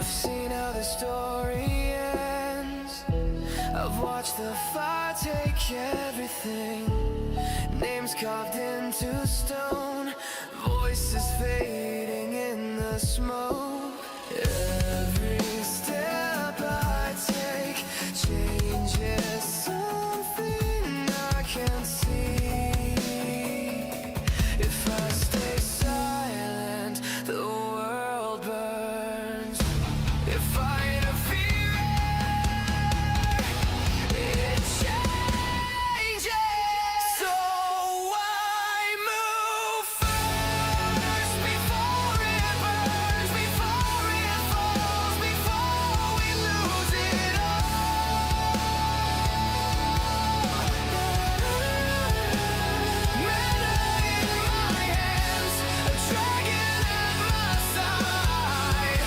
I've seen how the story ends. I've watched the fire take everything. Names carved into stone, voices fading in the smoke. Every step I take changes something I can't see. If I stay silent, the world burns. If I interfere, it changes. So I move first before it burns, before it falls, before we lose it all. Mana in my hands, a dragon at my side.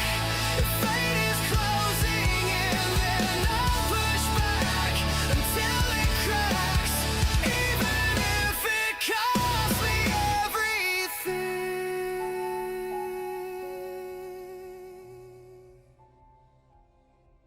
If fate is closing in, then I'll push back until it cracks, even if it costs me everything.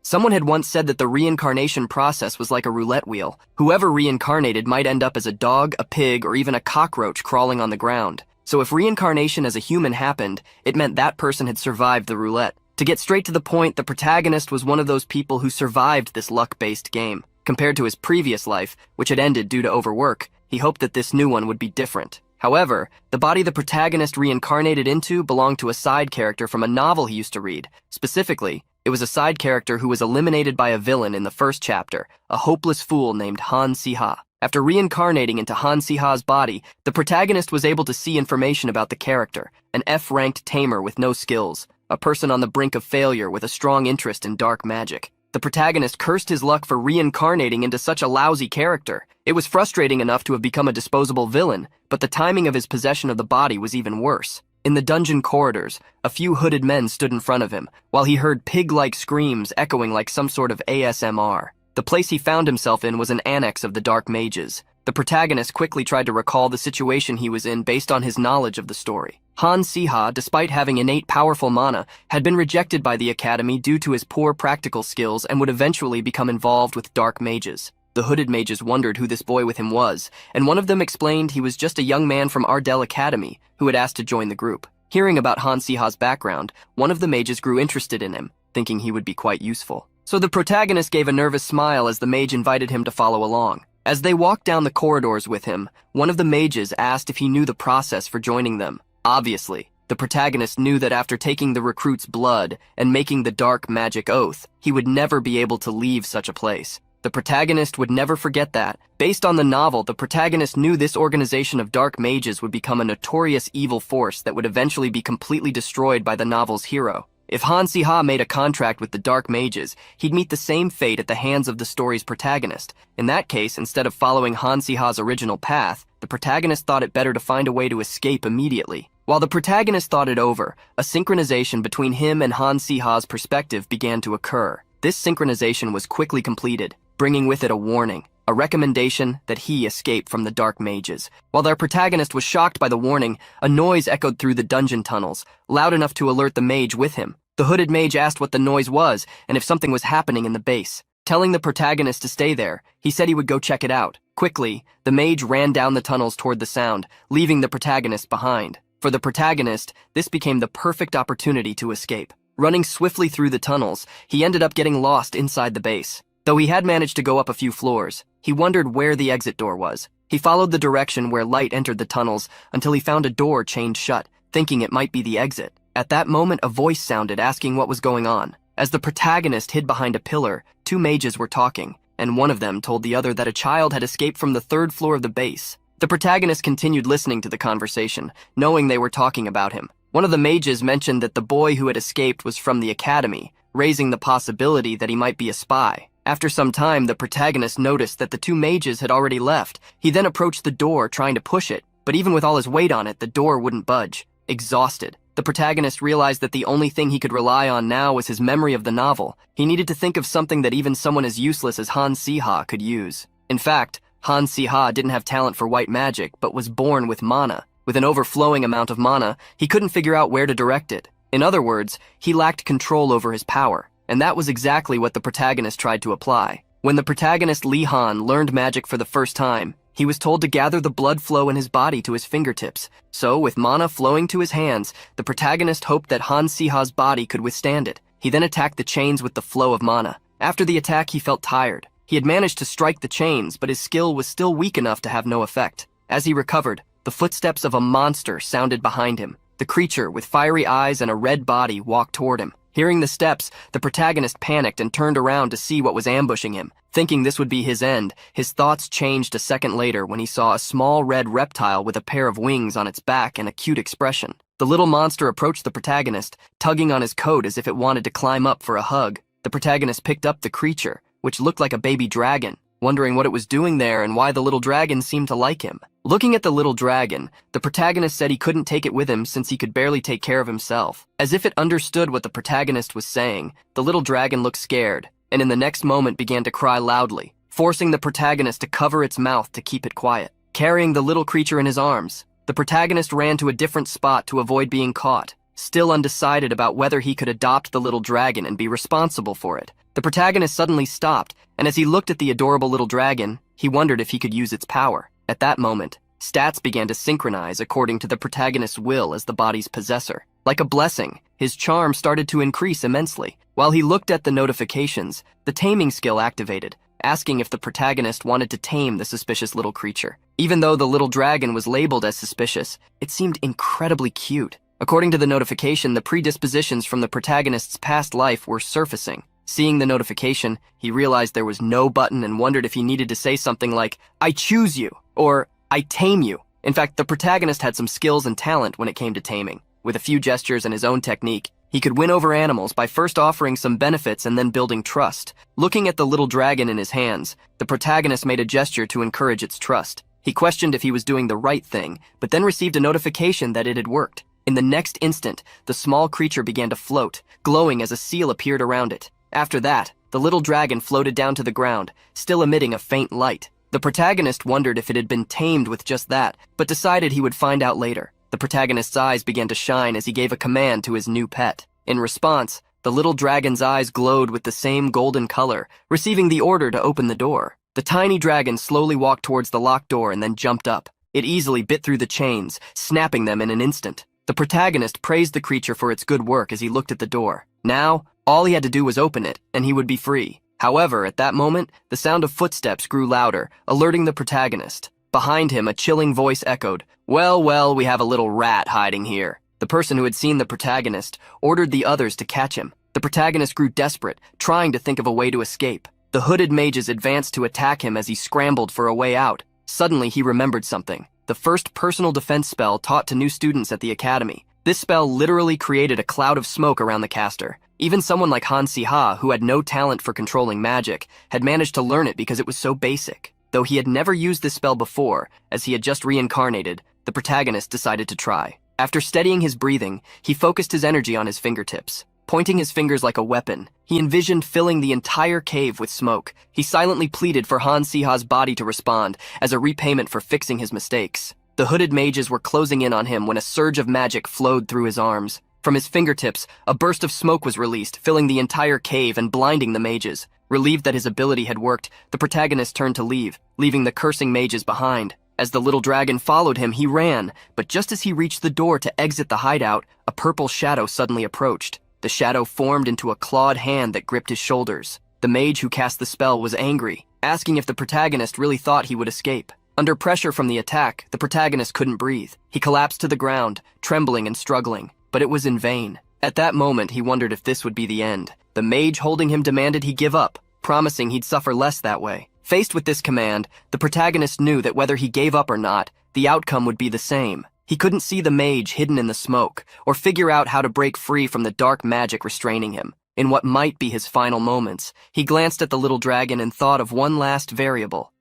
Someone had once said that the reincarnation process was like a roulette wheel. Whoever reincarnated might end up as a dog, a pig, or even a cockroach crawling on the ground. So if reincarnation as a human happened, it meant that person had survived the roulette. To get straight to the point, the protagonist was one of those people who survived this luck-based game. Compared to his previous life, which had ended due to overwork, he hoped that this new one would be different. However, the body the protagonist reincarnated into belonged to a side character from a novel he used to read. Specifically, it was a side character who was eliminated by a villain in the first chapter, a hopeless fool named Han Si-ha. After reincarnating into Han Si-ha's body, the protagonist was able to see information about the character, an F-ranked tamer with no skills, a person on the brink of failure with a strong interest in dark magic. The protagonist cursed his luck for reincarnating into such a lousy character. It was frustrating enough to have become a disposable villain, but the timing of his possession of the body was even worse. In the dungeon corridors, a few hooded men stood in front of him, while he heard pig-like screams echoing like some sort of ASMR. The place he found himself in was an annex of the Dark Mages. The protagonist quickly tried to recall the situation he was in based on his knowledge of the story. Han Si-ha, despite having innate powerful mana, had been rejected by the academy due to his poor practical skills and would eventually become involved with Dark Mages. The hooded mages wondered who this boy with him was, and one of them explained he was just a young man from Ardell Academy who had asked to join the group. Hearing about Han Si-ha's background, one of the mages grew interested in him, thinking he would be quite useful. So the protagonist gave a nervous smile as the mage invited him to follow along. As they walked down the corridors with him, one of the mages asked if he knew the process for joining them. Obviously, the protagonist knew that after taking the recruit's blood and making the dark magic oath, he would never be able to leave such a place. The protagonist would never forget that. Based on the novel, the protagonist knew this organization of dark mages would become a notorious evil force that would eventually be completely destroyed by the novel's hero. If Han Si-ha made a contract with the Dark Mages, he'd meet the same fate at the hands of the story's protagonist. In that case, instead of following Han Si-ha's original path, the protagonist thought it better to find a way to escape immediately. While the protagonist thought it over, a synchronization between him and Han Si-ha's perspective began to occur. This synchronization was quickly completed, bringing with it a warning, a recommendation that he escape from the Dark Mages. While their protagonist was shocked by the warning, a noise echoed through the dungeon tunnels, loud enough to alert the mage with him. The hooded mage asked what the noise was and if something was happening in the base. Telling the protagonist to stay there, he said he would go check it out. Quickly, the mage ran down the tunnels toward the sound, leaving the protagonist behind. For the protagonist, this became the perfect opportunity to escape. Running swiftly through the tunnels, he ended up getting lost inside the base. Though he had managed to go up a few floors, he wondered where the exit door was. He followed the direction where light entered the tunnels until he found a door chained shut, thinking it might be the exit. At that moment, a voice sounded asking what was going on. As the protagonist hid behind a pillar, two mages were talking, and one of them told the other that a child had escaped from the third floor of the base. The protagonist continued listening to the conversation, knowing they were talking about him. One of the mages mentioned that the boy who had escaped was from the academy, raising the possibility that he might be a spy. After some time, the protagonist noticed that the two mages had already left. He then approached the door, trying to push it, but even with all his weight on it, the door wouldn't budge. Exhausted, the protagonist realized that the only thing he could rely on now was his memory of the novel. He needed to think of something that even someone as useless as Han Si-ha could use. In fact, Han Si-ha didn't have talent for white magic, but was born with mana. With an overflowing amount of mana, he couldn't figure out where to direct it. In other words, he lacked control over his power, and that was exactly what the protagonist tried to apply. When the protagonist Li Han learned magic for the first time, he was told to gather the blood flow in his body to his fingertips. So, with mana flowing to his hands, the protagonist hoped that Han Siha's body could withstand it. He then attacked the chains with the flow of mana. After the attack, he felt tired. He had managed to strike the chains, but his skill was still weak enough to have no effect. As he recovered, the footsteps of a monster sounded behind him. The creature, with fiery eyes and a red body, walked toward him. Hearing the steps, the protagonist panicked and turned around to see what was ambushing him. Thinking this would be his end, his thoughts changed a second later when he saw a small red reptile with a pair of wings on its back and a cute expression. The little monster approached the protagonist, tugging on his coat as if it wanted to climb up for a hug. The protagonist picked up the creature, which looked like a baby dragon, wondering what it was doing there and why the little dragon seemed to like him. Looking at the little dragon, the protagonist said he couldn't take it with him since he could barely take care of himself. As if it understood what the protagonist was saying, the little dragon looked scared, and in the next moment began to cry loudly, forcing the protagonist to cover its mouth to keep it quiet. Carrying the little creature in his arms, the protagonist ran to a different spot to avoid being caught, still undecided about whether he could adopt the little dragon and be responsible for it. The protagonist suddenly stopped, and as he looked at the adorable little dragon, he wondered if he could use its power. At that moment, stats began to synchronize according to the protagonist's will as the body's possessor. Like a blessing, his charm started to increase immensely. While he looked at the notifications, the taming skill activated, asking if the protagonist wanted to tame the suspicious little creature. Even though the little dragon was labeled as suspicious, it seemed incredibly cute. According to the notification, the predispositions from the protagonist's past life were surfacing. Seeing the notification, he realized there was no button and wondered if he needed to say something like, "I choose you," or "I tame you." In fact, the protagonist had some skills and talent when it came to taming. With a few gestures and his own technique, he could win over animals by first offering some benefits and then building trust. Looking at the little dragon in his hands, the protagonist made a gesture to encourage its trust. He questioned if he was doing the right thing, but then received a notification that it had worked. In the next instant, the small creature began to float, glowing as a seal appeared around it. After that, the little dragon floated down to the ground, still emitting a faint light. The protagonist wondered if it had been tamed with just that, but decided he would find out later. The protagonist's eyes began to shine as he gave a command to his new pet. In response, the little dragon's eyes glowed with the same golden color, receiving the order to open the door. The tiny dragon slowly walked towards the locked door and then jumped up. It easily bit through the chains, snapping them in an instant. The protagonist praised the creature for its good work as he looked at the door. Now, all he had to do was open it, and he would be free. However, at that moment, the sound of footsteps grew louder, alerting the protagonist. Behind him, a chilling voice echoed, "Well, well, we have a little rat hiding here." The person who had seen the protagonist ordered the others to catch him. The protagonist grew desperate, trying to think of a way to escape. The hooded mages advanced to attack him as he scrambled for a way out. Suddenly, he remembered something. The first personal defense spell taught to new students at the academy. This spell literally created a cloud of smoke around the caster. Even someone like Han Si-ha, who had no talent for controlling magic, had managed to learn it because it was so basic. Though he had never used this spell before, as he had just reincarnated, the protagonist decided to try. After steadying his breathing, he focused his energy on his fingertips. Pointing his fingers like a weapon, he envisioned filling the entire cave with smoke. He silently pleaded for Han Si-ha's body to respond as a repayment for fixing his mistakes. The hooded mages were closing in on him when a surge of magic flowed through his arms. From his fingertips, a burst of smoke was released, filling the entire cave and blinding the mages. Relieved that his ability had worked, the protagonist turned to leave, leaving the cursing mages behind. As the little dragon followed him, he ran, but just as he reached the door to exit the hideout, a purple shadow suddenly approached. The shadow formed into a clawed hand that gripped his shoulders. The mage who cast the spell was angry, asking if the protagonist really thought he would escape. Under pressure from the attack, the protagonist couldn't breathe. He collapsed to the ground, trembling and struggling, but it was in vain. At that moment, he wondered if this would be the end. The mage holding him demanded he give up, promising he'd suffer less that way. Faced with this command, the protagonist knew that whether he gave up or not, the outcome would be the same. He couldn't see the mage hidden in the smoke, or figure out how to break free from the dark magic restraining him. In what might be his final moments, he glanced at the little dragon and thought of one last variable.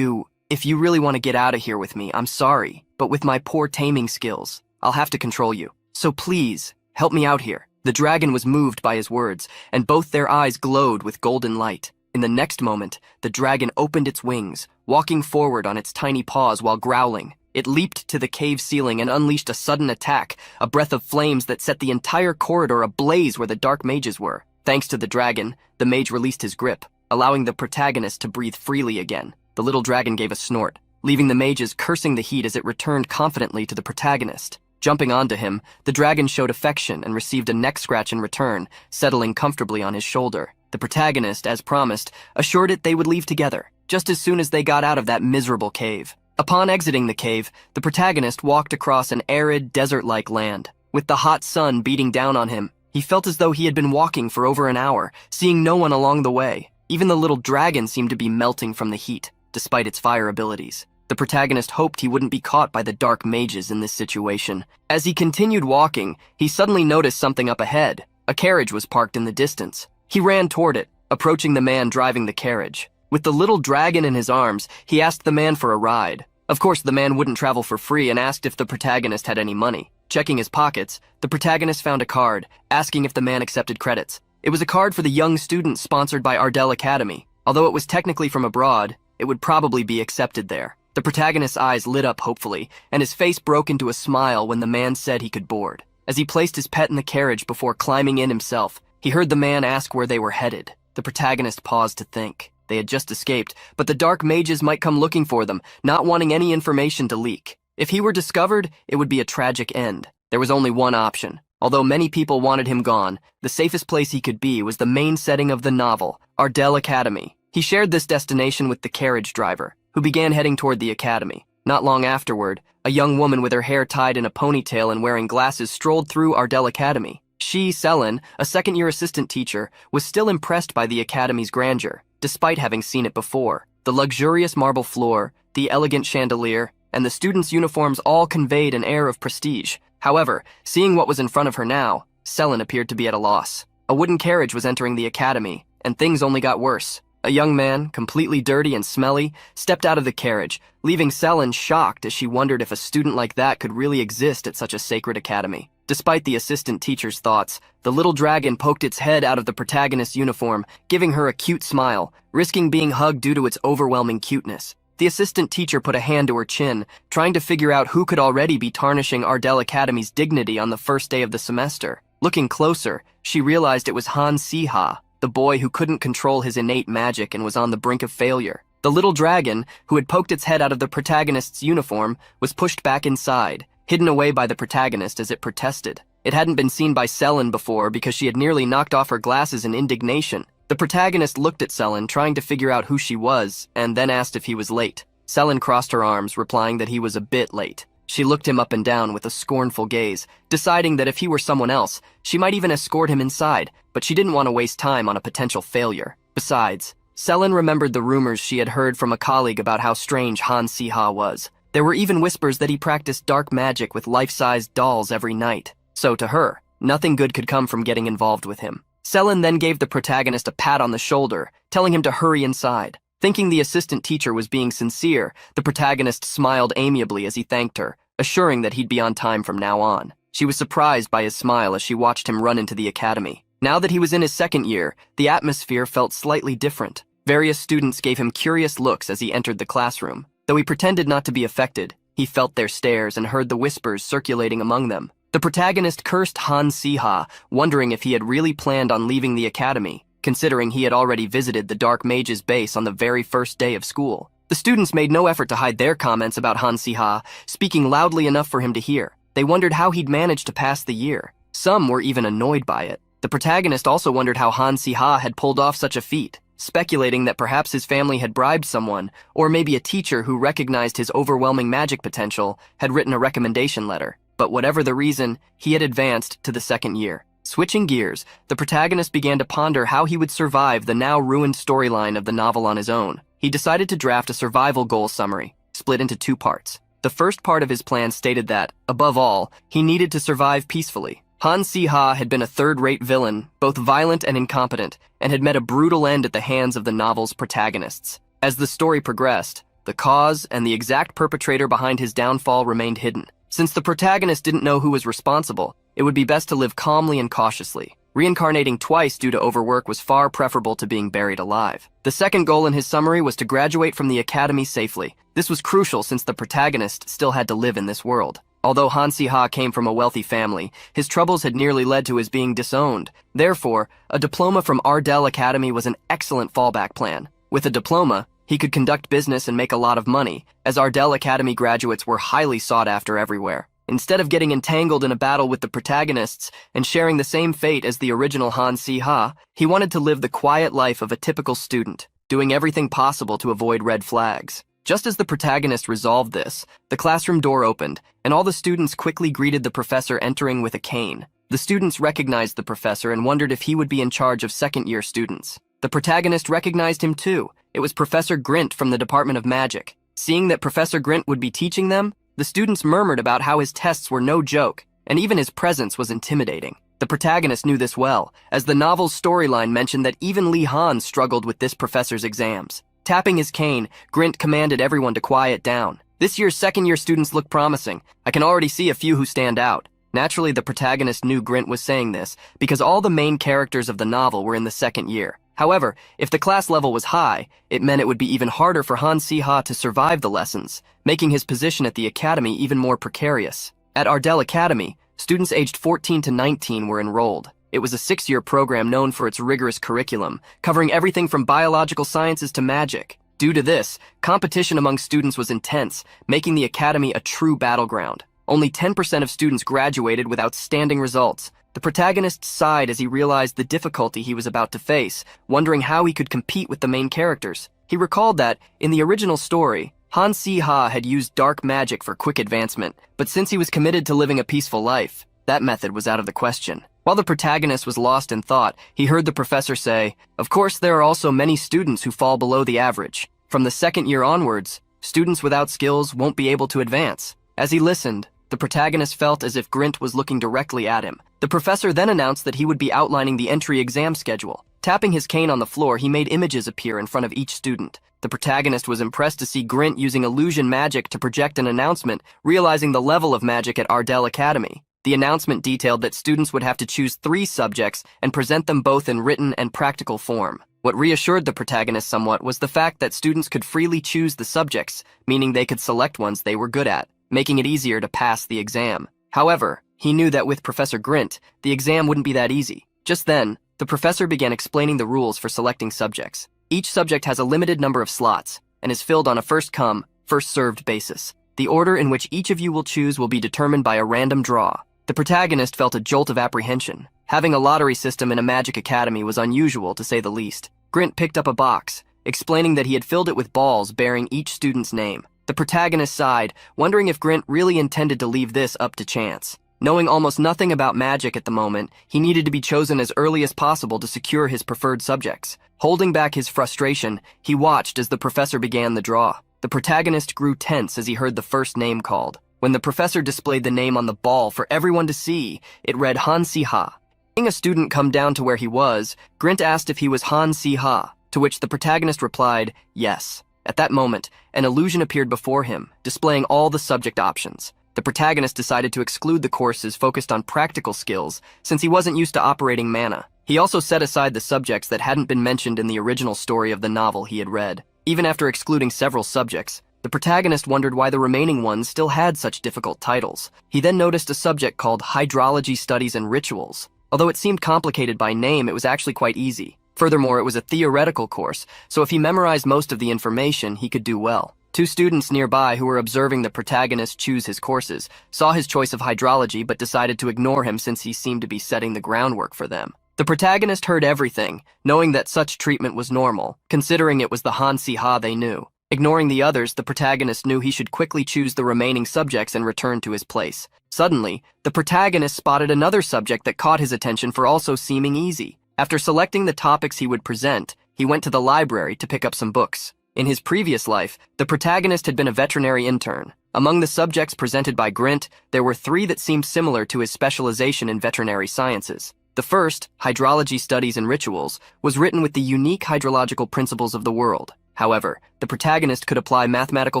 If you really want to get out of here with me, I'm sorry, but with my poor taming skills, I'll have to control you. So please, help me out here. The dragon was moved by his words, and both their eyes glowed with golden light. In the next moment, the dragon opened its wings, walking forward on its tiny paws while growling. It leaped to the cave ceiling and unleashed a sudden attack, a breath of flames that set the entire corridor ablaze where the dark mages were. Thanks to the dragon, the mage released his grip, allowing the protagonist to breathe freely again. The little dragon gave a snort, leaving the mages cursing the heat as it returned confidently to the protagonist. Jumping onto him, the dragon showed affection and received a neck scratch in return, settling comfortably on his shoulder. The protagonist, as promised, assured it they would leave together, just as soon as they got out of that miserable cave. Upon exiting the cave, the protagonist walked across an arid, desert-like land. With the hot sun beating down on him, he felt as though he had been walking for over an hour, seeing no one along the way. Even the little dragon seemed to be melting from the heat, despite its fire abilities. The protagonist hoped he wouldn't be caught by the dark mages in this situation. As he continued walking, he suddenly noticed something up ahead. A carriage was parked in the distance. He ran toward it, approaching the man driving the carriage. With the little dragon in his arms, he asked the man for a ride. Of course, the man wouldn't travel for free and asked if the protagonist had any money. Checking his pockets, the protagonist found a card, asking if the man accepted credits. It was a card for the young student sponsored by Ardell Academy. Although it was technically from abroad, it would probably be accepted there. The protagonist's eyes lit up hopefully, and his face broke into a smile when the man said he could board. As he placed his pet in the carriage before climbing in himself, he heard the man ask where they were headed. The protagonist paused to think. They had just escaped, but the dark mages might come looking for them, not wanting any information to leak. If he were discovered, it would be a tragic end. There was only one option. Although many people wanted him gone, the safest place he could be was the main setting of the novel, Ardell Academy. He shared this destination with the carriage driver, who began heading toward the academy. Not long afterward, a young woman with her hair tied in a ponytail and wearing glasses strolled through Ardell Academy. She, Selin, a second-year assistant teacher, was still impressed by the academy's grandeur, despite having seen it before. The luxurious marble floor, the elegant chandelier, and the students' uniforms all conveyed an air of prestige. However, seeing what was in front of her now, Selin appeared to be at a loss. A wooden carriage was entering the academy, and things only got worse. A young man, completely dirty and smelly, stepped out of the carriage, leaving Selin shocked as she wondered if a student like that could really exist at such a sacred academy. Despite the assistant teacher's thoughts, the little dragon poked its head out of the protagonist's uniform, giving her a cute smile, risking being hugged due to its overwhelming cuteness. The assistant teacher put a hand to her chin, trying to figure out who could already be tarnishing Ardell Academy's dignity on the first day of the semester. Looking closer, she realized it was Han Siha, the boy who couldn't control his innate magic and was on the brink of failure. The little dragon, who had poked its head out of the protagonist's uniform, was pushed back inside, hidden away by the protagonist as it protested. It hadn't been seen by Selin before because she had nearly knocked off her glasses in indignation. The protagonist looked at Selin, trying to figure out who she was, and then asked if he was late. Selin crossed her arms, replying that he was a bit late. She looked him up and down with a scornful gaze, deciding that if he were someone else, she might even escort him inside, but she didn't want to waste time on a potential failure. Besides, Selin remembered the rumors she had heard from a colleague about how strange Han Siha was. There were even whispers that he practiced dark magic with life-sized dolls every night. So to her, nothing good could come from getting involved with him. Selin then gave the protagonist a pat on the shoulder, telling him to hurry inside. Thinking the assistant teacher was being sincere, the protagonist smiled amiably as he thanked her, assuring that he'd be on time from now on. She was surprised by his smile as she watched him run into the academy. Now that he was in his second year, the atmosphere felt slightly different. Various students gave him curious looks as he entered the classroom. Though he pretended not to be affected, he felt their stares and heard the whispers circulating among them. The protagonist cursed Han Siha, wondering if he had really planned on leaving the academy, considering he had already visited the Dark Mage's base on the very first day of school. The students made no effort to hide their comments about Han Siha, speaking loudly enough for him to hear. They wondered how he'd managed to pass the year. Some were even annoyed by it. The protagonist also wondered how Han Siha had pulled off such a feat, speculating that perhaps his family had bribed someone, or maybe a teacher who recognized his overwhelming magic potential had written a recommendation letter. But whatever the reason, he had advanced to the second year. Switching gears, the protagonist began to ponder how he would survive the now ruined storyline of the novel on his own. He decided to draft a survival goal summary, split into 2 parts. The first part of his plan stated that, above all, he needed to survive peacefully. Han Siha had been a third-rate villain, both violent and incompetent, and had met a brutal end at the hands of the novel's protagonists. As the story progressed, the cause and the exact perpetrator behind his downfall remained hidden. Since the protagonist didn't know who was responsible, it would be best to live calmly and cautiously. Reincarnating twice due to overwork was far preferable to being buried alive. The second goal in his summary was to graduate from the academy safely. This was crucial since the protagonist still had to live in this world. Although Han Si-ha came from a wealthy family, his troubles had nearly led to his being disowned. Therefore, a diploma from Ardell Academy was an excellent fallback plan. With a diploma, he could conduct business and make a lot of money, as Ardell Academy graduates were highly sought after everywhere. Instead of getting entangled in a battle with the protagonists and sharing the same fate as the original Han Si-ha, he wanted to live the quiet life of a typical student, doing everything possible to avoid red flags. Just as the protagonist resolved this, the classroom door opened, and all the students quickly greeted the professor entering with a cane. The students recognized the professor and wondered if he would be in charge of second-year students. The protagonist recognized him too. It was Professor Grint from the Department of Magic. Seeing that Professor Grint would be teaching them, the students murmured about how his tests were no joke, and even his presence was intimidating. The protagonist knew this well, as the novel's storyline mentioned that even Li Han struggled with this professor's exams. Tapping his cane, Grint commanded everyone to quiet down. This year's second-year students look promising. I can already see a few who stand out. Naturally, the protagonist knew Grint was saying this, because all the main characters of the novel were in the second year. However, if the class level was high, it meant it would be even harder for Han Si-ha to survive the lessons, making his position at the academy even more precarious. At Ardell Academy, students aged 14 to 19 were enrolled. It was a 6-year program known for its rigorous curriculum, covering everything from biological sciences to magic. Due to this, competition among students was intense, making the academy a true battleground. Only 10% of students graduated with outstanding results. The protagonist sighed as he realized the difficulty he was about to face, wondering how he could compete with the main characters. He recalled that, in the original story, Han Si-ha had used dark magic for quick advancement, but since he was committed to living a peaceful life, that method was out of the question. While the protagonist was lost in thought, he heard the professor say, "Of course, there are also many students who fall below the average. From the second year onwards, students without skills won't be able to advance." As he listened, the protagonist felt as if Grint was looking directly at him. The professor then announced that he would be outlining the entry exam schedule. Tapping his cane on the floor, he made images appear in front of each student. The protagonist was impressed to see Grint using illusion magic to project an announcement, realizing the level of magic at Ardell Academy. The announcement detailed that students would have to choose 3 subjects and present them both in written and practical form. What reassured the protagonist somewhat was the fact that students could freely choose the subjects, meaning they could select ones they were good at, making it easier to pass the exam. However, he knew that with Professor Grint, the exam wouldn't be that easy. Just then, the professor began explaining the rules for selecting subjects. Each subject has a limited number of slots and is filled on a first-come, first-served basis. The order in which each of you will choose will be determined by a random draw. The protagonist felt a jolt of apprehension. Having a lottery system in a magic academy was unusual, to say the least. Grint picked up a box, explaining that he had filled it with balls bearing each student's name. The protagonist sighed, wondering if Grint really intended to leave this up to chance. Knowing almost nothing about magic at the moment, he needed to be chosen as early as possible to secure his preferred subjects. Holding back his frustration, he watched as the professor began the draw. The protagonist grew tense as he heard the first name called. When the professor displayed the name on the ball for everyone to see, it read Han Si-ha. Seeing a student come down to where he was, Grint asked if he was Han Si-ha, to which the protagonist replied, yes. At that moment, an illusion appeared before him, displaying all the subject options. The protagonist decided to exclude the courses focused on practical skills, since he wasn't used to operating mana. He also set aside the subjects that hadn't been mentioned in the original story of the novel he had read. Even after excluding several subjects, the protagonist wondered why the remaining ones still had such difficult titles. He then noticed a subject called Hydrology Studies and Rituals. Although it seemed complicated by name, it was actually quite easy. Furthermore, it was a theoretical course, so if he memorized most of the information, he could do well. 2 students nearby who were observing the protagonist choose his courses saw his choice of hydrology but decided to ignore him since he seemed to be setting the groundwork for them. The protagonist heard everything, knowing that such treatment was normal, considering it was the Han Si-ha they knew. Ignoring the others, the protagonist knew he should quickly choose the remaining subjects and return to his place. Suddenly, the protagonist spotted another subject that caught his attention for also seeming easy. After selecting the topics he would present, he went to the library to pick up some books. In his previous life, the protagonist had been a veterinary intern. Among the subjects presented by Grint, there were 3 that seemed similar to his specialization in veterinary sciences. The first, Hydrology Studies and Rituals, was written with the unique hydrological principles of the world. However, the protagonist could apply mathematical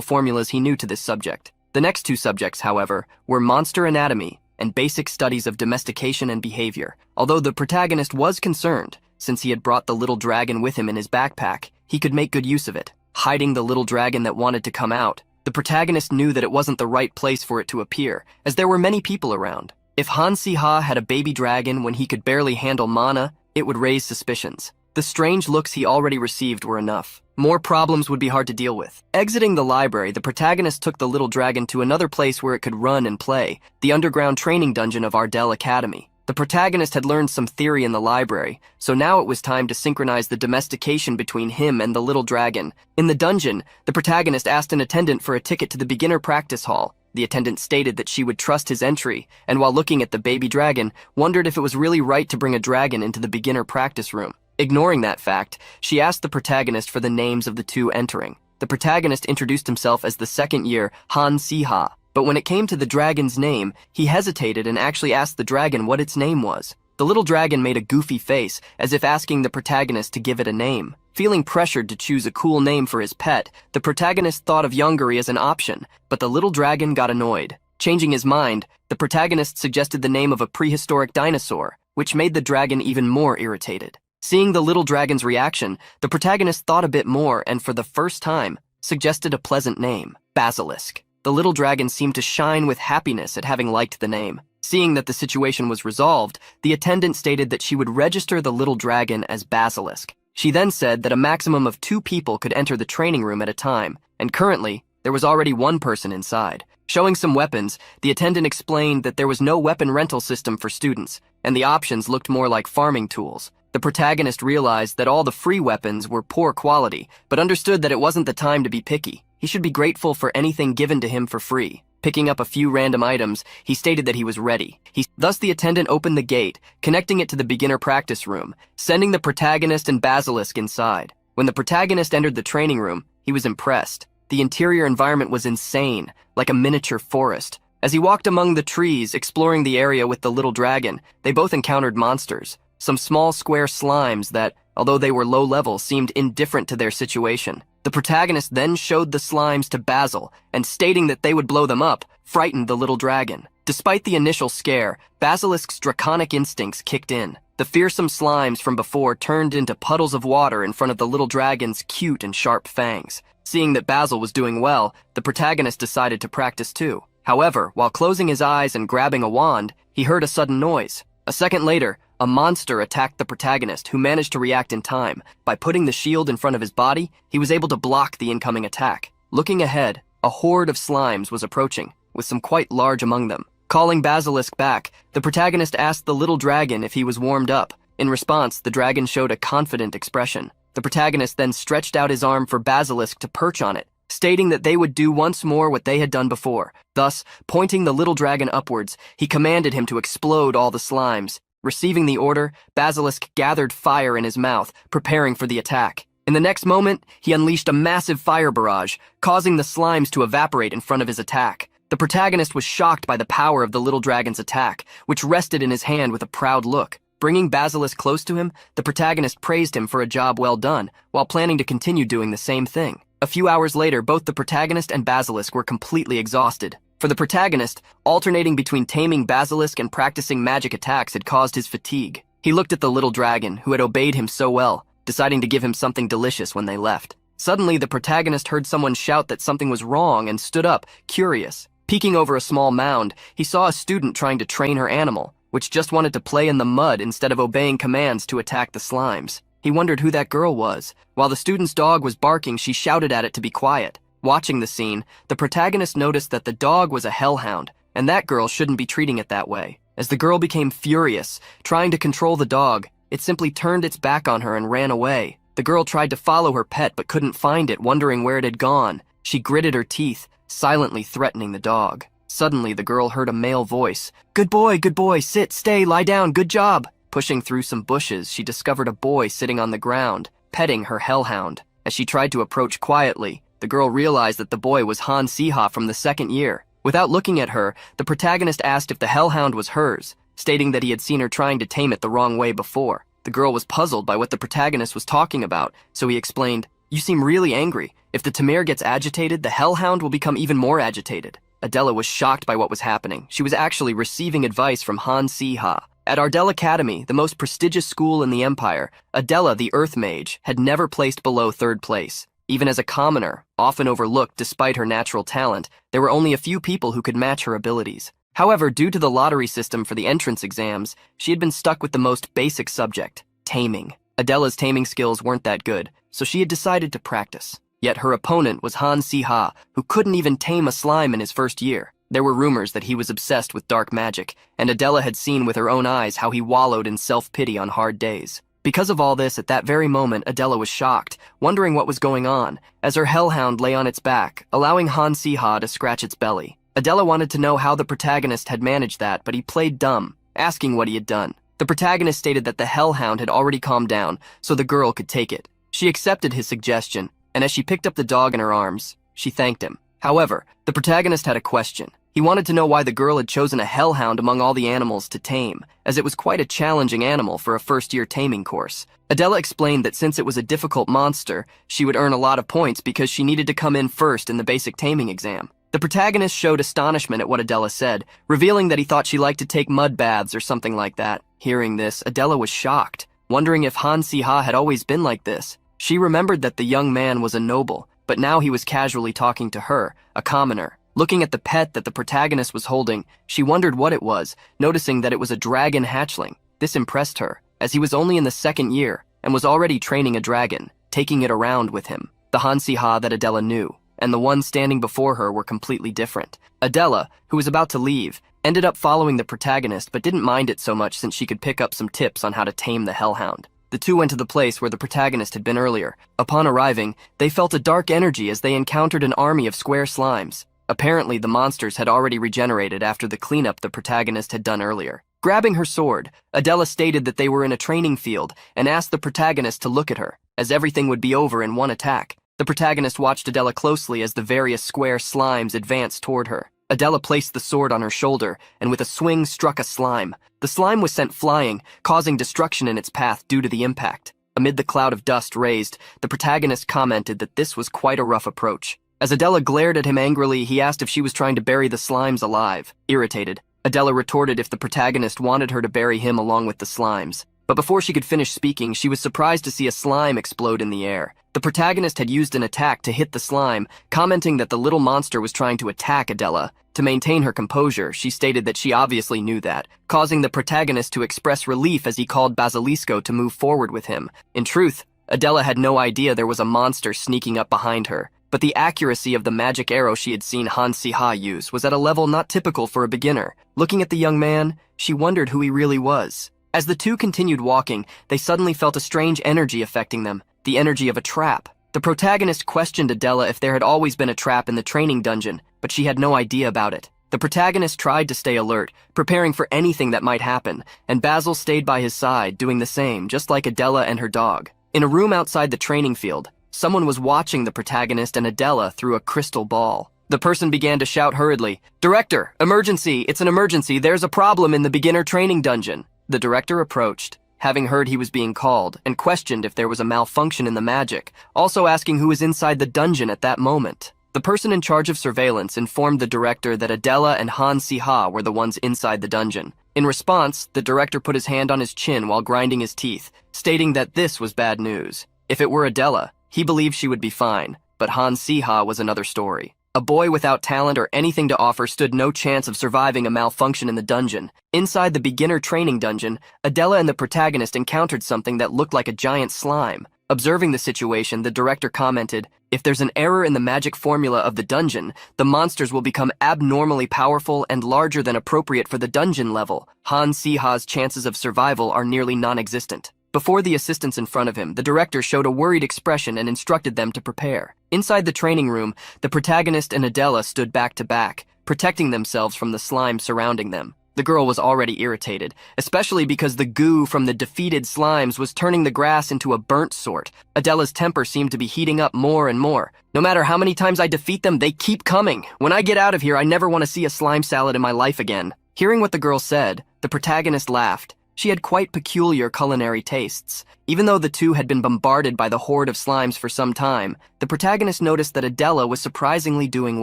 formulas he knew to this subject. The next 2 subjects, however, were Monster Anatomy and basic studies of domestication and behavior. Although the protagonist was concerned, since he had brought the little dragon with him in his backpack, he could make good use of it. Hiding the little dragon that wanted to come out, the protagonist knew that it wasn't the right place for it to appear, as there were many people around. If Han Si-ha had a baby dragon when he could barely handle mana, it would raise suspicions. The strange looks he already received were enough. More problems would be hard to deal with. Exiting the library, the protagonist took the little dragon to another place where it could run and play, the underground training dungeon of Ardell Academy. The protagonist had learned some theory in the library, so now it was time to synchronize the domestication between him and the little dragon. In the dungeon, the protagonist asked an attendant for a ticket to the beginner practice hall. The attendant stated that she would trust his entry, and while looking at the baby dragon, wondered if it was really right to bring a dragon into the beginner practice room. Ignoring that fact, she asked the protagonist for the names of the two entering. The protagonist introduced himself as the second-year Han Si-ha, but when it came to the dragon's name, he hesitated and actually asked the dragon what its name was. The little dragon made a goofy face, as if asking the protagonist to give it a name. Feeling pressured to choose a cool name for his pet, the protagonist thought of Yongari as an option, but the little dragon got annoyed. Changing his mind, the protagonist suggested the name of a prehistoric dinosaur, which made the dragon even more irritated. Seeing the little dragon's reaction, the protagonist thought a bit more and, for the first time, suggested a pleasant name, Basilisk. The little dragon seemed to shine with happiness at having liked the name. Seeing that the situation was resolved, the attendant stated that she would register the little dragon as Basilisk. She then said that a maximum of 2 people could enter the training room at a time, and currently, there was already 1 person inside. Showing some weapons, the attendant explained that there was no weapon rental system for students, and the options looked more like farming tools. The protagonist realized that all the free weapons were poor quality, but understood that it wasn't the time to be picky. He should be grateful for anything given to him for free. Picking up a few random items, he stated that he was ready. Thus the attendant opened the gate, connecting it to the beginner practice room, sending the protagonist and Basilisk inside. When the protagonist entered the training room, he was impressed. The interior environment was insane, like a miniature forest. As he walked among the trees, exploring the area with the little dragon, they both encountered monsters. Some small square slimes that, although they were low level, seemed indifferent to their situation. The protagonist then showed the slimes to Basil, and stating that they would blow them up, frightened the little dragon. Despite the initial scare, Basilisk's draconic instincts kicked in. The fearsome slimes from before turned into puddles of water in front of the little dragon's cute and sharp fangs. Seeing that Basil was doing well, the protagonist decided to practice too. However, while closing his eyes and grabbing a wand, he heard a sudden noise. A second later, a monster attacked the protagonist, who managed to react in time. By putting the shield in front of his body, he was able to block the incoming attack. Looking ahead, a horde of slimes was approaching, with some quite large among them. Calling Basilisk back, the protagonist asked the little dragon if he was warmed up. In response, the dragon showed a confident expression. The protagonist then stretched out his arm for Basilisk to perch on it, stating that they would do once more what they had done before. Thus, pointing the little dragon upwards, he commanded him to explode all the slimes. Receiving the order, Basilisk gathered fire in his mouth, preparing for the attack. In the next moment, he unleashed a massive fire barrage, causing the slimes to evaporate in front of his attack. The protagonist was shocked by the power of the little dragon's attack, which rested in his hand with a proud look. Bringing Basilisk close to him, the protagonist praised him for a job well done, while planning to continue doing the same thing. A few hours later, both the protagonist and Basilisk were completely exhausted. For the protagonist, alternating between taming Basilisk and practicing magic attacks had caused his fatigue. He looked at the little dragon, who had obeyed him so well, deciding to give him something delicious when they left. Suddenly, the protagonist heard someone shout that something was wrong and stood up, curious. Peeking over a small mound, he saw a student trying to train her animal, which just wanted to play in the mud instead of obeying commands to attack the slimes. He wondered who that girl was. While the student's dog was barking, she shouted at it to be quiet. Watching the scene, the protagonist noticed that the dog was a hellhound, and that girl shouldn't be treating it that way. As the girl became furious, trying to control the dog, it simply turned its back on her and ran away. The girl tried to follow her pet but couldn't find it, wondering where it had gone. She gritted her teeth, silently threatening the dog. Suddenly, the girl heard a male voice. Good boy, sit, stay, lie down, good job." Pushing through some bushes, she discovered a boy sitting on the ground, petting her hellhound. As she tried to approach quietly, the girl realized that the boy was Han Si-ha from the second year. Without looking at her, the protagonist asked if the hellhound was hers, stating that he had seen her trying to tame it the wrong way before. The girl was puzzled by what the protagonist was talking about, so he explained, "You seem really angry. If the Tamir gets agitated, the hellhound will become even more agitated." Adela was shocked by what was happening. She was actually receiving advice from Han Si-ha. At Ardell Academy, the most prestigious school in the Empire, Adela, the Earth Mage, had never placed below third place. Even as a commoner, often overlooked despite her natural talent, there were only a few people who could match her abilities. However, due to the lottery system for the entrance exams, she had been stuck with the most basic subject, taming. Adela's taming skills weren't that good, so she had decided to practice. Yet her opponent was Han Si-ha, who couldn't even tame a slime in his first year. There were rumors that he was obsessed with dark magic, and Adela had seen with her own eyes how he wallowed in self-pity on hard days. Because of all this, at that very moment, Adela was shocked, wondering what was going on, as her hellhound lay on its back, allowing Han Si-ha to scratch its belly. Adela wanted to know how the protagonist had managed that, but he played dumb, asking what he had done. The protagonist stated that the hellhound had already calmed down, so the girl could take it. She accepted his suggestion, and as she picked up the dog in her arms, she thanked him. However, the protagonist had a question. He wanted to know why the girl had chosen a hellhound among all the animals to tame, as it was quite a challenging animal for a first-year taming course. Adela explained that since it was a difficult monster, she would earn a lot of points because she needed to come in first in the basic taming exam. The protagonist showed astonishment at what Adela said, revealing that he thought she liked to take mud baths or something like that. Hearing this, Adela was shocked, wondering if Han Si-ha had always been like this. She remembered that the young man was a noble, but now he was casually talking to her, a commoner. Looking at the pet that the protagonist was holding, she wondered what it was, noticing that it was a dragon hatchling. This impressed her, as he was only in the second year and was already training a dragon, taking it around with him. The Han Si-ha that Adela knew, and the one standing before her were completely different. Adela, who was about to leave, ended up following the protagonist but didn't mind it so much since she could pick up some tips on how to tame the hellhound. The two went to the place where the protagonist had been earlier. Upon arriving, they felt a dark energy as they encountered an army of square slimes. Apparently, the monsters had already regenerated after the cleanup the protagonist had done earlier. Grabbing her sword, Adela stated that they were in a training field and asked the protagonist to look at her, as everything would be over in one attack. The protagonist watched Adela closely as the various square slimes advanced toward her. Adela placed the sword on her shoulder and with a swing struck a slime. The slime was sent flying, causing destruction in its path due to the impact. Amid the cloud of dust raised, the protagonist commented that this was quite a rough approach. As Adela glared at him angrily, he asked if she was trying to bury the slimes alive. Irritated, Adela retorted if the protagonist wanted her to bury him along with the slimes. But before she could finish speaking, she was surprised to see a slime explode in the air. The protagonist had used an attack to hit the slime, commenting that the little monster was trying to attack Adela. To maintain her composure, she stated that she obviously knew that, causing the protagonist to express relief as he called Basilisco to move forward with him. In truth, Adela had no idea there was a monster sneaking up behind her. But the accuracy of the magic arrow she had seen Han Si-ha use was at a level not typical for a beginner. Looking at the young man, she wondered who he really was. As the two continued walking, they suddenly felt a strange energy affecting them, the energy of a trap. The protagonist questioned Adela if there had always been a trap in the training dungeon, but she had no idea about it. The protagonist tried to stay alert, preparing for anything that might happen, and Basil stayed by his side, doing the same, just like Adela and her dog. In a room outside the training field, someone was watching the protagonist and Adela through a crystal ball. The person began to shout hurriedly, "Director, emergency, it's an emergency, there's a problem in the beginner training dungeon." The director approached, having heard he was being called, and questioned if there was a malfunction in the magic, also asking who was inside the dungeon at that moment. The person in charge of surveillance informed the director that Adela and Han Si-ha were the ones inside the dungeon. In response, the director put his hand on his chin while grinding his teeth, stating that this was bad news. If it were Adela, he believed she would be fine, but Han Si-ha was another story. A boy without talent or anything to offer stood no chance of surviving a malfunction in the dungeon. Inside the beginner training dungeon, Adela and the protagonist encountered something that looked like a giant slime. Observing the situation, the director commented, "If there's an error in the magic formula of the dungeon, the monsters will become abnormally powerful and larger than appropriate for the dungeon level. Han Si-ha's chances of survival are nearly non-existent." Before the assistants in front of him, the director showed a worried expression and instructed them to prepare. Inside the training room, the protagonist and Adela stood back to back, protecting themselves from the slime surrounding them. The girl was already irritated, especially because the goo from the defeated slimes was turning the grass into a burnt sort. Adela's temper seemed to be heating up more and more. "No matter how many times I defeat them, they keep coming. When I get out of here, I never want to see a slime salad in my life again." Hearing what the girl said, the protagonist laughed. She had quite peculiar culinary tastes. Even though the two had been bombarded by the horde of slimes for some time, the protagonist noticed that Adela was surprisingly doing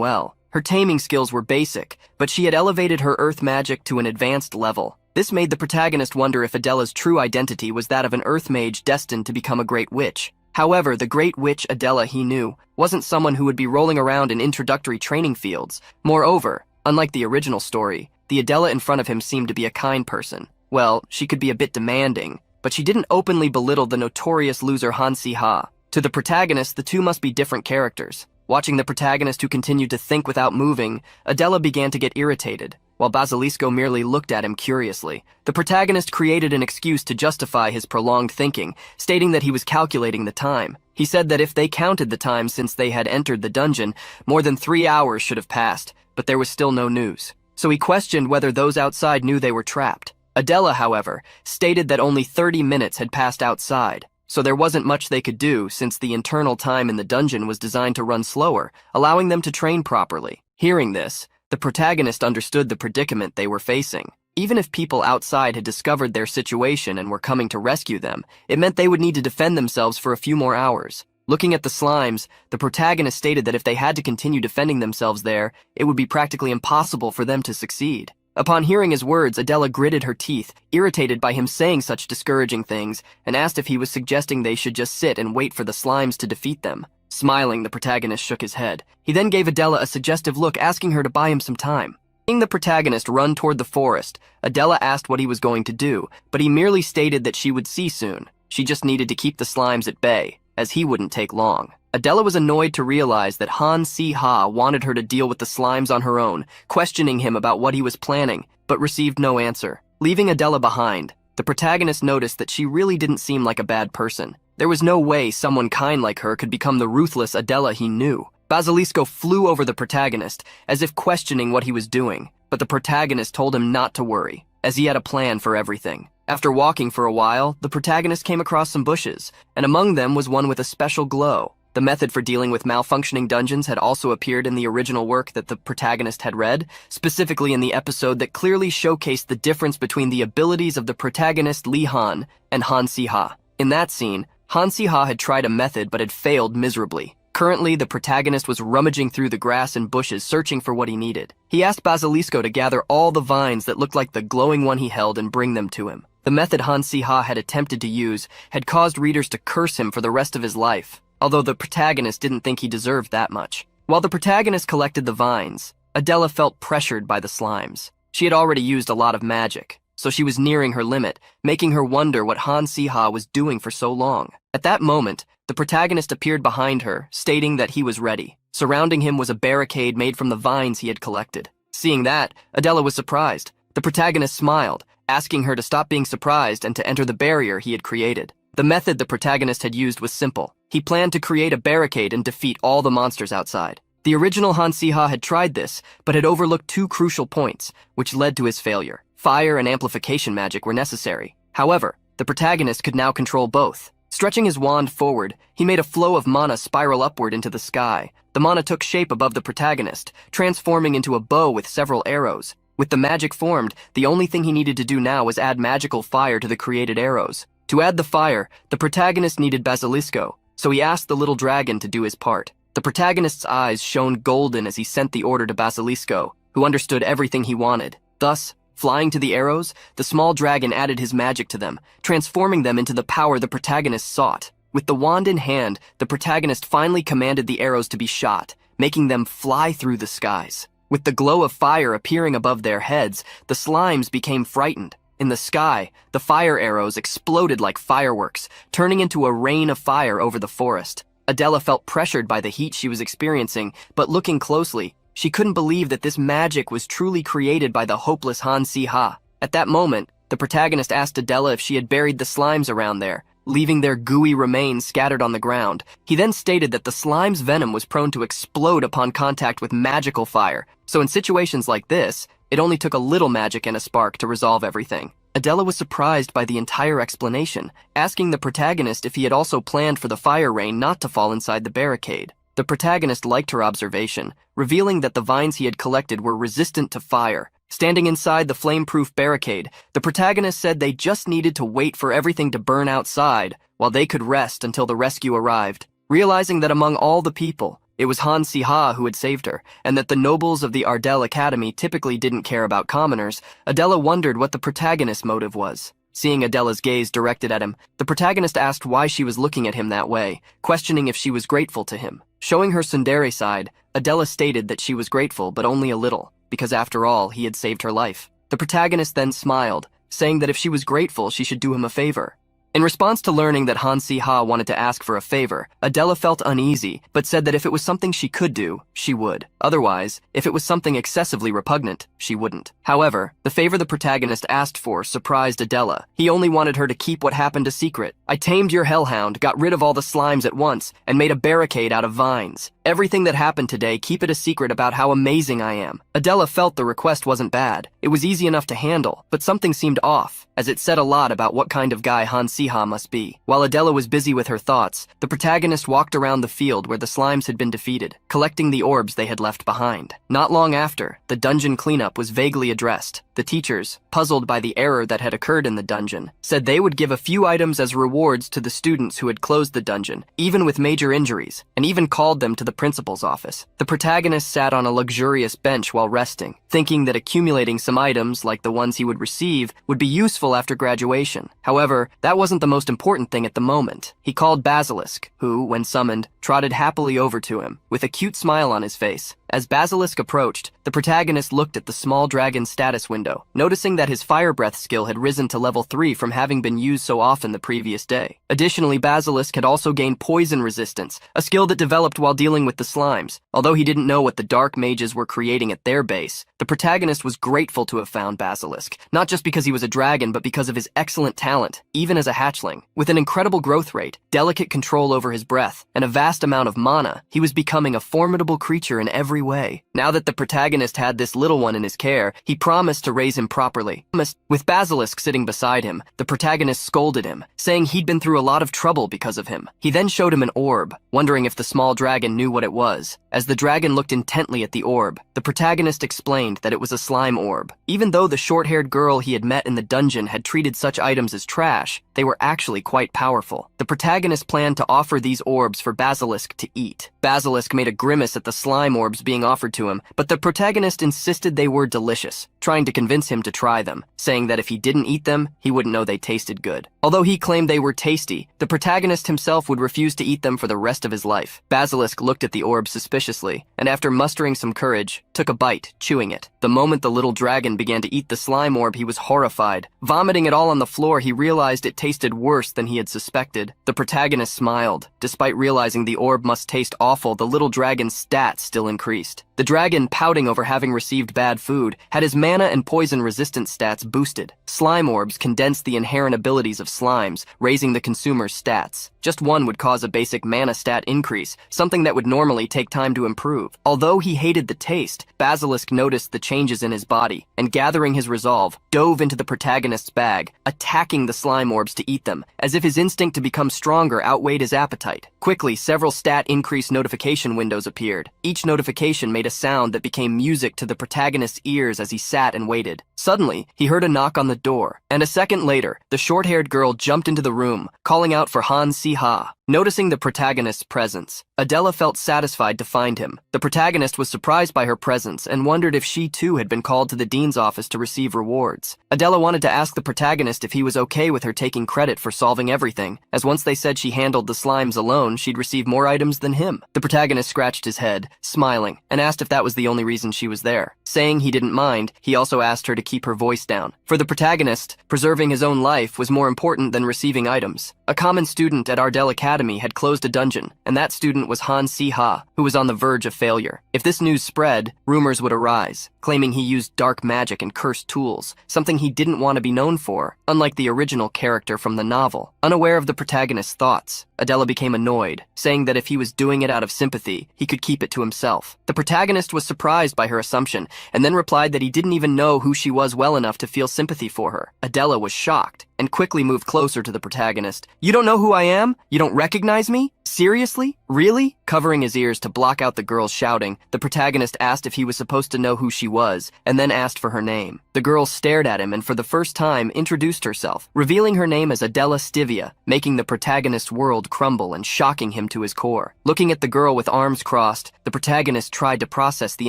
well. Her taming skills were basic, but she had elevated her earth magic to an advanced level. This made the protagonist wonder if Adela's true identity was that of an earth mage destined to become a great witch. However, the great witch Adela he knew wasn't someone who would be rolling around in introductory training fields. Moreover, unlike the original story, the Adela in front of him seemed to be a kind person. Well, she could be a bit demanding, but she didn't openly belittle the notorious loser Han Si-ha. To the protagonist, the two must be different characters. Watching the protagonist who continued to think without moving, Adela began to get irritated, while Basilisco merely looked at him curiously. The protagonist created an excuse to justify his prolonged thinking, stating that he was calculating the time. He said that if they counted the time since they had entered the dungeon, more than 3 hours should have passed, but there was still no news. So he questioned whether those outside knew they were trapped. Adela, however, stated that only 30 minutes had passed outside, so there wasn't much they could do since the internal time in the dungeon was designed to run slower, allowing them to train properly. Hearing this, the protagonist understood the predicament they were facing. Even if people outside had discovered their situation and were coming to rescue them, it meant they would need to defend themselves for a few more hours. Looking at the slimes, the protagonist stated that if they had to continue defending themselves there, it would be practically impossible for them to succeed. Upon hearing his words, Adela gritted her teeth, irritated by him saying such discouraging things, and asked if he was suggesting they should just sit and wait for the slimes to defeat them. Smiling, the protagonist shook his head. He then gave Adela a suggestive look, asking her to buy him some time. Seeing the protagonist run toward the forest, Adela asked what he was going to do, but he merely stated that she would see soon. She just needed to keep the slimes at bay, as he wouldn't take long. Adela was annoyed to realize that Han Si-ha wanted her to deal with the slimes on her own, questioning him about what he was planning, but received no answer. Leaving Adela behind, the protagonist noticed that she really didn't seem like a bad person. There was no way someone kind like her could become the ruthless Adela he knew. Basilisco flew over the protagonist, as if questioning what he was doing, but the protagonist told him not to worry, as he had a plan for everything. After walking for a while, the protagonist came across some bushes, and among them was one with a special glow. The method for dealing with malfunctioning dungeons had also appeared in the original work that the protagonist had read, specifically in the episode that clearly showcased the difference between the abilities of the protagonist Li Han and Han Si-ha. In that scene, Han Si-ha had tried a method but had failed miserably. Currently, the protagonist was rummaging through the grass and bushes searching for what he needed. He asked Basilisco to gather all the vines that looked like the glowing one he held and bring them to him. The method Han Si-ha had attempted to use had caused readers to curse him for the rest of his life, although the protagonist didn't think he deserved that much. While the protagonist collected the vines, Adela felt pressured by the slimes. She had already used a lot of magic, so she was nearing her limit, making her wonder what Han Si-ha was doing for so long. At that moment, the protagonist appeared behind her, stating that he was ready. Surrounding him was a barricade made from the vines he had collected. Seeing that, Adela was surprised. The protagonist smiled, asking her to stop being surprised and to enter the barrier he had created. The method the protagonist had used was simple. He planned to create a barricade and defeat all the monsters outside. The original Han Si-ha had tried this, but had overlooked two crucial points, which led to his failure. Fire and amplification magic were necessary. However, the protagonist could now control both. Stretching his wand forward, he made a flow of mana spiral upward into the sky. The mana took shape above the protagonist, transforming into a bow with several arrows. With the magic formed, the only thing he needed to do now was add magical fire to the created arrows. To add the fire, the protagonist needed Basilisco, so he asked the little dragon to do his part. The protagonist's eyes shone golden as he sent the order to Basilisco, who understood everything he wanted. Thus, flying to the arrows, the small dragon added his magic to them, transforming them into the power the protagonist sought. With the wand in hand, the protagonist finally commanded the arrows to be shot, making them fly through the skies. With the glow of fire appearing above their heads, the slimes became frightened. In the sky, the fire arrows exploded like fireworks, turning into a rain of fire over the forest. Adela felt pressured by the heat she was experiencing, but looking closely, she couldn't believe that this magic was truly created by the hopeless Han Si-ha. At that moment, the protagonist asked Adela if she had buried the slimes around there, leaving their gooey remains scattered on the ground. He then stated that the slime's venom was prone to explode upon contact with magical fire, so in situations like this, it only took a little magic and a spark to resolve everything. Adela was surprised by the entire explanation, asking the protagonist if he had also planned for the fire rain not to fall inside the barricade. The protagonist liked her observation, revealing that the vines he had collected were resistant to fire. Standing inside the flame-proof barricade, the protagonist said they just needed to wait for everything to burn outside, while they could rest until the rescue arrived. Realizing that among all the people, it was Han Si-ha who had saved her, and that the nobles of the Ardell Academy typically didn't care about commoners, Adela wondered what the protagonist's motive was. Seeing Adela's gaze directed at him, the protagonist asked why she was looking at him that way, questioning if she was grateful to him. Showing her tsundere side, Adela stated that she was grateful, but only a little, because after all, he had saved her life. The protagonist then smiled, saying that if she was grateful, she should do him a favor. In response to learning that Han Si-ha wanted to ask for a favor, Adela felt uneasy, but said that if it was something she could do, she would. Otherwise, if it was something excessively repugnant, she wouldn't. However, the favor the protagonist asked for surprised Adela. He only wanted her to keep what happened a secret. I tamed your hellhound, got rid of all the slimes at once, and made a barricade out of vines. Everything that happened today, keep it a secret about how amazing I am. Adela felt the request wasn't bad. It was easy enough to handle, but something seemed off, as it said a lot about what kind of guy Han Si-ha must be. While Adela was busy with her thoughts, the protagonist walked around the field where the slimes had been defeated, collecting the orbs they had left behind. Not long after, the dungeon cleanup was vaguely addressed. The teachers, puzzled by the error that had occurred in the dungeon, said they would give a few items as rewards to the students who had closed the dungeon, even with major injuries, and even called them to the principal's office. The protagonist sat on a luxurious bench while resting, thinking that accumulating some items, like the ones he would receive, would be useful after graduation. However, that wasn't the most important thing at the moment. He called Basilisk, who, when summoned, trotted happily over to him, with a cute smile on his face. As Basilisk approached, the protagonist looked at the small dragon's status window, noticing that his fire breath skill had risen to level 3 from having been used so often the previous day. Additionally, Basilisk had also gained poison resistance, a skill that developed while dealing with the slimes. Although he didn't know what the dark mages were creating at their base, the protagonist was grateful to have found Basilisk, not just because he was a dragon, but because of his excellent talent, even as a hatchling. With an incredible growth rate, delicate control over his breath, and a vast amount of mana, he was becoming a formidable creature in every way. Now that the protagonist had this little one in his care, he promised to raise him properly. With Basilisk sitting beside him, the protagonist scolded him, saying he'd been through a lot of trouble because of him. He then showed him an orb, wondering if the small dragon knew what it was. As the dragon looked intently at the orb, the protagonist explained that it was a slime orb. Even though the short-haired girl he had met in the dungeon had treated such items as trash, they were actually quite powerful. The protagonist planned to offer these orbs for Basilisk to eat. Basilisk made a grimace at the slime orbs being offered to him, but the protagonist insisted they were delicious, trying to convince him to try them, saying that if he didn't eat them, he wouldn't know they tasted good. Although he claimed they were tasty, the protagonist himself would refuse to eat them for the rest of his life. Basilisk looked at the orb suspiciously, and after mustering some courage, took a bite, chewing it. The moment the little dragon began to eat the slime orb, he was horrified. Vomiting it all on the floor, he realized it tasted worse than he had suspected. The protagonist smiled. Despite realizing the orb must taste awful, the little dragon's stats still increased. The dragon, pouting over having received bad food, had his mana and poison resistance stats boosted. Slime orbs condensed the inherent abilities of slimes, raising the consumer's stats. Just one would cause a basic mana stat increase, something that would normally take time to improve. Although he hated the taste, Basilisk noticed the changes in his body, and gathering his resolve, dove into the protagonist's bag, attacking the slime orbs to eat them, as if his instinct to become stronger outweighed his appetite. Quickly, several stat increase notification windows appeared. Each notification made a sound that became music to the protagonist's ears as he sat and waited. Suddenly, he heard a knock on the door, and a second later, the short-haired girl jumped into the room, calling out for Han Si-ha. Noticing the protagonist's presence, Adela felt satisfied to find him. The protagonist was surprised by her presence and wondered if she too had been called to the dean's office to receive rewards. Adela wanted to ask the protagonist if he was okay with her taking credit for solving everything, as once they said she handled the slimes alone, she'd receive more items than him. The protagonist scratched his head, smiling, and asked if that was the only reason she was there. Saying he didn't mind, he also asked her to keep her voice down. For the protagonist, preserving his own life was more important than receiving items. A common student at Ardell Academy had closed a dungeon, and that student was Han Si-ha, who was on the verge of failure. If this news spread, rumors would arise, claiming he used dark magic and cursed tools, something he didn't want to be known for, unlike the original character from the novel. Unaware of the protagonist's thoughts, Adela became annoyed, saying that if he was doing it out of sympathy, he could keep it to himself. The protagonist was surprised by her assumption, and then replied that he didn't even know who she was well enough to feel sympathy for her. Adela was shocked, and quickly moved closer to the protagonist. "You don't know who I am? You don't recognize me?" Seriously? Really? Covering his ears to block out the girl's shouting, the protagonist asked if he was supposed to know who she was, and then asked for her name. The girl stared at him and for the first time introduced herself, revealing her name as Adela Stivia, making the protagonist's world crumble and shocking him to his core. Looking at the girl with arms crossed, the protagonist tried to process the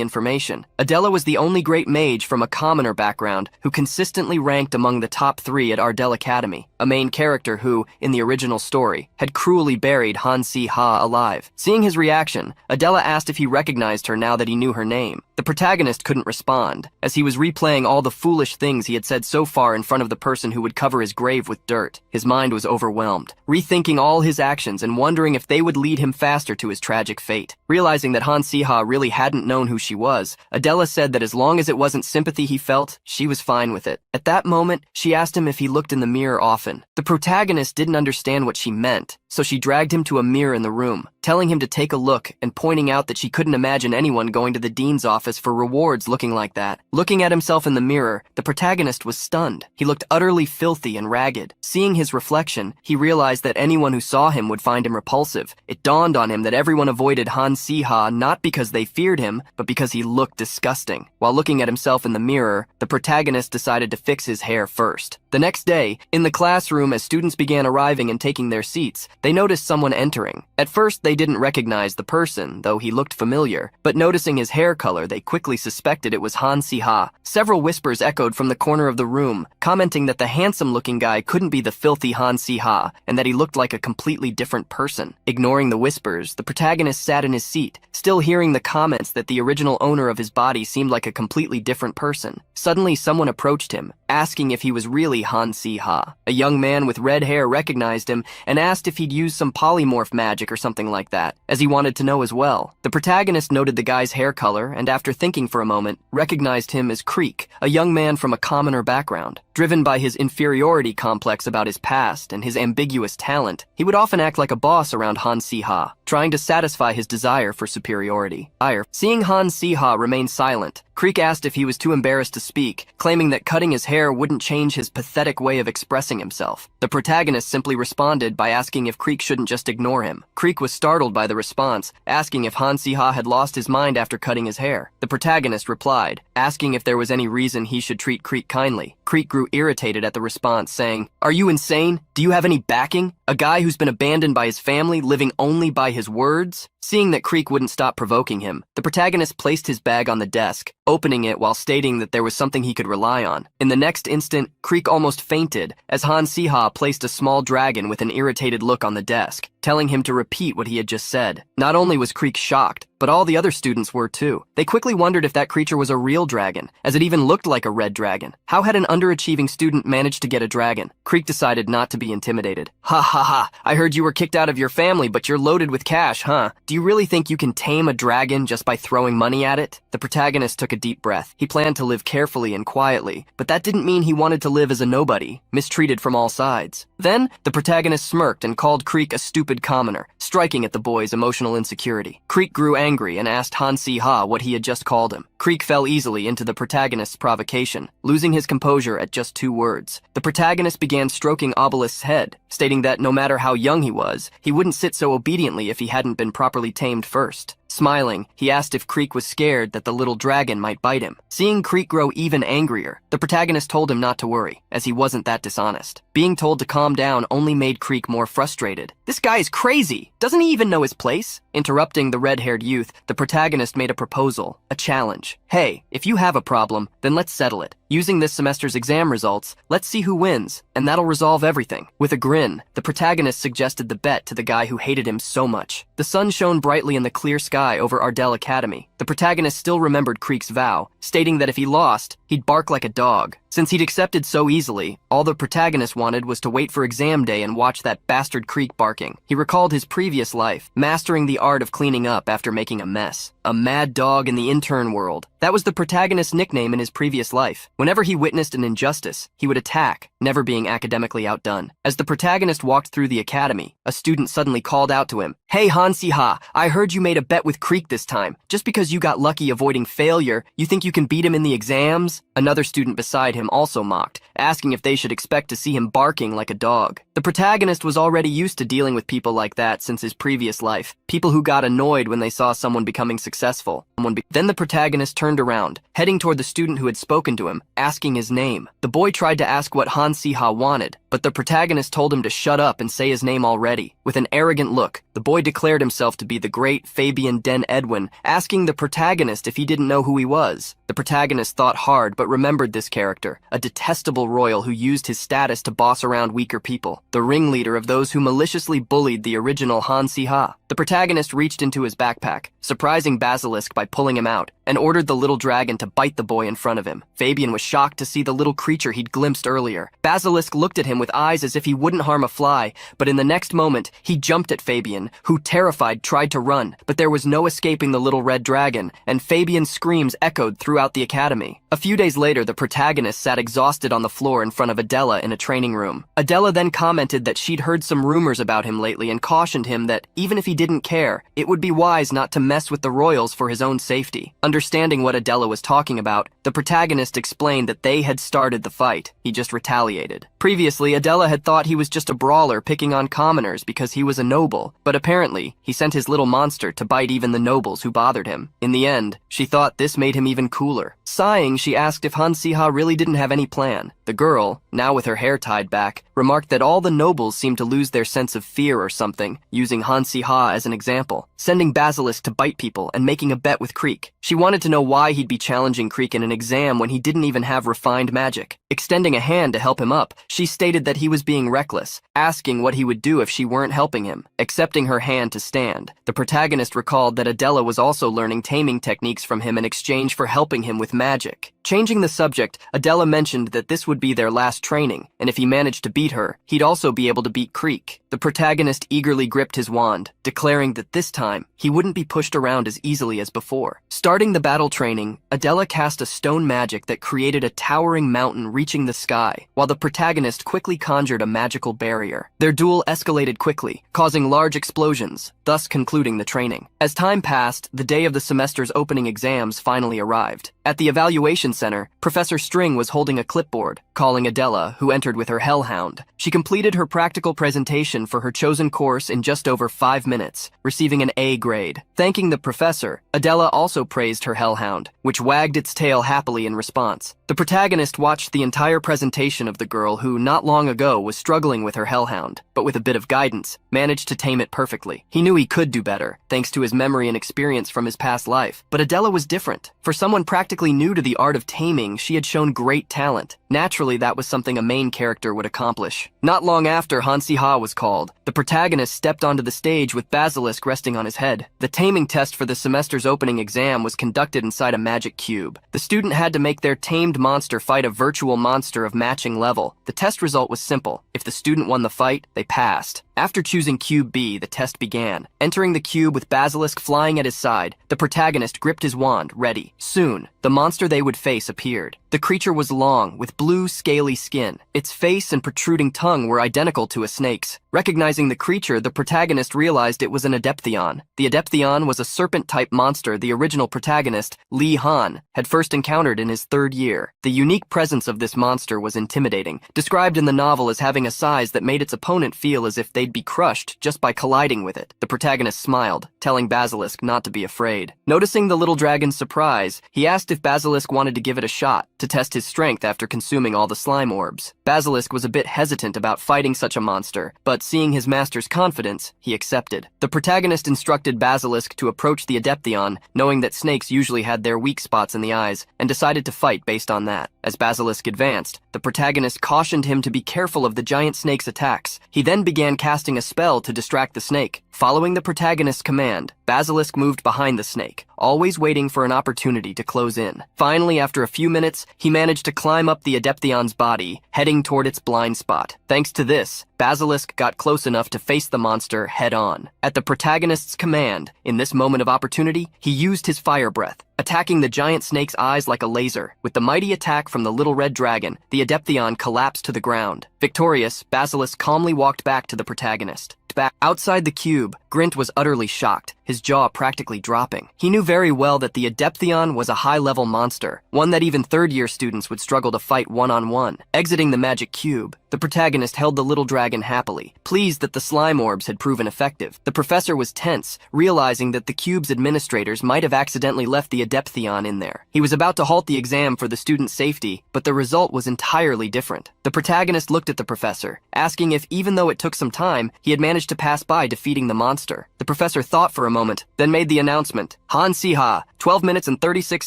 information. Adela was the only great mage from a commoner background who consistently ranked among the top 3 at Ardell Academy, a main character who, in the original story, had cruelly buried Hansi Ha alive. Seeing his reaction, Adela asked if he recognized her now that he knew her name. The protagonist couldn't respond, as he was replaying all the foolish things he had said so far in front of the person who would cover his grave with dirt. His mind was overwhelmed, rethinking all his actions and wondering if they would lead him faster to his tragic fate. Realizing that Hansi Ha really hadn't known who she was, Adela said that as long as it wasn't sympathy he felt, she was fine with it. At that moment, she asked him if he looked in the mirror often. The protagonist didn't understand what she meant, so she dragged him to a mirror in the room, telling him to take a look and pointing out that she couldn't imagine anyone going to the dean's office for rewards looking like that. Looking at himself in the mirror, the protagonist was stunned. He looked utterly filthy and ragged. Seeing his reflection, he realized that anyone who saw him would find him repulsive. It dawned on him that everyone avoided Hansi Ha not because they feared him, but because he looked disgusting. While looking at himself in the mirror, the protagonist decided to fix his hair first. The next day, in the classroom as students began arriving and taking their seats, they noticed someone entering. At first, they didn't recognize the person, though he looked familiar, but noticing his hair color, they quickly suspected it was Hansi Ha. Several whispers echoed from the corner of the room, commenting that the handsome-looking guy couldn't be the filthy Hansi Ha, and that he looked like a completely different person. Ignoring the whispers, the protagonist sat in his seat, still hearing the comments that the original owner of his body seemed like a completely different person. Suddenly, someone approached him, asking if he was really Hansi Ha. A young man with red hair recognized him and asked if he'd used some polymorph magic or something like that, as he wanted to know as well. The protagonist noted the guy's hair color and after thinking for a moment, recognized him as Creek, a young man from a commoner background. Driven by his inferiority complex about his past and his ambiguous talent, he would often act like a boss around Hansi Ha, trying to satisfy his desire for superiority. Seeing Hansi Ha remain silent, Creek asked if he was too embarrassed to speak, claiming that cutting his hair wouldn't change his pathetic way of expressing himself. The protagonist simply responded by asking if Creek shouldn't just ignore him. Creek was startled by the response, asking if Hansi Ha had lost his mind after cutting his hair. The protagonist replied, asking if there was any reason he should treat Creek kindly. Creek grew irritated at the response, saying, "Are you insane? Do you have any backing? A guy who's been abandoned by his family, living only by his words?" Seeing that Creek wouldn't stop provoking him, the protagonist placed his bag on the desk, opening it while stating that there was something he could rely on. In the next instant, Creek almost fainted as Hansi Ha placed a small dragon with an irritated look on the desk, telling him to repeat what he had just said. Not only was Creek shocked, but all the other students were too. They quickly wondered if that creature was a real dragon, as it even looked like a red dragon. How had an underachieving student managed to get a dragon? Creek decided not to be intimidated. "Ha ha ha, I heard you were kicked out of your family, but you're loaded with cash, huh? Do you really think you can tame a dragon just by throwing money at it?" The protagonist took a deep breath. He planned to live carefully and quietly, but that didn't mean he wanted to live as a nobody, mistreated from all sides. Then, the protagonist smirked and called Creek a stupid commoner, striking at the boy's emotional insecurity. Creek grew angry and asked Hansi Ha what he had just called him. Creek fell easily into the protagonist's provocation, losing his composure at just 2 words. The protagonist began stroking Obelisk's head, stating that no matter how young he was, he wouldn't sit so obediently if he hadn't been properly tamed first. Smiling, he asked if Creek was scared that the little dragon might bite him. Seeing Creek grow even angrier, the protagonist told him not to worry, as he wasn't that dishonest. Being told to calm down only made Creek more frustrated. "This guy is crazy! Doesn't he even know his place?" Interrupting the red-haired youth, the protagonist made a proposal, a challenge. "Hey, if you have a problem, then let's settle it. Using this semester's exam results, let's see who wins, and that'll resolve everything." With a grin, the protagonist suggested the bet to the guy who hated him so much. The sun shone brightly in the clear sky over Ardell Academy. The protagonist still remembered Creek's vow, stating that if he lost, he'd bark like a dog. Since he'd accepted so easily, all the protagonist wanted was to wait for exam day and watch that bastard Creek barking. He recalled his previous life, mastering the art of cleaning up after making a mess. A mad dog in the intern world. That was the protagonist's nickname in his previous life. Whenever he witnessed an injustice, he would attack, never being academically outdone. As the protagonist walked through the academy, a student suddenly called out to him, "Hey Hansi-ha, I heard you made a bet with Creek this time. Just because you got lucky avoiding failure, you think you can beat him in the exams?" Another student beside him also mocked, asking if they should expect to see him barking like a dog. The protagonist was already used to dealing with people like that since his previous life, people who got annoyed when they saw someone becoming successful. Then the protagonist turned around, heading toward the student who had spoken to him, asking his name. The boy tried to ask what Hansi-ha wanted, but the protagonist told him to shut up and say his name already. With an arrogant look, the boy declared himself to be the great Fabian Den Edwin, asking the protagonist if he didn't know who he was. The protagonist thought hard but remembered this character, a detestable royal who used his status to boss around weaker people, the ringleader of those who maliciously bullied the original Hansi-ha. The protagonist reached into his backpack, surprising Basilisk by pulling him out, and ordered the little dragon to bite the boy in front of him. Fabian was shocked to see the little creature he'd glimpsed earlier. Basilisk looked at him with eyes as if he wouldn't harm a fly, but in the next moment, he jumped at Fabian, who, terrified, tried to run, but there was no escaping the little red dragon, and Fabian's screams echoed throughout the academy. A few days later, the protagonist sat exhausted on the floor in front of Adela in a training room. Adela then commented that she'd heard some rumors about him lately and cautioned him that, even if he didn't care, it would be wise not to mess with the royals for his own safety. Understanding what Adela was talking about, the protagonist explained that they had started the fight. He just retaliated. Previously, Adela had thought he was just a brawler picking on commoners because he was a noble, but apparently, he sent his little monster to bite even the nobles who bothered him. In the end, she thought this made him even cooler. Sighing, she asked if Hansi-ha really didn't have any plan. The girl, now with her hair tied back, remarked that all the nobles seemed to lose their sense of fear or something, using Hansi-ha as an example, sending Basilisk to bite people and making a bet with Creek. She wanted to know why he'd be challenging Creek in an exam when he didn't even have refined magic. Extending a hand to help him up, she stated that he was being reckless, asking what he would do if she weren't helping him, accepting her hand to stand. The protagonist recalled that Adela was also learning taming techniques from him in exchange for helping him with magic. Changing the subject, Adela mentioned that this would be their last training, and if he managed to beat her, he'd also be able to beat Creek. The protagonist eagerly gripped his wand, declaring that this time, he wouldn't be pushed around as easily as before. Starting the battle training, Adela cast a stone magic that created a towering mountain reaching the sky, while the protagonist quickly conjured a magical barrier. Their duel escalated quickly, causing large explosions, thus concluding the training. As time passed, the day of the semester's opening exams finally arrived. At the evaluation center, Professor String was holding a clipboard, calling Adela, who entered with her hellhound. She completed her practical presentation for her chosen course in just over 5 minutes, receiving an A grade. Thanking the professor, Adela also praised her hellhound, which wagged its tail happily in response. The protagonist watched the entire presentation of the girl who, not long ago, was struggling with her hellhound, but with a bit of guidance, managed to tame it perfectly. He knew he could do better, thanks to his memory and experience from his past life. But Adela was different. For someone practically new to the art of taming, she had shown great talent. Naturally, that was something a main character would accomplish. Not long after Hansi-ha was called, the protagonist stepped onto the stage with Basilisk resting on his head. The taming test for the semester's opening exam was conducted inside a magic cube. The student had to make their tamed monster fight a virtual monster of matching level. The test result was simple. If the student won the fight, they passed. After choosing Cube B, the test began. Entering the cube with Basilisk flying at his side, the protagonist gripped his wand, ready. Soon, the monster they would face appeared. The creature was long, with blue, scaly skin. Its face and protruding tongue were identical to a snake's. Recognizing the creature, the protagonist realized it was an Adeptheon. The Adeptheon was a serpent-type monster the original protagonist, Li Han, had first encountered in his 3rd year. The unique presence of this monster was intimidating, described in the novel as having a size that made its opponent feel as if they'd be crushed just by colliding with it. The protagonist smiled, telling Basilisk not to be afraid. Noticing the little dragon's surprise, he asked if Basilisk wanted to give it a shot, to test his strength after consuming all the slime orbs. Basilisk was a bit hesitant about fighting such a monster, but seeing his master's confidence, he accepted. The protagonist instructed Basilisk to approach the Adeptheon, knowing that snakes usually had their weak spots in the eyes, and decided to fight based on that. As Basilisk advanced, the protagonist cautioned him to be careful of the giant snake's attacks. He then began casting a spell to distract the snake. Following the protagonist's command, Basilisk moved behind the snake, always waiting for an opportunity to close in. Finally, after a few minutes, he managed to climb up the Adeptheon's body, heading toward its blind spot. Thanks to this, Basilisk got close enough to face the monster head-on. At the protagonist's command, in this moment of opportunity, he used his fire breath, attacking the giant snake's eyes like a laser. With the mighty attack from the little red dragon, the Adeptheon collapsed to the ground. Victorious, Basilisk calmly walked back to the protagonist. looked back. Outside the cube, Grint was utterly shocked, his jaw practically dropping. He knew very well that the Adeptheon was a high-level monster, one that even third-year students would struggle to fight one-on-one. Exiting the magic cube, the protagonist held the little dragon happily, pleased that the slime orbs had proven effective. The professor was tense, realizing that the cube's administrators might have accidentally left the Adeptheon in there. He was about to halt the exam for the student's safety, but the result was entirely different. The protagonist looked at the professor, asking if, even though it took some time, he had managed to pass by defeating the monster. The professor thought for a moment, then made the announcement, Han Siha, 12 minutes and 36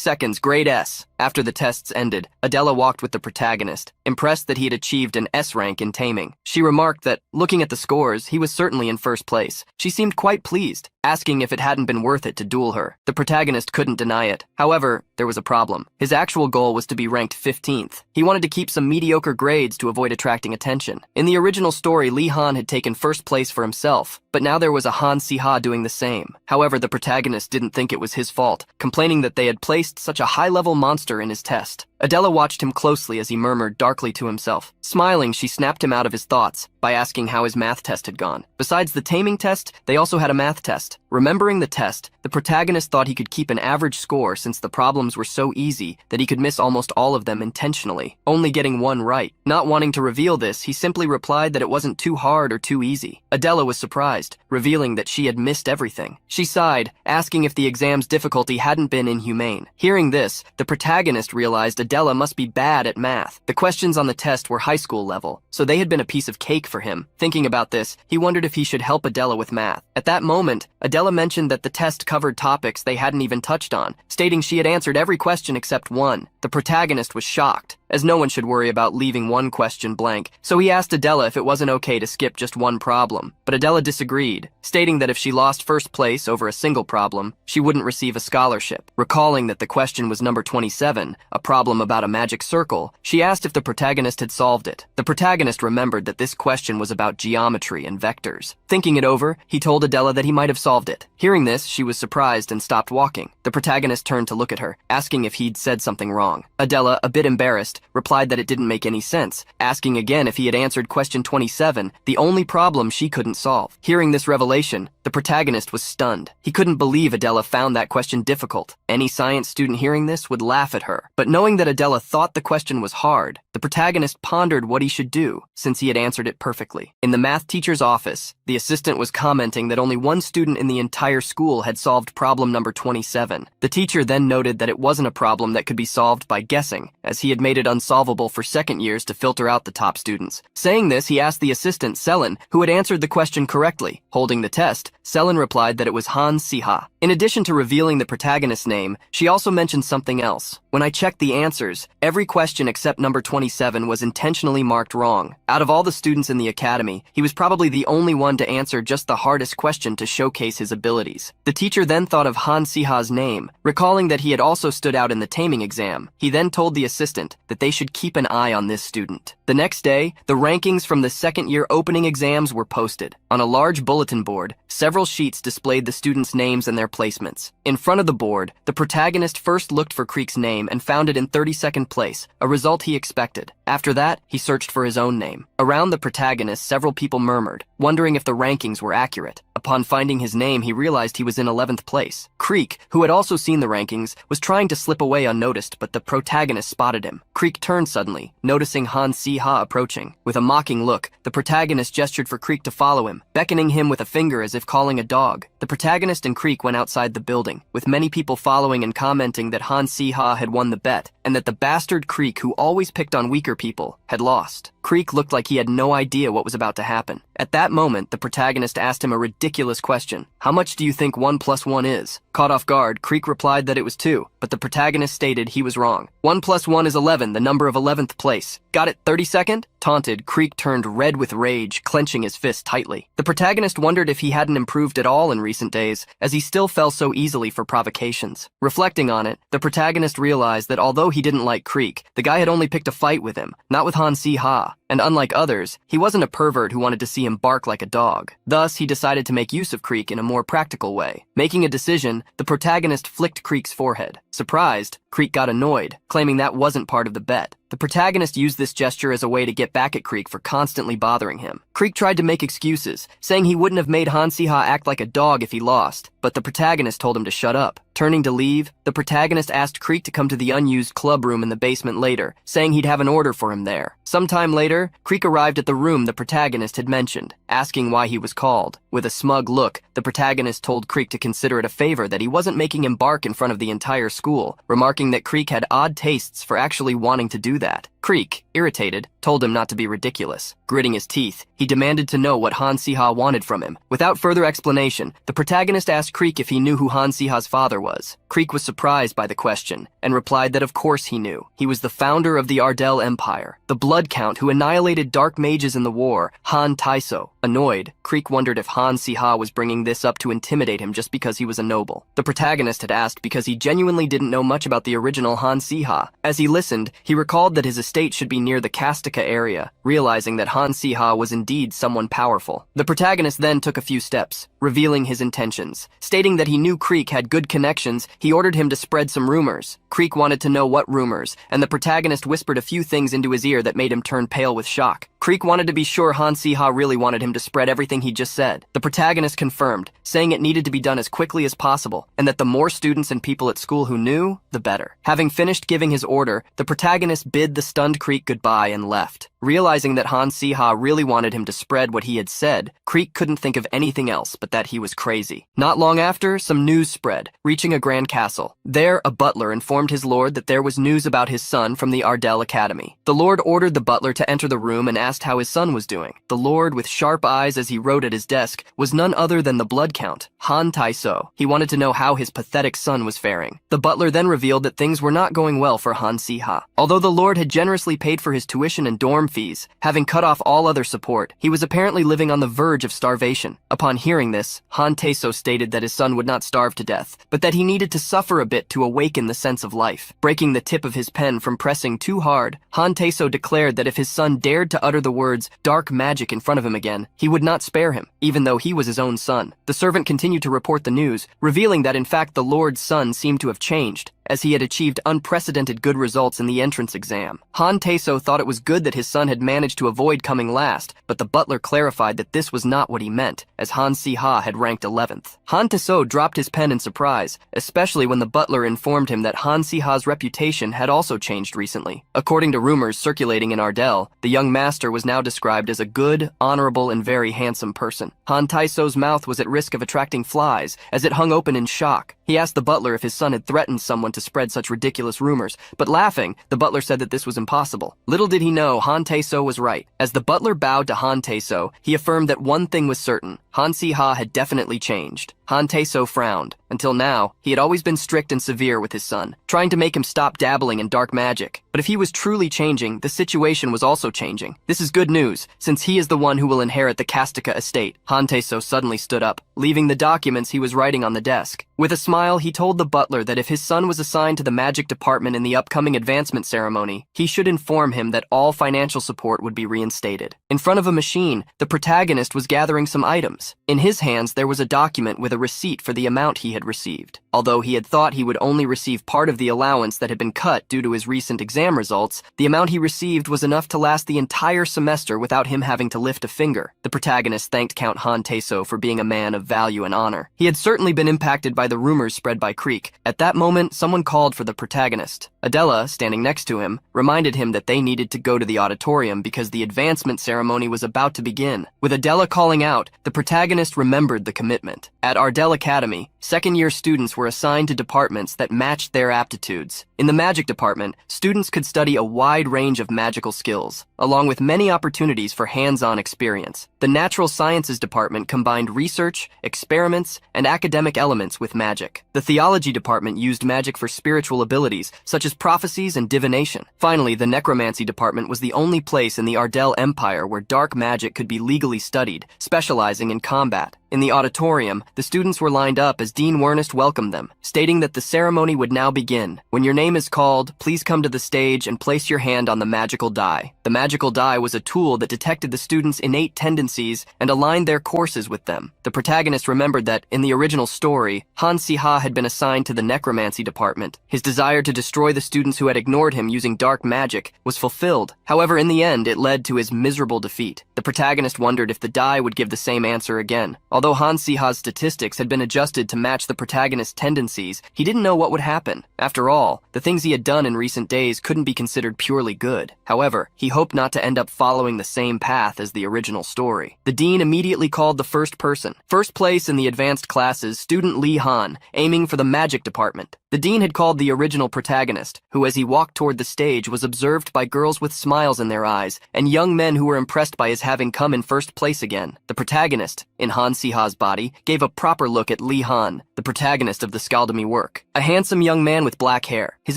seconds, grade S. After the tests ended, Adela walked with the protagonist, impressed that he had achieved an S rank in taming. She remarked that, looking at the scores, he was certainly in first place. She seemed quite pleased, asking if it hadn't been worth it to duel her. The protagonist couldn't deny it. However, there was a problem. His actual goal was to be ranked 15th. He wanted to keep some mediocre grades to avoid attracting attention. In the original story, Li Han had taken first place for himself, but now there was a Han Siha doing the same. However, the protagonist didn't think it was his fault, complaining that they had placed such a high-level monster in his test. Adela watched him closely as he murmured darkly to himself. Smiling, she snapped him out of his thoughts by asking how his math test had gone. Besides the taming test, they also had a math test. Remembering the test, the protagonist thought he could keep an average score since the problems were so easy that he could miss almost all of them intentionally, only getting one right. Not wanting to reveal this, he simply replied that it wasn't too hard or too easy. Adela was surprised, revealing that she had missed everything. She sighed, asking if the exam's difficulty hadn't been inhumane. Hearing this, the protagonist realized Adela must be bad at math. The questions on the test were high school level, so they had been a piece of cake for him. Thinking about this, he wondered if he should help Adela with math. At that moment, Adela mentioned that the test covered topics they hadn't even touched on, stating she had answered every question except one. The protagonist was shocked, as no one should worry about leaving one question blank, so he asked Adela if it wasn't okay to skip just one problem. But Adela disagreed, stating that if she lost first place over a single problem, she wouldn't receive a scholarship. Recalling that the question was number 27, a problem about a magic circle, she asked if the protagonist had solved it. The protagonist remembered that this question was about geometry and vectors. Thinking it over, he told Adela that he might have solved it. Hearing this, she was surprised and stopped walking. The protagonist turned to look at her, asking if he'd said something wrong. Adela, a bit embarrassed, replied that it didn't make any sense, asking again if he had answered question 27, the only problem she couldn't solve. Hearing this revelation, the protagonist was stunned. He couldn't believe Adela found that question difficult. Any science student hearing this would laugh at her. But knowing that Adela thought the question was hard, the protagonist pondered what he should do, since he had answered it perfectly. In the math teacher's office, the assistant was commenting that only one student in the entire school had solved problem number 27. The teacher then noted that it wasn't a problem that could be solved by guessing, as he had made it unsolvable for second years to filter out the top students. Saying this, he asked the assistant, Selin, who had answered the question correctly. Holding the test, Selin replied that it was Han Siha. In addition to revealing the protagonist's name, she also mentioned something else. When I checked the answers, every question except number 27 was intentionally marked wrong. Out of all the students in the academy, he was probably the only one to answer just the hardest question to showcase his abilities. The teacher then thought of Han Siha's name, recalling that he had also stood out in the taming exam. He then told the assistant that they should keep an eye on this student. The next day, the rankings from the second-year opening exams were posted. On a large bulletin board, several sheets displayed the students' names and their placements. In front of the board, the protagonist first looked for Creek's name and found it in 32nd place, a result he expected. After that, he searched for his own name. Around the protagonist, several people murmured, wondering if the rankings were accurate. Upon finding his name, he realized he was in 11th place. Creek, who had also seen the rankings, was trying to slip away unnoticed, but the protagonist spotted him. Creek turned suddenly, noticing Han Siha approaching. With a mocking look, the protagonist gestured for Creek to follow him, beckoning him with a finger as if calling a dog. The protagonist and Creek went outside the building, with many people following and commenting that Han Siha had won the bet, and that the bastard Creek, who always picked on weaker people, had lost. Creek looked like he had no idea what was about to happen. At that moment, the protagonist asked him a ridiculous question. How much do you think 1 + 1 is? Caught off guard, Creek replied that it was 2, but the protagonist stated he was wrong. 1 + 1 is 11, the number of 11th place. Got it 32nd? Taunted, Creek turned red with rage, clenching his fist tightly. The protagonist wondered if he hadn't improved at all in recent days, as he still fell so easily for provocations. Reflecting on it, the protagonist realized that although he didn't like Creek, the guy had only picked a fight with him, not with Han Siha. And unlike others, he wasn't a pervert who wanted to see him bark like a dog. Thus, he decided to make use of Creek in a more practical way. Making a decision, the protagonist flicked Creek's forehead. Surprised, Creek got annoyed, claiming that wasn't part of the bet. The protagonist used this gesture as a way to get back at Creek for constantly bothering him. Creek tried to make excuses, saying he wouldn't have made Han-Si-ha act like a dog if he lost, but the protagonist told him to shut up. Turning to leave, the protagonist asked Creek to come to the unused club room in the basement later, saying he'd have an order for him there. Sometime later, Creek arrived at the room the protagonist had mentioned, asking why he was called. With a smug look, the protagonist told Creek to consider it a favor that he wasn't making him bark in front of the entire school, remarking that Creek had odd tastes for actually wanting to do that. Creek, irritated, told him not to be ridiculous. Gritting his teeth, he demanded to know what Han-Si-ha wanted from him. Without further explanation, the protagonist asked Creek if he knew who Han-Si-ha's father was. Creek was surprised by the question, and replied that of course he knew. He was the founder of the Ardell Empire, the Blood Count who annihilated dark mages in the war, Han Taiso. Annoyed, Creek wondered if Han-Si-ha was bringing this up to intimidate him just because he was a noble. The protagonist had asked because he genuinely didn't know much about the original Han-Si-ha. As he listened, he recalled that his estate should be near the Kastika area, realizing that Han-Si-ha was indeed someone powerful. The protagonist then took a few steps, revealing his intentions. Stating that he knew Creek had good connections, he ordered him to spread some rumors. Creek wanted to know what rumors, and the protagonist whispered a few things into his ear that made him turn pale with shock. Creek wanted to be sure Han-Si-ha really wanted him to spread everything he just said. The protagonist confirmed, saying it needed to be done as quickly as possible, and that the more students and people at school who knew, the better. Having finished giving his order, the protagonist bid the stunned Creek goodbye and left. Realizing that Han-Si-ha really wanted him to spread what he had said, Creek couldn't think of anything else but that he was crazy. Not long after, some news spread, reaching a grand castle. There, a butler informed his lord that there was news about his son from the Ardell Academy. The lord ordered the butler to enter the room and asked how his son was doing. The lord, with sharp eyes as he wrote at his desk, was none other than the Blood Count, Han Taiso. He wanted to know how his pathetic son was faring. The butler then revealed that things were not going well for Han-Si-ha. Although the lord had generously paid for his tuition and dorm fees, having cut off all other support, he was apparently living on the verge of starvation. Upon hearing this, Han Taiso stated that his son would not starve to death, but that he needed to suffer a bit to awaken the sense of life. Breaking the tip of his pen from pressing too hard, Han Taiso declared that if his son dared to utter the words dark magic in front of him again, he would not spare him, even though he was his own son. The servant continued to report the news, revealing that in fact the lord's son seemed to have changed, as he had achieved unprecedented good results in the entrance exam. Han Taiso thought it was good that his son had managed to avoid coming last, but the butler clarified that this was not what he meant, as Han-Si-ha had ranked 11th. Han Taiso dropped his pen in surprise, especially when the butler informed him that Han-Si-ha's reputation had also changed recently. According to rumors circulating in Ardell, the young master was now described as a good, honorable, and very handsome person. Han Taiso's mouth was at risk of attracting flies, as it hung open in shock. He asked the butler if his son had threatened someone to spread such ridiculous rumors, but laughing, the butler said that this was impossible. Little did he know, Han Taiso was right. As the butler bowed to Han Taiso, he affirmed that one thing was certain: Han-Si-ha had definitely changed. Han Taiso frowned. Until now, he had always been strict and severe with his son, trying to make him stop dabbling in dark magic. But if he was truly changing, the situation was also changing. This is good news, since he is the one who will inherit the Kastika estate. Han Taiso suddenly stood up, leaving the documents he was writing on the desk. With a smile, he told the butler that if his son was assigned to the magic department in the upcoming advancement ceremony, he should inform him that all financial support would be reinstated. In front of a machine, the protagonist was gathering some items. In his hands, there was a document with a receipt for the amount he had received. Although he had thought he would only receive part of the allowance that had been cut due to his recent exam results, the amount he received was enough to last the entire semester without him having to lift a finger. The protagonist thanked Count Han Taiso for being a man of value and honor. He had certainly been impacted by the rumors spread by Creek. At that moment, someone called for the protagonist. Adela, standing next to him, reminded him that they needed to go to the auditorium because the advancement ceremony was about to begin. With Adela calling out, the protagonist remembered the commitment. At Ardell Academy, second-year students were assigned to departments that matched their aptitudes. In the magic department, students could study a wide range of magical skills, along with many opportunities for hands-on experience. The natural sciences department combined research, experiments, and academic elements with magic. The theology department used magic for spiritual abilities, such as prophecies and divination. Finally, the necromancy department was the only place in the Ardell Empire where dark magic could be legally studied, specializing in combat. In the auditorium, the students were lined up as Dean Wernest welcomed them, stating that the ceremony would now begin. When your name is called, please come to the stage and place your hand on the magical die. The magical die was a tool that detected the students' innate tendencies and aligned their courses with them. The protagonist remembered that, in the original story, Han Si-ha had been assigned to the necromancy department. His desire to destroy the students who had ignored him using dark magic was fulfilled. However, in the end, it led to his miserable defeat. The protagonist wondered if the die would give the same answer again. Although Han Si-ha's statistics had been adjusted to match the protagonist's tendencies, he didn't know what would happen. After all, the things he had done in recent days couldn't be considered purely good. However, he hoped not to end up following the same path as the original story. The dean immediately called the first person. First place in the advanced classes, student Lee Han, aiming for the magic department. The dean had called the original protagonist, who as he walked toward the stage was observed by girls with smiles in their eyes and young men who were impressed by his having come in first place again. The protagonist, in Han Si-ha's body, gave a proper look at Lee Han, the protagonist of the Scaldemy work. A handsome young man with black hair. His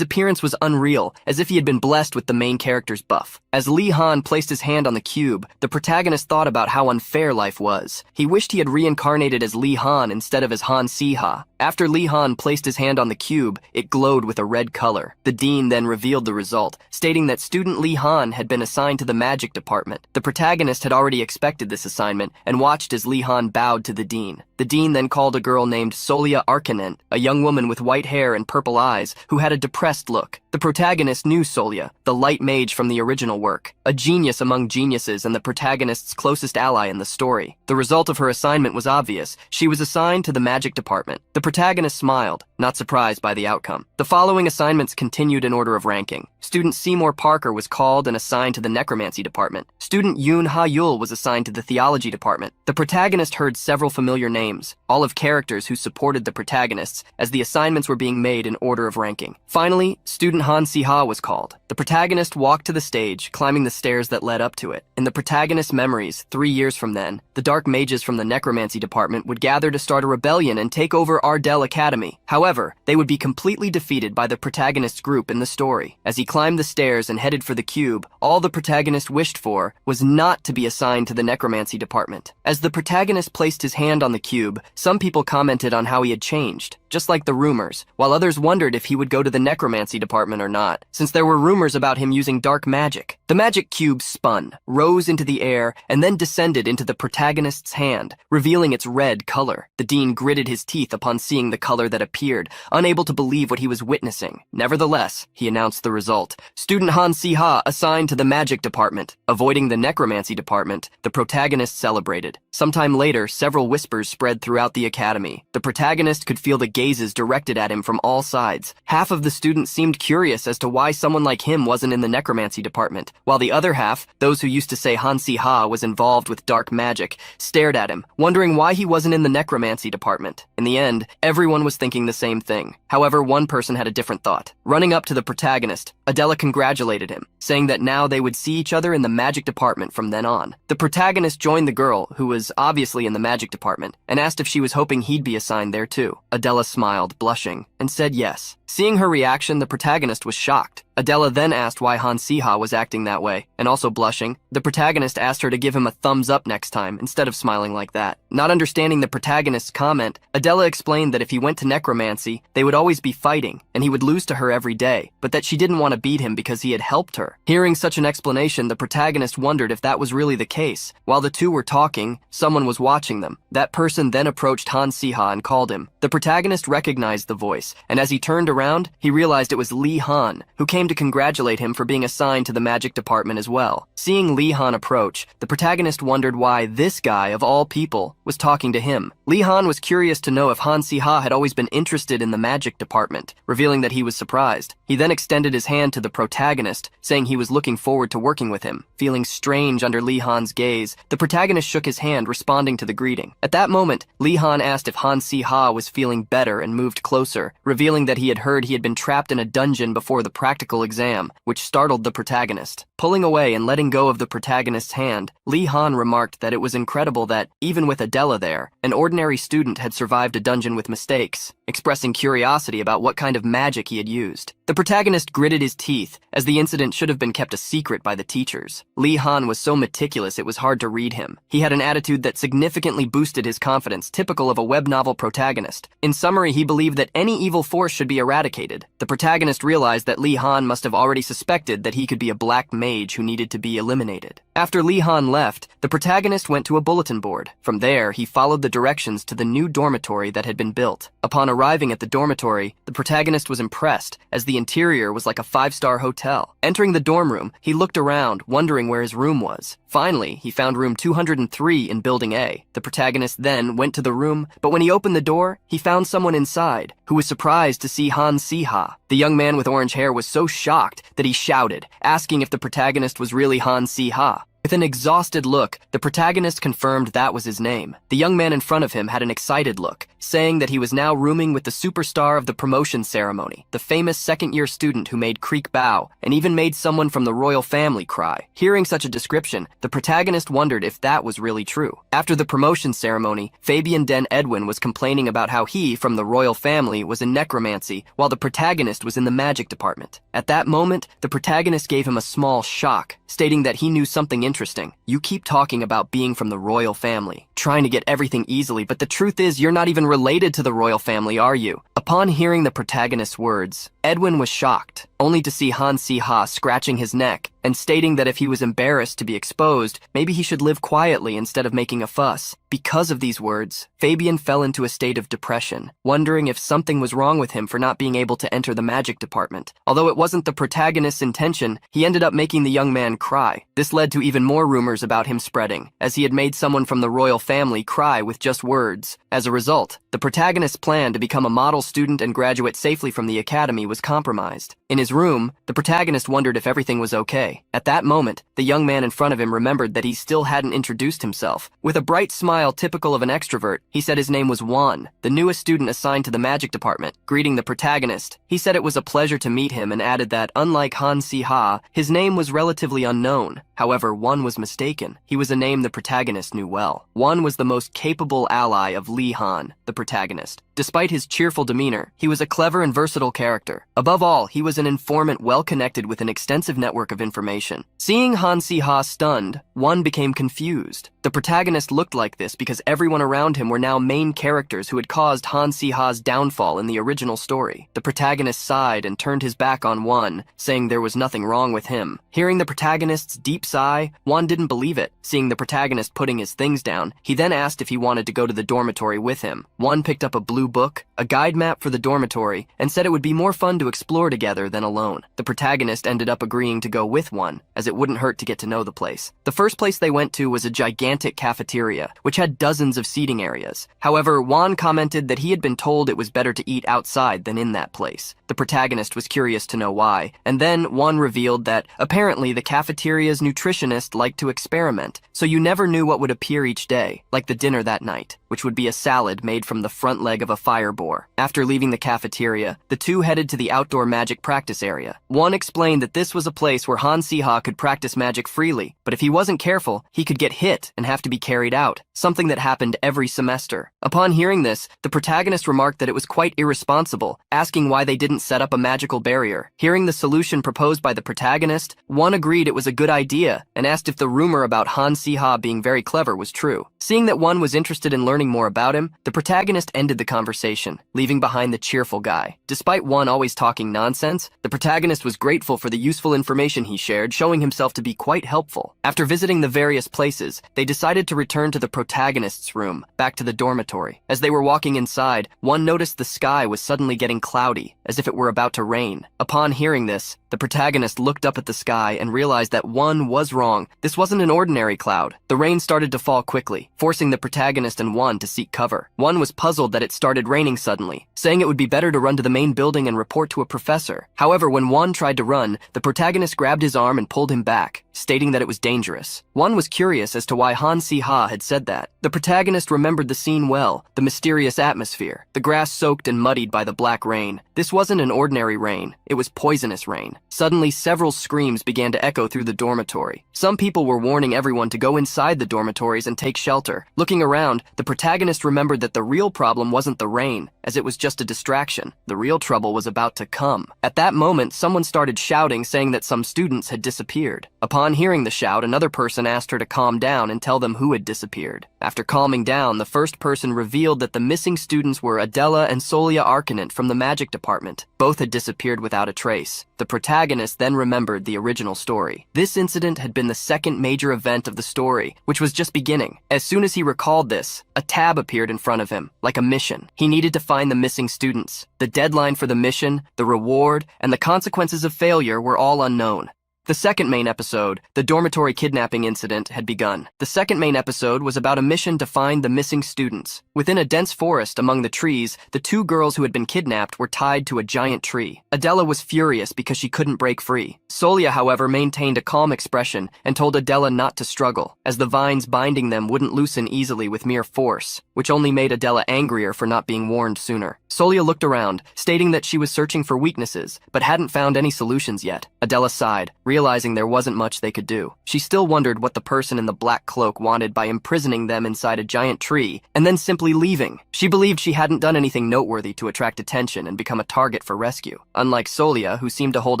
appearance was unreal, as if he had been blessed with the main character's buff. As Lee Han placed his hand on the cube, the protagonist thought about how unfair life was. He wished he had reincarnated as Lee Han instead of as Han Si-ha. After Lee Han placed his hand on the cube, it glowed with a red color. The dean then revealed the result, stating that student Lee Han had been assigned to the magic department. The protagonist had already expected this assignment and watched as Lee Han bowed to the dean. The dean then called a girl named Solia Arkanent, a young woman with white hair and purple eyes, who had a depressed look. The protagonist knew Solia, the light mage from the original work, a genius among geniuses and the protagonist's closest ally in the story. The result of her assignment was obvious. She was assigned to the magic department. The protagonist smiled, not surprised by the outcome. The following assignments continued in order of ranking. Student Seymour Parker was called and assigned to the necromancy department. Student Yoon Ha-yul was assigned to the theology department. The protagonist heard several familiar names, all of characters who supported the protagonists, as the assignments were being made in order of ranking. Finally, student Han Si-ha was called. The protagonist walked to the stage, climbing the stairs that led up to it. In the protagonist's memories, 3 years from then, the dark mages from the necromancy department would gather to start a rebellion and take over Ardell Academy. However, they would be completely defeated by the protagonist's group in the story. As he climbed the stairs and headed for the cube, all the protagonist wished for was not to be assigned to the necromancy department. As the protagonist placed his hand on the cube, some people commented on how he had changed, just like the rumors, while others wondered if he would go to the necromancy department or not, since there were rumors about him using dark magic. The magic cube spun, rose into the air, and then descended into the protagonist's hand, revealing its red color. The dean gritted his teeth upon seeing the color that appeared, unable to believe what he was witnessing. Nevertheless, he announced the result. Student Han Si-ha assigned to the magic department. Avoiding the necromancy department, the protagonist celebrated. Sometime later, several whispers spread throughout the academy. The protagonist could feel the gazes directed at him from all sides. Half of the students seemed curious as to why someone like him wasn't in the necromancy department, while the other half, those who used to say Han Si-ha was involved with dark magic, stared at him, wondering why he wasn't in the necromancy department. In the end, everyone was thinking the same thing. However, one person had a different thought. Running up to the protagonist, Adela congratulated him, saying that now they would see each other in the magic department from then on. The protagonist joined the girl, who was obviously in the magic department, and asked if she was hoping he'd be assigned there too. Adela smiled, blushing, and said yes. Seeing her reaction, the protagonist was shocked. Adela then asked why Han Si-ha was acting that way, and also blushing, the protagonist asked her to give him a thumbs up next time instead of smiling like that. Not understanding the protagonist's comment, Adela explained that if he went to necromancy, they would always be fighting, and he would lose to her every day, but that she didn't want to beat him because he had helped her. Hearing such an explanation, the protagonist wondered if that was really the case. While the two were talking, someone was watching them. That person then approached Han Si-ha and called him. The protagonist recognized the voice, and as he turned around, he realized it was Lee Han, who came to congratulate him for being assigned to the magic department as well. Seeing Lee Han approach, the protagonist wondered why this guy, of all people, was talking to him. Lee Han was curious to know if Han Si-ha had always been interested in the magic department, revealing that he was surprised. He then extended his hand to the protagonist, saying he was looking forward to working with him. Feeling strange under Lee Han's gaze, the protagonist shook his hand, responding to the greeting. At that moment, Lee Han asked if Han Si-ha was feeling better and moved closer, revealing that he had heard he had been trapped in a dungeon before the practical exam, which startled the protagonist. Pulling away and letting go of the protagonist's hand, Lee Han remarked that it was incredible that, even with Adela there, an ordinary student had survived a dungeon with mistakes, expressing curiosity about what kind of magic he had used. The protagonist gritted his teeth, as the incident should have been kept a secret by the teachers. Lee Han was so meticulous it was hard to read him. He had an attitude that significantly boosted his confidence, typical of a web novel protagonist. In summary, he believed that any evil force should be eradicated. The protagonist realized that Lee Han must have already suspected that he could be a black mage who needed to be eliminated. After Lee Han left, the protagonist went to a bulletin board. From there, he followed the directions to the new dormitory that had been built. Upon arriving at the dormitory, the protagonist was impressed, as the interior was like a 5-star hotel. Entering the dorm room, he looked around, wondering where his room was. Finally, he found room 203 in Building A. The protagonist then went to the room, but when he opened the door, he found someone inside, who was surprised to see Han Si-ha. The young man with orange hair was so shocked that he shouted, asking if the protagonist was really Han Si-ha. With an exhausted look, the protagonist confirmed that was his name. The young man in front of him had an excited look, saying that he was now rooming with the superstar of the promotion ceremony, the famous second-year student who made Creek bow and even made someone from the royal family cry. Hearing such a description, the protagonist wondered if that was really true. After the promotion ceremony, Fabian Den Edwin was complaining about how he, from the royal family, was in necromancy, while the protagonist was in the magic department. At that moment, the protagonist gave him a small shock, stating that he knew something interesting. You keep talking about being from the royal family, trying to get everything easily, but the truth is you're not even related to the royal family, are you? Upon hearing the protagonist's words, Edwin was shocked, only to see Han Si-ha scratching his neck and stating that if he was embarrassed to be exposed, maybe he should live quietly instead of making a fuss. Because of these words, Fabian fell into a state of depression, wondering if something was wrong with him for not being able to enter the magic department. Although it wasn't the protagonist's intention, he ended up making the young man cry. This led to even more rumors about him spreading, as he had made someone from the royal family cry with just words. As a result, the protagonist's plan to become a model student and graduate safely from the academy was compromised. In his room, the protagonist wondered if everything was okay. At that moment, the young man in front of him remembered that he still hadn't introduced himself. With a bright smile typical of an extrovert, he said his name was Juan, the newest student assigned to the magic department. Greeting the protagonist, he said it was a pleasure to meet him and added that, unlike Han Si-ha, his name was relatively unknown. However, Juan was mistaken. He was a name the protagonist knew well. Juan was the most capable ally of Lee Han, the protagonist. Despite his cheerful demeanor, he was a clever and versatile character. Above all, he was an informant well connected with an extensive network of information. Seeing Han Si-ha stunned, Juan became confused. The protagonist looked like this because everyone around him were now main characters who had caused Han Si-ha's downfall in the original story. The protagonist sighed and turned his back on Juan, saying there was nothing wrong with him. Hearing the protagonist's deep sigh, Juan didn't believe it. Seeing the protagonist putting his things down, he then asked if he wanted to go to the dormitory with him. Juan picked up a blue book, a guide map for the dormitory, and said it would be more fun to explore together than alone. The protagonist ended up agreeing to go with Juan, as it wouldn't hurt to get to know the place. The first place they went to was a gigantic cafeteria, which had dozens of seating areas. However, Juan commented that he had been told it was better to eat outside than in that place. The protagonist was curious to know why, and then Juan revealed that apparently the cafeteria's nutritionist liked to experiment, so you never knew what would appear each day, like the dinner that night, which would be a salad made from the front leg of a fire boar. After leaving the cafeteria, the two headed to the outdoor magic practice area. Juan explained that this was a place where Han Si-ha could practice magic freely, but if he wasn't careful, he could get hit and have to be carried out, something that happened every semester. Upon hearing this, the protagonist remarked that it was quite irresponsible, asking why they didn't set up a magical barrier. Hearing the solution proposed by the protagonist, Juan agreed it was a good idea and asked if the rumor about Han Si-ha being very clever was true. Seeing that Juan was interested in learning more about him, the protagonist ended the conversation, leaving behind the cheerful guy. Despite Juan always talking nonsense, the protagonist was grateful for the useful information he shared, showing himself to be quite helpful. After visiting the various places, they decided to return to the protagonist's room, back to the dormitory. As they were walking inside, Juan noticed the sky was suddenly getting cloudy, as if it were about to rain. Upon hearing this, the protagonist looked up at the sky and realized that Juan was wrong. This wasn't an ordinary cloud. The rain started to fall quickly, forcing the protagonist and Juan to seek cover. Juan was puzzled that it started raining suddenly, saying it would be better to run to the main building and report to a professor. However, when Juan tried to run, the protagonist grabbed his arm and pulled him back, stating that it was dangerous. One was curious as to why Han Si-ha had said that. The protagonist remembered the scene well, the mysterious atmosphere, the grass soaked and muddied by the black rain. This wasn't an ordinary rain, it was poisonous rain. Suddenly, several screams began to echo through the dormitory. Some people were warning everyone to go inside the dormitories and take shelter. Looking around, the protagonist remembered that the real problem wasn't the rain, as it was just a distraction. The real trouble was about to come. At that moment, someone started shouting, saying that some students had disappeared. Upon hearing the shout, another person asked her to calm down and tell them who had disappeared. After calming down, the first person revealed that the missing students were Adela and Solia Arcanant from the magic department. Both had disappeared without a trace. The protagonist then remembered the original story. This incident had been the second major event of the story, which was just beginning. As soon as he recalled this, a tab appeared in front of him, like a mission. He needed to find the missing students. The deadline for the mission, the reward, and the consequences of failure were all unknown. The second main episode, the dormitory kidnapping incident, had begun. The second main episode was about a mission to find the missing students. Within a dense forest among the trees, the two girls who had been kidnapped were tied to a giant tree. Adela was furious because she couldn't break free. Solia, however, maintained a calm expression and told Adela not to struggle, as the vines binding them wouldn't loosen easily with mere force, which only made Adela angrier for not being warned sooner. Solia looked around, stating that she was searching for weaknesses, but hadn't found any solutions yet. Adela sighed, realizing there wasn't much they could do. She still wondered what the person in the black cloak wanted by imprisoning them inside a giant tree and then simply leaving. She believed she hadn't done anything noteworthy to attract attention and become a target for rescue. Unlike Solia, who seemed to hold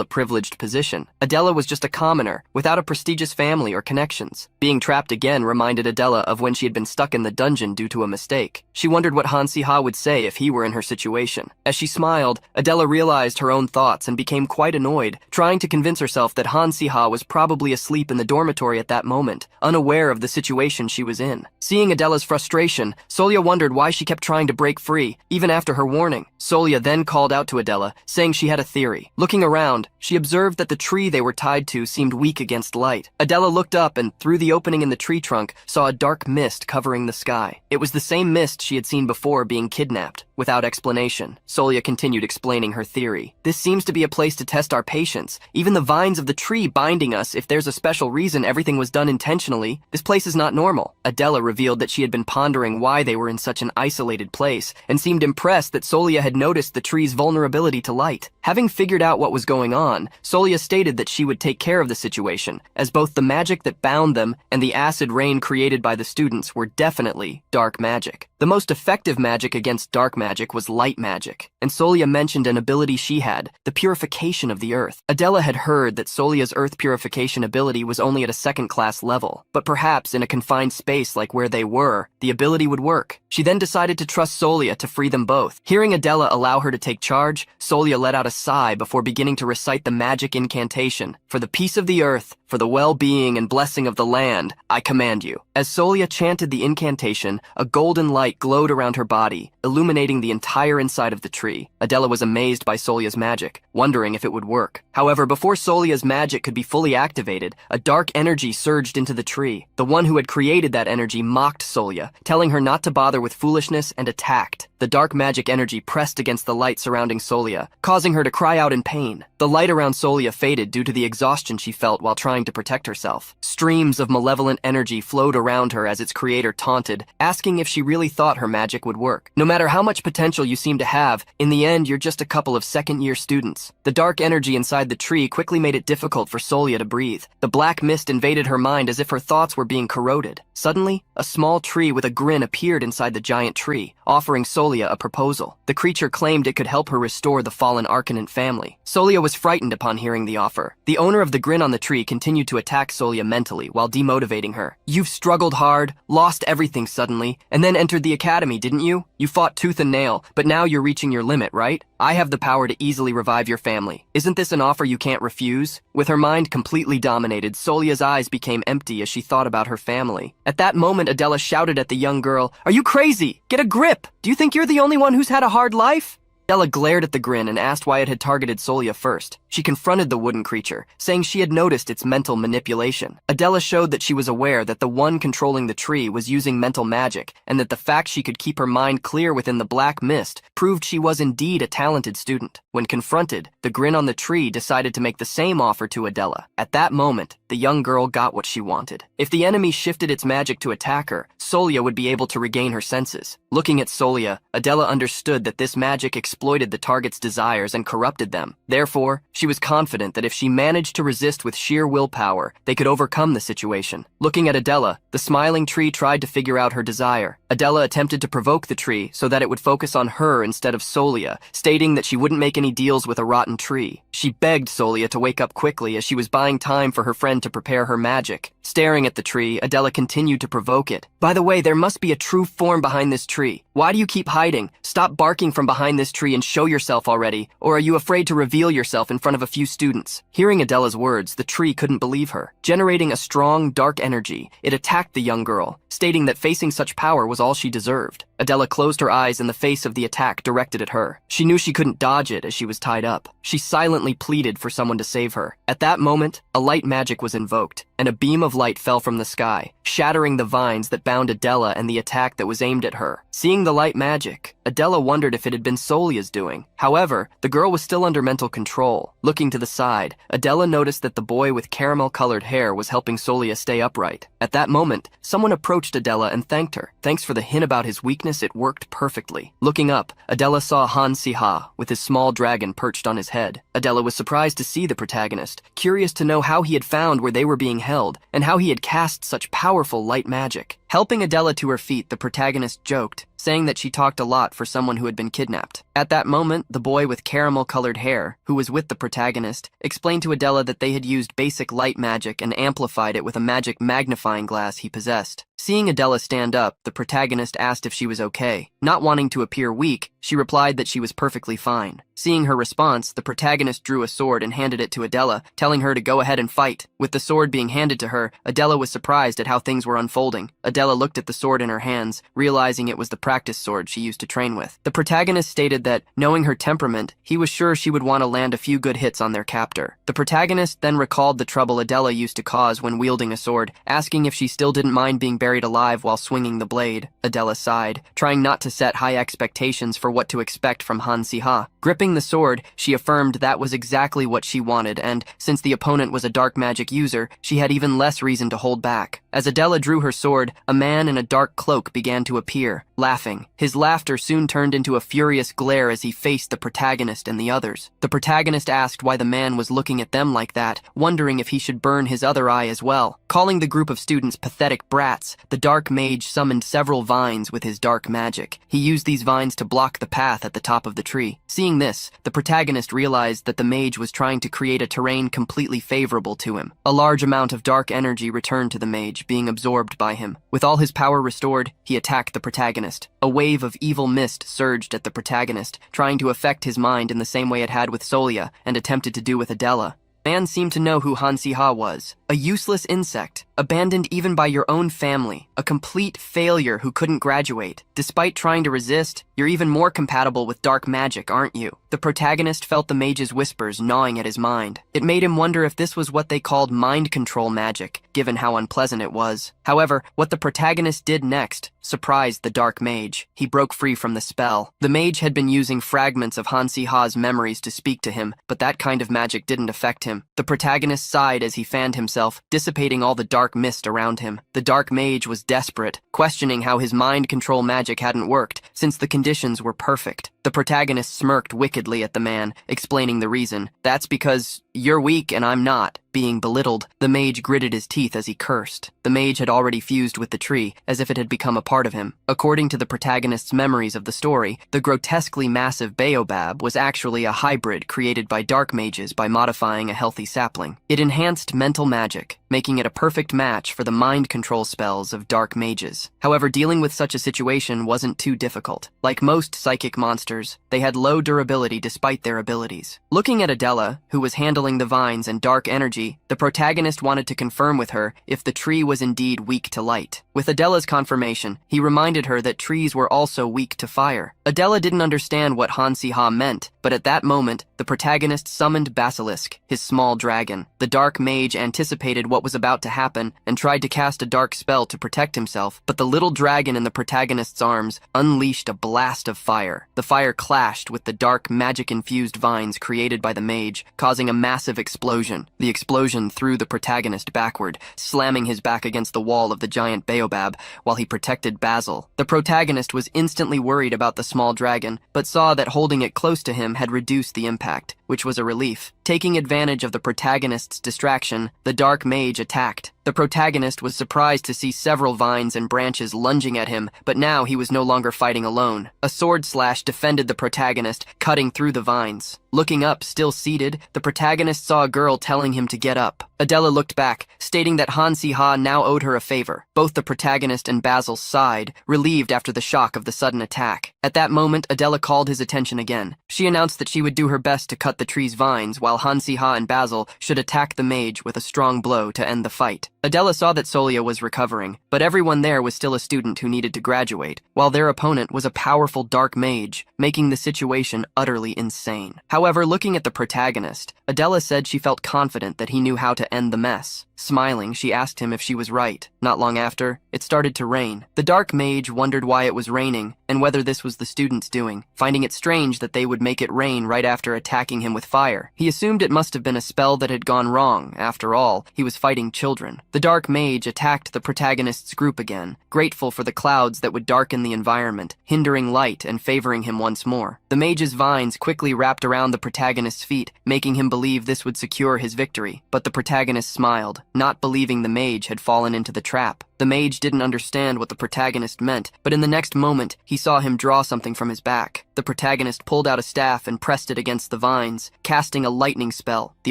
a privileged position, Adela was just a commoner, without a prestigious family or connections. Being trapped again reminded Adela of when she had been stuck in the dungeon due to a mistake. She wondered what Han Si-ha would say if he were in her situation. As she smiled, Adela realized her own thoughts and became quite annoyed, trying to convince herself that Han Si-ha was probably asleep in the dormitory at that moment, unaware of the situation she was in. Seeing Adela's frustration, Solia wondered why she kept trying to break free, even after her warning. Solia then called out to Adela, saying she had a theory. Looking around, she observed that the tree they were tied to seemed weak against light. Adela looked up and, through the opening in the tree trunk, saw a dark mist covering the sky. It was the same mist she had seen before being kidnapped. Without explanation, Solia continued explaining her theory. This seems to be a place to test our patience. Even the vines of the tree binding us, if there's a special reason everything was done intentionally, this place is not normal. Adela revealed that she had been pondering why they were in such an isolated place, and seemed impressed that Solia had noticed the tree's vulnerability to light. Having figured out what was going on, Solia stated that she would take care of the situation, as both the magic that bound them and the acid rain created by the students were definitely dark magic. The most effective magic against dark magic was light magic, and Solia mentioned an ability she had, the purification of the earth. Adela had heard that Solia's earth purification ability was only at a second-class level, but perhaps in a confined space like where they were, the ability would work. She then decided to trust Solia to free them both. Hearing Adela allow her to take charge, Solia let out a sigh before beginning to recite the magic incantation. For the peace of the earth, for the well-being and blessing of the land, I command you. As Solia chanted the incantation, a golden light glowed around her body, illuminating the entire inside of the tree. Adela was amazed by Solia's magic, wondering if it would work. However, before Solia's magic could be fully activated, a dark energy surged into the tree. The one who had created that energy mocked Solia, telling her not to bother with foolishness, and attacked. The dark magic energy pressed against the light surrounding Solia, causing her to cry out in pain. The light around Solia faded due to the exhaustion she felt while trying to protect herself. Streams of malevolent energy flowed around her as its creator taunted, asking if she really thought her magic would work. No matter how much potential you seem to have, in the end you're just a couple of second-year students. The dark energy inside the tree quickly made it difficult for Solia to breathe. The black mist invaded her mind as if her thoughts were being corroded. Suddenly, a small tree with a grin appeared inside the giant tree, offering Solia a proposal. The creature claimed it could help her restore the fallen Arcanant family. Solia was frightened upon hearing the offer. The owner of the grin on the tree continued to attack Solia mentally while demotivating her. You've struggled hard, lost everything suddenly, and then entered the academy, didn't you? You fought tooth and nail, but now you're reaching your limit, right? I have the power to easily revive your family. Isn't this an offer you can't refuse? With her mind completely dominated, Solia's eyes became empty as she thought about her family. At that moment, Adela shouted at the young girl, "Are you crazy? Get a grip! Do you think you're the only one who's had a hard life?" Adela glared at the grin and asked why it had targeted Solia first. She confronted the wooden creature, saying she had noticed its mental manipulation. Adela showed that she was aware that the one controlling the tree was using mental magic, and that the fact she could keep her mind clear within the black mist proved she was indeed a talented student. When confronted, the grin on the tree decided to make the same offer to Adela. At that moment, the young girl got what she wanted. If the enemy shifted its magic to attack her, Solia would be able to regain her senses. Looking at Solia, Adela understood that this magic exploited the target's desires and corrupted them. Therefore, she was confident that if she managed to resist with sheer willpower, they could overcome the situation. Looking at Adela, the smiling tree tried to figure out her desire. Adela attempted to provoke the tree so that it would focus on her instead of Solia, stating that she wouldn't make any deals with a rotten tree. She begged Solia to wake up quickly as she was buying time for her friend to prepare her magic. Staring at the tree, Adela continued to provoke it. By the way, there must be a true form behind this tree. Why do you keep hiding? Stop barking from behind this tree and show yourself already, or are you afraid to reveal yourself in front of a few students? Hearing Adela's words, the tree couldn't believe her. Generating a strong, dark energy, it attacked the young girl, stating that facing such power was all she deserved. Adela closed her eyes in the face of the attack directed at her. She knew she couldn't dodge it as she was tied up. She silently pleaded for someone to save her. At that moment, a light magic was invoked, and a beam of light fell from the sky, shattering the vines that bound Adela and the attack that was aimed at her. Seeing the light magic, Adela wondered if it had been Solia's doing. However, the girl was still under mental control. Looking to the side, Adela noticed that the boy with caramel-colored hair was helping Solia stay upright. At that moment, someone approached Adela and thanked her. Thanks for the hint about his weakness, it worked perfectly. Looking up, Adela saw Han Si-ha with his small dragon perched on his head. Adela was surprised to see the protagonist, curious to know how he had found where they were being held, and how he had cast such powerful light magic. Helping Adela to her feet, the protagonist joked, saying that she talked a lot for someone who had been kidnapped. At that moment, the boy with caramel-colored hair, who was with the protagonist, explained to Adela that they had used basic light magic and amplified it with a magic magnifying glass he possessed. Seeing Adela stand up, the protagonist asked if she was okay. Not wanting to appear weak, she replied that she was perfectly fine. Seeing her response, the protagonist drew a sword and handed it to Adela, telling her to go ahead and fight. With the sword being handed to her, Adela was surprised at how things were unfolding. Adela looked at the sword in her hands, realizing it was the practice sword she used to train with. The protagonist stated that, knowing her temperament, he was sure she would want to land a few good hits on their captor. The protagonist then recalled the trouble Adela used to cause when wielding a sword, asking if she still didn't mind being buried alive while swinging the blade. Adela sighed, trying not to set high expectations for what to expect from Han Si-ha. Gripping the sword, she affirmed that was exactly what she wanted, and since the opponent was a dark magic user, she had even less reason to hold back. As Adela drew her sword, a man in a dark cloak began to appear, laughing. His laughter soon turned into a furious glare as he faced the protagonist and the others. The protagonist asked why the man was looking at them like that, wondering if he should burn his other eye as well. Calling the group of students pathetic brats, the dark mage summoned several vines with his dark magic. He used these vines to block the path at the top of the tree. Seeing this, the protagonist realized that the mage was trying to create a terrain completely favorable to him. A large amount of dark energy returned to the mage, being absorbed by him. With all his power restored, he attacked the protagonist. A wave of evil mist surged at the protagonist, trying to affect his mind in the same way it had with Solia and attempted to do with Adela. Man seemed to know who Han Si-ha was. A useless insect, abandoned even by your own family. A complete failure who couldn't graduate. Despite trying to resist, you're even more compatible with dark magic, aren't you? The protagonist felt the mage's whispers gnawing at his mind. It made him wonder if this was what they called mind control magic, given how unpleasant it was. However, what the protagonist did next surprised the dark mage. He broke free from the spell. The mage had been using fragments of Han Si-ha's memories to speak to him, but that kind of magic didn't affect him. The protagonist sighed as he fanned himself, dissipating all the dark mist around him. The dark mage was desperate, questioning how his mind control magic hadn't worked, since the conditions were perfect. The protagonist smirked wickedly at the man, explaining the reason. That's because you're weak and I'm not. Being belittled, the mage gritted his teeth as he cursed. The mage had already fused with the tree, as if it had become a part of him. According to the protagonist's memories of the story, the grotesquely massive baobab was actually a hybrid created by dark mages by modifying a healthy sapling. It enhanced mental magic, making it a perfect match for the mind control spells of dark mages. However, dealing with such a situation wasn't too difficult. Like most psychic monsters, creatures, they had low durability despite their abilities. Looking at Adela, who was handling the vines and dark energy, the protagonist wanted to confirm with her if the tree was indeed weak to light. With Adela's confirmation, he reminded her that trees were also weak to fire. Adela didn't understand what Han-Si-Ha meant, but at that moment, the protagonist summoned Basilisk, his small dragon. The dark mage anticipated what was about to happen and tried to cast a dark spell to protect himself, but the little dragon in the protagonist's arms unleashed a blast of fire. The fire clashed with the dark, magic-infused vines created by the mage, causing a massive explosion. The explosion threw the protagonist backward, slamming his back against the wall of the giant baobab while he protected Basil. The protagonist was instantly worried about the small dragon, but saw that holding it close to him had reduced the impact, which was a relief. Taking advantage of the protagonist's distraction, the dark mage attacked. The protagonist was surprised to see several vines and branches lunging at him, but now he was no longer fighting alone. A sword slash defended the protagonist, cutting through the vines. Looking up, still seated, the protagonist saw a girl telling him to get up. Adela looked back, stating that Han-Si-Ha now owed her a favor. Both the protagonist and Basil sighed, relieved after the shock of the sudden attack. At that moment, Adela called his attention again. She announced that she would do her best to cut the tree's vines, while Han-Si-Ha and Basil should attack the mage with a strong blow to end the fight. Adela saw that Solia was recovering, but everyone there was still a student who needed to graduate, while their opponent was a powerful dark mage, making the situation utterly insane. However, looking at the protagonist, Adela said she felt confident that he knew how to end the mess. Smiling, she asked him if she was right. Not long after, it started to rain. The dark mage wondered why it was raining, and whether this was the students' doing, finding it strange that they would make it rain right after attacking him with fire. He assumed it must have been a spell that had gone wrong. After all, he was fighting children. The dark mage attacked the protagonist's group again, grateful for the clouds that would darken the environment, hindering light and favoring him once more. The mage's vines quickly wrapped around the protagonist's feet, making him believe this would secure his victory. But the protagonist smiled, not believing the mage had fallen into the trap. The mage didn't understand what the protagonist meant, but in the next moment, he saw him draw something from his back. The protagonist pulled out a staff and pressed it against the vines, casting a lightning spell. The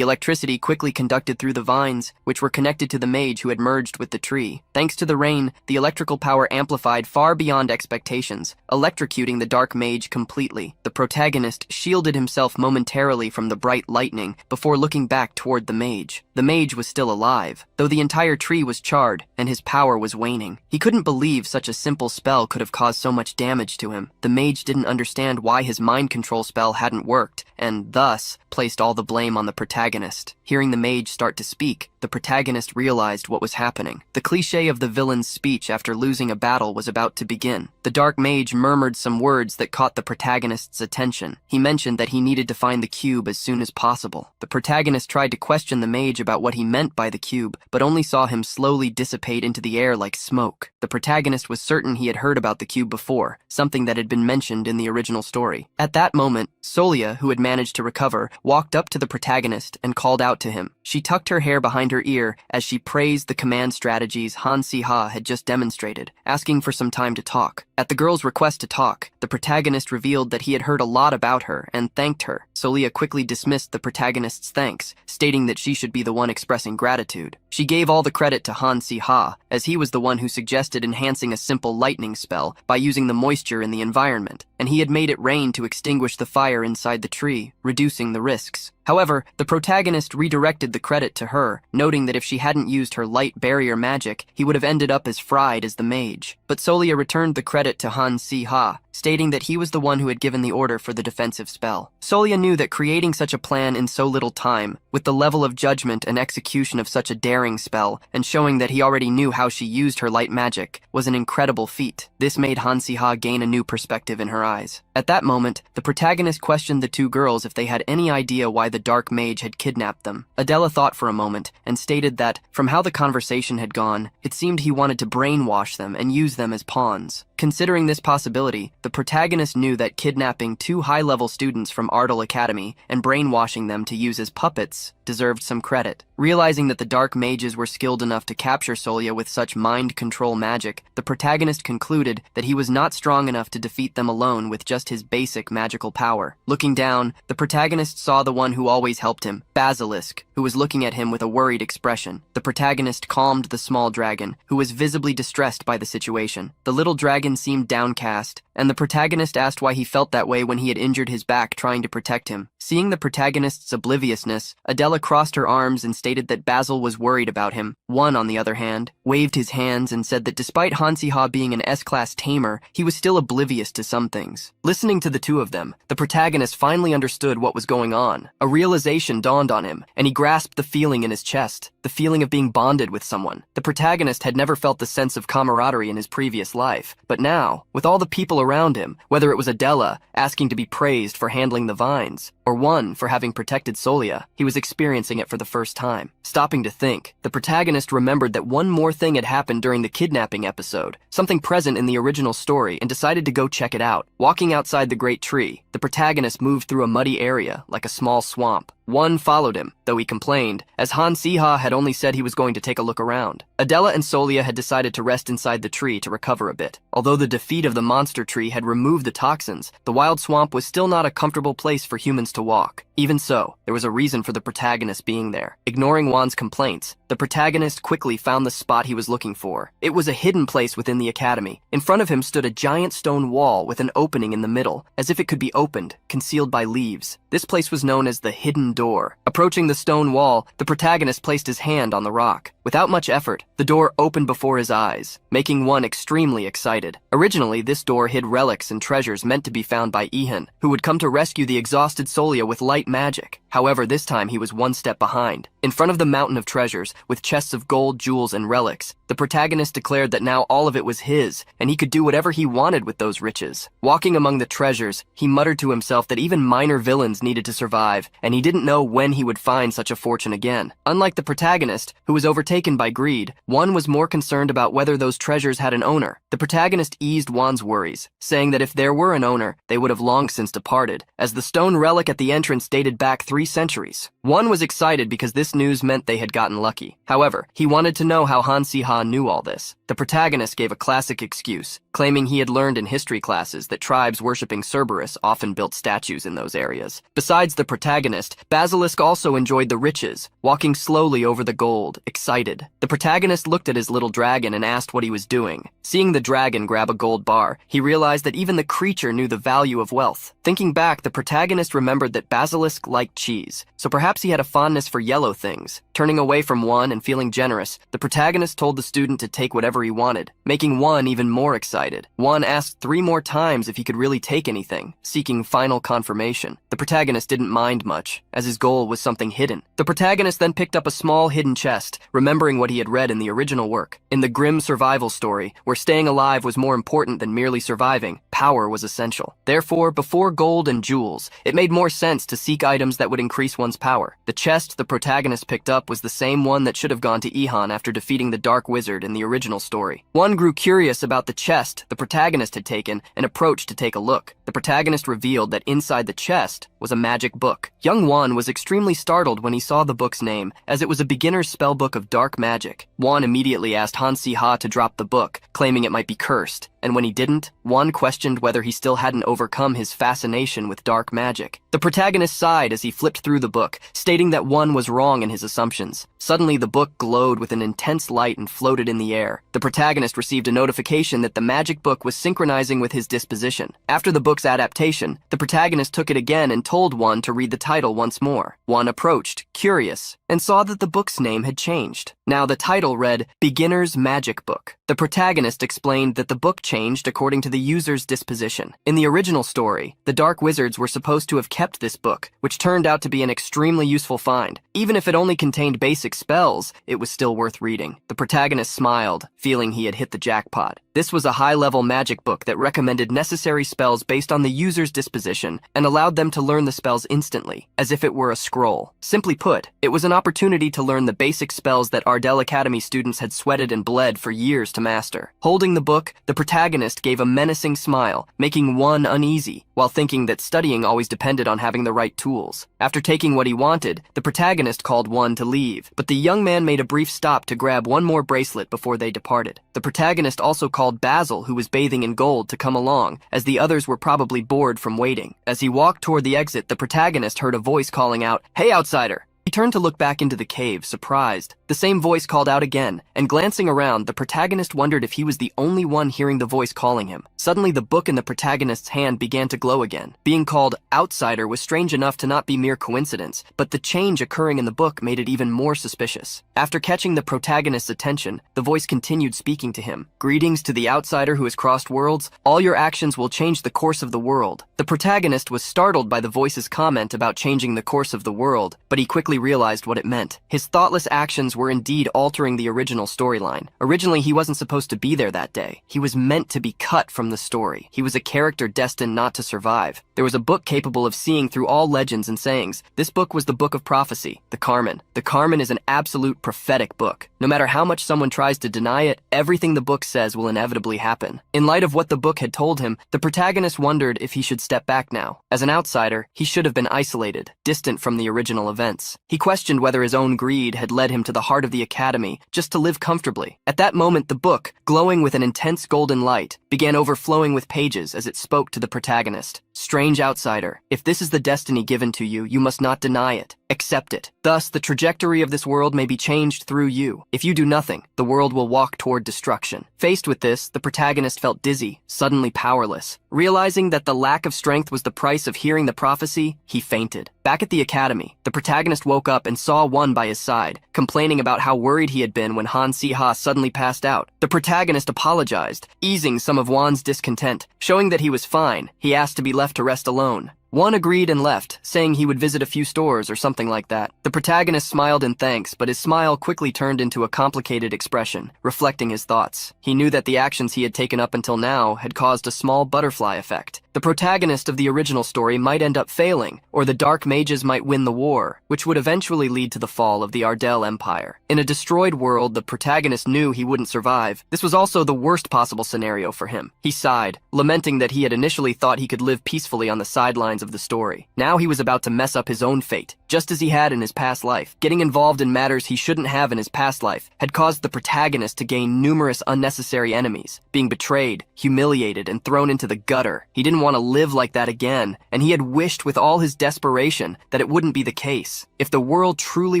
electricity quickly conducted through the vines, which were connected to the mage who had merged with the tree. Thanks to the rain, the electrical power amplified far beyond expectations, electrocuting the dark mage completely. The protagonist shielded himself momentarily from the bright lightning before looking back toward the mage. The mage was still alive, though the entire tree was charred and his power was waning. He couldn't believe such a simple spell could have caused so much damage to him. The mage didn't understand why his mind control spell hadn't worked, and thus placed all the blame on the protagonist. Hearing the mage start to speak, the protagonist realized what was happening. The cliché of the villain's speech after losing a battle was about to begin. The dark mage murmured some words that caught the protagonist's attention. He mentioned that he needed to find the cube as soon as possible. The protagonist tried to question the mage about what he meant by the cube, but only saw him slowly dissipate into the air like smoke. The protagonist was certain he had heard about the cube before, something that had been mentioned in the original story. At that moment, Solia, who had managed to recover, walked up to the protagonist and called out to him. She tucked her hair behind her ear as she praised the command strategies Han-Si-Ha had just demonstrated, asking for some time to talk. At the girl's request to talk, the protagonist revealed that he had heard a lot about her and thanked her. Solia quickly dismissed the protagonist's thanks, stating that she should be the one expressing gratitude. She gave all the credit to Han-Si-Ha, as he was the one who suggested enhancing a simple lightning spell by using the moisture in the environment, and he had made it rain to extinguish the fire inside the tree, reducing the risks. However, the protagonist redirected the credit to her, noting that if she hadn't used her light barrier magic, he would have ended up as fried as the mage. But Solia returned the credit to Han-Si-Ha, stating that he was the one who had given the order for the defensive spell. Solia knew that creating such a plan in so little time, with the level of judgment and execution of such a daring spell, and showing that he already knew how she used her light magic, was an incredible feat. This made Han-Si-Ha gain a new perspective in her eyes. At that moment, the protagonist questioned the two girls if they had any idea why the dark mage had kidnapped them. Adela thought for a moment, and stated that, from how the conversation had gone, it seemed he wanted to brainwash them and use them as pawns. Considering this possibility, the protagonist knew that kidnapping two high-level students from Ardal Academy and brainwashing them to use as puppets deserved some credit. Realizing that the dark mages were skilled enough to capture Solia with such mind control magic, the protagonist concluded that he was not strong enough to defeat them alone with just his basic magical power. Looking down, the protagonist saw the one who always helped him, Basilisk, who was looking at him with a worried expression. The protagonist calmed the small dragon, who was visibly distressed by the situation. The little dragon seemed downcast, and the protagonist asked why he felt that way when he had injured his back trying to protect him. Seeing the protagonist's obliviousness, Adela crossed her arms and stated that Basil was worried about him. One, on the other hand, waved his hands and said that despite Hansiha being an S-class tamer, he was still oblivious to some things. Listening to the two of them, the protagonist finally understood what was going on. A realization dawned on him, and he grasped the feeling in his chest, the feeling of being bonded with someone. The protagonist had never felt the sense of camaraderie in his previous life, but now, with all the people around him, whether it was Adela asking to be praised for handling the vines, or one for having protected Solia, he was experiencing it for the first time. Stopping to think, the protagonist remembered that one more thing had happened during the kidnapping episode, something present in the original story, and decided to go check it out. Walking outside the great tree, the protagonist moved through a muddy area, like a small swamp. One followed him, though he complained, as Hansiha had only said he was going to take a look around. Adela and Solia had decided to rest inside the tree to recover a bit. Although the defeat of the monster tree had removed the toxins, the wild swamp was still not a comfortable place for humans to walk. Even so, there was a reason for the protagonist being there. Ignoring Juan's complaints, the protagonist quickly found the spot he was looking for. It was a hidden place within the academy. In front of him stood a giant stone wall with an opening in the middle, as if it could be opened, concealed by leaves. This place was known as the Hidden Door. Approaching the stone wall, the protagonist placed his hand on the rock. Without much effort, the door opened before his eyes, making one extremely excited. Originally, this door hid relics and treasures meant to be found by Ihan, who would come to rescue the exhausted Solia with light magic. However, this time he was one step behind. In front of the mountain of treasures, with chests of gold, jewels, and relics, the protagonist declared that now all of it was his, and he could do whatever he wanted with those riches. Walking among the treasures, he muttered to himself that even minor villains needed to survive, and he didn't know when he would find such a fortune again. Unlike the protagonist, who was overtaken by greed, Juan was more concerned about whether those treasures had an owner. The protagonist eased Juan's worries, saying that if there were an owner, they would have long since departed, as the stone relic at the entrance dated back 3 centuries. Juan was excited because this news meant they had gotten lucky. However, he wanted to know how Hansiha knew all this. The protagonist gave a classic excuse, claiming he had learned in history classes that tribes worshipping Cerberus often built statues in those areas. Besides the protagonist, Basilisk also enjoyed the riches, walking slowly over the gold, excited. The protagonist looked at his little dragon and asked what he was doing. Seeing the dragon grab a gold bar, he realized that even the creature knew the value of wealth. Thinking back, the protagonist remembered that Basilisk liked cheese, so perhaps he had a fondness for yellow things. Turning away from one and feeling generous, the protagonist told the student to take whatever he wanted, making one even more excited. One asked 3 more times if he could really take anything, seeking final confirmation. The protagonist didn't mind much, as his goal was something hidden. The protagonist then picked up a small hidden chest, remembering what he had read in the original work. In the grim survival story, where staying alive was more important than merely surviving, power was essential. Therefore, before gold and jewels, it made more sense to seek items that would increase one's power. The chest the protagonist picked up was the same one that should have gone to Ihan after defeating the Dark Wizard in the original story. One grew curious about the chest the protagonist had taken and approached to take a look. The protagonist revealed that inside the chest was a magic book. Young Juan was extremely startled when he saw the book's name, as it was a beginner's spellbook of dark magic. Juan immediately asked Hansiha to drop the book, claiming it might be cursed, and when he didn't, Juan questioned whether he still hadn't overcome his fascination with dark magic. The protagonist sighed as he flipped through the book, stating that Juan was wrong in his assumptions. Suddenly, the book glowed with an intense light and floated in the air. The protagonist received a notification that the magic book was synchronizing with his disposition. After the book's adaptation, the protagonist took it again and told Juan to read the title once more. Juan approached, curious, and saw that the book's name had changed. Now the title read, Beginner's Magic Book. The protagonist explained that the book changed according to the user's disposition. In the original story, the Dark Wizards were supposed to have kept this book, which turned out to be an extremely useful find, even if it only contained basic basic spells, it was still worth reading. The protagonist smiled, feeling he had hit the jackpot. This was a high-level magic book that recommended necessary spells based on the user's disposition and allowed them to learn the spells instantly, as if it were a scroll. Simply put, it was an opportunity to learn the basic spells that Ardell Academy students had sweated and bled for years to master. Holding the book, the protagonist gave a menacing smile, making one uneasy, while thinking that studying always depended on having the right tools. After taking what he wanted, the protagonist called one to leave, but the young man made a brief stop to grab one more bracelet before they departed. The protagonist also called Basil, who was bathing in gold, to come along, as the others were probably bored from waiting. As he walked toward the exit, the protagonist heard a voice calling out, "Hey, outsider!" He turned to look back into the cave, surprised. The same voice called out again, and glancing around, the protagonist wondered if he was the only one hearing the voice calling him. Suddenly, the book in the protagonist's hand began to glow again. Being called outsider was strange enough to not be mere coincidence, but the change occurring in the book made it even more suspicious. After catching the protagonist's attention, the voice continued speaking to him. "Greetings to the outsider who has crossed worlds. All your actions will change the course of the world." The protagonist was startled by the voice's comment about changing the course of the world, but he quickly realized what it meant. His thoughtless actions were indeed altering the original storyline. Originally, he wasn't supposed to be there that day. He was meant to be cut from the story. He was a character destined not to survive. There was a book capable of seeing through all legends and sayings. This book was the book of prophecy, the Carmen. The Carmen is an absolute prophetic book. No matter how much someone tries to deny it, everything the book says will inevitably happen. In light of what the book had told him, the protagonist wondered if he should step back now. As an outsider, he should have been isolated, distant from the original events. He questioned whether his own greed had led him to the heart of the academy, just to live comfortably. At that moment, the book, glowing with an intense golden light, began overflowing with pages as it spoke to the protagonist. "Strange outsider, if this is the destiny given to you, you must not deny it. Accept it. Thus, the trajectory of this world may be changed through you. If you do nothing, the world will walk toward destruction." Faced with this, the protagonist felt dizzy, suddenly powerless. Realizing that the lack of strength was the price of hearing the prophecy, he fainted. Back at the academy, the protagonist woke up and saw One by his side, complaining about how worried he had been when Han Si-ha suddenly passed out. The protagonist apologized, easing some of Wan's discontent. Showing that he was fine, he asked to be left to rest alone. One agreed and left, saying he would visit a few stores or something like that. The protagonist smiled in thanks, but his smile quickly turned into a complicated expression, reflecting his thoughts. He knew that the actions he had taken up until now had caused a small butterfly effect. The protagonist of the original story might end up failing, or the dark mages might win the war, which would eventually lead to the fall of the Ardell Empire. In a destroyed world, the protagonist knew he wouldn't survive. This was also the worst possible scenario for him. He sighed, lamenting that he had initially thought he could live peacefully on the sidelines of the story. Now he was about to mess up his own fate, just as he had in his past life. Getting involved in matters he shouldn't have in his past life had caused the protagonist to gain numerous unnecessary enemies, being betrayed, humiliated, and thrown into the gutter. He didn't want to live like that again, and he had wished with all his desperation that it wouldn't be the case. If the world truly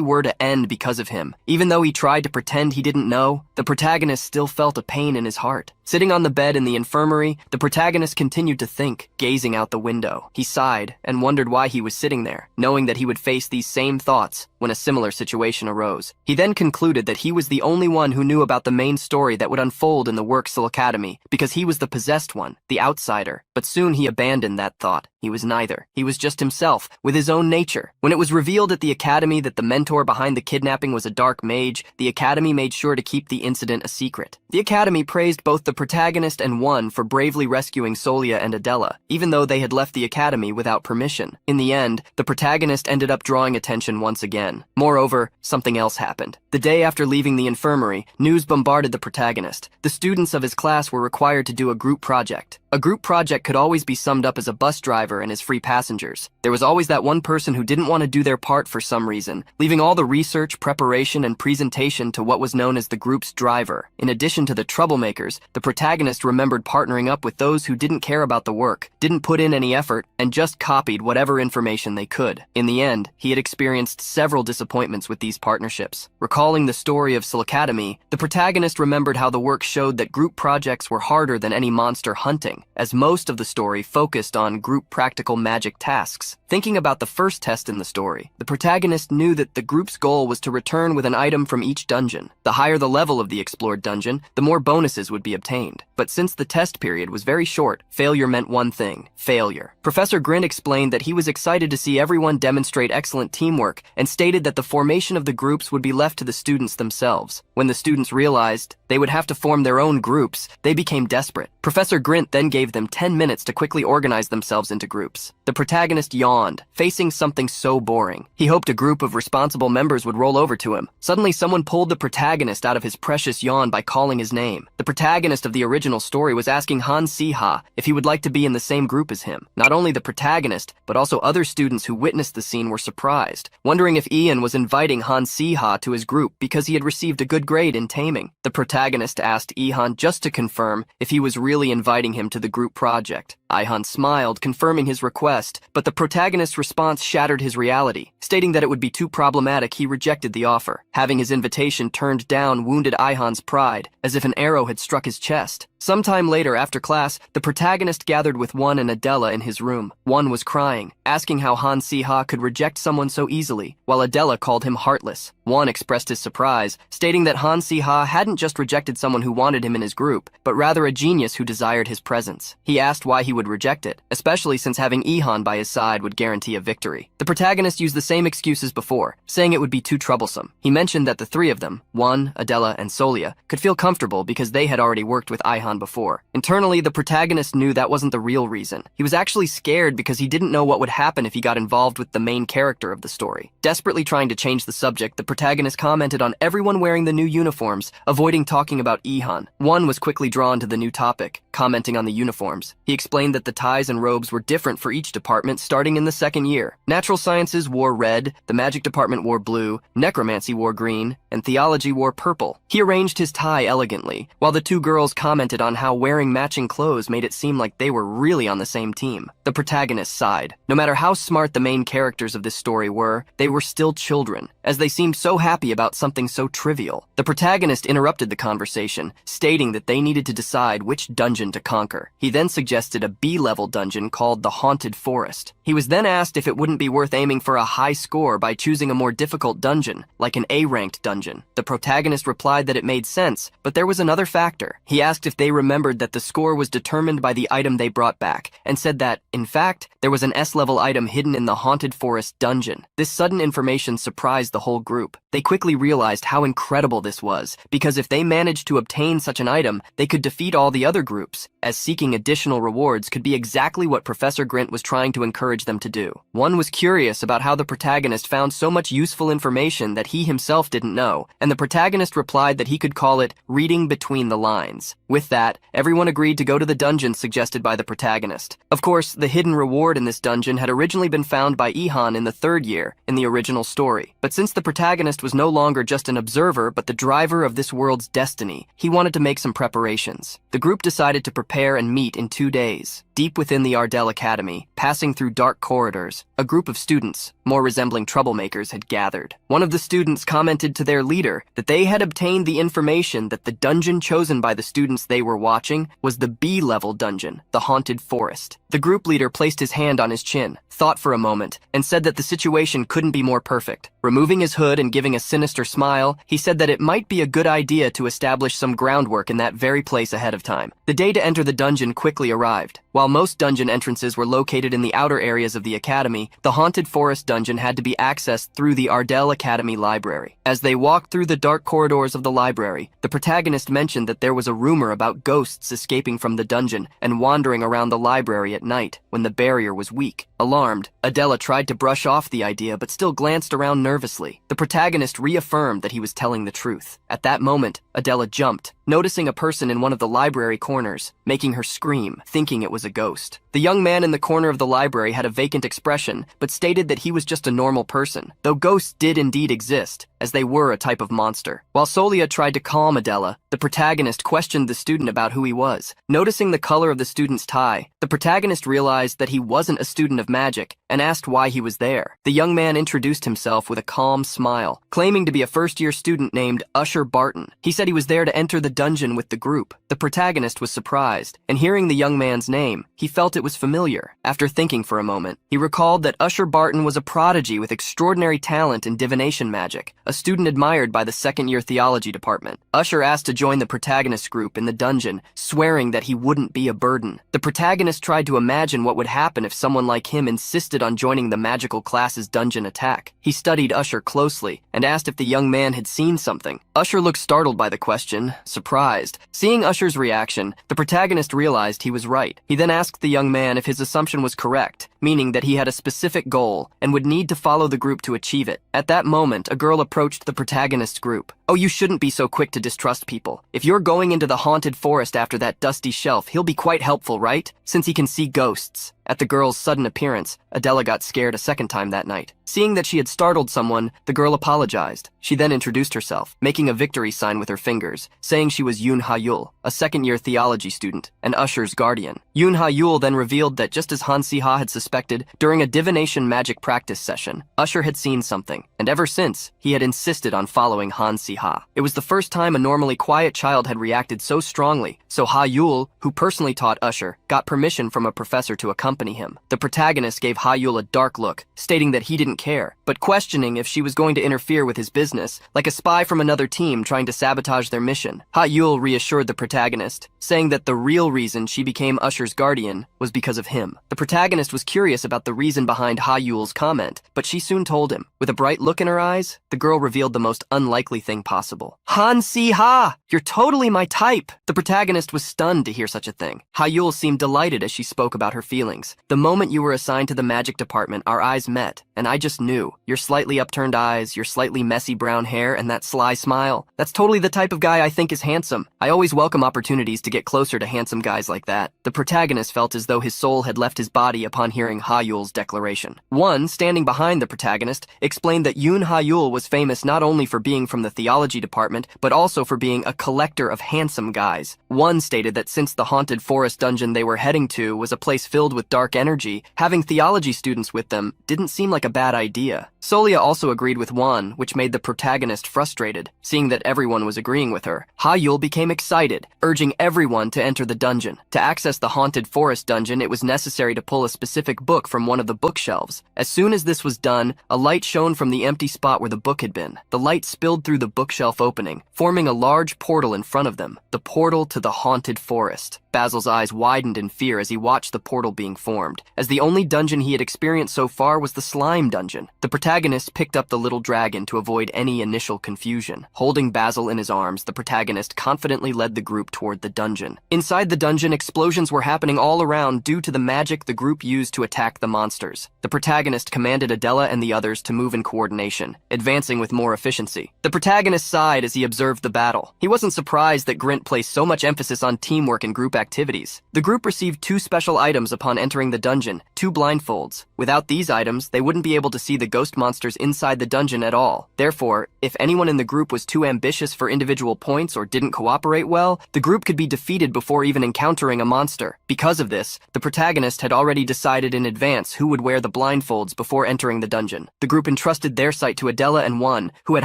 were to end because of him, even though he tried to pretend he didn't know, the protagonist still felt a pain in his heart. Sitting on the bed in the infirmary, the protagonist continued to think, gazing out the window. He sighed and wondered why he was sitting there, knowing that he would face these same thoughts when a similar situation arose. He then concluded that he was the only one who knew about the main story that would unfold in the Worksel Academy, because he was the possessed one, the outsider. But soon he abandoned that thought. He was neither. He was just himself, with his own nature. When it was revealed at the academy that the mentor behind the kidnapping was a dark mage, the academy made sure to keep the incident a secret. The academy praised both the protagonist and One for bravely rescuing Solia and Adela, even though they had left the academy without permission. In the end, the protagonist ended up drawing attention once again. Moreover, something else happened. The day after leaving the infirmary, news bombarded the protagonist. The students of his class were required to do a group project. A group project could always be summed up as a bus driver and his free passengers. There was always that one person who didn't want to do their part for some reason, leaving all the research, preparation, and presentation to what was known as the group's driver. In addition to the troublemakers, the protagonist remembered partnering up with those who didn't care about the work, didn't put in any effort, and just copied whatever information they could. In the end, he had experienced several disappointments with these partnerships. Recalling the story of Sil Academy, the protagonist remembered how the work showed that group projects were harder than any monster hunting, as most of the story focused on group practical magic tasks. Thinking about the first test in the story, the protagonist knew that the group's goal was to return with an item from each dungeon. The higher the level of the explored dungeon, the more bonuses would be obtained. But since the test period was very short, failure meant one thing: failure. Professor Grint explained that he was excited to see everyone demonstrate excellent teamwork and stated that the formation of the groups would be left to the students themselves. When the students realized they would have to form their own groups, they became desperate. Professor Grint then gave them 10 minutes to quickly organize themselves into groups. The protagonist yawned, facing something so boring. He hoped a group of responsible members would roll over to him. Suddenly, someone pulled the protagonist out of his precious yawn by calling his name. The protagonist of the original story was asking Han Si-ha if he would like to be in the same group as him. Not only the protagonist, but also other students who witnessed the scene were surprised, wondering if Ian was inviting Han Si-ha to his group because he had received a good grade in taming. The protagonist asked Ihan just to confirm if he was really inviting him to the group project. Ihan smiled, confirming his request, but the protagonist's response shattered his reality. Stating that it would be too problematic, he rejected the offer. Having his invitation turned down wounded Ihan's pride, as if an arrow had struck his chest. Sometime later, after class, the protagonist gathered with Won and Adela in his room. Won was crying, asking how Han Si-ha could reject someone so easily, while Adela called him heartless. Won expressed his surprise, stating that Han Si-ha hadn't just rejected someone who wanted him in his group, but rather a genius who desired his presence. He asked why he would reject it, especially since having Ihan by his side would guarantee a victory. The protagonist used the same excuse as before, saying it would be too troublesome. He mentioned that the three of them, Won, Adela, and Solia, could feel comfortable because they had already worked with Ihan before. Internally, the protagonist knew that wasn't the real reason. He was actually scared because he didn't know what would happen if he got involved with the main character of the story. Desperately trying to change the subject, the protagonist commented on everyone wearing the new uniforms, avoiding talking about Ihan. Won was quickly drawn to the new topic, commenting on the uniforms. He explained that the ties and robes were different for each department starting in the second year. Natural sciences wore red, the magic department wore blue, necromancy wore green, and theology wore purple. He arranged his tie elegantly, while the two girls commented on how wearing matching clothes made it seem like they were really on the same team. The protagonist sighed. No matter how smart the main characters of this story were, they were still children, as they seemed so happy about something so trivial. The protagonist interrupted the conversation, stating that they needed to decide which dungeon to conquer. He then suggested a B-level dungeon called the Haunted Forest. He was then asked if it wouldn't be worth aiming for a high score by choosing a more difficult dungeon, like an A-ranked dungeon. The protagonist replied that it made sense, but there was another factor. He asked if they remembered that the score was determined by the item they brought back, and said that, in fact, there was an S-level item hidden in the Haunted Forest dungeon. This sudden information surprised the whole group. They quickly realized how incredible this was, because if they managed to obtain such an item, they could defeat all the other groups, as seeking additional rewards could be exactly what Professor Grint was trying to encourage them to do. One was curious about how the protagonist found so much useful information that he himself didn't know, and the protagonist replied that he could call it reading between the lines. With that, everyone agreed to go to the dungeon suggested by the protagonist. Of course, the hidden reward in this dungeon had originally been found by Ihan in the third year, in the original story. But since the protagonist was no longer just an observer but the driver of this world's destiny, he wanted to make some preparations. The group decided to prepare and meet in 2 days. Deep within the Ardell Academy, passing through dark corridors, a group of students, more resembling troublemakers, had gathered. One of the students commented to their leader that they had obtained the information that the dungeon chosen by the students they were watching was the B-level dungeon, the Haunted Forest. The group leader placed his hand on his chin, thought for a moment, and said that the situation couldn't be more perfect. Removing his hood and giving a sinister smile, he said that it might be a good idea to establish some groundwork in that very place ahead of time. The day to enter the dungeon quickly arrived. While most dungeon entrances were located in the outer areas of the academy, the Haunted Forest dungeon had to be accessed through the Ardell Academy library. As they walked through the dark corridors of the library, the protagonist mentioned that there was a rumor about ghosts escaping from the dungeon and wandering around the library at night when the barrier was weak. Alarmed, Adela tried to brush off the idea but still glanced around nervously. The protagonist reaffirmed that he was telling the truth. At that moment, Adela jumped, noticing a person in one of the library corners, making her scream, thinking it was a ghost. The young man in the corner of the library had a vacant expression, but stated that he was just a normal person, though ghosts did indeed exist, as they were a type of monster. While Solia tried to calm Adela, the protagonist questioned the student about who he was. Noticing the color of the student's tie, the protagonist realized that he wasn't a student of magic and asked why he was there. The young man introduced himself with a calm smile, claiming to be a first-year student named Usher Barton. He said he was there to enter the dungeon with the group. The protagonist was surprised, and hearing the young man's name, he felt it was was familiar. After thinking for a moment, he recalled that Usher Barton was a prodigy with extraordinary talent in divination magic, a student admired by the second-year theology department. Usher asked to join the protagonist group in the dungeon, swearing that he wouldn't be a burden. The protagonist tried to imagine what would happen if someone like him insisted on joining the magical class's dungeon attack. He studied Usher closely and asked if the young man had seen something. Usher looked startled by the question, surprised. Seeing Usher's reaction, the protagonist realized he was right. He then asked the young man if his assumption was correct, meaning that he had a specific goal and would need to follow the group to achieve it. At that moment, a girl approached the protagonist's group. "Oh, you shouldn't be so quick to distrust people. If you're going into the haunted forest after that dusty shelf, he'll be quite helpful, right? Since he can see ghosts." At the girl's sudden appearance, Adela got scared a second time that night. Seeing that she had startled someone, the girl apologized. She then introduced herself, making a victory sign with her fingers, saying she was Yoon Ha-yul, a second-year theology student, and Usher's guardian. Yoon Ha-yul then revealed that just as Han Si-ha had suspected, during a divination magic practice session, Usher had seen something, and ever since, he had insisted on following Han Si-ha. It was the first time a normally quiet child had reacted so strongly, so Ha-yul, who personally taught Usher, got permission from a professor to accompany him. The protagonist gave Ha-yul a dark look, stating that he didn't care, but questioning if she was going to interfere with his business, like a spy from another team trying to sabotage their mission. Ha-yul reassured the protagonist, saying that the real reason she became Usher's guardian was because of him. The protagonist was curious about the reason behind Ha-yul's comment, but she soon told him. With a bright look in her eyes, the girl revealed the most unlikely thing possible. "Han Si-ha! You're totally my type!" The protagonist was stunned to hear such a thing. Ha-yul seemed delighted as she spoke about her feelings. "The moment you were assigned to the magic department, our eyes met, and I just knew. Your slightly upturned eyes, your slightly messy brown hair, and that sly smile. That's totally the type of guy I think is handsome. I always welcome opportunities to get closer to handsome guys like that." The protagonist felt as though his soul had left his body upon hearing Ha-yul's declaration. One, standing behind the protagonist, explained that Yoon Ha-yul was famous not only for being from the theology department, but also for being a collector of handsome guys. One stated that since the haunted forest dungeon they were heading to was a place filled with dark energy, having theology students with them didn't seem like a bad idea. Solia also agreed with Wan, which made the protagonist frustrated. Seeing that everyone was agreeing with her, Ha-yul became excited, urging everyone to enter the dungeon. To access the haunted forest dungeon, it was necessary to pull a specific book from one of the bookshelves. As soon as this was done, a light shone from the empty spot where the book had been. The light spilled through the bookshelf opening, forming a large portal in front of them. The portal to the haunted forest. Basil's eyes widened in fear as he watched the portal being formed, as the only dungeon he had experienced so far was the slime dungeon. The protagonist picked up the little dragon to avoid any initial confusion. Holding Basil in his arms, the protagonist confidently led the group toward the dungeon. Inside the dungeon, explosions were happening all around due to the magic the group used to attack the monsters. The protagonist commanded Adela and the others to move in coordination, advancing with more efficiency. The protagonist sighed as he observed the battle. He wasn't surprised that Grint placed so much emphasis on teamwork and group activities. The group received 2 special items upon entering the dungeon, 2 blindfolds. Without these items, they wouldn't be able to see the ghost monsters inside the dungeon at all. Therefore, if anyone in the group was too ambitious for individual points or didn't cooperate well, the group could be defeated before even encountering a monster. Because of this, the protagonist had already decided in advance who would wear the blindfolds before entering the dungeon. The group entrusted their sight to Adela and One, who had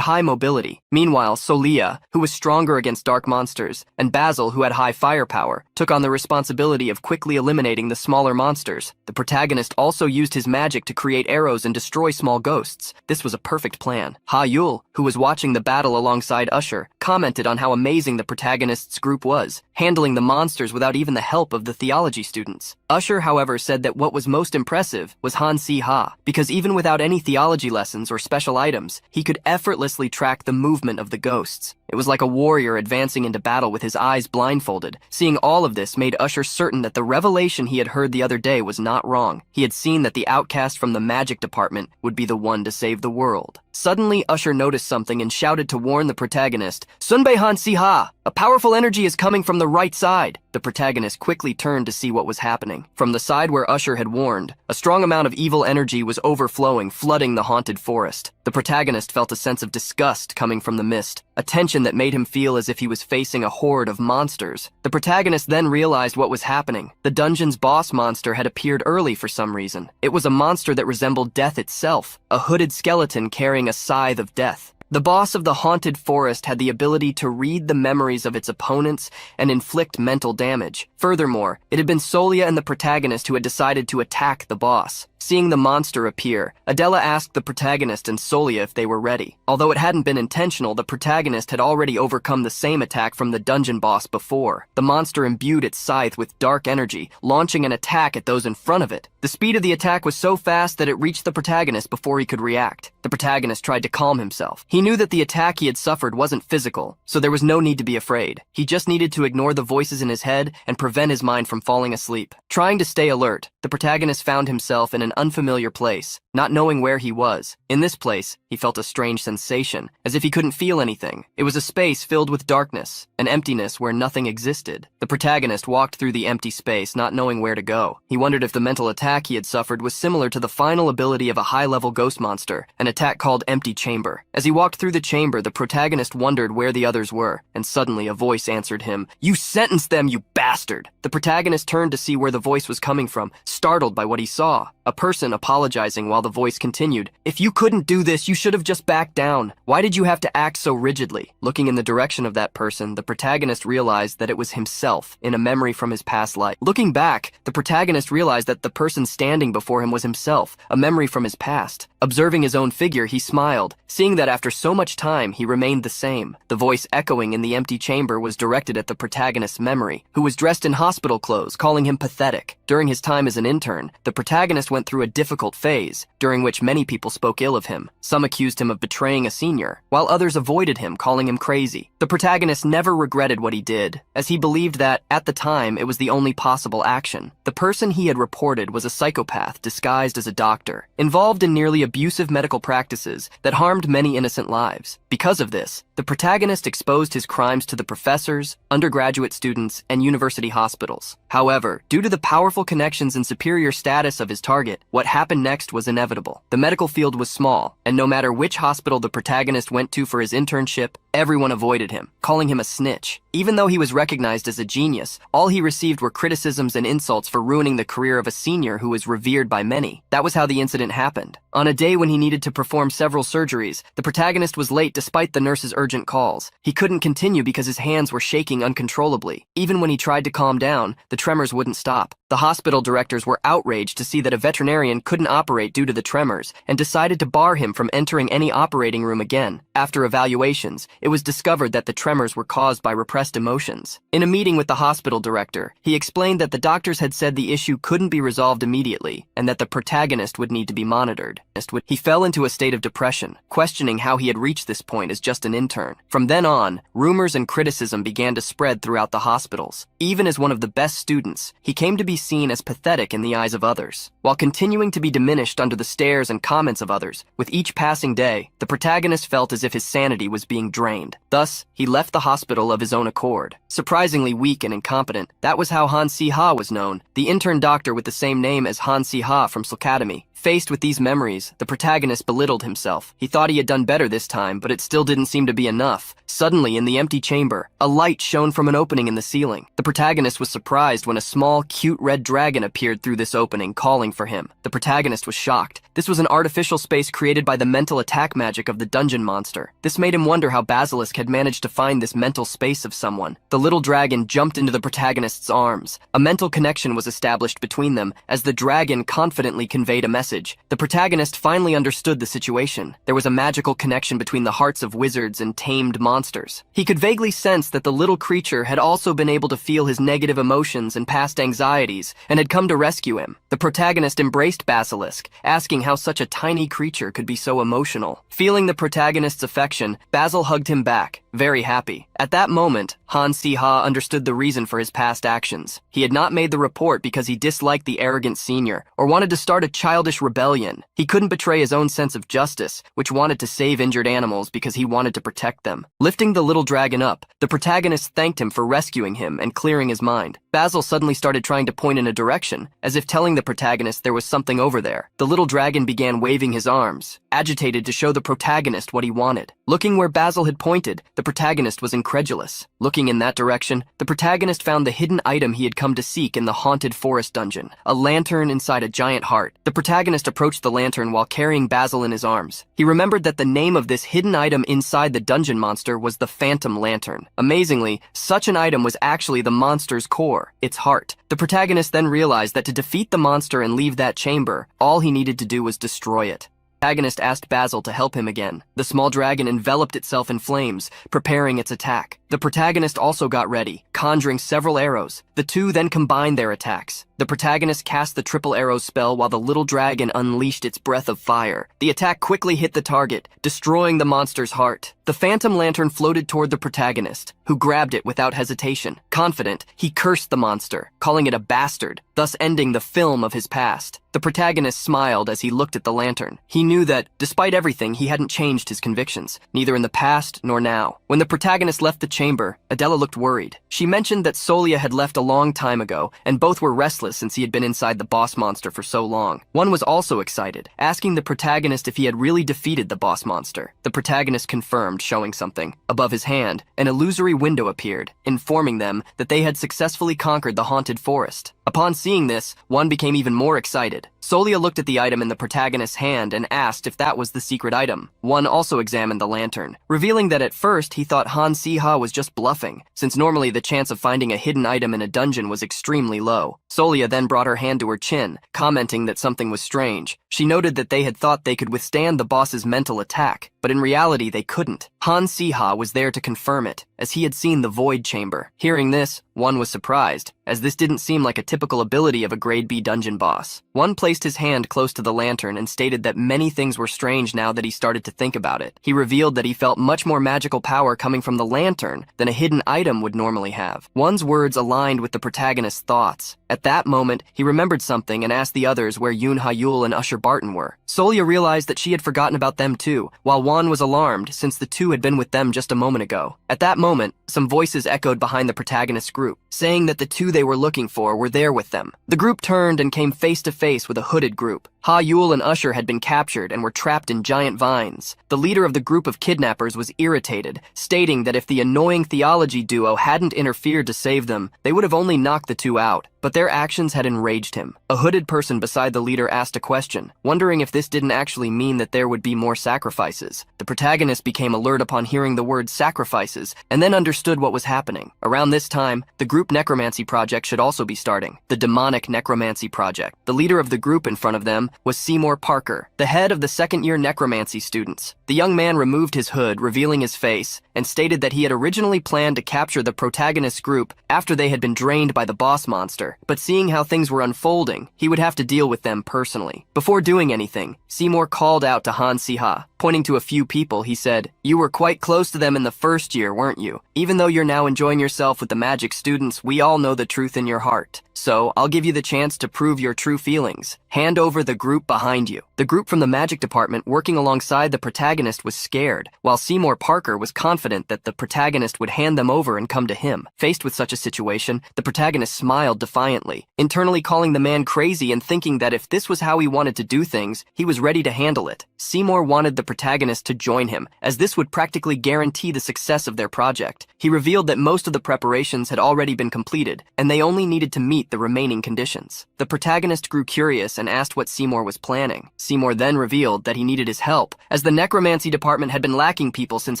high mobility. Meanwhile, Solia, who was stronger against dark monsters, and Basil, who had high firepower, took on the responsibility of quickly eliminating the smaller monsters. The protagonist also used his magic to create arrows and destroy small ghosts. This was a perfect plan. Ha-yul, who was watching the battle alongside Usher, commented on how amazing the protagonist's group was, handling the monsters without even the help of the theology students. Usher, however, said that what was most impressive was Han Si-ha, because even without any theology lessons or special items, he could effortlessly track the movement of the ghosts. It was like a warrior advancing into battle with his eyes blindfolded. Seeing all of this made Usher certain that the revelation he had heard the other day was not wrong. He had seen that the outcast from the magic department would be the one to save the world. Suddenly, Usher noticed something and shouted to warn the protagonist, "Sunbae Han Si-ha! A powerful energy is coming from the right side." The protagonist quickly turned to see what was happening. From the side where Usher had warned, a strong amount of evil energy was overflowing, flooding the haunted forest. The protagonist felt a sense of disgust coming from the mist, a tension that made him feel as if he was facing a horde of monsters. The protagonist then realized what was happening. The dungeon's boss monster had appeared early for some reason. It was a monster that resembled death itself, a hooded skeleton carrying a scythe of death. The boss of the haunted forest had the ability to read the memories of its opponents and inflict mental damage. Furthermore, it had been Solia and the protagonist who had decided to attack the boss. Seeing the monster appear, Adela asked the protagonist and Solia if they were ready. Although it hadn't been intentional, the protagonist had already overcome the same attack from the dungeon boss before. The monster imbued its scythe with dark energy, launching an attack at those in front of it. The speed of the attack was so fast that it reached the protagonist before he could react. The protagonist tried to calm himself. He knew that the attack he had suffered wasn't physical, so there was no need to be afraid. He just needed to ignore the voices in his head and prevent his mind from falling asleep. Trying to stay alert, the protagonist found himself in an unfamiliar place, not knowing where he was. In this place, he felt a strange sensation, as if he couldn't feel anything. It was a space filled with darkness, an emptiness where nothing existed. The protagonist walked through the empty space, not knowing where to go. He wondered if the mental attack he had suffered was similar to the final ability of a high-level ghost monster, an attack called Empty Chamber. As he walked through the chamber, the protagonist wondered where the others were, and suddenly a voice answered him, "You sentenced them, you bastard!" The protagonist turned to see where the voice was coming from, startled by what he saw. A person apologizing while the voice continued, "If you couldn't do this, you should have just backed down. Why did you have to act so rigidly?" Looking in the direction of that person, the protagonist realized that it was himself, in a memory from his past life. Looking back, the protagonist realized that the person standing before him was himself, a memory from his past. Observing his own figure, he smiled, seeing that after so much time, he remained the same. The voice echoing in the empty chamber was directed at the protagonist's memory, who was dressed in hospital clothes, calling him pathetic. During his time as an intern, the protagonist went through a difficult phase, during which many people spoke ill of him. Some accused him of betraying a senior, while others avoided him, calling him crazy. The protagonist never regretted what he did, as he believed that, at the time, it was the only possible action. The person he had reported was a psychopath disguised as a doctor, involved in nearly abusive medical practices that harmed many innocent lives. Because of this, the protagonist exposed his crimes to the professors, undergraduate students, and university hospitals. However, due to the powerful connections and superior status of his target, what happened next was inevitable. The medical field was small, and no matter which hospital the protagonist went to for his internship, everyone avoided him, calling him a snitch. Even though he was recognized as a genius, all he received were criticisms and insults for ruining the career of a senior who was revered by many. That was how the incident happened. On a day when he needed to perform several surgeries, the protagonist was late despite the nurse's urgent calls. He couldn't continue because his hands were shaking uncontrollably. Even when he tried to calm down, the tremors wouldn't stop. The hospital directors were outraged to see that a veterinarian couldn't operate due to the tremors, and decided to bar him from entering any operating room again. After evaluations, it was discovered that the tremors were caused by repressed emotions. In a meeting with the hospital director, he explained that the doctors had said the issue couldn't be resolved immediately, and that the protagonist would need to be monitored. He fell into a state of depression, questioning how he had reached this point as just an intern. From then on, rumors and criticism began to spread throughout the hospitals. Even as one of the best students, he came to be seen as pathetic in the eyes of others. While continuing to be diminished under the stares and comments of others, with each passing day, the protagonist felt as if his sanity was being drained. Thus, he left the hospital of his own accord. Surprisingly weak and incompetent, that was how Han Si-ha was known, the intern doctor with the same name as Han Si-ha from Academy. Faced with these memories, the protagonist belittled himself. He thought he had done better this time, but it still didn't seem to be enough. Suddenly, in the empty chamber, a light shone from an opening in the ceiling. The protagonist was surprised when a small, cute red dragon appeared through this opening, calling for him. The protagonist was shocked. This was an artificial space created by the mental attack magic of the dungeon monster. This made him wonder how Basilisk had managed to find this mental space of someone. The little dragon jumped into the protagonist's arms. A mental connection was established between them as the dragon confidently conveyed a message. The protagonist finally understood the situation. There was a magical connection between the hearts of wizards and tamed monsters. He could vaguely sense that the little creature had also been able to feel his negative emotions and past anxieties, and had come to rescue him. The protagonist embraced Basilisk, asking how such a tiny creature could be so emotional. Feeling the protagonist's affection, Basil hugged him back, very happy. At that moment, Han Si-ha understood the reason for his past actions. He had not made the report because he disliked the arrogant senior, or wanted to start a childish rebellion. He couldn't betray his own sense of justice, which wanted to save injured animals because he wanted to protect them. Lifting the little dragon up, the protagonist thanked him for rescuing him and clearing his mind. Basil suddenly started trying to point in a direction, as if telling the protagonist there was something over there. The little dragon began waving his arms, agitated to show the protagonist what he wanted. Looking where Basil had pointed, the protagonist was incredulous. Looking in that direction, the protagonist found the hidden item he had come to seek in the haunted forest dungeon, a lantern inside a giant heart. The protagonist approached the lantern while carrying Basil in his arms. He remembered that the name of this hidden item inside the dungeon monster was the Phantom Lantern. Amazingly, such an item was actually the monster's core, its heart. The protagonist then realized that to defeat the monster and leave that chamber, all he needed to do was destroy it. The protagonist asked Basil to help him again. The small dragon enveloped itself in flames, preparing its attack. The protagonist also got ready, conjuring several arrows. The two then combined their attacks. The protagonist cast the triple arrow spell while the little dragon unleashed its breath of fire. The attack quickly hit the target, destroying the monster's heart. The phantom lantern floated toward the protagonist, who grabbed it without hesitation. Confident, he cursed the monster, calling it a bastard, thus ending the film of his past. The protagonist smiled as he looked at the lantern. He knew that, despite everything, he hadn't changed his convictions, neither in the past nor now. When the protagonist left the chamber, Adela looked worried. She mentioned that Solia had left a long time ago, and both were restless since he had been inside the boss monster for so long. One was also excited, asking the protagonist if he had really defeated the boss monster. The protagonist confirmed, showing something. Above his hand, an illusory window appeared, informing them that they had successfully conquered the haunted forest. Upon seeing this, one became even more excited. Solia looked at the item in the protagonist's hand and asked if that was the secret item. One also examined the lantern, revealing that at first he thought Han Si-ha was just bluffing, since normally the chance of finding a hidden item in a dungeon was extremely low. Solia then brought her hand to her chin, commenting that something was strange. She noted that they had thought they could withstand the boss's mental attack, but in reality they couldn't. Han Si-ha was there to confirm it, as he had seen the Void Chamber. Hearing this, one was surprised, as this didn't seem like a typical ability of a grade B dungeon boss. One placed his hand close to the lantern and stated that many things were strange now that he started to think about it. He revealed that he felt much more magical power coming from the lantern than a hidden item would normally have. One's words aligned with the protagonist's thoughts. At that moment, he remembered something and asked the others where Yoon Ha-yul and Usher Barton were. Solia realized that she had forgotten about them too, while Wan was alarmed since the two had been with them just a moment ago. At that moment, some voices echoed behind the protagonist's group, saying that the two they were looking for were there with them. The group turned and came face to face with a hooded group. Ha-yul and Usher had been captured and were trapped in giant vines. The leader of the group of kidnappers was irritated, stating that if the annoying theology duo hadn't interfered to save them, they would have only knocked the two out. But their actions had enraged him. A hooded person beside the leader asked a question, wondering if this didn't actually mean that there would be more sacrifices. The protagonist became alert upon hearing the word sacrifices, and then understood what was happening. Around this time, the group necromancy project should also be starting. The demonic necromancy project. The leader of the group in front of them was Seymour Parker, the head of the second-year necromancy students. The young man removed his hood, revealing his face, and stated that he had originally planned to capture the protagonist's group after they had been drained by the boss monster. But seeing how things were unfolding, he would have to deal with them personally. Before doing anything, Seymour called out to Han Si-ha. Pointing to a few people, he said, "You were quite close to them in the first year, weren't you? Even though you're now enjoying yourself with the magic students, we all know the truth in your heart. So, I'll give you the chance to prove your true feelings. Hand over the group behind you." The group from the magic department working alongside the protagonist was scared, while Seymour Parker was confident that the protagonist would hand them over and come to him. Faced with such a situation, the protagonist smiled defiantly, internally calling the man crazy and thinking that if this was how he wanted to do things, he was ready to handle it. Seymour wanted the protagonist to join him, as this would practically guarantee the success of their project. He revealed that most of the preparations had already been completed, and they only needed to meet the remaining conditions. The protagonist grew curious and asked what Seymour was planning. Seymour then revealed that he needed his help, as the necromancy department had been lacking people since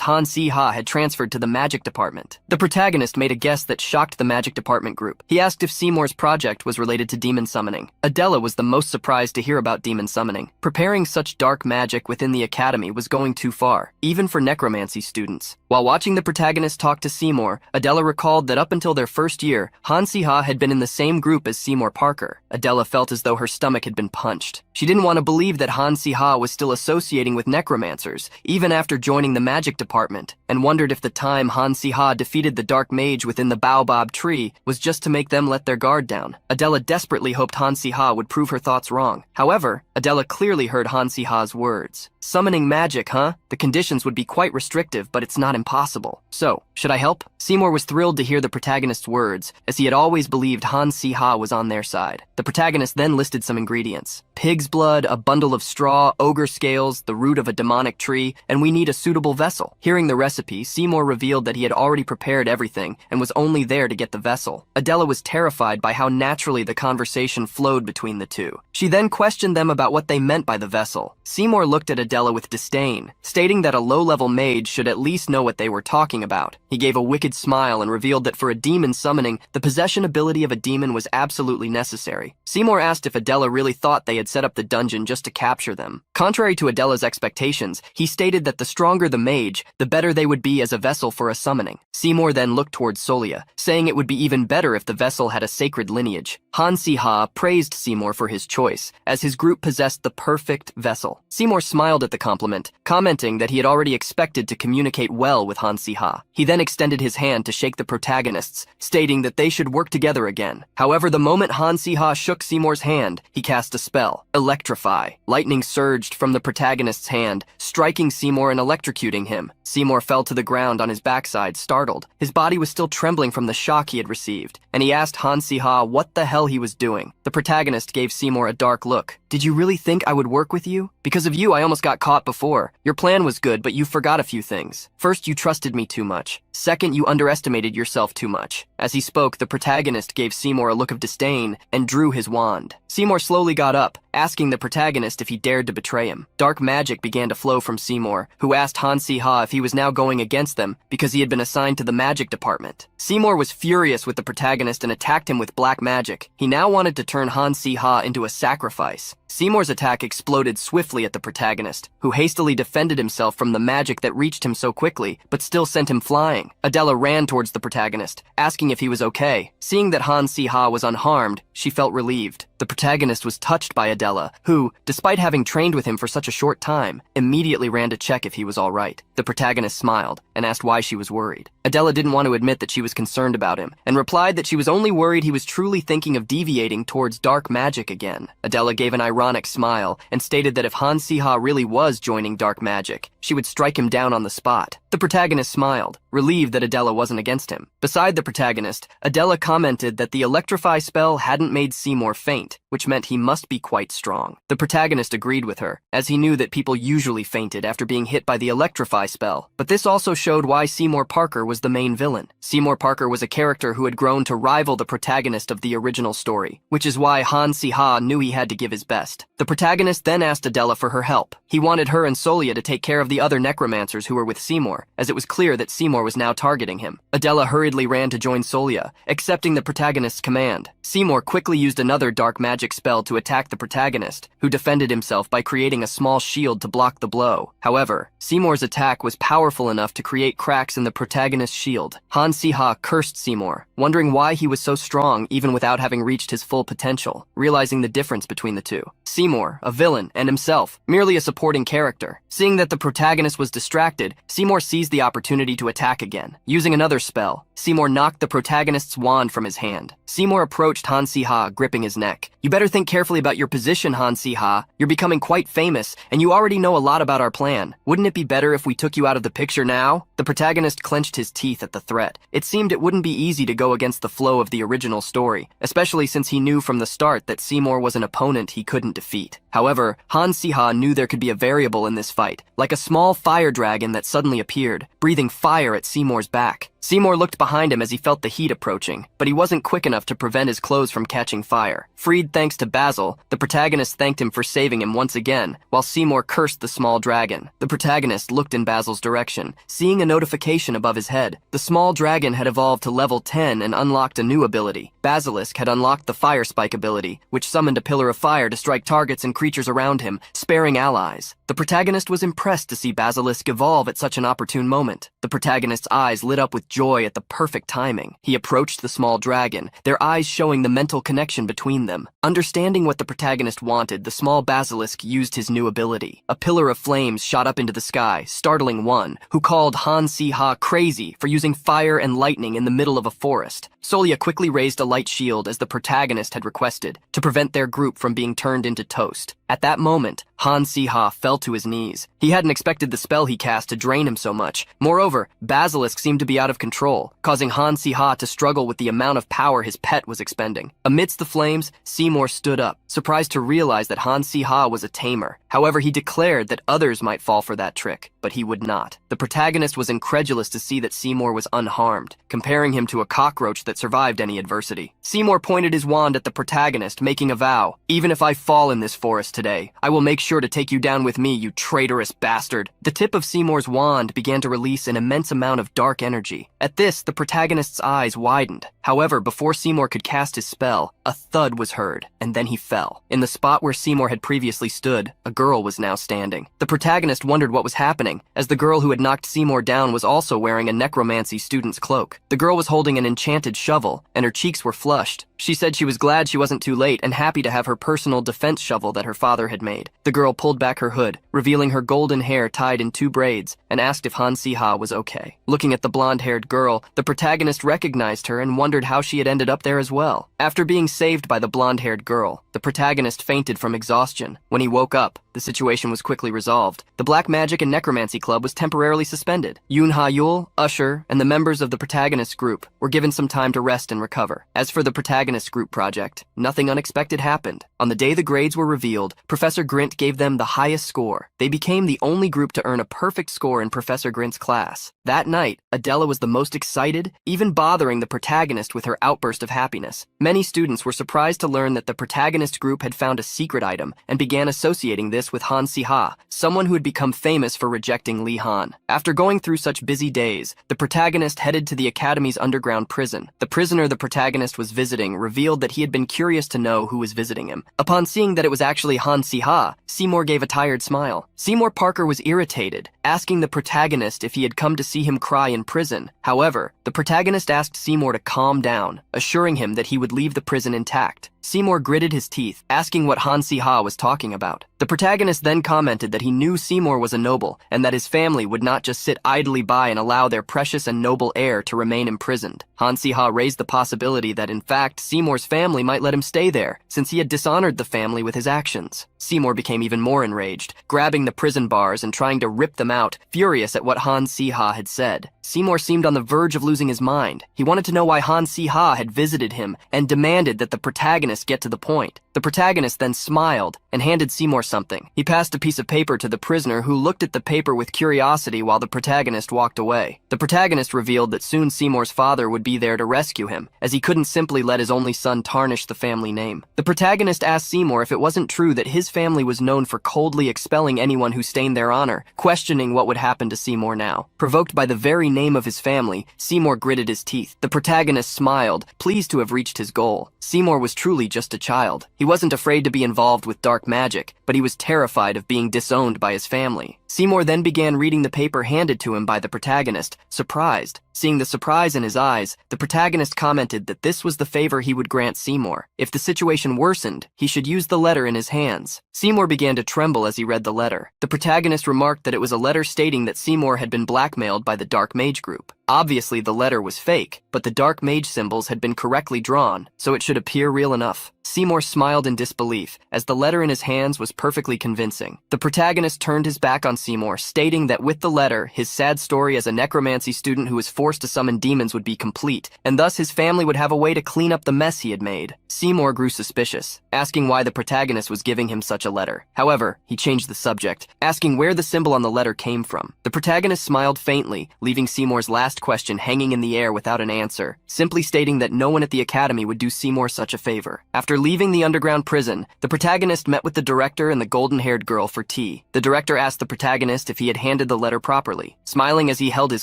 Han Si-ha had transferred to the magic department. The protagonist made a guess that shocked the magic department group. He asked if Seymour's project was related to demon summoning. Adela was the most surprised to hear about demon summoning. Preparing such dark magic within the academy was going too far, even for necromancy students. While watching the protagonist talk to Seymour, Adela recalled that up until their first year, Han Si-ha had been in the same group as Seymour Parker. Adela felt as though her stomach had been punched. She didn't want to believe that Han Si-ha was still associating with necromancers, even after joining the magic department, and wondered if the time Han Si-ha defeated the dark mage within the baobab tree was just to make them let their guard down. Adela desperately hoped Han Si-ha would prove her thoughts wrong. However, Adela clearly heard Han Si-ha's words. Summoning using magic, huh? The conditions would be quite restrictive, but it's not impossible. So, should I help? Seymour was thrilled to hear the protagonist's words, as he had always believed Han Si-ha was on their side. The protagonist then listed some ingredients: pig's blood, a bundle of straw, ogre scales, the root of a demonic tree, and we need a suitable vessel. Hearing the recipe, Seymour revealed that he had already prepared everything and was only there to get the vessel. Adela was terrified by how naturally the conversation flowed between the two. She then questioned them about what they meant by the vessel. Seymour looked at Adela with disdain, stating that a low-level mage should at least know what they were talking about. He gave a wicked smile and revealed that for a demon summoning, the possession ability of a demon was absolutely necessary. Seymour asked if Adela really thought they had set up the dungeon just to capture them. Contrary to Adela's expectations, he stated that the stronger the mage, the better they would be as a vessel for a summoning. Seymour then looked towards Solia, saying it would be even better if the vessel had a sacred lineage. Han Si-ha praised Seymour for his choice, as his group possessed the perfect vessel. Seymour smiled at the compliment, commenting that he had already expected to communicate well with Han Si-ha. He then extended his hand to shake the protagonists, stating that they should work together again. However, the moment Han Si-ha shook Seymour's hand, he cast a spell, Electrify. Lightning surged from the protagonist's hand, striking Seymour and electrocuting him. Seymour fell to the ground on his backside, startled. His body was still trembling from the shock he had received, and he asked Han Si-ha what the hell he was doing. The protagonist gave Seymour a dark look. Did you really think I would work with you? Because of you, I almost got caught before. Your plan was good, but you forgot a few things. First, you trusted me too much. Second, you underestimated yourself too much. As he spoke, the protagonist gave Seymour a look of disdain and drew his wand. Seymour slowly got up, asking the protagonist if he dared to betray him. Dark magic began to flow from Seymour, who asked Han Si-ha if he was now going against them because he had been assigned to the magic department. Seymour was furious with the protagonist and attacked him with black magic. He now wanted to turn Han Si-ha into a sacrifice. Seymour's attack exploded swiftly at the protagonist, who hastily defended himself from the magic that reached him so quickly, but still sent him flying. Adela ran towards the protagonist, asking if he was okay. Seeing that Han Si-ha was unharmed, she felt relieved. The protagonist was touched by Adela, who, despite having trained with him for such a short time, immediately ran to check if he was all right. The protagonist smiled and asked why she was worried. Adela didn't want to admit that she was concerned about him, and replied that she was only worried he was truly thinking of deviating towards dark magic again. Adela gave an ironic smile and stated that if Han Si-ha really was joining dark magic, she would strike him down on the spot. The protagonist smiled, relieved that Adela wasn't against him. Beside the protagonist, Adela commented that the Electrify spell hadn't made Seymour faint, which meant he must be quite strong. The protagonist agreed with her, as he knew that people usually fainted after being hit by the Electrify spell. But this also showed why Seymour Parker was the main villain. Seymour Parker was a character who had grown to rival the protagonist of the original story, which is why Han Si-ha knew he had to give his best. The protagonist then asked Adela for her help. He wanted her and Solia to take care of the other necromancers who were with Seymour, as it was clear that Seymour was now targeting him. Adela hurriedly ran to join Solia, accepting the protagonist's command. Seymour quickly used another dark magic spell to attack the protagonist, who defended himself by creating a small shield to block the blow. However, Seymour's attack was powerful enough to create cracks in the protagonist's shield. Han Si-ha cursed Seymour, wondering why he was so strong even without having reached his full potential, realizing the difference between the two. Seymour, a villain, and himself, merely a supporting character. Seeing that the protagonist was distracted, Seymour seized the opportunity to attack again. Using another spell, Seymour knocked the protagonist's wand from his hand. Seymour approached Han Si-ha, gripping his neck. "You better think carefully about your position, Han Si-ha. You're becoming quite famous, and you already know a lot about our plan. Wouldn't it be better if we took you out of the picture now?" The protagonist clenched his teeth at the threat. It seemed it wouldn't be easy to go against the flow of the original story, especially since he knew from the start that Seymour was an opponent he couldn't defeat. However, Han Si-ha knew there could be a variable in this fight, like a small fire dragon that suddenly appeared, breathing fire at Seymour's back. Seymour looked behind him as he felt the heat approaching, but he wasn't quick enough to prevent his clothes from catching fire. Freed thanks to Basil, the protagonist thanked him for saving him once again, while Seymour cursed the small dragon. The protagonist looked in Basil's direction, seeing a notification above his head. The small dragon had evolved to level 10 and unlocked a new ability. Basilisk had unlocked the Fire Spike ability, which summoned a pillar of fire to strike targets and creatures around him, sparing allies. The protagonist was impressed to see Basilisk evolve at such an opportune moment. The protagonist's eyes lit up with joy at the perfect timing. He approached the small dragon, their eyes showing the mental connection between them. Understanding what the protagonist wanted, the small basilisk used his new ability. A pillar of flames shot up into the sky, startling one, who called Han Si-ha crazy for using fire and lightning in the middle of a forest. Solia quickly raised a light shield as the protagonist had requested, to prevent their group from being turned into toast. At that moment, Han Si-ha fell to his knees. He hadn't expected the spell he cast to drain him so much. Moreover, Basilisk seemed to be out of control, causing Han Si-ha to struggle with the amount of power his pet was expending. Amidst the flames, Seymour stood up, surprised to realize that Han Si-ha was a tamer. However, he declared that others might fall for that trick, but he would not. The protagonist was incredulous to see that Seymour was unharmed, comparing him to a cockroach that survived any adversity. Seymour pointed his wand at the protagonist, making a vow. "Even if I fall in this forest today, I will make sure to take you down with me, you traitorous bastard." The tip of Seymour's wand began to release an immense amount of dark energy. At this, the protagonist's eyes widened. However, before Seymour could cast his spell, a thud was heard, and then he fell. In the spot where Seymour had previously stood, a girl was now standing. The protagonist wondered what was happening, as the girl who had knocked Seymour down was also wearing a necromancy student's cloak. The girl was holding an enchanted shovel, and her cheeks were flushed. She said she was glad she wasn't too late and happy to have her personal defense shovel that her father had made. The girl pulled back her hood, revealing her golden hair tied in 2 braids, and asked if Han Si-ha was okay. Looking at the blonde-haired girl, the protagonist recognized her and wondered how she had ended up there as well. After being saved by the blonde-haired girl, the protagonist fainted from exhaustion. When he woke up, the situation was quickly resolved. The Black Magic and Necromancy Club was temporarily suspended. Yoon Ha-yul, Usher, and the members of the protagonist group were given some time to rest and recover. As for the protagonist group project, nothing unexpected happened. On the day the grades were revealed, Professor Grint gave them the highest score. They became the only group to earn a perfect score in Professor Grint's class. That night, Adela was the most excited, even bothering the protagonist with her outburst of happiness. Many students were surprised to learn that the protagonist group had found a secret item and began associating this with Han Si-ha, someone who had become famous for rejecting Li Han. After going through such busy days, the protagonist headed to the Academy's underground prison. The prisoner the protagonist was visiting revealed that he had been curious to know who was visiting him. Upon seeing that it was actually Han Si-ha, Seymour gave a tired smile. Seymour Parker was irritated, asking the protagonist if he had come to see him cry in prison. However, the protagonist asked Seymour to calm down, assuring him that he would leave the prison intact. Seymour gritted his teeth, asking what Han Si-ha was talking about. The protagonist then commented that he knew Seymour was a noble, and that his family would not just sit idly by and allow their precious and noble heir to remain imprisoned. Han Si-ha raised the possibility that in fact Seymour's family might let him stay there, since he had dishonored the family with his actions. Seymour became even more enraged, grabbing the prison bars and trying to rip them out, furious at what Han Si-ha had said. Seymour seemed on the verge of losing his mind. He wanted to know why Han Si-ha had visited him and demanded that the protagonist get to the point. The protagonist then smiled and handed Seymour something. He passed a piece of paper to the prisoner, who looked at the paper with curiosity while the protagonist walked away. The protagonist revealed that soon Seymour's father would be there to rescue him, as he couldn't simply let his only son tarnish the family name. The protagonist asked Seymour if it wasn't true that his family was known for coldly expelling anyone who stained their honor, questioning what would happen to Seymour now. Provoked by the very name of his family, Seymour gritted his teeth. The protagonist smiled, pleased to have reached his goal. Seymour was truly just a child. He wasn't afraid to be involved with dark magic, but he was terrified of being disowned by his family. Seymour then began reading the paper handed to him by the protagonist, surprised. Seeing the surprise in his eyes, the protagonist commented that this was the favor he would grant Seymour. If the situation worsened, he should use the letter in his hands. Seymour began to tremble as he read the letter. The protagonist remarked that it was a letter stating that Seymour had been blackmailed by the Dark Mage Group. Obviously, the letter was fake, but the Dark Mage symbols had been correctly drawn, so it should appear real enough. Seymour smiled in disbelief, as the letter in his hands was perfectly convincing. The protagonist turned his back on Seymour, stating that with the letter, his sad story as a necromancy student who was forced to summon demons would be complete, and thus his family would have a way to clean up the mess he had made. Seymour grew suspicious, asking why the protagonist was giving him such a letter. However, he changed the subject, asking where the symbol on the letter came from. The protagonist smiled faintly, leaving Seymour's last question hanging in the air without an answer, simply stating that no one at the academy would do Seymour such a favor. After leaving the underground prison, the protagonist met with the director and the golden-haired girl for tea. The director asked the protagonist if he had handed the letter properly. Smiling as he held his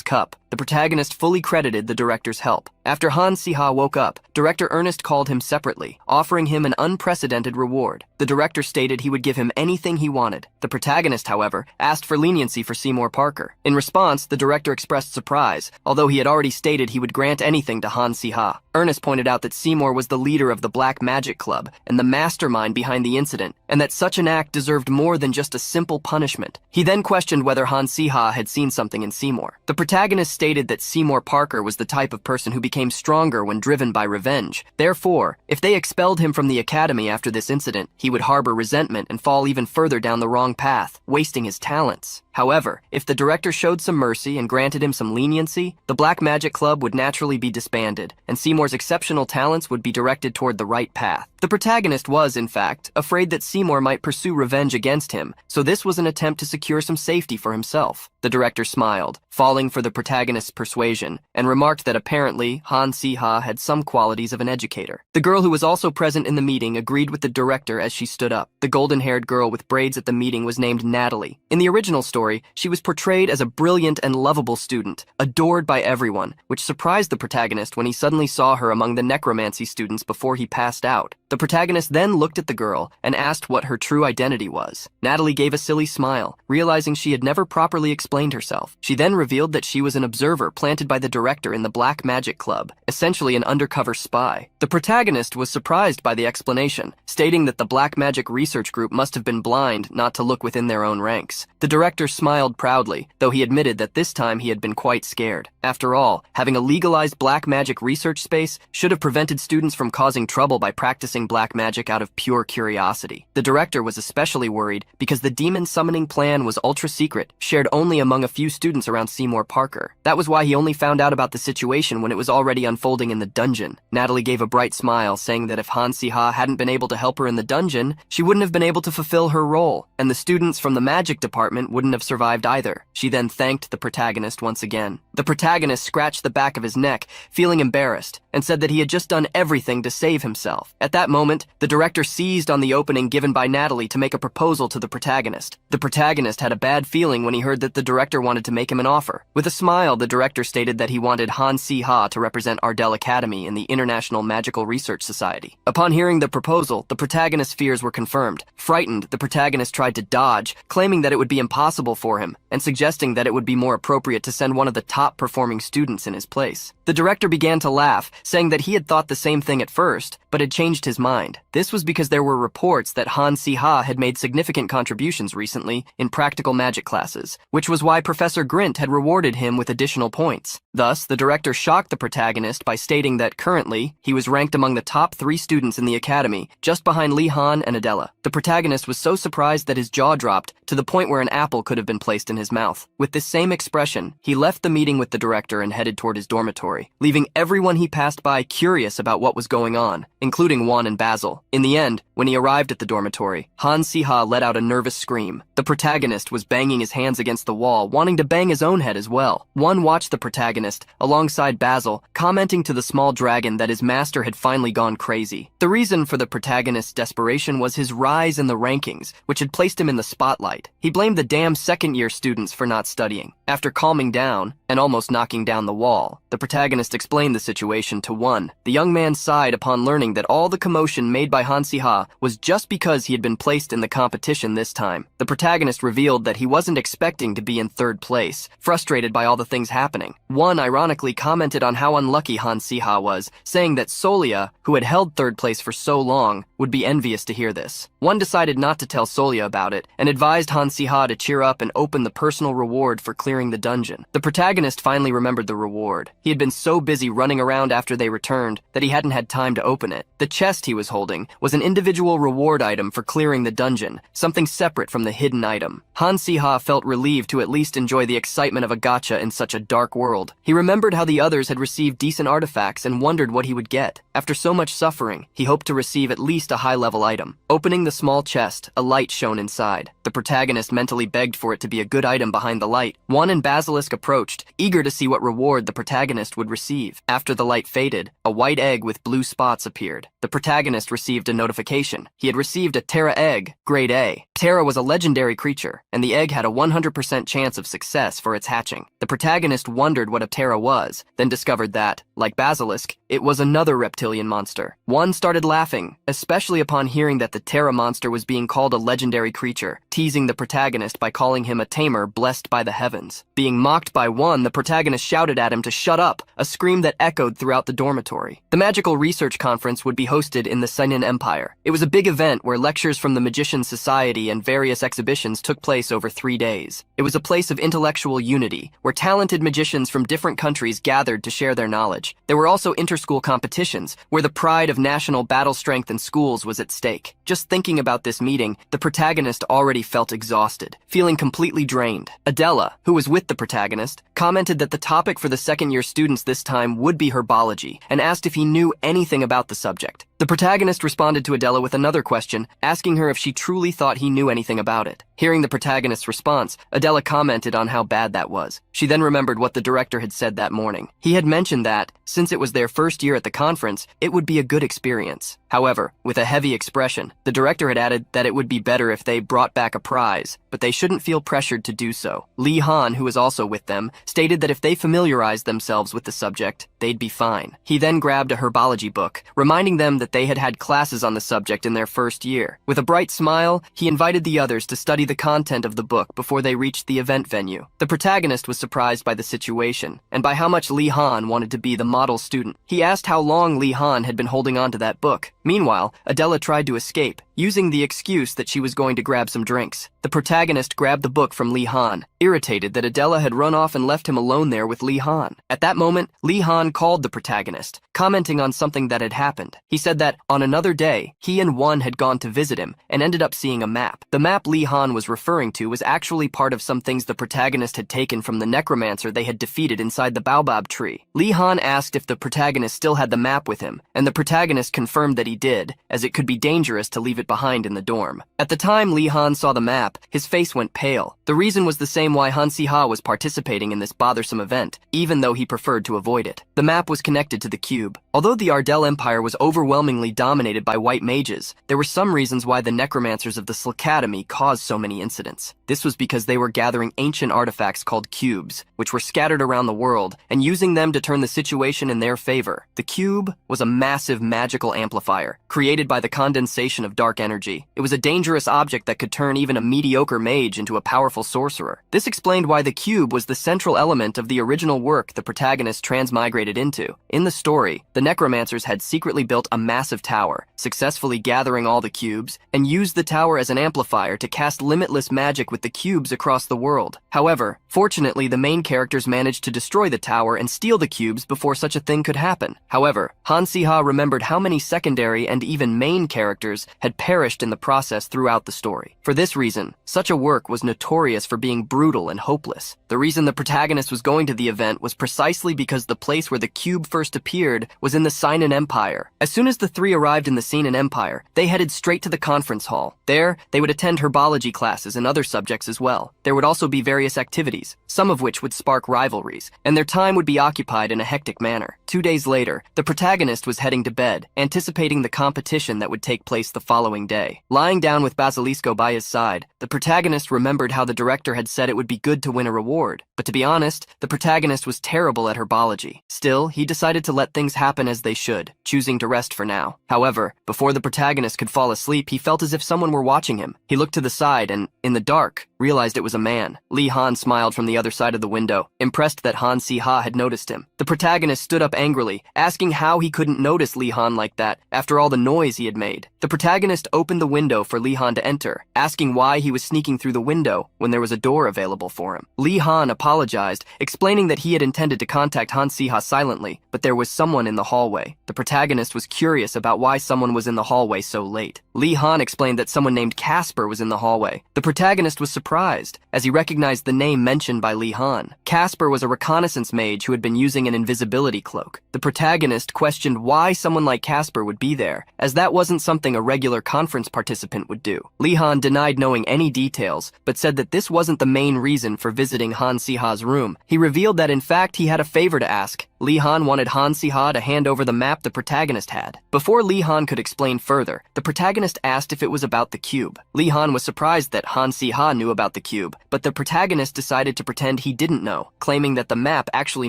cup, the protagonist fully credited the director's help. After Han Si-ha woke up, Director Ernest called him separately, offering him an unprecedented reward. The director stated he would give him anything he wanted. The protagonist, however, asked for leniency for Seymour Parker. In response, the director expressed surprise, although he had already stated he would grant anything to Han Si-ha. Ernest pointed out that Seymour was the leader of the Black Magic Club and the mastermind behind the incident, and that such an act deserved more than just a simple punishment. He then questioned whether Han Si-ha had seen something in Seymour. The protagonist stated that Seymour Parker was the type of person who became stronger when driven by revenge. Therefore, if they expelled him from the academy after this incident, he would harbor resentment and fall even further down the wrong path, wasting his talents. However, if the director showed some mercy and granted him some leniency, the Black Magic Club would naturally be disbanded, and Seymour's exceptional talents would be directed toward the right path. The protagonist was, in fact, afraid that Seymour might pursue revenge against him, so this was an attempt to secure some safety for himself. The director smiled, falling for the protagonist's persuasion, and remarked that apparently Han Si-ha had some qualities of an educator. The girl who was also present in the meeting agreed with the director as she stood up. The golden-haired girl with braids at the meeting was named Natalie. In the original story, she was portrayed as a brilliant and lovable student, adored by everyone, which surprised the protagonist when he suddenly saw her among the necromancy students before he passed out. The protagonist then looked at the girl and asked what her true identity was. Natalie gave a silly smile, realizing she had never properly explained herself. She then revealed that she was an observer planted by the director in the Black Magic Club, essentially an undercover spy. The protagonist was surprised by the explanation, stating that the Black Magic Research Group must have been blind not to look within their own ranks. The director smiled proudly, though he admitted that this time he had been quite scared. After all, having a legalized black magic research space should have prevented students from causing trouble by practicing black magic out of pure curiosity. The director was especially worried because the demon summoning plan was ultra-secret, shared only among a few students around Seymour Parker. That was why he only found out about the situation when it was already unfolding in the dungeon. Natalie gave a bright smile, saying that if Han Si-ha hadn't been able to help her in the dungeon, she wouldn't have been able to fulfill her role, and the students from the magic department wouldn't have survived either. She then thanked the protagonist once again. The protagonist scratched the back of his neck, feeling embarrassed, and said that he had just done everything to save himself. At that moment, the director seized on the opening given by Natalie to make a proposal to the protagonist. The protagonist had a bad feeling when he heard that the director wanted to make him an offer. With a smile, the director stated that he wanted Han Si-ha to represent Ardell Academy in the International Magical Research Society. Upon hearing the proposal, the protagonist's fears were confirmed. Frightened, the protagonist tried to dodge, claiming that it would be impossible for him, and suggesting that it would be more appropriate to send one of the top-performing students in his place. The director began to laugh, saying that he had thought the same thing at first, but had changed his mind. This was because there were reports that Han Si-ha had made significant contributions recently in practical magic classes, which was why Professor Grint had rewarded him with additional points. Thus, the director shocked the protagonist by stating that currently, he was ranked among the top 3 students in the academy, just behind Li Han and Adela. The protagonist was so surprised that his jaw dropped, to the point where an apple could have been placed in his mouth. With this same expression, he left the meeting with the director and headed toward his dormitory, leaving everyone he passed by curious about what was going on, including Juan and Basil. In the end, when he arrived at the dormitory, Han Si-ha let out a nervous scream. The protagonist was banging his hands against the wall, wanting to bang his own head as well. Juan watched the protagonist, alongside Basil, commenting to the small dragon that his master had finally gone crazy. The reason for the protagonist's desperation was his rise in the rankings, which had placed him in the spotlight. He blamed the damn second-year students for not studying. After calming down, and almost knocking down the wall, the protagonist explained the situation to Juan. The young man sighed upon learning that all the commotion made by Han Si-ha was just because he had been placed in the competition this time. The protagonist revealed that he wasn't expecting to be in 3rd place, frustrated by all the things happening. Juan ironically commented on how unlucky Han Si-ha was, saying that Solia, who had held 3rd place for so long, would be envious to hear this. Juan decided not to tell Solia about it, and advised Han Si-ha to cheer up and open the personal reward for clearing the dungeon. The protagonist finally remembered the reward. He had been so busy running around after they returned that he hadn't had time to open it. The chest he was holding was an individual reward item for clearing the dungeon, something separate from the hidden item. Han Si-ha felt relieved to at least enjoy the excitement of a gacha in such a dark world. He remembered how the others had received decent artifacts and wondered what he would get. After so much suffering, he hoped to receive at least a high-level item. Opening the small chest, a light shone inside. The protagonist mentally begged for it to be a good item behind the light. Juan and Basilisk approached, eager to see what reward the protagonist would receive. After the light faded, a white egg with blue spots appeared. The protagonist received a notification. He had received a Terra egg, grade A. Terra was a legendary creature, and the egg had a 100% chance of success for its hatching. The protagonist wondered what a Terra was, then discovered that, like Basilisk, it was another reptilian monster. One started laughing, especially upon hearing that the Terra monster was being called a legendary creature, teasing the protagonist by calling him a tamer blessed by the heavens. Being mocked by one, the protagonist shouted at him to shut up, a scream that echoed throughout the dormitory. The Magical Research Conference would be hosted in the Seinen Empire. It was a big event where lectures from the Magician Society and various exhibitions took place over 3 days. It was a place of intellectual unity, where talented magicians from different countries gathered to share their knowledge. There were also inter-school competitions, where the pride of national battle strength in schools was at stake. Just thinking about this meeting, the protagonist already felt exhausted, feeling completely drained. Adela, who was with the protagonist, commented that the topic for the second-year students this time would be herbology, and asked if he knew anything about the subject. The protagonist responded to Adela with another question, asking her if she truly thought he knew anything about it. Hearing the protagonist's response, Adela commented on how bad that was. She then remembered what the director had said that morning. He had mentioned that, since it was their first year at the conference, it would be a good experience. However, with a heavy expression, the director had added that it would be better if they brought back a prize, but they shouldn't feel pressured to do so. Li Han, who was also with them, stated that if they familiarized themselves with the subject, they'd be fine. He then grabbed a herbology book, reminding them that they had had classes on the subject in their first year. With a bright smile, he invited the others to study the content of the book before they reached the event venue. The protagonist was surprised by the situation, and by how much Li Han wanted to be the model student. He asked how long Li Han had been holding on to that book. Meanwhile, Adela tried to escape, using the excuse that she was going to grab some drinks. The protagonist grabbed the book from Li Han, irritated that Adela had run off and left him alone there with Li Han. At that moment, Li Han called the protagonist, commenting on something that had happened. He said that, on another day, he and one had gone to visit him and ended up seeing a map. The map Li Han was referring to was actually part of some things the protagonist had taken from the necromancer they had defeated inside the baobab tree. Li Han asked if the protagonist still had the map with him, and the protagonist confirmed that he did, as it could be dangerous to leave it behind in the dorm. At the time Li Han saw the map, his face went pale. The reason was the same why Han Si-ha was participating in this bothersome event, even though he preferred to avoid it. The map was connected to the cube. Although the Ardell Empire was overwhelmingly dominated by white mages, there were some reasons why the necromancers of the Slacademy caused so many incidents. This was because they were gathering ancient artifacts called cubes, which were scattered around the world, and using them to turn the situation in their favor. The cube was a massive magical amplifier, created by the condensation of dark energy. It was a dangerous object that could turn even a mediocre mage into a powerful sorcerer. This explained why the cube was the central element of the original work the protagonist transmigrated into. In the story, the necromancers had secretly built a massive tower, successfully gathering all the cubes, and used the tower as an amplifier to cast limitless magic with the cubes across the world. However, fortunately, the main characters managed to destroy the tower and steal the cubes before such a thing could happen. However, Han Si-ha remembered how many secondary and even main characters had perished in the process throughout the story. For this reason, such a work was notorious for being brutal and hopeless. The reason the protagonist was going to the event was precisely because the place where the cube first appeared was in the Seinen Empire. As soon as the three arrived in the Seinen Empire, they headed straight to the conference hall. There, they would attend herbology classes and other subjects as well. There would also be various activities, some of which would spark rivalries, and their time would be occupied in a hectic manner. 2 days later, the protagonist was heading to bed, anticipating the competition that would take place the following day. Lying down with Basilisco by his side, the protagonist remembered how the director had said it would be good to win a reward. But to be honest, the protagonist was terrible at herbology. Still, he decided to let things happen as they should, choosing to rest for now. However, before the protagonist could fall asleep, he felt as if someone were watching him. He looked to the side and, in the dark, realized it was a man. Li Han smiled from the other side of the window, impressed that Han Si-ha had noticed him. The protagonist stood up angrily, asking how he couldn't notice Li Han like that, after all the noise he had made. The protagonist opened the window for Li Han to enter, asking why he was sneaking through the window when there was a door available for him. Li Han apologized, explaining that he had intended to contact Han Si-ha silently, but there was someone in the hallway. The protagonist was curious about why someone was in the hallway so late. Li Han explained that someone named Casper was in the hallway. The protagonist was surprised, as he recognized the name mentioned by Li Han. Casper was a reconnaissance mage who had been using an invisibility cloak. The protagonist questioned why someone like Casper would be there, as that wasn't something a regular conference participant would do. Li Han denied knowing any details, but said that this wasn't the main reason for visiting Han Si-ha's room. He revealed that in fact he had a favor to ask. Lee Han wanted Han Si-ha to hand over the map the protagonist had. Before Lee Han could explain further, the protagonist asked if it was about the cube. Lee Han was surprised that Han Si-ha knew about the cube, but the protagonist decided to pretend he didn't know, claiming that the map actually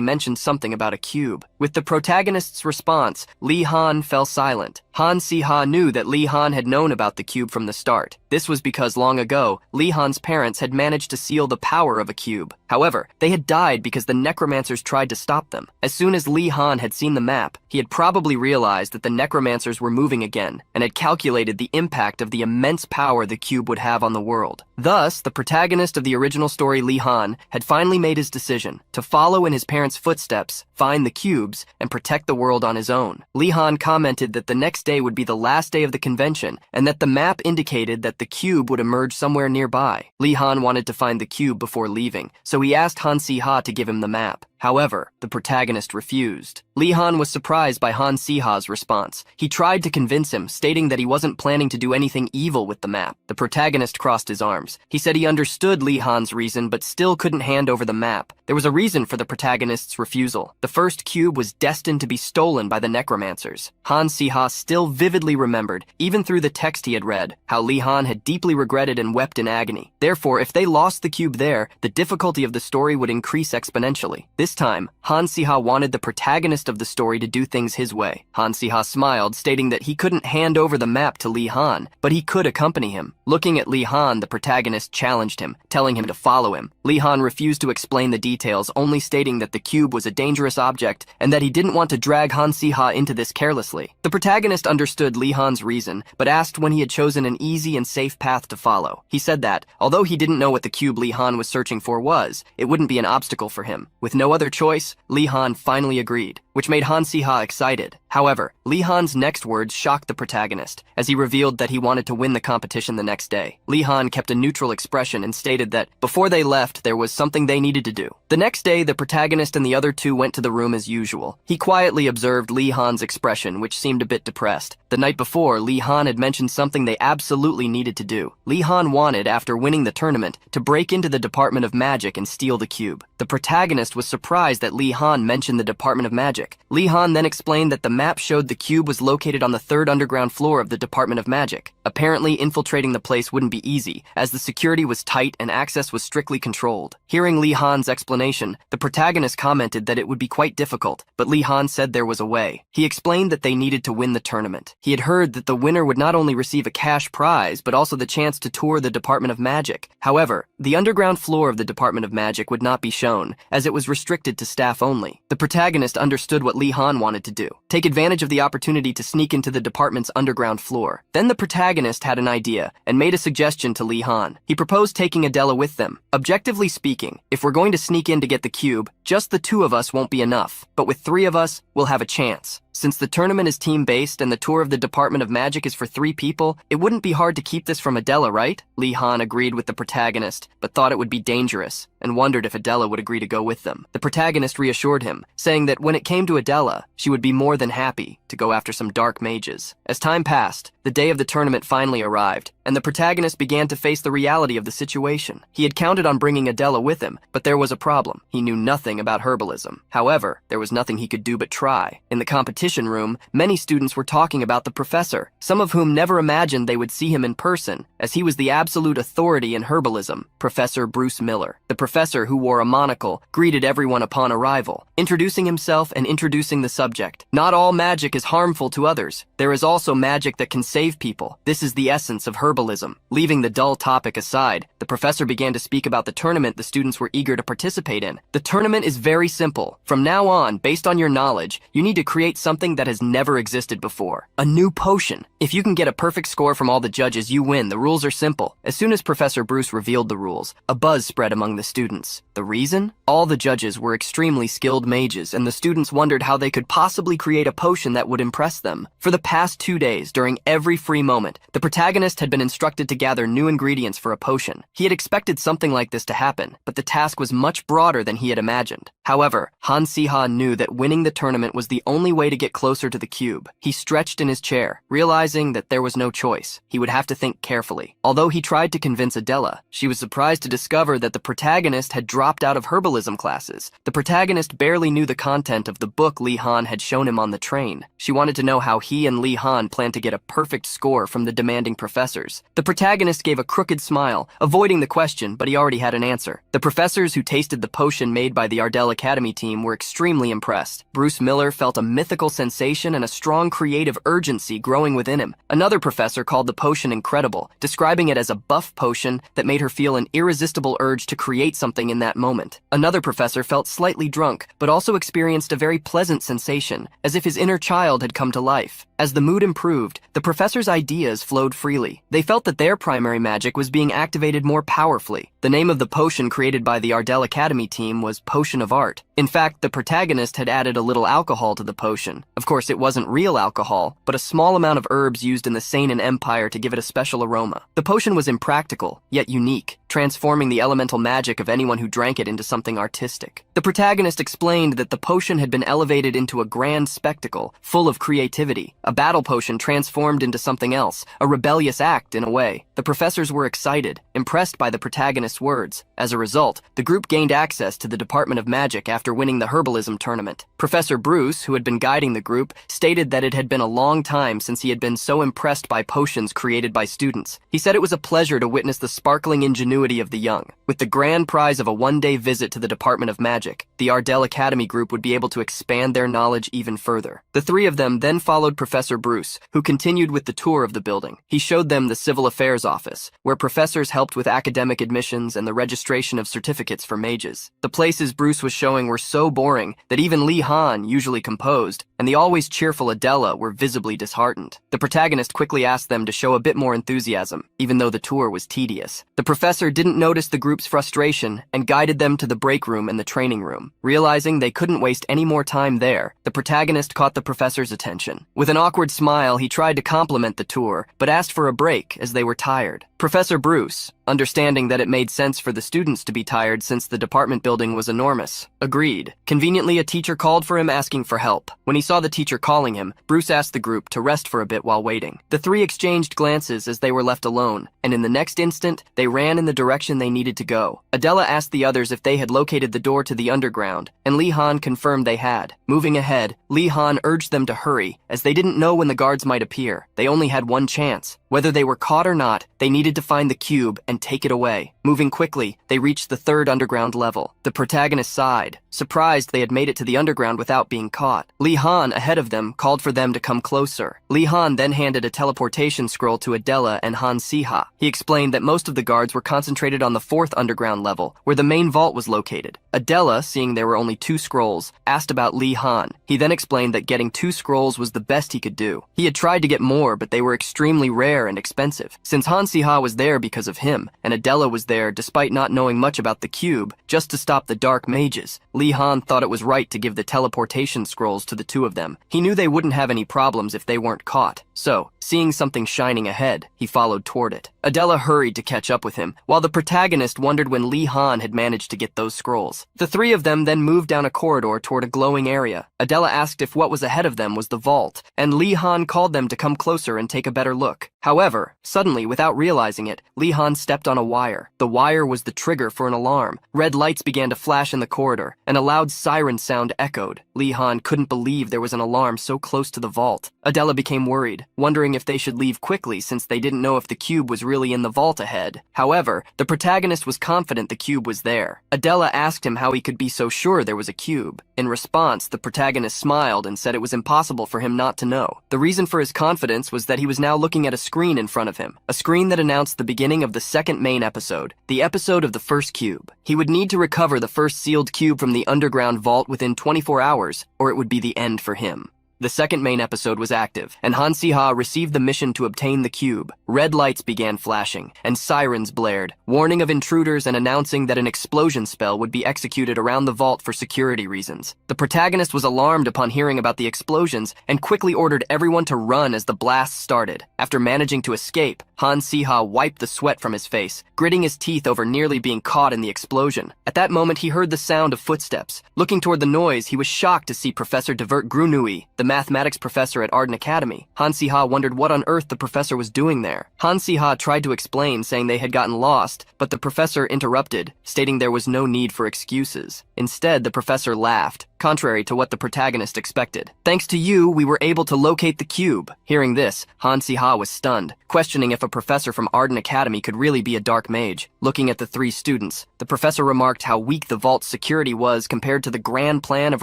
mentioned something about a cube. With the protagonist's response, Lee Han fell silent. Han Si-ha knew that Lee Han had known about the cube from the start. This was because long ago, Lee Han's parents had managed to seal the power of a cube. However, they had died because the necromancers tried to stop them. As soon as Lee Han had seen the map, he had probably realized that the necromancers were moving again, and had calculated the impact of the immense power the cube would have on the world. Thus, the protagonist of the original story, Lee Han, had finally made his decision to follow in his parents' footsteps, find the cubes, and protect the world on his own. Lee Han commented that the next day would be the last day of the convention, and that the map indicated that the cube would emerge somewhere nearby. Lee Han wanted to find the cube before leaving, so he asked Han Si-ha to give him the map. However, the protagonist refused. Lee Han was surprised by Han Si-ha's response. He tried to convince him, stating that he wasn't planning to do anything evil with the map. The protagonist crossed his arms. He said he understood Lee Han's reason, but still couldn't hand over the map. There was a reason for the protagonist's refusal. The first cube was destined to be stolen by the necromancers. Han Si-ha still vividly remembered, even through the text he had read, how Lee Han had deeply regretted and wept in agony. Therefore, if they lost the cube there, the difficulty of the story would increase exponentially. This time, Han Si-ha wanted the protagonist of the story to do things his way. Han Si-ha smiled, stating that he couldn't hand over the map to Lee Han, but he could accompany him. Looking at Lee Han, the protagonist challenged him, telling him to follow him. Lee Han refused to explain the details, only stating that the cube was a dangerous object and that he didn't want to drag Han Si-ha into this carelessly. The protagonist understood Lee Han's reason, but asked when he had chosen an easy and safe path to follow. He said that, although he didn't know what the cube Lee Han was searching for was, it wouldn't be an obstacle for him. With no other choice, Lee Han finally agreed, which made Han Si-ha excited. However, Lee Han's next words shocked the protagonist, as he revealed that he wanted to win the competition the next day. Lee Han kept a neutral expression and stated that, before they left, there was something they needed to do. The next day, the protagonist and the other two went to the room as usual. He quietly observed Lee Han's expression, which seemed a bit depressed. The night before, Lee Han had mentioned something they absolutely needed to do. Lee Han wanted, after winning the tournament, to break into the Department of Magic and steal the cube. The protagonist was surprised that Lee Han mentioned the Department of Magic. Lee Han then explained that the map showed the cube was located on the 3rd underground floor of the Department of Magic. Apparently, infiltrating the place wouldn't be easy, as the security was tight and access was strictly controlled. Hearing Lee Han's explanation, the protagonist commented that it would be quite difficult, but Lee Han said there was a way. He explained that they needed to win the tournament. He had heard that the winner would not only receive a cash prize, but also the chance to tour the Department of Magic. However, the underground floor of the Department of Magic would not be shown, as it was restricted to staff only. The protagonist understood what Lee Han wanted to do: take advantage of the opportunity to sneak into the department's underground floor. Then the protagonist had an idea, and made a suggestion to Lee Han. He proposed taking Adela with them. Objectively speaking, if we're going to sneak in to get the cube, just the two of us won't be enough, but with 3 of us, we'll have a chance. Since the tournament is team-based and the tour of the Department of Magic is for 3 people, it wouldn't be hard to keep this from Adela, right? Lee Han agreed with the protagonist, but thought it would be dangerous, and wondered if Adela would agree to go with them. The protagonist reassured him, saying that when it came to Adela, she would be more than happy to go after some dark mages. As time passed, the day of the tournament finally arrived, and the protagonist began to face the reality of the situation. He had counted on bringing Adela with him, but there was a problem. He knew nothing about herbalism. However, there was nothing he could do but try. In the competition room, many students were talking about the professor, some of whom never imagined they would see him in person, as he was the absolute authority in herbalism, Professor Bruce Miller. The professor, who wore a monocle, greeted everyone upon arrival, introducing himself and introducing the subject. Not all magic is harmful to others. There is also magic that can save people. This is the essence of herbalism. Leaving the dull topic aside, the professor began to speak about the tournament the students were eager to participate in. The tournament is very simple. From now on, based on your knowledge, you need to create something that has never existed before. A new potion. If you can get a perfect score from all the judges, you win. The rules are simple. As soon as Professor Bruce revealed the rules, a buzz spread among the students. The reason? All the judges were extremely skilled mages, and the students wondered how they could possibly create a potion that would impress them. For the past 2 days, during every every free moment. The protagonist had been instructed to gather new ingredients for a potion. He had expected something like this to happen, but the task was much broader than he had imagined. However, Han Si-ha knew that winning the tournament was the only way to get closer to the cube. He stretched in his chair, realizing that there was no choice. He would have to think carefully. Although he tried to convince Adela, she was surprised to discover that the protagonist had dropped out of herbalism classes. The protagonist barely knew the content of the book Li Han had shown him on the train. She wanted to know how he and Li Han planned to get a perfect score from the demanding professors. The protagonist gave a crooked smile, avoiding the question, but he already had an answer. The professors who tasted the potion made by the Ardell Academy team were extremely impressed. Bruce Miller felt a mythical sensation and a strong creative urgency growing within him. Another professor called the potion incredible, describing it as a buff potion that made her feel an irresistible urge to create something in that moment. Another professor felt slightly drunk, but also experienced a very pleasant sensation, as if his inner child had come to life. As the mood improved, the professors' ideas flowed freely. They felt that their primary magic was being activated more powerfully. The name of the potion created by the Ardell Academy team was Potion of Art. In fact, the protagonist had added a little alcohol to the potion. Of course, it wasn't real alcohol, but a small amount of herbs used in the Seinen Empire to give it a special aroma. The potion was impractical, yet unique, transforming the elemental magic of anyone who drank it into something artistic. The protagonist explained that the potion had been elevated into a grand spectacle, full of creativity. A battle potion transformed into something else, a rebellious act in a way. The professors were excited, impressed by the protagonist's words. As a result, the group gained access to the Department of Magic after winning the herbalism tournament. Professor Bruce, who had been guiding the group, stated that it had been a long time since he had been so impressed by potions created by students. He said it was a pleasure to witness the sparkling ingenuity of the young. With the grand prize of a one-day visit to the Department of Magic, the Ardell Academy group would be able to expand their knowledge even further. The three of them then followed Professor Bruce, who continued with the tour of the building. He showed them the Civil Affairs office, where professors helped with academic admissions and the registration of certificates for mages. The places Bruce was showing were so boring that even Li Han, usually composed, and the always cheerful Adela were visibly disheartened. The protagonist quickly asked them to show a bit more enthusiasm, even though the tour was tedious. The professor didn't notice the group's frustration and guided them to the break room and the training room. Realizing they couldn't waste any more time there, the protagonist caught the professor's attention. With an awkward smile, he tried to compliment the tour, but asked for a break as they were tired. Professor Bruce, understanding that it made sense for the students to be tired since the department building was enormous, agreed. Conveniently, a teacher called for him asking for help. When he saw the teacher calling him, Bruce asked the group to rest for a bit while waiting. The three exchanged glances as they were left alone, and in the next instant, they ran in the direction they needed to go. Adela asked the others if they had located the door to the underground, and Li Han confirmed they had. Moving ahead, Li Han urged them to hurry, as they didn't know when the guards might appear. They only had one chance. Whether they were caught or not, they needed to find the cube and take it away. Moving quickly, they reached the third underground level. The protagonist sighed, surprised they had made it to the underground without being caught. Li Han, ahead of them, called for them to come closer. Li Han then handed a teleportation scroll to Adela and Han Si-ha. He explained that most of the guards were concentrated on the fourth underground level, where the main vault was located. Adela, seeing there were only 2 scrolls, asked about Li Han. He then explained that getting 2 scrolls was the best he could do. He had tried to get more, but they were extremely rare and expensive. Since Han Si-ha was there because of him, and Adela was there despite not knowing much about the cube, just to stop the dark mages, Li Han thought it was right to give the teleportation scrolls to the 2 of them. He knew they wouldn't have any problems if they weren't caught. So, seeing something shining ahead, he followed toward it. Adela hurried to catch up with him, while the protagonist wondered when Li Han had managed to get those scrolls. The 3 of them then moved down a corridor toward a glowing area. Adela asked if what was ahead of them was the vault, and Li Han called them to come closer and take a better look. However, suddenly, without realizing it, Li Han stepped on a wire. The wire was the trigger for an alarm. Red lights began to flash in the corridor, and a loud siren sound echoed. Li Han couldn't believe there was an alarm so close to the vault. Adela became worried, wondering if they should leave quickly since they didn't know if the cube was really in the vault ahead. However, the protagonist was confident the cube was there. Adela asked him how he could be so sure there was a cube. In response, the protagonist smiled and said it was impossible for him not to know. The reason for his confidence was that he was now looking at a screen in front of him, a screen that announced the beginning of the second main episode, the episode of the first cube. He would need to recover the first sealed cube from the underground vault within 24 hours, or it would be the end for him. The second main episode was active, and Han Si-ha received the mission to obtain the cube. Red lights began flashing, and sirens blared, warning of intruders and announcing that an explosion spell would be executed around the vault for security reasons. The protagonist was alarmed upon hearing about the explosions and quickly ordered everyone to run as the blast started. After managing to escape, Han Si-ha wiped the sweat from his face, gritting his teeth over nearly being caught in the explosion. At that moment, he heard the sound of footsteps. Looking toward the noise, he was shocked to see Professor Divert Grunui, the mathematics professor at Arden Academy. Han Si-ha wondered what on earth the professor was doing there. Han Si-ha tried to explain, saying they had gotten lost, but the professor interrupted, stating there was no need for excuses. Instead, the professor laughed, contrary to what the protagonist expected. "Thanks to you, we were able to locate the cube." Hearing this, Han Si-ha was stunned, questioning if a professor from Arden Academy could really be a dark mage. Looking at the three students, the professor remarked how weak the vault's security was compared to the grand plan of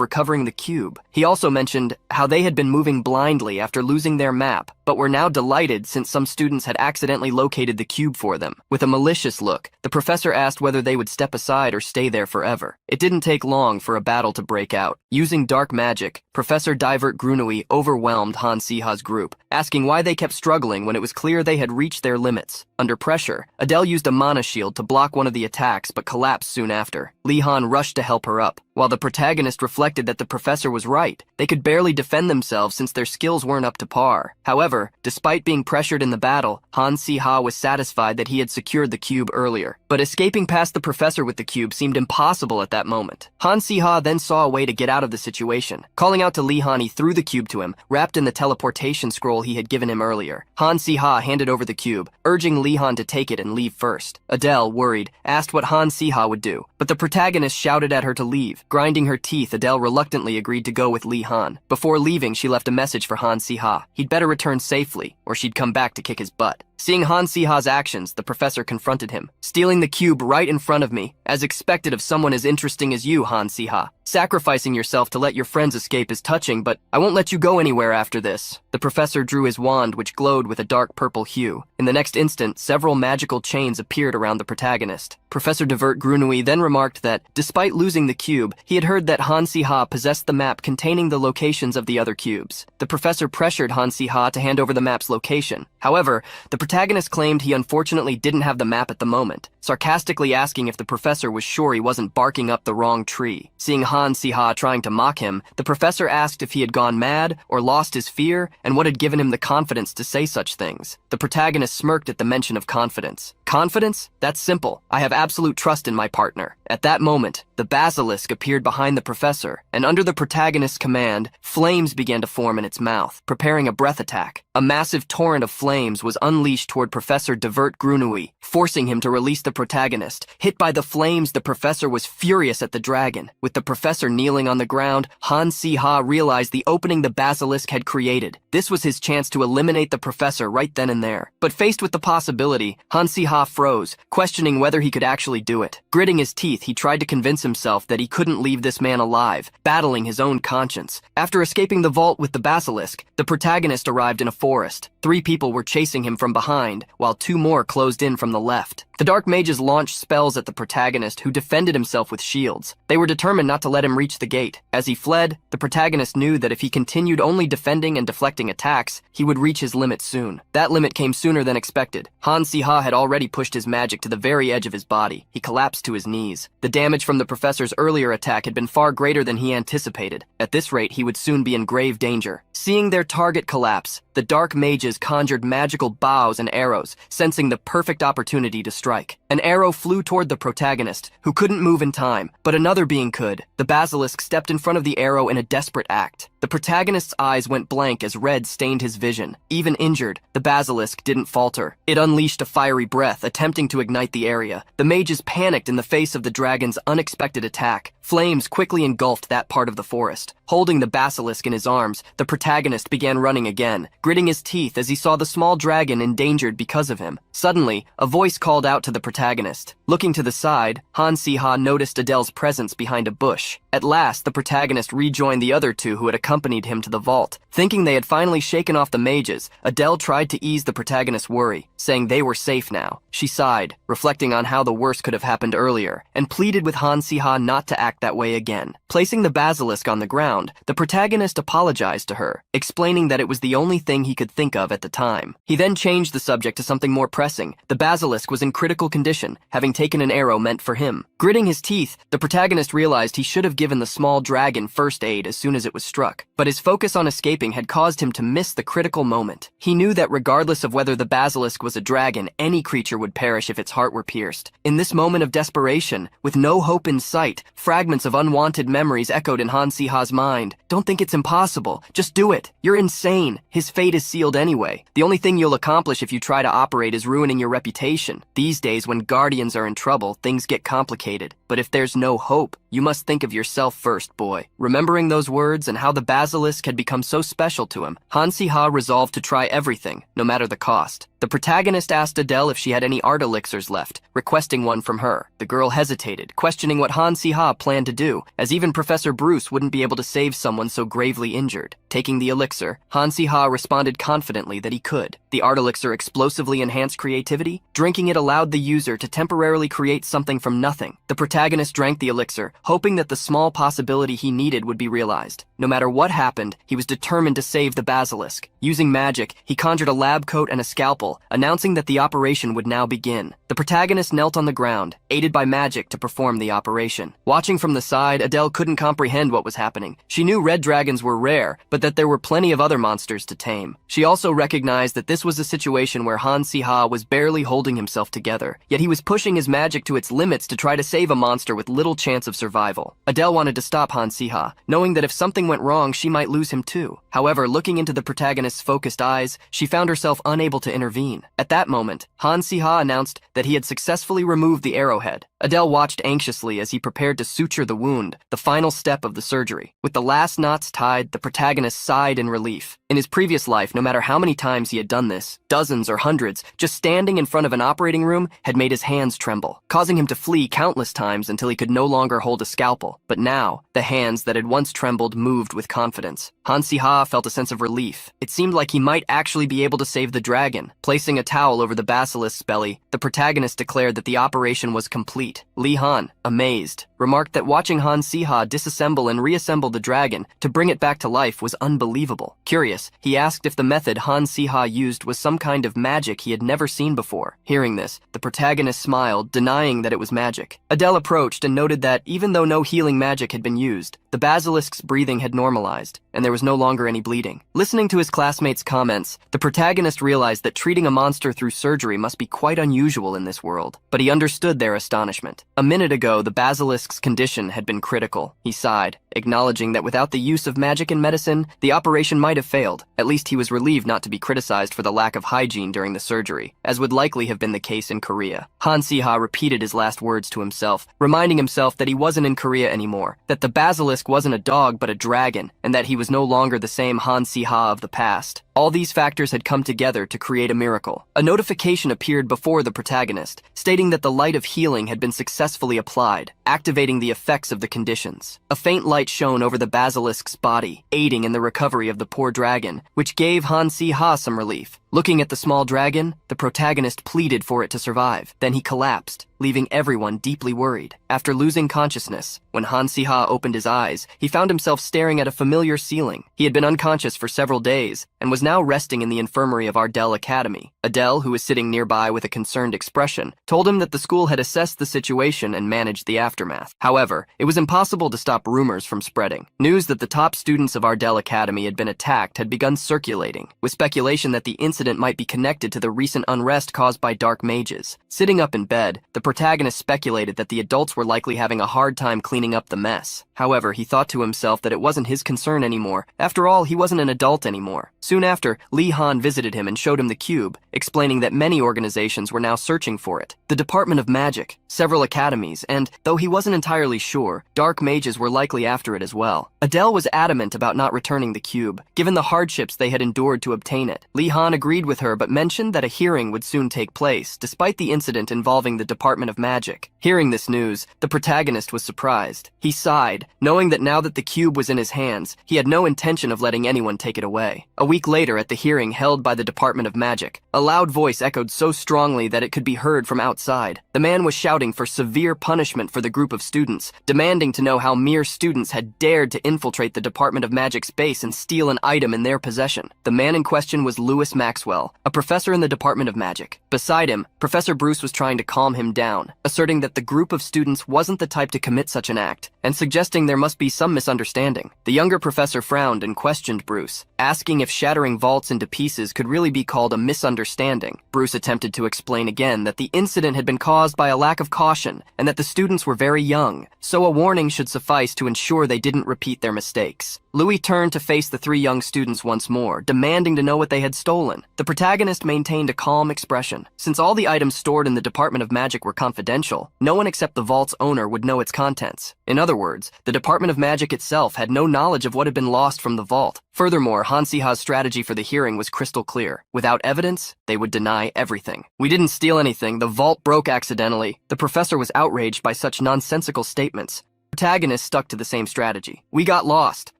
recovering the cube. He also mentioned how they had been moving blindly after losing their map, but were now delighted since some students had accidentally located the cube for them. With a malicious look, the professor asked whether they would step aside or stay there forever. It didn't take long for a battle to break out. Using dark magic, Professor Divert Grunui overwhelmed Han Si-ha's group, asking why they kept struggling when it was clear they had reached their limits. Under pressure, Adele used a mana shield to block one of the attacks but collapsed soon after. Li Han rushed to help her up. While the protagonist reflected that the professor was right, they could barely defend themselves since their skills weren't up to par. However, despite being pressured in the battle, Han Si-ha was satisfied that he had secured the cube earlier. But escaping past the professor with the cube seemed impossible at that moment. Han Si-ha then saw a way to get out of the situation. Calling out to Li Han, he threw the cube to him, wrapped in the teleportation scroll he had given him earlier. Han Si-ha handed over the cube, urging Li Han to take it and leave first. Adele, worried, asked what Han Si-ha would do, but the protagonist shouted at her to leave. Grinding her teeth, Adele reluctantly agreed to go with Li Han. Before leaving, she left a message for Han Si-ha. He'd better return safely, or she'd come back to kick his butt. Seeing Han Si-ha's actions, the professor confronted him. "Stealing the cube right in front of me, as expected of someone as interesting as you, Han Si-ha. Sacrificing yourself to let your friends escape is touching, but I won't let you go anywhere after this." The professor drew his wand, which glowed with a dark purple hue. In the next instant, several magical chains appeared around the protagonist. Professor Divert Grunui then remarked that, despite losing the cube, he had heard that Han Si-ha possessed the map containing the locations of the other cubes. The professor pressured Han Si-ha to hand over the map's location. However, the protagonist claimed he unfortunately didn't have the map at the moment, sarcastically asking if the professor was sure he wasn't barking up the wrong tree. Seeing Han Si-ha trying to mock him, the professor asked if he had gone mad or lost his fear and what had given him the confidence to say such things. The protagonist smirked at the mention of confidence. "Confidence? That's simple. I have absolute trust in my partner." At that moment, the basilisk appeared behind the professor, and under the protagonist's command, flames began to form in its mouth, preparing a breath attack. A massive torrent of flames was unleashed toward Professor Divert Grunui, forcing him to release the protagonist. Hit by the flames, the professor was furious at the dragon. With the professor kneeling on the ground, Han Si-ha realized the opening the basilisk had created. This was his chance to eliminate the professor right then and there. But faced with the possibility, Han Si-ha froze, questioning whether he could actually do it. Gritting his teeth, he tried to convince himself that he couldn't leave this man alive, battling his own conscience. After escaping the vault with the basilisk, the protagonist arrived in a forest. 3 people were chasing him from behind, while 2 more closed in from the left. The dark mages launched spells at the protagonist, who defended himself with shields. They were determined not to let him reach the gate. As he fled, the protagonist knew that if he continued only defending and deflecting attacks, he would reach his limit soon. That limit came sooner than expected. Han Si-ha had already pushed his magic to the very edge of his body. He collapsed to his knees. The damage from the professor's earlier attack had been far greater than he anticipated. At this rate, he would soon be in grave danger. Seeing their target collapse, the dark mages conjured magical bows and arrows, sensing the perfect opportunity to strike. An arrow flew toward the protagonist, who couldn't move in time, but another being could. The basilisk stepped in front of the arrow in a desperate act. The protagonist's eyes went blank as red stained his vision. Even injured, the basilisk didn't falter. It unleashed a fiery breath, attempting to ignite the area. The mages panicked in the face of the dragon's unexpected attack. Flames quickly engulfed that part of the forest. Holding the basilisk in his arms, the protagonist began running again, gritting his teeth as he saw the small dragon endangered because of him. Suddenly, a voice called out to the protagonist. Looking to the side, Han Si-ha noticed Adele's presence behind a bush. At last, the protagonist rejoined the other two who had accompanied him to the vault. Thinking they had finally shaken off the mages, Adele tried to ease the protagonist's worry, saying they were safe now. She sighed, reflecting on how the worst could have happened earlier, and pleaded with Han Si-ha not to act that way again. Placing the basilisk on the ground, the protagonist apologized to her, explaining that it was the only thing he could think of at the time. He then changed the subject to something more pressing. The basilisk was in critical condition, having taken an arrow meant for him. Gritting his teeth, the protagonist realized he should have given the small dragon first aid as soon as it was struck, but his focus on escaping had caused him to miss the critical moment. He knew that regardless of whether the basilisk was a dragon, any creature would perish if its heart were pierced. In this moment of desperation, with no hope in sight, fragments of unwanted memories echoed in Han Si-ha's mind. Don't think it's impossible. Just do it. You're insane. His fate is sealed anyway. The only thing you'll accomplish if you try to operate is ruining your reputation. These days, when guardians are in trouble, things get complicated. But if there's no hope, you must think of yourself first, boy. Remembering those words and how the basilisk had become so special to him, Han Si-ha resolved to try everything, no matter the cost. The protagonist asked Adele if she had any art elixirs left, requesting one from her. The girl hesitated, questioning what Han Si-ha planned to do, as even Professor Bruce wouldn't be able to save someone so gravely injured. Taking the elixir, Han Si-ha responded confidently that he could. The art elixir explosively enhanced creativity. Drinking it allowed the user to temporarily create something from nothing. The protagonist drank the elixir, hoping that the small possibility he needed would be realized. No matter what happened, he was determined to save the basilisk. Using magic, he conjured a lab coat and a scalpel, announcing that the operation would now begin. The protagonist knelt on the ground, aided by magic to perform the operation. Watching from the side, Adele couldn't comprehend what was happening. She knew red dragons were rare, but that there were plenty of other monsters to tame. She also recognized that this was a situation where Han Si-ha was barely holding himself together, yet he was pushing his magic to its limits to try to save a monster with little chance of survival. Adele wanted to stop Han Si-ha, knowing that if something went wrong, she might lose him too. However, looking into the protagonist's focused eyes, she found herself unable to intervene. At that moment, Han Si-ha announced that he had successfully removed the arrowhead. Adele watched anxiously as he prepared to suture the wound, the final step of the surgery. With the last knots tied, the protagonist sighed in relief. In his previous life, no matter how many times he had done this, dozens or hundreds, just standing in front of an operating room had made his hands tremble, causing him to flee countless times until he could no longer hold a scalpel. But now, the hands that had once trembled moved with confidence. Han Si-ha felt a sense of relief. It seemed like he might actually be able to save the dragon. Placing a towel over the basilisk's belly, the protagonist declared that the operation was complete. Li Han, amazed, remarked that watching Han Si-ha disassemble and reassemble the dragon to bring it back to life was unbelievable. Curious, he asked if the method Han Si-ha used was some kind of magic he had never seen before. Hearing this, the protagonist smiled, denying that it was magic. Adele approached and noted that, even though no healing magic had been used, the basilisk's breathing had normalized, and there was no longer any bleeding. Listening to his classmates' comments, the protagonist realized that treating a monster through surgery must be quite unusual in this world, but he understood their astonishment. A minute ago, the basilisk's condition had been critical. He sighed, acknowledging that without the use of magic and medicine, the operation might have failed. At least he was relieved not to be criticized for the lack of hygiene during the surgery, as would likely have been the case in Korea. Han Si-ha repeated his last words to himself, reminding himself that he wasn't in Korea anymore, that the basilisk wasn't a dog but a dragon, and that he was no longer the same Han Si-ha of the past. All these factors had come together to create a miracle. A notification appeared before the protagonist, stating that the light of healing had been successfully applied, activating the effects of the conditions. A faint light shone over the basilisk's body, aiding in the recovery of the poor dragon, which gave Han Si-ha some relief. Looking at the small dragon, the protagonist pleaded for it to survive. Then he collapsed, leaving everyone deeply worried. After losing consciousness, when Han Si-ha opened his eyes, he found himself staring at a familiar ceiling. He had been unconscious for several days, and was now resting in the infirmary of Ardell Academy. Adele, who was sitting nearby with a concerned expression, told him that the school had assessed the situation and managed the aftermath. However, it was impossible to stop rumors from spreading. News that the top students of Ardell Academy had been attacked had begun circulating, with speculation that the incident might be connected to the recent unrest caused by dark mages. Sitting up in bed, the protagonist speculated that the adults were likely having a hard time cleaning up the mess. However, he thought to himself that it wasn't his concern anymore. After all, he wasn't an adult anymore. Soon after, Li Han visited him and showed him the cube, explaining that many organizations were now searching for it. The Department of Magic, several academies, and, though he wasn't entirely sure, dark mages were likely after it as well. Adele was adamant about not returning the cube, given the hardships they had endured to obtain it. Li Han agreed agreed with her but mentioned that a hearing would soon take place, despite the incident involving the Department of Magic. Hearing this news, the protagonist was surprised. He sighed, knowing that now that the cube was in his hands, he had no intention of letting anyone take it away. A week later, at the hearing held by the Department of Magic, a loud voice echoed so strongly that it could be heard from outside. The man was shouting for severe punishment for the group of students, demanding to know how mere students had dared to infiltrate the Department of Magic's base and steal an item in their possession. The man in question was Lewis Maxwell, a professor in the Department of Magic. Beside him, Professor Bruce was trying to calm him down, asserting that the group of students wasn't the type to commit such an act, and suggesting there must be some misunderstanding. The younger professor frowned and questioned Bruce, asking if shattering vaults into pieces could really be called a misunderstanding. Bruce attempted to explain again that the incident had been caused by a lack of caution and that the students were very young, so a warning should suffice to ensure they didn't repeat their mistakes. Louis turned to face the three young students once more, demanding to know what they had stolen. The protagonist maintained a calm expression. Since all the items stored in the Department of Magic were confidential, no one except the vault's owner would know its contents. In other words, the Department of Magic itself had no knowledge of what had been lost from the vault. Furthermore, Han Si-ha's strategy for the hearing was crystal clear. Without evidence, they would deny everything. "We didn't steal anything, the vault broke accidentally." The professor was outraged by such nonsensical statements. The protagonist stuck to the same strategy. "We got lost.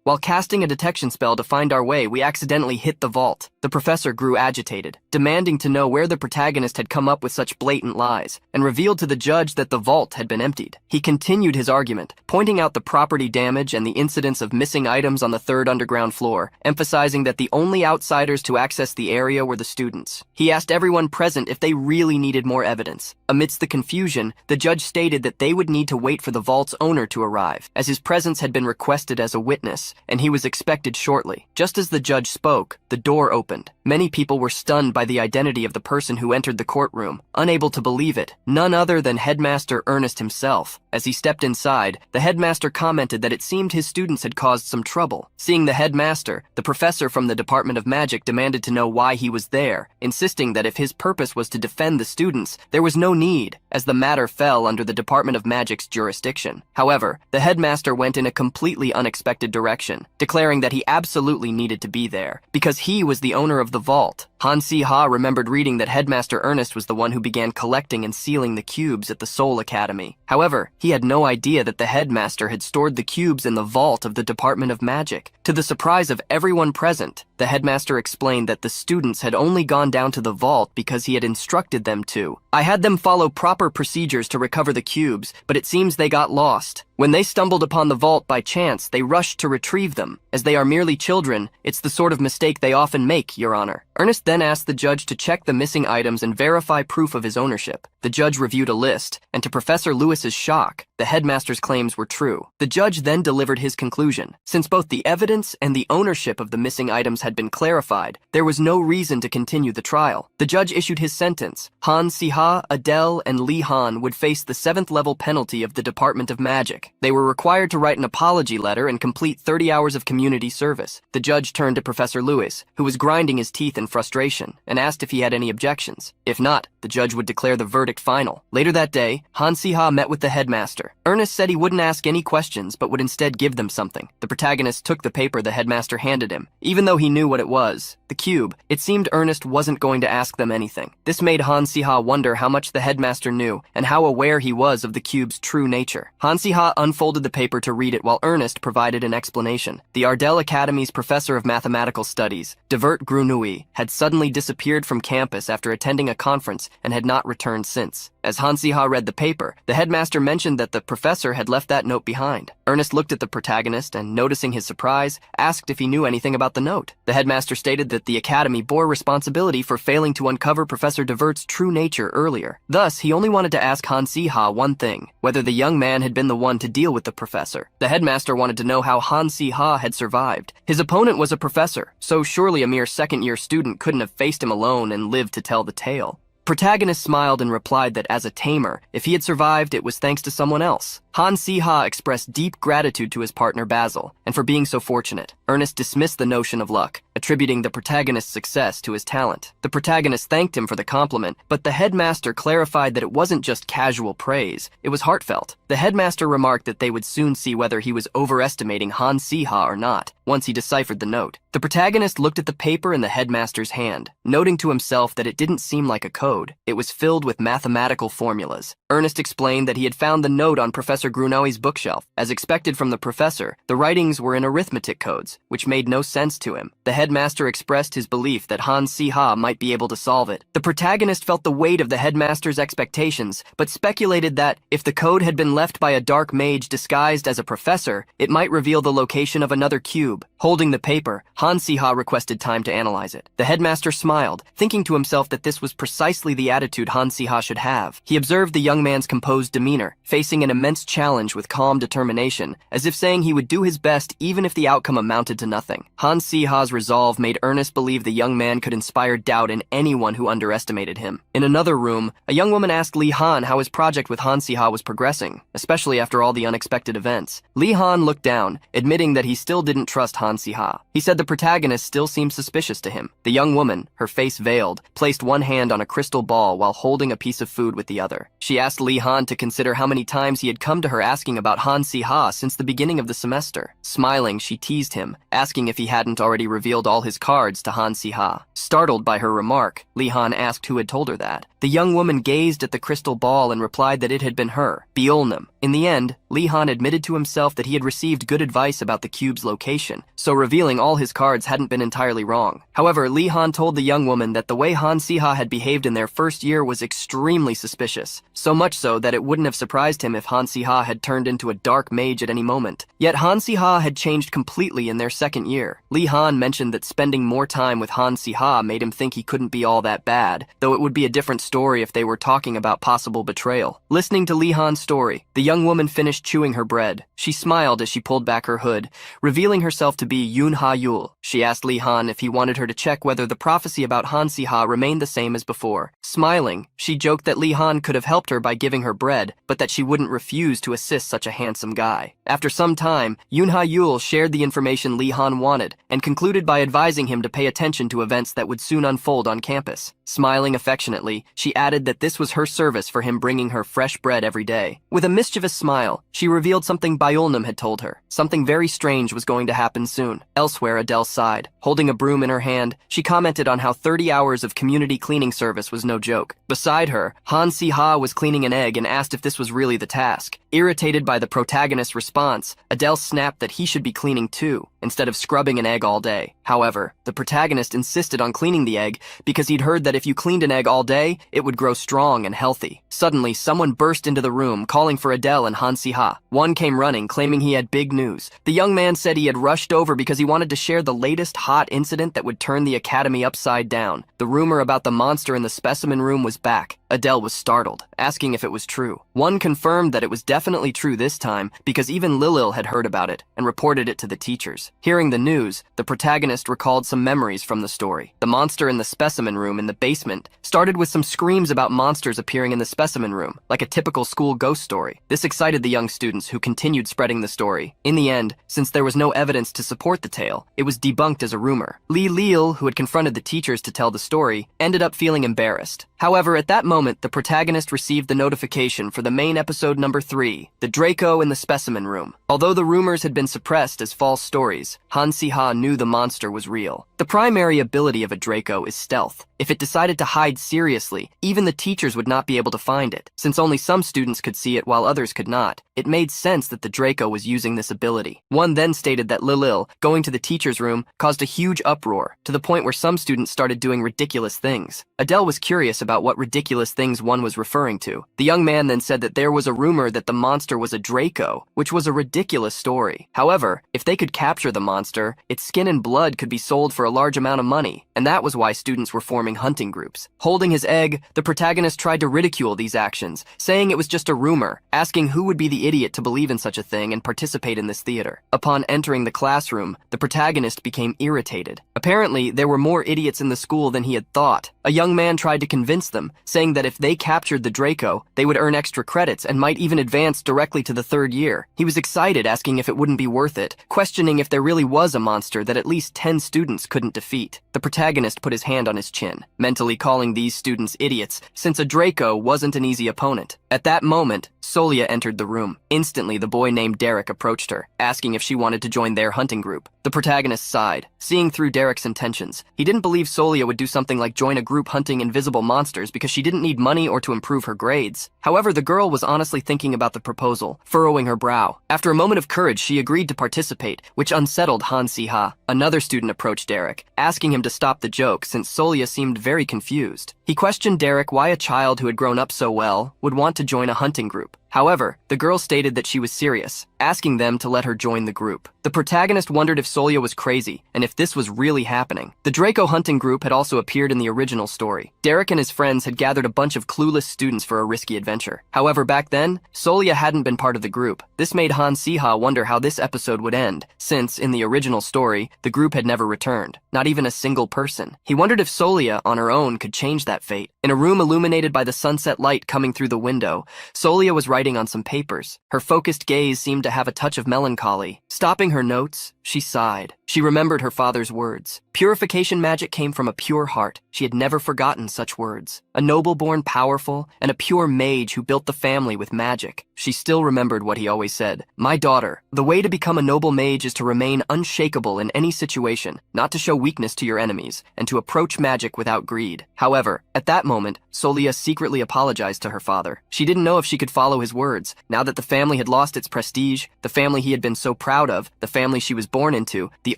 While casting a detection spell to find our way, we accidentally hit the vault." The professor grew agitated, demanding to know where the protagonist had come up with such blatant lies, and revealed to the judge that the vault had been emptied. He continued his argument, pointing out the property damage and the incidence of missing items on the third underground floor, emphasizing that the only outsiders to access the area were the students. He asked everyone present if they really needed more evidence. Amidst the confusion, the judge stated that they would need to wait for the vault's owner to arrive, as his presence had been requested as a witness, and he was expected shortly. Just as the judge spoke, the door opened. Many people were stunned by the identity of the person who entered the courtroom, unable to believe it. None other than Headmaster Ernest himself. As he stepped inside, the headmaster commented that it seemed his students had caused some trouble. Seeing the headmaster, the professor from the Department of Magic demanded to know why he was there, insisting that if his purpose was to defend the students, there was no need, as the matter fell under the Department of Magic's jurisdiction. However, the headmaster went in a completely unexpected direction, declaring that he absolutely needed to be there, because he was the owner of the vault. Han Si-ha remembered reading that Headmaster Ernest was the one who began collecting and sealing the cubes at the Soul Academy. However, he had no idea that the headmaster had stored the cubes in the vault of the Department of Magic. To the surprise of everyone present, the headmaster explained that the students had only gone down to the vault because he had instructed them to. "I had them follow proper procedures to recover the cubes, but it seems they got lost. When they stumbled upon the vault by chance, they rushed to retrieve them. As they are merely children, it's the sort of mistake they often make, Your Honor." Ernest then asked the judge to check the missing items and verify proof of his ownership. The judge reviewed a list, and to Professor Lewis's shock, the headmaster's claims were true. The judge then delivered his conclusion. Since both the evidence and the ownership of the missing items had been clarified, there was no reason to continue the trial. The judge issued his sentence. Han Si-ha, Adele, and Lee Han would face the 7th level penalty of the Department of Magic. They were required to write an apology letter and complete 30 hours of community service. The judge turned to Professor Lewis, who was grinding his teeth in frustration, and asked if he had any objections. If not, the judge would declare the verdict final. Later that day, Han Si-ha met with the headmaster. Ernest said he wouldn't ask any questions, but would instead give them something. The protagonist took the paper the headmaster handed him. Even though he knew what it was, the cube, it seemed Ernest wasn't going to ask them anything. This made Han Si-ha wonder how much the headmaster knew, and how aware he was of the cube's true nature. Han Si-ha unfolded the paper to read it while Ernest provided an explanation. The Ardell Academy's professor of mathematical studies, Divert Grunui, had suddenly disappeared from campus after attending a conference and had not returned since. As Han Si-ha read the paper, the headmaster mentioned that the professor had left that note behind. Ernest looked at the protagonist and, noticing his surprise, asked if he knew anything about the note. The headmaster stated that the academy bore responsibility for failing to uncover Professor Divert's true nature earlier. Thus, he only wanted to ask Han Si-ha one thing, whether the young man had been the one to deal with the professor. The headmaster wanted to know how Han Si-ha had survived. His opponent was a professor, so surely a mere second-year student couldn't have faced him alone and lived to tell the tale. Protagonist smiled and replied that as a tamer, if he had survived, it was thanks to someone else. Han Si-ha expressed deep gratitude to his partner Basil, and for being so fortunate. Ernest dismissed the notion of luck, attributing the protagonist's success to his talent. The protagonist thanked him for the compliment, but the headmaster clarified that it wasn't just casual praise, it was heartfelt. The headmaster remarked that they would soon see whether he was overestimating Han Si-ha or not, once he deciphered the note. The protagonist looked at the paper in the headmaster's hand, noting to himself that it didn't seem like a code. It was filled with mathematical formulas. Ernest explained that he had found the note on Professor Grunowy's bookshelf. As expected from the professor, the writings were in arithmetic codes, which made no sense to him. The headmaster expressed his belief that Han Si-ha might be able to solve it. The protagonist felt the weight of the headmaster's expectations, but speculated that, if the code had been left by a dark mage disguised as a professor, it might reveal the location of another cube. Holding the paper, Han Si-ha requested time to analyze it. The headmaster smiled, thinking to himself that this was precisely the attitude Han Si-ha should have. He observed the young man's composed demeanor, facing an immense challenge with calm determination, as if saying he would do his best even if the outcome amounted to nothing. Han Si-ha's resolve made Ernest believe the young man could inspire doubt in anyone who underestimated him. In another room, a young woman asked Li Han how his project with Han Si-ha was progressing, especially after all the unexpected events. Li Han looked down, admitting that he still didn't trust Han Si-ha. He said the protagonist still seemed suspicious to him. The young woman, her face veiled, placed one hand on a crystal ball while holding a piece of food with the other. She asked Li Han to consider how many times he had come to her asking about Han Si-ha since the beginning of the semester. Smiling, she teased him, asking if he hadn't already revealed all his cards to Han Si-ha. Startled by her remark, Li Han asked who had told her that. The young woman gazed at the crystal ball and replied that it had been her, Bjolnum. In the end, Li Han admitted to himself that he had received good advice about the cube's location, so revealing all his cards hadn't been entirely wrong. However, Li Han told the young woman that the way Han Si-ha had behaved in their first year was extremely suspicious, so much so that it wouldn't have surprised him if Han Si-ha had turned into a dark mage at any moment. Yet Han Si-ha had changed completely in their second year. Li Han mentioned that spending more time with Han Si-ha made him think he couldn't be all that bad, though it would be a different story if they were talking about possible betrayal. Listening to Li Han's story, the young woman finished chewing her bread. She smiled as she pulled back her hood, revealing herself to be Yoon Ha-yul. She asked Li Han if he wanted her to check whether the prophecy about Han Si-ha remained the same as before. Smiling, she joked that Li Han could have helped her by giving her bread, but that she wouldn't refuse to assist such a handsome guy. After some time, Yoon Ha-yul shared the information Li Han wanted, and concluded by advising him to pay attention to events that would soon unfold on campus. Smiling affectionately, she added that this was her service for him bringing her fresh bread every day. With a mischievous smile, she revealed something Bjolnum had told her. Something very strange was going to happen soon. Elsewhere, Adele sighed. Holding a broom in her hand, she commented on how 30 hours of community cleaning service was no joke. Beside her, Han Si-ha was cleaning an egg and asked if this was really the task. Irritated by the protagonist's response, Adele snapped that he should be cleaning too, instead of scrubbing an egg all day. However, the protagonist insisted on cleaning the egg because he'd heard that if you cleaned an egg all day, it would grow strong and healthy. Suddenly, someone burst into the room, calling for Adele and Han Si-ha. One came running, claiming he had big news. The young man said he had rushed over because he wanted to share the latest hot incident that would turn the academy upside down. The rumor about the monster in the specimen room was back. Adele was startled, asking if it was true. One confirmed that it was definitely true this time because even Lilil had heard about it and reported it to the teachers. Hearing the news, the protagonist recalled some memories from the story. The monster in the specimen room in the basement started with some screams about monsters appearing in the specimen room, like a typical school ghost story. This excited the young students who continued spreading the story. In the end, since there was no evidence to support the tale, it was debunked as a rumor. Li Lil, who had confronted the teachers to tell the story, ended up feeling embarrassed. However, at that moment, the protagonist received the notification for the main episode number 3, The Draco in the Specimen Room. Although the rumors had been suppressed as false stories, Han Si-ha knew the monster was real. The primary ability of a Draco is stealth. If it decided to hide seriously, even the teachers would not be able to find it. Since only some students could see it while others could not, it made sense that the Draco was using this ability. One then stated that Lilil, going to the teacher's room, caused a huge uproar, to the point where some students started doing ridiculous things. Adele was curious about what ridiculous things one was referring to. The young man then said that there was a rumor that the monster was a Draco, which was a ridiculous story. However, if they could capture the monster, its skin and blood could be sold for a large amount of money, and that was why students were forming hunting groups. Holding his egg, the protagonist tried to ridicule these actions, saying it was just a rumor, asking who would be the idiot to believe in such a thing and participate in this theater. Upon entering the classroom, the protagonist became irritated. Apparently, there were more idiots in the school than he had thought. A young young man tried to convince them, saying that if they captured the Draco, they would earn extra credits and might even advance directly to the 3rd year. He was excited, asking if it wouldn't be worth it, questioning if there really was a monster that at least 10 students couldn't defeat. The protagonist put his hand on his chin, mentally calling these students idiots, since a Draco wasn't an easy opponent. At that moment, Solia entered the room. Instantly, the boy named Derek approached her, asking if she wanted to join their hunting group. The protagonist sighed, seeing through Derek's intentions. He didn't believe Solia would do something like join a group hunting invisible monsters because she didn't need money or to improve her grades. However, the girl was honestly thinking about the proposal, furrowing her brow. After a moment of courage, she agreed to participate, which unsettled Han Si-ha. Another student approached Derek, asking him to stop the joke since Solia seemed very confused. He questioned Derek why a child who had grown up so well would want to join a hunting group. However, the girl stated that she was serious, asking them to let her join the group. The protagonist wondered if Solia was crazy, and if this was really happening. The Draco hunting group had also appeared in the original story. Derek and his friends had gathered a bunch of clueless students for a risky adventure. However, back then, Solia hadn't been part of the group. This made Han Si-ha wonder how this episode would end, since, in the original story, the group had never returned. Not even a single person. He wondered if Solia, on her own, could change that fate. In a room illuminated by the sunset light coming through the window, Solia was writing on some papers. Her focused gaze seemed to have a touch of melancholy. Stopping her notes, she sighed. She remembered her father's words. Purification magic came from a pure heart. She had never forgotten such words. A noble-born powerful, and a pure mage who built the family with magic. She still remembered what he always said. "My daughter, the way to become a noble mage is to remain unshakable in any situation, not to show weakness to your enemies, and to approach magic without greed." However, at that moment, Solia secretly apologized to her father. She didn't know if she could follow his words. Now that the family had lost its prestige, the family he had been so proud of, the family she was born into, the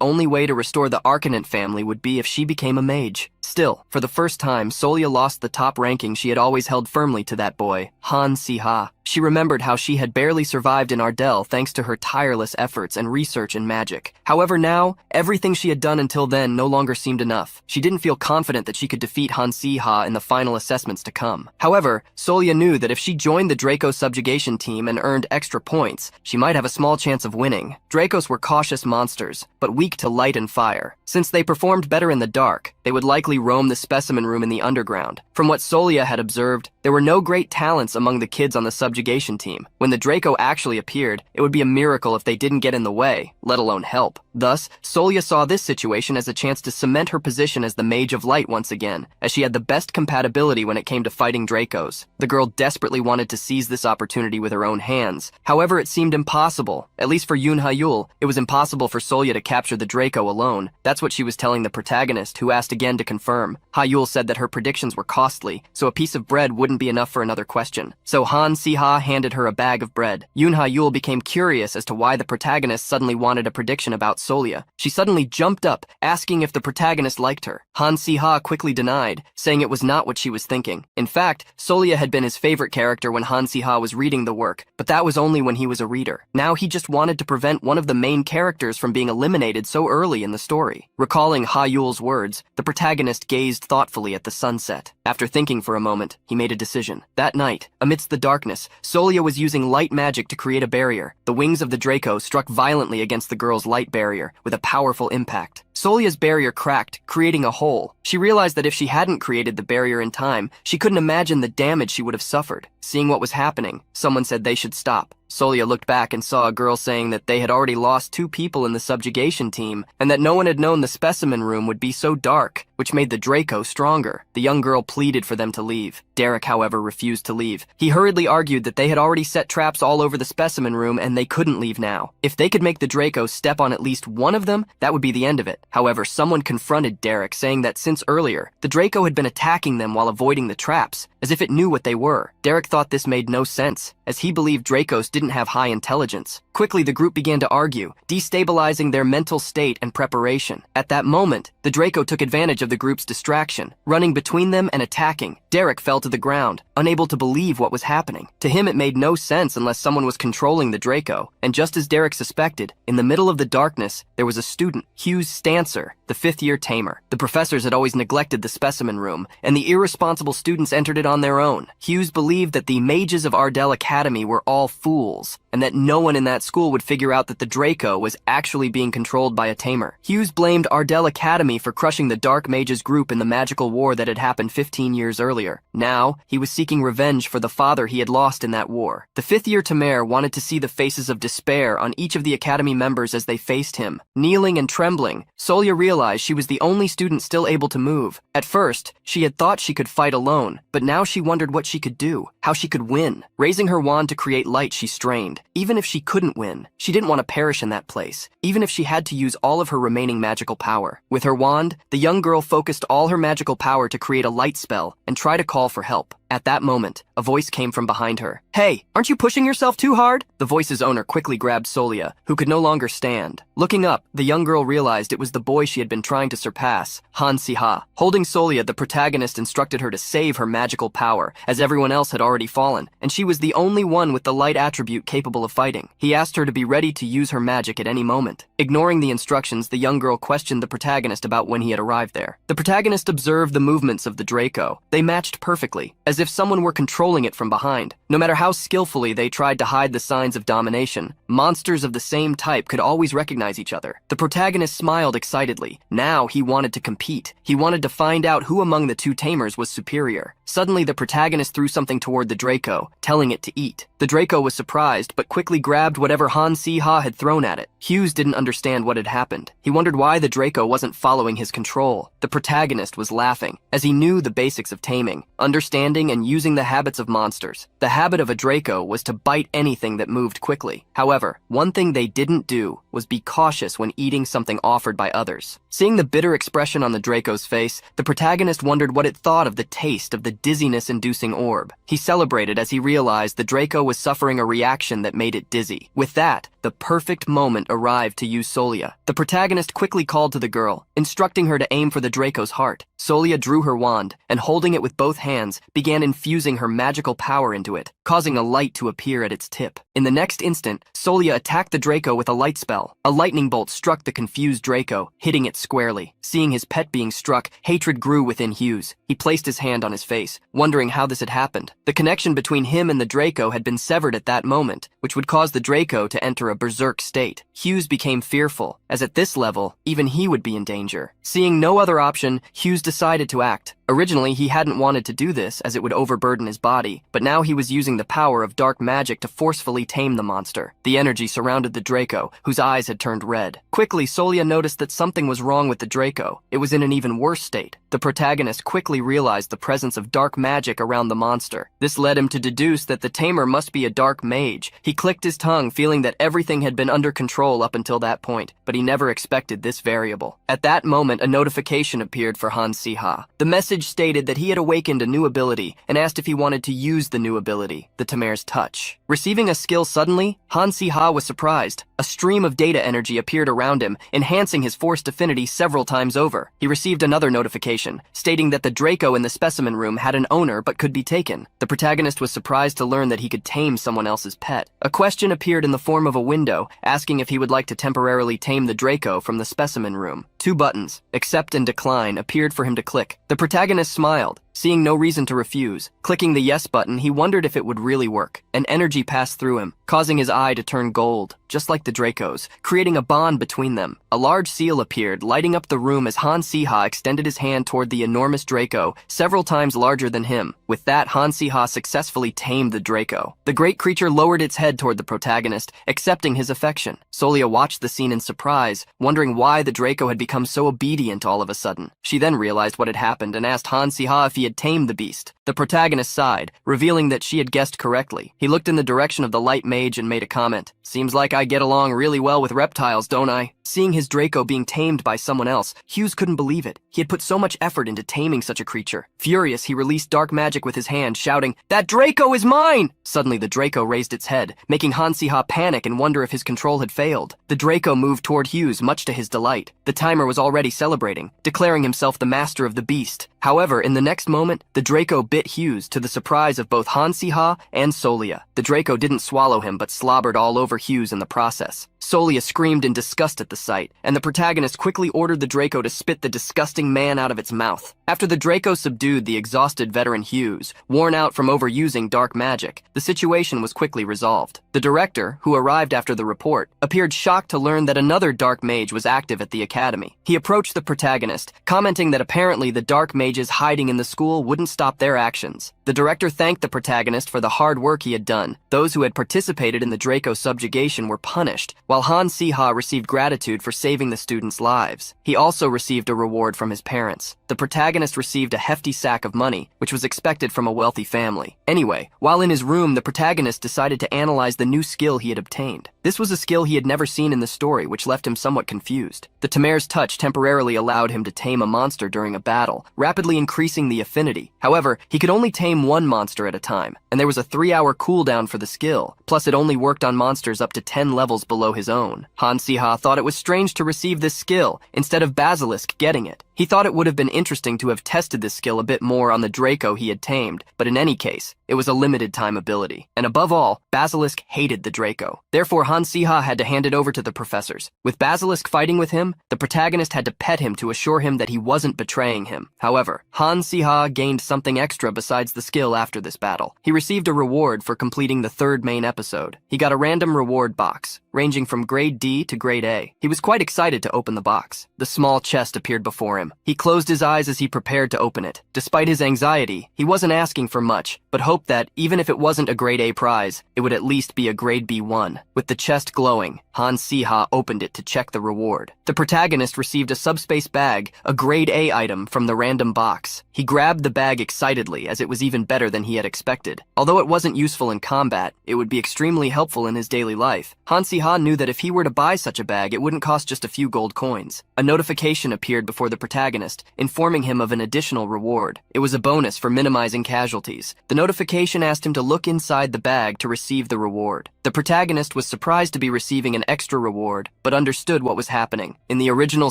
only way to restore the Arcanant family would be if she became a mage. Still, for the first time, Solia lost the top ranking she had always held firmly to that boy, Han Si-ha. She remembered how she had barely survived in Ardell thanks to her tireless efforts and research in magic. However, now, everything she had done until then no longer seemed enough. She didn't feel confident that she could defeat Han Si-ha in the final assessments to come. However, Solia knew that if she joined the Draco subjugation team and earned extra points, she might have a small chance of winning. Dracos were cautious monsters, but weak to light and fire. Since they performed better in the dark, they would likely roam the specimen room in the underground. From what Solia had observed, there were no great talents among the kids on the subjugation team. When the Draco actually appeared, it would be a miracle if they didn't get in the way, let alone help. Thus, Solia saw this situation as a chance to cement her position as the Mage of Light once again, as she had the best compatibility when it came to fighting Dracos. The girl desperately wanted to seize this opportunity with her own hands. However, it seemed impossible. At least for Yoon Ha-yul, it was impossible for Solia to capture the Draco alone. That's what she was telling the protagonist, who asked again to confirm. Ha-yul said that her predictions were costly, so a piece of bread wouldn't be enough for another question. So Han Si-ha handed her a bag of bread. Yoon Ha-yul became curious as to why the protagonist suddenly wanted a prediction about Solia. She suddenly jumped up, asking if the protagonist liked her. Han Si-ha quickly denied, saying it was not what she was thinking. In fact, Solia had been his favorite character when Han Si-ha was reading the work, but that was only when he was a reader. Now he just wanted to prevent one of the main characters from being eliminated so early in the story. Recalling Ha-yul's words, the protagonist gazed thoughtfully at the sunset. After thinking for a moment, he made a decision. That night, amidst the darkness, Solia was using light magic to create a barrier. The wings of the Draco struck violently against the girl's light barrier, with a powerful impact. Solia's barrier cracked, creating a hole. She realized that if she hadn't created the barrier in time, she couldn't imagine the damage she would have suffered. Seeing what was happening, someone said they should stop. Solia looked back and saw a girl saying that they had already lost 2 people in the subjugation team, and that no one had known the specimen room would be so dark, which made the Draco stronger. The young girl pleaded for them to leave. Derek, however, refused to leave. He hurriedly argued that they had already set traps all over the specimen room and they couldn't leave now. If they could make the Draco step on at least one of them, that would be the end of it. However, someone confronted Derek, saying that since earlier, the Draco had been attacking them while avoiding the traps, as if it knew what they were. Derek thought this made no sense, as he believed Dracos didn't have high intelligence. Quickly, the group began to argue, destabilizing their mental state and preparation. At that moment, the Draco took advantage of the group's distraction, running between them and attacking. Derek fell to the ground, unable to believe what was happening. To him, it made no sense unless someone was controlling the Draco. And just as Derek suspected, in the middle of the darkness, there was a student, Hughes Stancer, the 5th-year tamer. The professors had always neglected the specimen room, and the irresponsible students entered it on their own. Hughes believed that the mages of Ardell Academy were all fools, and that no one in that school would figure out that the Draco was actually being controlled by a tamer. Hughes blamed Ardell Academy for crushing the Dark Mages group in the magical war that had happened 15 years earlier. Now, he was seeking revenge for the father he had lost in that war. The fifth-year Tamer wanted to see the faces of despair on each of the Academy members as they faced him. Kneeling and trembling, Solia realized she was the only student still able to move. At first, she had thought she could fight alone, but now she wondered what she could do, how she could win. Raising her wand to create light, she strained. Even if she couldn't win, she didn't want to perish in that place, even if she had to use all of her remaining magical power. With her wand, the young girl focused all her magical power to create a light spell and try to call for help. At that moment, a voice came from behind her. "Hey, aren't you pushing yourself too hard?" The voice's owner quickly grabbed Solia, who could no longer stand. Looking up, the young girl realized it was the boy she had been trying to surpass, Han Si-ha. Holding Solia, the protagonist instructed her to save her magical power, as everyone else had already fallen, and she was the only one with the light attribute capable of fighting. He asked her to be ready to use her magic at any moment. Ignoring the instructions, the young girl questioned the protagonist about when he had arrived there. The protagonist observed the movements of the Draco. They matched perfectly, as if someone were controlling it from behind. No matter how skillfully they tried to hide the signs of domination, monsters of the same type could always recognize each other. The protagonist smiled excitedly. Now he wanted to compete. He wanted to find out who among the two tamers was superior. Suddenly, the protagonist threw something toward the Draco, telling it to eat. The Draco was surprised, but quickly grabbed whatever Han Si-ha had thrown at it. Hughes didn't understand what had happened. He wondered why the Draco wasn't following his control. The protagonist was laughing, as he knew the basics of taming, understanding and using the habits of monsters. The habit of a Draco was to bite anything that moved quickly. However, one thing they didn't do was be cautious when eating something offered by others. Seeing the bitter expression on the Draco's face, the protagonist wondered what it thought of the taste of the dizziness-inducing orb. He celebrated as he realized the Draco was suffering a reaction that made it dizzy. With that, the perfect moment arrived to use Solia. The protagonist quickly called to the girl, instructing her to aim for the Draco's heart. Solia drew her wand, and holding it with both hands, began infusing her magical power into it, causing a light to appear at its tip. In the next instant, Solia attacked the Draco with a light spell. A lightning bolt struck the confused Draco, hitting it squarely. Seeing his pet being struck, hatred grew within Hughes. He placed his hand on his face, wondering how this had happened. The connection between him and the Draco had been severed at that moment, which would cause the Draco to enter a berserk state. Hughes became fearful, as at this level, even he would be in danger. Seeing no other option, Hughes decided to act. Originally, he hadn't wanted to do this as it would overburden his body, but now he was using the power of dark magic to forcefully tame the monster. The energy surrounded the Draco, whose eyes had turned red. Quickly, Solia noticed that something was wrong with the Draco. It was in an even worse state. The protagonist quickly realized the presence of dark magic around the monster. This led him to deduce that the tamer must be a dark mage. He clicked his tongue, feeling that everything had been under control up until that point, but he never expected this variable. At that moment, a notification appeared for Han Si-ha. The message stated that he had awakened a new ability and asked if he wanted to use the new ability, the Tamer's Touch. Receiving a skill suddenly, Han Si-ha was surprised. A stream of data energy appeared around him, enhancing his forced affinity several times over. He received another notification, stating that the Draco in the specimen room had an owner but could be taken. The protagonist was surprised to learn that he could tame someone else's pet. A question appeared in the form of a window, asking if he would like to temporarily tame the Draco from the specimen room. Two buttons, accept and decline, appeared for him to click. The protagonist smiled, seeing no reason to refuse. Clicking the yes button, he wondered if it would really work. An energy passed through him, causing his eye to turn gold, just like the Draco's, creating a bond between them. A large seal appeared, lighting up the room as Han Si-ha extended his hand toward the enormous Draco, several times larger than him. With that, Han Si-ha successfully tamed the Draco. The great creature lowered its head toward the protagonist, accepting his affection. Solia watched the scene in surprise, wondering why the Draco had become so obedient all of a sudden. She then realized what had happened and asked Han Si-ha if he had tamed the beast. The protagonist sighed, revealing that she had guessed correctly. He looked in the direction of the light mage and made a comment. "Seems like I get along really well with reptiles, don't I?" Seeing his Draco being tamed by someone else, Hughes couldn't believe it. He had put so much effort into taming such a creature. Furious, he released dark magic with his hand, shouting, "That Draco is mine!" Suddenly, the Draco raised its head, making Han Si-ha panic and wonder if his control had failed. The Draco moved toward Hughes, much to his delight. The timer was already celebrating, declaring himself the master of the beast. However, in the next moment, the Draco bit Hughes, to the surprise of both Han Si-ha and Solia. The Draco didn't swallow him, but slobbered all over Hughes in the process. Solia screamed in disgust at the sight, and the protagonist quickly ordered the Draco to spit the disgusting man out of its mouth. After the Draco subdued the exhausted veteran Hughes, worn out from overusing dark magic, the situation was quickly resolved. The director, who arrived after the report, appeared shocked to learn that another dark mage was active at the academy. He approached the protagonist, commenting that apparently the dark mages hiding in the school wouldn't stop their actions. The director thanked the protagonist for the hard work he had done. Those who had participated in the Draco subjugation were punished, while Han Si-ha received gratitude for saving the students' lives. He also received a reward from his parents. The protagonist received a hefty sack of money, which was expected from a wealthy family. Anyway, while in his room, the protagonist decided to analyze the new skill he had obtained. This was a skill he had never seen in the story, which left him somewhat confused. The Tamer's touch temporarily allowed him to tame a monster during a battle, rapidly increasing the affinity. However, he could only tame one monster at a time, and there was a 3-hour cooldown for the skill, plus it only worked on monsters up to 10 levels below his own. Han Si-ha thought it was strange to receive this skill, instead of Basilisk getting it. He thought it would have been interesting to have tested this skill a bit more on the Draco he had tamed, but in any case, it was a limited-time ability. And above all, Basilisk hated the Draco. Therefore, Han Si-ha had to hand it over to the professors. With Basilisk fighting with him, the protagonist had to pet him to assure him that he wasn't betraying him. However, Han Si-ha gained something extra besides the skill after this battle. He received a reward for completing the 3rd main episode. He got a random reward box, ranging from grade D to grade A. He was quite excited to open the box. The small chest appeared before him. He closed his eyes as he prepared to open it. Despite his anxiety, he wasn't asking for much, but hoped that, even if it wasn't a grade A prize, it would at least be a grade B1. With the chest glowing, Han Si-ha opened it to check the reward. The protagonist received a subspace bag, a grade A item, from the random box. He grabbed the bag excitedly, as it was even better than he had expected. Although it wasn't useful in combat, it would be extremely helpful in his daily life. Han Si-ha knew that if he were to buy such a bag, it wouldn't cost just a few gold coins. A notification appeared before the protagonist, informing him of an additional reward. It was a bonus for minimizing casualties. The notification asked him to look inside the bag to receive the reward. The protagonist was surprised to be receiving an extra reward, but understood what was happening. In the original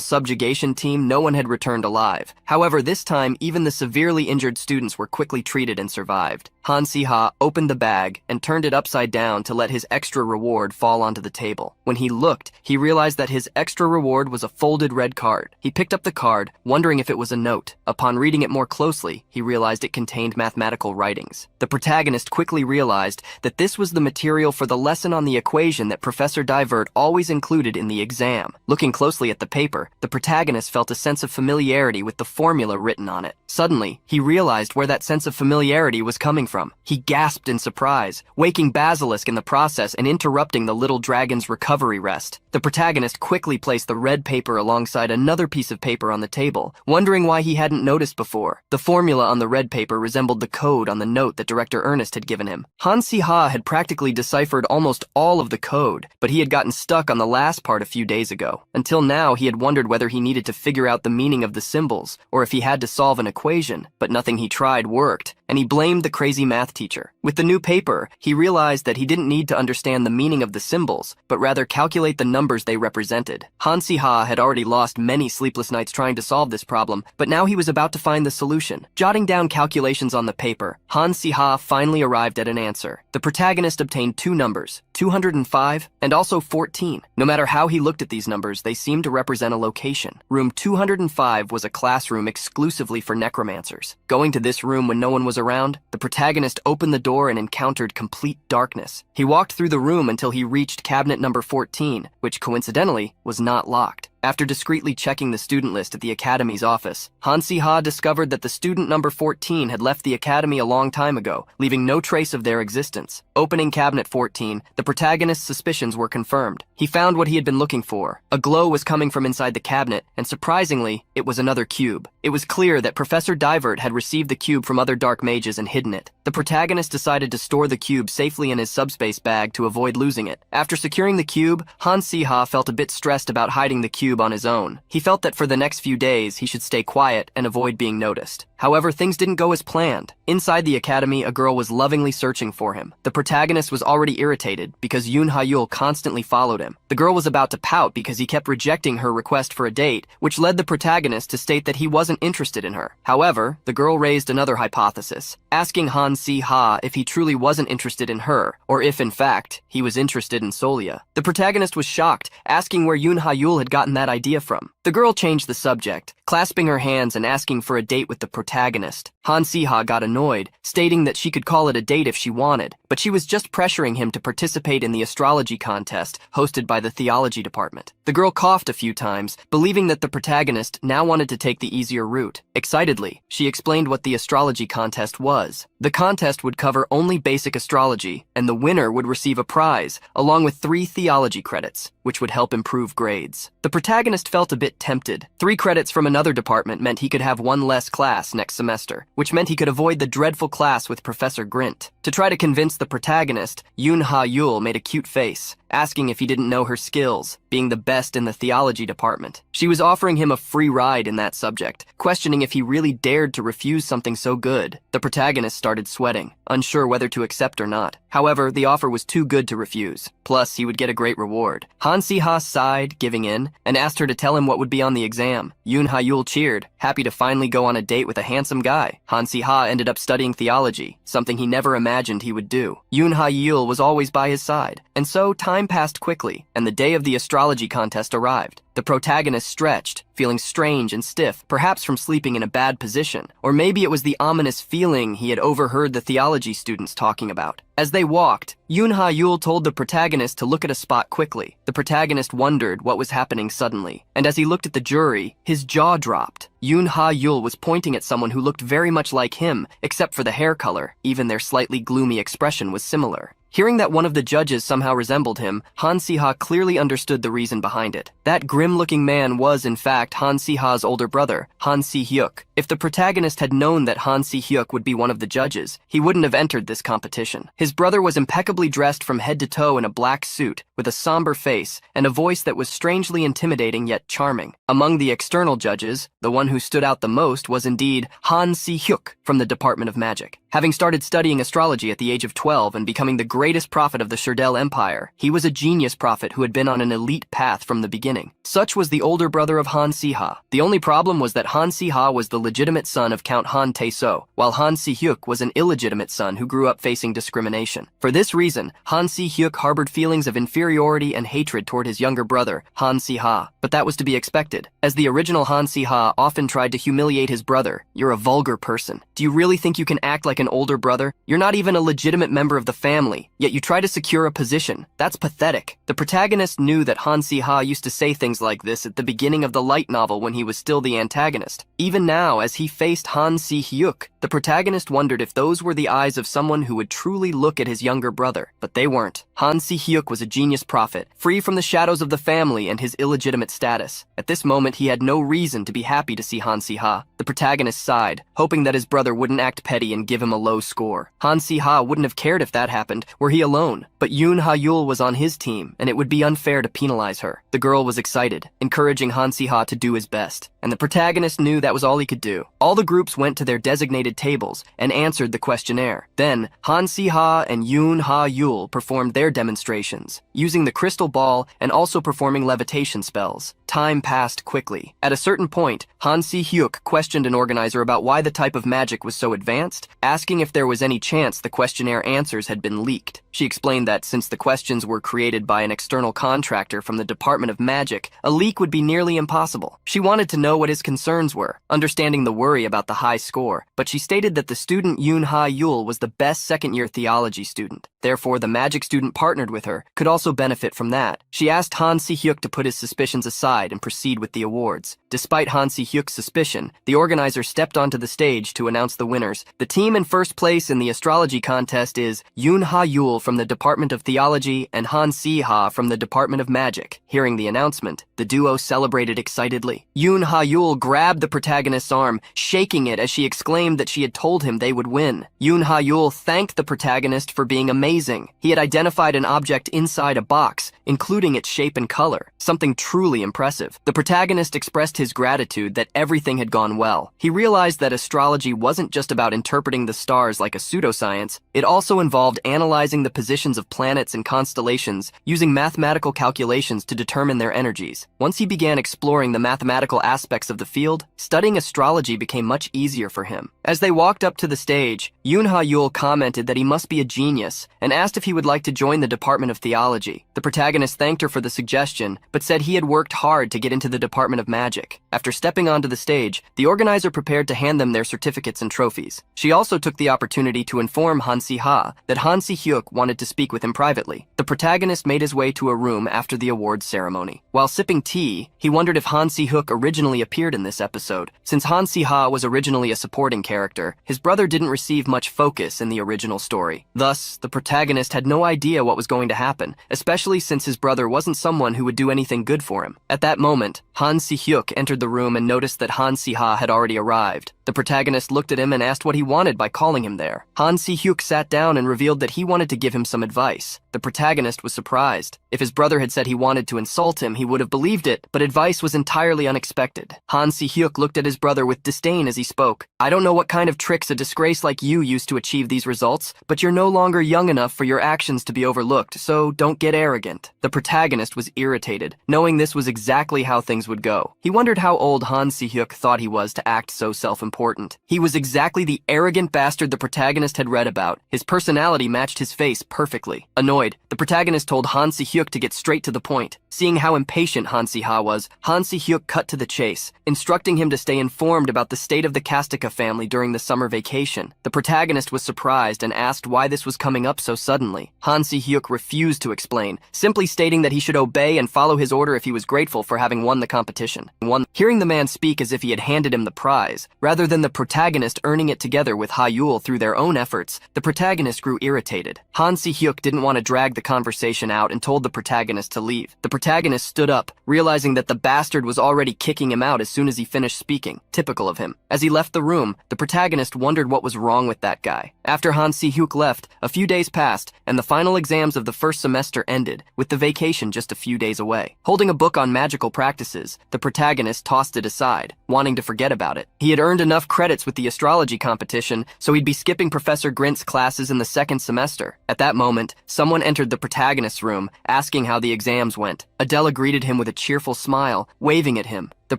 subjugation team, no one had returned alive. However, this time, even the severely injured students were quickly treated and survived. Han Si-ha opened the bag and turned it upside down to let his extra reward fall onto the table. When he looked, he realized that his extra reward was a folded red card. He picked up the card, wondering if it was a note. Upon reading it more closely, he realized it contained mathematical writings. The protagonist quickly realized that this was the material for the lesson on the equation that Professor Divert always included in the exam. Looking closely at the paper, the protagonist felt a sense of familiarity with the formula written on it. Suddenly, he realized where that sense of familiarity was coming from. He gasped in surprise, waking Basilisk in the process and interrupting the little dragon's recovery rest. The protagonist quickly placed the red paper alongside another piece of paper on the table, wondering why he hadn't noticed before. The formula on the red paper resembled the code on the note that Director Ernest had given him. Han Si-ha had practically deciphered almost all of the code, but he had gotten stuck on the last part a few days ago. Until now, he had wondered whether he needed to figure out the meaning of the symbols, or if he had to solve an equation, but nothing he tried worked, and he blamed the crazy math teacher. With the new paper, he realized that he didn't need to understand the meaning of the symbols, but rather calculate the numbers they represented. Han Si-ha had already lost many sleepless nights trying to solve this problem, but now he was about to find the solution. Jotting down calculations on the paper, Han Si-ha finally arrived at an answer. The protagonist obtained 2 numbers, 205 and also 14. No matter how he looked at these numbers, they seemed to represent a location. Room 205 was a classroom exclusively for necromancers. Going to this room when no one was around, the protagonist opened the door and encountered complete darkness. He walked through the room until he reached cabinet number 14, which coincidentally was not locked. After discreetly checking the student list at the Academy's office, Han Si-ha discovered that the student number 14 had left the Academy a long time ago, leaving no trace of their existence. Opening cabinet 14, the protagonist's suspicions were confirmed. He found what he had been looking for. A glow was coming from inside the cabinet, and surprisingly, it was another cube. It was clear that Professor Divert had received the cube from other dark mages and hidden it. The protagonist decided to store the cube safely in his subspace bag to avoid losing it. After securing the cube, Han Si-ha felt a bit stressed about hiding the cube on his own. He felt that for the next few days, he should stay quiet and avoid being noticed. However, things didn't go as planned. Inside the academy, a girl was lovingly searching for him. The protagonist was already irritated because Yoon Ha-yul constantly followed him. The girl was about to pout because he kept rejecting her request for a date, which led the protagonist to state that he wasn't interested in her. However, the girl raised another hypothesis, asking Han Si-ha if he truly wasn't interested in her, or if, in fact, he was interested in Solia. The protagonist was shocked, asking where Yoon Ha-yul had gotten that idea from. The girl changed the subject, clasping her hands and asking for a date with the protagonist. Han Si-ha got annoyed, stating that she could call it a date if she wanted, but she was just pressuring him to participate in the astrology contest hosted by the theology department. The girl coughed a few times, believing that the protagonist now wanted to take the easier route. Excitedly, she explained what the astrology contest was. The contest would cover only basic astrology, and the winner would receive a prize, along with 3 theology credits, which would help improve grades. The protagonist felt a bit tempted. 3 credits from another department meant he could have 1 less class next semester, which meant he could avoid the dreadful class with Professor Grint. To try to convince the protagonist, Yoon Ha-yul made a cute face, asking if he didn't know her skills, being the best in the theology department. She was offering him a free ride in that subject, questioning if he really dared to refuse something so good. The protagonist started sweating, unsure whether to accept or not. However, the offer was too good to refuse. Plus, he would get a great reward. Han Si-ha sighed, giving in, and asked her to tell him what would be on the exam. Yoon Ha-yul cheered, happy to finally go on a date with a handsome guy. Han Si-ha ended up studying theology, something he never imagined he would do. Yoon Ha-yul was always by his side, and so time passed quickly, and the day of the astrology contest arrived. The protagonist stretched, feeling strange and stiff, perhaps from sleeping in a bad position, or maybe it was the ominous feeling he had overheard the theology students talking about. As they walked, Yoon Ha-yul told the protagonist to look at a spot quickly. The protagonist wondered what was happening suddenly, and as he looked at the jury, his jaw dropped. Yoon Ha-yul was pointing at someone who looked very much like him, except for the hair color. Even their slightly gloomy expression was similar. Hearing that one of the judges somehow resembled him, Han Si-ha clearly understood the reason behind it. That grim-looking man was, in fact, Han Si-ha's older brother, Han Si-hyuk. If the protagonist had known that Han Si-hyuk would be one of the judges, he wouldn't have entered this competition. His brother was impeccably dressed from head to toe in a black suit, with a somber face, and a voice that was strangely intimidating yet charming. Among the external judges, the one who stood out the most was indeed Han Si-hyuk from the Department of Magic. Having started studying astrology at the age of 12 and becoming the greatest prophet of the Sherdel Empire, he was a genius prophet who had been on an elite path from the beginning. Such was the older brother of Han Si-ha. The only problem was that Han Si-ha was the legitimate son of Count Han Tae-so, while Han Si-hyuk was an illegitimate son who grew up facing discrimination. For this reason, Han Si-hyuk harbored feelings of inferiority and hatred toward his younger brother, Han Si-ha. But that was to be expected, as the original Han Si-ha often tried to humiliate his brother. "You're a vulgar person. Do you really think you can act like an older brother? You're not even a legitimate member of the family, yet you try to secure a position. That's pathetic." The protagonist knew that Han Si-ha used to say things like this at the beginning of the light novel when he was still the antagonist. Even now, as he faced Han Si-hyuk, the protagonist wondered if those were the eyes of someone who would truly look at his younger brother, but they weren't. Han Si-hyuk was a genius prophet, free from the shadows of the family and his illegitimate status. At this moment, he had no reason to be happy to see Han Si-ha. The protagonist sighed, hoping that his brother wouldn't act petty and give him a low score. Han Si-ha wouldn't have cared if that happened, were he alone, but Yoon Ha-yul was on his team, and it would be unfair to penalize her. The girl was excited, encouraging Han Si-ha to do his best, and the protagonist knew that was all he could do. All the groups went to their designated tables and answered the questionnaire. Then, Han Si-ha and Yoon Ha-yul performed their demonstrations, using the crystal ball and also performing levitation spells. Time passed quickly. At a certain point, Han Si-hyuk questioned an organizer about why the type of magic was so advanced, asking if there was any chance the questionnaire answers had been leaked. She explained that since the questions were created by an external contractor from the Department of Magic, a leak would be nearly impossible. She wanted to know what his concerns were, understanding the worry about the high score, but she stated that the student Yoon Ha-yul was the best second-year theology student. Therefore, the magic student partnered with her could also benefit from that. She asked Han Si-hyuk to put his suspicions aside and proceed with the awards. Despite Han Si-hyuk's suspicion, the organizer stepped onto the stage to announce the winners. The team in first place in the astrology contest is Yoon Ha-yul from the Department of Theology and Han Si-ha from the Department of Magic. Hearing the announcement, the duo celebrated excitedly. Yoon Ha Ha-yul grabbed the protagonist's arm, shaking it as she exclaimed that she had told him they would win. Yoon Ha-yul thanked the protagonist for being amazing. He had identified an object inside a box, including its shape and color, something truly impressive. The protagonist expressed his gratitude that everything had gone well. He realized that astrology wasn't just about interpreting the stars like a pseudoscience, it also involved analyzing the positions of planets and constellations using mathematical calculations to determine their energies. Once he began exploring the mathematical aspects of the field, studying astrology became much easier for him. As they walked up to the stage, Yoon Ha-yul commented that he must be a genius and asked if he would like to join the Department of Theology. The protagonist thanked her for the suggestion, but said he had worked hard to get into the Department of Magic. After stepping onto the stage, the organizer prepared to hand them their certificates and trophies. She also took the opportunity to inform Han Si-ha that Han Si-hyuk wanted to speak with him privately. The protagonist made his way to a room after the awards ceremony. While sipping tea, he wondered if Han Si-hyuk originally appeared in this episode. Since Han Si-ha was originally a supporting character, his brother didn't receive much focus in the original story. Thus, the protagonist had no idea what was going to happen, especially since his brother wasn't someone who would do anything good for him. At that moment, Han Si-hyuk entered the room and noticed that Han Si-ha had already arrived. The protagonist looked at him and asked what he wanted by calling him there. Han Si-hyuk sat down and revealed that he wanted to give him some advice. The protagonist was surprised. If his brother had said he wanted to insult him, he would have believed it, but advice was entirely unexpected. Han Si-hyuk looked at his brother with disdain as he spoke. "I don't know what kind of tricks a disgrace like you used to achieve these results, but you're no longer young enough for your actions to be overlooked, so don't get arrogant." The protagonist was irritated, knowing this was exactly how things would go. He wondered how old Han Si-hyuk thought he was to act so self-important. He was exactly the arrogant bastard the protagonist had read about. His personality matched his face perfectly. Annoyed, the protagonist told Han Si-hyuk to get straight to the point. Seeing how impatient Han Si-ha was, Han Si-hyuk cut to the chase, instructing him to stay informed about the state of the Kastika family during the summer vacation. The protagonist was surprised and asked why this was coming up so suddenly. Han Si-hyuk refused to explain, simply stating that he should obey and follow his order if he was grateful for having won the competition. Hearing the man speak as if he had handed him the prize, rather than the protagonist earning it together with Ha-yul through their own efforts, the protagonist grew irritated. Han Si-hyuk didn't want to drag the conversation out and told the protagonist to leave. The protagonist stood up, realizing that the bastard was already kicking him out as soon as he finished speaking. Typical of him. As he left the room, the protagonist wondered what was wrong with that guy. After Han Si-hyuk left, a few days passed, and the final exams of the first semester ended, with the vacation just a few days away. Holding a book on magical practices, the protagonist tossed it aside, wanting to forget about it. He had earned enough credits with the astrology competition, so he'd be skipping Professor Grint's classes in the second semester. At that moment, someone entered the protagonist's room, asking how the exams went. Adela greeted him with a cheerful smile, waving at him. The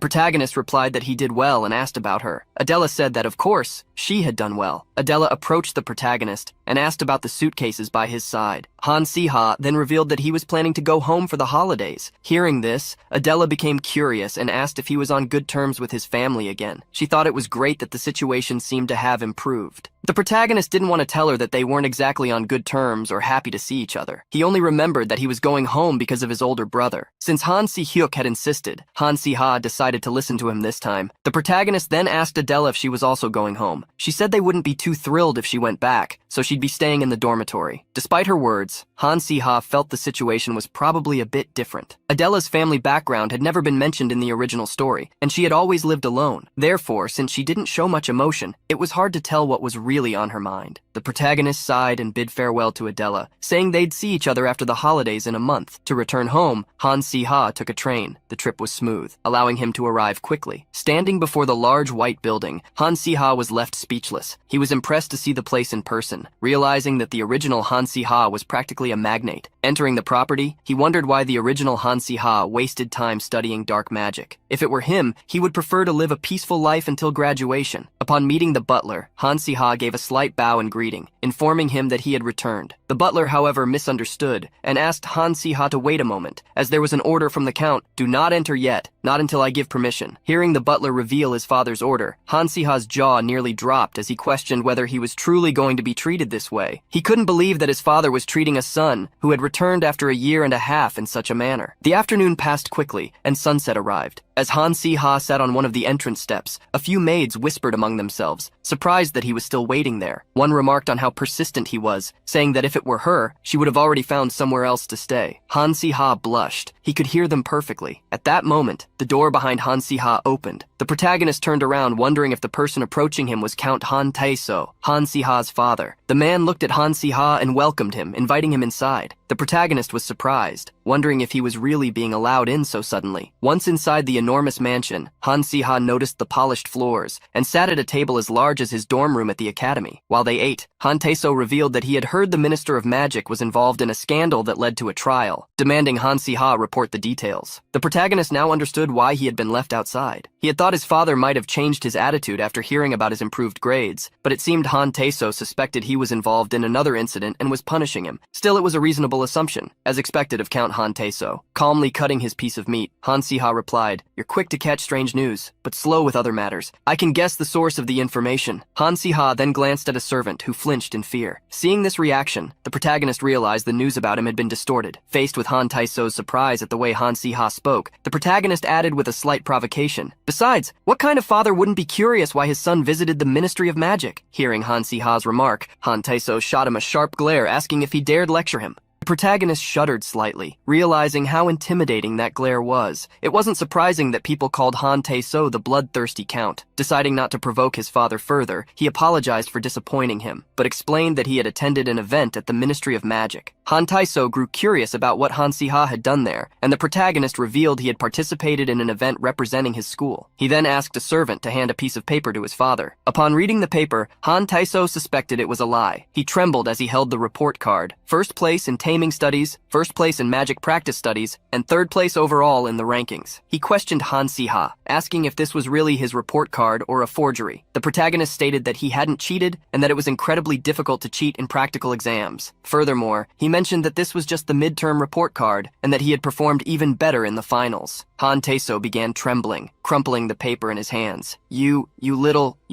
protagonist replied that he did well and asked about her. Adela said that, of course, she had done well. Adela approached the protagonist and asked about the suitcases by his side. Han Si-ha then revealed that he was planning to go home for the holidays. Hearing this, Adela became curious and asked if he was on good terms with his family again. She thought it was great that the situation seemed to have improved. The protagonist didn't want to tell her that they weren't exactly on good terms or happy to see each other. He only remembered that he was going home because of his older brother. Since Han Si-hyuk had insisted, Han Si-ha decided to listen to him this time. The protagonist then asked Adela if she was also going home. She said they wouldn't be too thrilled if she went back, so she'd be staying in the dormitory. Despite her words, Han Si-ha felt the situation was probably a bit different. Adela's family background had never been mentioned in the original story, and she had always lived alone. Therefore, since she didn't show much emotion, it was hard to tell what was really on her mind. The protagonist sighed and bid farewell to Adela, saying they'd see each other after the holidays in a month. To return home, Han Si-ha took a train. The trip was smooth, allowing him to arrive quickly. Standing before the large white building, Han Si-ha was left speechless. He was impressed to see the place in person, realizing that the original Han Si-ha was practically a magnate. Entering the property, he wondered why the original Han Si-ha wasted time studying dark magic. If it were him, he would prefer to live a peaceful life until graduation. Upon meeting the butler, Han Si-ha gave a slight bow and greeting, informing him that he had returned. The butler, however, misunderstood and asked Han Si-ha to wait a moment, as there was an order from the count, "Do not enter yet, not until I give permission." Hearing the butler reveal his father's order, Han Si-ha's jaw nearly dropped as he questioned whether he was truly going to be treated this way. He couldn't believe that his father was treating a son who had returned after a year and a half in such a manner. The afternoon passed quickly, and sunset arrived. As Han Si-ha sat on one of the entrance steps, a few maids whispered among themselves, surprised that he was still waiting there. One remarked on how persistent he was, saying that if it were her, she would have already found somewhere else to stay. Han Si-ha blushed. He could hear them perfectly. At that moment, the door behind Han Si-ha opened. The protagonist turned around, wondering if the person approaching him was Count Han Tae-so, Han Si-ha's father. The man looked at Han Si-ha and welcomed him, inviting him inside. The protagonist was surprised, wondering if he was really being allowed in so suddenly. Once inside the enormous mansion, Han Si-ha noticed the polished floors and sat at a table as large as his dorm room at the academy. While they ate, Han Tae-so revealed that he had heard the Minister of Magic was involved in a scandal that led to a trial, demanding Han Si-ha report the details. The protagonist now understood why he had been left outside. He had thought his father might have changed his attitude after hearing about his improved grades, but it seemed Han Tae-so suspected he was involved in another incident and was punishing him. Still, it was a reasonable assumption, as expected of Count Han Tae-so. Calmly cutting his piece of meat, Han Si-ha replied, "You're quick to catch strange news, but slow with other matters. I can guess the source of the information." Han Si-ha then glanced at a servant who flinched in fear. Seeing this reaction, the protagonist realized the news about him had been distorted. Faced with Han Tae-so's surprise at the way Han Si-ha spoke, the protagonist added with a slight provocation, "Besides, what kind of father wouldn't be curious why his son visited the Ministry of Magic?" Hearing Han Si-ha's remark, Han Tae-so shot him a sharp glare, asking if he dared lecture him. The protagonist shuddered slightly, realizing how intimidating that glare was. It wasn't surprising that people called Han Tae-so the bloodthirsty count. Deciding not to provoke his father further, he apologized for disappointing him, but explained that he had attended an event at the Ministry of Magic. Han Tae-so grew curious about what Han Si-ha had done there, and the protagonist revealed he had participated in an event representing his school. He then asked a servant to hand a piece of paper to his father. Upon reading the paper, Han Tae-so suspected it was a lie. He trembled as he held the report card. First place in taming studies, first place in magic practice studies, and third place overall in the rankings. He questioned Han Si-ha, asking if this was really his report card or a forgery. The protagonist stated that he hadn't cheated and that it was incredibly difficult to cheat in practical exams. Furthermore, he mentioned that this was just the midterm report card and that he had performed even better in the finals. Han Tae-so began trembling, crumpling the paper in his hands. You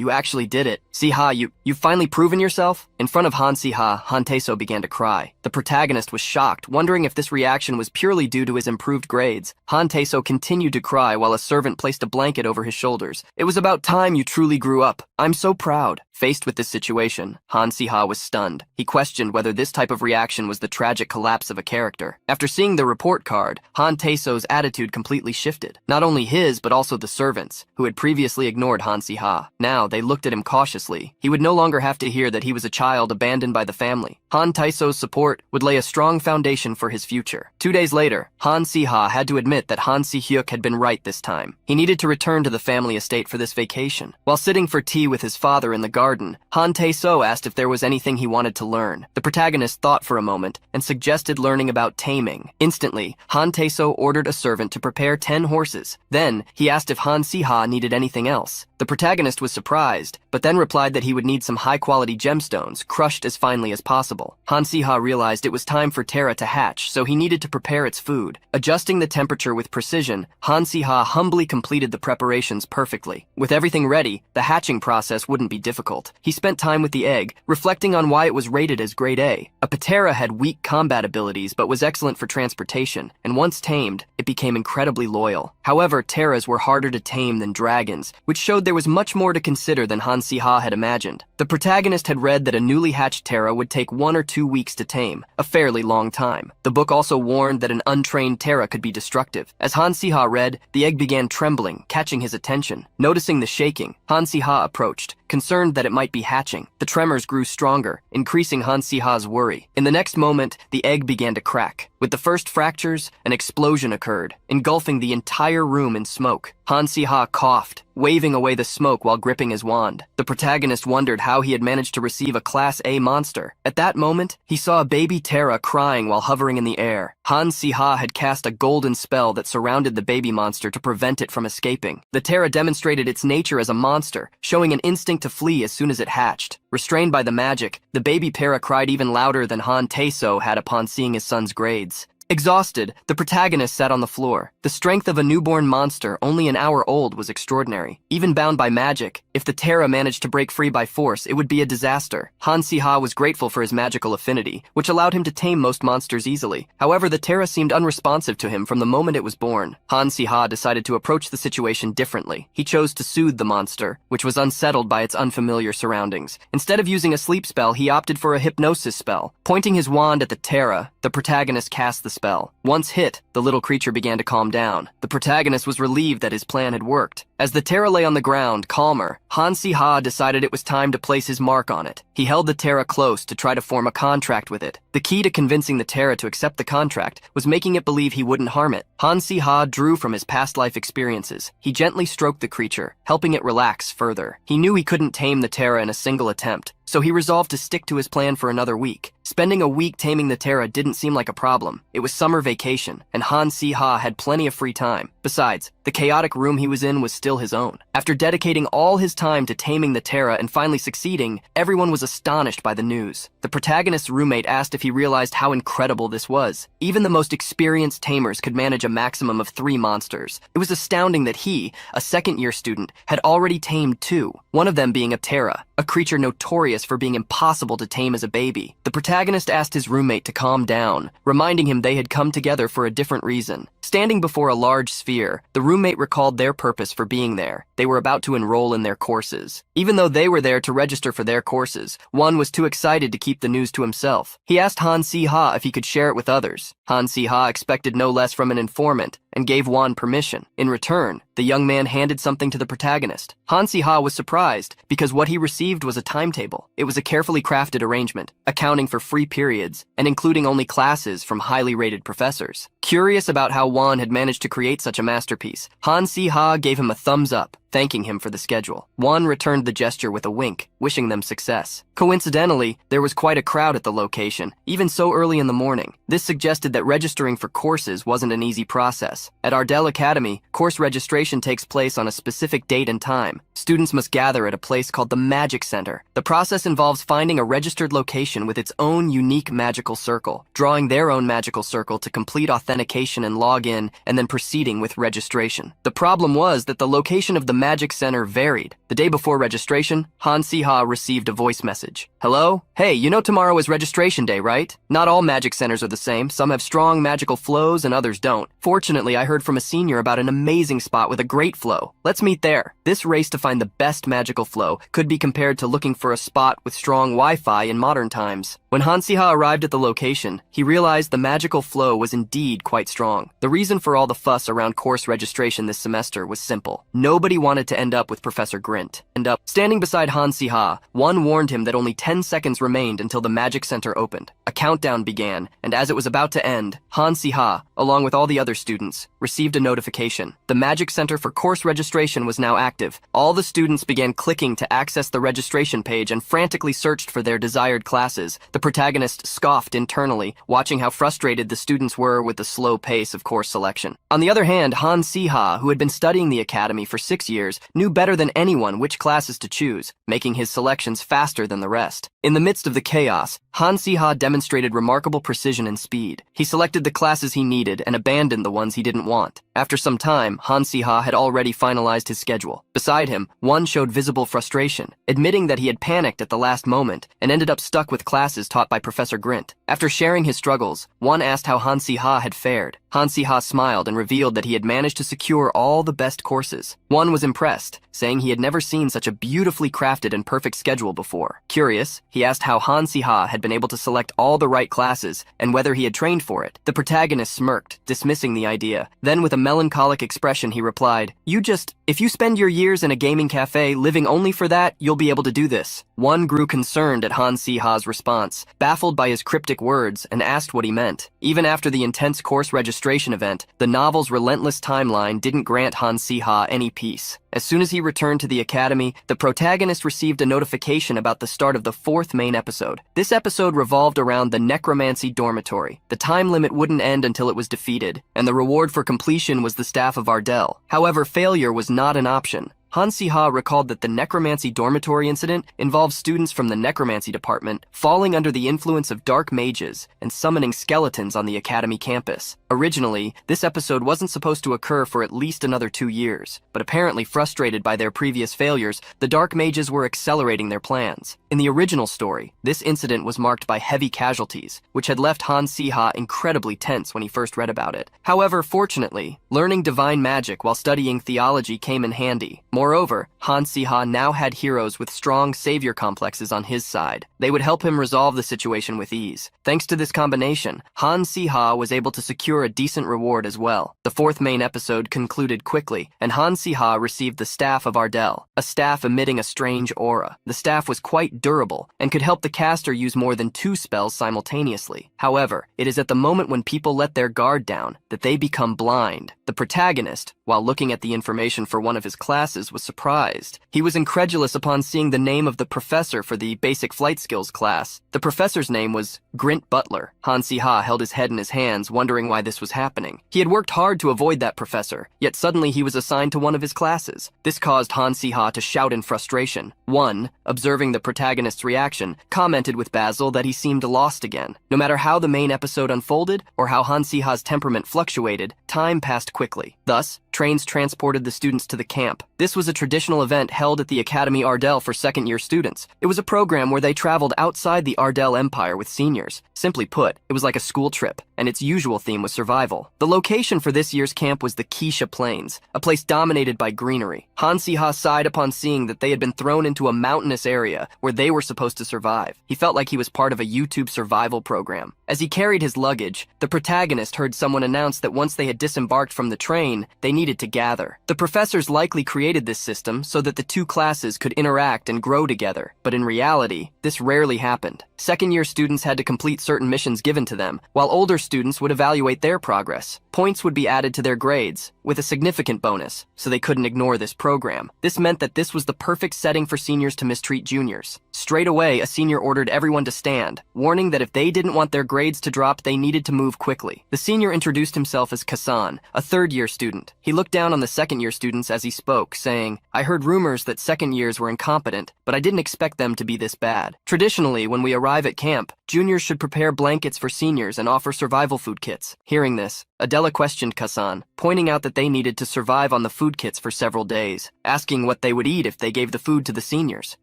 actually did it. Si-ha, you've finally proven yourself?" In front of Han Si-ha, Han Tae-so began to cry. The protagonist was shocked, wondering if this reaction was purely due to his improved grades. Han Tae-so continued to cry while a servant placed a blanket over his shoulders. "It was about time you truly grew up. I'm so proud." Faced with this situation, Han Si-ha was stunned. He questioned whether this type of reaction was the tragic collapse of a character. After seeing the report card, Han Tae-so's attitude completely shifted. Not only his, but also the servants, who had previously ignored Han Si-ha. Now, they looked at him cautiously. He would no longer have to hear that he was a child abandoned by the family. Han Tae-so's support would lay a strong foundation for his future. 2 days later, Han Si-ha had to admit that Han Si-hyuk had been right this time. He needed to return to the family estate for this vacation. While sitting for tea with his father in the garden, Han Tae-so asked if there was anything he wanted to learn. The protagonist thought for a moment and suggested learning about taming. Instantly, Han Tae-so ordered a servant to prepare 10 horses. Then, he asked if Han Si-ha needed anything else. The protagonist was surprised, but then replied that he would need some high-quality gemstones, crushed as finely as possible. Han Si-ha realized it was time for Terra to hatch, so he needed to prepare its food. Adjusting the temperature with precision, Han Si-ha humbly completed the preparations perfectly. With everything ready, the hatching process wouldn't be difficult. He spent time with the egg, reflecting on why it was rated as grade A. A patera had weak combat abilities but was excellent for transportation, and once tamed, it became incredibly loyal. However, terras were harder to tame than dragons, which showed there was much more to consider than Han Si-ha had imagined. The protagonist had read that a newly hatched terra would take 1 or 2 weeks to tame, a fairly long time. The book also warned that an untrained terra could be destructive. As Han Si-ha read, the egg began trembling, catching his attention. Noticing the shaking, Han Si-ha approached, concerned that it might be hatching. The tremors grew stronger, increasing Han Si-ha's worry. In the next moment, the egg began to crack. With the first fractures, an explosion occurred, engulfing the entire room in smoke. Han Si-ha coughed, waving away the smoke while gripping his wand. The protagonist wondered how he had managed to receive a Class A monster. At that moment, he saw a baby Terra crying while hovering in the air. Han Si-ha had cast a golden spell that surrounded the baby monster to prevent it from escaping. The Terra demonstrated its nature as a monster, showing an instinct to flee as soon as it hatched. Restrained by the magic, the baby Terra cried even louder than Han Tae-so had upon seeing his son's grades. Exhausted, the protagonist sat on the floor. The strength of a newborn monster only an hour old was extraordinary. Even bound by magic, if the Terra managed to break free by force, it would be a disaster. Han Si-ha was grateful for his magical affinity, which allowed him to tame most monsters easily. However, the Terra seemed unresponsive to him from the moment it was born. Han Si-ha decided to approach the situation differently. He chose to soothe the monster, which was unsettled by its unfamiliar surroundings. Instead of using a sleep spell, he opted for a hypnosis spell. Pointing his wand at the Terra, the protagonist cast the spell. Once hit, the little creature began to calm down. The protagonist was relieved that his plan had worked. As the Terra lay on the ground, calmer, Han Si-ha decided it was time to place his mark on it. He held the Terra close to try to form a contract with it. The key to convincing the Terra to accept the contract was making it believe he wouldn't harm it. Han Si-ha drew from his past life experiences. He gently stroked the creature, helping it relax further. He knew he couldn't tame the Terra in a single attempt, so he resolved to stick to his plan for another week. Spending a week taming the Terra didn't seem like a problem. It was summer vacation, and Han Si-ha had plenty of free time. Besides, the chaotic room he was in was still his own. After dedicating all his time to taming the Terra and finally succeeding, everyone was astonished by the news. The protagonist's roommate asked if he realized how incredible this was. Even the most experienced tamers could manage a maximum of 3 monsters. It was astounding that he, a second-year student, had already tamed 2, one of them being a Terra, a creature notorious for being impossible to tame as a baby. The protagonist asked his roommate to calm down, reminding him they had come together for a different reason. Standing before a large sphere, the roommate recalled their purpose for being there. They were about to enroll in their courses. Even though they were there to register for their courses, one was too excited to keep the news to himself. He asked Han Si-ha if he could share it with others. Han Si-ha expected no less from an informant and gave Wan permission. In return, the young man handed something to the protagonist. Han Si-ha was surprised because what he received was a timetable. It was a carefully crafted arrangement, accounting for free periods and including only classes from highly rated professors. Curious about how Wan had managed to create such a masterpiece, Han Si-ha gave him a thumbs up, thanking him for the schedule. Wan returned the gesture with a wink, wishing them success. Coincidentally, there was quite a crowd at the location, even so early in the morning. This suggested that registering for courses wasn't an easy process. At Ardell Academy, course registration takes place on a specific date and time. Students must gather at a place called the Magic Center. The process involves finding a registered location with its own unique magical circle, drawing their own magical circle to complete authentication and log in, and then proceeding with registration. The problem was that the location of the Magic Center varied. The day before registration, Han Si-ha received a voice message. Hello? Hey, you know tomorrow is registration day, right? Not all magic centers are the same. Some have strong magical flows and others don't. Fortunately, I heard from a senior about an amazing spot with a great flow. Let's meet there. This race to find the best magical flow could be compared to looking for a spot with strong Wi-Fi in modern times. When Han Si-ha arrived at the location, he realized the magical flow was indeed quite strong. The reason for all the fuss around course registration this semester was simple. Nobody wanted to end up with Professor Grint. Standing beside Han Si-ha, one warned him that only 10 seconds remained until the Magic Center opened. A countdown began, and as it was about to end, Han Si-ha, along with all the other students, received a notification. The Magic Center for course registration was now active. All the students began clicking to access the registration page and frantically searched for their desired classes. The protagonist scoffed internally, watching how frustrated the students were with the slow pace of course selection. On the other hand, Han Si-ha, who had been studying the academy for 6 years, knew better than anyone which classes to choose, making his selections faster than the rest. In the midst of the chaos, Han Si-ha demonstrated remarkable precision and speed. He selected the classes he needed and abandoned the ones he didn't want. After some time, Han Si-ha had already finalized his schedule. Beside him, one showed visible frustration, admitting that he had panicked at the last moment and ended up stuck with classes taught by Professor Grint. After sharing his struggles, one asked how Han Si-ha had fared. Han Si-ha smiled and revealed that he had managed to secure all the best courses. One was impressed, saying he had never seen such a beautifully crafted and perfect schedule before. Curious, he asked how Han Si-ha had been able to select all the right classes and whether he had trained for it. The protagonist smirked, dismissing the idea. Then with a melancholic expression he replied, if you spend your years in a gaming cafe living only for that, you'll be able to do this. One grew concerned at Han Si-ha's response, baffled by his cryptic words, and asked what he meant. Even after the intense course registration event, the novel's relentless timeline didn't grant Han Si-ha any peace. As soon as he returned to the academy, the protagonist received a notification about the start of the 4th main episode. This episode revolved around the necromancy dormitory. The time limit wouldn't end until it was defeated, and the reward for completion was the staff of Ardell. However, failure was not an option. Han Si-ha recalled that the necromancy dormitory incident involved students from the necromancy department falling under the influence of dark mages and summoning skeletons on the academy campus. Originally, this episode wasn't supposed to occur for at least another 2 years, but apparently frustrated by their previous failures, the dark mages were accelerating their plans. In the original story, this incident was marked by heavy casualties, which had left Han Si-ha incredibly tense when he first read about it. However, fortunately, learning divine magic while studying theology came in handy. Moreover, Han Si-ha now had heroes with strong savior complexes on his side. They would help him resolve the situation with ease. Thanks to this combination, Han Si-ha was able to secure a decent reward as well. The fourth main episode concluded quickly, and Han Si-ha received the Staff of Ardell, a staff emitting a strange aura. The staff was quite durable and could help the caster use more than 2 spells simultaneously. However, it is at the moment when people let their guard down that they become blind. The protagonist, while looking at the information for one of his classes, was surprised. He was incredulous upon seeing the name of the professor for the basic flight skills class. The professor's name was Grint Butler. Han Si-ha held his head in his hands, wondering why this was happening. He had worked hard to avoid that professor, yet suddenly he was assigned to one of his classes. This caused Han Si-ha to shout in frustration. One, observing the protagonist's reaction, commented with Basil that he seemed lost again. No matter how the main episode unfolded, or how Han Si-ha's temperament fluctuated, time passed quickly. Thus, trains transported the students to the camp. This was a traditional event held at the Academy Ardell for second-year students. It was a program where they traveled outside the Ardell Empire with seniors. Simply put, it was like a school trip, and its usual theme was survival. The location for this year's camp was the Keisha Plains, a place dominated by greenery. Han Si-ha sighed upon seeing that they had been thrown into a mountainous area where they were supposed to survive. He felt like he was part of a YouTube survival program. As he carried his luggage, the protagonist heard someone announce that once they had disembarked from the train, they needed to gather. The professors likely created this system so that the 2 classes could interact and grow together, but in reality, this rarely happened. Second-year students had to complete certain missions given to them, while older students would evaluate their progress. Points would be added to their grades, with a significant bonus, so they couldn't ignore this program. This meant that this was the perfect setting for seniors to mistreat juniors. Straight away, a senior ordered everyone to stand, warning that if they didn't want their grades to drop, they needed to move quickly. The senior introduced himself as Kasan, a third-year student. He looked down on the second-year students as he spoke, saying, "I heard rumors that second years were incompetent, but I didn't expect them to be this bad. Traditionally, when we arrive at camp, juniors should prepare blankets for seniors and offer survival food kits." Hearing this, Adela questioned Kasan, pointing out that they needed to survive on the food kits for several days, asking what they would eat if they gave the food to the seniors.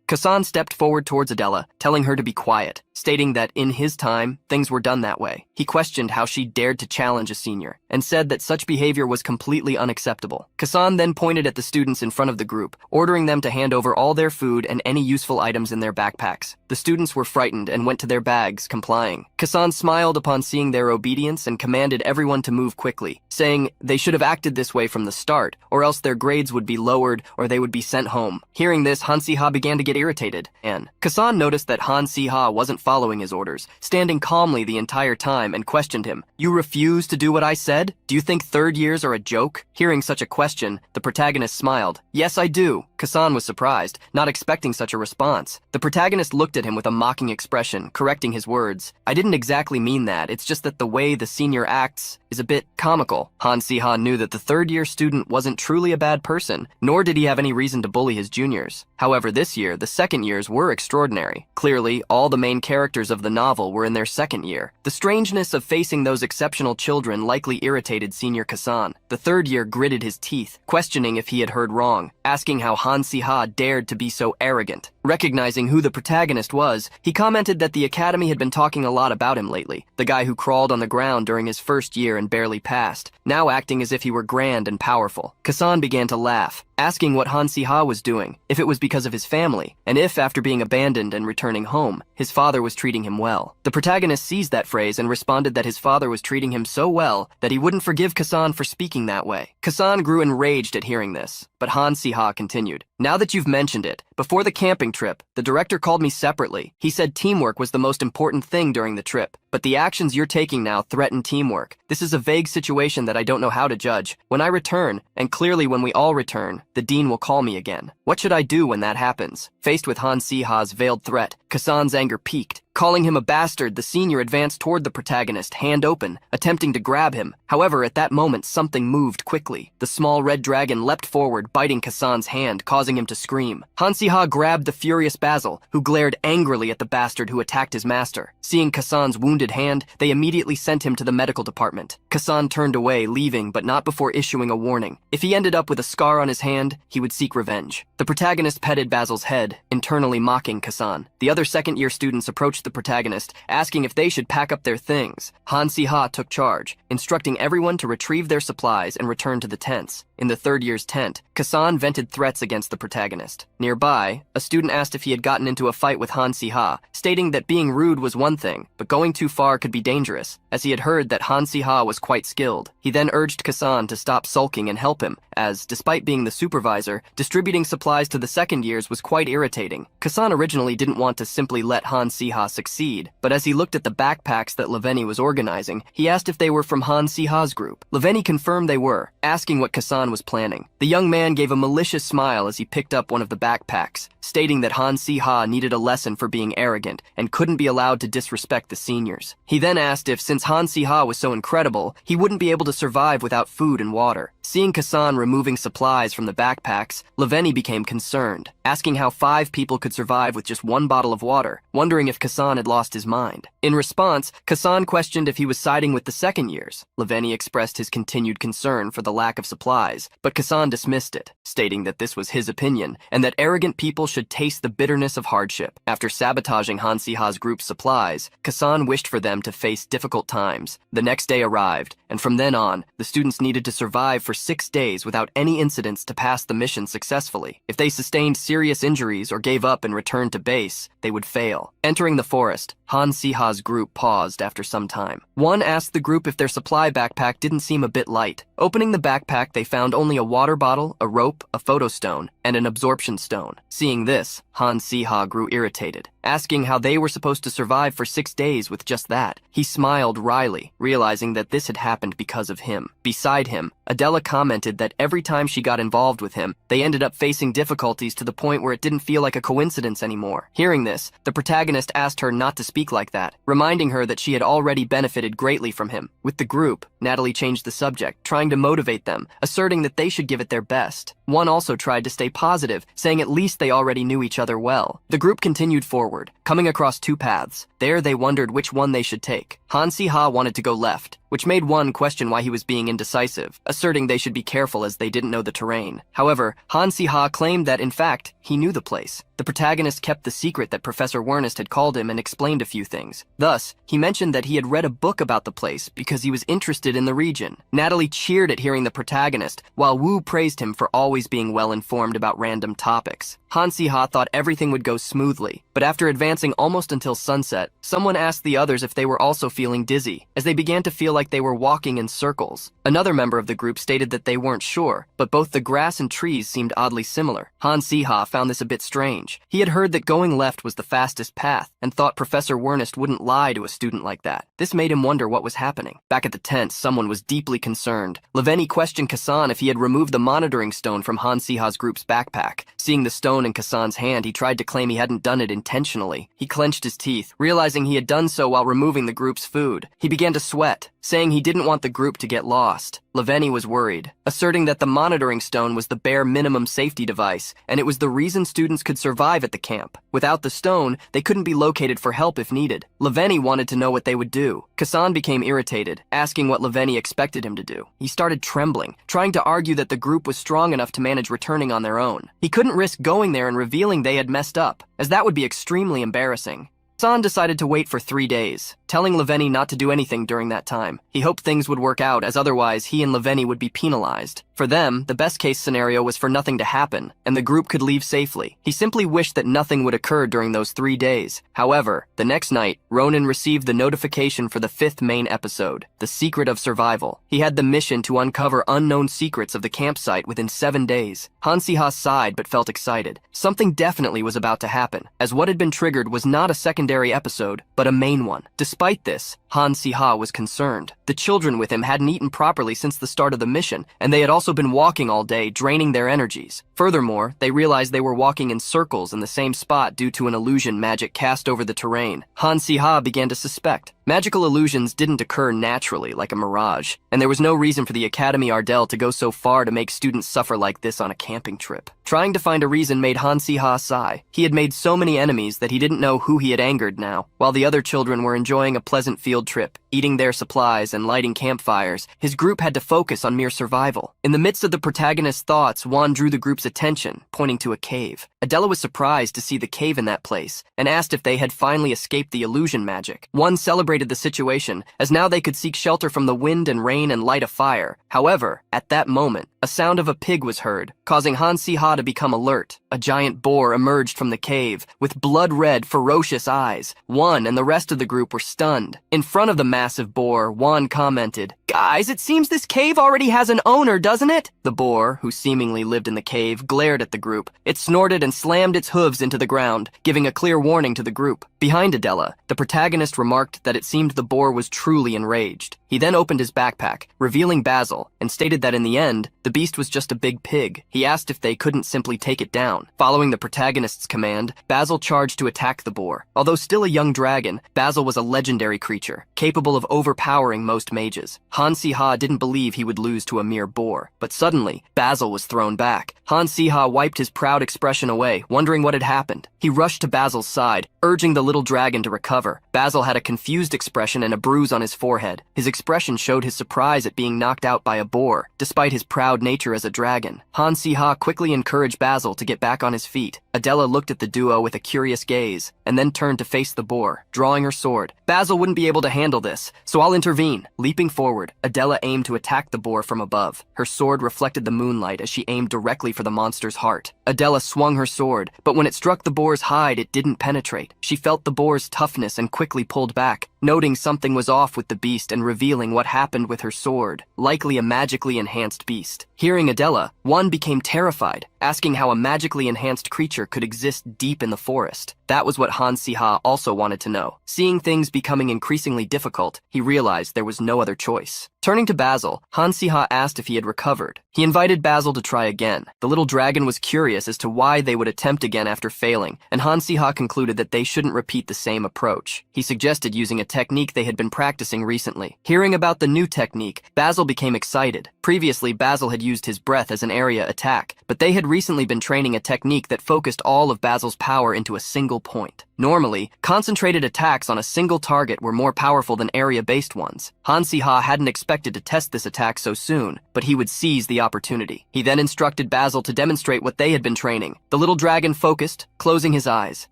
Kasan stepped forward towards Adela, telling her to be quiet, stating that in his time, things were done that way. He questioned how she dared to challenge a senior, and said that such behavior was completely unacceptable. Kasan then pointed at the students in front of the group, ordering them to hand over all their food and any useful items in their backpacks. The students were frightened and went to their bags, complying. Kasan smiled upon seeing their obedience and commanded everyone to move quickly, saying they should have acted this way from the start, or else their grades would be lowered or they would be sent home. Hearing this, Han Si-ha began to get irritated, and Kasan noticed that Han Si-ha wasn't following his orders, standing calmly the entire time, and questioned him. "You refuse to do what I said? Do you think third years are a joke?" Hearing such a question, the protagonist smiled. "Yes, I do." Kasan was surprised, not expecting such a response. The protagonist looked at him with a mocking expression, correcting his words. "I didn't exactly mean that, it's just that the way the senior acts is a bit comical." Han Si-ha knew that the third-year student wasn't truly a bad person, nor did he have any reason to bully his juniors. However, this year, the second years were extraordinary. Clearly, all the main characters of the novel were in their second year. The strangeness of facing those exceptional children likely irritated Senior Kasan. The third year gritted his teeth, questioning if he had heard wrong, asking how Han Si-ha dared to be so arrogant. Recognizing who the protagonist was, he commented that the academy had been talking a lot about him lately, the guy who crawled on the ground during his first year and barely passed, now acting as if he were grand and powerful. Kasan began to laugh, asking what Han Si-ha was doing, if it was because of his family, and if, after being abandoned and returning home, his father was treating him well. The protagonist seized that phrase and responded that his father was treating him so well that he wouldn't forgive Kasan for speaking that way. Kasan grew enraged at hearing this, but Han Si-ha continued. "Now that you've mentioned it, before the camping trip, the director called me separately. He said teamwork was the most important thing during the trip, but the actions you're taking now threaten teamwork. This is a vague situation that I don't know how to judge. When I return, and clearly when we all return, the dean will call me again. What should I do when that happens?" Faced with Han Si-ha's veiled threat, Kasan's anger peaked. Calling him a bastard, the senior advanced toward the protagonist, hand open, attempting to grab him. However, at that moment, something moved quickly. The small red dragon leapt forward, biting Kassan's hand, causing him to scream. Hansiha grabbed the furious Basil, who glared angrily at the bastard who attacked his master. Seeing Kassan's wounded hand, they immediately sent him to the medical department. Kassan turned away, leaving, but not before issuing a warning. If he ended up with a scar on his hand, he would seek revenge. The protagonist petted Basil's head, internally mocking Kassan. The other second-year students approached the protagonist, asking if they should pack up their things. Hansiha took charge, instructing everyone to retrieve their supplies and return to the tents. In the third year's tent, Kassan vented threats against the protagonist. Nearby, a student asked if he had gotten into a fight with Hansiha, stating that being rude was one thing, but going too far could be dangerous, as he had heard that Hansiha was quite skilled. He then urged Kassan to stop sulking and help him, as, despite being the supervisor, distributing supplies to the second years was quite irritating. Kassan originally didn't want to simply let Hansiha succeed, but as he looked at the backpacks that Leveni was organizing, he asked if they were from Hansiha's group. Leveni confirmed they were, asking what Kassan was planning. The young man gave a malicious smile as he picked up one of the backpacks, stating that Hansiha needed a lesson for being arrogant and couldn't be allowed to disrespect the seniors. He then asked if, since Hansiha was so incredible, he wouldn't be able to survive without food and water. Seeing Kassan removing supplies from the backpacks, Leveni became concerned, asking how 5 people could survive with just 1 bottle of water, wondering if Kassan had lost his mind. In response, Kassan questioned if he was siding with the second years. Leveni expressed his continued concern for the lack of supplies, but Kassan dismissed it, stating that this was his opinion and that arrogant people should taste the bitterness of hardship. After sabotaging Hansiha's group's supplies, Kassan wished for them to face difficult times. The next day arrived, and from then on, the students needed to survive for 6 days without any incidents to pass the mission successfully. If they sustained serious injuries or gave up and returned to base, they would fail. Entering the forest, Hansiha's group paused after some time. One asked the group if their supply backpack didn't seem a bit light. Opening the backpack, they found only a water bottle, a rope, a photo stone, and an absorption stone. Seeing this, Hansiha grew irritated, asking how they were supposed to survive for 6 days with just that. He smiled wryly, realizing that this had happened because of him. Beside him, Adela commented that every time she got involved with him, they ended up facing difficulties to the point where it didn't feel like a coincidence anymore. Hearing this, the protagonist asked her not to speak like that, reminding her that she had already benefited greatly from him. With the group, Natalie changed the subject, trying to motivate them, asserting that they should give it their best. One also tried to stay positive, saying at least they already knew each other well. The group continued forward, coming across 2 paths. There they wondered which one they should take. Hansiha wanted to go left, which made one question why he was being indecisive, asserting they should be careful as they didn't know the terrain. However, Hansiha claimed that, in fact, he knew the place. The protagonist kept the secret that Professor Wernest had called him and explained a few things. Thus, he mentioned that he had read a book about the place because he was interested in the region. Natalie cheered at hearing the protagonist, while Wu praised him for always being well-informed about random topics. Hansiha thought everything would go smoothly, but after advancing almost until sunset, someone asked the others if they were also feeling dizzy, as they began to feel like they were walking in circles. Another member of the group stated that they weren't sure, but both the grass and trees seemed oddly similar. Hansiha found this a bit strange. He had heard that going left was the fastest path, and thought Professor Wernest wouldn't lie to a student like that. This made him wonder what was happening. Back at the tent, someone was deeply concerned. Leveni questioned Kassan if he had removed the monitoring stone from Hansiha's group's backpack. Seeing the stone in Kassan's hand, he tried to claim he hadn't done it intentionally. He clenched his teeth, realizing he had done so while removing the group's food. He began to sweat, saying he didn't want the group to get lost. Leveni was worried, asserting that the monitoring stone was the bare minimum safety device, and it was the reason students could survive at the camp. Without the stone, they couldn't be located for help if needed. Leveni wanted to know what they would do. Kassan became irritated, asking what Leveni expected him to do. He started trembling, trying to argue that the group was strong enough to manage returning on their own. He couldn't risk going there and revealing they had messed up, as that would be extremely embarrassing. Kassan decided to wait for 3 days, telling Leveni not to do anything during that time. He hoped things would work out, as otherwise he and Leveni would be penalized. For them, the best-case scenario was for nothing to happen, and the group could leave safely. He simply wished that nothing would occur during those 3 days. However, the next night, Ronan received the notification for the 5th main episode, The Secret of Survival. He had the mission to uncover unknown secrets of the campsite within 7 days. Hansiha sighed but felt excited. Something definitely was about to happen, as what had been triggered was not a secondary episode, but a main one. Despite Despite this, Han Si-ha was concerned. The children with him hadn't eaten properly since the start of the mission, and they had also been walking all day, draining their energies. Furthermore, they realized they were walking in circles in the same spot due to an illusion magic cast over the terrain. Han Si-ha began to suspect. Magical illusions didn't occur naturally like a mirage, and there was no reason for the Academy Ardell to go so far to make students suffer like this on a camping trip. Trying to find a reason made Han Si-ha sigh. He had made so many enemies that he didn't know who he had angered now. While the other children were enjoying a pleasant field trip, eating their supplies and lighting campfires, his group had to focus on mere survival. In the midst of the protagonist's thoughts, Juan drew the group's attention, pointing to a cave. Adela was surprised to see the cave in that place, and asked if they had finally escaped the illusion magic. Juan celebrated the situation, as now they could seek shelter from the wind and rain and light a fire. However, at that moment, a sound of a pig was heard, causing Han Si-ha to become alert. A giant boar emerged from the cave, with blood-red, ferocious eyes. Juan and the rest of the group were stunned. In front of the massive boar, Juan commented, "Guys, it seems this cave already has an owner, doesn't it?" The boar, who seemingly lived in the cave, glared at the group. It snorted and slammed its hooves into the ground, giving a clear warning to the group. Behind Adela, the protagonist remarked that it seemed the boar was truly enraged. He then opened his backpack, revealing Basil, and stated that in the end, the beast was just a big pig. He asked if they couldn't simply take it down. Following the protagonist's command, Basil charged to attack the boar. Although still a young dragon, Basil was a legendary creature, capable of overpowering most mages. Han Si-ha didn't believe he would lose to a mere boar, but suddenly, Basil was thrown back. Han Si-ha wiped his proud expression away, wondering what had happened. He rushed to Basil's side, urging the little dragon to recover. Basil had a confused expression and a bruise on his forehead. His expression showed his surprise at being knocked out by a boar, despite his proud nature as a dragon. Han Si-ha quickly encouraged Basil to get back on his feet. Adela looked at the duo with a curious gaze, and then turned to face the boar, drawing her sword. Basil wouldn't be able to handle this, so I'll intervene. Leaping forward, Adela aimed to attack the boar from above. Her sword reflected the moonlight as she aimed directly for the monster's heart. Adela swung her sword, but when it struck the boar's hide, it didn't penetrate. She felt the boar's toughness and quickly pulled back, noting something was off with the beast and revealing what happened with her sword, likely a magically enhanced beast. Hearing Adela, Juan became terrified, asking how a magically enhanced creature could exist deep in the forest. That was what Han Si-ha also wanted to know. Seeing things becoming increasingly difficult, he realized there was no other choice. Turning to Basil, Han Si-ha asked if he had recovered. He invited Basil to try again. The little dragon was curious as to why they would attempt again after failing, and Han Si-ha concluded that they shouldn't repeat the same approach. He suggested using a technique they had been practicing recently. Hearing about the new technique, Basil became excited. Previously, Basil had used his breath as an area attack, but they had recently been training a technique that focused all of Basil's power into a single point. Normally, concentrated attacks on a single target were more powerful than area-based ones. Han Si-ha hadn't expected to test this attack so soon, but he would seize the opportunity. He then instructed Basil to demonstrate what they had been training. The little dragon focused, closing his eyes.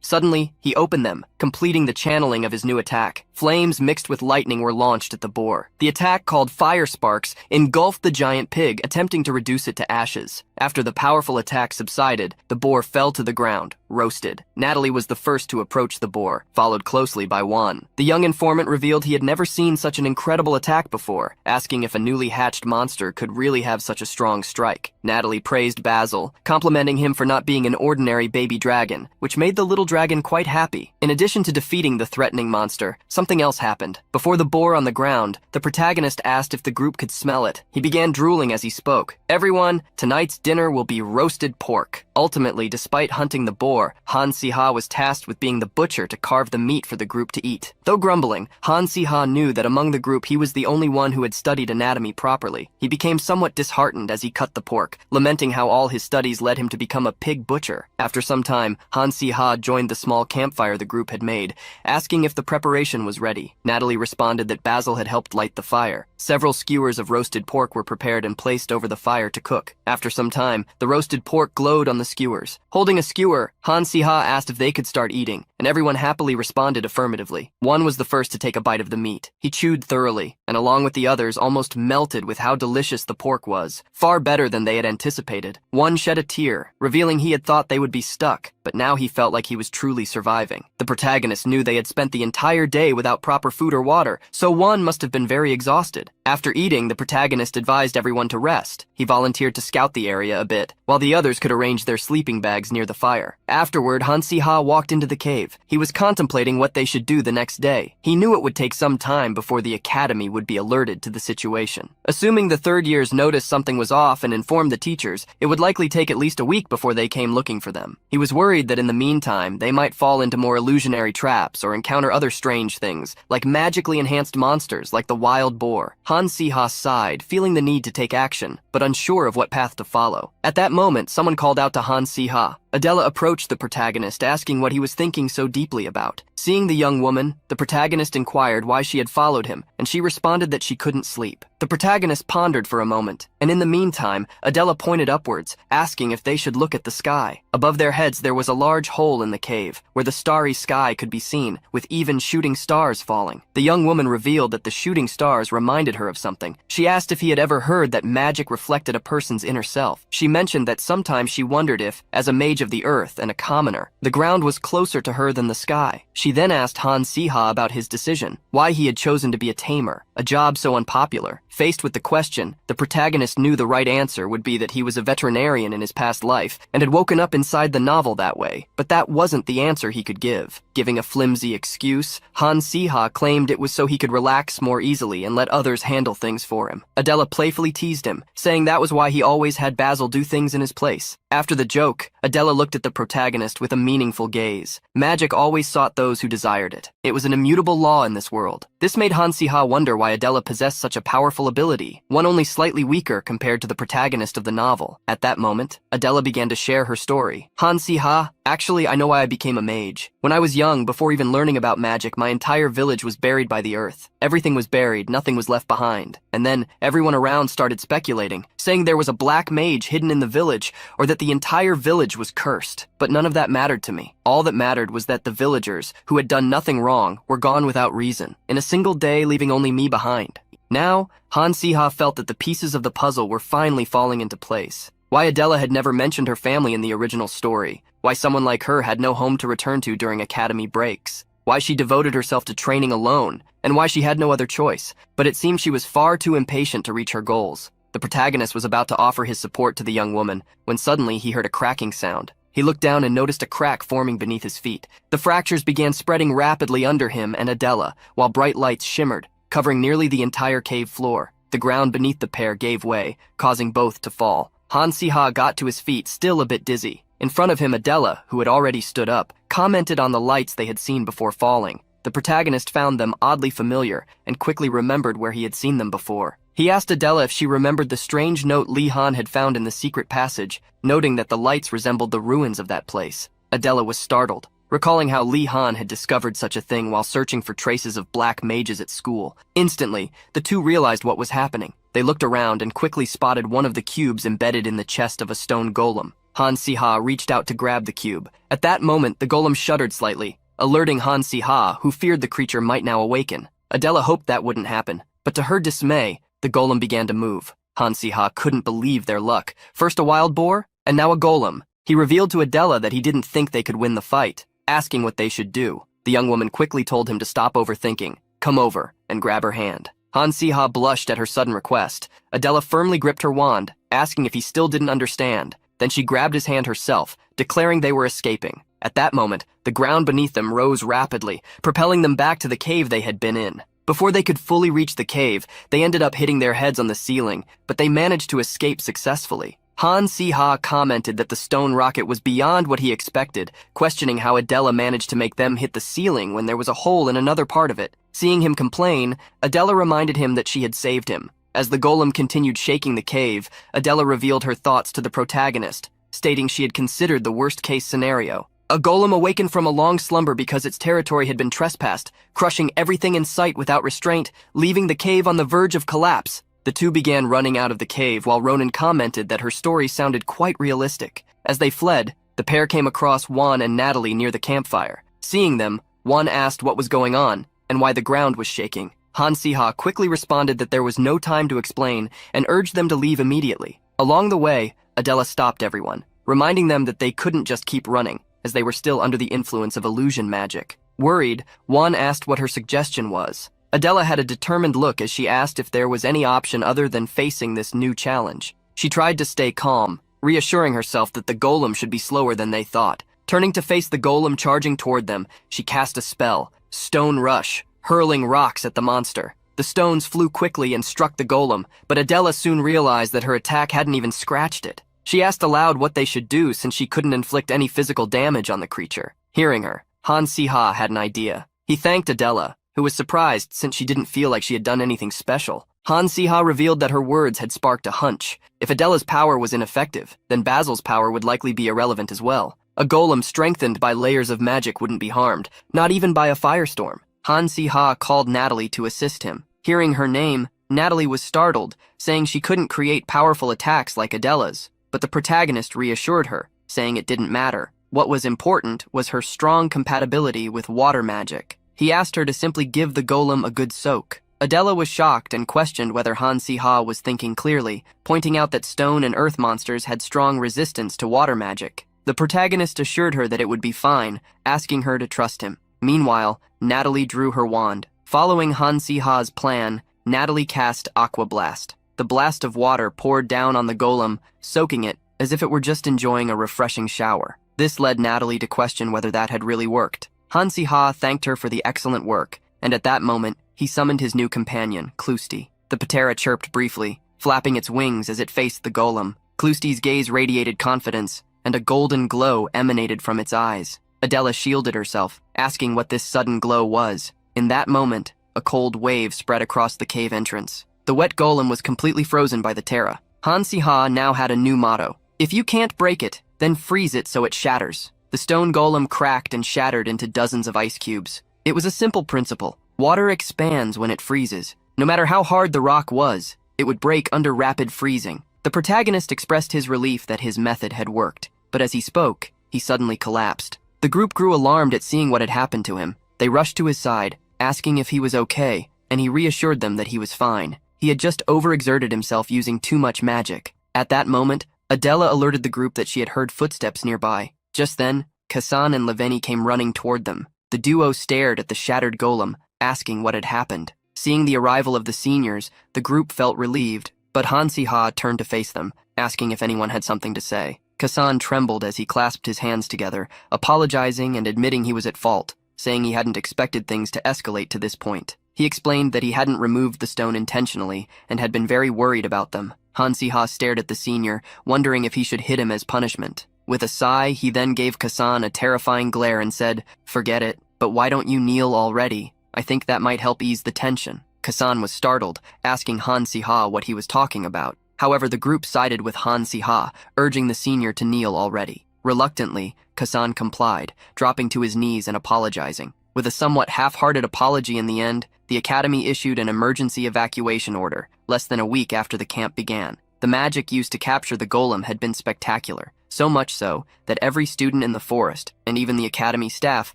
Suddenly, he opened them, completing the channeling of his new attack. Flames mixed with lightning were launched at the boar. The attack, called Fire Sparks, engulfed the giant pig, attempting to reduce it to ashes. After the powerful attack subsided, the boar fell to the ground, roasted. Natalie was the first to approach the boar, followed closely by Juan. The young informant revealed he had never seen such an incredible attack before, asking if a newly hatched monster could really have such a strong strike. Natalie praised Basil, complimenting him for not being an ordinary baby dragon, which made the little dragon quite happy. In addition to defeating the threatening monster, something else happened. Before the boar on the ground, the protagonist asked if the group could smell it. He began drooling as he spoke. "Everyone, tonight's dinner will be roasted pork." Ultimately, despite hunting the boar, Han Si-ha was tasked with being the butcher to carve the meat for the group to eat. Though grumbling, Han Si-ha knew that among the group he was the only one who had studied anatomy properly. He became somewhat disheartened as he cut the pork, lamenting how all his studies led him to become a pig butcher. After some time, Han Si-ha joined the small campfire the group had made, asking if the preparation was ready. Natalie responded that Basil had helped light the fire. Several skewers of roasted pork were prepared and placed over the fire to cook. After some time, the roasted pork glowed on the skewers. Holding a skewer, Han Si-ha asked if they could start eating, and everyone happily responded affirmatively. One was the first to take a bite of the meat. He chewed thoroughly, and along with the others, almost melted with how delicious the pork was, far better than they had anticipated. One shed a tear, revealing he had thought they would be stuck. but now he felt like he was truly surviving. The protagonist knew they had spent the entire day without proper food or water, so one must have been very exhausted. After eating, the protagonist advised everyone to rest. He volunteered to scout the area a bit, while the others could arrange their sleeping bags near the fire. Afterward, Han-Si-Ha walked into the cave. He was contemplating what they should do the next day. He knew it would take some time before the academy would be alerted to the situation. Assuming the third years noticed something was off and informed the teachers, it would likely take at least a week before they came looking for them. He was worried that in the meantime, they might fall into more illusionary traps or encounter other strange things, like magically enhanced monsters like the wild boar. Han-Si-Ha sighed, feeling the need to take action, but unsure of what path to follow. At that moment, someone called out to Han-Si-Ha. Adela approached the protagonist, asking what he was thinking so deeply about. Seeing the young woman, the protagonist inquired why she had followed him, and she responded that she couldn't sleep. The protagonist pondered for a moment, and in the meantime, Adela pointed upwards, asking if they should look at the sky. Above their heads there was a large hole in the cave, where the starry sky could be seen, with even shooting stars falling. The young woman revealed that the shooting stars reminded her of something. She asked if he had ever heard that magic reflected a person's inner self. She mentioned that sometimes she wondered if, as a mage of the earth and a commoner, the ground was closer to her than the sky. She then asked Han-Si-Ha about his decision, why he had chosen to be a tamer, a job so unpopular. Faced with the question, the protagonist knew the right answer would be that he was a veterinarian in his past life and had woken up inside the novel that way, but that wasn't the answer he could give. Giving a flimsy excuse, Han-Si-Ha claimed it was so he could relax more easily and let others handle things for him. Adela playfully teased him, saying that was why he always had Basil do things in his place. After the joke, Adela looked at the protagonist with a meaningful gaze. Magic always sought those who desired it. It was an immutable law in this world. This made Han-Si-Ha wonder why Adela possessed such a powerful ability, one only slightly weaker compared to the protagonist of the novel. At that moment, Adela began to share her story. Han-Si-Ha, actually, I know why I became a mage. When I was young, before even learning about magic, my entire village was buried by the earth. Everything was buried, nothing was left behind. And then, everyone around started speculating, saying there was a black mage hidden in the village, or that the entire village was cursed. But none of that mattered to me. All that mattered was that the villagers, who had done nothing wrong, were gone without reason, in a single day leaving only me behind. Now, Han-Si-Ha felt that the pieces of the puzzle were finally falling into place. Why Adela had never mentioned her family in the original story, why someone like her had no home to return to during academy breaks, why she devoted herself to training alone, and why she had no other choice, but it seemed she was far too impatient to reach her goals. The protagonist was about to offer his support to the young woman, when suddenly he heard a cracking sound. He looked down and noticed a crack forming beneath his feet. The fractures began spreading rapidly under him and Adela, while bright lights shimmered, covering nearly the entire cave floor. The ground beneath the pair gave way, causing both to fall. Han-Si-Ha got to his feet, still a bit dizzy. In front of him, Adela, who had already stood up, commented on the lights they had seen before falling. The protagonist found them oddly familiar and quickly remembered where he had seen them before. He asked Adela if she remembered the strange note Li Han had found in the secret passage, noting that the lights resembled the ruins of that place. Adela was startled, recalling how Li Han had discovered such a thing while searching for traces of black mages at school. Instantly, the two realized what was happening. They looked around and quickly spotted one of the cubes embedded in the chest of a stone golem. Han-Si-Ha reached out to grab the cube. At that moment, the golem shuddered slightly, alerting Han-Si-Ha, who feared the creature might now awaken. Adela hoped that wouldn't happen, but to her dismay, the golem began to move. Han-Si-Ha couldn't believe their luck. First a wild boar, and now a golem. He revealed to Adela that he didn't think they could win the fight, asking what they should do. The young woman quickly told him to stop overthinking, come over, and grab her hand. Han-Si-Ha blushed at her sudden request. Adela firmly gripped her wand, asking if he still didn't understand. Then she grabbed his hand herself, declaring they were escaping. At that moment, the ground beneath them rose rapidly, propelling them back to the cave they had been in. Before they could fully reach the cave, they ended up hitting their heads on the ceiling, but they managed to escape successfully. Han-Si-Ha commented that the stone rocket was beyond what he expected, questioning how Adela managed to make them hit the ceiling when there was a hole in another part of it. Seeing him complain, Adela reminded him that she had saved him. As the golem continued shaking the cave, Adela revealed her thoughts to the protagonist, stating she had considered the worst-case scenario. A golem awakened from a long slumber because its territory had been trespassed, crushing everything in sight without restraint, leaving the cave on the verge of collapse. The two began running out of the cave while Ronan commented that her story sounded quite realistic. As they fled, the pair came across Juan and Natalie near the campfire. Seeing them, Juan asked what was going on and why the ground was shaking. Han-Si-Ha quickly responded that there was no time to explain and urged them to leave immediately. Along the way, Adela stopped everyone, reminding them that they couldn't just keep running. as they were still under the influence of illusion magic. Worried, Juan asked what her suggestion was. Adela had a determined look as she asked if there was any option other than facing this new challenge. She tried to stay calm, reassuring herself that the golem should be slower than they thought. Turning to face the golem charging toward them, she cast a spell, Stone Rush, hurling rocks at the monster. The stones flew quickly and struck the golem, but Adela soon realized that her attack hadn't even scratched it. She asked aloud what they should do since she couldn't inflict any physical damage on the creature. Hearing her, Han Si-ha had an idea. He thanked Adela, who was surprised since she didn't feel like she had done anything special. Han Si-ha revealed that her words had sparked a hunch. If Adela's power was ineffective, then Basil's power would likely be irrelevant as well. A golem strengthened by layers of magic wouldn't be harmed, not even by a firestorm. Han Si-ha called Natalie to assist him. Hearing her name, Natalie was startled, saying she couldn't create powerful attacks like Adela's. But the protagonist reassured her, saying it didn't matter. What was important was her strong compatibility with water magic. He asked her to simply give the golem a good soak. Adela was shocked and questioned whether Han Si-ha was thinking clearly, pointing out that stone and earth monsters had strong resistance to water magic. The protagonist assured her that it would be fine, asking her to trust him. Meanwhile, Natalie drew her wand. Following Han Si-ha's plan, Natalie cast Aqua Blast. The blast of water poured down on the golem, soaking it as if it were just enjoying a refreshing shower. This led Natalie to question whether that had really worked. Han Si-ha thanked her for the excellent work, and at that moment, he summoned his new companion, Klusti. The patera chirped briefly, flapping its wings as it faced the golem. Klusti's gaze radiated confidence, and a golden glow emanated from its eyes. Adela shielded herself, asking what this sudden glow was. In that moment, a cold wave spread across the cave entrance. The wet golem was completely frozen by the Terra. Han Si-ha now had a new motto. If you can't break it, then freeze it so it shatters. The stone golem cracked and shattered into dozens of ice cubes. It was a simple principle. Water expands when it freezes. No matter how hard the rock was, it would break under rapid freezing. The protagonist expressed his relief that his method had worked, but as he spoke, he suddenly collapsed. The group grew alarmed at seeing what had happened to him. They rushed to his side, asking if he was okay, and he reassured them that he was fine. He had just overexerted himself using too much magic. At that moment, Adela alerted the group that she had heard footsteps nearby. Just then, Kassan and Leveni came running toward them. The duo stared at the shattered golem, asking what had happened. Seeing the arrival of the seniors, the group felt relieved, but Han Si-ha turned to face them, asking if anyone had something to say. Kassan trembled as he clasped his hands together, apologizing and admitting he was at fault, saying he hadn't expected things to escalate to this point. He explained that he hadn't removed the stone intentionally and had been very worried about them. Han Si-ha stared at the senior, wondering if he should hit him as punishment. With a sigh, he then gave Kassan a terrifying glare and said, "Forget it, but why don't you kneel already? I think that might help ease the tension." Kassan was startled, asking Han Si-ha what he was talking about. However, the group sided with Han Si-ha, urging the senior to kneel already. Reluctantly, Kassan complied, dropping to his knees and apologizing. With a somewhat half-hearted apology in the end, the Academy issued an emergency evacuation order, less than a week after the camp began. The magic used to capture the golem had been spectacular, so much so that every student in the forest, and even the Academy staff,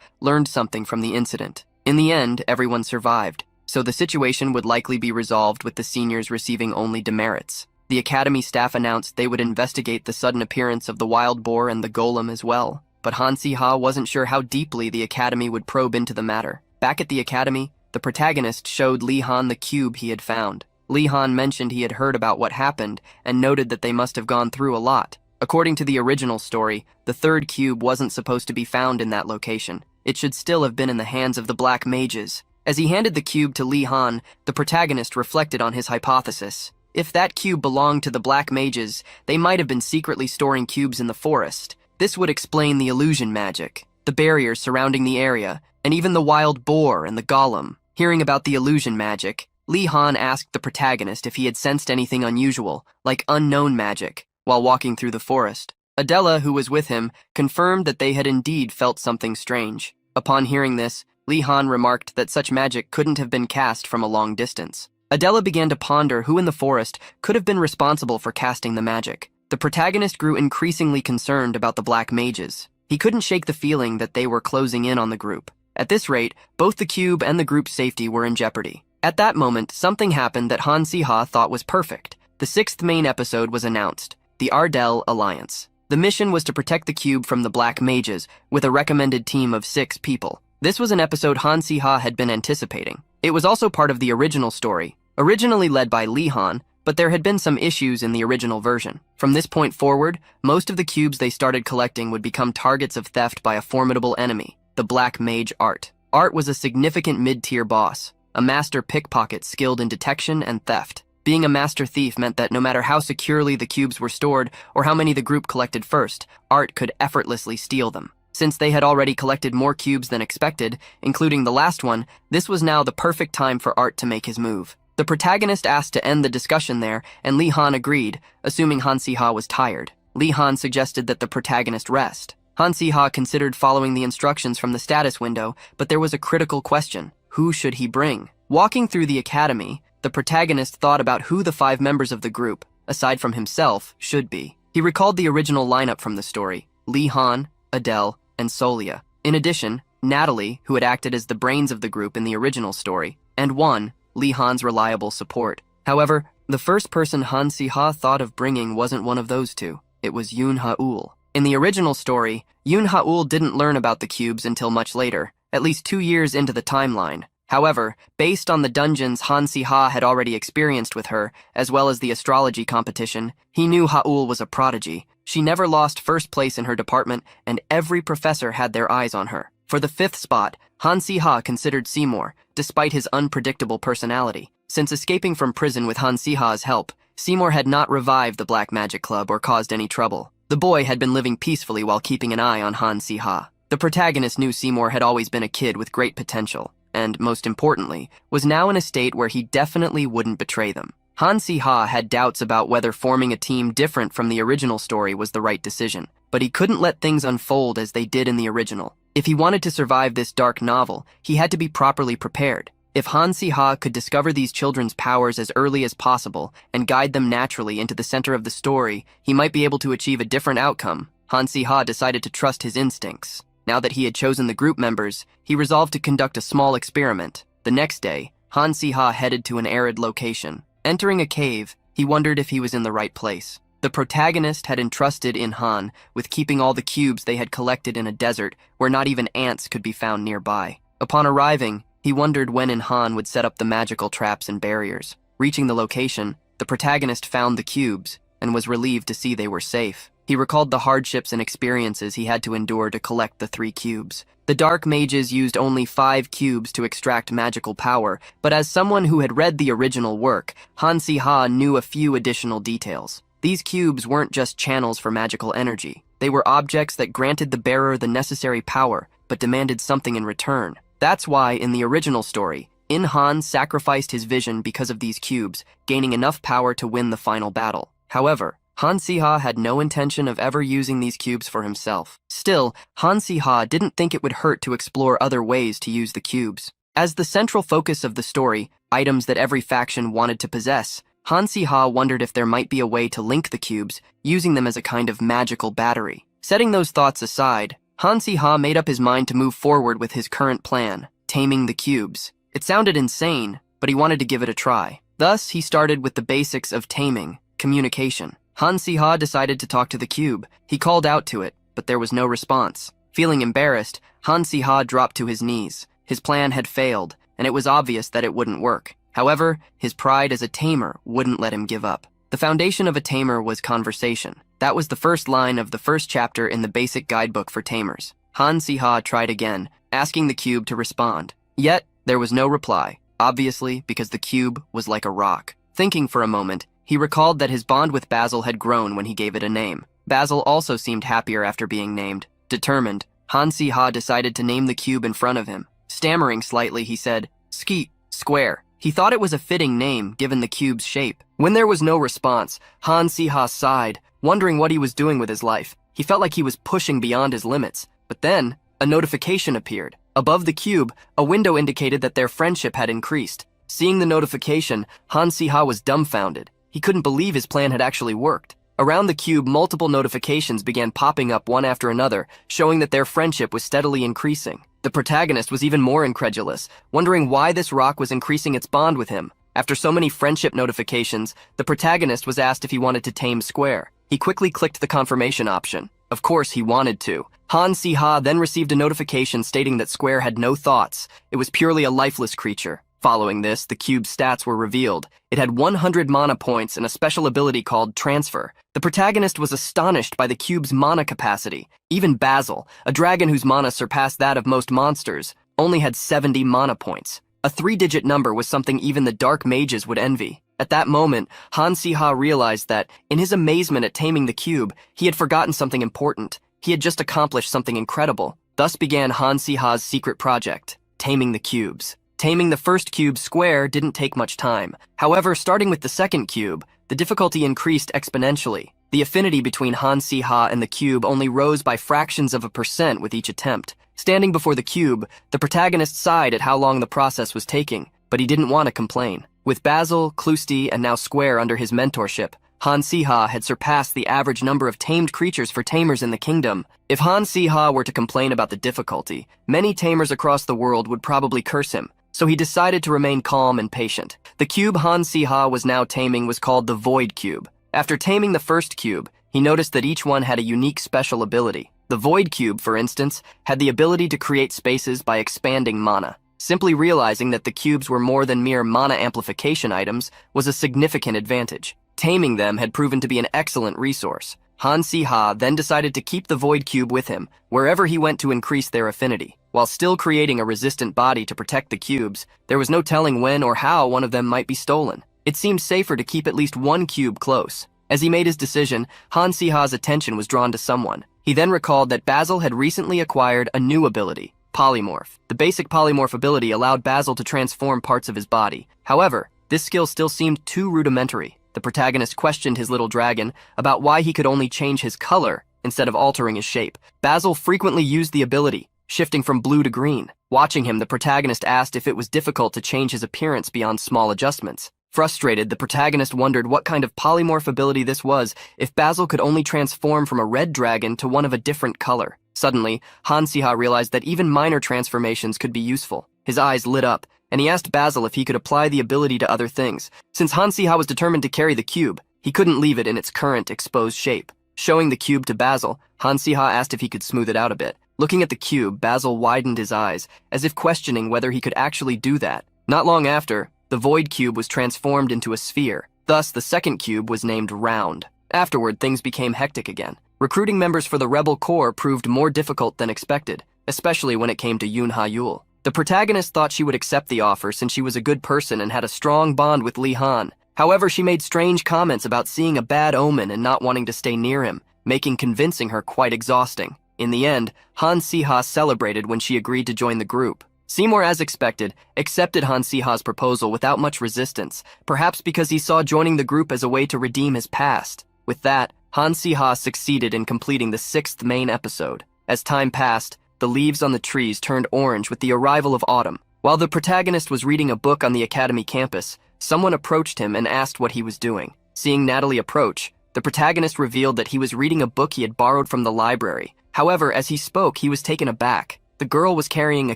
learned something from the incident. In the end, everyone survived, so the situation would likely be resolved with the seniors receiving only demerits. The Academy staff announced they would investigate the sudden appearance of the wild boar and the golem as well, but Han Si-ha wasn't sure how deeply the Academy would probe into the matter. Back at the Academy, the protagonist showed Li-han the cube he had found. Li-han mentioned he had heard about what happened and noted that they must have gone through a lot. According to the original story, the third cube wasn't supposed to be found in that location. It should still have been in the hands of the Black Mages. As he handed the cube to Li-han, the protagonist reflected on his hypothesis. If that cube belonged to the Black Mages, they might have been secretly storing cubes in the forest. This would explain the illusion magic, the barriers surrounding the area, and even the wild boar and the golem. Hearing about the illusion magic, Li-han asked the protagonist if he had sensed anything unusual, like unknown magic, while walking through the forest. Adela, who was with him, confirmed that they had indeed felt something strange. Upon hearing this, Li-han remarked that such magic couldn't have been cast from a long distance. Adela began to ponder who in the forest could have been responsible for casting the magic. The protagonist grew increasingly concerned about the Black Mages. He couldn't shake the feeling that they were closing in on the group. At this rate, both the cube and the group's safety were in jeopardy. At that moment, something happened that Han Si-ha thought was perfect. The 6th main episode was announced, the Ardell Alliance. The mission was to protect the cube from the black mages, with a recommended team of 6 people. This was an episode Han Si-ha had been anticipating. It was also part of the original story, originally led by Lee Han, but there had been some issues in the original version. From this point forward, most of the cubes they started collecting would become targets of theft by a formidable enemy, the black mage Art. Art was a significant mid-tier boss, a master pickpocket skilled in detection and theft. Being a master thief meant that no matter how securely the cubes were stored or how many the group collected first, Art could effortlessly steal them. Since they had already collected more cubes than expected, including the last one, this was now the perfect time for Art to make his move. The protagonist asked to end the discussion there, and Lee Han agreed, assuming Han Si-ha was tired. Lee Han suggested that the protagonist rest. Han Si-ha considered following the instructions from the status window, but there was a critical question. Who should he bring? Walking through the academy, the protagonist thought about who the 5 members of the group, aside from himself, should be. He recalled the original lineup from the story: Lee Han, Adele, and Solia. In addition, Natalie, who had acted as the brains of the group in the original story, and Won, Lee Han's reliable support. However, the first person Han Si-ha thought of bringing wasn't one of those two. It was Yoon Ha-ul. In the original story, Yoon Ha-ul didn't learn about the cubes until much later, at least 2 years into the timeline. However, based on the dungeons Han Si-ha had already experienced with her, as well as the astrology competition, he knew Ha-ul was a prodigy. She never lost first place in her department, and every professor had their eyes on her. For the 5th spot, Han Si-ha considered Seymour, despite his unpredictable personality. Since escaping from prison with Han Si-ha's help, Seymour had not revived the Black Magic Club or caused any trouble. The boy had been living peacefully while keeping an eye on Han Si-ha. The protagonist knew Seymour had always been a kid with great potential, and, most importantly, was now in a state where he definitely wouldn't betray them. Han Si-ha had doubts about whether forming a team different from the original story was the right decision, but he couldn't let things unfold as they did in the original. If he wanted to survive this dark novel, he had to be properly prepared. If Han Si-ha could discover these children's powers as early as possible and guide them naturally into the center of the story, he might be able to achieve a different outcome. Han Si-ha decided to trust his instincts. Now that he had chosen the group members, he resolved to conduct a small experiment. The next day, Han Si-ha headed to an arid location. Entering a cave, he wondered if he was in the right place. The protagonist had entrusted in Han with keeping all the cubes they had collected in a desert where not even ants could be found nearby. Upon arriving, he wondered when Han would set up the magical traps and barriers. Reaching the location, the protagonist found the cubes and was relieved to see they were safe. He recalled the hardships and experiences he had to endure to collect the 3 cubes. The dark mages used only 5 cubes to extract magical power, but as someone who had read the original work, Han Si-ha knew a few additional details. These cubes weren't just channels for magical energy. They were objects that granted the bearer the necessary power, but demanded something in return. That's why, in the original story, Han sacrificed his vision because of these cubes, gaining enough power to win the final battle. However, Han Si-ha had no intention of ever using these cubes for himself. Still, Han Si-ha didn't think it would hurt to explore other ways to use the cubes. As the central focus of the story, items that every faction wanted to possess, Han Si-ha wondered if there might be a way to link the cubes, using them as a kind of magical battery. Setting those thoughts aside, Han Si-ha made up his mind to move forward with his current plan, taming the cubes. It sounded insane, but he wanted to give it a try. Thus, he started with the basics of taming, communication. Han Si-ha decided to talk to the cube. He called out to it, but there was no response. Feeling embarrassed, Han Si-ha dropped to his knees. His plan had failed, and it was obvious that it wouldn't work. However, his pride as a tamer wouldn't let him give up. The foundation of a tamer was conversation. That was the first line of the first chapter in the basic guidebook for tamers. Han Si-ha tried again, asking the cube to respond. Yet, there was no reply, obviously because the cube was like a rock. Thinking for a moment, he recalled that his bond with Basil had grown when he gave it a name. Basil also seemed happier after being named. Determined, Han Si-ha decided to name the cube in front of him. Stammering slightly, he said, "Skeet, square." He thought it was a fitting name given the cube's shape. When there was no response, Han Si-ha sighed, wondering what he was doing with his life. He felt like he was pushing beyond his limits. But then, a notification appeared. Above the cube, a window indicated that their friendship had increased. Seeing the notification, Han Si-ha was dumbfounded. He couldn't believe his plan had actually worked. Around the cube, multiple notifications began popping up one after another, showing that their friendship was steadily increasing. The protagonist was even more incredulous, wondering why this rock was increasing its bond with him. After so many friendship notifications, the protagonist was asked if he wanted to tame Square. He quickly clicked the confirmation option. Of course, he wanted to. Han Si-ha then received a notification stating that Square had no thoughts. It was purely a lifeless creature. Following this, the cube's stats were revealed. It had 100 mana points and a special ability called Transfer. The protagonist was astonished by the cube's mana capacity. Even Basil, a dragon whose mana surpassed that of most monsters, only had 70 mana points. A 3-digit number was something even the dark mages would envy. At that moment, Han Si-ha realized that, in his amazement at taming the cube, he had forgotten something important. He had just accomplished something incredible. Thus began Han Si-ha's secret project, taming the cubes. Taming the first cube, Square, didn't take much time. However, starting with the second cube, the difficulty increased exponentially. The affinity between Han Si-ha and the cube only rose by fractions of a percent with each attempt. Standing before the cube, the protagonist sighed at how long the process was taking, but he didn't want to complain. With Basil, Clusti, and now Square under his mentorship, Han Si-ha had surpassed the average number of tamed creatures for tamers in the kingdom. If Han Si-ha were to complain about the difficulty, many tamers across the world would probably curse him, so he decided to remain calm and patient. The cube Han Si-ha was now taming was called the Void Cube. After taming the first cube, he noticed that each one had a unique special ability. The Void Cube, for instance, had the ability to create spaces by expanding mana. Simply realizing that the cubes were more than mere mana amplification items was a significant advantage. Taming them had proven to be an excellent resource. Han Si-ha then decided to keep the Void Cube with him, wherever he went to increase their affinity. While still creating a resistant body to protect the cubes, there was no telling when or how one of them might be stolen. It seemed safer to keep at least one cube close. As he made his decision, Han Si-ha's attention was drawn to someone. He then recalled that Basil had recently acquired a new ability, Polymorph. The basic Polymorph ability allowed Basil to transform parts of his body. However, this skill still seemed too rudimentary. The protagonist questioned his little dragon about why he could only change his color instead of altering his shape. Basil frequently used the ability, shifting from blue to green. Watching him, the protagonist asked if it was difficult to change his appearance beyond small adjustments. Frustrated, the protagonist wondered what kind of polymorph ability this was if Basil could only transform from a red dragon to one of a different color. Suddenly, Han Si-ha realized that even minor transformations could be useful. His eyes lit up, and he asked Basil if he could apply the ability to other things. Since Han Si-ha was determined to carry the cube, he couldn't leave it in its current exposed shape. Showing the cube to Basil, Han Si-ha asked if he could smooth it out a bit. Looking at the cube, Basil widened his eyes, as if questioning whether he could actually do that. Not long after, the Void Cube was transformed into a sphere. Thus, the second cube was named Round. Afterward, things became hectic again. Recruiting members for the Rebel Corps proved more difficult than expected, especially when it came to Yoon Ha-yul. The protagonist thought she would accept the offer since she was a good person and had a strong bond with Lee Han. However, she made strange comments about seeing a bad omen and not wanting to stay near him, making convincing her quite exhausting. In the end, Han Si-ha celebrated when she agreed to join the group. Seymour, as expected, accepted Han Si-ha's proposal without much resistance, perhaps because he saw joining the group as a way to redeem his past. With that, Han Si-ha succeeded in completing the 6th main episode. As time passed, the leaves on the trees turned orange with the arrival of autumn. While the protagonist was reading a book on the academy campus, someone approached him and asked what he was doing. Seeing Natalie approach, the protagonist revealed that he was reading a book he had borrowed from the library. However, as he spoke, he was taken aback. The girl was carrying a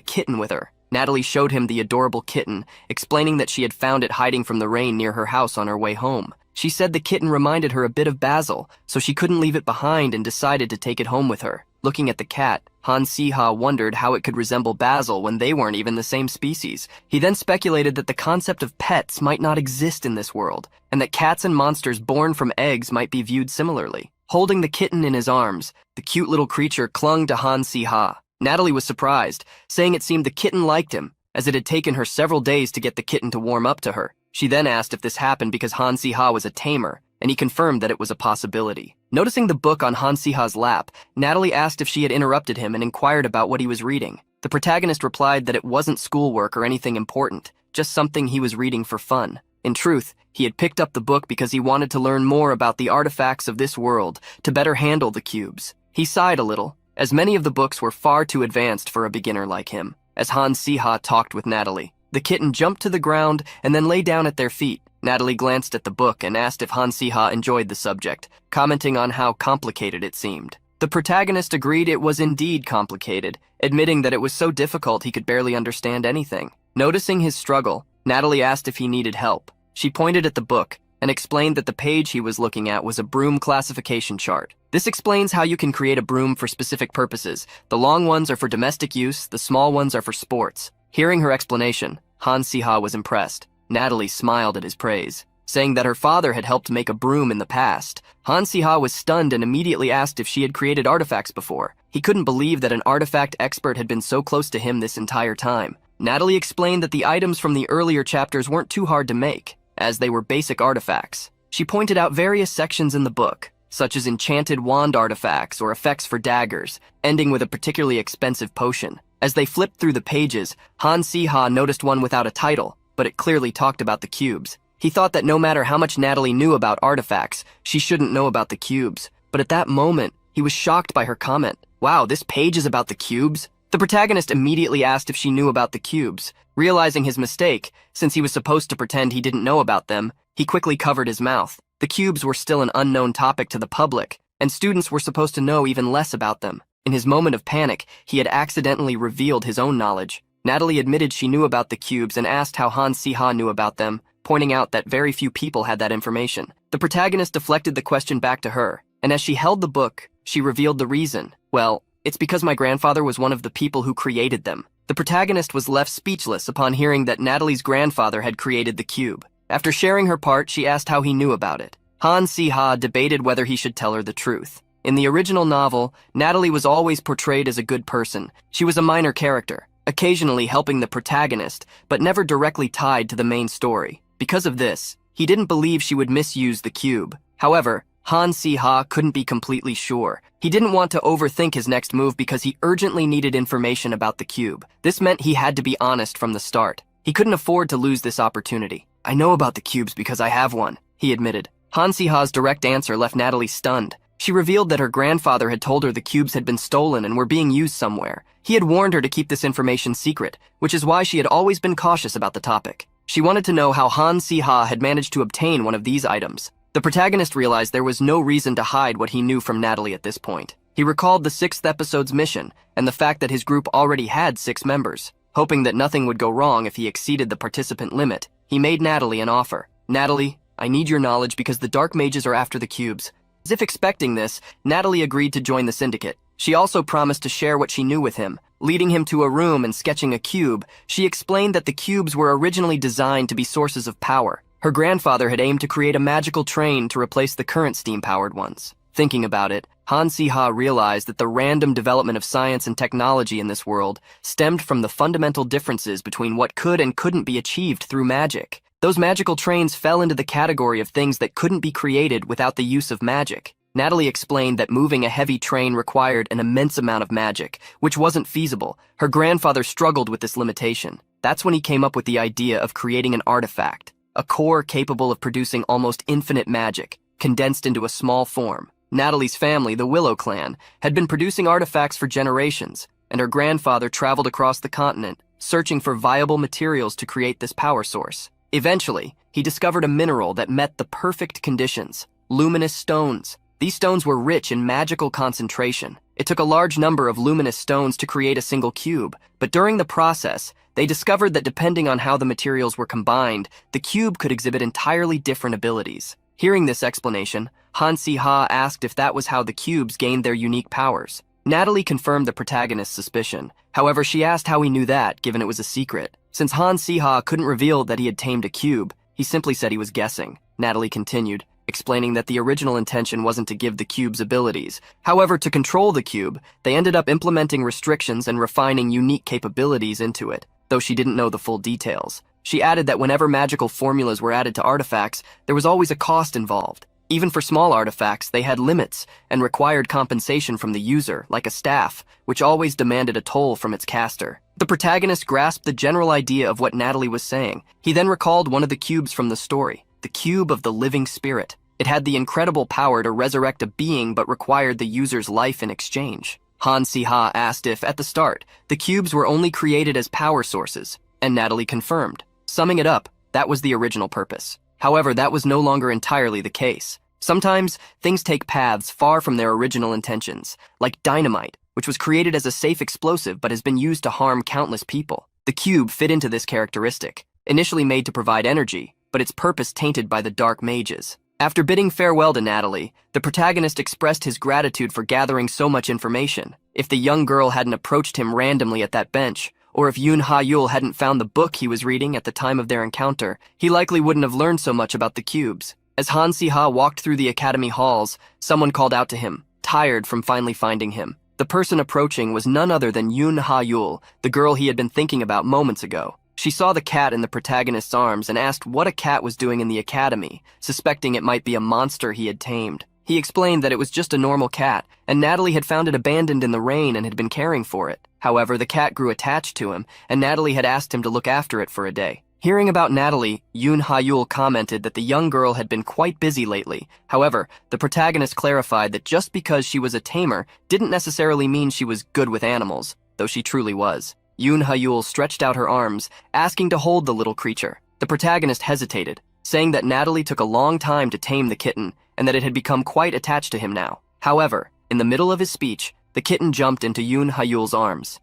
kitten with her. Natalie showed him the adorable kitten, explaining that she had found it hiding from the rain near her house on her way home. She said the kitten reminded her a bit of Basil, so she couldn't leave it behind and decided to take it home with her. Looking at the cat, Han Si-ha wondered how it could resemble Basil when they weren't even the same species. He then speculated that the concept of pets might not exist in this world, and that cats and monsters born from eggs might be viewed similarly. Holding the kitten in his arms, the cute little creature clung to Han Si-ha. Natalie was surprised, saying it seemed the kitten liked him, as it had taken her several days to get the kitten to warm up to her. She then asked if this happened because Han Si-ha was a tamer, and he confirmed that it was a possibility. Noticing the book on Han Si-ha's lap, Natalie asked if she had interrupted him and inquired about what he was reading. The protagonist replied that it wasn't schoolwork or anything important, just something he was reading for fun. In truth, he had picked up the book because he wanted to learn more about the artifacts of this world to better handle the cubes. He sighed a little, as many of the books were far too advanced for a beginner like him. As Han Si-ha talked with Natalie, the kitten jumped to the ground and then lay down at their feet. Natalie glanced at the book and asked if Han Si-ha enjoyed the subject, commenting on how complicated it seemed. The protagonist agreed it was indeed complicated, admitting that it was so difficult he could barely understand anything. Noticing his struggle, Natalie asked if he needed help. She pointed at the book, and explained that the page he was looking at was a broom classification chart. This explains how you can create a broom for specific purposes. The long ones are for domestic use, the small ones are for sports. Hearing her explanation, Han Si-ha was impressed. Natalie smiled at his praise, saying that her father had helped make a broom in the past. Han Si-ha was stunned and immediately asked if she had created artifacts before. He couldn't believe that an artifact expert had been so close to him this entire time. Natalie explained that the items from the earlier chapters weren't too hard to make, as they were basic artifacts. She pointed out various sections in the book, such as enchanted wand artifacts or effects for daggers, ending with a particularly expensive potion. As they flipped through the pages, Han Si-ha noticed one without a title, but it clearly talked about the cubes. He thought that no matter how much Natalie knew about artifacts, she shouldn't know about the cubes. But at that moment, he was shocked by her comment. Wow, this page is about the cubes? The protagonist immediately asked if she knew about the cubes. Realizing his mistake, since he was supposed to pretend he didn't know about them, he quickly covered his mouth. The cubes were still an unknown topic to the public, and students were supposed to know even less about them. In his moment of panic, he had accidentally revealed his own knowledge. Natalie admitted she knew about the cubes and asked how Han Si-ha knew about them, pointing out that very few people had that information. The protagonist deflected the question back to her, and as she held the book, she revealed the reason. Well, it's because my grandfather was one of the people who created them. The protagonist was left speechless upon hearing that Natalie's grandfather had created the cube. After sharing her part, she asked how he knew about it. Han Si-ha debated whether he should tell her the truth. In the original novel, Natalie was always portrayed as a good person. She was a minor character, occasionally helping the protagonist, but never directly tied to the main story. Because of this, he didn't believe she would misuse the cube. However, Han Si-ha couldn't be completely sure. He didn't want to overthink his next move because he urgently needed information about the cube. This meant he had to be honest from the start. He couldn't afford to lose this opportunity. I know about the cubes because I have one, he admitted. Han Si-ha's direct answer left Natalie stunned. She revealed that her grandfather had told her the cubes had been stolen and were being used somewhere. He had warned her to keep this information secret, which is why she had always been cautious about the topic. She wanted to know how Han Si-ha had managed to obtain one of these items. The protagonist realized there was no reason to hide what he knew from Natalie at this point. He recalled the 6th episode's mission and the fact that his group already had 6 members. Hoping that nothing would go wrong if he exceeded the participant limit, he made Natalie an offer. Natalie, I need your knowledge because the dark mages are after the cubes. As if expecting this, Natalie agreed to join the syndicate. She also promised to share what she knew with him. Leading him to a room and sketching a cube, she explained that the cubes were originally designed to be sources of power. Her grandfather had aimed to create a magical train to replace the current steam-powered ones. Thinking about it, Han Si-ha realized that the random development of science and technology in this world stemmed from the fundamental differences between what could and couldn't be achieved through magic. Those magical trains fell into the category of things that couldn't be created without the use of magic. Natalie explained that moving a heavy train required an immense amount of magic, which wasn't feasible. Her grandfather struggled with this limitation. That's when he came up with the idea of creating an artifact, a core capable of producing almost infinite magic, condensed into a small form. Natalie's family, the Willow clan, had been producing artifacts for generations, and her grandfather traveled across the continent, searching for viable materials to create this power source. Eventually, he discovered a mineral that met the perfect conditions: luminous stones. These stones were rich in magical concentration. It took a large number of luminous stones to create a single cube, but during the process, they discovered that depending on how the materials were combined, the cube could exhibit entirely different abilities. Hearing this explanation, Han Si-ha asked if that was how the cubes gained their unique powers. Natalie confirmed the protagonist's suspicion. However, she asked how he knew that, given it was a secret. Since Han Si-ha couldn't reveal that he had tamed a cube, he simply said he was guessing. Natalie continued, explaining that the original intention wasn't to give the cube's abilities. However, to control the cube, they ended up implementing restrictions and refining unique capabilities into it, though she didn't know the full details. She added that whenever magical formulas were added to artifacts, there was always a cost involved. Even for small artifacts, they had limits and required compensation from the user, like a staff, which always demanded a toll from its caster. The protagonist grasped the general idea of what Natalie was saying. He then recalled one of the cubes from the story, the cube of the living spirit. It had the incredible power to resurrect a being but required the user's life in exchange. Han Si-ha asked if, at the start, the cubes were only created as power sources, and Natalie confirmed. Summing it up, that was the original purpose. However, that was no longer entirely the case. Sometimes, things take paths far from their original intentions, like dynamite, which was created as a safe explosive but has been used to harm countless people. The cube fit into this characteristic. Initially made to provide energy, but its purpose tainted by the dark mages. After bidding farewell to Natalie, the protagonist expressed his gratitude for gathering so much information. If the young girl hadn't approached him randomly at that bench, or if Yoon Ha-yul hadn't found the book he was reading at the time of their encounter, he likely wouldn't have learned so much about the cubes. As Han Si-ha walked through the academy halls, someone called out to him, tired from finally finding him. The person approaching was none other than Yoon Ha-yul, the girl he had been thinking about moments ago. She saw the cat in the protagonist's arms and asked what a cat was doing in the academy, suspecting it might be a monster he had tamed. He explained that it was just a normal cat, and Natalie had found it abandoned in the rain and had been caring for it. However, the cat grew attached to him, and Natalie had asked him to look after it for a day. Hearing about Natalie, Yoon Ha-yul commented that the young girl had been quite busy lately. However, the protagonist clarified that just because she was a tamer didn't necessarily mean she was good with animals, though she truly was. Yoon Ha-yul stretched out her arms, asking to hold the little creature. The protagonist hesitated, saying that Natalie took a long time to tame the kitten and that it had become quite attached to him now. However, in the middle of his speech, the kitten jumped into Yoon Ha-yul's arms.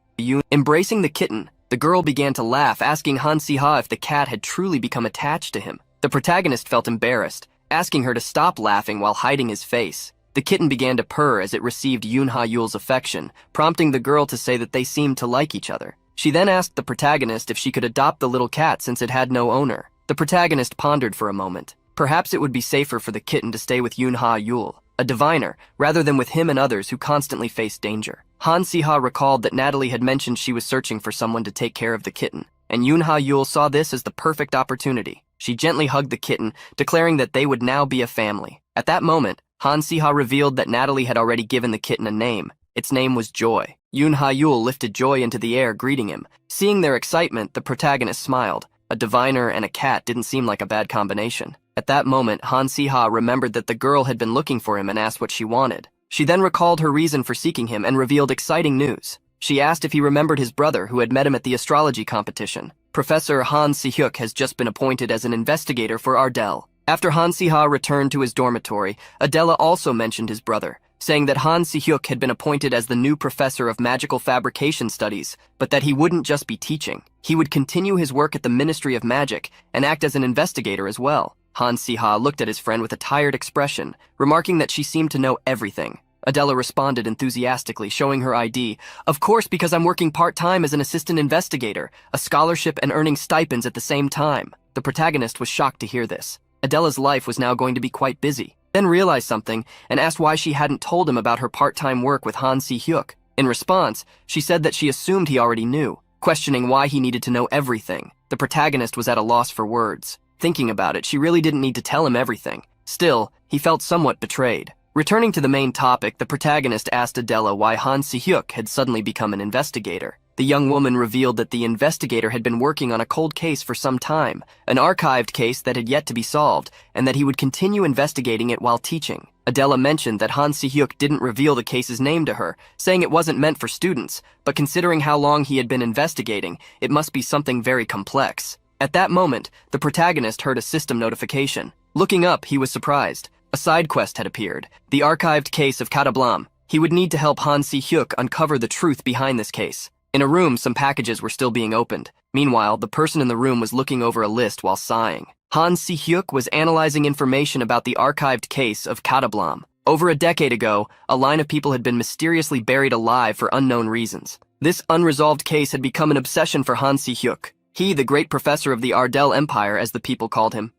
Embracing the kitten, the girl began to laugh, asking Han Si-ha if the cat had truly become attached to him. The protagonist felt embarrassed, asking her to stop laughing while hiding his face. The kitten began to purr as it received Yoon Ha-yul's affection, prompting the girl to say that they seemed to like each other. She then asked the protagonist if she could adopt the little cat since it had no owner. The protagonist pondered for a moment. Perhaps it would be safer for the kitten to stay with Yoon Ha-yul, a diviner, rather than with him and others who constantly faced danger. Han Si-ha recalled that Natalie had mentioned she was searching for someone to take care of the kitten, and Yoon Ha-yul saw this as the perfect opportunity. She gently hugged the kitten, declaring that they would now be a family. At that moment, Han Si-ha revealed that Natalie had already given the kitten a name. Its name was Joy. Yoon Ha-yul lifted Joy into the air, greeting him. Seeing their excitement, the protagonist smiled. A diviner and a cat didn't seem like a bad combination. At that moment, Han Si-ha remembered that the girl had been looking for him and asked what she wanted. She then recalled her reason for seeking him and revealed exciting news. She asked if he remembered his brother who had met him at the astrology competition. Professor Han Si-hyuk has just been appointed as an investigator for Ardell. After Han Si-ha returned to his dormitory, Adela also mentioned his brother, saying that Han Si-hyuk had been appointed as the new professor of magical fabrication studies, but that he wouldn't just be teaching. He would continue his work at the Ministry of Magic and act as an investigator as well. Han Si-ha looked at his friend with a tired expression, remarking that she seemed to know everything. Adela responded enthusiastically, showing her ID. Of course, because I'm working part-time as an assistant investigator, a scholarship and earning stipends at the same time. The protagonist was shocked to hear this. Adela's life was now going to be quite busy. Then realized something and asked why she hadn't told him about her part-time work with Han Si-hyuk. In response, she said that she assumed he already knew, questioning why he needed to know everything. The protagonist was at a loss for words. Thinking about it, she really didn't need to tell him everything. Still, he felt somewhat betrayed. Returning to the main topic, the protagonist asked Adela why Han Si-hyuk had suddenly become an investigator. The young woman revealed that the investigator had been working on a cold case for some time, an archived case that had yet to be solved, and that he would continue investigating it while teaching. Adela mentioned that Han Si-hyuk didn't reveal the case's name to her, saying it wasn't meant for students, but considering how long he had been investigating, it must be something very complex. At that moment, the protagonist heard a system notification. Looking up, he was surprised. A side quest had appeared, the archived case of Katablam. He would need to help Han Si-hyuk uncover the truth behind this case. In a room, some packages were still being opened. Meanwhile, the person in the room was looking over a list while sighing. Han Si-hyuk was analyzing information about the archived case of Katablam. Over a decade ago, a line of people had been mysteriously buried alive for unknown reasons. This unresolved case had become an obsession for Han Si-hyuk. He, the great professor of the Ardell Empire, as the people called him.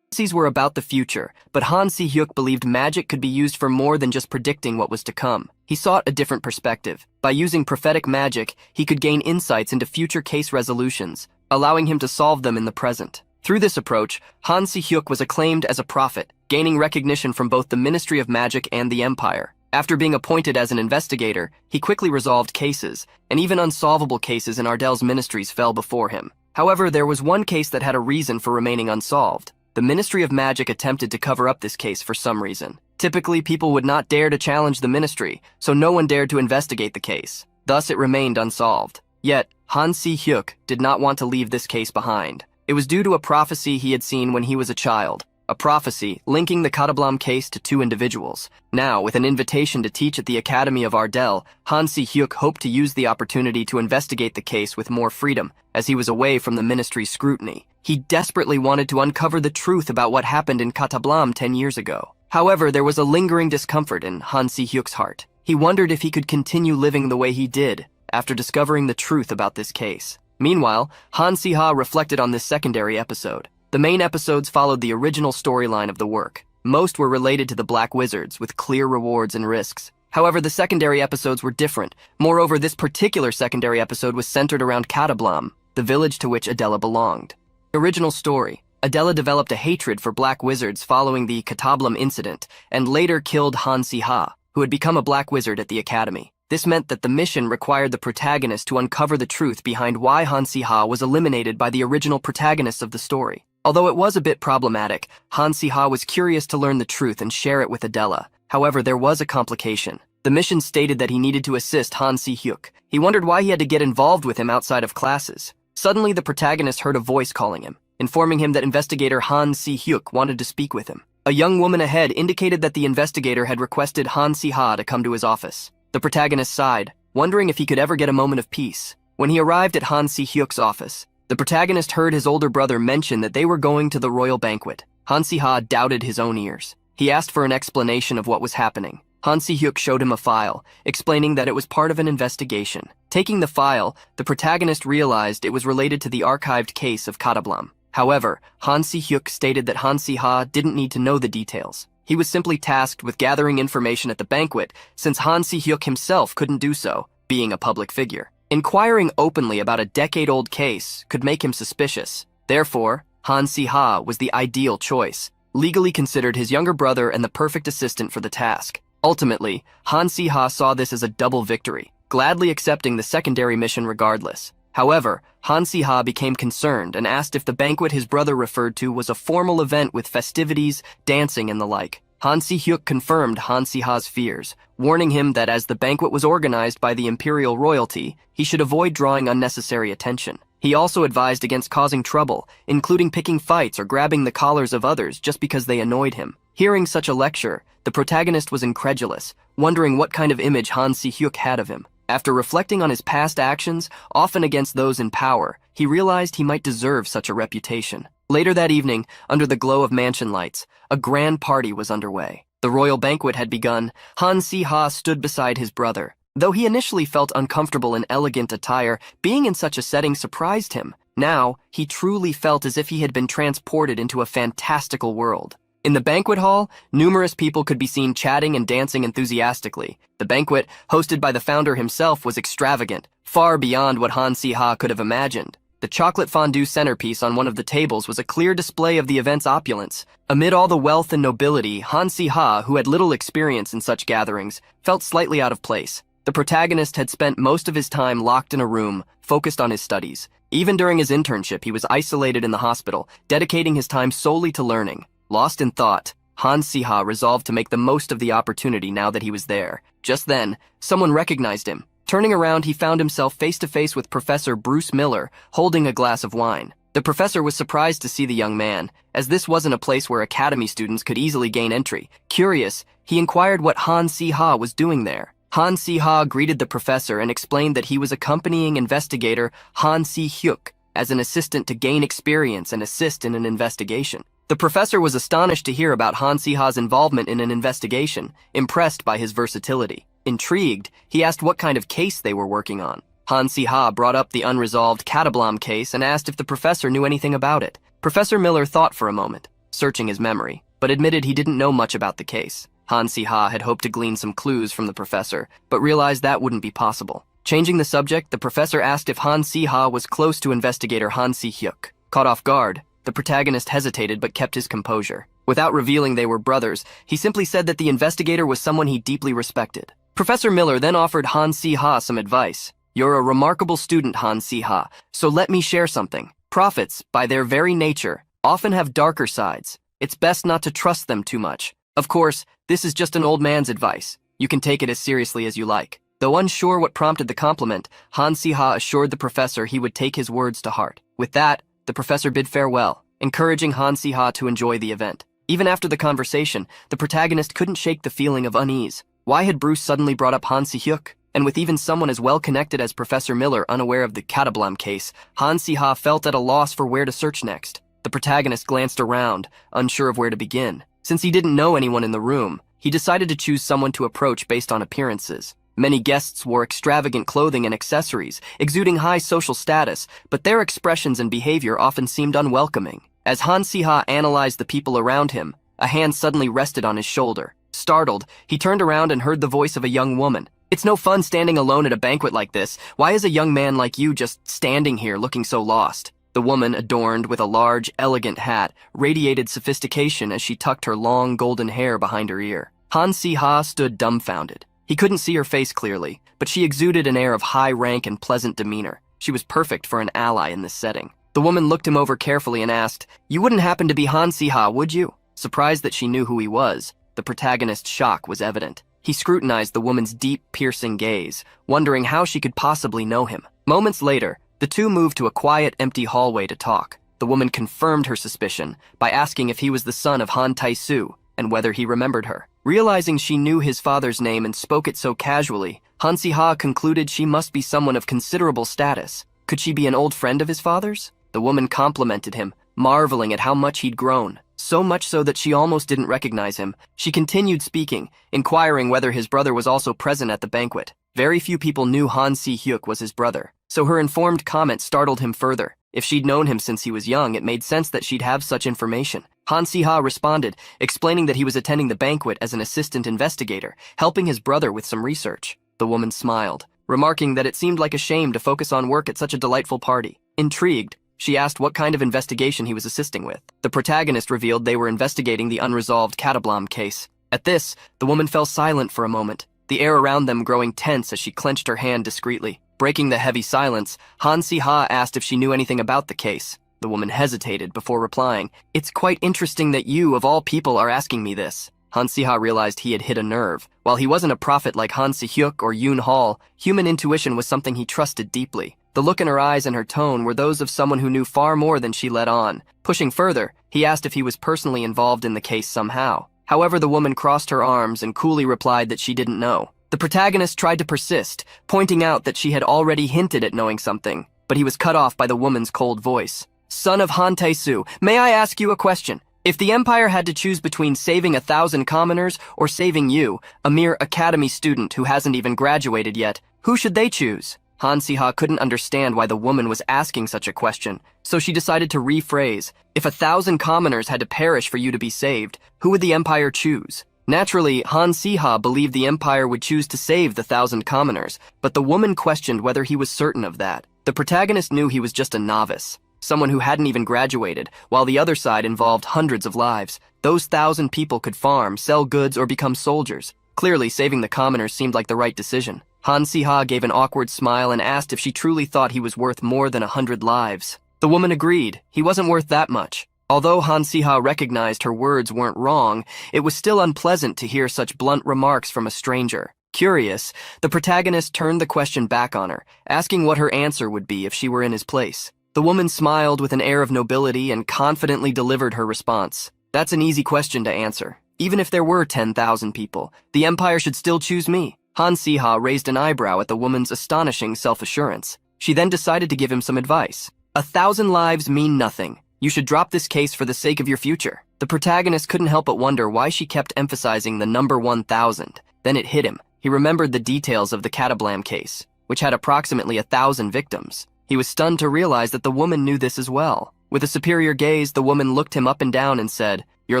These were about the future, but Han Si-hyuk believed magic could be used for more than just predicting what was to come. He sought a different perspective. By using prophetic magic, he could gain insights into future case resolutions, allowing him to solve them in the present. Through this approach, Han Si-hyuk was acclaimed as a prophet, gaining recognition from both the Ministry of Magic and the Empire. After being appointed as an investigator, he quickly resolved cases, and even unsolvable cases in Ardell's ministries fell before him. However, there was one case that had a reason for remaining unsolved. The Ministry of Magic attempted to cover up this case for some reason. Typically, people would not dare to challenge the ministry, so no one dared to investigate the case. Thus, it remained unsolved. Yet, Han Si-hyuk did not want to leave this case behind. It was due to a prophecy he had seen when he was a child. a prophecy linking the Katablam case to two individuals. Now, with an invitation to teach at the Academy of Ardell, Han Si-hyuk hoped to use the opportunity to investigate the case with more freedom, as he was away from the ministry's scrutiny. He desperately wanted to uncover the truth about what happened in Katablam 10 years ago. However, there was a lingering discomfort in Han Si-hyuk's heart. He wondered if he could continue living the way he did after discovering the truth about this case. Meanwhile, Han Si-ha reflected on this secondary episode. The main episodes followed the original storyline of the work. Most were related to the Black Wizards, with clear rewards and risks. However, the secondary episodes were different. Moreover, this particular secondary episode was centered around Katablam, the village to which Adela belonged. Original story. Adela developed a hatred for Black Wizards following the Katablam incident, and later killed Han Si-ha, who had become a Black Wizard at the Academy. This meant that the mission required the protagonist to uncover the truth behind why Han Si-ha was eliminated by the original protagonists of the story. Although it was a bit problematic, Han Si-ha was curious to learn the truth and share it with Adela. However, there was a complication. The mission stated that he needed to assist Han Si-hyuk. He wondered why he had to get involved with him outside of classes. Suddenly, the protagonist heard a voice calling him, informing him that investigator Han Si-hyuk wanted to speak with him. A young woman ahead indicated that the investigator had requested Han Si-ha to come to his office. The protagonist sighed, wondering if he could ever get a moment of peace. When he arrived at Han Si-hyuk's office, the protagonist heard his older brother mention that they were going to the royal banquet. Han Si-ha doubted his own ears. He asked for an explanation of what was happening. Han Si-hyuk showed him a file, explaining that it was part of an investigation. Taking the file, the protagonist realized it was related to the archived case of Katablam. However, Han Si-hyuk stated that Han Si-ha didn't need to know the details. He was simply tasked with gathering information at the banquet, since Han Si-hyuk himself couldn't do so, being a public figure. Inquiring openly about a decade-old case could make him suspicious. Therefore, Han Si-ha was the ideal choice, legally considered his younger brother and the perfect assistant for the task. Ultimately, Han Si-ha saw this as a double victory, gladly accepting the secondary mission regardless. However, Han Si-ha became concerned and asked if the banquet his brother referred to was a formal event with festivities, dancing, and the like. Han Si-hyuk confirmed Han Si-ha's fears, warning him that as the banquet was organized by the imperial royalty, he should avoid drawing unnecessary attention. He also advised against causing trouble, including picking fights or grabbing the collars of others just because they annoyed him. Hearing such a lecture, the protagonist was incredulous, wondering what kind of image Han Si-hyuk had of him. After reflecting on his past actions, often against those in power, he realized he might deserve such a reputation. Later that evening, under the glow of mansion lights, a grand party was underway. The royal banquet had begun. Han Si-ha stood beside his brother. Though he initially felt uncomfortable in elegant attire, being in such a setting surprised him. Now, he truly felt as if he had been transported into a fantastical world. In the banquet hall, numerous people could be seen chatting and dancing enthusiastically. The banquet, hosted by the founder himself, was extravagant, far beyond what Han Si-ha could have imagined. The chocolate fondue centerpiece on one of the tables was a clear display of the event's opulence. Amid all the wealth and nobility, Han Si-ha, who had little experience in such gatherings, felt slightly out of place. The protagonist had spent most of his time locked in a room, focused on his studies. Even during his internship, he was isolated in the hospital, dedicating his time solely to learning. Lost in thought, Han Si-ha resolved to make the most of the opportunity now that he was there. Just then, someone recognized him. Turning around, he found himself face-to-face with Professor Bruce Miller, holding a glass of wine. The professor was surprised to see the young man, as this wasn't a place where academy students could easily gain entry. Curious, he inquired what Han Si-ha was doing there. Han Si-ha greeted the professor and explained that he was accompanying investigator Han Si-hyuk as an assistant to gain experience and assist in an investigation. The professor was astonished to hear about Han Si-ha's involvement in an investigation, impressed by his versatility. Intrigued, he asked what kind of case they were working on. Han Si-ha brought up the unresolved Katablam case and asked if the professor knew anything about it. Professor Miller thought for a moment, searching his memory, but admitted he didn't know much about the case. Han Si-ha had hoped to glean some clues from the professor, but realized that wouldn't be possible. Changing the subject, the professor asked if Han Si-ha was close to investigator Han Si-hyuk. Caught off guard, the protagonist hesitated but kept his composure. Without revealing they were brothers, he simply said that the investigator was someone he deeply respected. Professor Miller then offered Han Si-ha some advice. "You're a remarkable student, Han Si-ha, so let me share something. Prophets, by their very nature, often have darker sides. It's best not to trust them too much. Of course, this is just an old man's advice. You can take it as seriously as you like." Though unsure what prompted the compliment, Han Si-ha assured the professor he would take his words to heart. With that, the professor bid farewell, encouraging Han Si-ha to enjoy the event. Even after the conversation, the protagonist couldn't shake the feeling of unease. Why had Bruce suddenly brought up Han Si-hyuk? And with even someone as well-connected as Professor Miller unaware of the Catablam case, Han Si-ha felt at a loss for where to search next. The protagonist glanced around, unsure of where to begin. Since he didn't know anyone in the room, he decided to choose someone to approach based on appearances. Many guests wore extravagant clothing and accessories, exuding high social status, but their expressions and behavior often seemed unwelcoming. As Han Si-ha analyzed the people around him, a hand suddenly rested on his shoulder. Startled, he turned around and heard the voice of a young woman. "It's no fun standing alone at a banquet like this. Why is a young man like you just standing here looking so lost?" The woman, adorned with a large, elegant hat, radiated sophistication as she tucked her long golden hair behind her ear. Han Si-ha stood dumbfounded. He couldn't see her face clearly, but she exuded an air of high rank and pleasant demeanor. She was perfect for an ally in this setting. The woman looked him over carefully and asked, "You wouldn't happen to be Han Si-ha, would you?" Surprised that she knew who he was, the protagonist's shock was evident. He scrutinized the woman's deep, piercing gaze, wondering how she could possibly know him. Moments later, the two moved to a quiet, empty hallway to talk. The woman confirmed her suspicion by asking if he was the son of Han Tai-su and whether he remembered her. Realizing she knew his father's name and spoke it so casually, Han Si-ha concluded she must be someone of considerable status. Could she be an old friend of his father's? The woman complimented him, marveling at how much he'd grown. So much so that she almost didn't recognize him. She continued speaking, inquiring whether his brother was also present at the banquet. Very few people knew Han Si-hyuk was his brother, so her informed comment startled him further. If she'd known him since he was young, it made sense that she'd have such information. Han Si-ha responded, explaining that he was attending the banquet as an assistant investigator, helping his brother with some research. The woman smiled, remarking that it seemed like a shame to focus on work at such a delightful party. Intrigued, she asked what kind of investigation he was assisting with. The protagonist revealed they were investigating the unresolved Catablam case. At this, the woman fell silent for a moment, the air around them growing tense as she clenched her hand discreetly. Breaking the heavy silence, Han Si-ha asked if she knew anything about the case. The woman hesitated before replying, "It's quite interesting that you, of all people, are asking me this." Han Si-ha realized he had hit a nerve. While he wasn't a prophet like Han Si-hyuk or Yoon Hall, human intuition was something he trusted deeply. The look in her eyes and her tone were those of someone who knew far more than she let on. Pushing further, he asked if he was personally involved in the case somehow. However, the woman crossed her arms and coolly replied that she didn't know. The protagonist tried to persist, pointing out that she had already hinted at knowing something, but he was cut off by the woman's cold voice. "Son of Han Tai-su, may I ask you a question? If the Empire had to choose between saving 1,000 commoners or saving you, a mere academy student who hasn't even graduated yet, who should they choose?" Han Si-ha couldn't understand why the woman was asking such a question, so she decided to rephrase, "If 1,000 commoners had to perish for you to be saved, who would the Empire choose?" Naturally, Han Si-ha believed the Empire would choose to save the 1,000 commoners, but the woman questioned whether he was certain of that. The protagonist knew he was just a novice, someone who hadn't even graduated, while the other side involved hundreds of lives. Those 1,000 people could farm, sell goods, or become soldiers. Clearly, saving the commoners seemed like the right decision. Han Si-ha gave an awkward smile and asked if she truly thought he was worth more than 100 lives. The woman agreed. He wasn't worth that much. Although Han Si-ha recognized her words weren't wrong, it was still unpleasant to hear such blunt remarks from a stranger. Curious, the protagonist turned the question back on her, asking what her answer would be if she were in his place. The woman smiled with an air of nobility and confidently delivered her response. "That's an easy question to answer. Even if there were 10,000 people, the Empire should still choose me." Han Si-ha raised an eyebrow at the woman's astonishing self-assurance. She then decided to give him some advice. 1,000 lives mean nothing. You should drop this case for the sake of your future." The protagonist couldn't help but wonder why she kept emphasizing the number 1,000. Then it hit him. He remembered the details of the Catablam case, which had approximately 1,000 victims. He was stunned to realize that the woman knew this as well. With a superior gaze, the woman looked him up and down and said, "Your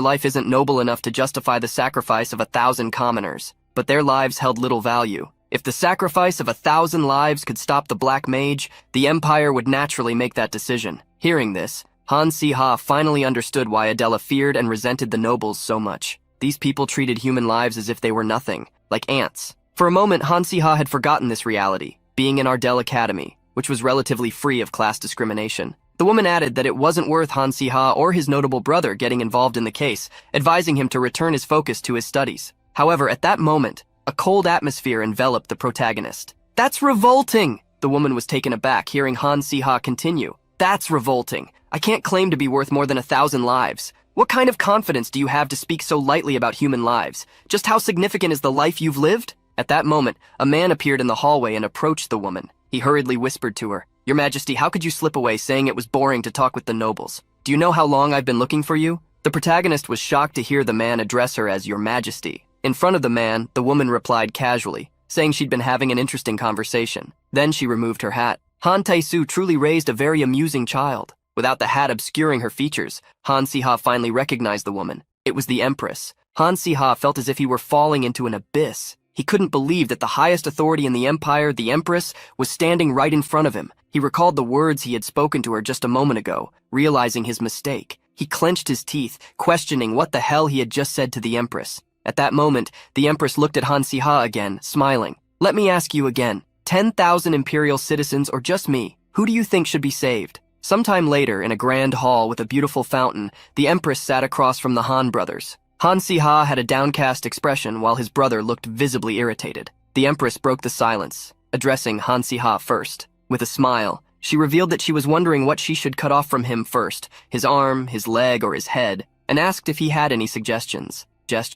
life isn't noble enough to justify the sacrifice of 1,000 commoners, but their lives held little value. If the sacrifice of 1,000 lives could stop the Black Mage, the Empire would naturally make that decision." Hearing this, Han Si-ha finally understood why Adela feared and resented the nobles so much. These people treated human lives as if they were nothing, like ants. For a moment, Han Si-ha had forgotten this reality, being in Ardell Academy, which was relatively free of class discrimination. The woman added that it wasn't worth Han Si-ha or his notable brother getting involved in the case, advising him to return his focus to his studies. However, at that moment, a cold atmosphere enveloped the protagonist. "That's revolting!" The woman was taken aback hearing Han Si-ha continue. "That's revolting. I can't claim to be worth more than 1,000 lives. What kind of confidence do you have to speak so lightly about human lives? Just how significant is the life you've lived? At that moment, a man appeared in the hallway and approached the woman. He hurriedly whispered to her, "Your Majesty, how could you slip away saying it was boring to talk with the nobles? Do you know how long I've been looking for you?" The protagonist was shocked to hear the man address her as Your Majesty. In front of the man, the woman replied casually, saying she'd been having an interesting conversation. Then she removed her hat. Han Tae-soo truly raised a very amusing child. Without the hat obscuring her features, Han Si-ha finally recognized the woman. It was the Empress. Han Si-ha felt as if he were falling into an abyss. He couldn't believe that the highest authority in the empire, the Empress, was standing right in front of him. He recalled the words he had spoken to her just a moment ago, realizing his mistake. He clenched his teeth, questioning what the hell he had just said to the Empress. At that moment, the Empress looked at Han Si-ha again, smiling. "Let me ask you again, 10,000 imperial citizens or just me? Who do you think should be saved?" Sometime later, in a grand hall with a beautiful fountain, the Empress sat across from the Han brothers. Han Si-ha had a downcast expression while his brother looked visibly irritated. The Empress broke the silence, addressing Han Si-ha first. With a smile, she revealed that she was wondering what she should cut off from him first, his arm, his leg, or his head, and asked if he had any suggestions.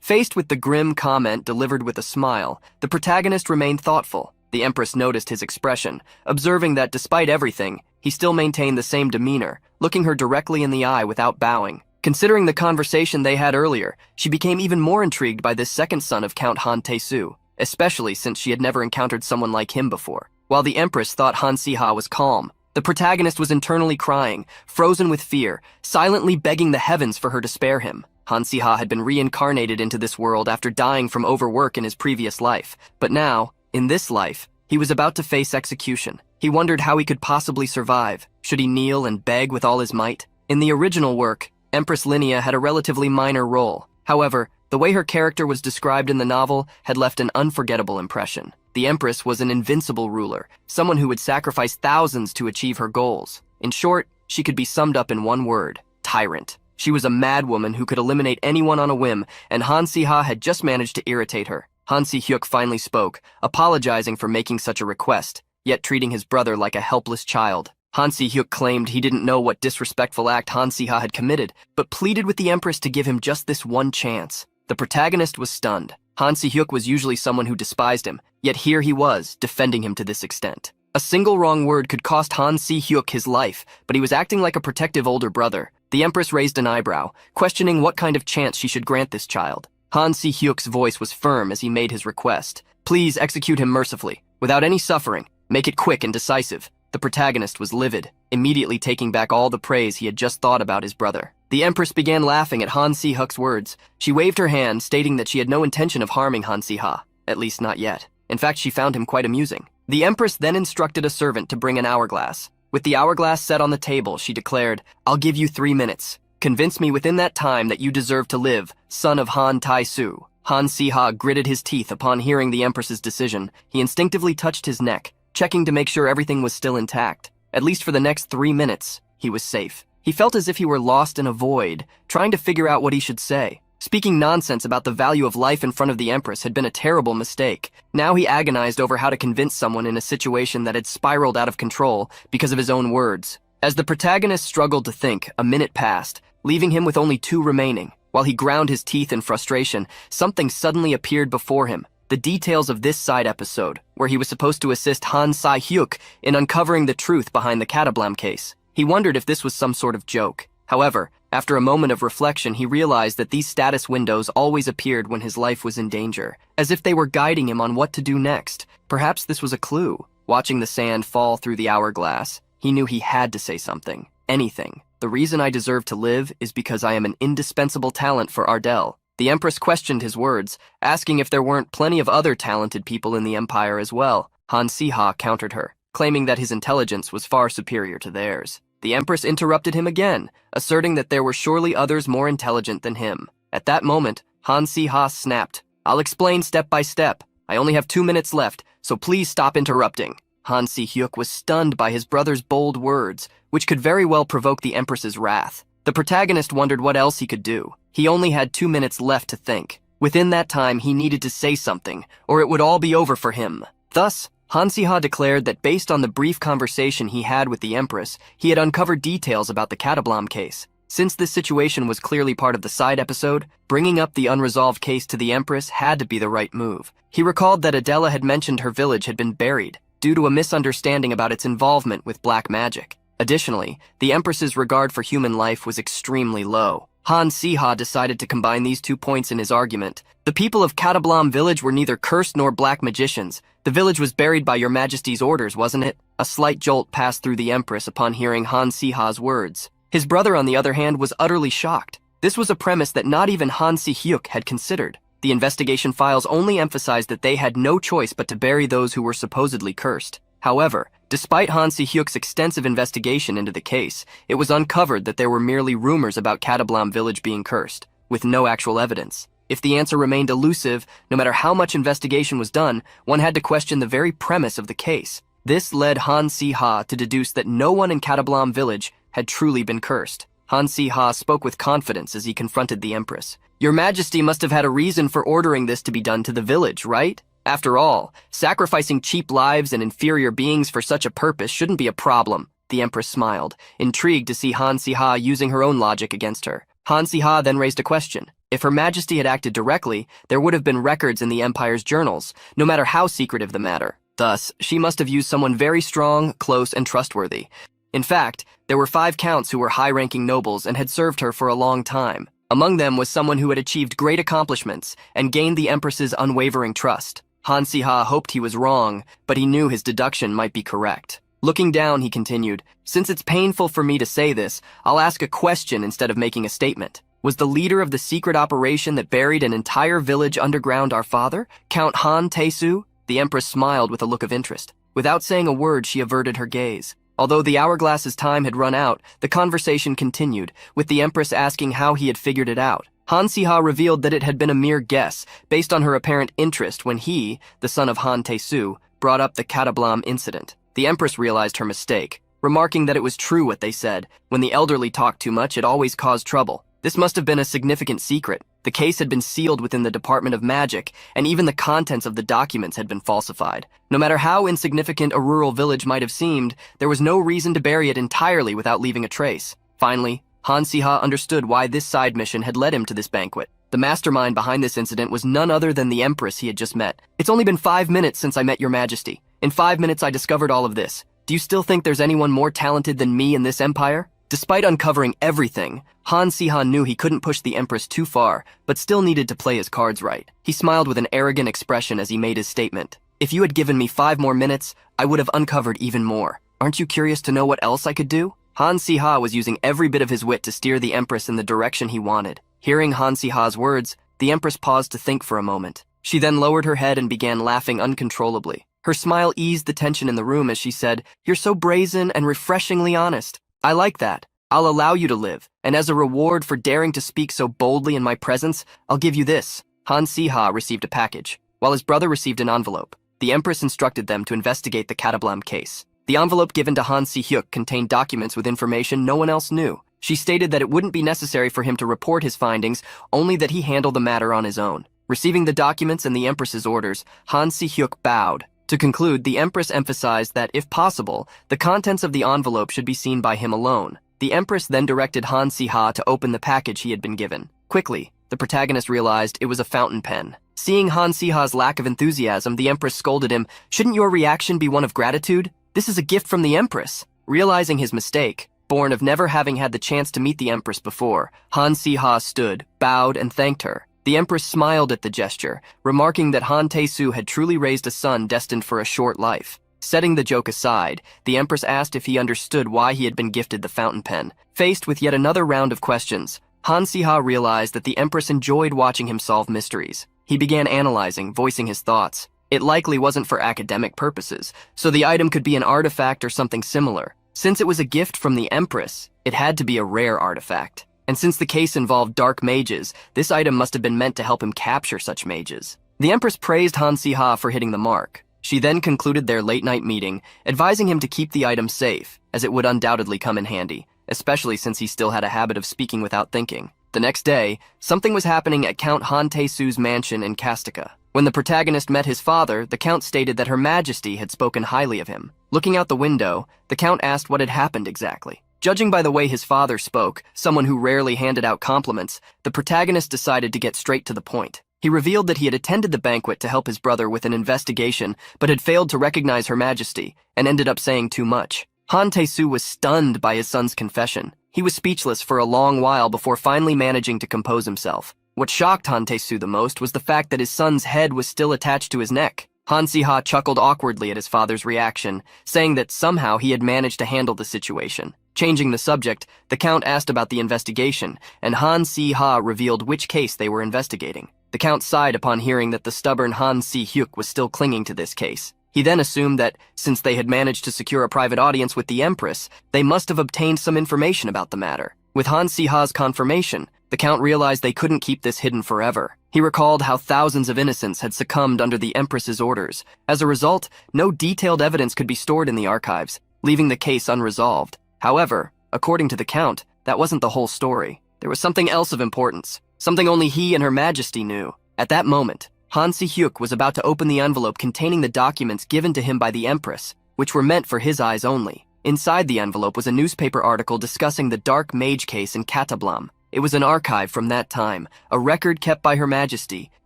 Faced with the grim comment delivered with a smile, the protagonist remained thoughtful. The Empress noticed his expression, observing that despite everything, he still maintained the same demeanor, looking her directly in the eye without bowing. Considering the conversation they had earlier, she became even more intrigued by this second son of Count Han Tae-soo, especially since she had never encountered someone like him before. While the Empress thought Han Si-ha was calm, the protagonist was internally crying, frozen with fear, silently begging the heavens for her to spare him. Han Si-ha had been reincarnated into this world after dying from overwork in his previous life, but now, in this life, he was about to face execution. He wondered how he could possibly survive. Should he kneel and beg with all his might? In the original work, Empress Linnea had a relatively minor role. However, the way her character was described in the novel had left an unforgettable impression. The Empress was an invincible ruler, someone who would sacrifice thousands to achieve her goals. In short, she could be summed up in one word: tyrant. She was a madwoman who could eliminate anyone on a whim, and Han Si-ha had just managed to irritate her. Han Si-hyuk finally spoke, apologizing for making such a request, yet treating his brother like a helpless child. Han Si-hyuk claimed he didn't know what disrespectful act Han Si-ha had committed, but pleaded with the Empress to give him just this one chance. The protagonist was stunned. Han Si-hyuk was usually someone who despised him, yet here he was, defending him to this extent. A single wrong word could cost Han Si-hyuk his life, but he was acting like a protective older brother. The Empress raised an eyebrow, questioning what kind of chance she should grant this child. Han Si-hyuk's voice was firm as he made his request. "Please execute him mercifully, without any suffering. Make it quick and decisive." The protagonist was livid, immediately taking back all the praise he had just thought about his brother. The Empress began laughing at Han Si-hyuk's words. She waved her hand, stating that she had no intention of harming Han Si-ha, at least not yet. In fact, she found him quite amusing. The Empress then instructed a servant to bring an hourglass. With the hourglass set on the table, she declared, "I'll give you 3 minutes. Convince me within that time that you deserve to live, son of Han Tae-soo." Han Si-ha gritted his teeth upon hearing the Empress's decision. He instinctively touched his neck, checking to make sure everything was still intact. At least for the next 3 minutes, he was safe. He felt as if he were lost in a void, trying to figure out what he should say. Speaking nonsense about the value of life in front of the Empress had been a terrible mistake. Now he agonized over how to convince someone in a situation that had spiraled out of control because of his own words. As the protagonist struggled to think, a minute passed, leaving him with only 2 remaining. While he ground his teeth in frustration, something suddenly appeared before him. The details of this side episode, where he was supposed to assist Han Si-hyuk in uncovering the truth behind the Catablam case. He wondered if this was some sort of joke. However, after a moment of reflection, he realized that these status windows always appeared when his life was in danger, as if they were guiding him on what to do next. Perhaps this was a clue. Watching the sand fall through the hourglass, he knew he had to say something. Anything. "The reason I deserve to live is because I am an indispensable talent for Ardell." The Empress questioned his words, asking if there weren't plenty of other talented people in the Empire as well. Han Si-ha countered her, claiming that his intelligence was far superior to theirs. The Empress interrupted him again, asserting that there were surely others more intelligent than him. At that moment, Han Si-ha snapped, "I'll explain step by step. I only have 2 minutes left, so please stop interrupting." Han Si-hyuk was stunned by his brother's bold words, which could very well provoke the Empress's wrath. The protagonist wondered what else he could do. He only had 2 minutes left to think. Within that time, he needed to say something, or it would all be over for him. Thus, Han Si-ha declared that based on the brief conversation he had with the Empress, he had uncovered details about the Catablam case. Since this situation was clearly part of the side episode, bringing up the unresolved case to the Empress had to be the right move. He recalled that Adela had mentioned her village had been buried due to a misunderstanding about its involvement with black magic. Additionally, the Empress's regard for human life was extremely low. Han Siha decided to combine these 2 points in his argument. The people of Katablam village were neither cursed nor black magicians. The village was buried by your majesty's orders, wasn't it? A slight jolt passed through the Empress upon hearing Han Siha's words. His brother, on the other hand, was utterly shocked. This was a premise that not even Han Si-hyuk had considered. The investigation files only emphasized that they had no choice but to bury those who were supposedly cursed. However, despite Han Si-hyuk's extensive investigation into the case, it was uncovered that there were merely rumors about Katablam village being cursed, with no actual evidence. If the answer remained elusive, no matter how much investigation was done, one had to question the very premise of the case. This led Han Si-ha to deduce that no one in Katablam village had truly been cursed. Han Si-ha spoke with confidence as he confronted the Empress. Your Majesty must have had a reason for ordering this to be done to the village, right? After all, sacrificing cheap lives and inferior beings for such a purpose shouldn't be a problem. The Empress smiled, intrigued to see Han Si-ha using her own logic against her. Han Si-ha then raised a question. If Her Majesty had acted directly, there would have been records in the Empire's journals, no matter how secretive the matter. Thus, she must have used someone very strong, close, and trustworthy. In fact, there were 5 counts who were high-ranking nobles and had served her for a long time. Among them was someone who had achieved great accomplishments and gained the Empress's unwavering trust. Han Si-ha hoped he was wrong, but he knew his deduction might be correct. Looking down, he continued, since it's painful for me to say this, I'll ask a question instead of making a statement. Was the leader of the secret operation that buried an entire village underground our father, Count Han Tae-su? The Empress smiled with a look of interest. Without saying a word, she averted her gaze. Although the hourglass's time had run out, the conversation continued, with the Empress asking how he had figured it out. Han Si-ha revealed that it had been a mere guess, based on her apparent interest when he, the son of Han Tae-su, brought up the Katablam incident. The Empress realized her mistake, remarking that it was true what they said. When the elderly talked too much, it always caused trouble. This must have been a significant secret. The case had been sealed within the Department of Magic, and even the contents of the documents had been falsified. No matter how insignificant a rural village might have seemed, there was no reason to bury it entirely without leaving a trace. Finally, Han Si-ha understood why this side mission had led him to this banquet. The mastermind behind this incident was none other than the Empress he had just met. It's only been 5 minutes since I met your Majesty. In 5 minutes I discovered all of this. Do you still think there's anyone more talented than me in this empire? Despite uncovering everything, Han Si-ha knew he couldn't push the Empress too far, but still needed to play his cards right. He smiled with an arrogant expression as he made his statement. If you had given me 5 more minutes, I would have uncovered even more. Aren't you curious to know what else I could do? Han Si-ha was using every bit of his wit to steer the Empress in the direction he wanted. Hearing Han Si-ha's words, the Empress paused to think for a moment. She then lowered her head and began laughing uncontrollably. Her smile eased the tension in the room as she said, "You're so brazen and refreshingly honest. I like that. I'll allow you to live, and as a reward for daring to speak so boldly in my presence, I'll give you this." Han Si-ha received a package, while his brother received an envelope. The Empress instructed them to investigate the Katablam case. The envelope given to Han Si-hyuk contained documents with information no one else knew. She stated that it wouldn't be necessary for him to report his findings, only that he handle the matter on his own. Receiving the documents and the Empress's orders, Han Si-hyuk bowed. To conclude, the Empress emphasized that, if possible, the contents of the envelope should be seen by him alone. The Empress then directed Han Si-ha to open the package he had been given. Quickly, the protagonist realized it was a fountain pen. Seeing Han Si-ha's lack of enthusiasm, the Empress scolded him, "Shouldn't your reaction be one of gratitude? This is a gift from the Empress." Realizing his mistake, born of never having had the chance to meet the Empress before, Han Si-ha stood, bowed, and thanked her. The Empress smiled at the gesture, remarking that Han Tae-su had truly raised a son destined for a short life. Setting the joke aside, the Empress asked if he understood why he had been gifted the fountain pen. Faced with yet another round of questions, Han Si-ha realized that the Empress enjoyed watching him solve mysteries. He began analyzing, voicing his thoughts. It likely wasn't for academic purposes, so the item could be an artifact or something similar. Since it was a gift from the Empress, it had to be a rare artifact. And since the case involved dark mages, this item must have been meant to help him capture such mages. The Empress praised Han Si-ha for hitting the mark. She then concluded their late-night meeting, advising him to keep the item safe, as it would undoubtedly come in handy, especially since he still had a habit of speaking without thinking. The next day, something was happening at Count Han Tae-su's mansion in Kastika. When the protagonist met his father, the Count stated that Her Majesty had spoken highly of him. Looking out the window, the Count asked what had happened exactly. Judging by the way his father spoke, someone who rarely handed out compliments, the protagonist decided to get straight to the point. He revealed that he had attended the banquet to help his brother with an investigation, but had failed to recognize Her Majesty, and ended up saying too much. Han Tae-soo was stunned by his son's confession. He was speechless for a long while before finally managing to compose himself. What shocked Han Tae-soo the most was the fact that his son's head was still attached to his neck. Han Si-ha chuckled awkwardly at his father's reaction, saying that somehow he had managed to handle the situation. Changing the subject, the Count asked about the investigation, and Han Si-ha revealed which case they were investigating. The Count sighed upon hearing that the stubborn Han Si-hyuk was still clinging to this case. He then assumed that, since they had managed to secure a private audience with the Empress, they must have obtained some information about the matter. With Han Si-ha's confirmation, the Count realized they couldn't keep this hidden forever. He recalled how thousands of innocents had succumbed under the Empress's orders. As a result, no detailed evidence could be stored in the archives, leaving the case unresolved. However, according to the Count, that wasn't the whole story. There was something else of importance, something only he and Her Majesty knew. At that moment, Han Si-hyuk was about to open the envelope containing the documents given to him by the Empress, which were meant for his eyes only. Inside the envelope was a newspaper article discussing the Dark Mage case in Katablam. It was an archive from that time, a record kept by Her Majesty,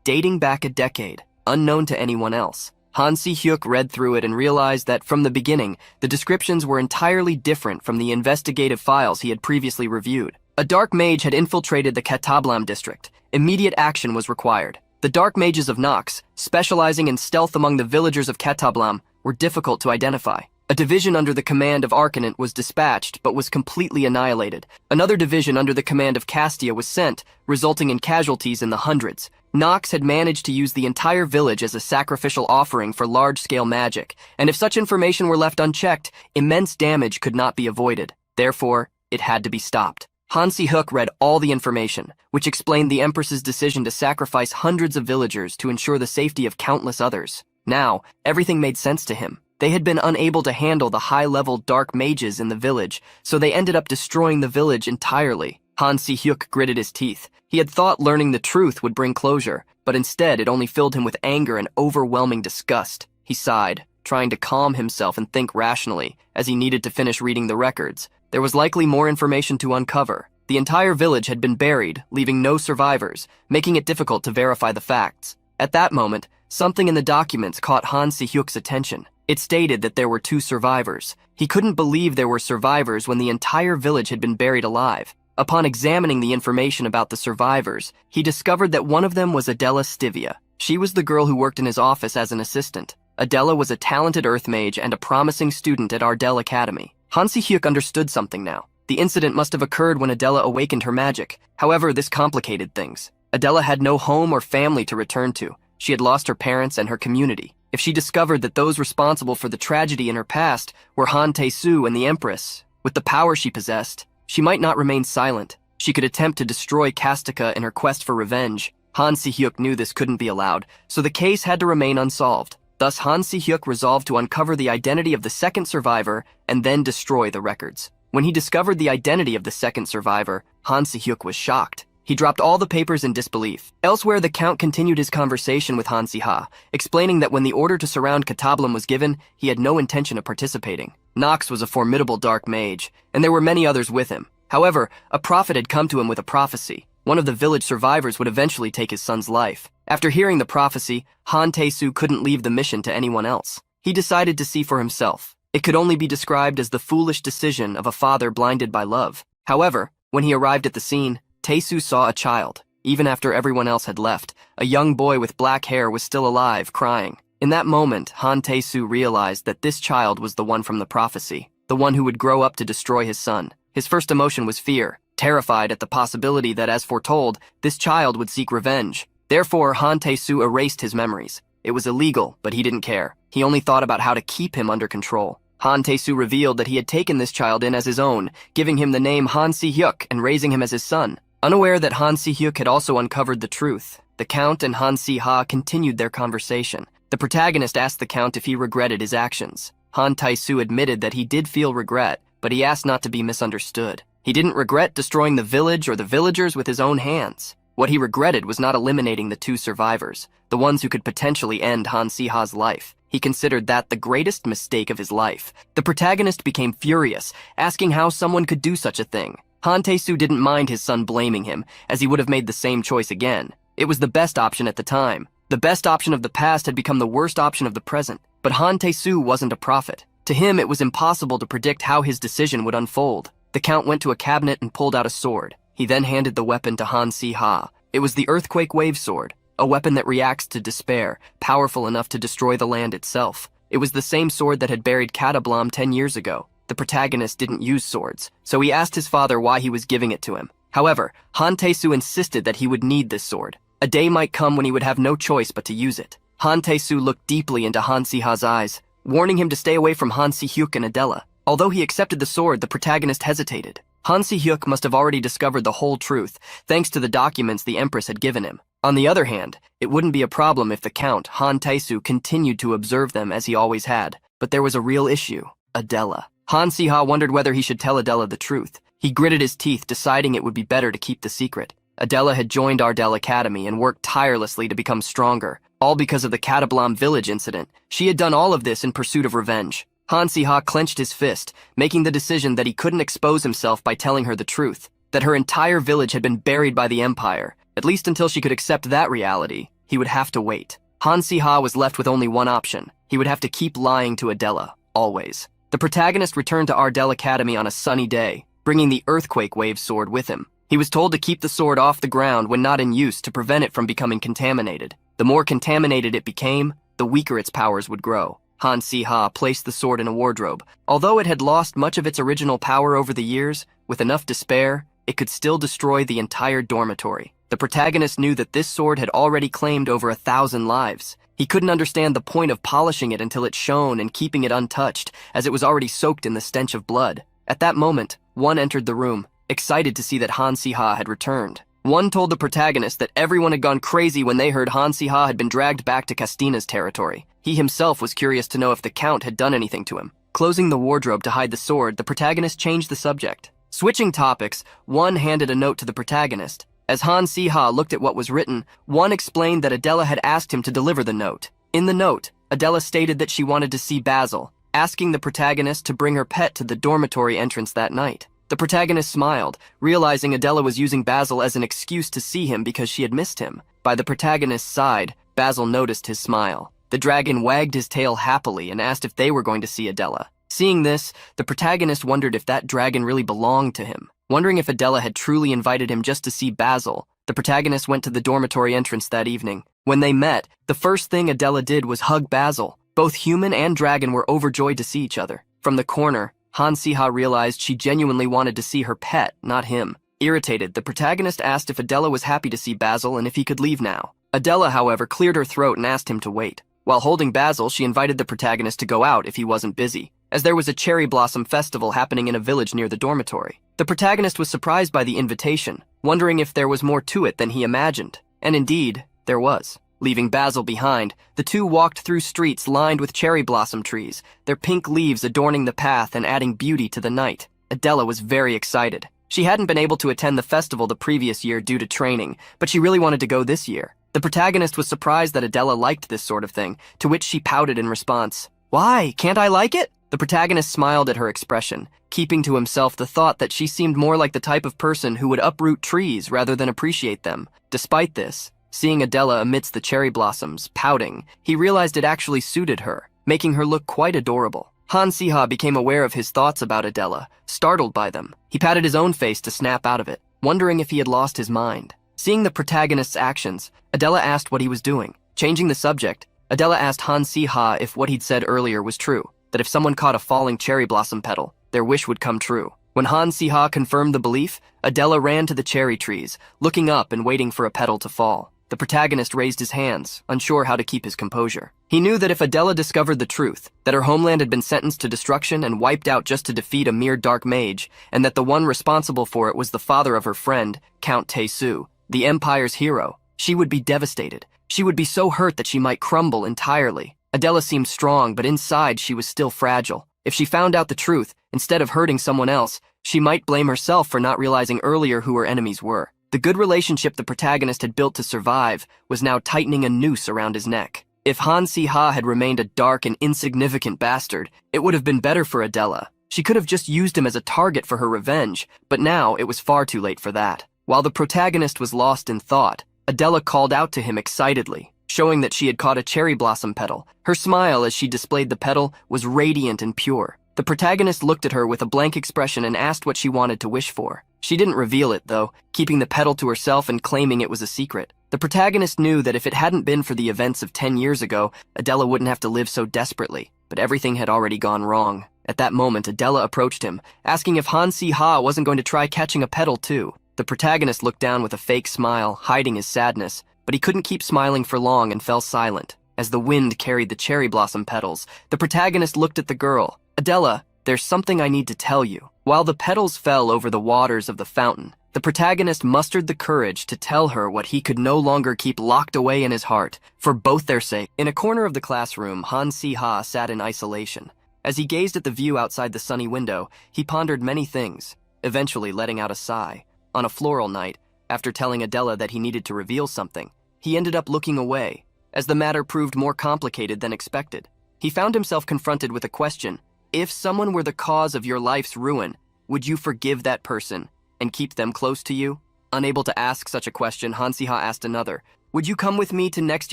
dating back a decade, unknown to anyone else. Han Si-hyuk read through it and realized that from the beginning, the descriptions were entirely different from the investigative files he had previously reviewed. A dark mage had infiltrated the Katablam district. Immediate action was required. The dark mages of Nox, specializing in stealth among the villagers of Katablam, were difficult to identify. A division under the command of Arcanant was dispatched, but was completely annihilated. Another division under the command of Castia was sent, resulting in casualties in the hundreds. Nox had managed to use the entire village as a sacrificial offering for large-scale magic, and if such information were left unchecked, immense damage could not be avoided. Therefore, it had to be stopped. Han Si-hyuk read all the information, which explained the Empress's decision to sacrifice hundreds of villagers to ensure the safety of countless others. Now, everything made sense to him. They had been unable to handle the high-level dark mages in the village, so they ended up destroying the village entirely. Han Si-hyuk gritted his teeth. He had thought learning the truth would bring closure, but instead it only filled him with anger and overwhelming disgust. He sighed, trying to calm himself and think rationally, as he needed to finish reading the records. There was likely more information to uncover. The entire village had been buried, leaving no survivors, making it difficult to verify the facts. At that moment, something in the documents caught Han Si-hyuk's attention. It stated that there were 2 survivors. He couldn't believe there were survivors when the entire village had been buried alive. Upon examining the information about the survivors, he discovered that one of them was Adela Stivia. She was the girl who worked in his office as an assistant. Adela was a talented earth mage and a promising student at Ardell Academy. Han Si-hyuk understood something now. The incident must have occurred when Adela awakened her magic. However, this complicated things. Adela had no home or family to return to. She had lost her parents and her community. If she discovered that those responsible for the tragedy in her past were Han Tae-soo and the Empress, with the power she possessed, she might not remain silent. She could attempt to destroy Kastika in her quest for revenge. Han Si-hyuk knew this couldn't be allowed, so the case had to remain unsolved. Thus, Han Si-hyuk resolved to uncover the identity of the second survivor and then destroy the records. When he discovered the identity of the second survivor, Han Si-hyuk was shocked. He dropped all the papers in disbelief. Elsewhere, the Count continued his conversation with Han Si-ha, explaining that when the order to surround Katablam was given, he had no intention of participating. Nox was a formidable dark mage, and there were many others with him. However, a prophet had come to him with a prophecy. One of the village survivors would eventually take his son's life. After hearing the prophecy, Han Tae-soo couldn't leave the mission to anyone else. He decided to see for himself. It could only be described as the foolish decision of a father blinded by love. However, when he arrived at the scene, Tae-soo saw a child. Even after everyone else had left, a young boy with black hair was still alive, crying. In that moment, Han Tae-soo realized that this child was the one from the prophecy, the one who would grow up to destroy his son. His first emotion was fear, terrified at the possibility that, as foretold, this child would seek revenge. Therefore, Han Tae-soo erased his memories. It was illegal, but he didn't care. He only thought about how to keep him under control. Han Tae-soo revealed that he had taken this child in as his own, giving him the name Han Si-hyuk and raising him as his son. Unaware that Han Si-hyuk had also uncovered the truth, the Count and Han Si-ha continued their conversation. The protagonist asked the Count if he regretted his actions. Han Tae-soo admitted that he did feel regret, but he asked not to be misunderstood. He didn't regret destroying the village or the villagers with his own hands. What he regretted was not eliminating the 2 survivors, the ones who could potentially end Han Si-ha's life. He He considered that the greatest mistake of his life. The protagonist became furious, asking how someone could do such a thing. Han Tae-soo didn't mind his son blaming him, as he would have made the same choice again. It was the best option at the time. The best option of the past had become the worst option of the present, but Han Tae-soo wasn't a prophet. To him, it was impossible to predict how his decision would unfold. The Count went to a cabinet and pulled out a sword. He then handed the weapon to Han Si-ha. It was the Earthquake Wave Sword, a weapon that reacts to despair, powerful enough to destroy the land itself. It was the same sword that had buried Catablom 10 years ago. The protagonist didn't use swords, so he asked his father why he was giving it to him. However, Han Tae-soo insisted that he would need this sword. A day might come when he would have no choice but to use it. Han Tae-soo looked deeply into Han Si-ha's eyes, warning him to stay away from Han Si-hyuk and Adela. Although he accepted the sword, the protagonist hesitated. Han Si-hyuk must have already discovered the whole truth, thanks to the documents the Empress had given him. On the other hand, it wouldn't be a problem if the Count, Han Tae-soo, continued to observe them as he always had. But there was a real issue: Adela. Han Si-ha wondered whether he should tell Adela the truth. He gritted his teeth, deciding it would be better to keep the secret. Adela had joined Ardell Academy and worked tirelessly to become stronger, all because of the Catablom village incident. She had done all of this in pursuit of revenge. Han Si-ha clenched his fist, making the decision that he couldn't expose himself by telling her the truth, that her entire village had been buried by the Empire. At least until she could accept that reality, he would have to wait. Han Si-ha was left with only one option. He would have to keep lying to Adela, always. The protagonist returned to Ardell Academy on a sunny day, bringing the Earthquake Wave Sword with him. He was told to keep the sword off the ground when not in use to prevent it from becoming contaminated. The more contaminated it became, the weaker its powers would grow. Han Si-ha placed the sword in a wardrobe. Although it had lost much of its original power over the years, with enough despair, it could still destroy the entire dormitory. The protagonist knew that this sword had already claimed over 1,000 lives. He couldn't understand the point of polishing it until it shone and keeping it untouched, as it was already soaked in the stench of blood. At that moment, one entered the room, excited to see that Han Si-ha had returned. One told the protagonist that everyone had gone crazy when they heard Han Si-ha had been dragged back to Castina's territory. He himself was curious to know if the Count had done anything to him. Closing the wardrobe to hide the sword, the protagonist changed the subject. Switching topics, one handed a note to the protagonist. As Han Si-ha looked at what was written, one explained that Adela had asked him to deliver the note. In the note, Adela stated that she wanted to see Basil, asking the protagonist to bring her pet to the dormitory entrance that night. The protagonist smiled, realizing Adela was using Basil as an excuse to see him because she had missed him. By the protagonist's side, Basil noticed his smile. The dragon wagged his tail happily and asked if they were going to see Adela. Seeing this, the protagonist wondered if that dragon really belonged to him. Wondering if Adela had truly invited him just to see Basil, the protagonist went to the dormitory entrance that evening. When they met, the first thing Adela did was hug Basil. Both human and dragon were overjoyed to see each other. From the corner, Han Si-ha realized she genuinely wanted to see her pet, not him. Irritated, the protagonist asked if Adela was happy to see Basil and if he could leave now. Adela, however, cleared her throat and asked him to wait. While holding Basil, she invited the protagonist to go out if he wasn't busy, as there was a cherry blossom festival happening in a village near the dormitory. The protagonist was surprised by the invitation, wondering if there was more to it than he imagined. And indeed, there was. Leaving Basil behind, the two walked through streets lined with cherry blossom trees, their pink leaves adorning the path and adding beauty to the night. Adela was very excited. She hadn't been able to attend the festival the previous year due to training, but she really wanted to go this year. The protagonist was surprised that Adela liked this sort of thing, to which she pouted in response. "Why, can't I like it?" The protagonist smiled at her expression, keeping to himself the thought that she seemed more like the type of person who would uproot trees rather than appreciate them. Despite this, seeing Adela amidst the cherry blossoms, pouting, he realized it actually suited her, making her look quite adorable. Han Si-ha became aware of his thoughts about Adela, startled by them. He patted his own face to snap out of it, wondering if he had lost his mind. Seeing the protagonist's actions, Adela asked what he was doing. Changing the subject, Adela asked Han Si-ha if what he'd said earlier was true, that if someone caught a falling cherry blossom petal, their wish would come true. When Han Si-ha confirmed the belief, Adela ran to the cherry trees, looking up and waiting for a petal to fall. The protagonist raised his hands, unsure how to keep his composure. He knew that if Adela discovered the truth, that her homeland had been sentenced to destruction and wiped out just to defeat a mere dark mage, and that the one responsible for it was the father of her friend, Count Tae-soo, the Empire's hero, she would be devastated. She would be so hurt that she might crumble entirely. Adela seemed strong, but inside she was still fragile. If she found out the truth, instead of hurting someone else, she might blame herself for not realizing earlier who her enemies were. The good relationship the protagonist had built to survive was now tightening a noose around his neck. If Han Si-ha had remained a dark and insignificant bastard, it would have been better for Adela. She could have just used him as a target for her revenge, but now it was far too late for that. While the protagonist was lost in thought, Adela called out to him excitedly, showing that she had caught a cherry blossom petal. Her smile as she displayed the petal was radiant and pure. The protagonist looked at her with a blank expression and asked what she wanted to wish for. She didn't reveal it, though, keeping the petal to herself and claiming it was a secret. The protagonist knew that if it hadn't been for the events of 10 years ago, Adela wouldn't have to live so desperately, but everything had already gone wrong. At that moment, Adela approached him, asking if Han Si-ha wasn't going to try catching a petal too. The protagonist looked down with a fake smile, hiding his sadness, but he couldn't keep smiling for long and fell silent. As the wind carried the cherry blossom petals, the protagonist looked at the girl. Adela, there's something I need to tell you. While the petals fell over the waters of the fountain, the protagonist mustered the courage to tell her what he could no longer keep locked away in his heart, for both their sake. In a corner of the classroom, Han Si-ha sat in isolation. As he gazed at the view outside the sunny window, he pondered many things, eventually letting out a sigh. On a floral night, after telling Adela that he needed to reveal something, he ended up looking away, as the matter proved more complicated than expected. He found himself confronted with a question. If someone were the cause of your life's ruin, would you forgive that person and keep them close to you? Unable to ask such a question, Han Si-ha asked another. Would you come with me to next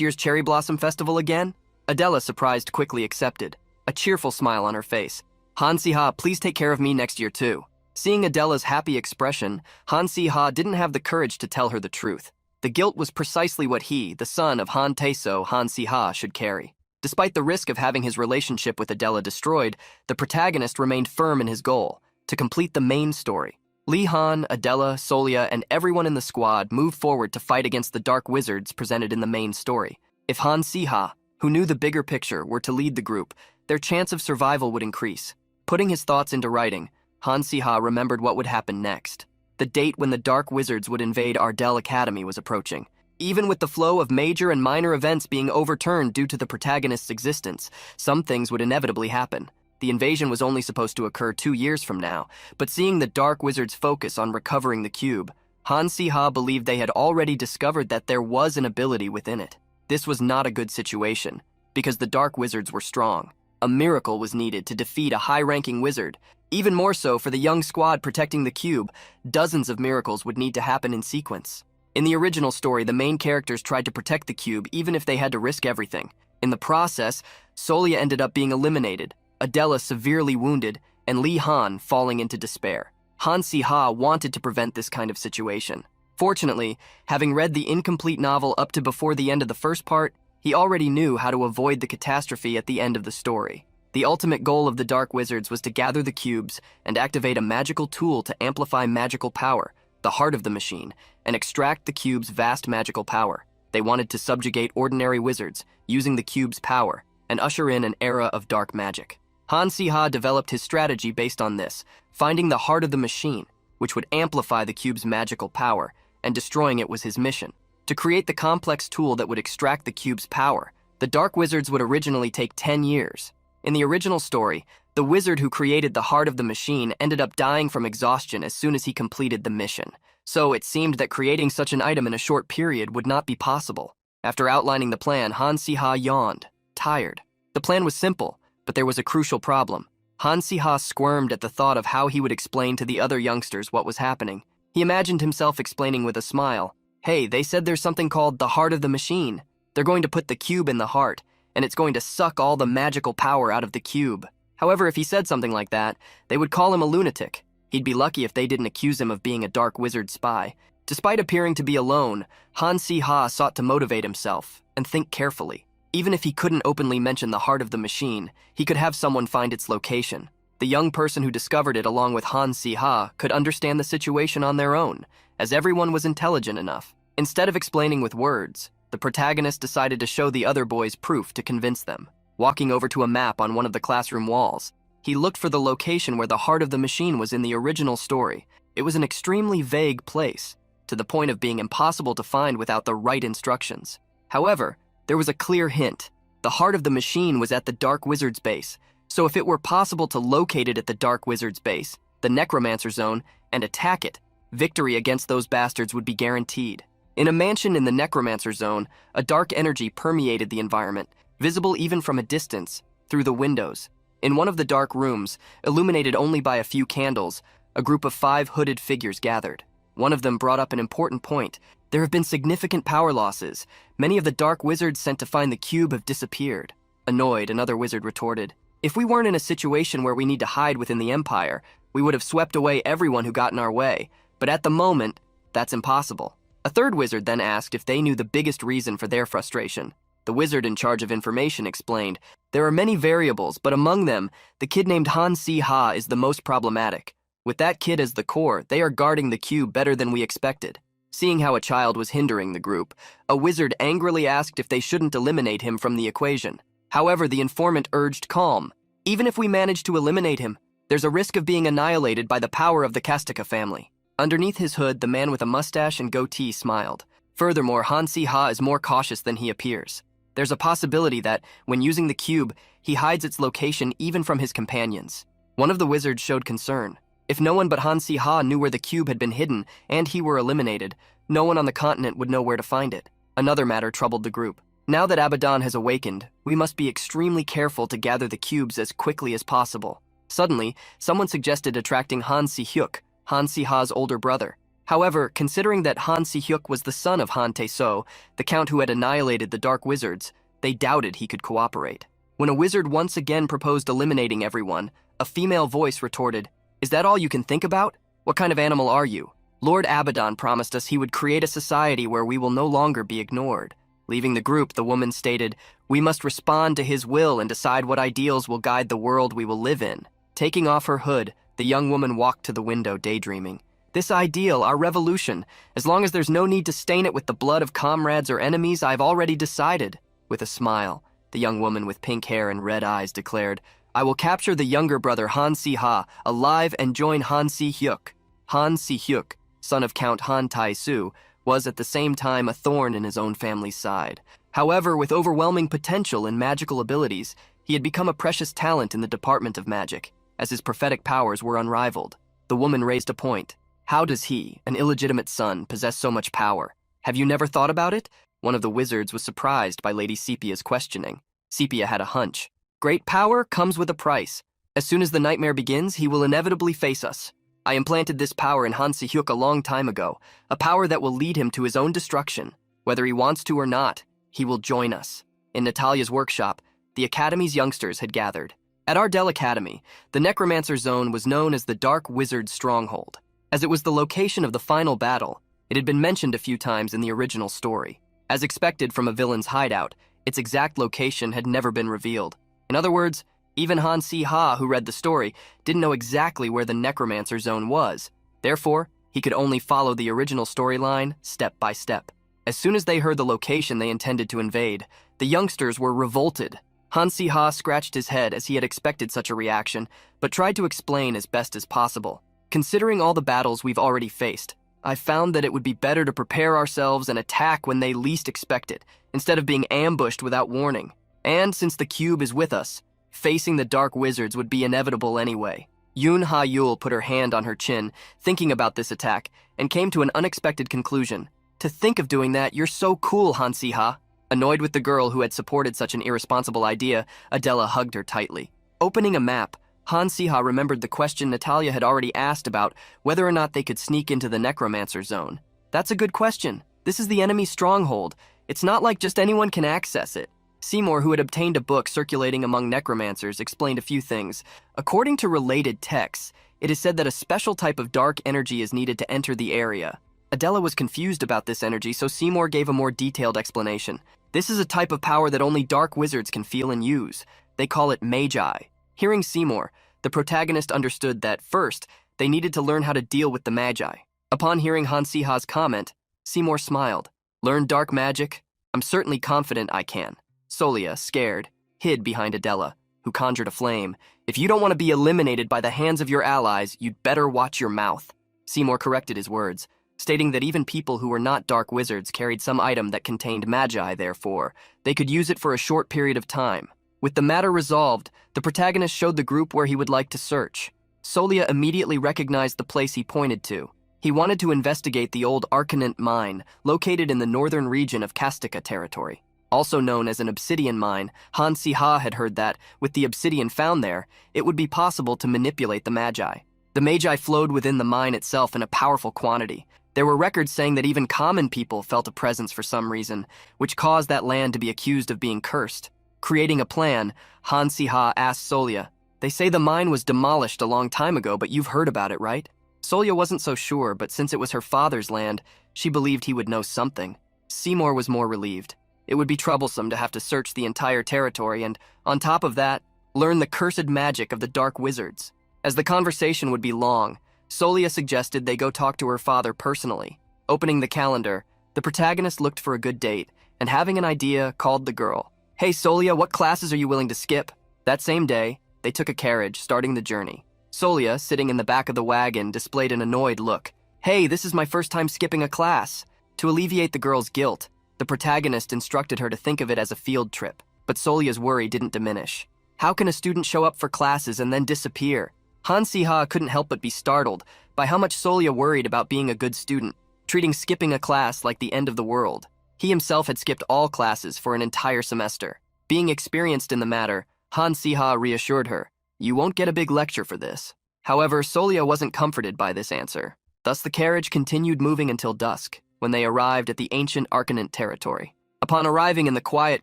year's Cherry Blossom Festival again? Adela, surprised, quickly accepted, a cheerful smile on her face. Han Si-ha, please take care of me next year too. Seeing Adela's happy expression, Han Si-ha didn't have the courage to tell her the truth. The guilt was precisely what he, the son of Han Tae-so, Han Si-ha, should carry. Despite the risk of having his relationship with Adela destroyed, the protagonist remained firm in his goal, to complete the main story. Lee Han, Adela, Solia, and everyone in the squad moved forward to fight against the dark wizards presented in the main story. If Han Si-ha, who knew the bigger picture, were to lead the group, their chance of survival would increase. Putting his thoughts into writing, Han Si-ha remembered what would happen next. The date when the dark wizards would invade Ardell Academy was approaching. Even with the flow of major and minor events being overturned due to the protagonist's existence, some things would inevitably happen. The invasion was only supposed to occur 2 years from now, but seeing the dark wizards focus on recovering the cube, Han Si-ha believed they had already discovered that there was an ability within it. This was not a good situation, because the dark wizards were strong. A miracle was needed to defeat a high-ranking wizard. Even more so for the young squad protecting the cube, dozens of miracles would need to happen in sequence. In the original story, the main characters tried to protect the cube even if they had to risk everything. In the process, Solia ended up being eliminated, Adela severely wounded, and Lee Han falling into despair. Han Si-ha wanted to prevent this kind of situation. Fortunately, having read the incomplete novel up to before the end of the first part, he already knew how to avoid the catastrophe at the end of the story. The ultimate goal of the Dark Wizards was to gather the cubes and activate a magical tool to amplify magical power, the heart of the machine, and extract the cube's vast magical power. They wanted to subjugate ordinary wizards, using the cube's power, and usher in an era of dark magic. Han Si-ha developed his strategy based on this, finding the heart of the machine, which would amplify the cube's magical power, and destroying it was his mission. To create the complex tool that would extract the cube's power, the Dark Wizards would originally take 10 years. In the original story, the wizard who created the heart of the machine ended up dying from exhaustion as soon as he completed the mission. So it seemed that creating such an item in a short period would not be possible. After outlining the plan, Han Si-ha yawned, tired. The plan was simple, but there was a crucial problem. Han Si-ha squirmed at the thought of how he would explain to the other youngsters what was happening. He imagined himself explaining with a smile, "Hey, they said there's something called the heart of the machine. They're going to put the cube in the heart, and it's going to suck all the magical power out of the cube." However, if he said something like that, they would call him a lunatic. He'd be lucky if they didn't accuse him of being a dark wizard spy. Despite appearing to be alone, Han Si-ha sought to motivate himself and think carefully. Even if he couldn't openly mention the heart of the machine, he could have someone find its location. The young person who discovered it along with Han Si-ha could understand the situation on their own, as everyone was intelligent enough. Instead of explaining with words, the protagonist decided to show the other boys proof to convince them. Walking over to a map on one of the classroom walls, he looked for the location where the heart of the machine was in the original story. It was an extremely vague place, to the point of being impossible to find without the right instructions. However, there was a clear hint. The heart of the machine was at the Dark Wizard's base, so if it were possible to locate it at the Dark Wizard's base, the Necromancer Zone, and attack it, victory against those bastards would be guaranteed. In a mansion in the Necromancer Zone, a dark energy permeated the environment, visible even from a distance, through the windows. In one of the dark rooms, illuminated only by a few candles, a group of 5 hooded figures gathered. One of them brought up an important point. There have been significant power losses. Many of the dark wizards sent to find the cube have disappeared. Annoyed, another wizard retorted, "If we weren't in a situation where we need to hide within the Empire, we would have swept away everyone who got in our way. But at the moment, that's impossible." A third wizard then asked if they knew the biggest reason for their frustration. The wizard in charge of information explained, "There are many variables, but among them, the kid named Han Si Ha is the most problematic. With that kid as the core, they are guarding the cube better than we expected." Seeing how a child was hindering the group, a wizard angrily asked if they shouldn't eliminate him from the equation. However, the informant urged calm. "Even if we manage to eliminate him, there's a risk of being annihilated by the power of the Kastika family." Underneath his hood, the man with a mustache and goatee smiled. Furthermore, Han Si Ha is more cautious than he appears. There's a possibility that, when using the cube, he hides its location even from his companions. One of the wizards showed concern. If no one but Han Si Ha knew where the cube had been hidden, and he were eliminated, no one on the continent would know where to find it. Another matter troubled the group. Now that Abaddon has awakened, we must be extremely careful to gather the cubes as quickly as possible. Suddenly, someone suggested attracting Han Si Hyuk, Han Si Ha's older brother. However, considering that Han Si Hyuk was the son of Han Tae So, the count who had annihilated the Dark Wizards, they doubted he could cooperate. When a wizard once again proposed eliminating everyone, a female voice retorted, "Is that all you can think about? What kind of animal are you? Lord Abaddon promised us he would create a society where we will no longer be ignored." Leaving the group, the woman stated, "We must respond to his will and decide what ideals will guide the world we will live in." Taking off her hood, the young woman walked to the window, daydreaming. "This ideal, our revolution, as long as there's no need to stain it with the blood of comrades or enemies, I've already decided." With a smile, the young woman with pink hair and red eyes declared, "I will capture the younger brother Han Si Ha alive and join Han Si Hyuk." Han Si Hyuk, son of Count Han Tai Su, was at the same time a thorn in his own family's side. However, with overwhelming potential and magical abilities, he had become a precious talent in the department of magic, as his prophetic powers were unrivaled. The woman raised a point. "How does he, an illegitimate son, possess so much power? Have you never thought about it?" One of the wizards was surprised by Lady Sepia's questioning. Sepia had a hunch. "Great power comes with a price. As soon as the nightmare begins, he will inevitably face us. I implanted this power in Han Si Hyuk a long time ago, a power that will lead him to his own destruction. Whether he wants to or not, he will join us." In Natalia's workshop, the Academy's youngsters had gathered. At Ardell Academy, the Necromancer Zone was known as the Dark Wizard's Stronghold. As it was the location of the final battle, it had been mentioned a few times in the original story. As expected from a villain's hideout, its exact location had never been revealed. In other words, even Han Si Ha, who read the story, didn't know exactly where the Necromancer Zone was. Therefore, he could only follow the original storyline step by step. As soon as they heard the location they intended to invade, the youngsters were revolted. Han Si Ha scratched his head as he had expected such a reaction, but tried to explain as best as possible. "Considering all the battles we've already faced, I found that it would be better to prepare ourselves and attack when they least expect it, instead of being ambushed without warning. And since the cube is with us, facing the Dark Wizards would be inevitable anyway." Yoon Ha-yul put her hand on her chin, thinking about this attack, and came to an unexpected conclusion. "To think of doing that, you're so cool, Han Si Ha." Annoyed with the girl who had supported such an irresponsible idea, Adela hugged her tightly. Opening a map, Han Si Ha remembered the question Natalia had already asked about whether or not they could sneak into the Necromancer Zone. "That's a good question. This is the enemy's stronghold. It's not like just anyone can access it." Seymour, who had obtained a book circulating among necromancers, explained a few things. According to related texts, it is said that a special type of dark energy is needed to enter the area. Adela was confused about this energy, so Seymour gave a more detailed explanation. "This is a type of power that only dark wizards can feel and use. They call it magi." Hearing Seymour, the protagonist understood that, first, they needed to learn how to deal with the magi. Upon hearing Han Si Ha's comment, Seymour smiled. "Learn dark magic? I'm certainly confident I can." Solia, scared, hid behind Adela, who conjured a flame. "If you don't want to be eliminated by the hands of your allies, you'd better watch your mouth." Seymour corrected his words, stating that even people who were not dark wizards carried some item that contained magi, therefore, they could use it for a short period of time. With the matter resolved, the protagonist showed the group where he would like to search. Solia immediately recognized the place he pointed to. He wanted to investigate the old Arcanant mine, located in the northern region of Kastika territory. also known as an obsidian mine. Han Si-ha had heard that, with the obsidian found there, it would be possible to manipulate the magi. The magi flowed within the mine itself in a powerful quantity. There were records saying that even common people felt a presence for some reason, which caused that land to be accused of being cursed. Creating a plan, Han Si-ha asked Solya, "They say the mine was demolished a long time ago, but you've heard about it, right?" Solya wasn't so sure, but since it was her father's land, she believed he would know something. Seymour was more relieved. It would be troublesome to have to search the entire territory and, on top of that, learn the cursed magic of the dark wizards. As the conversation would be long, Solya suggested they go talk to her father personally. Opening the calendar, the protagonist looked for a good date, and having an idea, called the girl. "Hey Solya, what classes are you willing to skip?" That same day, they took a carriage, starting the journey. Solya, sitting in the back of the wagon, displayed an annoyed look. "Hey, this is my first time skipping a class." To alleviate the girl's guilt, the protagonist instructed her to think of it as a field trip, but Solya's worry didn't diminish. How can a student show up for classes and then disappear? Han Si-ha couldn't help but be startled by how much Solya worried about being a good student, treating skipping a class like the end of the world. He himself had skipped all classes for an entire semester. Being experienced in the matter, Han Si-ha reassured her, "You won't get a big lecture for this." However, Solya wasn't comforted by this answer. Thus the carriage continued moving until dusk, when they arrived at the ancient Arcanant territory. Upon arriving in the quiet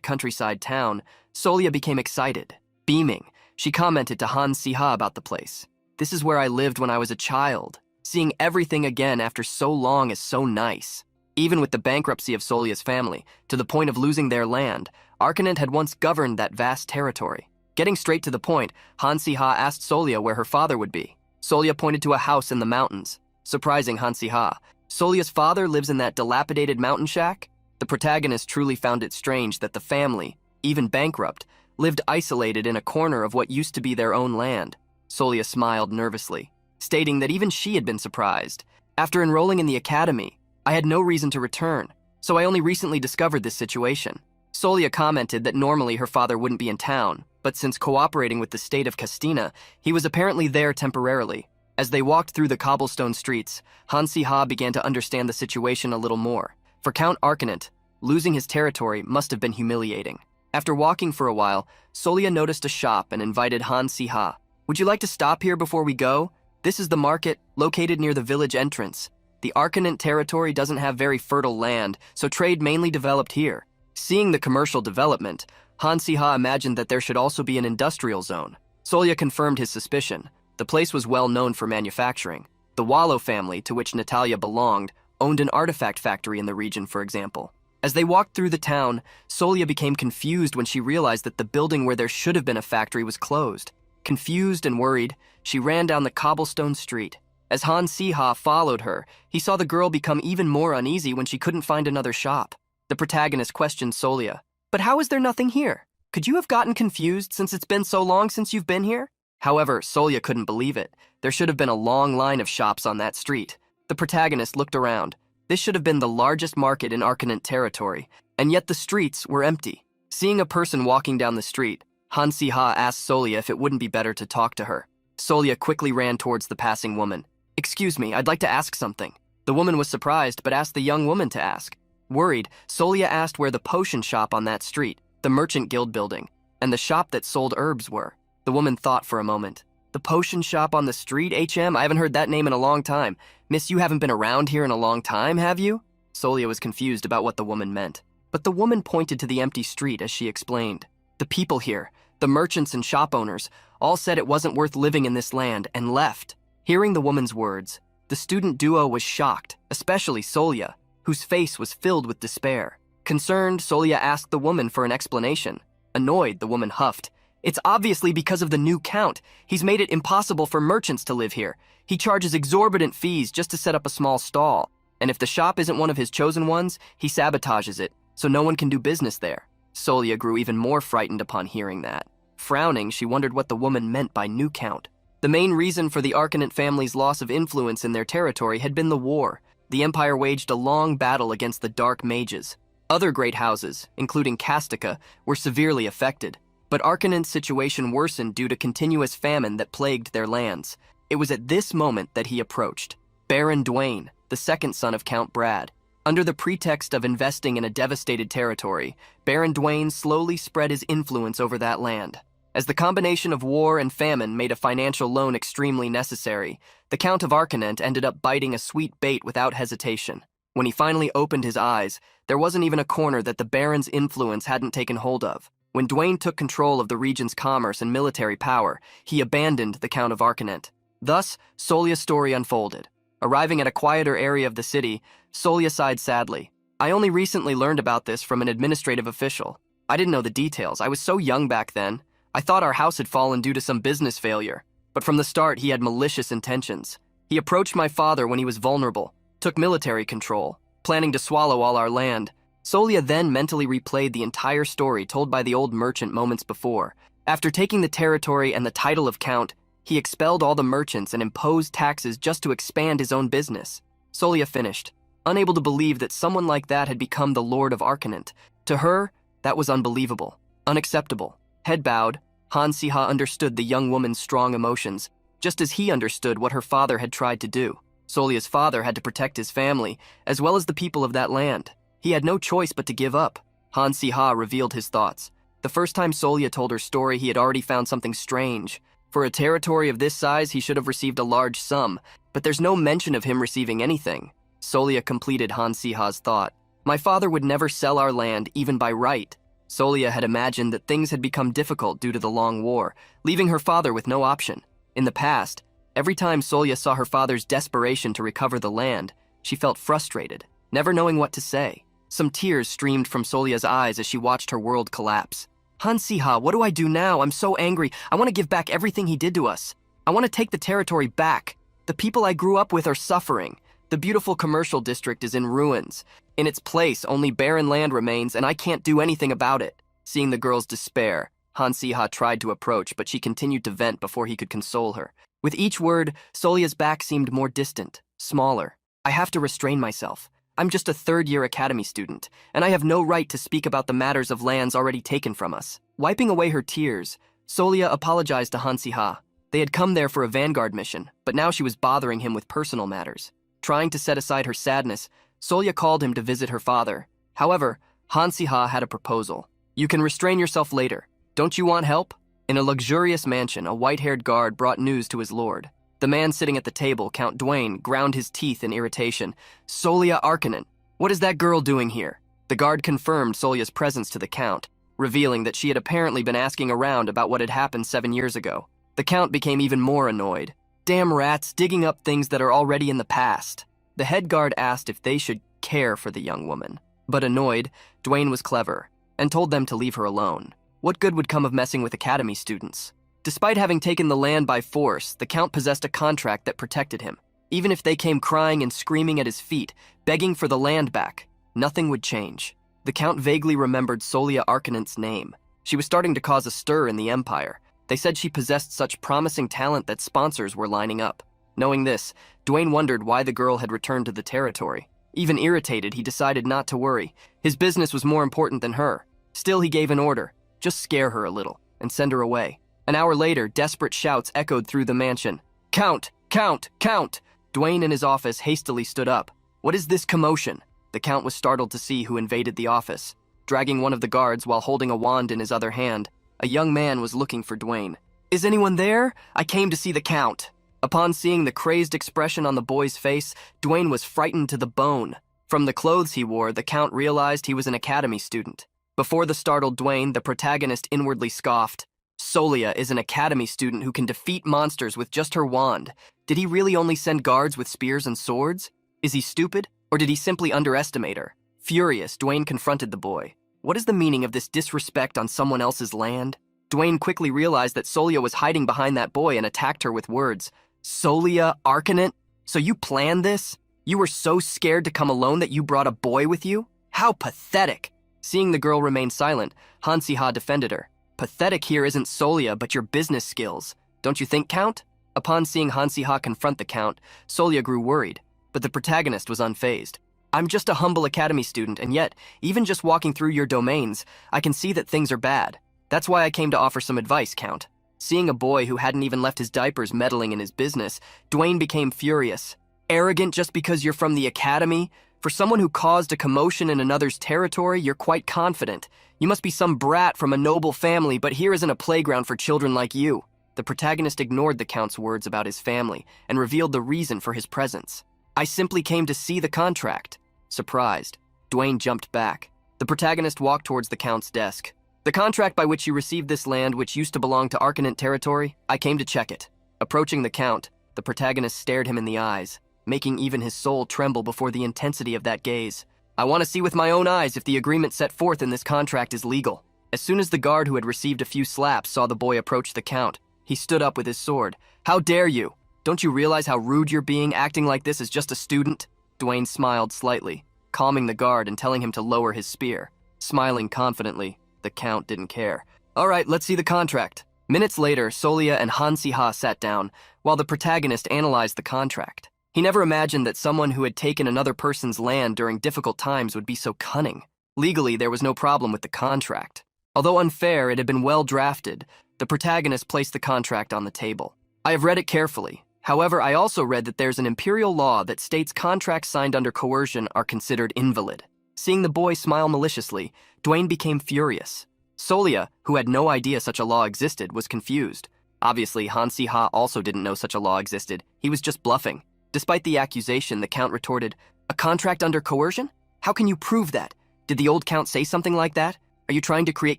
countryside town, Solya became excited. Beaming, she commented to Han Si-ha about the place. "This is where I lived when I was a child. Seeing everything again after so long is so nice." Even with the bankruptcy of Solya's family, to the point of losing their land, Arcanant had once governed that vast territory. Getting straight to the point, Han Si-ha asked Solya where her father would be. Solya pointed to a house in the mountains. Surprising Han Si-ha, Solya's father lives in that dilapidated mountain shack? The protagonist truly found it strange that the family, even bankrupt, lived isolated in a corner of what used to be their own land. Solya smiled nervously, stating that even she had been surprised. "After enrolling in the academy, I had no reason to return, so I only recently discovered this situation." Solya commented that normally her father wouldn't be in town, but since cooperating with the state of Castina, he was apparently there temporarily. As they walked through the cobblestone streets, Han Si-ha began to understand the situation a little more. For Count Arcanant, losing his territory must have been humiliating. After walking for a while, Solya noticed a shop and invited Han Si-ha. "Would you like to stop here before we go? This is the market, located near the village entrance. The Arcanant territory doesn't have very fertile land, so trade mainly developed here." Seeing the commercial development, Han Si-ha imagined that there should also be an industrial zone. Solya confirmed his suspicion. The place was well known for manufacturing. The Wallow family, to which Natalia belonged, owned an artifact factory in the region, for example. As they walked through the town, Solya became confused when she realized that the building where there should have been a factory was closed. Confused and worried, she ran down the cobblestone street. As Han Si-ha followed her, he saw the girl become even more uneasy when she couldn't find another shop. The protagonist questioned Solya, "But how is there nothing here? Could you have gotten confused since it's been so long since you've been here?" However, Solya couldn't believe it. There should have been a long line of shops on that street. The protagonist looked around. This should have been the largest market in Arcanant territory, and yet the streets were empty. Seeing a person walking down the street, Han Si-ha asked Solya if it wouldn't be better to talk to her. Solya quickly ran towards the passing woman. "Excuse me, I'd like to ask something." The woman was surprised, but asked the young woman to ask. Worried, Solya asked where the potion shop on that street, the Merchant Guild building, and the shop that sold herbs were. The woman thought for a moment. "The potion shop on the street, HM? I haven't heard that name in a long time. Miss, you haven't been around here in a long time, have you?" Solya was confused about what the woman meant. But the woman pointed to the empty street as she explained. "The people here, the merchants and shop owners, all said it wasn't worth living in this land and left." Hearing the woman's words, the student duo was shocked, especially Solya, whose face was filled with despair. Concerned, Solya asked the woman for an explanation. Annoyed, the woman huffed. "It's obviously because of the new count. He's made it impossible for merchants to live here. He charges exorbitant fees just to set up a small stall. And if the shop isn't one of his chosen ones, he sabotages it, so no one can do business there." Solya grew even more frightened upon hearing that. Frowning, she wondered what the woman meant by new count. The main reason for the Arcanant family's loss of influence in their territory had been the war. The Empire waged a long battle against the Dark Mages. Other great houses, including Castica, were severely affected. But Arcanant's situation worsened due to continuous famine that plagued their lands. It was at this moment that he approached. Baron Dwayne, the second son of Count Brad. Under the pretext of investing in a devastated territory, Baron Dwayne slowly spread his influence over that land. As the combination of war and famine made a financial loan extremely necessary, the Count of Arcanent ended up biting a sweet bait without hesitation. When he finally opened his eyes, there wasn't even a corner that the Baron's influence hadn't taken hold of. When Dwayne took control of the region's commerce and military power, he abandoned the Count of Arcanent. Thus, Solia's story unfolded. Arriving at a quieter area of the city, Solia sighed sadly. I only recently learned about this from an administrative official. I didn't know the details. I was so young back then. I thought our house had fallen due to some business failure. But from the start, he had malicious intentions. He approached my father when he was vulnerable, took military control, planning to swallow all our land. Solia then mentally replayed the entire story told by the old merchant moments before. After taking the territory and the title of Count, he expelled all the merchants and imposed taxes just to expand his own business. Solia finished, unable to believe that someone like that had become the Lord of Arcanent. To her, that was unbelievable, unacceptable. Head bowed, Han Siha understood the young woman's strong emotions, just as he understood what her father had tried to do. Solia's father had to protect his family, as well as the people of that land. He had no choice but to give up. Han Siha revealed his thoughts. The first time Solia told her story, he had already found something strange. For a territory of this size, he should have received a large sum, but there's no mention of him receiving anything. Solia completed Han Siha's thought. My father would never sell our land, even by right. Solia had imagined that things had become difficult due to the long war, leaving her father with no option. In the past, every time Solia saw her father's desperation to recover the land, she felt frustrated, never knowing what to say. Some tears streamed from Solia's eyes as she watched her world collapse. Han Siha, what do I do now? I'm so angry. I want to give back everything he did to us. I want to take the territory back. The people I grew up with are suffering. The beautiful commercial district is in ruins. In its place, only barren land remains, and I can't do anything about it. Seeing the girl's despair, Han Siha tried to approach, but she continued to vent before he could console her. With each word, Solia's back seemed more distant, smaller. I have to restrain myself. I'm just a third-year academy student, and I have no right to speak about the matters of lands already taken from us. Wiping away her tears, Solia apologized to Han Siha. They had come there for a vanguard mission, but now she was bothering him with personal matters. Trying to set aside her sadness, Solia called him to visit her father. However, Han Siha had a proposal. You can restrain yourself later. Don't you want help? In a luxurious mansion, a white-haired guard brought news to his lord. The man sitting at the table, Count Dwayne, ground his teeth in irritation. Solia Arcanent, what is that girl doing here? The guard confirmed Solia's presence to the Count, revealing that she had apparently been asking around about what had happened 7 years ago. The Count became even more annoyed. Damn rats, digging up things that are already in the past. The head guard asked if they should care for the young woman. But annoyed, Dwayne was clever, and told them to leave her alone. What good would come of messing with academy students? Despite having taken the land by force, the Count possessed a contract that protected him. Even if they came crying and screaming at his feet, begging for the land back, nothing would change. The Count vaguely remembered Solia Arcanent's name. She was starting to cause a stir in the Empire. They said she possessed such promising talent that sponsors were lining up. Knowing this, Dwayne wondered why the girl had returned to the territory. Even irritated, he decided not to worry. His business was more important than her. Still, he gave an order. Just scare her a little, and send her away. An hour later, desperate shouts echoed through the mansion. Count! Count! Count! Dwayne in his office hastily stood up. What is this commotion? The Count was startled to see who invaded the office. Dragging one of the guards while holding a wand in his other hand, a young man was looking for Dwayne. Is anyone there? I came to see the Count. Upon seeing the crazed expression on the boy's face, Dwayne was frightened to the bone. From the clothes he wore, the Count realized he was an academy student. Before the startled Dwayne, the protagonist inwardly scoffed. Solia is an academy student who can defeat monsters with just her wand. Did he really only send guards with spears and swords? Is he stupid, or did he simply underestimate her? Furious, Dwayne confronted the boy. What is the meaning of this disrespect on someone else's land? Dwayne quickly realized that Solia was hiding behind that boy and attacked her with words. Solia Arcanent? So you planned this? You were so scared to come alone that you brought a boy with you? How pathetic! Seeing the girl remain silent, Han Siha defended her. Pathetic here isn't Solia, but your business skills. Don't you think, Count? Upon seeing Han Siha confront the Count, Solia grew worried, but the protagonist was unfazed. I'm just a humble academy student, and yet, even just walking through your domains, I can see that things are bad. That's why I came to offer some advice, Count. Seeing a boy who hadn't even left his diapers meddling in his business, Dwayne became furious. Arrogant just because you're from the academy? For someone who caused a commotion in another's territory, you're quite confident. You must be some brat from a noble family, but here isn't a playground for children like you. The protagonist ignored the Count's words about his family and revealed the reason for his presence. I simply came to see the contract. Surprised, Dwayne jumped back. The protagonist walked towards the Count's desk. The contract by which you received this land, which used to belong to Arcanant territory, I came to check it. Approaching the Count, the protagonist stared him in the eyes, making even his soul tremble before the intensity of that gaze. I want to see with my own eyes if the agreement set forth in this contract is legal. As soon as the guard who had received a few slaps saw the boy approach the Count, he stood up with his sword. How dare you? Don't you realize how rude you're being, acting like this as just a student? Dwayne smiled slightly, calming the guard and telling him to lower his spear. Smiling confidently, the Count didn't care. All right, let's see the contract. Minutes later, Solia and Han-Si-Ha sat down, while the protagonist analyzed the contract. He never imagined that someone who had taken another person's land during difficult times would be so cunning. Legally, there was no problem with the contract. Although unfair, it had been well drafted. The protagonist placed the contract on the table. I have read it carefully. However, I also read that there's an imperial law that states contracts signed under coercion are considered invalid. Seeing the boy smile maliciously, Dwayne became furious. Solia, who had no idea such a law existed, was confused. Obviously, Han-Si-Ha also didn't know such a law existed. He was just bluffing. Despite the accusation, the Count retorted, "A contract under coercion? How can you prove that? Did the old Count say something like that? Are you trying to create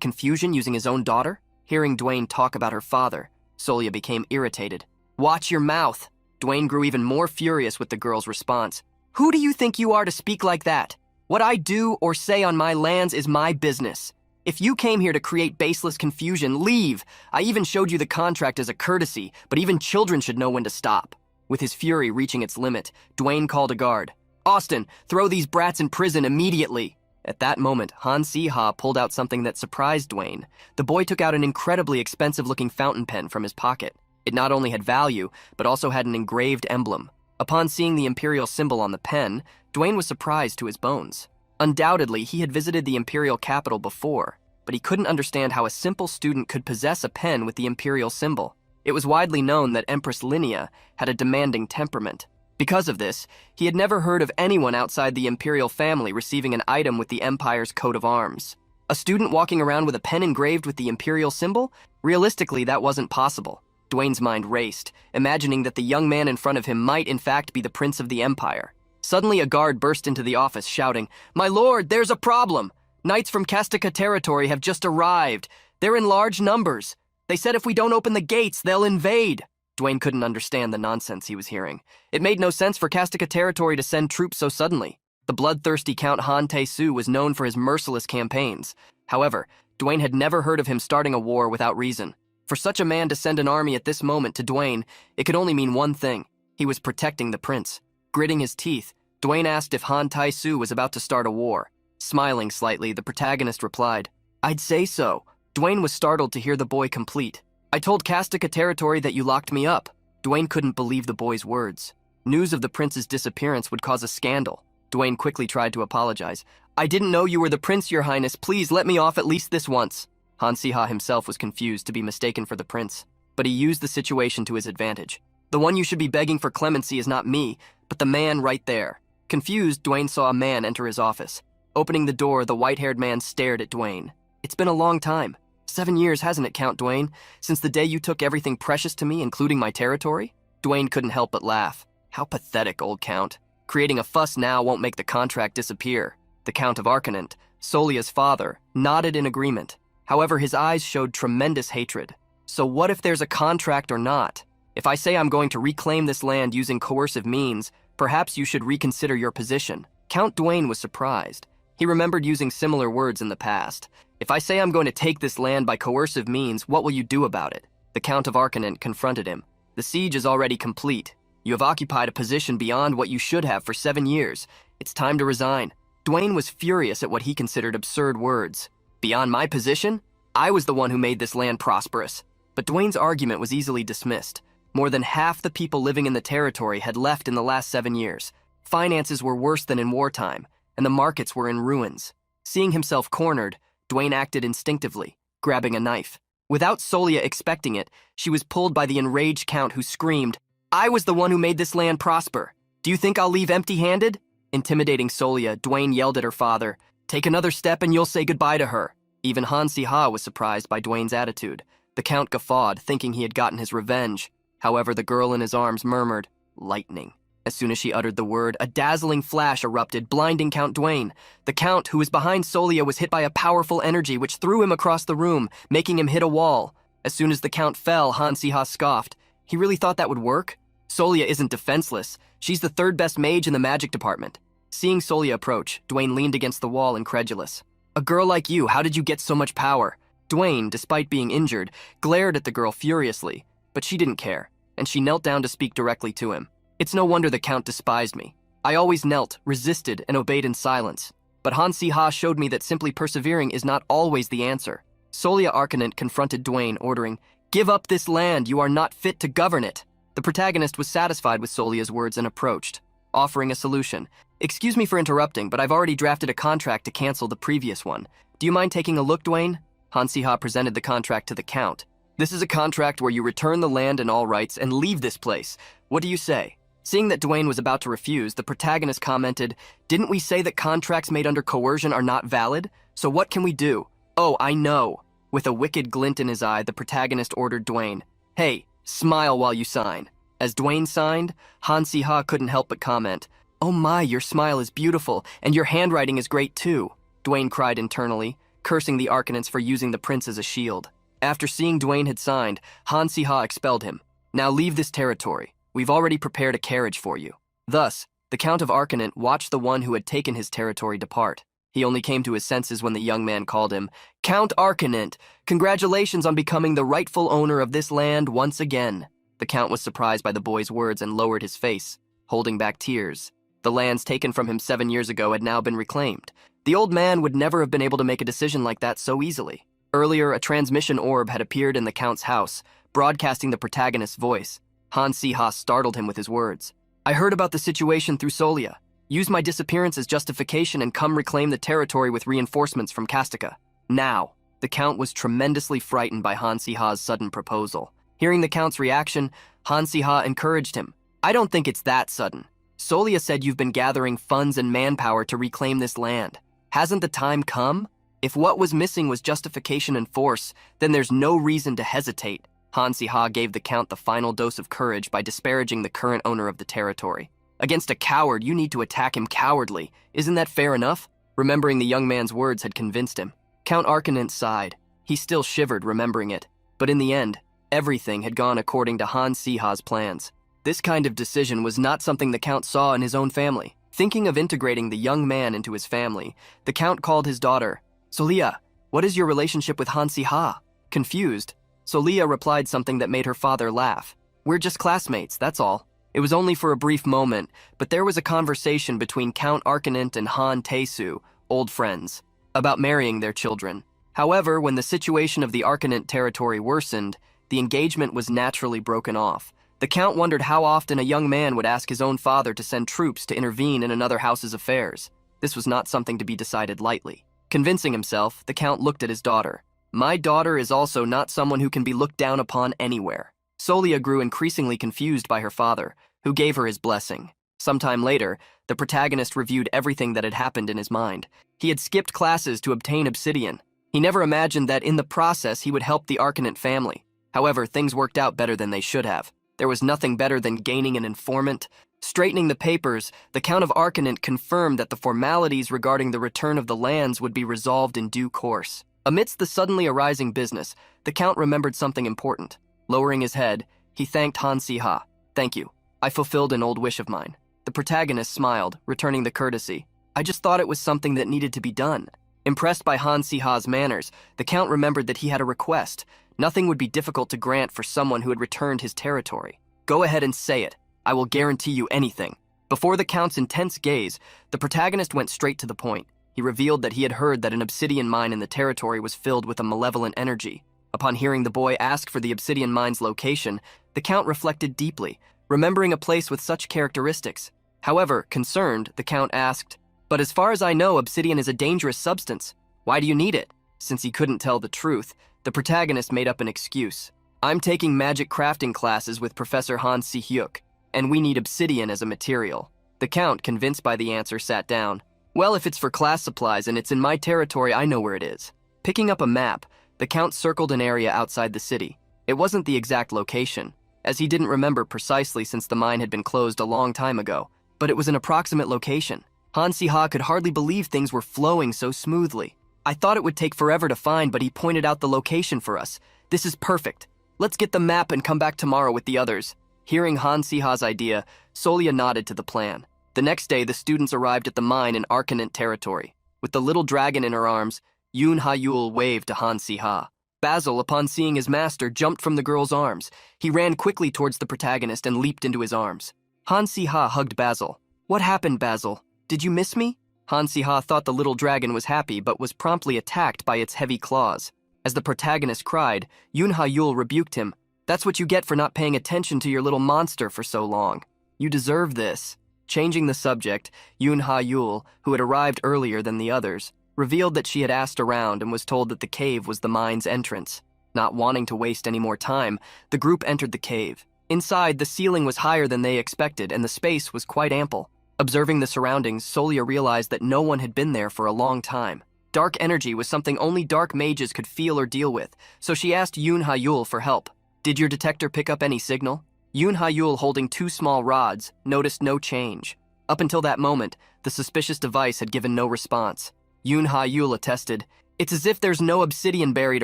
confusion using his own daughter?" Hearing Dwayne talk about her father, Solia became irritated. "Watch your mouth." Dwayne grew even more furious with the girl's response. "Who do you think you are to speak like that? What I do or say on my lands is my business. If you came here to create baseless confusion, leave. I even showed you the contract as a courtesy, but even children should know when to stop." With his fury reaching its limit, Dwayne called a guard. "Austin, throw these brats in prison immediately." At that moment, Han-Si-Ha pulled out something that surprised Dwayne. The boy took out an incredibly expensive-looking fountain pen from his pocket. It not only had value, but also had an engraved emblem. Upon seeing the imperial symbol on the pen, Dwayne was surprised to his bones. Undoubtedly, he had visited the imperial capital before, but he couldn't understand how a simple student could possess a pen with the imperial symbol. It was widely known that Empress Linnea had a demanding temperament. Because of this, he had never heard of anyone outside the imperial family receiving an item with the empire's coat of arms. A student walking around with a pen engraved with the imperial symbol? Realistically, that wasn't possible. Dwayne's mind raced, imagining that the young man in front of him might in fact be the prince of the empire. Suddenly, a guard burst into the office, shouting, "My lord, there's a problem! Knights from Kastika territory have just arrived. They're in large numbers. They said if we don't open the gates, they'll invade." Dwayne couldn't understand the nonsense he was hearing. It made no sense for Kastika territory to send troops so suddenly. The bloodthirsty Count Han Tae-Su was known for his merciless campaigns. However, Dwayne had never heard of him starting a war without reason. For such a man to send an army at this moment to Dwayne, it could only mean one thing. He was protecting the prince. Gritting his teeth, Dwayne asked if Han Tae-Su was about to start a war. Smiling slightly, the protagonist replied, "I'd say so." Dwayne was startled to hear the boy complete. "I told Kastika territory that you locked me up." Dwayne couldn't believe the boy's words. News of the prince's disappearance would cause a scandal. Dwayne quickly tried to apologize. "I didn't know you were the prince, your highness. Please let me off at least this once." Han-Si-Ha himself was confused to be mistaken for the prince, but he used the situation to his advantage. "The one you should be begging for clemency is not me, but the man right there." Confused, Dwayne saw a man enter his office. Opening the door, the white-haired man stared at Dwayne. "It's been a long time. 7 years, hasn't it, Count Dwayne? Since the day you took everything precious to me, including my territory?" Dwayne couldn't help but laugh. How pathetic, old Count. Creating a fuss now won't make the contract disappear. The Count of Arcanant, Solia's father, nodded in agreement. However, his eyes showed tremendous hatred. "So what if there's a contract or not? If I say I'm going to reclaim this land using coercive means, perhaps you should reconsider your position." Count Dwayne was surprised. He remembered using similar words in the past. "If I say I'm going to take this land by coercive means, what will you do about it?" The Count of Arcanant confronted him. "The siege is already complete. You have occupied a position beyond what you should have for 7 years. It's time to resign." Dwayne was furious at what he considered absurd words. "Beyond my position? I was the one who made this land prosperous." But Dwayne's argument was easily dismissed. More than half the people living in the territory had left in the last 7 years. Finances were worse than in wartime, and the markets were in ruins. Seeing himself cornered, Dwayne acted instinctively, grabbing a knife. Without Solia expecting it, she was pulled by the enraged Count, who screamed, "I was the one who made this land prosper. Do you think I'll leave empty-handed?" Intimidating Solia, Dwayne yelled at her father, "Take another step and you'll say goodbye to her." Even Han Si-ha was surprised by Dwayne's attitude. The Count guffawed, thinking he had gotten his revenge. However, the girl in his arms murmured, "Lightning." As soon as she uttered the word, a dazzling flash erupted, blinding Count Dwayne. The Count, who was behind Solia, was hit by a powerful energy which threw him across the room, making him hit a wall. As soon as the Count fell, Han Si-ha scoffed. He really thought that would work? Solia isn't defenseless. She's the third best mage in the magic department. Seeing Solia approach, Dwayne leaned against the wall, incredulous. "A girl like you, how did you get so much power?" Dwayne, despite being injured, glared at the girl furiously, but she didn't care, and she knelt down to speak directly to him. "It's no wonder the Count despised me. I always knelt, resisted, and obeyed in silence. But Han Si-ha showed me that simply persevering is not always the answer." Solia Arcanant confronted Dwayne, ordering, "Give up this land, you are not fit to govern it." The protagonist was satisfied with Solia's words and approached, offering a solution. "Excuse me for interrupting, but I've already drafted a contract to cancel the previous one. Do you mind taking a look, Dwayne?" Han Si-ha presented the contract to the Count. "This is a contract where you return the land and all rights and leave this place. What do you say?" Seeing that Dwayne was about to refuse, the protagonist commented, "Didn't we say that contracts made under coercion are not valid? So what can we do?" "Oh, I know." With a wicked glint in his eye, the protagonist ordered Dwayne, "Hey, smile while you sign." As Dwayne signed, Han Si-ha couldn't help but comment, "Oh my, your smile is beautiful, and your handwriting is great too." Dwayne cried internally, cursing the Arcanants for using the prince as a shield. After seeing Dwayne had signed, Han Si-ha expelled him. "Now leave this territory. We've already prepared a carriage for you." Thus, the Count of Arcanant watched the one who had taken his territory depart. He only came to his senses when the young man called him, "Count Arcanant, congratulations on becoming the rightful owner of this land once again." The Count was surprised by the boy's words and lowered his face, holding back tears. The lands taken from him 7 years ago had now been reclaimed. The old man would never have been able to make a decision like that so easily. Earlier, a transmission orb had appeared in the Count's house, broadcasting the protagonist's voice. Han Si-ha startled him with his words. "I heard about the situation through Solia. Use my disappearance as justification and come reclaim the territory with reinforcements from Kastika. Now." The Count was tremendously frightened by Han Si-ha's sudden proposal. Hearing the Count's reaction, Han Si-ha encouraged him. "I don't think it's that sudden. Solia said you've been gathering funds and manpower to reclaim this land. Hasn't the time come? If what was missing was justification and force, then there's no reason to hesitate." Han Si-ha gave the Count the final dose of courage by disparaging the current owner of the territory. "Against a coward, you need to attack him cowardly. Isn't that fair enough?" Remembering the young man's words had convinced him. Count Arcanant sighed. He still shivered remembering it. But in the end, everything had gone according to Han Si-ha's plans. This kind of decision was not something the Count saw in his own family. Thinking of integrating the young man into his family, the Count called his daughter, "Solia, what is your relationship with Han Si-ha?" Confused, Solia replied something that made her father laugh. "We're just classmates, that's all." It was only for a brief moment, but there was a conversation between Count Arcanant and Han Tae-su, old friends, about marrying their children. However, when the situation of the Arcanant territory worsened, the engagement was naturally broken off. The Count wondered how often a young man would ask his own father to send troops to intervene in another house's affairs. This was not something to be decided lightly. Convincing himself, the Count looked at his daughter. "My daughter is also not someone who can be looked down upon anywhere." Solia grew increasingly confused by her father, who gave her his blessing. Sometime later, the protagonist reviewed everything that had happened in his mind. He had skipped classes to obtain obsidian. He never imagined that in the process he would help the Arcanant family. However, things worked out better than they should have. There was nothing better than gaining an informant. Straightening the papers, the Count of Arcanant confirmed that the formalities regarding the return of the lands would be resolved in due course. Amidst the suddenly arising business, the Count remembered something important. Lowering his head, he thanked Han Si-ha. "Thank you. I fulfilled an old wish of mine." The protagonist smiled, returning the courtesy. "I just thought it was something that needed to be done." Impressed by Han Si-ha's manners, the Count remembered that he had a request. Nothing would be difficult to grant for someone who had returned his territory. "Go ahead and say it. I will guarantee you anything." Before the Count's intense gaze, the protagonist went straight to the point. He revealed that he had heard that an obsidian mine in the territory was filled with a malevolent energy. Upon hearing the boy ask for the obsidian mine's location, the Count reflected deeply, remembering a place with such characteristics. However, concerned, the Count asked, "But as far as I know, obsidian is a dangerous substance. Why do you need it?" Since he couldn't tell the truth, the protagonist made up an excuse. "I'm taking magic crafting classes with Professor Han Si-hyuk, and we need obsidian as a material." The The Count, convinced by the answer, sat down. Well, if it's for class supplies and it's in my territory, I know where it is. Picking up a map, the Count circled an area outside the city. It wasn't the exact location, as he didn't remember precisely since the mine had been closed a long time ago, but it was an approximate location. Han-Si-Ha could hardly believe things were flowing so smoothly. I thought it would take forever to find, but he pointed out the location for us. This is perfect. Let's get the map and come back tomorrow with the others. Hearing Han-Si-Ha's idea, Solia nodded to the plan. The next day, the students arrived at the mine in Arcanant territory. With the little dragon in her arms, Yoon Ha-yul waved to Han-Si-Ha. Basil, upon seeing his master, jumped from the girl's arms. He ran quickly towards the protagonist and leaped into his arms. Han-Si-Ha hugged Basil. What happened, Basil? Did you miss me? Han-Si-Ha thought the little dragon was happy but was promptly attacked by its heavy claws. As the protagonist cried, Yoon Ha-yul rebuked him. That's what you get for not paying attention to your little monster for so long. You deserve this. Changing the subject, Yoon Ha-yul, who had arrived earlier than the others, revealed that she had asked around and was told that the cave was the mine's entrance. Not wanting to waste any more time, the group entered the cave. Inside, the ceiling was higher than they expected and the space was quite ample. Observing the surroundings, Solia realized that no one had been there for a long time. Dark energy was something only dark mages could feel or deal with, so she asked Yoon Ha-yul for help. Did your detector pick up any signal? Yoon Ha-yul, holding two small rods, noticed no change. Up until that moment, the suspicious device had given no response. Yoon Ha-yul attested, "It's as if there's no obsidian buried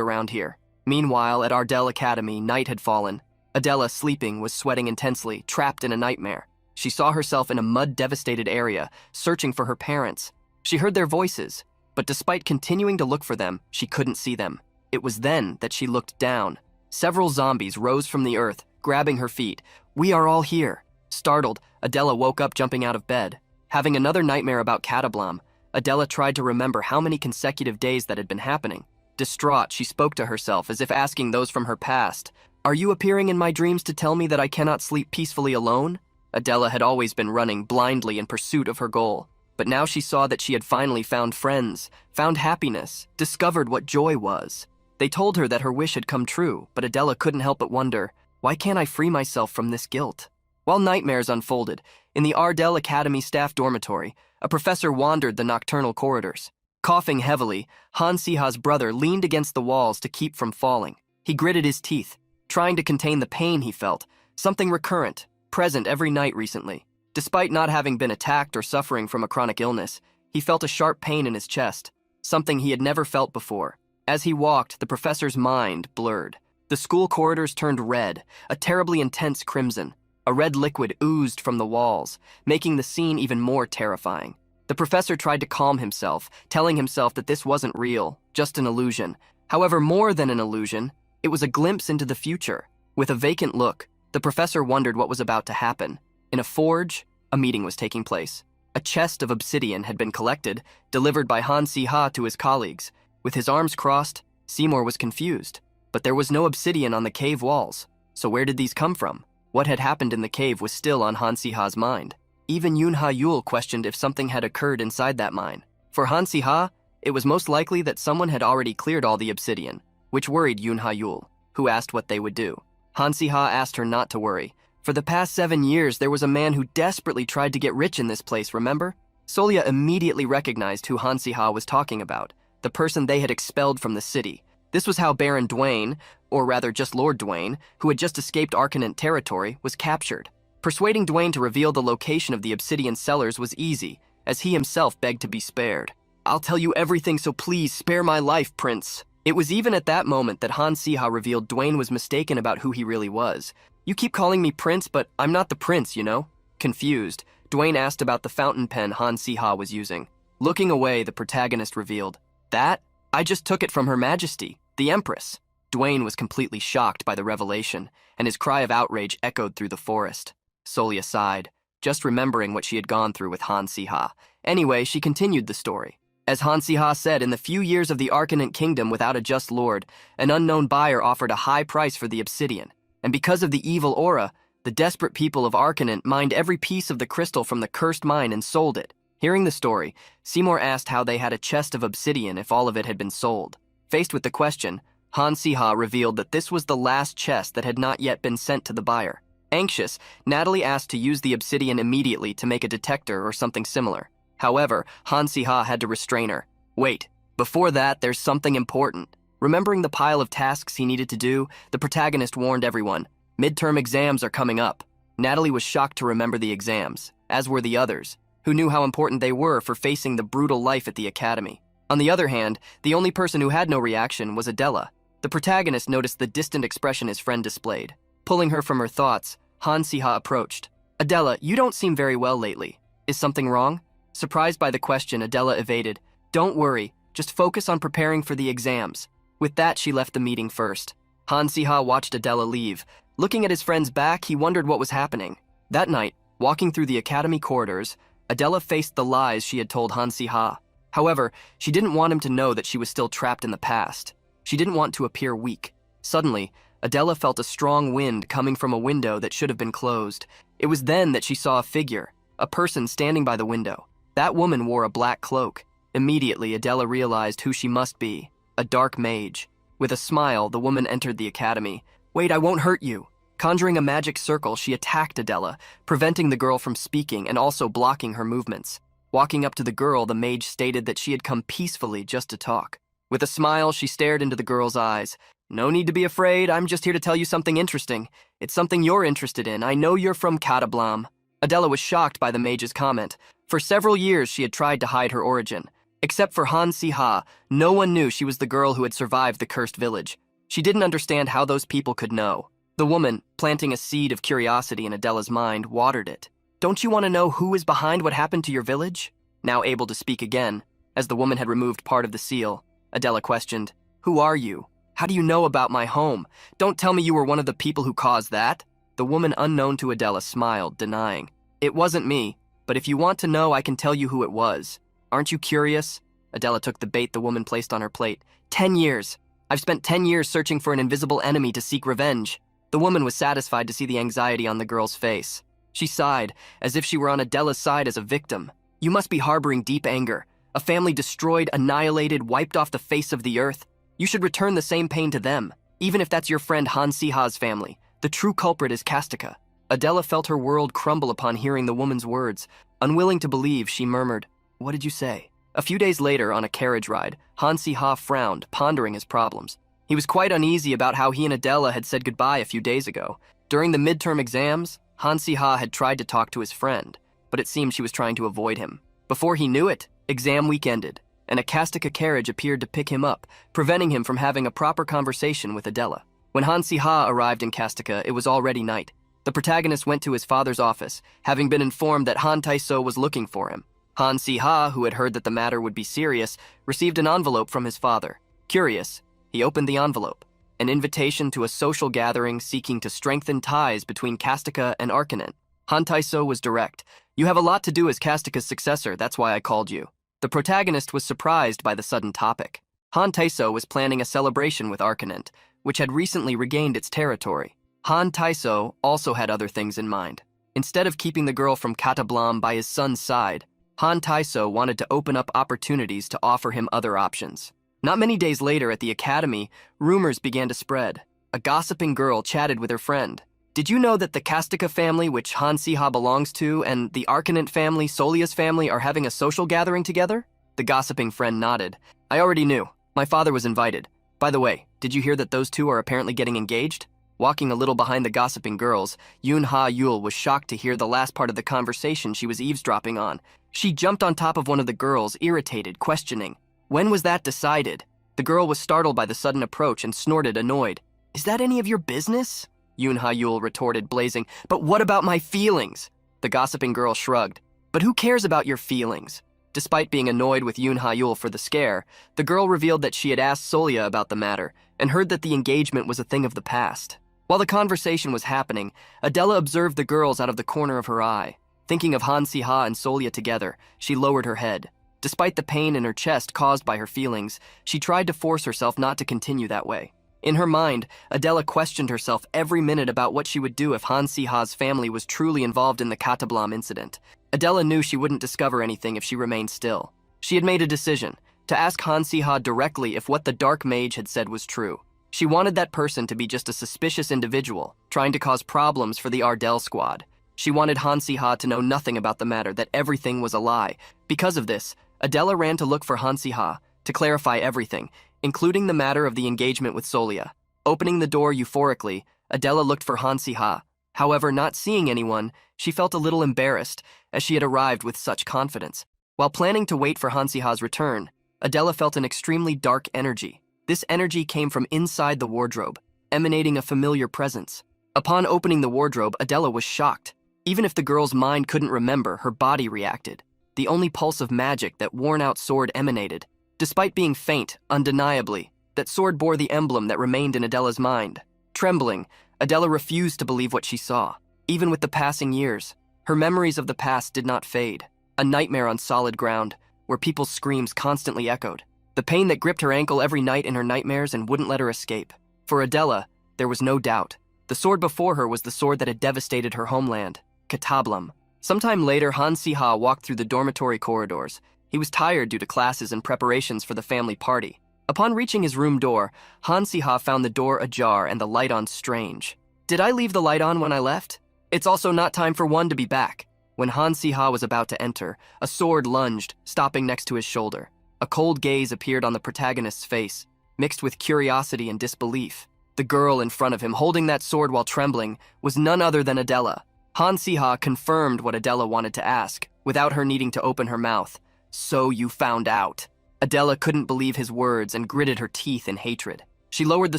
around here." Meanwhile, at Ardell Academy, night had fallen. Adela, sleeping, was sweating intensely, trapped in a nightmare. She saw herself in a mud-devastated area, searching for her parents. She heard their voices, but despite continuing to look for them, she couldn't see them. It was then that she looked down. Several zombies rose from the earth, grabbing her feet. "We are all here." Startled, Adela woke up, jumping out of bed. Having another nightmare about Catablam, Adela tried to remember how many consecutive days that had been happening. Distraught, she spoke to herself as if asking those from her past, "Are you appearing in my dreams to tell me that I cannot sleep peacefully alone?" Adela had always been running blindly in pursuit of her goal, but now she saw that she had finally found friends, found happiness, discovered what joy was. They told her that her wish had come true, but Adela couldn't help but wonder, why can't I free myself from this guilt? While nightmares unfolded, in the Ardell Academy staff dormitory, a professor wandered the nocturnal corridors. Coughing heavily, Han-Si-Ha's brother leaned against the walls to keep from falling. He gritted his teeth, trying to contain the pain he felt, something recurrent, present every night recently. Despite not having been attacked or suffering from a chronic illness, he felt a sharp pain in his chest, something he had never felt before. As he walked, the professor's mind blurred. The school corridors turned red, a terribly intense crimson. A red liquid oozed from the walls, making the scene even more terrifying. The professor tried to calm himself, telling himself that this wasn't real, just an illusion. However, more than an illusion, it was a glimpse into the future. With a vacant look, the professor wondered what was about to happen. In a forge, a meeting was taking place. A chest of obsidian had been collected, delivered by Han-Si-Ha to his colleagues. With his arms crossed, Seymour was confused. But there was no obsidian on the cave walls. So where did these come from? What had happened in the cave was still on Han-Si-Ha's mind. Even Yoon Ha-yul questioned if something had occurred inside that mine. For Han-Si-Ha, it was most likely that someone had already cleared all the obsidian, which worried Yoon Ha-yul, who asked what they would do. Han-Si-Ha asked her not to worry. For the past 7 years, there was a man who desperately tried to get rich in this place, remember? Solia immediately recognized who Han-Si-Ha was talking about, the person they had expelled from the city. This was how Baron Dwayne, or rather just Lord Dwayne, who had just escaped Arcanant territory, was captured. Persuading Dwayne to reveal the location of the obsidian cellars was easy, as he himself begged to be spared. "I'll tell you everything, so please spare my life, Prince." It was even at that moment that Han-Si-Ha revealed Dwayne was mistaken about who he really was. "You keep calling me Prince, but I'm not the prince, you know?" Confused, Dwayne asked about the fountain pen Han-Si-Ha was using. Looking away, the protagonist revealed, "That? I just took it from Her Majesty, the Empress." Dwayne was completely shocked by the revelation, and his cry of outrage echoed through the forest. Solia sighed, just remembering what she had gone through with Han-Si-Ha. Anyway, she continued the story. As Han-Si-Ha said, in the few years of the Arcanant Kingdom without a just lord, an unknown buyer offered a high price for the obsidian. And because of the evil aura, the desperate people of Arcanant mined every piece of the crystal from the cursed mine and sold it. Hearing the story, Seymour asked how they had a chest of obsidian if all of it had been sold. Faced with the question, Han-Si-Ha revealed that this was the last chest that had not yet been sent to the buyer. Anxious, Natalie asked to use the obsidian immediately to make a detector or something similar. However, Han Si-ha had to restrain her. Wait, before that, there's something important. Remembering the pile of tasks he needed to do, the protagonist warned everyone. Midterm exams are coming up. Natalie was shocked to remember the exams, as were the others, who knew how important they were for facing the brutal life at the academy. On the other hand, the only person who had no reaction was Adela. The protagonist noticed the distant expression his friend displayed. Pulling her from her thoughts, Han Si-ha approached. Adela, you don't seem very well lately. Is something wrong? Surprised by the question, Adela evaded. Don't worry, just focus on preparing for the exams. With that, she left the meeting first. Han Si-ha watched Adela leave. Looking at his friend's back, he wondered what was happening. That night, walking through the academy corridors, Adela faced the lies she had told Han Si-ha. However, she didn't want him to know that she was still trapped in the past. She didn't want to appear weak. Suddenly, Adela felt a strong wind coming from a window that should have been closed. It was then that she saw a figure, a person standing by the window. That woman wore a black cloak. Immediately, Adela realized who she must be, a dark mage. With a smile, the woman entered the academy. Wait, I won't hurt you. Conjuring a magic circle, she attacked Adela, preventing the girl from speaking and also blocking her movements. Walking up to the girl, the mage stated that she had come peacefully just to talk. With a smile, she stared into the girl's eyes. No need to be afraid, I'm just here to tell you something interesting. It's something you're interested in. I know you're from Katablam. Adela was shocked by the mage's comment. For several years, she had tried to hide her origin. Except for Han Si-ha, no one knew she was the girl who had survived the cursed village. She didn't understand how those people could know. The woman, planting a seed of curiosity in Adela's mind, watered it. Don't you want to know who is behind what happened to your village? Now able to speak again, as the woman had removed part of the seal, Adela questioned, Who are you? How do you know about my home? Don't tell me you were one of the people who caused that. The woman unknown to Adela smiled, denying. It wasn't me, but if you want to know, I can tell you who it was. Aren't you curious? Adela took the bait the woman placed on her plate. 10 years. I've spent 10 years searching for an invisible enemy to seek revenge. The woman was satisfied to see the anxiety on the girl's face. She sighed, as if she were on Adela's side as a victim. You must be harboring deep anger. A family destroyed, annihilated, wiped off the face of the earth. You should return the same pain to them, even if that's your friend Han Si-ha's family. The true culprit is Kastika. Adela felt her world crumble upon hearing the woman's words. Unwilling to believe, she murmured, What did you say? A few days later, on a carriage ride, Han Si-ha frowned, pondering his problems. He was quite uneasy about how he and Adela had said goodbye a few days ago. During the midterm exams, Han Si-ha had tried to talk to his friend, but it seemed she was trying to avoid him. Before he knew it, exam week ended, and a Kastika carriage appeared to pick him up, preventing him from having a proper conversation with Adela. When Han Si-ha arrived in Kastika, it was already night. The protagonist went to his father's office, having been informed that Han Taiso was looking for him. Han Si-ha, who had heard that the matter would be serious, received an envelope from his father. Curious, he opened the envelope. An invitation to a social gathering seeking to strengthen ties between Kastika and Arcanent. Han Taiso was direct. You have a lot to do as Kastika's successor, that's why I called you. The protagonist was surprised by the sudden topic. Han Taiso was planning a celebration with Arcanent, which had recently regained its territory. Han Taiso also had other things in mind. Instead of keeping the girl from Katablam by his son's side, Han Taiso wanted to open up opportunities to offer him other options. Not many days later at the academy, rumors began to spread. A gossiping girl chatted with her friend. Did you know that the Kastika family, which Han Si-ha belongs to, and the Arcanent family, Solia's family, are having a social gathering together? The gossiping friend nodded. I already knew. My father was invited. By the way, did you hear that those two are apparently getting engaged? Walking a little behind the gossiping girls, Yoon Ha-yul was shocked to hear the last part of the conversation she was eavesdropping on. She jumped on top of one of the girls, irritated, questioning. When was that decided? The girl was startled by the sudden approach and snorted, annoyed. Is that any of your business? Yoon Ha-yul retorted, blazing. But what about my feelings? The gossiping girl shrugged. But who cares about your feelings? Despite being annoyed with Yoon Ha-yul for the scare, the girl revealed that she had asked Solia about the matter and heard that the engagement was a thing of the past. While the conversation was happening, Adela observed the girls out of the corner of her eye. Thinking of Han Si-ha and Solia together, she lowered her head. Despite the pain in her chest caused by her feelings, she tried to force herself not to continue that way. In her mind, Adela questioned herself every minute about what she would do if Han Si-ha's family was truly involved in the Katablam incident. Adela knew she wouldn't discover anything if she remained still. She had made a decision, to ask Han Si-ha directly if what the Dark Mage had said was true. She wanted that person to be just a suspicious individual, trying to cause problems for the Ardell squad. She wanted Han Si-ha to know nothing about the matter, that everything was a lie. Because of this, Adela ran to look for Han Si-ha to clarify everything, including the matter of the engagement with Solia. Opening the door euphorically, Adela looked for Han Si-ha. However, not seeing anyone, she felt a little embarrassed, as she had arrived with such confidence. While planning to wait for Han Si-ha's return, Adela felt an extremely dark energy. This energy came from inside the wardrobe, emanating a familiar presence. Upon opening the wardrobe, Adela was shocked. Even if the girl's mind couldn't remember, her body reacted. The only pulse of magic that worn-out sword emanated. Despite being faint, undeniably, that sword bore the emblem that remained in Adela's mind. Trembling, Adela refused to believe what she saw. Even with the passing years, her memories of the past did not fade. A nightmare on solid ground, where people's screams constantly echoed. The pain that gripped her ankle every night in her nightmares and wouldn't let her escape. For Adela, there was no doubt. The sword before her was the sword that had devastated her homeland, Katablam. Sometime later, Han Si-ha walked through the dormitory corridors. He was tired due to classes and preparations for the family party. Upon reaching his room door, Han Si-ha found the door ajar and the light on strange. Did I leave the light on when I left? It's also not time for one to be back. When Han Si-ha was about to enter, a sword lunged, stopping next to his shoulder. A cold gaze appeared on the protagonist's face, mixed with curiosity and disbelief. The girl in front of him, holding that sword while trembling, was none other than Adela. Han Si-ha confirmed what Adela wanted to ask, without her needing to open her mouth. So you found out. Adela couldn't believe his words and gritted her teeth in hatred. She lowered the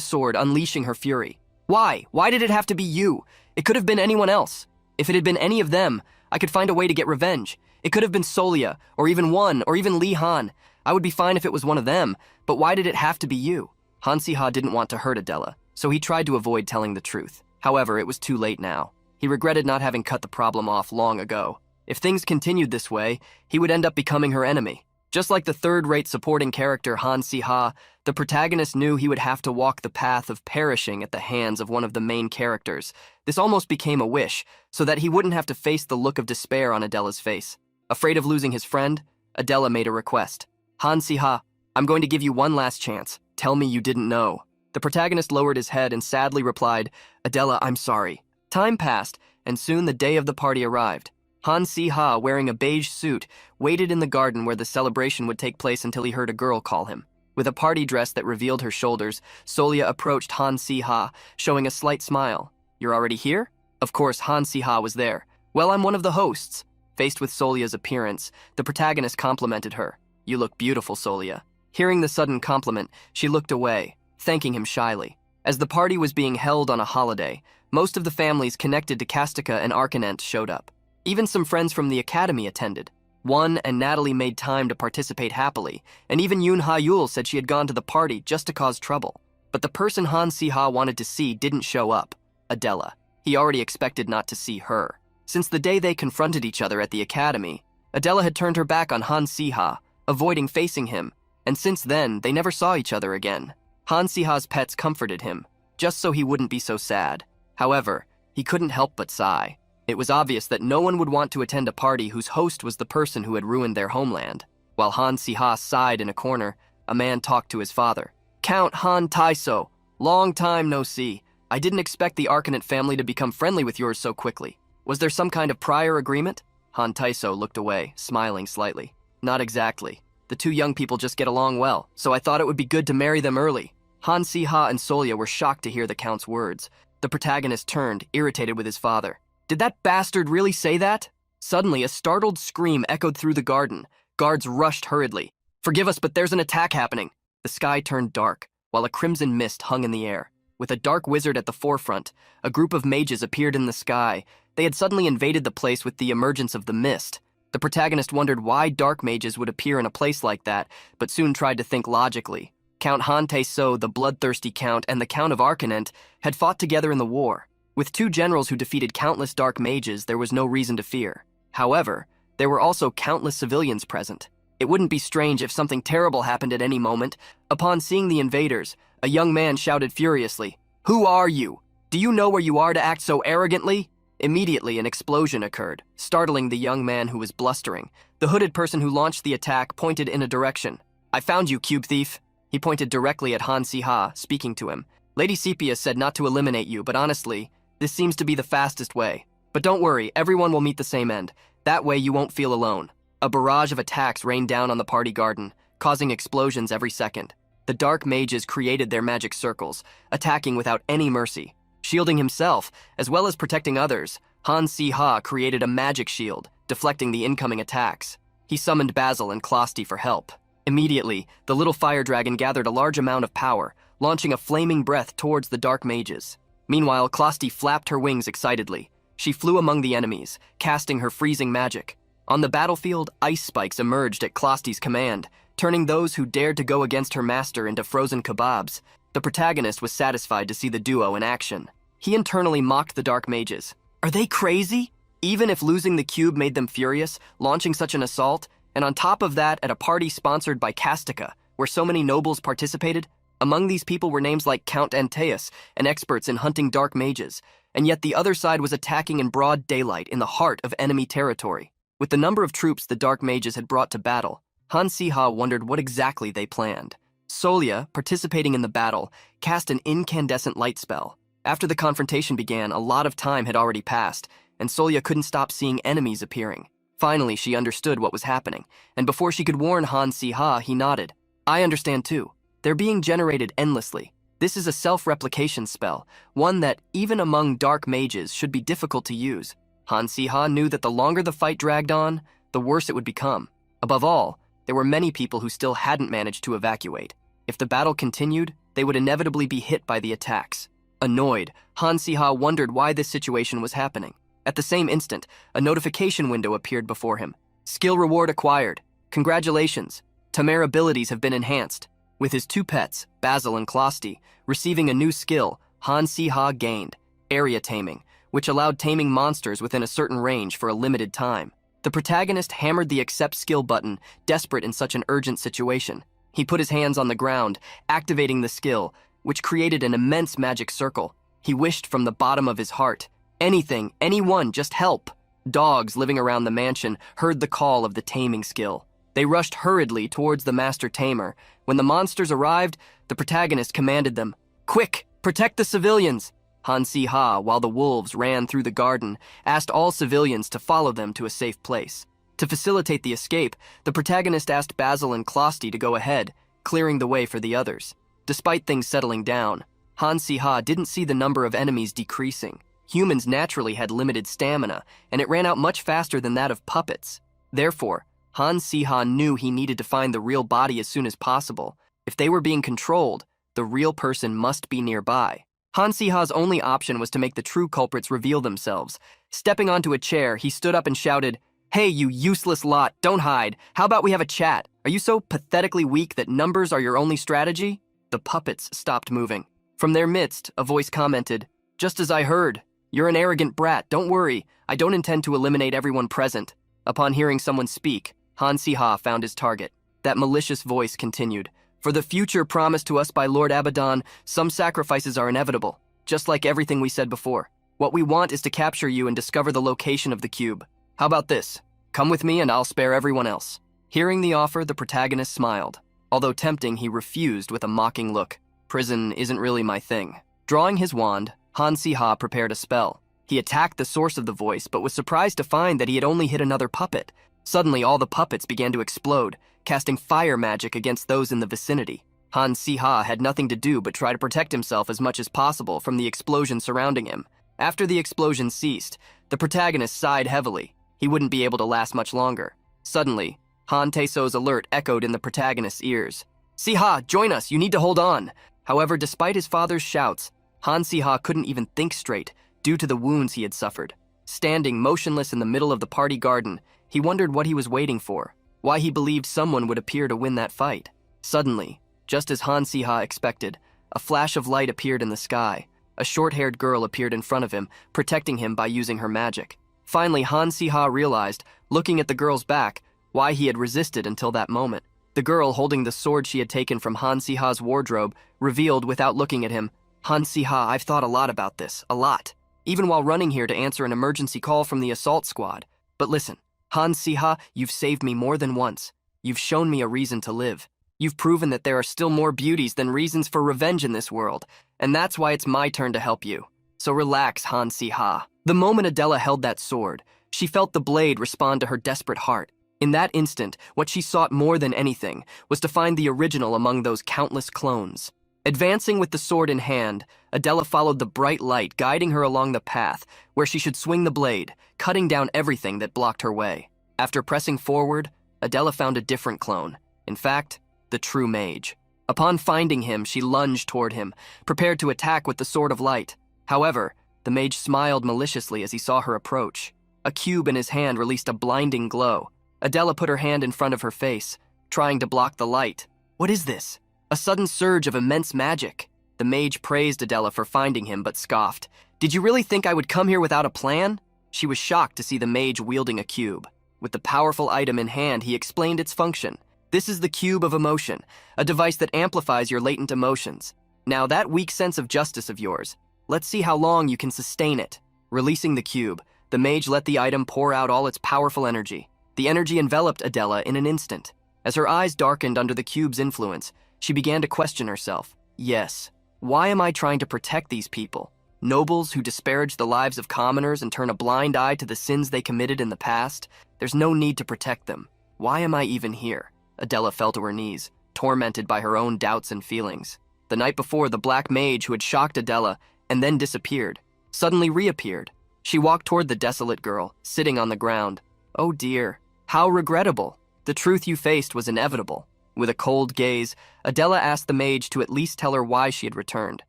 sword, unleashing her fury. Why? Why did it have to be you? It could have been anyone else. If it had been any of them, I could find a way to get revenge. It could have been Solia, or even One, or even Li Han. I would be fine if it was one of them, but why did it have to be you? Han Si-ha didn't want to hurt Adela, so he tried to avoid telling the truth. However, it was too late now. He regretted not having cut the problem off long ago. If things continued this way, he would end up becoming her enemy. Just like the third-rate supporting character Han Si-ha, the protagonist knew he would have to walk the path of perishing at the hands of one of the main characters. This almost became a wish, so that he wouldn't have to face the look of despair on Adela's face. Afraid of losing his friend, Adela made a request. Han Si-ha, I'm going to give you one last chance. Tell me you didn't know. The protagonist lowered his head and sadly replied, Adela, I'm sorry. Time passed, and soon the day of the party arrived. Han Si-ha, wearing a beige suit, waited in the garden where the celebration would take place until he heard a girl call him. With a party dress that revealed her shoulders, Solia approached Han Si-ha, showing a slight smile. You're already here? Of course, Han Si-ha was there. Well, I'm one of the hosts. Faced with Solia's appearance, the protagonist complimented her. You look beautiful, Solia. Hearing the sudden compliment, she looked away, thanking him shyly. As the party was being held on a holiday, most of the families connected to Kastika and Arcanent showed up. Even some friends from the academy attended. One and Natalie made time to participate happily, and even Yoon Ha-yul said she had gone to the party just to cause trouble. But the person Han Si-ha wanted to see didn't show up, Adela. He already expected not to see her. Since the day they confronted each other at the academy, Adela had turned her back on Han Si-ha, avoiding facing him, and since then, they never saw each other again. Han Si-ha's pets comforted him, just so he wouldn't be so sad. However, he couldn't help but sigh. It was obvious that no one would want to attend a party whose host was the person who had ruined their homeland. While Han Si-ha sighed in a corner, a man talked to his father. Count Han Taiso, long time no see. I didn't expect the Arcanent family to become friendly with yours so quickly. Was there some kind of prior agreement? Han Taiso looked away, smiling slightly. Not exactly. The two young people just get along well, so I thought it would be good to marry them early. Han Si-ha and Solia were shocked to hear the Count's words. The protagonist turned, irritated with his father. Did that bastard really say that? Suddenly, a startled scream echoed through the garden. Guards rushed hurriedly. Forgive us, but there's an attack happening. The sky turned dark, while a crimson mist hung in the air. With a dark wizard at the forefront, a group of mages appeared in the sky. They had suddenly invaded the place with the emergence of the mist. The protagonist wondered why dark mages would appear in a place like that, but soon tried to think logically. Count Han Tae-so, the bloodthirsty count, and the Count of Arcanent had fought together in the war. With two generals who defeated countless dark mages, there was no reason to fear. However, there were also countless civilians present. It wouldn't be strange if something terrible happened at any moment. Upon seeing the invaders, a young man shouted furiously, "Who are you? Do you know where you are to act so arrogantly?" Immediately, an explosion occurred, startling the young man who was blustering. The hooded person who launched the attack pointed in a direction. "I found you, cube thief." He pointed directly at Han Si-ha, speaking to him. Lady Sepia said not to eliminate you, but honestly, this seems to be the fastest way. But don't worry, everyone will meet the same end. That way you won't feel alone. A barrage of attacks rained down on the party garden, causing explosions every second. The dark mages created their magic circles, attacking without any mercy. Shielding himself, as well as protecting others, Han Si-ha created a magic shield, deflecting the incoming attacks. He summoned Basil and Closty for help. Immediately, the little fire dragon gathered a large amount of power, launching a flaming breath towards the dark mages. Meanwhile, Closty flapped her wings excitedly. She flew among the enemies, casting her freezing magic. On the battlefield, ice spikes emerged at Closty's command, turning those who dared to go against her master into frozen kebabs. The protagonist was satisfied to see the duo in action. He internally mocked the dark mages. Are they crazy? Even if losing the cube made them furious, launching such an assault, and on top of that at a party sponsored by Castica, where so many nobles participated, among these people were names like Count Antaeus and experts in hunting dark mages, and yet the other side was attacking in broad daylight in the heart of enemy territory. With the number of troops the dark mages had brought to battle, Han Si-ha wondered what exactly they planned. Solia, participating in the battle, cast an incandescent light spell. After the confrontation began, a lot of time had already passed, and Solia couldn't stop seeing enemies appearing. Finally, she understood what was happening, and before she could warn Han Si-ha, he nodded. I understand too. They're being generated endlessly. This is a self-replication spell, one that, even among dark mages, should be difficult to use. Han Si-ha knew that the longer the fight dragged on, the worse it would become. Above all, there were many people who still hadn't managed to evacuate. If the battle continued, they would inevitably be hit by the attacks. Annoyed, Han Si-ha wondered why this situation was happening. At the same instant, a notification window appeared before him. Skill reward acquired. Congratulations. Tamara abilities have been enhanced. With his two pets, Basil and Closty, receiving a new skill, Han Si-ha gained area taming, which allowed taming monsters within a certain range for a limited time. The protagonist hammered the accept skill button, desperate in such an urgent situation. He put his hands on the ground, activating the skill, which created an immense magic circle. He wished from the bottom of his heart. Anything, anyone, just help. Dogs living around the mansion heard the call of the taming skill. They rushed hurriedly towards the master tamer. When the monsters arrived, the protagonist commanded them, "Quick, protect the civilians!" Han Si-ha, while the wolves ran through the garden, asked all civilians to follow them to a safe place. To facilitate the escape, the protagonist asked Basil and Closty to go ahead, clearing the way for the others. Despite things settling down, Han Si-ha didn't see the number of enemies decreasing. Humans naturally had limited stamina, and it ran out much faster than that of puppets. Therefore, Han Si-ha knew he needed to find the real body as soon as possible. If they were being controlled, the real person must be nearby. Han Si-ha's only option was to make the true culprits reveal themselves. Stepping onto a chair, he stood up and shouted, "Hey, you useless lot, don't hide. How about we have a chat? Are you so pathetically weak that numbers are your only strategy?" The puppets stopped moving. From their midst, a voice commented, "Just as I heard. You're an arrogant brat. Don't worry. I don't intend to eliminate everyone present." Upon hearing someone speak, Han Si-ha found his target. That malicious voice continued, "For the future promised to us by Lord Abaddon, some sacrifices are inevitable, just like everything we said before. What we want is to capture you and discover the location of the cube. How about this? Come with me and I'll spare everyone else." Hearing the offer, the protagonist smiled. Although tempting, he refused with a mocking look. Prison isn't really my thing. Drawing his wand, Han Si-ha prepared a spell. He attacked the source of the voice, but was surprised to find that he had only hit another puppet. Suddenly, all the puppets began to explode, casting fire magic against those in the vicinity. Han Si-ha had nothing to do but try to protect himself as much as possible from the explosion surrounding him. After the explosion ceased, the protagonist sighed heavily. He wouldn't be able to last much longer. Suddenly, Han Tae-so's alert echoed in the protagonist's ears. "Si-ha, join us, you need to hold on." However, despite his father's shouts, Han Si-ha couldn't even think straight due to the wounds he had suffered. Standing motionless in the middle of the party garden, he wondered what he was waiting for, why he believed someone would appear to win that fight. Suddenly, just as Han Si-ha expected, a flash of light appeared in the sky. A short-haired girl appeared in front of him, protecting him by using her magic. Finally, Han Si-ha realized, looking at the girl's back, why he had resisted until that moment. The girl, holding the sword she had taken from Han Si-ha's wardrobe, revealed without looking at him, "Han Si-ha, I've thought a lot about this, a lot. Even while running here to answer an emergency call from the assault squad. But listen, Han Si-ha, you've saved me more than once. You've shown me a reason to live. You've proven that there are still more beauties than reasons for revenge in this world, and that's why it's my turn to help you. So relax, Han Si-ha. The moment Adela held that sword, she felt the blade respond to her desperate heart. In that instant, what she sought more than anything was to find the original among those countless clones. Advancing with the sword in hand, Adela followed the bright light guiding her along the path where she should swing the blade, cutting down everything that blocked her way. After pressing forward, Adela found a different clone. In fact, the true mage. Upon finding him, she lunged toward him, prepared to attack with the sword of light. However, the mage smiled maliciously as he saw her approach. A cube in his hand released a blinding glow. Adela put her hand in front of her face, trying to block the light. What is this? A sudden surge of immense magic. The mage praised Adela for finding him, but scoffed. Did you really think I would come here without a plan? She was shocked to see the mage wielding a cube. With the powerful item in hand, he explained its function. This is the cube of emotion, a device that amplifies your latent emotions. Now that weak sense of justice of yours, let's see how long you can sustain it. Releasing the cube, the mage let the item pour out all its powerful energy. The energy enveloped Adela in an instant. As her eyes darkened under the cube's influence, she began to question herself. Yes, why am I trying to protect these people? Nobles who disparage the lives of commoners and turn a blind eye to the sins they committed in the past? There's no need to protect them. Why am I even here? Adela fell to her knees, tormented by her own doubts and feelings. The night before, the black mage who had shocked Adela and then disappeared, suddenly reappeared. She walked toward the desolate girl, sitting on the ground. Oh dear, how regrettable. The truth you faced was inevitable. With a cold gaze, Adela asked the mage to at least tell her why she had returned.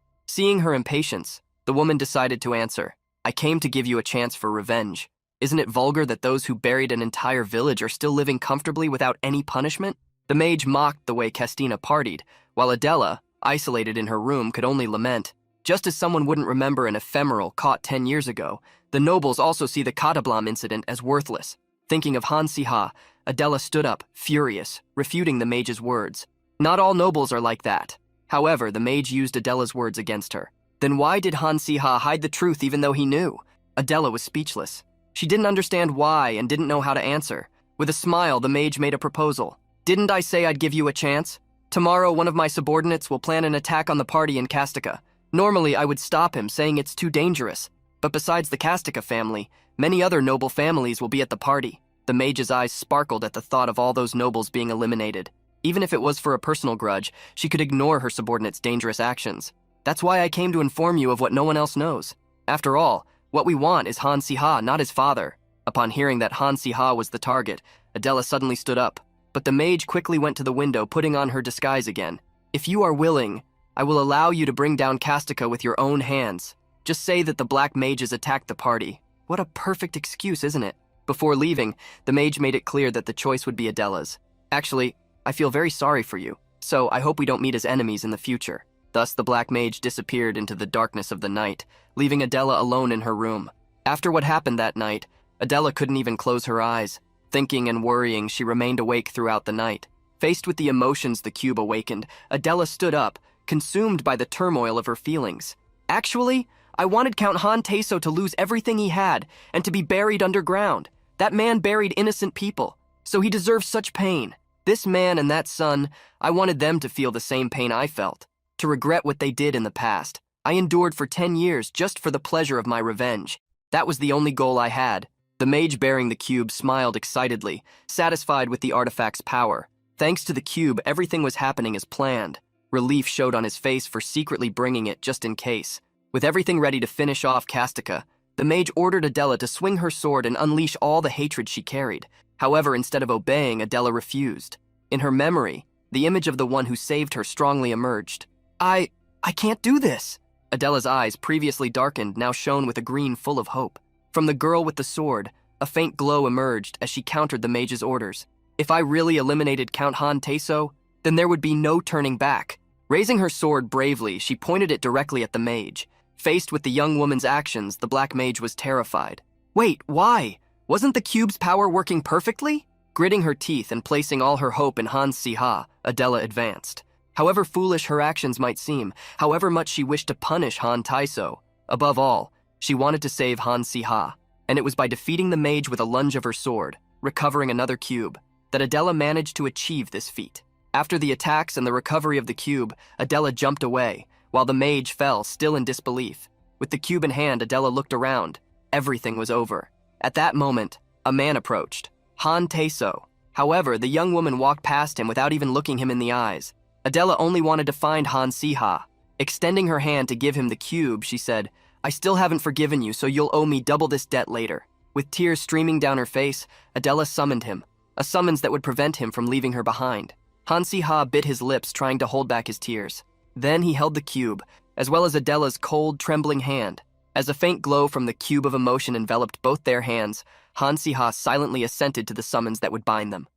Seeing her impatience, the woman decided to answer. I came to give you a chance for revenge. Isn't it vulgar that those who buried an entire village are still living comfortably without any punishment? The mage mocked the way Kestina partied, while Adela, isolated in her room, could only lament. Just as someone wouldn't remember an ephemeral caught 10 years ago, the nobles also see the Katablam incident as worthless. Thinking of Han Si-ha, Adela stood up, furious, refuting the mage's words. Not all nobles are like that. However, the mage used Adela's words against her. Then why did Han Si-ha hide the truth even though he knew? Adela was speechless. She didn't understand why and didn't know how to answer. With a smile, the mage made a proposal. Didn't I say I'd give you a chance? Tomorrow, one of my subordinates will plan an attack on the party in Kastika. Normally, I would stop him, saying it's too dangerous. But besides the Kastika family, many other noble families will be at the party. The mage's eyes sparkled at the thought of all those nobles being eliminated. Even if it was for a personal grudge, she could ignore her subordinate's dangerous actions. That's why I came to inform you of what no one else knows. After all, what we want is Han Si-ha, not his father. Upon hearing that Han Si-ha was the target, Adela suddenly stood up. But the mage quickly went to the window, putting on her disguise again. If you are willing, I will allow you to bring down Kastika with your own hands. Just say that the black mages attacked the party. What a perfect excuse, isn't it? Before leaving, the mage made it clear that the choice would be Adela's. Actually, I feel very sorry for you, so I hope we don't meet as enemies in the future. Thus, the black mage disappeared into the darkness of the night, leaving Adela alone in her room. After what happened that night, Adela couldn't even close her eyes. Thinking and worrying, she remained awake throughout the night. Faced with the emotions the cube awakened, Adela stood up, consumed by the turmoil of her feelings. Actually, I wanted Count Han Teso to lose everything he had and to be buried underground. That man buried innocent people, so he deserves such pain. This man and that son, I wanted them to feel the same pain I felt, to regret what they did in the past. I endured for 10 years just for the pleasure of my revenge. That was the only goal I had. The mage bearing the cube smiled excitedly, satisfied with the artifact's power. Thanks to the cube, everything was happening as planned. Relief showed on his face for secretly bringing it just in case. With everything ready to finish off Kastika, the mage ordered Adela to swing her sword and unleash all the hatred she carried. However, instead of obeying, Adela refused. In her memory, the image of the one who saved her strongly emerged. I can't do this. Adela's eyes, previously darkened, now shone with a green full of hope. From the girl with the sword, a faint glow emerged as she countered the mage's orders. If I really eliminated Count Han Teso, then there would be no turning back. Raising her sword bravely, she pointed it directly at the mage. Faced with the young woman's actions, the black mage was terrified. Wait, why? Wasn't the cube's power working perfectly? Gritting her teeth and placing all her hope in Han Si-ha, Adela advanced. However foolish her actions might seem, however much she wished to punish Han Teso, above all, she wanted to save Han Si-ha, and it was by defeating the mage with a lunge of her sword, recovering another cube, that Adela managed to achieve this feat. After the attacks and the recovery of the cube, Adela jumped away, while the mage fell, still in disbelief. With the cube in hand, Adela looked around. Everything was over. At that moment, a man approached. Han Tae-so. However, the young woman walked past him without even looking him in the eyes. Adela only wanted to find Han Si-ha. Extending her hand to give him the cube, she said, "I still haven't forgiven you, so you'll owe me double this debt later." With tears streaming down her face, Adela summoned him, a summons that would prevent him from leaving her behind. Han Si-ha bit his lips, trying to hold back his tears. Then he held the cube, as well as Adela's cold, trembling hand. As a faint glow from the cube of emotion enveloped both their hands, Han Si-ha silently assented to the summons that would bind them.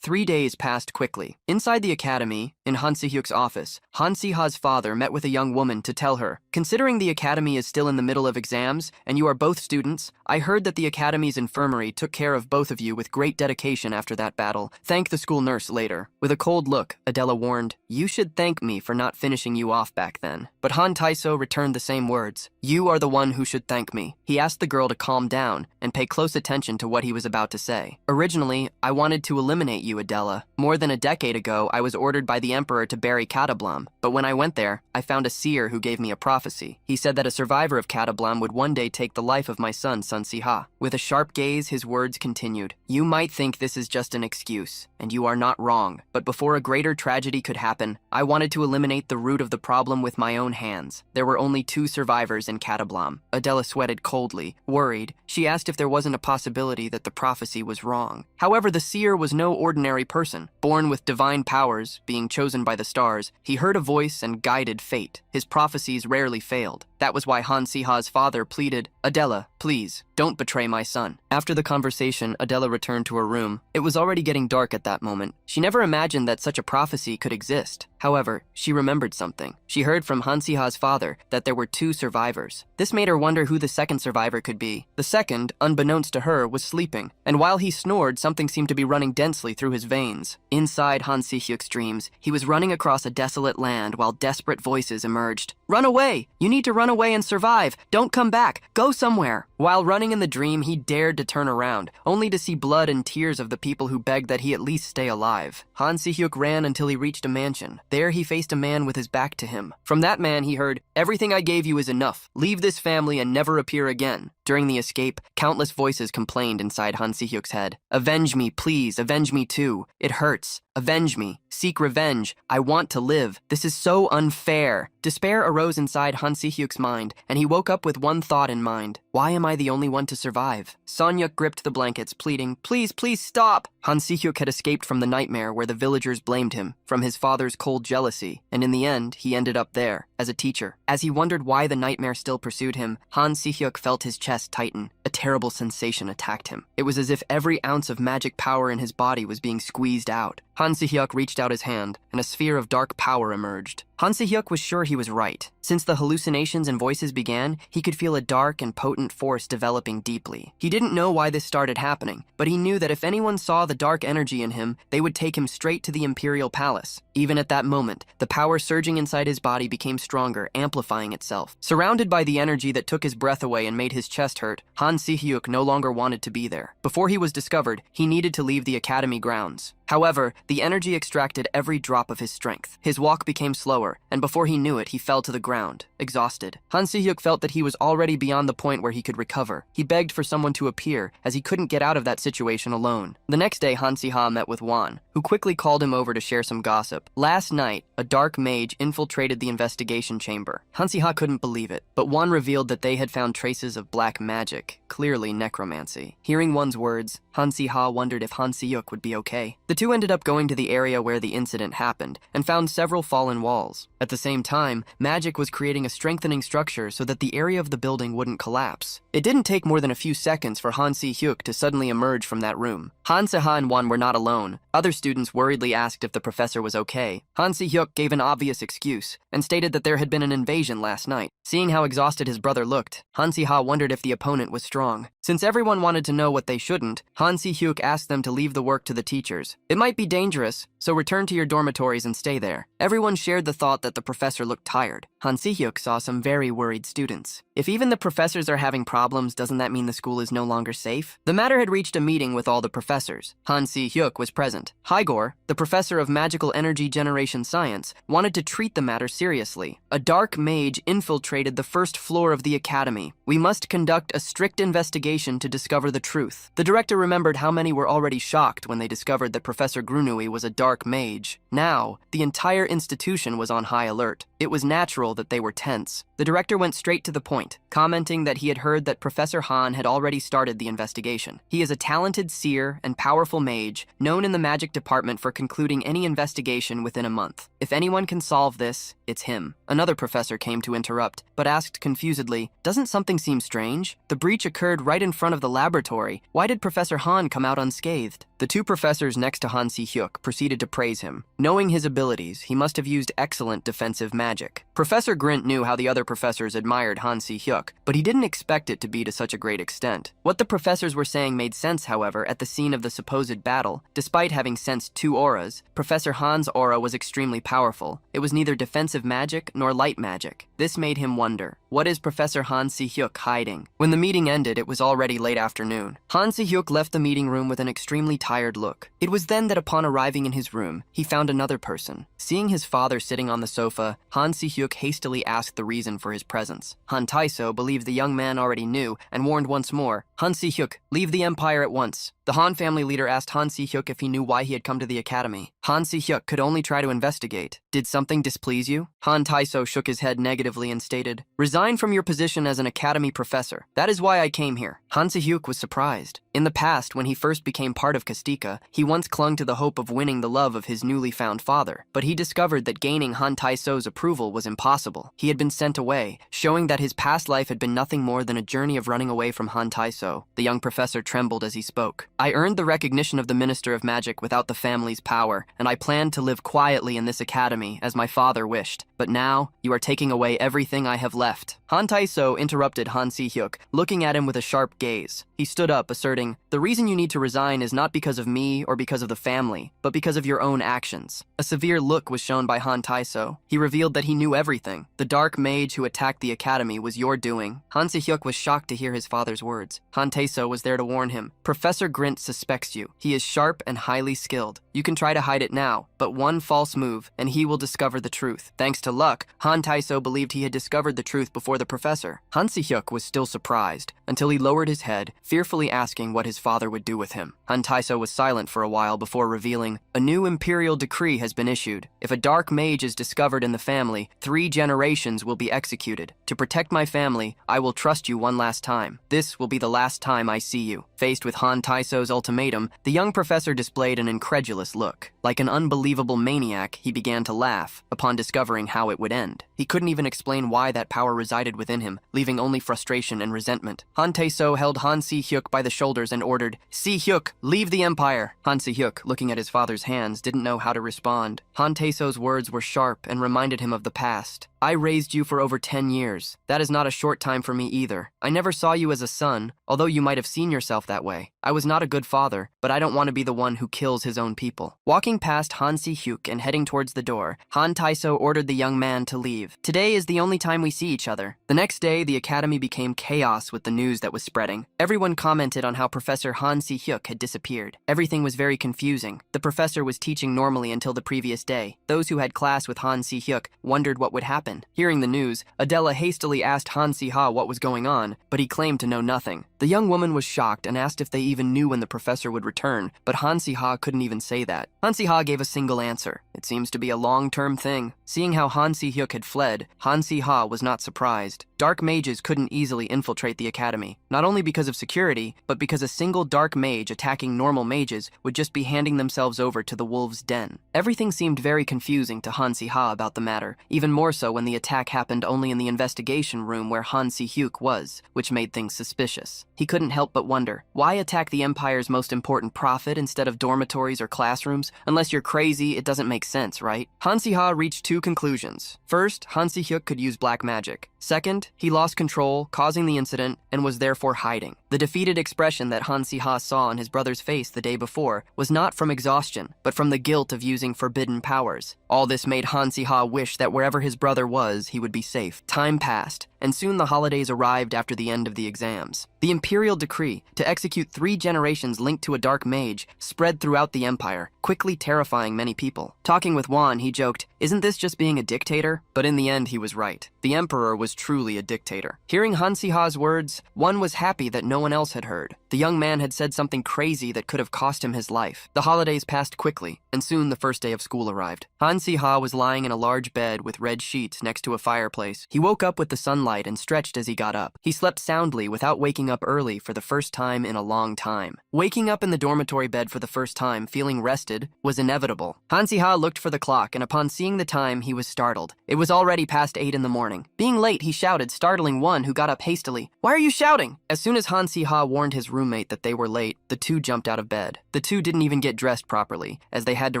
3 days passed quickly. Inside the academy, in Han Si-hyuk's office, Han Si-ha's father met with a young woman to tell her, "Considering the academy is still in the middle of exams, and you are both students, I heard that the academy's infirmary took care of both of you with great dedication after that battle. Thank the school nurse later." With a cold look, Adela warned, "You should thank me for not finishing you off back then." But Han Tae-so returned the same words. "You are the one who should thank me." He asked the girl to calm down and pay close attention to what he was about to say. "Originally, I wanted to eliminate you, Adela. More than a decade ago, I was ordered by the emperor to bury Katablam, but when I went there, I found a seer who gave me a prophecy. He said that a survivor of Katablam would one day take the life of my son, Sun Si-ha." With a sharp gaze, his words continued, "You might think this is just an excuse, and you are not wrong, but before a greater tragedy could happen, I wanted to eliminate the root of the problem with my own hands. There were only 2 survivors in Katablam." Adela sweated coldly. Worried, she asked if there wasn't a possibility that the prophecy was wrong. However, the seer was no ordinary person. Born with divine powers, being chosen by the stars, he heard a voice and guided fate. His prophecies rarely failed. That was why Han Si-ha's father pleaded, "Adela, please, don't betray my son." After the conversation, Adela returned to her room. It was already getting dark at that moment. She never imagined that such a prophecy could exist. However, she remembered something. She heard from Han Si-ha's father that there were 2 survivors. This made her wonder who the second survivor could be. The second, unbeknownst to her, was sleeping, and while he snored, something seemed to be running densely through his veins. Inside Han Si-hyuk's dreams, he was running across a desolate land while desperate voices emerged. "Run away! You need to run away and survive! Don't come back! Go somewhere!" While running in the dream, he dared to turn around, only to see blood and tears of the people who begged that he at least stay alive. Han Si-hyuk ran until he reached a mansion. There he faced a man with his back to him. From that man he heard, "Everything I gave you is enough. Leave this family and never appear again." During the escape, countless voices complained inside Han Si-hyuk's head. "Avenge me, please, avenge me too. It hurts. Avenge me. Seek revenge. I want to live. This is so unfair." Despair arose inside Han Si-hyuk's mind, and he woke up with one thought in mind. Why am I the only one to survive? Son-hyuk gripped the blankets, pleading, "Please, please stop!" Han Si-hyuk had escaped from the nightmare where the villagers blamed him, from his father's cold jealousy, and in the end, he ended up there, as a teacher. As he wondered why the nightmare still pursued him, Han Si-hyuk felt his chest tighten. A terrible sensation attacked him. It was as if every ounce of magic power in his body was being squeezed out. Han Si-hyuk reached out his hand, and a sphere of dark power emerged. Han Si-hyuk was sure he was right. Since the hallucinations and voices began, he could feel a dark and potent force developing deeply. He didn't know why this started happening, but he knew that if anyone saw the dark energy in him, they would take him straight to the Imperial Palace. Even at that moment, the power surging inside his body became stronger, amplifying itself. Surrounded by the energy that took his breath away and made his chest hurt, Han Si-hyuk no longer wanted to be there. Before he was discovered, he needed to leave the academy grounds. However, the energy extracted every drop of his strength. His walk became slower, and before he knew it, he fell to the ground, exhausted. Han Si-hyuk felt that he was already beyond the point where he could recover. He begged for someone to appear, as he couldn't get out of that situation alone. The next day, Han Si-ha met with Wan, who quickly called him over to share some gossip. Last night, a dark mage infiltrated the investigation chamber. Han Si-ha couldn't believe it, but Wan revealed that they had found traces of black magic, clearly necromancy. Hearing Wan's words, Han Si-ha wondered if Han Si-hyuk would be okay. The 2 ended up going to the area where the incident happened and found several fallen walls. At the same time, magic was creating a strengthening structure so that the area of the building wouldn't collapse. It didn't take more than a few seconds for Han Si-hyuk to suddenly emerge from that room. Han Si-ha and Wan were not alone. Other students worriedly asked if the professor was okay. Han Si-hyuk gave an obvious excuse and stated that there had been an invasion last night. Seeing how exhausted his brother looked, Han Si-ha wondered if the opponent was strong. Since everyone wanted to know what they shouldn't, Han Si-hyuk asked them to leave the work to the teachers. It might be dangerous, so return to your dormitories and stay there. Everyone shared the thought that the professor looked tired. Han Si-hyuk saw some very worried students. If even the professors are having problems, doesn't that mean the school is no longer safe? The matter had reached a meeting with all the professors. Han Si-hyuk was present. Haigor, the professor of magical energy generation science, wanted to treat the matter seriously. A dark mage infiltrated the first floor of the academy. We must conduct a strict investigation to discover the truth. The director remembered how many were already shocked when they discovered that Professor Grunui was a dark mage. Now, the entire institution was on high alert. It was natural that they were tense. The director went straight to the point, commenting that he had heard that Professor Han had already started the investigation. He is a talented seer and powerful mage, known in the magic department for concluding any investigation within a month. If anyone can solve this, it's him. Another professor came to interrupt, but asked confusedly, "Doesn't something seem strange? The breach occurred right in front of the laboratory. Why did Professor Han come out unscathed?" The two professors next to Han Si-hyuk proceeded to praise him. Knowing his abilities, he must have used excellent defensive magic. Professor Grint knew how the other professors admired Han Si-hyuk, but he didn't expect it to be to such a great extent. What the professors were saying made sense, however, at the scene of the supposed battle. Despite having sensed two auras, Professor Han's aura was extremely powerful. It was neither defensive magic nor light magic. This made him wonder, what is Professor Han Si-hyuk hiding? When the meeting ended, it was already late afternoon. Han Si-hyuk left the meeting room with an extremely tired look. It was then that upon arriving in his room, he found another person. Seeing his father sitting on the sofa, Han Si-hyuk hastily asked the reason for his presence. Han Taisho believed the young man already knew and warned once more, "Han Si-hyuk, leave the empire at once." The Han family leader asked Han Si-hyuk if he knew why he had come to the academy. Han Si-hyuk could only try to investigate. "Did something displease you?" Han Taisho shook his head negatively and stated, "Resign from your position as an academy professor. That is why I came here." Han Si-hyuk was surprised. In the past, when he first became part of Kastika, he once clung to the hope of winning the love of his newly found father, but he discovered that gaining Han Taisho's approval was impossible. He had been sent away, showing that his past life had been nothing more than a journey of running away from Han Taisho. The young professor trembled as he spoke. "I earned the recognition of the Minister of Magic without the family's power, and I planned to live quietly in this academy, as my father wished. But now, you are taking away everything I have left." Han Taisho interrupted Han Si-hyuk, looking at him with a sharp gaze. He stood up, asserting, "The reason you need to resign is not because of me or because of the family, but because of your own actions." A severe look was shown by Han Taisho. He revealed that he knew everything. The dark mage who attacked the academy was your doing. Han Si-hyuk was shocked to hear his father's words. Han Taisho was there to warn him. "Professor Grint suspects you. He is sharp and highly skilled. You can try to hide it now, but one false move, and he will discover the truth." Thanks to luck, Han Taisho believed he had discovered the truth before the professor. Han Si-hyuk was still surprised, until he lowered his head, fearfully asking what his father would do with him. Han Taisho was silent for a while before revealing, "A new imperial decree has been issued. If a dark mage is discovered in the family, 3 generations will be executed. To protect my family, I will trust you one last time. This will be the last time I see you." Faced with Han Taisho's ultimatum, the young professor displayed an incredulous look. Like an unbelievable maniac, he began to laugh, upon discovering how it would end. He couldn't even explain why that power resided within him, leaving only frustration and resentment. Han Taisho held Han Si-hyuk by the shoulders and ordered, "Si-hyuk, leave the empire." Han Si-hyuk, looking at his father's hands, didn't know how to respond. Han Taisho's words were sharp and reminded him of the past. "I raised you for over 10 years. That is not a short time for me either. I never saw you as a son, although you might have seen yourself that way. I was not a good father, but I don't want to be the one who kills his own people." Walking past Han Si-hyuk and heading towards the door, Han Taisho ordered the young man to leave. "Today is the only time we see each other." The next day, the academy became chaos with the news that was spreading. Everyone commented on how Professor Han Si-hyuk had disappeared. Everything was very confusing. The professor was teaching normally until the previous day. Those who had class with Han Si-hyuk wondered what would happen. Hearing the news, Adela hastily asked Han Si-ha what was going on, but he claimed to know nothing. The young woman was shocked and asked if they even knew when the professor would return, but Han Si-ha couldn't even say that. Han Si-ha gave a single answer. "It seems to be a long-term thing." Seeing how Han Si-hyuk had fled, Han Si-ha was not surprised. Dark mages couldn't easily infiltrate the academy, not only because of security, but because a single dark mage attacking normal mages would just be handing themselves over to the wolves' den. Everything seemed very confusing to Han Si-ha about the matter, even more so when the attack happened only in the investigation room where Han Si-hyuk was, which made things suspicious. He couldn't help but wonder, why attack the Empire's most important prophet instead of dormitories or classrooms? Unless you're crazy, it doesn't make sense, right? Han Si-ha reached 2 conclusions. First, Han Si-hyuk could use black magic. Second, he lost control, causing the incident, and was therefore hiding. The defeated expression that Han Si-ha saw on his brother's face the day before was not from exhaustion, but from the guilt of using forbidden powers. All this made Han Si-ha wish that wherever his brother was, he would be safe. Time passed, and soon the holidays arrived after the end of the exams. The imperial decree to execute 3 generations linked to a dark mage spread throughout the empire, quickly terrifying many people. Talking with Wan, he joked, "Isn't this just being a dictator?" But in the end, he was right. The emperor was truly a dictator. Hearing Han Si-ha's words, Wan was happy that no one else had heard. The young man had said something crazy that could have cost him his life. The holidays passed quickly, and soon the first day of school arrived. Han Si-ha was lying in a large bed with red sheets next to a fireplace. He woke up with the sunlight and stretched as he got up. He slept soundly without waking up early for the first time in a long time. Waking up in the dormitory bed for the first time, feeling rested, was inevitable. Han Si-ha looked for the clock, and upon seeing the time, he was startled. It was already past 8 in the morning. Being late, he shouted, startling one who got up hastily. "Why are you shouting?" As soon as Han Si-ha warned his roommate that they were late, the two jumped out of bed. The two didn't even get dressed properly, as they had to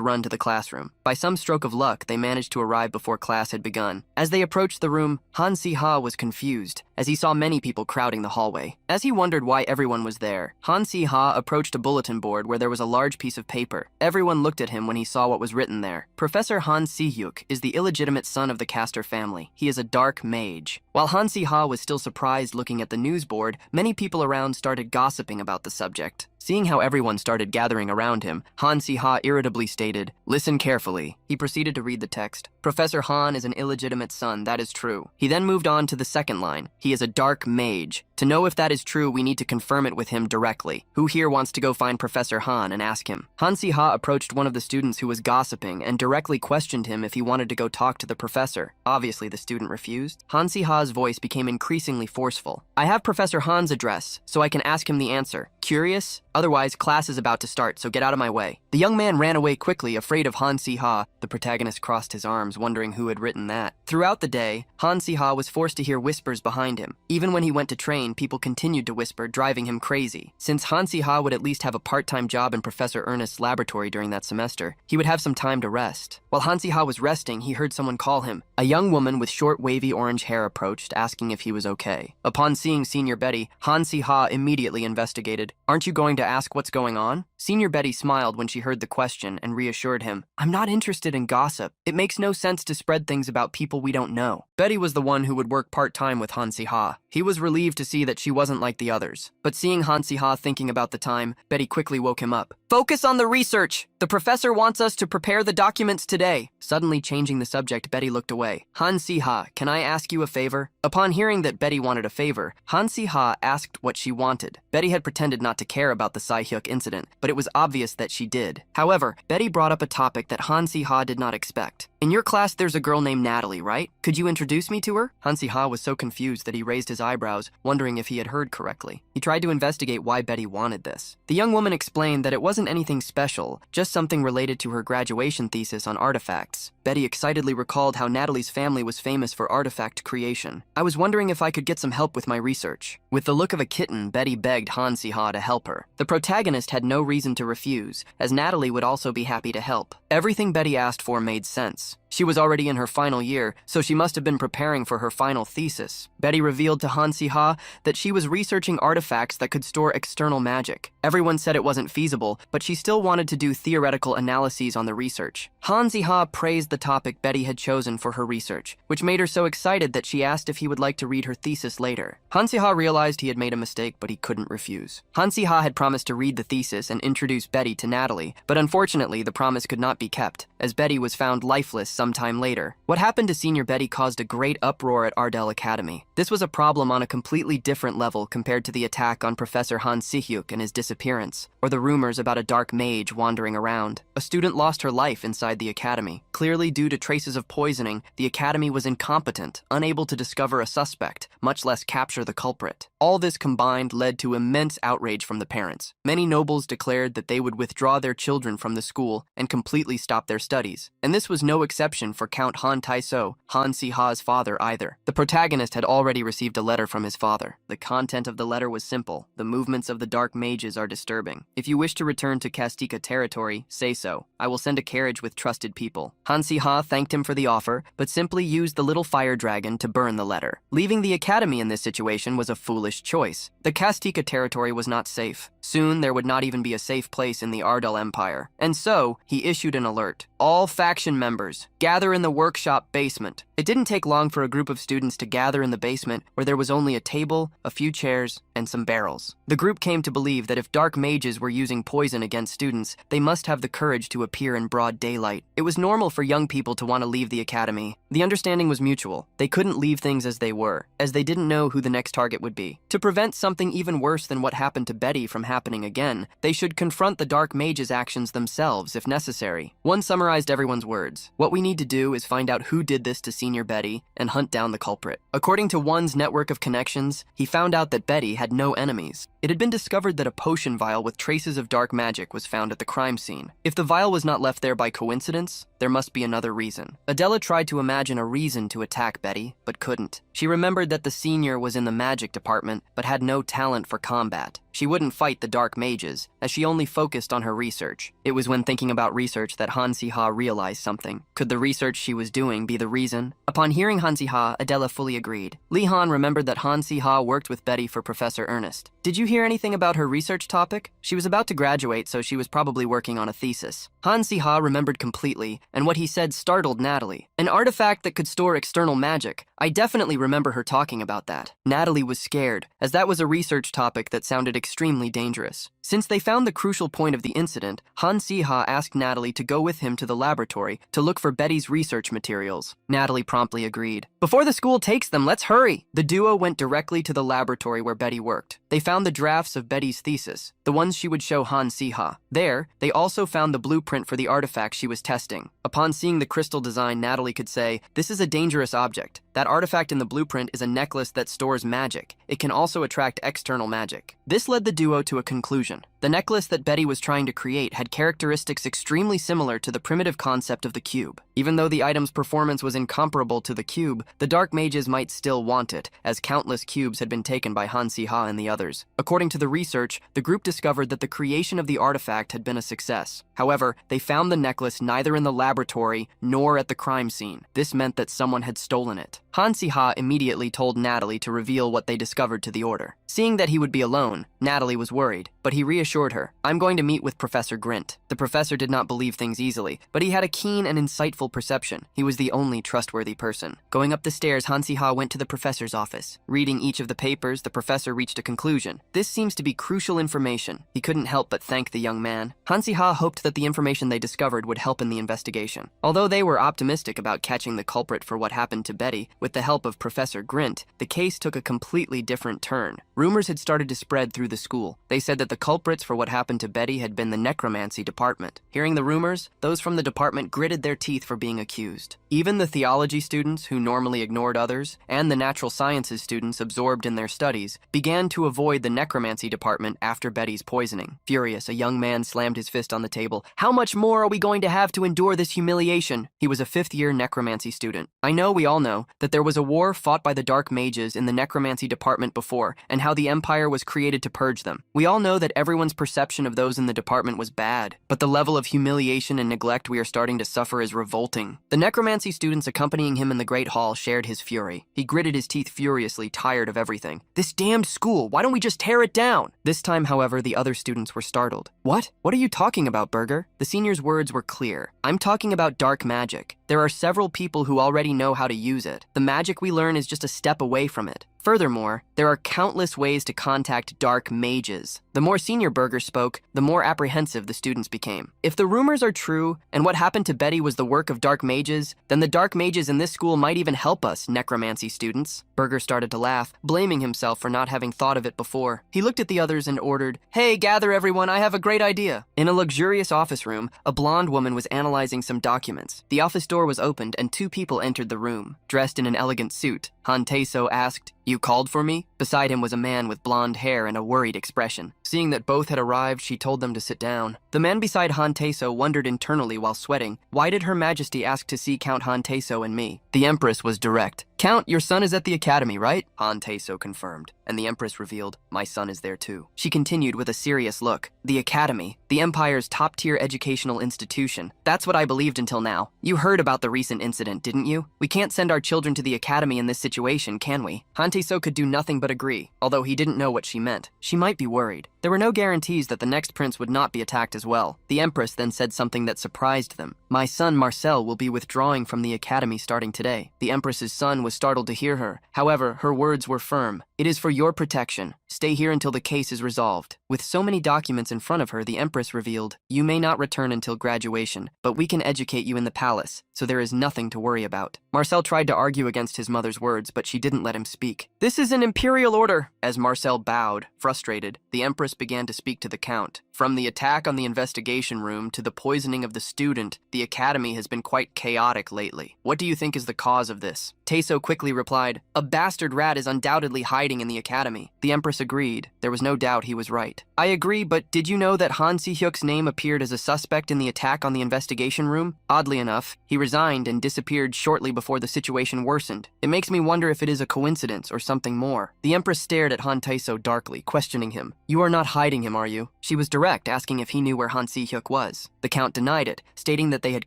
run to the classroom. By some stroke of luck, they managed to arrive before class had begun. As they approached the room, Han Si-ha was confused, as he saw many people crowding the hallway. As he wondered why everyone was there, Han Si-ha approached a bulletin board where there was a large piece of paper. Everyone looked at him when he saw what was written there. Professor Han Si-hyuk is the illegitimate son of the Caster family. He is a dark mage. While Han Si-ha was still surprised looking at the news board, many people around started gossiping about the subject. Seeing how everyone started gathering around him, Han Si-ha irritably stated, "Listen carefully." He proceeded to read the text. Professor Han is an illegitimate son, that is true. He then moved on to the second line. He is a dark mage. To know if that is true, we need to confirm it with him directly. Who here wants to go find Professor Han and ask him? Han Si-ha approached one of the students who was gossiping and directly questioned him if he wanted to go talk to the professor. Obviously, the student refused. Han Si-ha's voice became increasingly forceful. "I have Professor Han's address, so I can ask him the answer. Curious? Otherwise, class is about to start, so get out of my way." The young man ran away quickly, afraid of Han Si-ha. The protagonist crossed his arms, wondering who had written that. Throughout the day, Han Si-ha was forced to hear whispers behind him. Even when he went to train, people continued to whisper, driving him crazy. Since Han Si-ha would at least have a part-time job in Professor Ernest's laboratory during that semester, he would have some time to rest. While Han Si-ha was resting, he heard someone call him. A young woman with short, wavy orange hair approached, asking if he was okay. Upon seeing Senior Betty, Han Si-ha immediately investigated. "Aren't you going to ask what's going on?" Senior Betty smiled when she heard the question and reassured him. "I'm not interested in gossip. It makes no sense to spread things about people we don't know." Betty was the one who would work part-time with Han Si-ha. He was relieved to see that she wasn't like the others. But seeing Han Si-ha thinking about the time, Betty quickly woke him up. "Focus on the research! The professor wants us to prepare the documents today." Suddenly changing the subject, Betty looked away. "Han Si-ha, can I ask you a favor?" Upon hearing that Betty wanted a favor, Han Si-ha asked what she wanted. Betty had pretended not to care about the Si-hyuk incident, but it was obvious that she did. However, Betty brought up a topic that Han Si-ha did not expect. "In your class, there's a girl named Natalie, right? Could you introduce me to her?" Han Si-ha was so confused that he raised his eyebrows, wondering if he had heard correctly. He tried to investigate why Betty wanted this. The young woman explained that it wasn't anything special, just something related to her graduation thesis on artifacts. Betty excitedly recalled how Natalie's family was famous for artifact creation. "I was wondering if I could get some help with my research." With the look of a kitten, Betty begged Han Si-ha to help her. The protagonist had no reason to refuse, as Natalie would also be happy to help. Everything Betty asked for made sense. She was already in her final year, so she must have been preparing for her final thesis. Betty revealed to Han Si-ha that she was researching artifacts that could store external magic. Everyone said it wasn't feasible, but she still wanted to do theoretical analyses on the research. Han Si-ha praised the topic Betty had chosen for her research, which made her so excited that she asked if he would like to read her thesis later. Han Si-ha realized he had made a mistake, but he couldn't refuse. Han Si-ha had promised to read the thesis and introduce Betty to Natalie, but unfortunately the promise could not be kept, as Betty was found lifeless sometime later. What happened to Senior Betty caused a great uproar at Ardell Academy. This was a problem on a completely different level compared to the attack on Professor Han Si-hyuk and his disappearance, or the rumors about a dark mage wandering around. A student lost her life inside the academy. Clearly due to traces of poisoning, the academy was incompetent, unable to discover a suspect, much less capture the culprit. All this combined led to immense outrage from the parents. Many nobles declared that they would withdraw their children from the school and completely stop their studies. And this was no exception exception for Count Han Taiso, Han Si-ha's father, either. The protagonist had already received a letter from his father. The content of the letter was simple. The movements of the dark mages are disturbing. If you wish to return to Kastika territory, say so. I will send a carriage with trusted people. Han Si-ha thanked him for the offer, but simply used the little fire dragon to burn the letter. Leaving the academy in this situation was a foolish choice. The Kastika territory was not safe. Soon, there would not even be a safe place in the Ardal Empire. And so, he issued an alert. All faction members, gather in the workshop basement. It didn't take long for a group of students to gather in the basement where there was only a table, a few chairs, and some barrels. The group came to believe that if dark mages were using poison against students, they must have the courage to appear in broad daylight. It was normal for young people to want to leave the academy. The understanding was mutual. They couldn't leave things as they were, as they didn't know who the next target would be. To prevent something even worse than what happened to Betty from happening again, they should confront the dark mages' actions themselves if necessary. One summarized everyone's words. What we need to do is find out who did this to Senior Betty and hunt down the culprit. According to One's network of connections, he found out that Betty had no enemies. It had been discovered that a potion vial with traces of dark magic was found at the crime scene. If the vial was not left there by coincidence, there must be another reason. Adela tried to imagine a reason to attack Betty, but couldn't. She remembered that the senior was in the magic department, but had no talent for combat. She wouldn't fight the dark mages, as she only focused on her research. It was when thinking about research that Han Si-ha realized something. Could the research she was doing be the reason? Upon hearing Han Si-ha, Adela fully agreed. Li Han remembered that Han Si-ha worked with Betty for Professor Ernest. Did you hear anything about her research topic? She was about to graduate, so she was probably working on a thesis. Han Si-ha remembered completely, and what he said startled Natalie. An artifact that could store external magic. I definitely remember her talking about that. Natalie was scared, as that was a research topic that sounded extremely dangerous. Since they found the crucial point of the incident, Han Si-ha asked Natalie to go with him to the laboratory to look for Betty's research materials. Natalie promptly agreed. Before the school takes them, let's hurry! The duo went directly to the laboratory where Betty worked. They found the drafts of Betty's thesis, the ones she would show Han Si-ha. There, they also found the blueprint for the artifact she was testing. Upon seeing the crystal design, Natalie could say, "This is a dangerous object. That artifact in the blueprint is a necklace that stores magic. It can also attract external magic." This led the duo to a conclusion. The necklace that Betty was trying to create had characteristics extremely similar to the primitive concept of the cube. Even though the item's performance was incomparable to the cube, the dark mages might still want it, as countless cubes had been taken by Han Si-ha and the others. According to the research, the group discovered that the creation of the artifact had been a success. However, they found the necklace neither in the laboratory nor at the crime scene. This meant that someone had stolen it. Han Si-ha immediately told Natalie to reveal what they discovered to the order. Seeing that he would be alone, Natalie was worried, but he reassured her, "I'm going to meet with Professor Grint." The professor did not believe things easily, but he had a keen and insightful perception. He was the only trustworthy person. Going up the stairs, Han Si-ha went to the professor's office. Reading each of the papers, the professor reached a conclusion. This seems to be crucial information. He couldn't help but thank the young man. Han Si-ha hoped that the information they discovered would help in the investigation. Although they were optimistic about catching the culprit for what happened to Betty, with the help of Professor Grint, the case took a completely different turn. Rumors had started to spread through the school. They said that the culprits for what happened to Betty had been the necromancy department. Hearing the rumors, those from the department gritted their teeth for being accused. Even the theology students, who normally ignored others, and the natural sciences students absorbed in their studies, began to avoid the necromancy department after Betty's poisoning. Furious, a young man slammed his fist on the table. "How much more are we going to have to endure this humiliation?" He was a fifth-year necromancy student. "I know we all know that there was a war fought by the dark mages in the necromancy department before, and how the empire was created to purge them. We all know that everyone's perception of those in the department was bad, but the level of humiliation and neglect we are starting to suffer is revolting." The necromancy students accompanying him in the Great Hall shared his fury. He gritted his teeth furiously, tired of everything. "This damned school, why don't we just tear it down?" This time, however, the other students were startled. What are you talking about, Burger?" The senior's words were clear. "I'm talking about dark magic. There are several people who already know how to use it. The magic we learn is just a step away from it. Furthermore, there are countless ways to contact dark mages." The more Senior Burger spoke, the more apprehensive the students became. If the rumors are true, and what happened to Betty was the work of dark mages, then the dark mages in this school might even help us, necromancy students. Burger started to laugh, blaming himself for not having thought of it before. He looked at the others and ordered, "Hey, gather everyone, I have a great idea." In a luxurious office room, a blonde woman was analyzing some documents. The office door was opened and two people entered the room. Dressed in an elegant suit, Han Tae-so asked, "You called for me?" Beside him was a man with blonde hair and a worried expression. Seeing that both had arrived, she told them to sit down. The man beside Han Taeso wondered internally while sweating, why did Her Majesty ask to see Count Han Taeso and me? The Empress was direct. Count, your son is at the academy, right? Han Taeso confirmed, and the Empress revealed, my son is there too. She continued with a serious look. The academy, the Empire's top-tier educational institution. That's what I believed until now. You heard about the recent incident, didn't you? We can't send our children to the academy in this situation, can we? Han Taeso could do nothing but agree, although he didn't know what she meant. She might be worried. There were no guarantees that the next prince would not be attacked as well. The Empress then said something that surprised them. My son Marcel will be withdrawing from the academy starting today. The Empress's son was startled to hear her. However, her words were firm. It is for your protection. Stay here until the case is resolved. With so many documents in front of her, the Empress revealed, you may not return until graduation, but we can educate you in the palace, so there is nothing to worry about. Marcel tried to argue against his mother's words, but she didn't let him speak. This is an imperial order. As Marcel bowed, frustrated, the Empress began to speak to the Count. From the attack on the investigation room to the poisoning of the student, the academy has been quite chaotic lately. What do you think is the cause of this? Taeso quickly replied, a bastard rat is undoubtedly hiding in the academy. The Empress agreed. There was no doubt he was right. I agree, but did you know that Han Si-hyuk's name appeared as a suspect in the attack on the investigation room? Oddly enough, he resigned and disappeared shortly before the situation worsened. It makes me wonder if it is a coincidence or something more. The Empress stared at Han Taeso darkly, questioning him. You are not hiding him, are you? She was direct, asking if he knew where Han Si-hyuk was. The Count denied it, stating that they had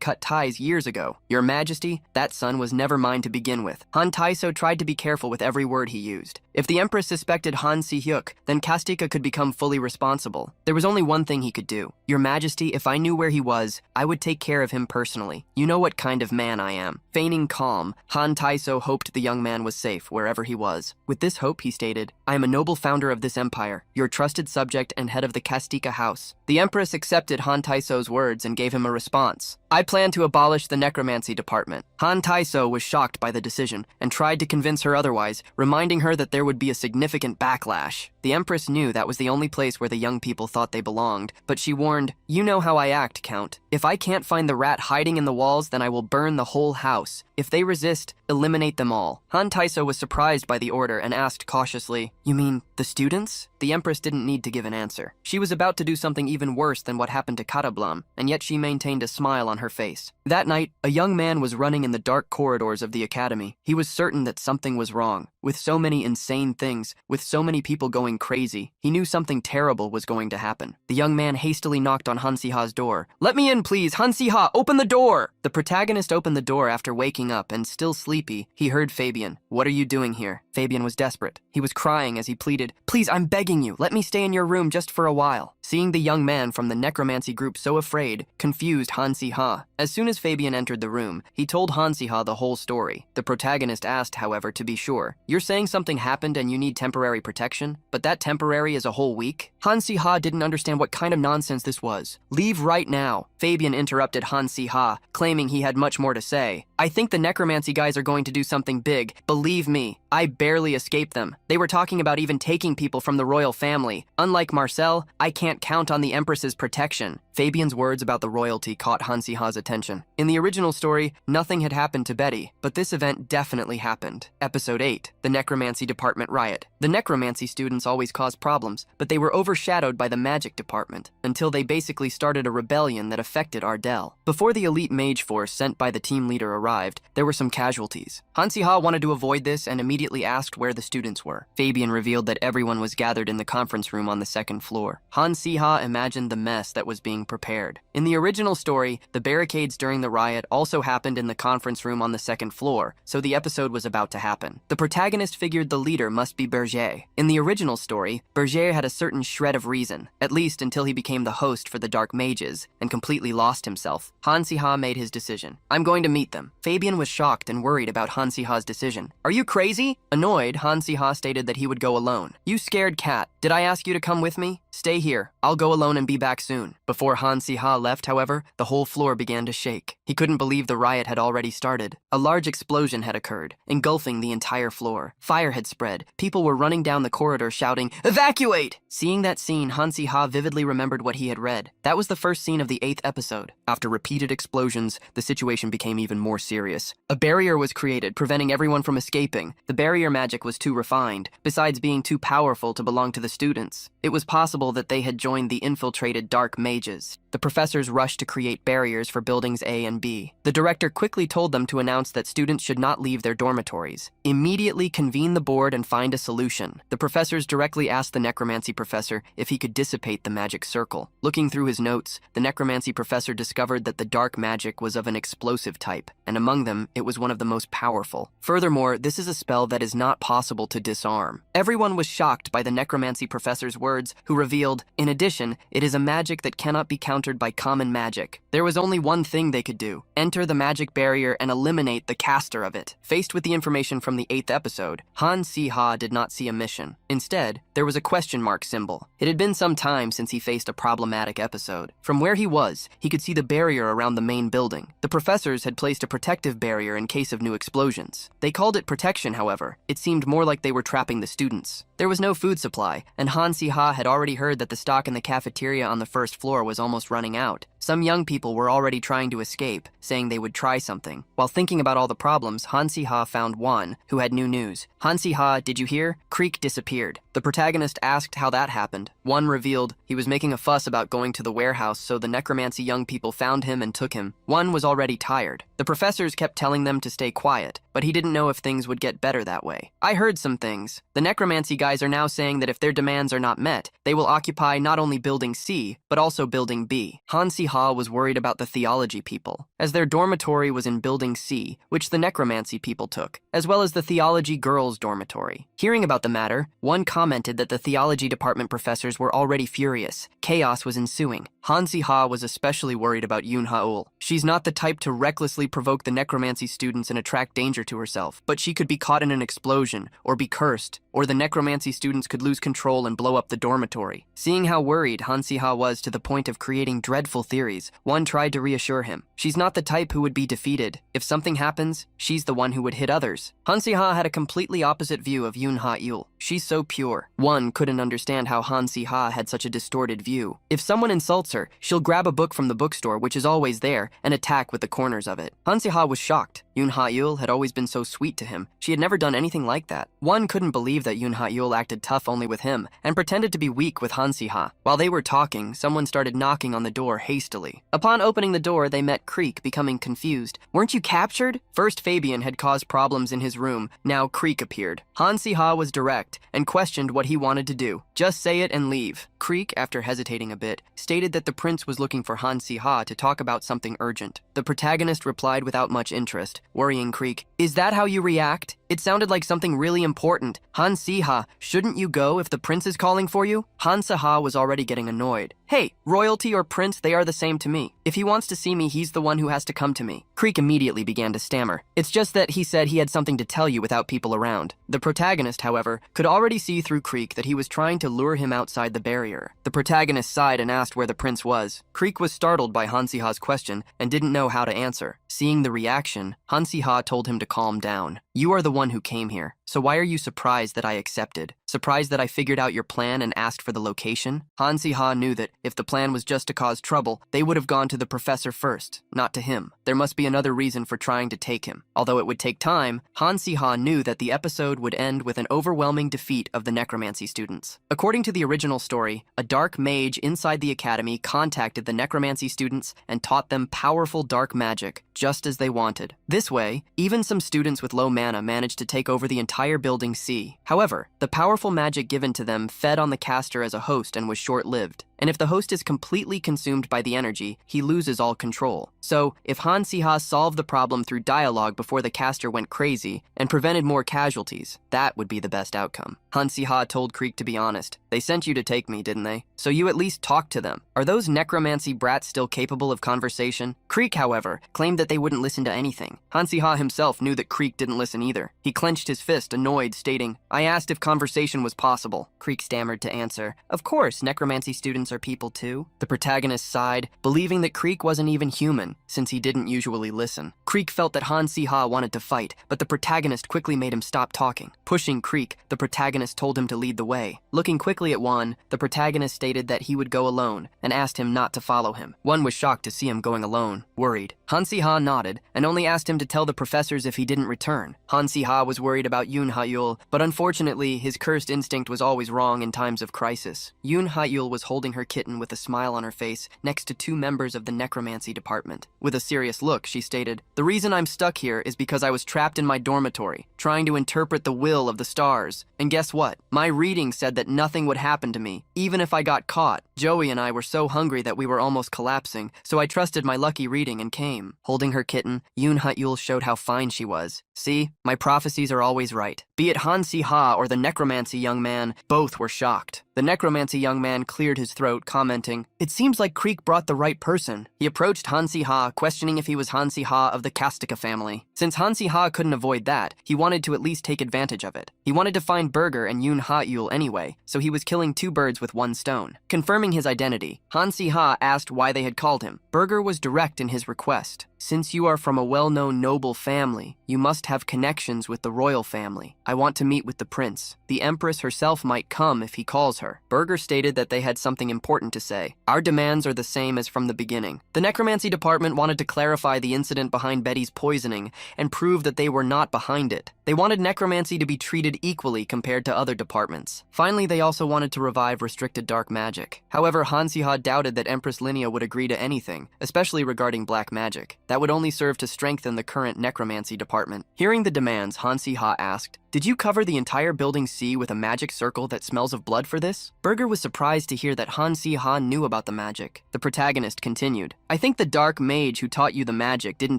cut ties years ago. Your Majesty, that son was never mine to begin with. Han Taeso tried to be careful with every word he used. If the Empress suspected Han Si-hyuk, then Kastika could become fully responsible. There was only one thing he could do. Your Majesty, if I knew where he was, I would take care of him personally. You know what kind of man I am. Feigning calm, Han Taeso hoped the young man was safe wherever he was. With this hope, he stated, I am a noble founder of this empire, your trusted subject and head of the Kastika house. The Empress accepted Han Taeso's words and gave him a response. I plan to abolish the necromancy department. Han Taeso was shocked by the decision and tried to convince her otherwise, reminding her that there would be a significant backlash. The Empress knew that was the only place where the young people thought they belonged, but she warned, you know how I act, Count. If I can't find the rat hiding in the walls, then I will burn the whole house. If they resist, eliminate them all. Han Taeso was surprised by the order and asked cautiously, you mean the students? The Empress didn't need to give an answer. She was about to do something even worse than what happened to Karablam, and yet she maintained a smile on her face. That night, a young man was running in the dark corridors of the academy. He was certain that something was wrong. With so many insane things, with so many people going crazy, he knew something terrible was going to happen. The young man hastily knocked on Han Si-ha's door. Let me in, please! Han Si-ha, open the door! The protagonist opened the door after waking up, and still sleepy, he heard Fabian. What are you doing here? Fabian was desperate. He was crying as he pleaded, please, I'm begging you, let me stay in your room just for a while. Seeing the young man from the necromancy group so afraid, confused Han Si-ha. As soon as Fabian entered the room, he told Han Si-ha the whole story. The protagonist asked, however, to be sure, you're saying something happened and you need temporary protection? But that temporary is a whole week? Han Si-ha didn't understand what kind of nonsense this was. Leave right now. Fabian interrupted Han Si-ha, claiming he had much more to say. I think the necromancy guys are going to do something big. Believe me, I barely escaped them. They were talking about even taking people from the royal family. Unlike Marcel, I can't count on the Empress's protection. Fabian's words about the royalty caught Han Si-ha's attention. In the original story, nothing had happened to Betty, but this event definitely happened. Episode 8, the Necromancy Department Riot. The necromancy students always cause problems, but they were overshadowed by the magic department, until they basically started a rebellion that affected Ardell. Before the elite mage force sent by the team leader arrived, there were some casualties. Han Si-ha wanted to avoid this and immediately asked where the students were. Fabian revealed that everyone was gathered in the conference room on the second floor. Han Si-ha imagined the mess that was being prepared. In the original story, the barricades during the riot also happened in the conference room on the second floor, so the episode was about to happen. The protagonist figured the leader must be Berger. In the original story, Berger had a certain shred of reason, at least until he became the host for the Dark Mages, and completely lost himself. Han Si-ha made his decision. I'm going to meet them. Fabian was shocked and worried about Han Si-ha's decision. Are you crazy? Annoyed, Han Si-ha stated that he would go alone. You scared cat. Did I ask you to come with me? Stay here. I'll go alone and be back soon. Before Han Si-ha left, however, the whole floor began to shake. He couldn't believe the riot had already started. A large explosion had occurred, engulfing the entire floor. floor. Fire had spread. People were running down the corridor shouting, "Evacuate!" Seeing that scene, Han Si-ha vividly remembered what he had read. That was the first scene of the 8th episode. After repeated explosions, the situation became even more serious. A barrier was created, preventing everyone from escaping. The barrier magic was too refined, besides being too powerful to belong to the students. It was possible that they had joined the infiltrated dark mages. The professors rushed to create barriers for buildings A and B. The director quickly told them to announce that students should not leave their dormitories. Immediately convene the board and find a solution. The professors directly asked the necromancy professor if he could dissipate the magic circle. Looking through his notes, the necromancy professor discovered that the dark magic was of an explosive type, and among them, it was one of the most powerful. Furthermore, this is a spell that is not possible to disarm. Everyone was shocked by the necromancy professor's words, who revealed, in addition, it is a magic that cannot be countered by common magic. There was only one thing they could do: enter the magic barrier and eliminate the caster of it. Faced with the information from the 8th episode, Han Si-ha did not see a mission. Instead, there was a question mark symbol. It had been some time since he faced a problematic episode. From where he was, he could see the barrier around the main building. The professors had placed a protective barrier in case of new explosions. They called it protection, however. It seemed more like they were trapping the students. There was no food supply, and Han Si-ha had already heard that the stock in the cafeteria on the first floor was almost running out. Some young people were already trying to escape, saying they would try something. While thinking about all the problems, Han Si-ha found one who had new news. "Han Si-ha, did you hear? Creek disappeared." The protagonist asked how that happened. One revealed he was making a fuss about going to the warehouse, so the necromancy young people found him and took him. One was already tired. The professors kept telling them to stay quiet, but he didn't know if things would get better that way. "I heard some things. The necromancy guys are now saying that if their demands are not met, they will occupy not only building C, but also building B." Han Si-ha was worried about the theology people, as their dormitory was in building C, which the necromancy people took, as well as the theology girls' dormitory. Hearing about the matter, one commented that the theology department professors were already furious. Chaos was ensuing. Han Si-ha was especially worried about Yoon Ha-ul. She's not the type to recklessly provoke the necromancy students and attract danger to herself, but she could be caught in an explosion, or be cursed, or the necromancy students could lose control and blow up the dormitory. Seeing how worried Han Si-ha was to the point of creating dreadful theories, one tried to reassure him. She's not the type who would be defeated. If something happens, she's the one who would hit others. Han Si-ha had a completely opposite view of Yoon Ha-ul. She's so pure. One couldn't understand how Han Si-ha had such a distorted view. If someone insults her, she'll grab a book from the bookstore, which is always there, and attack with the corners of it. Han Si-ha was shocked. Yoon Ha-ul had always been so sweet to him. She had never done anything like that. One couldn't believe that Yoon Ha-ul acted tough only with him, and pretended to be weak with Han Si-ha. While they were talking, someone started knocking on the door hastily. Upon opening the door, they met Creek, becoming confused. "Weren't you captured?" First Fabian had caused problems in his room. Now Creek appeared. Han Si-ha was direct, and questioned what he wanted to do. "Just say it and leave." Creek, after hesitating a bit, stated that the prince was looking for Han Si-ha to talk about something urgent. The protagonist replied without much interest, worrying Creek. "Is that how you react? It sounded like something really important. Han Si-ha, shouldn't you go if the prince is calling for you?" Han Si-ha was already getting annoyed. "Hey, royalty or prince, they are the same to me. If he wants to see me, he's the one who has to come to me." Creek immediately began to stammer. "It's just that he said he had something to tell you without people around." The protagonist, however, could already see through Creek that he was trying to lure him outside the barrier. The protagonist sighed and asked where the prince was. Creek was startled by Han Si-ha's question and didn't know how to answer. Seeing the reaction, Han Si-ha told him to calm down. "You are the one who came here, so why are you surprised that I accepted? Surprised that I figured out your plan and asked for the location?" Han Si-ha knew that if the plan was just to cause trouble, they would have gone to the professor first, not to him. There must be another reason for trying to take him. Although it would take time, Han Si-ha knew that the episode would end with an overwhelming defeat of the necromancy students. According to the original story, a dark mage inside the academy contacted the necromancy students and taught them powerful dark magic, just as they wanted. This way, even some students with low mana managed to take over the entire building C. However, the powerful magic given to them fed on the caster as a host and was short-lived. And if the host is completely consumed by the energy, he loses all control. So, if Han Si-ha solved the problem through dialogue before the caster went crazy and prevented more casualties, that would be the best outcome. Han Si-ha told Creek to be honest. "They sent you to take me, didn't they? So you at least talked to them. Are those necromancy brats still capable of conversation?" Creek, however, claimed that they wouldn't listen to anything. Han Si-ha himself knew that Creek didn't listen either. He clenched his fist, annoyed, stating, "I asked if conversation was possible." Creek stammered to answer, "Of course, necromancy students are people too? The protagonist sighed, believing that Creek wasn't even human, since he didn't usually listen. Creek felt that Han Si-ha wanted to fight, but the protagonist quickly made him stop talking. Pushing Creek, the protagonist told him to lead the way. Looking quickly at Won, the protagonist stated that he would go alone, and asked him not to follow him. Won was shocked to see him going alone, worried. Han Si-ha nodded, and only asked him to tell the professors if he didn't return. Han Si-ha was worried about Yoon Ha-yul, but unfortunately, his cursed instinct was always wrong in times of crisis. Yoon Ha-yul was holding her kitten with a smile on her face next to two members of the necromancy department. With a serious look, she stated, "The reason I'm stuck here is because I was trapped in my dormitory, trying to interpret the will of the stars. And guess what? My reading said that nothing would happen to me, even if I got caught. Joey and I were so hungry that we were almost collapsing, so I trusted my lucky reading and came." Holding her kitten, Yoon Ha-yul showed how fine she was. "See, my prophecies are always right." Be it Han Si-ha or the necromancy young man, both were shocked. The necromancy young man cleared his throat, commenting, "It seems like Creek brought the right person." He approached Han Si-ha, questioning if he was Han Si-ha of the Kastika family. Since Han Si-ha couldn't avoid that, he wanted to at least take advantage of it. He wanted to find Burger and Yoon Ha-yul anyway, so he was killing two birds with one stone. Confirming his identity, Han Si-ha asked why they had called him. Burger was direct in his request. "Since you are from a well-known noble family, you must have connections with the royal family. I want to meet with the prince. The empress herself might come if he calls her." Burger stated that they had something important to say. "Our demands are the same as from the beginning." The necromancy department wanted to clarify the incident behind Betty's poisoning and prove that they were not behind it. They wanted necromancy to be treated equally compared to other departments. Finally, they also wanted to revive restricted dark magic. However, Han Si-ha doubted that Empress Linnea would agree to anything, especially regarding black magic. That would only serve to strengthen the current necromancy department. Hearing the demands, Han Si-ha asked, "Did you cover the entire building C with a magic circle that smells of blood for this?" Burger was surprised to hear that Han Si-ha knew about the magic. The protagonist continued, "I think the dark mage who taught you the magic didn't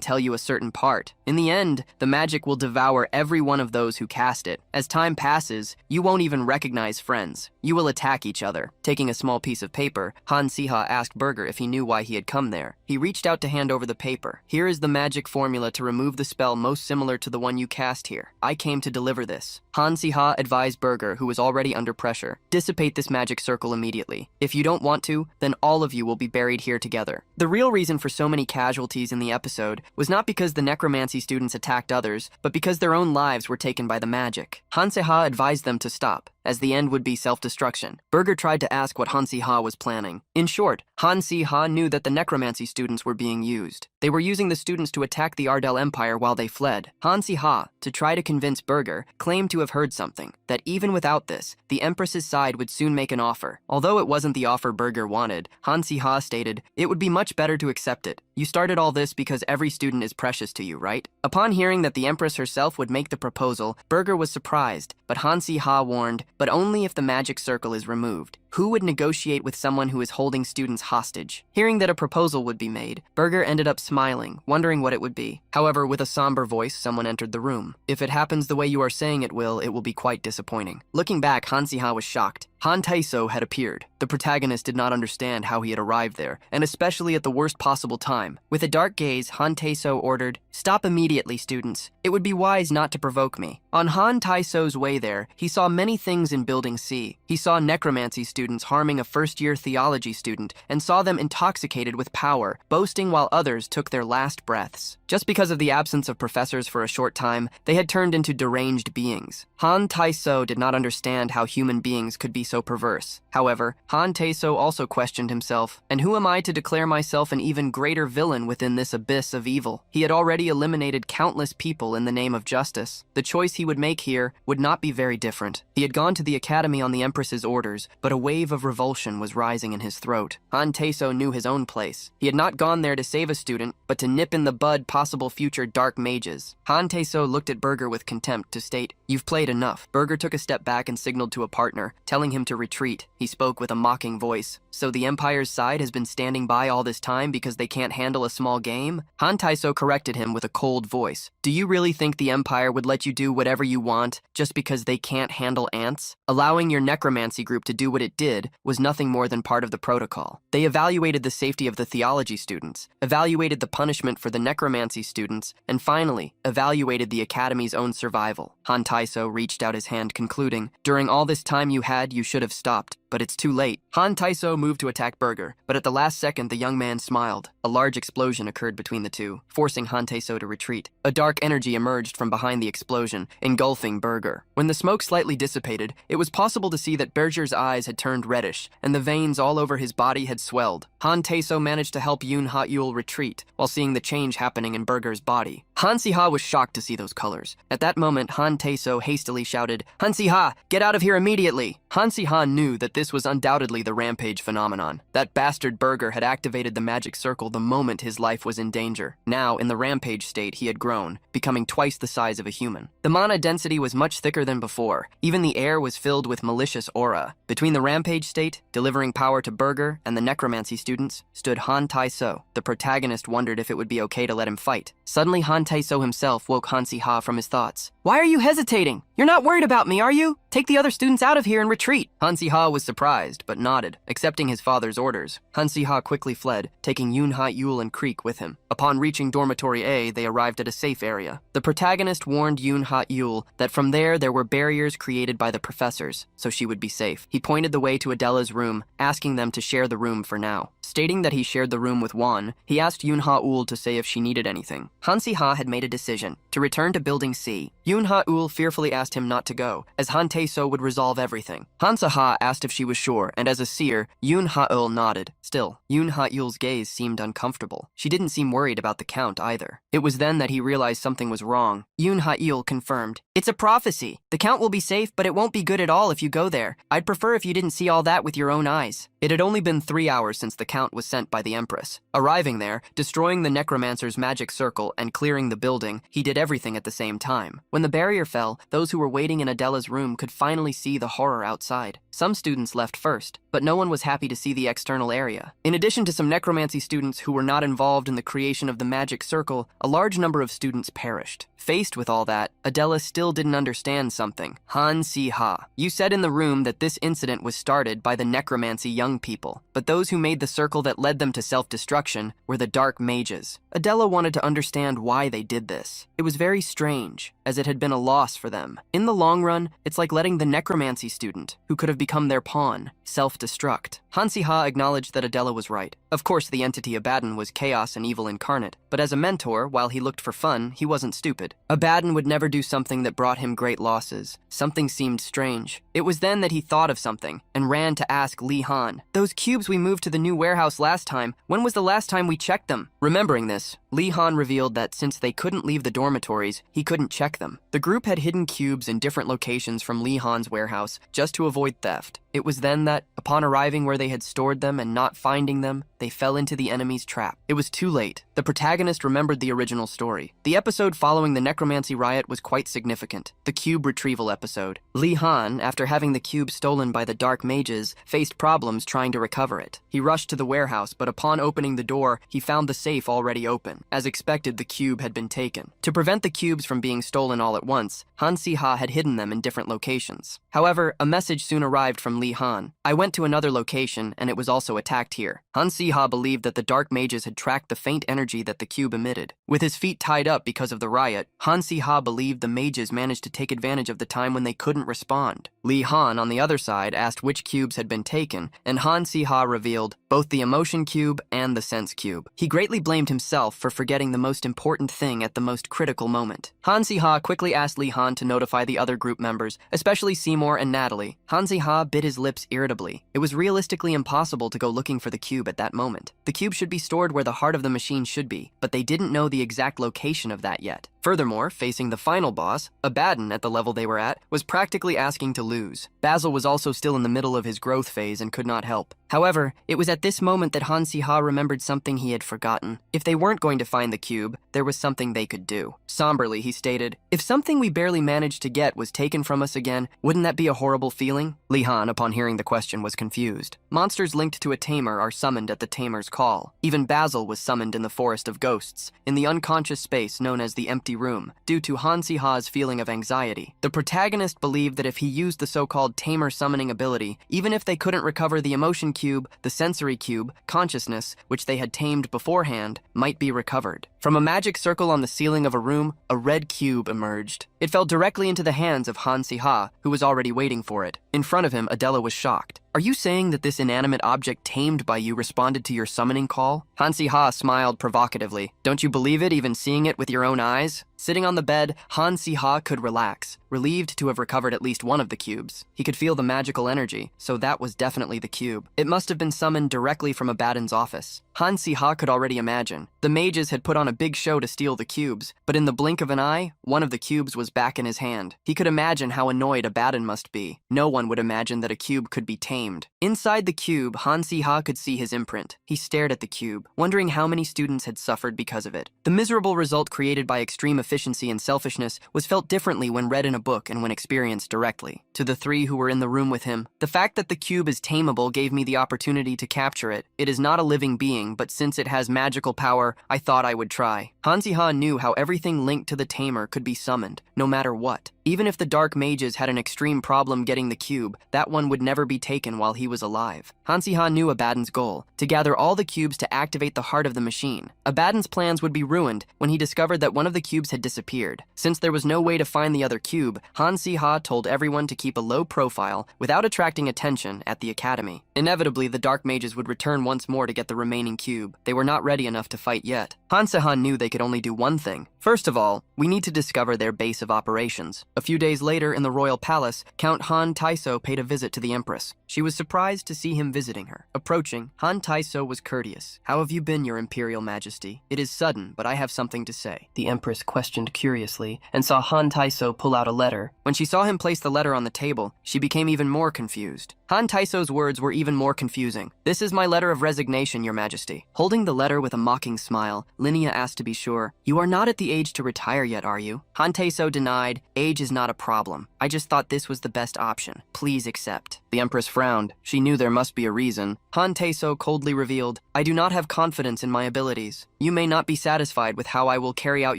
tell you a certain part. In the end, the magic will devour every one of those who cast it. As time passes, you won't even recognize friends. You will attack each other." Taking a small piece of paper, Han Si-ha asked Burger if he knew why he had come there. He reached out to hand over the paper. "Here is the magic formula to remove the spell most similar to the one you cast here. I came to deliver this." Han Si-ha advised Burger, who was already under pressure, "Dissipate this magic circle immediately. If you don't want to, then all of you will be buried here together." The real reason for so many casualties in the episode was not because the necromancy students attacked others, but because their own lives were taken by the magic. Han Si-ha advised them to stop, as the end would be self-destruction. Burger tried to ask what Han Si-ha was planning. In short, Han Si-ha knew that the necromancy students were being used. They were using the students to attack the Ardell Empire while they fled. Han Si-ha, to try to convince Burger, claimed to have heard something, that even without this, the Empress's side would soon make an offer. Although it wasn't the offer Burger wanted, Han Si-ha stated, "It would be much better to accept it. You started all this because every student is precious to you, right?" Upon hearing that the Empress herself would make the proposal, Burger was surprised, but Han Si-ha warned, "But only if the magic circle is removed. Who would negotiate with someone who is holding students hostage?" Hearing that a proposal would be made, Burger ended up smiling, wondering what it would be. However, with a somber voice, someone entered the room. "If it happens the way you are saying it will be quite disappointing." Looking back, Han Si-ha was shocked. Han Tae-so had appeared. The protagonist did not understand how he had arrived there, and especially at the worst possible time. With a dark gaze, Han Tae-so ordered, "Stop immediately, students. It would be wise not to provoke me." On Han Tae-so's way there, he saw many things in Building C. He saw necromancy students harming a first-year theology student, and saw them intoxicated with power, boasting while others took their last breaths. Just because of the absence of professors for a short time, they had turned into deranged beings. Han Tae-so did not understand how human beings could be so perverse. However, Han Tae-so also questioned himself, "And who am I to declare myself an even greater villain within this abyss of evil?" He had already eliminated countless people in the name of justice. The choice he would make here would not be very different. He had gone to the academy on the Empress's orders, but a wave of revulsion was rising in his throat. Han Tae-so knew his own place. He had not gone there to save a student, but to nip in the bud possible future dark mages. Han Tae-so looked at Burger with contempt to state, "You've played enough." Burger took a step back and signaled to a partner, telling him to retreat. He spoke with a mocking voice. "So the Empire's side has been standing by all this time because they can't handle a small game?" Han Tae-so corrected him with a cold voice. "Do you really think the Empire would let you do whatever you want just because they can't handle ants? Allowing your necromancy group to do what it did was nothing more than part of the protocol. They evaluated the safety of the theology students, evaluated the punishment for the necromancy students, and finally, evaluated the Academy's own survival." Han Tae-so reached out his hand, concluding, "During all this time you should have stopped. but it's too late. Han Taiso moved to attack Burger, but at the last second the young man smiled. A large explosion occurred between the two, forcing Han Taiso to retreat. A dark energy emerged from behind the explosion, engulfing Burger. When the smoke slightly dissipated, it was possible to see that Burger's eyes had turned reddish, and the veins all over his body had swelled. Han Taiso managed to help Yoon Ha-yul retreat, while seeing the change happening in Burger's body. Han Si-ha was shocked to see those colors. At that moment, Han Taiso hastily shouted, "Han Si-ha, get out of here immediately!" Han Si-ha knew that this was undoubtedly the rampage phenomenon. That bastard Burger had activated the magic circle the moment his life was in danger. Now, in the rampage state, he had grown, becoming twice the size of a human. The mana density was much thicker than before. Even the air was filled with malicious aura. Between the rampage state, delivering power to Burger, and the necromancy students, stood Han Taiso. The protagonist wondered if it would be okay to let him fight. Suddenly, Han Taiso himself woke Han Si-ha from his thoughts. "Why are you hesitating? You're not worried about me, are you? Take the other students out of here and retreat." Han Si-ha was surprised, but nodded, accepting his father's orders. Han Si-ha quickly fled, taking Yoon Ha-yul and Creek with him. Upon reaching Dormitory A, they arrived at a safe area. The protagonist warned Yoon Ha-yul that from there were barriers created by the professors, so she would be safe. He pointed the way to Adela's room, asking them to share the room for now. Stating that he shared the room with Won, he asked Yoon Ha-ul to say if she needed anything. Han Si-ha had made a decision to return to Building C. Yoon Ha-ul fearfully asked him not to go, as Han Tae-so would resolve everything. Han Si-ha asked if she was sure, and as a seer, Yoon Ha-ul nodded. Still, Yoon Ha-yul's gaze seemed uncomfortable. She didn't seem worried about the count either. It was then that he realized something was wrong. Yoon Ha-yul confirmed, "It's a prophecy. The count will be safe, but it won't be good at all if you go there. I'd prefer if you didn't see all that with your own eyes." It had only been 3 hours since the count was sent by the Empress. Arriving there, destroying the necromancer's magic circle, and clearing the building, he did everything at the same time. When the barrier fell, those who were waiting in Adela's room could finally see the horror outside. Some students left first, but no one was happy to see the external area. In addition to some necromancy students who were not involved in the creation of the magic circle, a large number of students perished. Faced with all that, Adela still didn't understand something. Han Si-ha, you said in the room that this incident was started by the necromancy young people, but those who made the circle that led them to self-destruction were the dark mages. Adela wanted to understand why they did this. It was very strange, as it had been a loss for them. In the long run, it's like letting the necromancy student, who could have become their pawn, self-destruct. Han Si-ha acknowledged that Adela was right. Of course, the entity Abaddon was chaos and evil incarnate, but as a mentor, while he looked for fun, he wasn't stupid. Abaddon would never do something that brought him great losses. Something seemed strange. It was then that he thought of something, and ran to ask Li Han, "Those cubes we moved to the new warehouse last time, when was the last time we checked them?" Remembering this, Li Han revealed that since they couldn't leave the dormitories, he couldn't check them. The group had hidden cubes in different locations from Li Han's warehouse just to avoid theft. It was then that, upon arriving where they had stored them and not finding them, they fell into the enemy's trap. It was too late. The protagonist remembered the original story. The episode following the necromancy riot was quite significant, the cube retrieval episode. Li Han, after having the cube stolen by the dark mages, faced problems trying to recover it. He rushed to the warehouse, but upon opening the door, he found the safe already open. As expected, the cube had been taken. To prevent the cubes from being stolen all at once, Han Si-ha had hidden them in different locations. However, a message soon arrived from Li Han. "I went to another location, and it was also attacked here." Han Si-ha believed that the dark mages had tracked the faint energy that the cube emitted. With his feet tied up because of the riot, Han Si-ha believed the mages managed to take advantage of the time when they couldn't respond. Li Han, on the other side, asked which cubes had been taken, and Han Si-ha revealed both the emotion cube and the sense cube. He greatly blamed himself for forgetting the most important thing at the most critical moment. Han Si-ha quickly asked Li Han to notify the other group members, especially Seymour and Natalie. Han Si-ha bit his lips irritably. It was realistically impossible to go looking for the cube at that moment. The cube should be stored where the heart of the machine should be, but they didn't know the exact location of that yet. Furthermore, facing the final boss, Abaddon at the level they were at, was practically asking to lose. Basil was also still in the middle of his growth phase and could not help. However, it was at this moment that Han Si-ha remembered something he had forgotten. If they weren't going to find the cube, there was something they could do. Somberly, he stated, "If something we barely managed to get was taken from us again, wouldn't that be a horrible feeling?" Li Han, upon hearing the question, was confused. Monsters linked to a tamer are summoned at the tamer's call. Even Basil was summoned in the Forest of Ghosts, in the unconscious space known as the Empty Room, due to Han Si-ha's feeling of anxiety. The protagonist believed that if he used the so-called tamer summoning ability, even if they couldn't recover the emotion cube, the sensory cube, consciousness, which they had tamed beforehand, might be recovered. From a magic circle on the ceiling of a room, a red cube emerged. It fell directly into the hands of Han Si-ha, who was already waiting for it. In front of him, Adela was shocked. Are you saying that this inanimate object tamed by you responded to your summoning call? Han Si-ha smiled provocatively. Don't you believe it, even seeing it with your own eyes? Sitting on the bed, Han Si-ha could relax, relieved to have recovered at least one of the cubes. He could feel the magical energy, so that was definitely the cube. It must have been summoned directly from Abaddon's office. Han Si-ha could already imagine. The mages had put on a big show to steal the cubes, but in the blink of an eye, one of the cubes was back in his hand. He could imagine how annoyed Abaddon must be. No one would imagine that a cube could be tamed. Inside the cube, Han Si-ha could see his imprint. He stared at the cube, wondering how many students had suffered because of it. The miserable result created by extreme efficiency and selfishness was felt differently when read in a book and when experienced directly. To the three who were in the room with him, the fact that the cube is tameable gave me the opportunity to capture it. It is not a living being, but since it has magical power, I thought I would try. Han Si-ha knew how everything linked to the tamer could be summoned, no matter what. Even if the dark mages had an extreme problem getting the cube, that one would never be taken while he was alive. Han Si-ha knew Abaddon's goal, to gather all the cubes to activate the heart of the machine. Abaddon's plans would be ruined when he discovered that one of the cubes had disappeared. Since there was no way to find the other cube, Han Si-ha told everyone to keep a low profile without attracting attention at the academy. Inevitably, the dark mages would return once more to get the remaining cube. They were not ready enough to fight yet. Han Si-ha knew they could only do one thing. First of all, we need to discover their base of operations. A few days later, in the royal palace, Count Han Taiso paid a visit to the Empress. She was surprised to see him visiting her. Approaching, Han Taiso was courteous. "How have you been, your Imperial Majesty? It is sudden, but I have something to say." The Empress questioned curiously and saw Han Taiso pull out a letter. When she saw him place the letter on the table, she became even more confused. Han Taiso's words were even more confusing. "This is my letter of resignation, your Majesty." Holding the letter with a mocking smile, Linnea asked to be sure, "You are not at the age to retire yet, are you?" Han Taiso denied, "Age is not a problem. I just thought this was the best option. Please accept." The Empress frowned. She knew there must be a reason. Han Taiso coldly revealed, "I do not have confidence in my abilities. You may not be satisfied with how I will carry out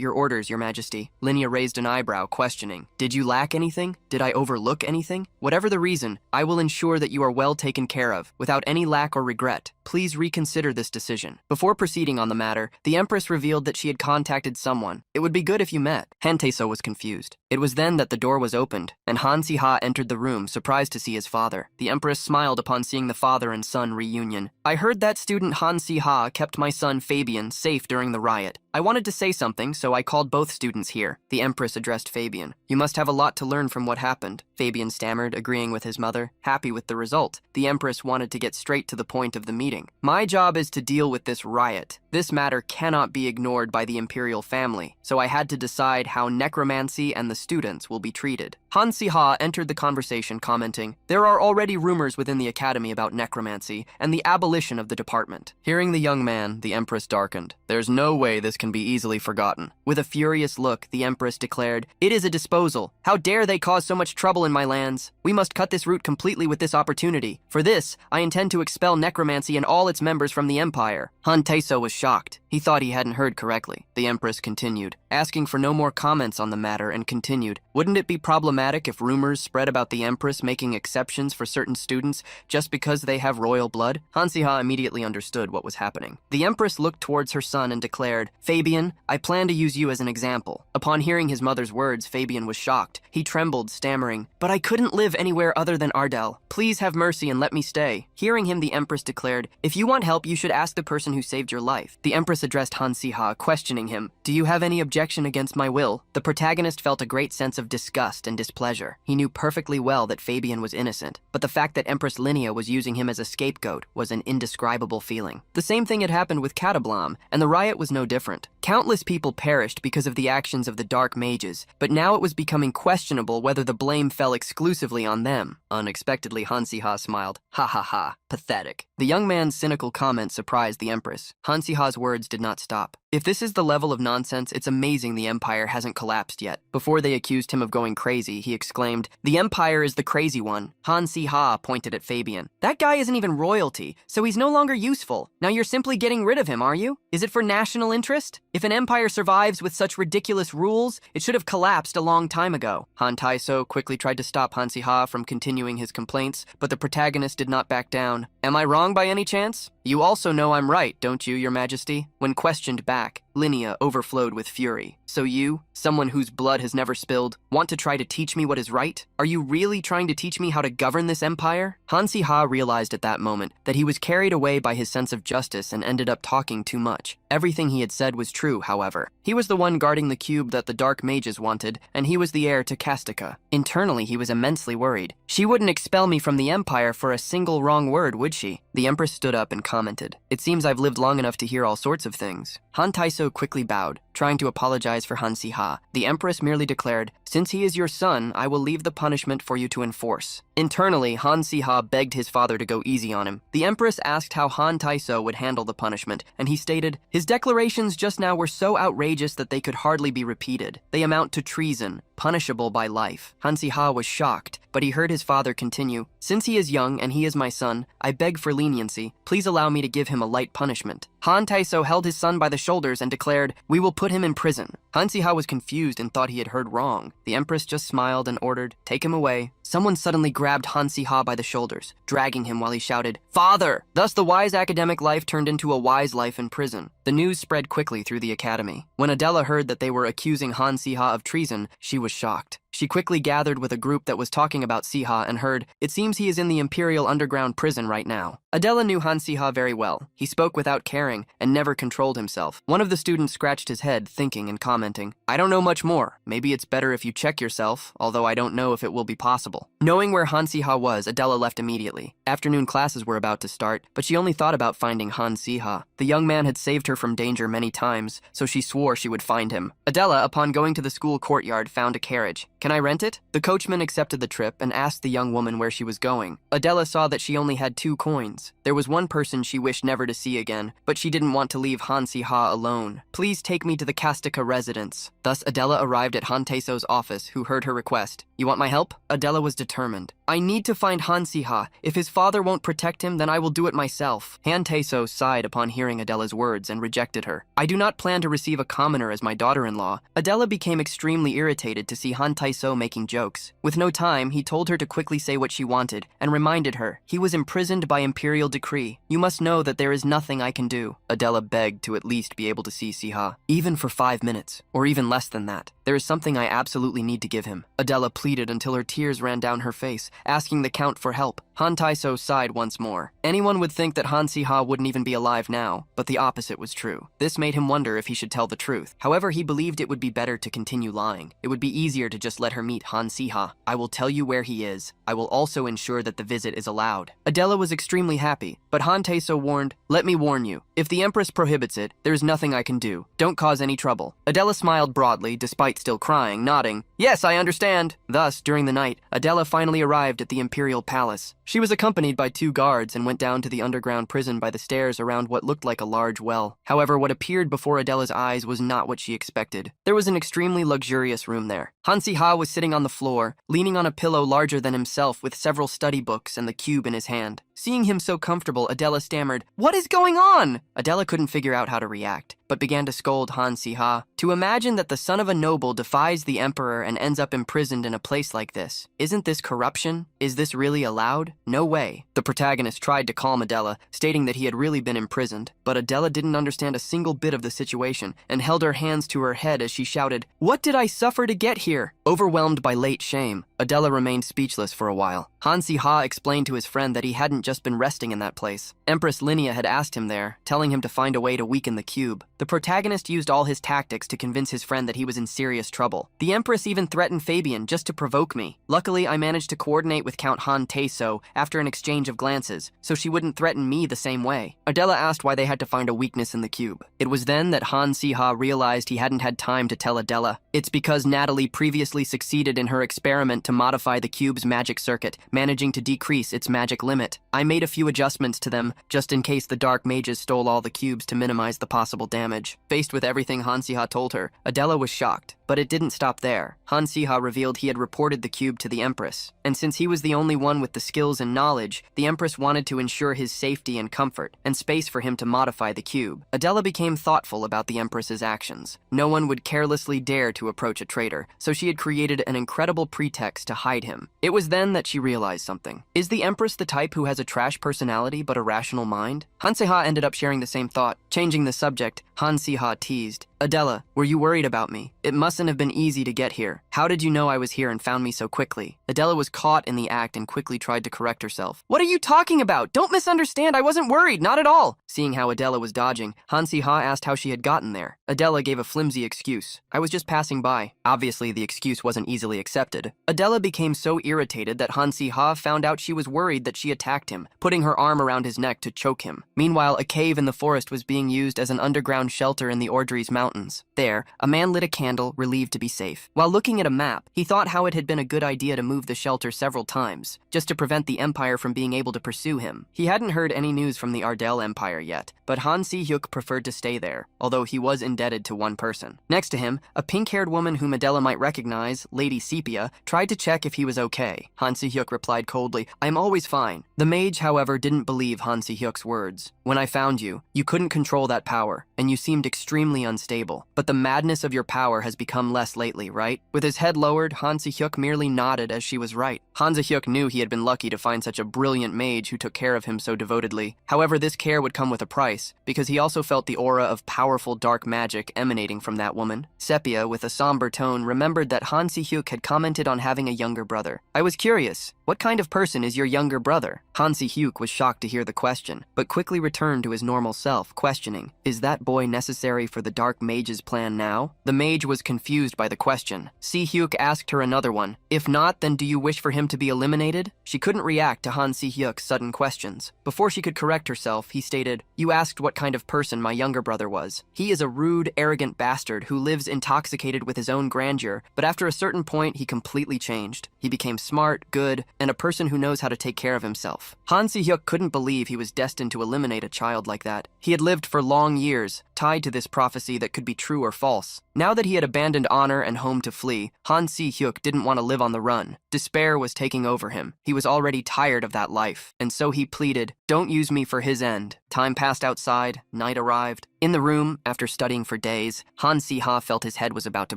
your orders, your Majesty." Linnea raised an eyebrow, questioning, "Did you lack anything? Did I overlook anything? Whatever the reason, I will ensure that you are well taken care of, without any lack or regret. Please reconsider this decision." Before proceeding on the matter, the Empress revealed that she had contacted someone. "It would be good if you met." Han Taiso was confused. It was then that the door was opened, and Han Si-ha entered the room, surprised to see his father. The Empress smiled upon seeing the father and son reunion. "I heard that student Han Si-ha kept my son Fabian safe during the riot. I wanted to say something, so I called both students here." The Empress addressed Fabian. "You must have a lot to learn from what happened." Fabian stammered, agreeing with his mother. Happy with the result, the Empress wanted to get straight to the point of the meeting. "My job is to deal with this riot. This matter cannot be ignored by the imperial family, so I had to decide how necromancy and the students will be treated." Han Si-ha entered the conversation, commenting, "There are already rumors within the academy about necromancy and the abolition of the department." Hearing the young man, the Empress darkened. "There's no way this can be easily forgotten." With a furious look, the Empress declared, "It is a disposal. How dare they cause so much trouble in my lands? We must cut this route completely with this opportunity. For this, I intend to expel necromancy and all its members from the empire." Han Taiso was shocked. He thought he hadn't heard correctly. The Empress continued, asking for no more comments on the matter, and continued, "Wouldn't it be problematic if rumors spread about the Empress making exceptions for certain students just because they have royal blood?" Han Si-ha immediately understood what was happening. The Empress looked towards her son and declared, "Fabian, I plan to use you as an example." Upon hearing his mother's words, Fabian was shocked. He trembled, stammering, "But I couldn't live anywhere other than Ardell. Please have mercy and let me stay." Hearing him, the Empress declared, "If you want help, you should ask the person who saved your life." The Empress addressed Han Si-ha, questioning him, "Do you have any objection against my will?" The protagonist felt a great sense of disgust and displeasure. He knew perfectly well that Fabian was innocent, but the fact that Empress Linnea was using him as a scapegoat was an indescribable feeling. The same thing had happened with Catablam, and the riot was no different. Countless people perished because of the actions of the dark mages, but now it was becoming questionable whether the blame fell exclusively on them. Unexpectedly, Han Si-ha smiled. "Ha ha ha, pathetic." The young man's cynical comment surprised the Empress. Han Si-ha's words did not stop. "If this is the level of nonsense, it's amazing the Empire hasn't collapsed yet." Before they accused him of going crazy, he exclaimed, "The Empire is the crazy one." Han Si-ha pointed at Fabian. "That guy isn't even royalty, so he's no longer useful. Now you're simply getting rid of him, are you? Is it for national interest? If an empire survives with such ridiculous rules, it should have collapsed a long time ago." Han Taiso quickly tried to stop Han Si-ha from continuing his complaints, but the protagonist did not back down. "Am I wrong by any chance? You also know I'm right, don't you, Your Majesty?" When questioned back, Linnea overflowed with fury. So you, someone whose blood has never spilled, want to try to teach me what is right? Are you really trying to teach me how to govern this empire? Han Si-ha realized at that moment that he was carried away by his sense of justice and ended up talking too much. Everything he had said was true, however. He was the one guarding the cube that the Dark Mages wanted, and he was the heir to Castica. Internally, he was immensely worried. She wouldn't expel me from the empire for a single wrong word, would she? The Empress stood up and commented, "It seems I've lived long enough to hear all sorts of things." Han Taiso quickly bowed, trying to apologize for Han Si-ha. The Empress merely declared, "Since he is your son, I will leave the punishment for you to enforce." Internally, Han Si-ha begged his father to go easy on him. The Empress asked how Han Taiso would handle the punishment, and he stated, "His declarations just now were so outrageous that they could hardly be repeated. They amount to treason, punishable by life." Han Si-ha was shocked, but he heard his father continue, "Since he is young and he is my son, I beg for leniency. Please allow me to give him a light punishment." Han Taiso held his son by the shoulders and declared, "We will put him in prison." Han Si-ha was confused and thought he had heard wrong. The Empress just smiled and ordered, "Take him away." Someone suddenly grabbed Han Si-ha by the shoulders, dragging him while he shouted, "Father!" Thus the wise academic life turned into a wise life in prison. The news spread quickly through the academy. When Adela heard that they were accusing Han Si-ha of treason, she was shocked. She quickly gathered with a group that was talking about Si-ha and heard, "It seems he is in the Imperial Underground prison right now." Adela knew Han Si-ha very well. He spoke without caring and never controlled himself. One of the students scratched his head, thinking and commenting, "I don't know much more. Maybe it's better if you check yourself, although I don't know if it will be possible." Knowing where Han Si-ha was, Adela left immediately. Afternoon classes were about to start, but she only thought about finding Han Si-ha. The young man had saved her from danger many times, so she swore she would find him. Adela, upon going to the school courtyard, found a carriage. "Can I rent it?" The coachman accepted the trip and asked the young woman where she was going. Adela saw that she only had 2 coins. There was one person she wished never to see again, but she didn't want to leave Han Si-ha alone. "Please take me to the Castica residence." Thus Adela arrived at Han Taiso's office, who heard her request. "You want my help?" Adela was determined. "I need to find Han Si-ha. If his father won't protect him, then I will do it myself." Han Taiso sighed upon hearing Adela's words and rejected her. "I do not plan to receive a commoner as my daughter-in-law." Adela became extremely irritated to see Han Taiso making jokes. With no time, he told her to quickly say what she wanted and reminded her he was imprisoned by imperial decree. "You must know that there is nothing I can do." Adela begged to at least be able to see Si-ha, even for 5 minutes, or even less than that. "There is something I absolutely need to give him." Adela pleaded until her tears ran down her face, asking the Count for help. Han Taiso sighed once more. Anyone would think that Han Si-ha wouldn't even be alive now, but the opposite was true. This made him wonder if he should tell the truth. However, he believed it would be better to continue lying. It would be easier to just let her meet Han Si-ha. "I will tell you where he is. I will also ensure that the visit is allowed." Adela was extremely happy, but Han Taiso warned, "Let me warn you. If the Empress prohibits it, there is nothing I can do. Don't cause any trouble." Adela smiled broadly, despite still crying, nodding, "Yes, I understand." Thus, during the night, Adela finally arrived at the Imperial Palace. She was accompanied by 2 guards and went down to the underground prison by the stairs around what looked like a large well. However, what appeared before Adela's eyes was not what she expected. There was an extremely luxurious room there. Han Si-ha was sitting on the floor, leaning on a pillow larger than himself with several study books and the cube in his hand. Seeing him so comfortable, Adela stammered, "What is going on?" Adela couldn't figure out how to react, but began to scold Han Si-ha. "To imagine that the son of a noble defies the emperor and ends up imprisoned in a place like this. Isn't this corruption? Is this really allowed? No way." The protagonist tried to calm Adela, stating that he had really been imprisoned, but Adela didn't understand a single bit of the situation and held her hands to her head as she shouted, "What did I suffer to get here?" Overwhelmed by late shame, Adela remained speechless for a while. Han Si-ha explained to his friend that he hadn't just been resting in that place. Empress Linnea had asked him there, telling him to find a way to weaken the cube. The protagonist used all his tactics to convince his friend that he was in serious trouble. "The Empress even threatened Fabian just to provoke me. Luckily, I managed to coordinate with Count Han Taiso after an exchange of glances, so she wouldn't threaten me the same way." Adela asked why they had to find a weakness in the cube. It was then that Han Si-ha realized he hadn't had time to tell Adela. "It's because Natalie previously succeeded in her experiment to modify the cube's magic circuit, managing to decrease its magic limit. I made a few adjustments to them, just in case the Dark Mages stole all the cubes to minimize the possible damage." Faced with everything Han Si-ha told her, Adela was shocked. But it didn't stop there. Han Si-ha revealed he had reported the cube to the Empress, and since he was the only one with the skills and knowledge, the Empress wanted to ensure his safety and comfort, and space for him to modify the cube. Adela became thoughtful about the Empress's actions. No one would carelessly dare to approach a traitor, so she had created an incredible pretext to hide him. It was then that she realized something. Is the Empress the type who has a trash personality but a rational mind? Han Si-ha ended up sharing the same thought. Changing the subject, Han Si-ha teased. Adela, were you worried about me? It mustn't have been easy to get here. How did you know I was here and found me so quickly? Adela was caught in the act and quickly tried to correct herself. What are you talking about? Don't misunderstand. I wasn't worried, not at all. Seeing how Adela was dodging, Han Si-ha asked how she had gotten there. Adela gave a flimsy excuse. I was just passing by. Obviously, the excuse wasn't easily accepted. Adela became so irritated that Han Si-ha found out she was worried that she attacked him, putting her arm around his neck to choke him. Meanwhile, a cave in the forest was being used as an underground shelter in the Ordries Mountains. There, a man lit a candle, relieved to be safe. While looking at a map, he thought how it had been a good idea to move the shelter several times, just to prevent the Empire from being able to pursue him. He hadn't heard any news from the Ardell Empire yet, but Han Si-hyuk preferred to stay there, although he was indebted to one person. Next to him, a pink-haired woman whom Adela might recognize, Lady Sepia, tried to check if he was okay. Han Si-hyuk replied coldly, I'm always fine. The mage, however, didn't believe Han Si-hyuk's words. When I found you, you couldn't control that power, and you seemed extremely unstable. But the madness of your power has become less lately, right? With his head lowered, Han Si-hyuk merely nodded as she was right. Han Si-hyuk knew he had been lucky to find such a brilliant mage who took care of him so devotedly. However, this care would come with a price, because he also felt the aura of powerful dark magic emanating from that woman. Sepia, with a somber tone, remembered that Han Si-hyuk had commented on having a younger brother. I was curious, what kind of person is your younger brother? Han Si-hyuk was shocked to hear the question, but quickly returned to his normal self, questioning, is that boy necessary for the dark mage's plan now? The mage was confused by the question. Si-hyuk asked her another one. If not, then do you wish for him to be eliminated? She couldn't react to Han Si-hyuk's sudden questions. Before she could correct herself, he stated, you asked what kind of person my younger brother was. He is a rude, arrogant bastard who lives intoxicated with his own grandeur, but after a certain point, he completely changed. He became smart, good, and a person who knows how to take care of himself. Han Si-hyuk couldn't believe he was destined to eliminate a child like that. He had lived for long years, tied to this prophecy that could be true or false. Now that he had abandoned honor and home to flee, Han Si-hyuk didn't want to live on the run. Despair was taking over him. He was already tired of that life, and so he pleaded, don't use me for his end. Time passed outside, night arrived. In the room, after studying for days, Han Si-ha felt his head was about to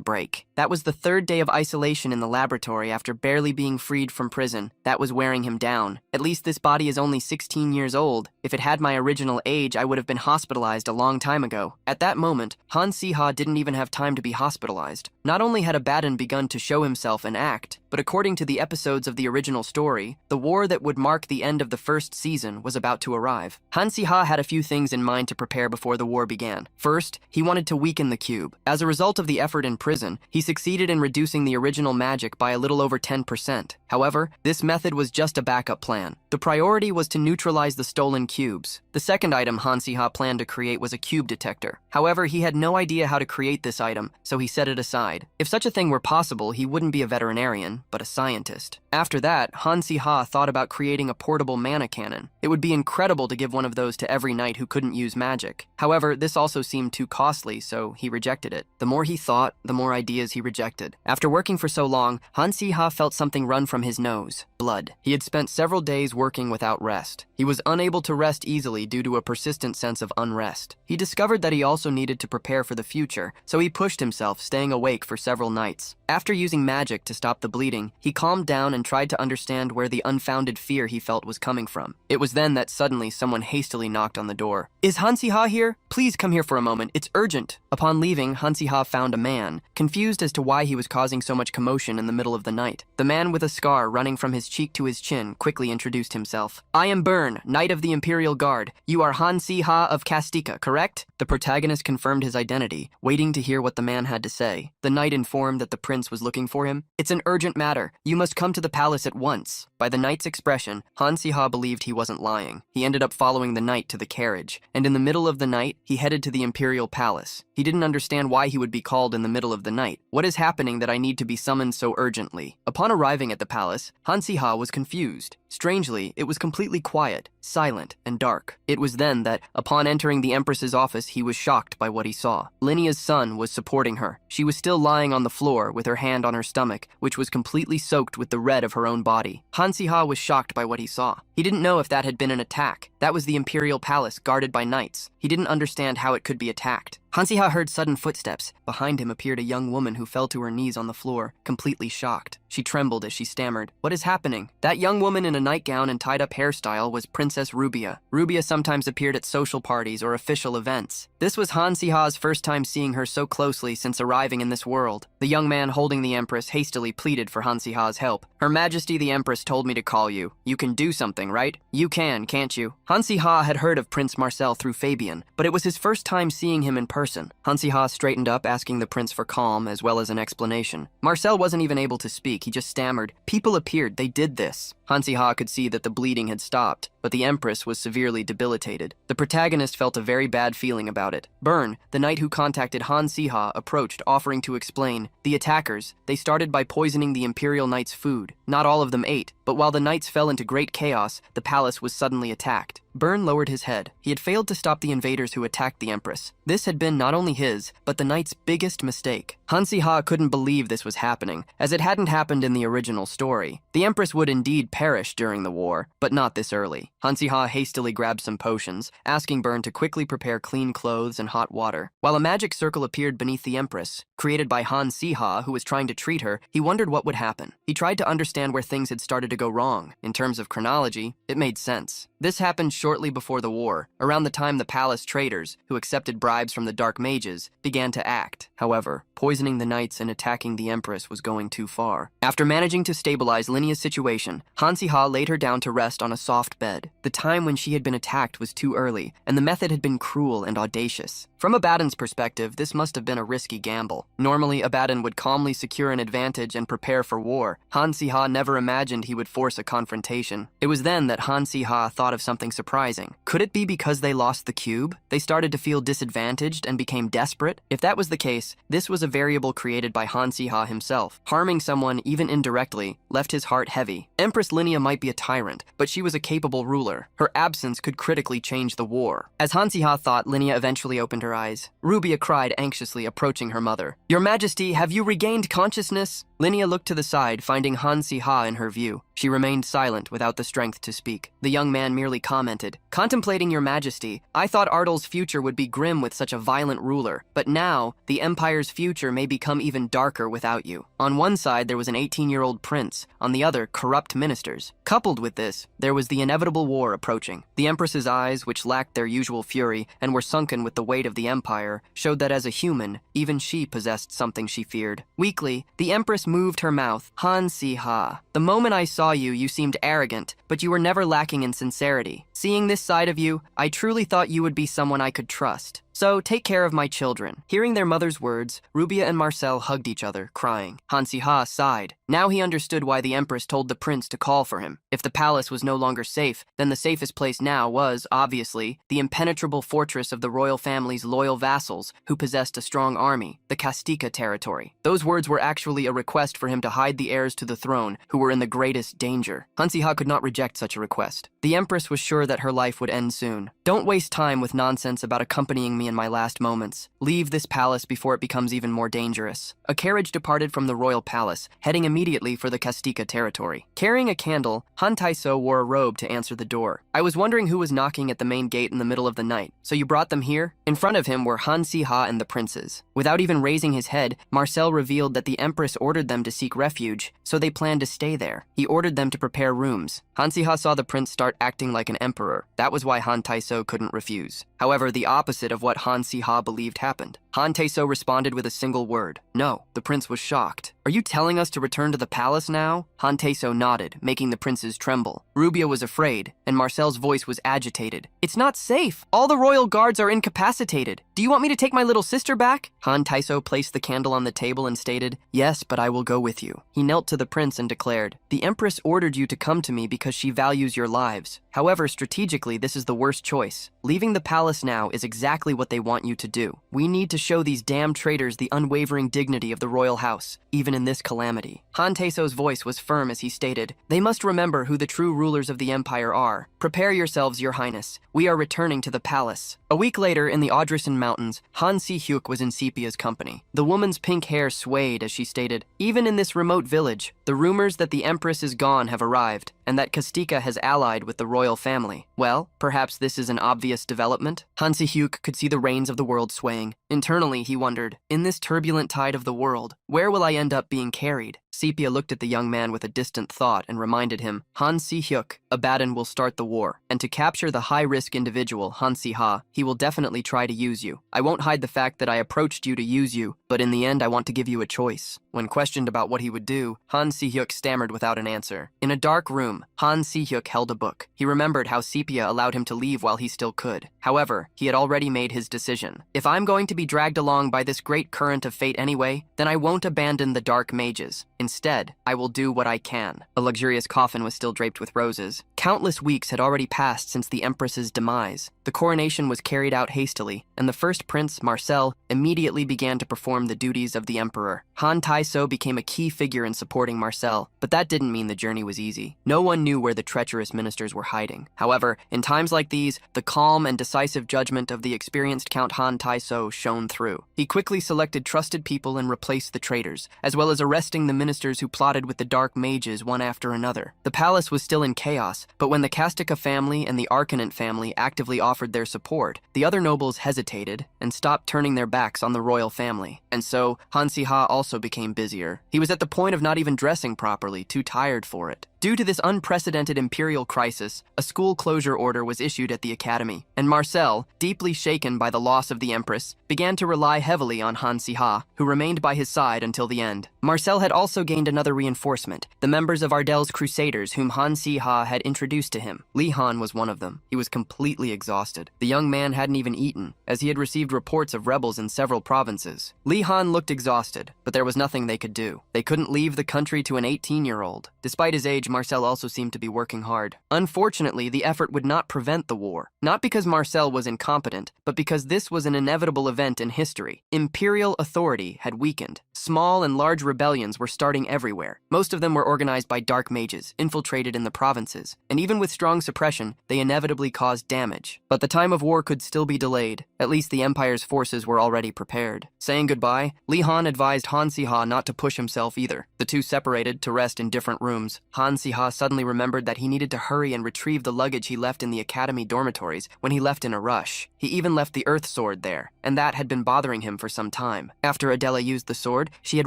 break. That was the third day of isolation in the laboratory after barely being freed from prison. That was wearing him down. At least this body is only 16 years old. If it had my original age, I would have been hospitalized a long time ago. At that moment, Han Si-ha didn't even have time to be hospitalized. Not only had Abaddon begun to show himself and act, but according to the episodes of the original story, the war that would mark the end of the first season was about to arrive. Han Si-ha had a few things in mind to prepare before the war began. First, he wanted to weaken the cube. As a result of the effort in prison, he succeeded in reducing the original magic by a little over 10%. However, this method was just a backup plan. The priority was to neutralize the stolen cubes. The second item Han Si-ha planned to create was a cube detector. However, he had no idea how to create this item, so he set it aside. If such a thing were possible, he wouldn't be a veterinarian, but a scientist. After that, Han Si-ha thought about creating a portable mana cannon. It would be incredible to give one of those to every knight who couldn't use magic. However, this also seemed too costly, so he rejected it. The more he thought, the more ideas he rejected. After working for so long, Han Si-ha felt something run from his nose. Blood. He had spent several days working without rest. He was unable to rest easily due to a persistent sense of unrest. He discovered that he also needed to prepare for the future, so he pushed himself, staying awake for several nights. After using magic to stop the bleeding, he calmed down and tried to understand where the unfounded fear he felt was coming from. It was then that suddenly someone hastily knocked on the door. Is Han Si-ha here? Please come here for a moment. It's urgent. Upon leaving, Han Si-ha found a man, confused as to why he was causing so much commotion in the middle of the night. The man with a scar running from his cheek to his chin quickly introduced himself. I am Byrne, Knight of the Imperial Guard. You are Han Si-ha of Kastika, correct? The protagonist confirmed his identity, waiting to hear what the man had to say. The knight informed that the prince was looking for him. It's an urgent matter. You must come to the palace at once. By the knight's expression, Han Si-ha believed he wasn't lying. He ended up following the knight to the carriage, and in the middle of the night, he headed to the Imperial Palace. He didn't understand why he would be called in the middle of the night. What is happening that I need to be summoned so urgently? Upon arriving at the palace, Han Si-ha was confused. Strangely, it was completely quiet, silent, and dark. It was then that, upon entering the Empress's office, he was shocked by what he saw. Linea's son was supporting her. She was still lying on the floor with her hand on her stomach, which was completely soaked with the red of her own body. Han Si-ha was shocked by what he saw. He didn't know if that had been an attack. That was the Imperial Palace, guarded by knights. He didn't understand how it could be attacked. Hansiha heard sudden footsteps. Behind him appeared a young woman who fell to her knees on the floor, completely shocked. She trembled as she stammered, "What is happening?" That young woman in a nightgown and tied-up hairstyle was Princess Rubia. Rubia sometimes appeared at social parties or official events. This was Hansiha's first time seeing her so closely since arriving in this world. The young man holding the Empress hastily pleaded for Hansiha's help. "Her Majesty the Empress told me to call you. You can do something, right? You can, can't you?" Hansiha had heard of Prince Marcel through Fabian, but it was his first time seeing him in person. Hansiha straightened up, asking the prince for calm as well as an explanation. Marcel wasn't even able to speak, he just stammered. "People appeared, they did this." Hansiha could see that the bleeding had stopped, but the Empress was severely debilitated. The protagonist felt a very bad feeling about it. Byrne, the knight who contacted Hansiha, approached, offering to explain. The attackers, they started by poisoning the Imperial Knight's food. Not all of them ate, but while the knights fell into great chaos, the palace was suddenly attacked. Byrne lowered his head. He had failed to stop the invaders who attacked the Empress. This had been not only his, but the knight's biggest mistake. Hansiha couldn't believe this was happening, as it hadn't happened in the original story. The Empress would indeed perish during the war, but not this early. Hansiha hastily grabbed some potions, asking Byrne to quickly prepare clean clothes and hot water. While a magic circle appeared beneath the Empress, created by Hansiha, who was trying to treat her, he wondered what would happen. He tried to understand where things had started to go wrong. In terms of chronology, it made sense. This happened shortly before the war, around the time the palace traders, who accepted bribes from the dark mages, began to act. However, poisoning the knights and attacking the Empress was going too far. After managing to stabilize Linia's situation, Hansiha laid her down to rest on a soft bed. The time when she had been attacked was too early, and the method had been cruel and audacious. From Abaddon's perspective, this must have been a risky gamble. Normally, Abaddon would calmly secure an advantage and prepare for war. Hansiha never imagined he would force a confrontation. It was then that Hansiha thought of something surprising. Could it be because they lost the cube? They started to feel disadvantaged and became desperate? If that was the case, this was a variable created by Hansiha himself. Harming someone, even indirectly, left his heart heavy. Empress Linia might be a tyrant, but she was a capable ruler. Her absence could critically change the war. As Hansiha thought, Linia eventually opened her eyes. Rubia cried anxiously, approaching her mother. "Your Majesty, have you regained consciousness?" Linia looked to the side, finding Hansiha in her view. She remained silent without the strength to speak. The young man merely commented, "Contemplating your Majesty, I thought Ardal's future would be grim with such a violent ruler, but now, the Empire's future may become even darker without you." On one side, there was an 18-year-old prince, on the other, corrupt ministers. Coupled with this, there was the inevitable war approaching. The Empress's eyes, which lacked their usual fury and were sunken with the weight of the Empire, showed that as a human, even she possessed something she feared. Weakly, the Empress moved her mouth. "Hansiha, the moment I saw you, you seemed arrogant, but you were never lacking in sincerity. Seeing this side of you, I truly thought you would be someone I could trust. So take care of my children." Hearing their mother's words, Rubia and Marcel hugged each other, crying. Hansiha sighed. Now he understood why the Empress told the prince to call for him. If the palace was no longer safe, then the safest place now was, obviously, the impenetrable fortress of the royal family's loyal vassals, who possessed a strong army, the Kastika territory. Those words were actually a request for him to hide the heirs to the throne, who were in the greatest danger. Hansiha could not reject such a request. The Empress was sure that her life would end soon. "Don't waste time with nonsense about accompanying me in my last moments. Leave this palace before it becomes even more dangerous." A carriage departed from the royal palace, heading immediately for the Kastika territory. Carrying a candle, Han Taiso wore a robe to answer the door. "I was wondering who was knocking at the main gate in the middle of the night. So you brought them here?" In front of him were Hansiha and the princes. Without even raising his head, Marcel revealed that the Empress ordered them to seek refuge, so they planned to stay there. He ordered them to prepare rooms. Hansiha saw the prince start acting like an emperor. That was why Han Taiso couldn't refuse. However, the opposite of what Hansiha believed happened. Han Taiso responded with a single word. "No." The prince was shocked. "Are you telling us to return to the palace now?" Han Taiso nodded, making the princes tremble. Rubia was afraid, and Marcel's voice was agitated. "It's not safe. All the royal guards are incapacitated. Do you want me to take my little sister back?" Han Taiso placed the candle on the table and stated, "Yes, but I will go with you." He knelt to the prince and declared, "The Empress ordered you to come to me because she values your lives. However, strategically, this is the worst choice. Leaving the palace now is exactly what they want you to do. We need to show these damn traitors the unwavering dignity of the royal house, even in this calamity." Han Taiso's voice was firm as he stated, "They must remember who the true rulers of the empire are. Prepare yourselves, your highness. We are returning to the palace." A week later, in the Audrison Mountains, Han Si-hyuk was in Sepia's company. The woman's pink hair swayed as she stated, "Even in this remote village, the rumors that the Empress is gone have arrived, and that Kastika has allied with the royal family. Well, perhaps this is an obvious development? Han Si-hyuk could see the reins of the world swaying. Internally, he wondered, in this turbulent tide of the world, where will I end up being carried? Sepia looked at the young man with a distant thought and reminded him, Han Si-hyuk, Abaddon will start the war, and to capture the high-risk individual, Han Si-ha, he will definitely try to use you. I won't hide the fact that I approached you to use you, but in the end I want to give you a choice. When questioned about what he would do, Han Si-hyuk stammered without an answer. In a dark room, Han Si-hyuk held a book. He remembered how Sepia allowed him to leave while he still could. However, he had already made his decision. If I'm going to be dragged along by this great current of fate anyway, then I won't abandon the dark mages. Instead, I will do what I can. A luxurious coffin was still draped with roses. Countless weeks had already passed since the Empress's demise. The coronation was carried out hastily, and the first prince, Marcel, immediately began to perform the duties of the emperor. Han Tai-so became a key figure in supporting Marcel, but that didn't mean the journey was easy. No one knew where the treacherous ministers were hiding. However, in times like these, the calm and decisive judgment of the experienced Count Han Tai-so shone through. He quickly selected trusted people and replaced the traitors, as well as arresting the ministers who plotted with the dark mages one after another. The palace was still in chaos, but when the Kastika family and the Arcanant family actively offered their support, the other nobles hesitated and stopped turning their backs on the royal family. And so, Han Si-ha also became busier. He was at the point of not even dressing properly, too tired for it. Due to this unprecedented imperial crisis, a school closure order was issued at the academy, and Marcel, deeply shaken by the loss of the Empress, began to rely heavily on Han Si-ha, who remained by his side until the end. Marcel had also gained another reinforcement, the members of Ardel's Crusaders whom Han Si-ha had introduced to him. Li Han was one of them. He was completely exhausted. The young man hadn't even eaten, as he had received reports of rebels in several provinces. Li Han looked exhausted, but there was nothing they could do. They couldn't leave the country to an 18-year-old. Despite his age, Marcel also seemed to be working hard. Unfortunately, the effort would not prevent the war. Not because Marcel was incompetent, but because this was an inevitable event in history. Imperial authority had weakened. Small and large rebellions were starting everywhere. Most of them were organized by dark mages, infiltrated in the provinces. And even with strong suppression, they inevitably caused damage. But the time of war could still be delayed. At least the Empire's forces were already prepared. Saying goodbye, Li Han advised Han Si-ha not to push himself either. The two separated to rest in different rooms. Han Si-ha suddenly remembered that he needed to hurry and retrieve the luggage he left in the academy dormitories when he left in a rush. He even left the earth sword there, and that had been bothering him for some time. After Adela used the sword, she had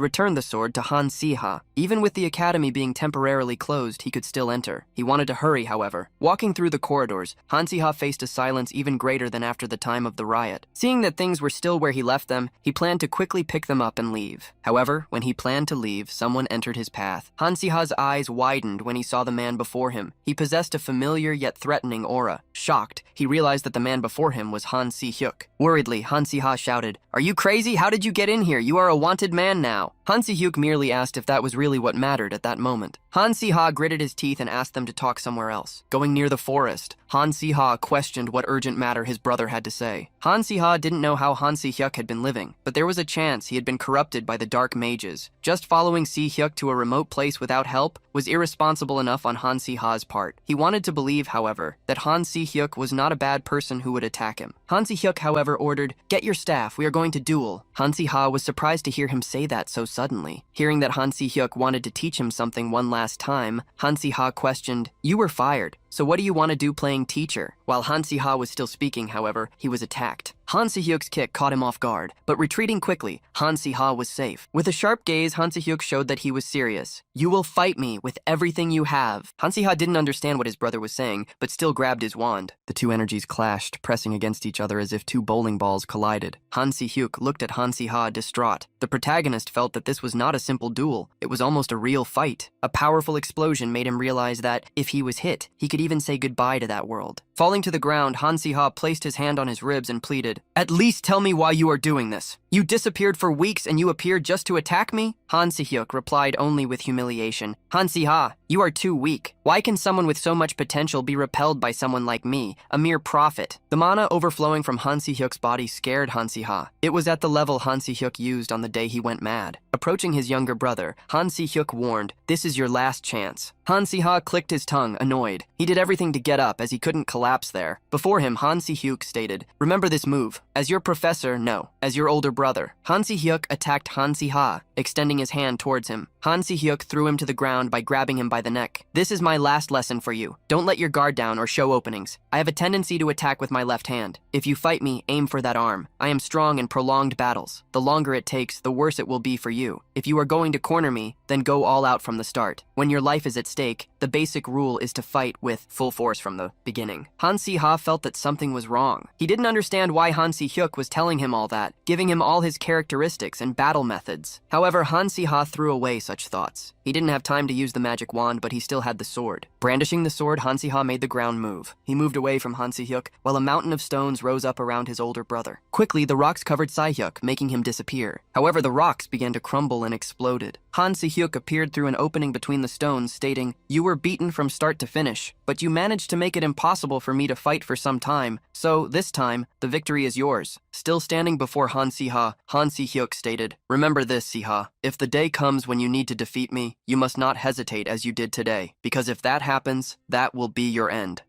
returned the sword to Han Si-ha. Even with the academy being temporarily closed, he could still enter. He wanted to hurry, however. Walking through the corridors, Han Si-ha faced a silence even greater than after the time of the riot. Seeing that things were still where he left them, he planned to quickly pick them up and leave. However, when he planned to leave, someone entered his path. Han Si-ha's eyes widened when he saw the man before him. He possessed a familiar yet threatening aura. Shocked, he realized that the man before him was Han Si-hyuk. Worriedly, Han Si-ha shouted, "Are you crazy? How did you get in here? You are a wanted man now." Han Si-hyuk merely asked if that was really what mattered at that moment. Han Si-ha gritted his teeth and asked them to talk somewhere else. Going near the forest, Han Si-ha questioned what urgent matter his brother had to say. Han Si-ha didn't know how Han Si-hyuk had been living, but there was a chance he had been corrupted by the dark mages. Just following Si-hyuk to a remote place without help was irresponsible enough on Han Si-ha's part. He wanted to believe, however, that Han Si-hyuk was not a bad person who would attack him. Han Si-hyuk, however, ordered, "Get your staff, we are going to duel." Han Si-ha was surprised to hear him say that so suddenly. Hearing that Han Si-hyuk wanted to teach him something one last time, Han Si-ha questioned, "You were fired. So what do you want to do playing teacher?" While Han Si-ha was still speaking, however, he was attacked. Han Si-hyuk's kick caught him off guard, but retreating quickly, Han Si-ha was safe. With a sharp gaze, Han Si-hyuk showed that he was serious. "You will fight me with everything you have." Han Si-ha didn't understand what his brother was saying, but still grabbed his wand. The two energies clashed, pressing against each other as if two bowling balls collided. Han Si-hyuk looked at Han Si-ha distraught. The protagonist felt that this was not a simple duel. It was almost a real fight. A powerful explosion made him realize that, if he was hit, he could even say goodbye to that world. Falling to the ground, Han Si-ha placed his hand on his ribs and pleaded, "At least tell me why you are doing this. You disappeared for weeks and you appeared just to attack me?" Han Si-hyuk replied only with humiliation. "Han Si-ha, you are too weak. Why can someone with so much potential be repelled by someone like me, a mere prophet?" The mana overflowing from Han Si-hyuk's body scared Han Si-ha. It was at the level Han Si-hyuk used on the day he went mad. Approaching his younger brother, Han Si-hyuk warned, "This is your last chance." Han Si-ha clicked his tongue, annoyed. He did everything to get up as he couldn't collapse there. Before him, Han Si-hyuk stated, "Remember this move. As your professor, no. As your older brother." Han Si-hyuk attacked Han Si-ha, extending his hand towards him. Han Si-hyuk threw him to the ground by grabbing him by the neck. "This is my last lesson for you. Don't let your guard down or show openings. I have a tendency to attack with my left hand. If you fight me, aim for that arm. I am strong in prolonged battles. The longer it takes, the worse it will be for you. If you are going to corner me, then go all out from the start. When your life is at stake, the basic rule is to fight with full force from the beginning." Han Si-ha felt that something was wrong. He didn't understand why Han Si-hyuk was telling him all that, giving him all his characteristics and battle methods. However, Han Si-ha threw away such thoughts. He didn't have time to use the magic wand, but he still had the sword. Brandishing the sword, Han Si-ha made the ground move. He moved away from Han Si-hyuk, while a mountain of stones rose up around his older brother. Quickly, the rocks covered Si-hyuk, making him disappear. However, the rocks began to crumble and exploded. Han Si-hyuk appeared through an opening between the stones, stating, "You were beaten from start to finish, but you managed to make it impossible for me to fight for some time, so this time, the victory is yours." Still standing before Han Si-ha, Han Si-hyuk stated, "Remember this, Si-ha. If the day comes when you need to defeat me, you must not hesitate as you did today, because if that happens, that will be your end."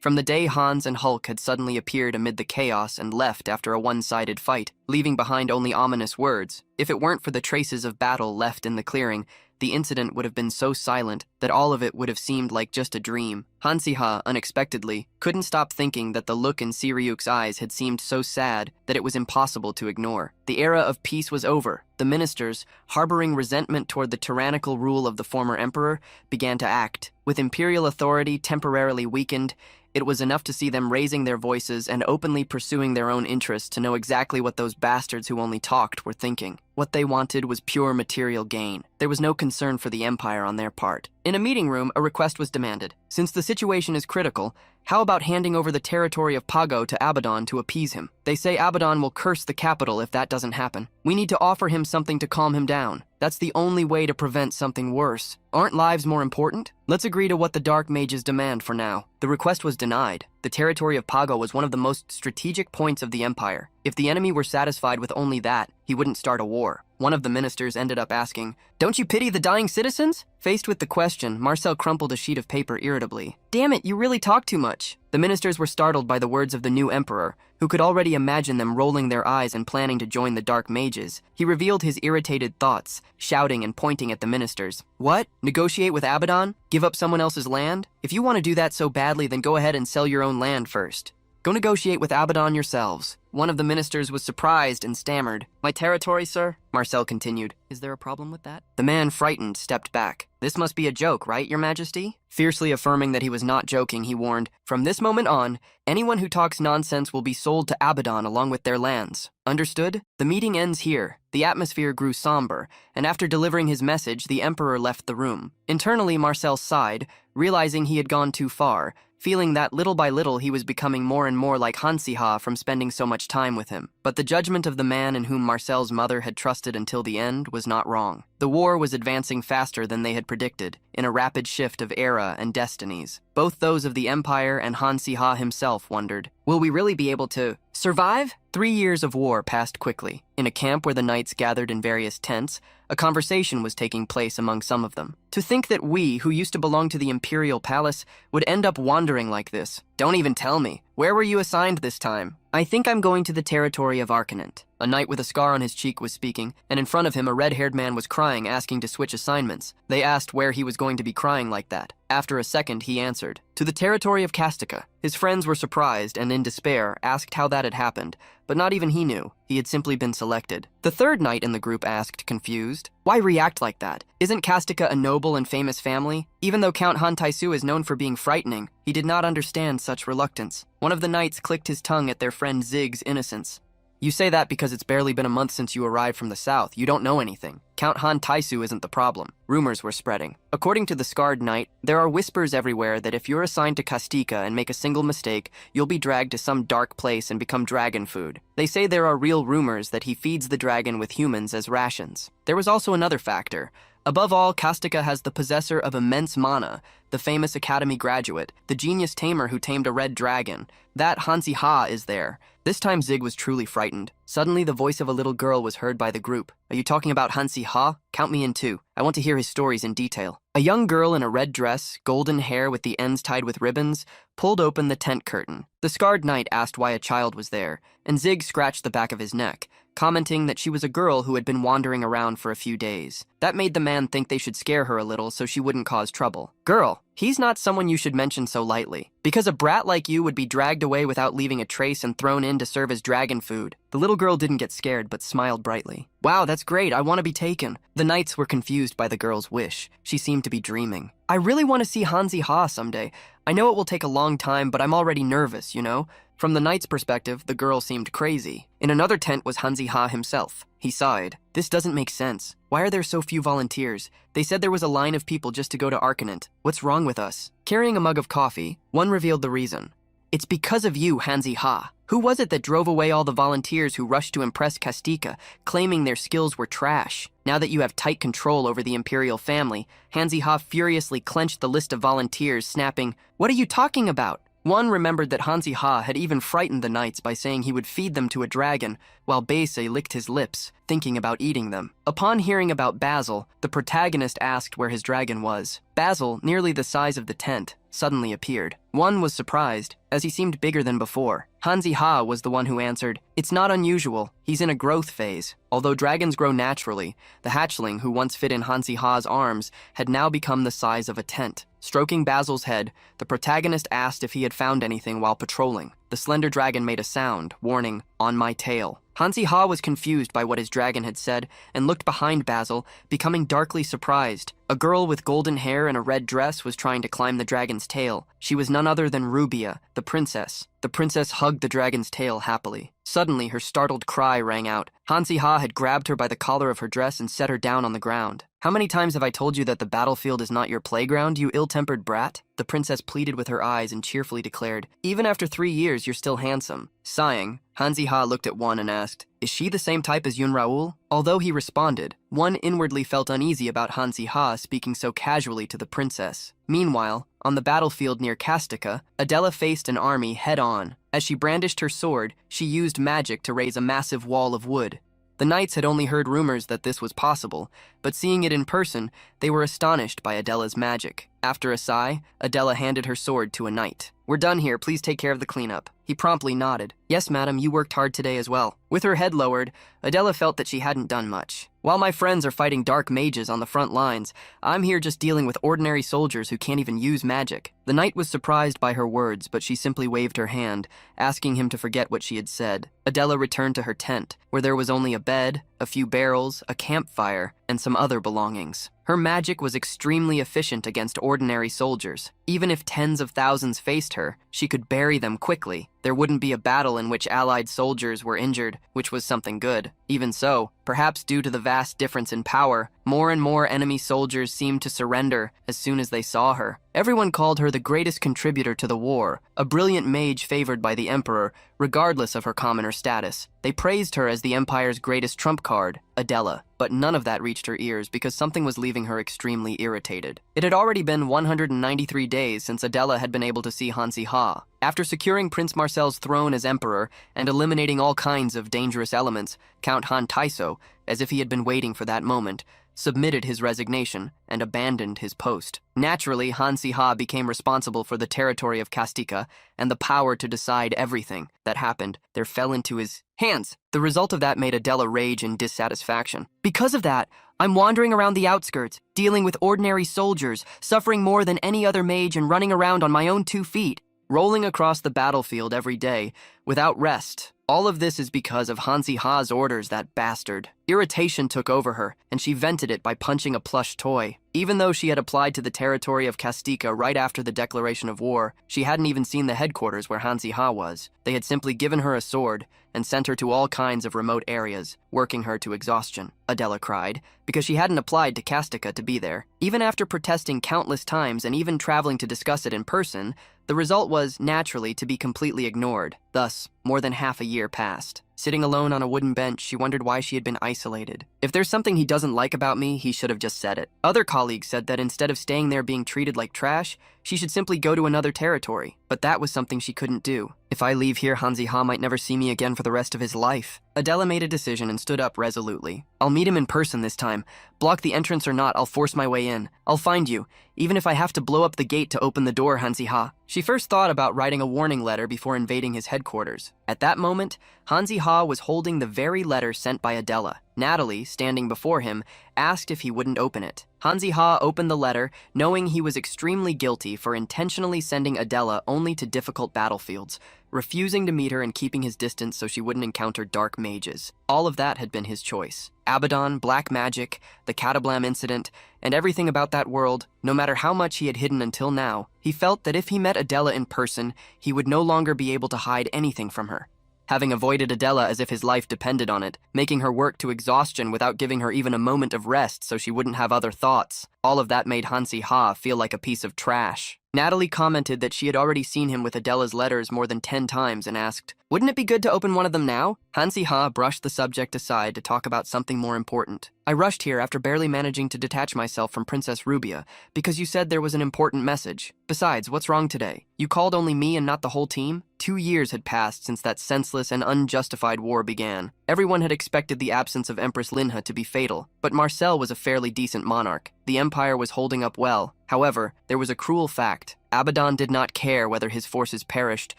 From the day Hans and Hulk had suddenly appeared amid the chaos and left after a one-sided fight, leaving behind only ominous words, if it weren't for the traces of battle left in the clearing, the incident would have been so silent that all of it would have seemed like just a dream. Han Si-ha, unexpectedly, couldn't stop thinking that the look in Si-ryuk's eyes had seemed so sad that it was impossible to ignore. The era of peace was over. The ministers, harboring resentment toward the tyrannical rule of the former emperor, began to act. With imperial authority temporarily weakened, it was enough to see them raising their voices and openly pursuing their own interests to know exactly what those bastards who only talked were thinking. What they wanted was pure material gain. There was no concern for the empire on their part. In a meeting room, a request was demanded. Since the situation is critical, how about handing over the territory of Pago to Abaddon to appease him? They say Abaddon will curse the capital if that doesn't happen. We need to offer him something to calm him down. That's the only way to prevent something worse. Aren't lives more important? Let's agree to what the Dark Mages demand for now. The request was denied. The territory of Pago was one of the most strategic points of the empire. If the enemy were satisfied with only that, he wouldn't start a war. One of the ministers ended up asking, "Don't you pity the dying citizens?" Faced with the question, Marcel crumpled a sheet of paper irritably. "Damn it, you really talk too much." The ministers were startled by the words of the new emperor, who could already imagine them rolling their eyes and planning to join the Dark Mages. He revealed his irritated thoughts, shouting and pointing at the ministers. "What? Negotiate with Abaddon? Give up someone else's land? If you want to do that so badly, then go ahead and sell your own land first. Go negotiate with Abaddon yourselves." One of the ministers was surprised and stammered. "My territory, sir?" Marcel continued. "Is there a problem with that?" The man, frightened, stepped back. "This must be a joke, right, your majesty?" Fiercely affirming that he was not joking, he warned, "From this moment on, anyone who talks nonsense will be sold to Abaddon along with their lands. Understood? The meeting ends here." The atmosphere grew somber, and after delivering his message, the emperor left the room. Internally, Marcel sighed, realizing he had gone too far, feeling that little by little he was becoming more and more like Han Si-ha from spending so much time with him. But the judgment of the man in whom Marcel's mother had trusted until the end was not wrong. The war was advancing faster than they had predicted, in a rapid shift of era and destinies. Both those of the Empire and Han Si-ha himself wondered, will we really be able to survive? 3 years of war passed quickly. In a camp where the knights gathered in various tents, a conversation was taking place among some of them. To think that we, who used to belong to the Imperial Palace, would end up wandering like this. Don't even tell me. Where were you assigned this time? I think I'm going to the territory of Arcanant. A knight with a scar on his cheek was speaking, and in front of him a red-haired man was crying, asking to switch assignments. They asked where he was going to be crying like that. After a second, he answered, "To the territory of Castica." His friends were surprised and, in despair, asked how that had happened, but not even he knew. He had simply been selected. The third knight in the group asked, confused, "Why react like that? Isn't Castica a noble and famous family?" Even though Count Han Taisu is known for being frightening, he did not understand such reluctance. One of the knights clicked his tongue at their friend Zig's innocence. "You say that because it's barely been a month since you arrived from the south. You don't know anything. Count Han Taisu isn't the problem." Rumors were spreading. According to the scarred knight, there are whispers everywhere that if you're assigned to Castica and make a single mistake, you'll be dragged to some dark place and become dragon food. They say there are real rumors that he feeds the dragon with humans as rations. There was also another factor. Above all, Castica has the possessor of immense mana, the famous academy graduate, the genius tamer who tamed a red dragon. That Hansi Ha is there. This time Zig was truly frightened. Suddenly, the voice of a little girl was heard by the group. Are you talking about Hansi Ha? Count me in too. I want to hear his stories in detail. A young girl in a red dress, golden hair with the ends tied with ribbons, pulled open the tent curtain. The scarred knight asked why a child was there, and Zig scratched the back of his neck, commenting that she was a girl who had been wandering around for a few days. That made the man think they should scare her a little so she wouldn't cause trouble. Girl, he's not someone you should mention so lightly, because a brat like you would be dragged away without leaving a trace and thrown in to serve as dragon food. The little girl didn't get scared but smiled brightly. Wow, that's great, I want to be taken. The knights were confused by the girl's wish. She seemed to be dreaming. I really want to see Hansi Ha someday. I know it will take a long time, but I'm already nervous, you know? From the knight's perspective, the girl seemed crazy. In another tent was Hansi Ha himself. He sighed. This doesn't make sense. Why are there so few volunteers? They said there was a line of people just to go to Arcanant. What's wrong with us? Carrying a mug of coffee, one revealed the reason. It's because of you, Hansi Ha. Who was it that drove away all the volunteers who rushed to impress Kastika, claiming their skills were trash? Now that you have tight control over the imperial family, Hansi Ha furiously clenched the list of volunteers, snapping, "What are you talking about?" One remembered that Hansi Ha had even frightened the knights by saying he would feed them to a dragon, while Bese licked his lips, thinking about eating them. Upon hearing about Basil, the protagonist asked where his dragon was. Basil, nearly the size of the tent, suddenly appeared. One was surprised, as he seemed bigger than before. Hansi Ha was the one who answered, "It's not unusual. He's in a growth phase. Although dragons grow naturally, the hatchling who once fit in Hansi Ha's arms had now become the size of a tent." Stroking Basil's head, the protagonist asked if he had found anything while patrolling. The slender dragon made a sound, warning, "On my tail." Hansi Ha was confused by what his dragon had said and looked behind Basil, becoming darkly surprised. A girl with golden hair and a red dress was trying to climb the dragon's tail. She was none other than Rubia, the princess. The princess hugged the dragon's tail happily. Suddenly, her startled cry rang out. Hansi Ha had grabbed her by the collar of her dress and set her down on the ground. "How many times have I told you that the battlefield is not your playground, you ill-tempered brat?" The princess pleaded with her eyes and cheerfully declared, "Even after 3 years, you're still handsome." Sighing, Hansi Ha looked at one and asked, "Is she the same type as Yun Raoul?" Although he responded, one inwardly felt uneasy about Hansi Ha speaking so casually to the princess. Meanwhile, on the battlefield near Kastika, Adela faced an army head-on. As she brandished her sword, she used magic to raise a massive wall of wood. The knights had only heard rumors that this was possible, but seeing it in person, they were astonished by Adela's magic. After a sigh, Adela handed her sword to a knight. "We're done here, please take care of the cleanup." He promptly nodded. "Yes, madam, you worked hard today as well." With her head lowered, Adela felt that she hadn't done much. "While my friends are fighting dark mages on the front lines, I'm here just dealing with ordinary soldiers who can't even use magic." The knight was surprised by her words, but she simply waved her hand, asking him to forget what she had said. Adela returned to her tent, where there was only a bed, a few barrels, a campfire, and some other belongings. Her magic was extremely efficient against ordinary soldiers. Even if tens of thousands faced her, she could bury them quickly. There wouldn't be a battle in which allied soldiers were injured, which was something good. Even so, perhaps due to the vast difference in power, more and more enemy soldiers seemed to surrender as soon as they saw her. Everyone called her the greatest contributor to the war, a brilliant mage favored by the emperor, regardless of her commoner status. They praised her as the empire's greatest trump card, Adela, but none of that reached her ears because something was leaving her extremely irritated. It had already been 193 days since Adela had been able to see Hansi Ha. After securing Prince Marcel's throne as emperor and eliminating all kinds of dangerous elements, Count Han Taiso, as if he had been waiting for that moment, submitted his resignation and abandoned his post. Naturally, Hansi Ha became responsible for the territory of Kastika and the power to decide everything that happened there fell into his hands. The result of that made Adela rage in dissatisfaction. "Because of that, I'm wandering around the outskirts, dealing with ordinary soldiers, suffering more than any other mage and running around on my own 2 feet. Rolling across the battlefield every day, without rest. All of this is because of Hansi Ha's orders, that bastard." Irritation took over her, and she vented it by punching a plush toy. Even though she had applied to the territory of Kastika right after the declaration of war, she hadn't even seen the headquarters where Hansi Ha was. They had simply given her a sword and sent her to all kinds of remote areas, working her to exhaustion. Adela cried, because she hadn't applied to Kastika to be there. Even after protesting countless times and even traveling to discuss it in person, the result was, naturally, to be completely ignored. Thus, more than half a year passed. Sitting alone on a wooden bench, she wondered why she had been isolated. If there's something he doesn't like about me, he should have just said it. Other colleagues said that instead of staying there being treated like trash, she should simply go to another territory. But that was something she couldn't do. If I leave here, Hanzi-ha might never see me again for the rest of his life. Adela made a decision and stood up resolutely. I'll meet him in person this time. Block the entrance or not, I'll force my way in. I'll find you, even if I have to blow up the gate to open the door, Hanzi-ha. She first thought about writing a warning letter before invading his headquarters. At that moment, Hanzi-ha was holding the very letter sent by Adela. Natalie, standing before him, asked if he wouldn't open it. Hanzi-ha opened the letter, knowing he was extremely guilty for intentionally sending Adela only to difficult battlefields, refusing to meet her and keeping his distance so she wouldn't encounter dark mages. All of that had been his choice. Abaddon, black magic, the Catablam incident, and everything about that world, no matter how much he had hidden until now, he felt that if he met Adela in person, he would no longer be able to hide anything from her. Having avoided Adela as if his life depended on it, making her work to exhaustion without giving her even a moment of rest so she wouldn't have other thoughts, all of that made Hanzi-ha feel like a piece of trash. Natalie commented that she had already seen him with Adela's letters more than 10 times and asked, "Wouldn't it be good to open one of them now?" Hanzi-ha brushed the subject aside to talk about something more important. "I rushed here after barely managing to detach myself from Princess Rubia because you said there was an important message. Besides, what's wrong today? You called only me and not the whole team?" 2 years had passed since that senseless and unjustified war began. Everyone had expected the absence of Empress Linha to be fatal, but Marcel was a fairly decent monarch. The empire was holding up well. However, there was a cruel fact. Abaddon did not care whether his forces perished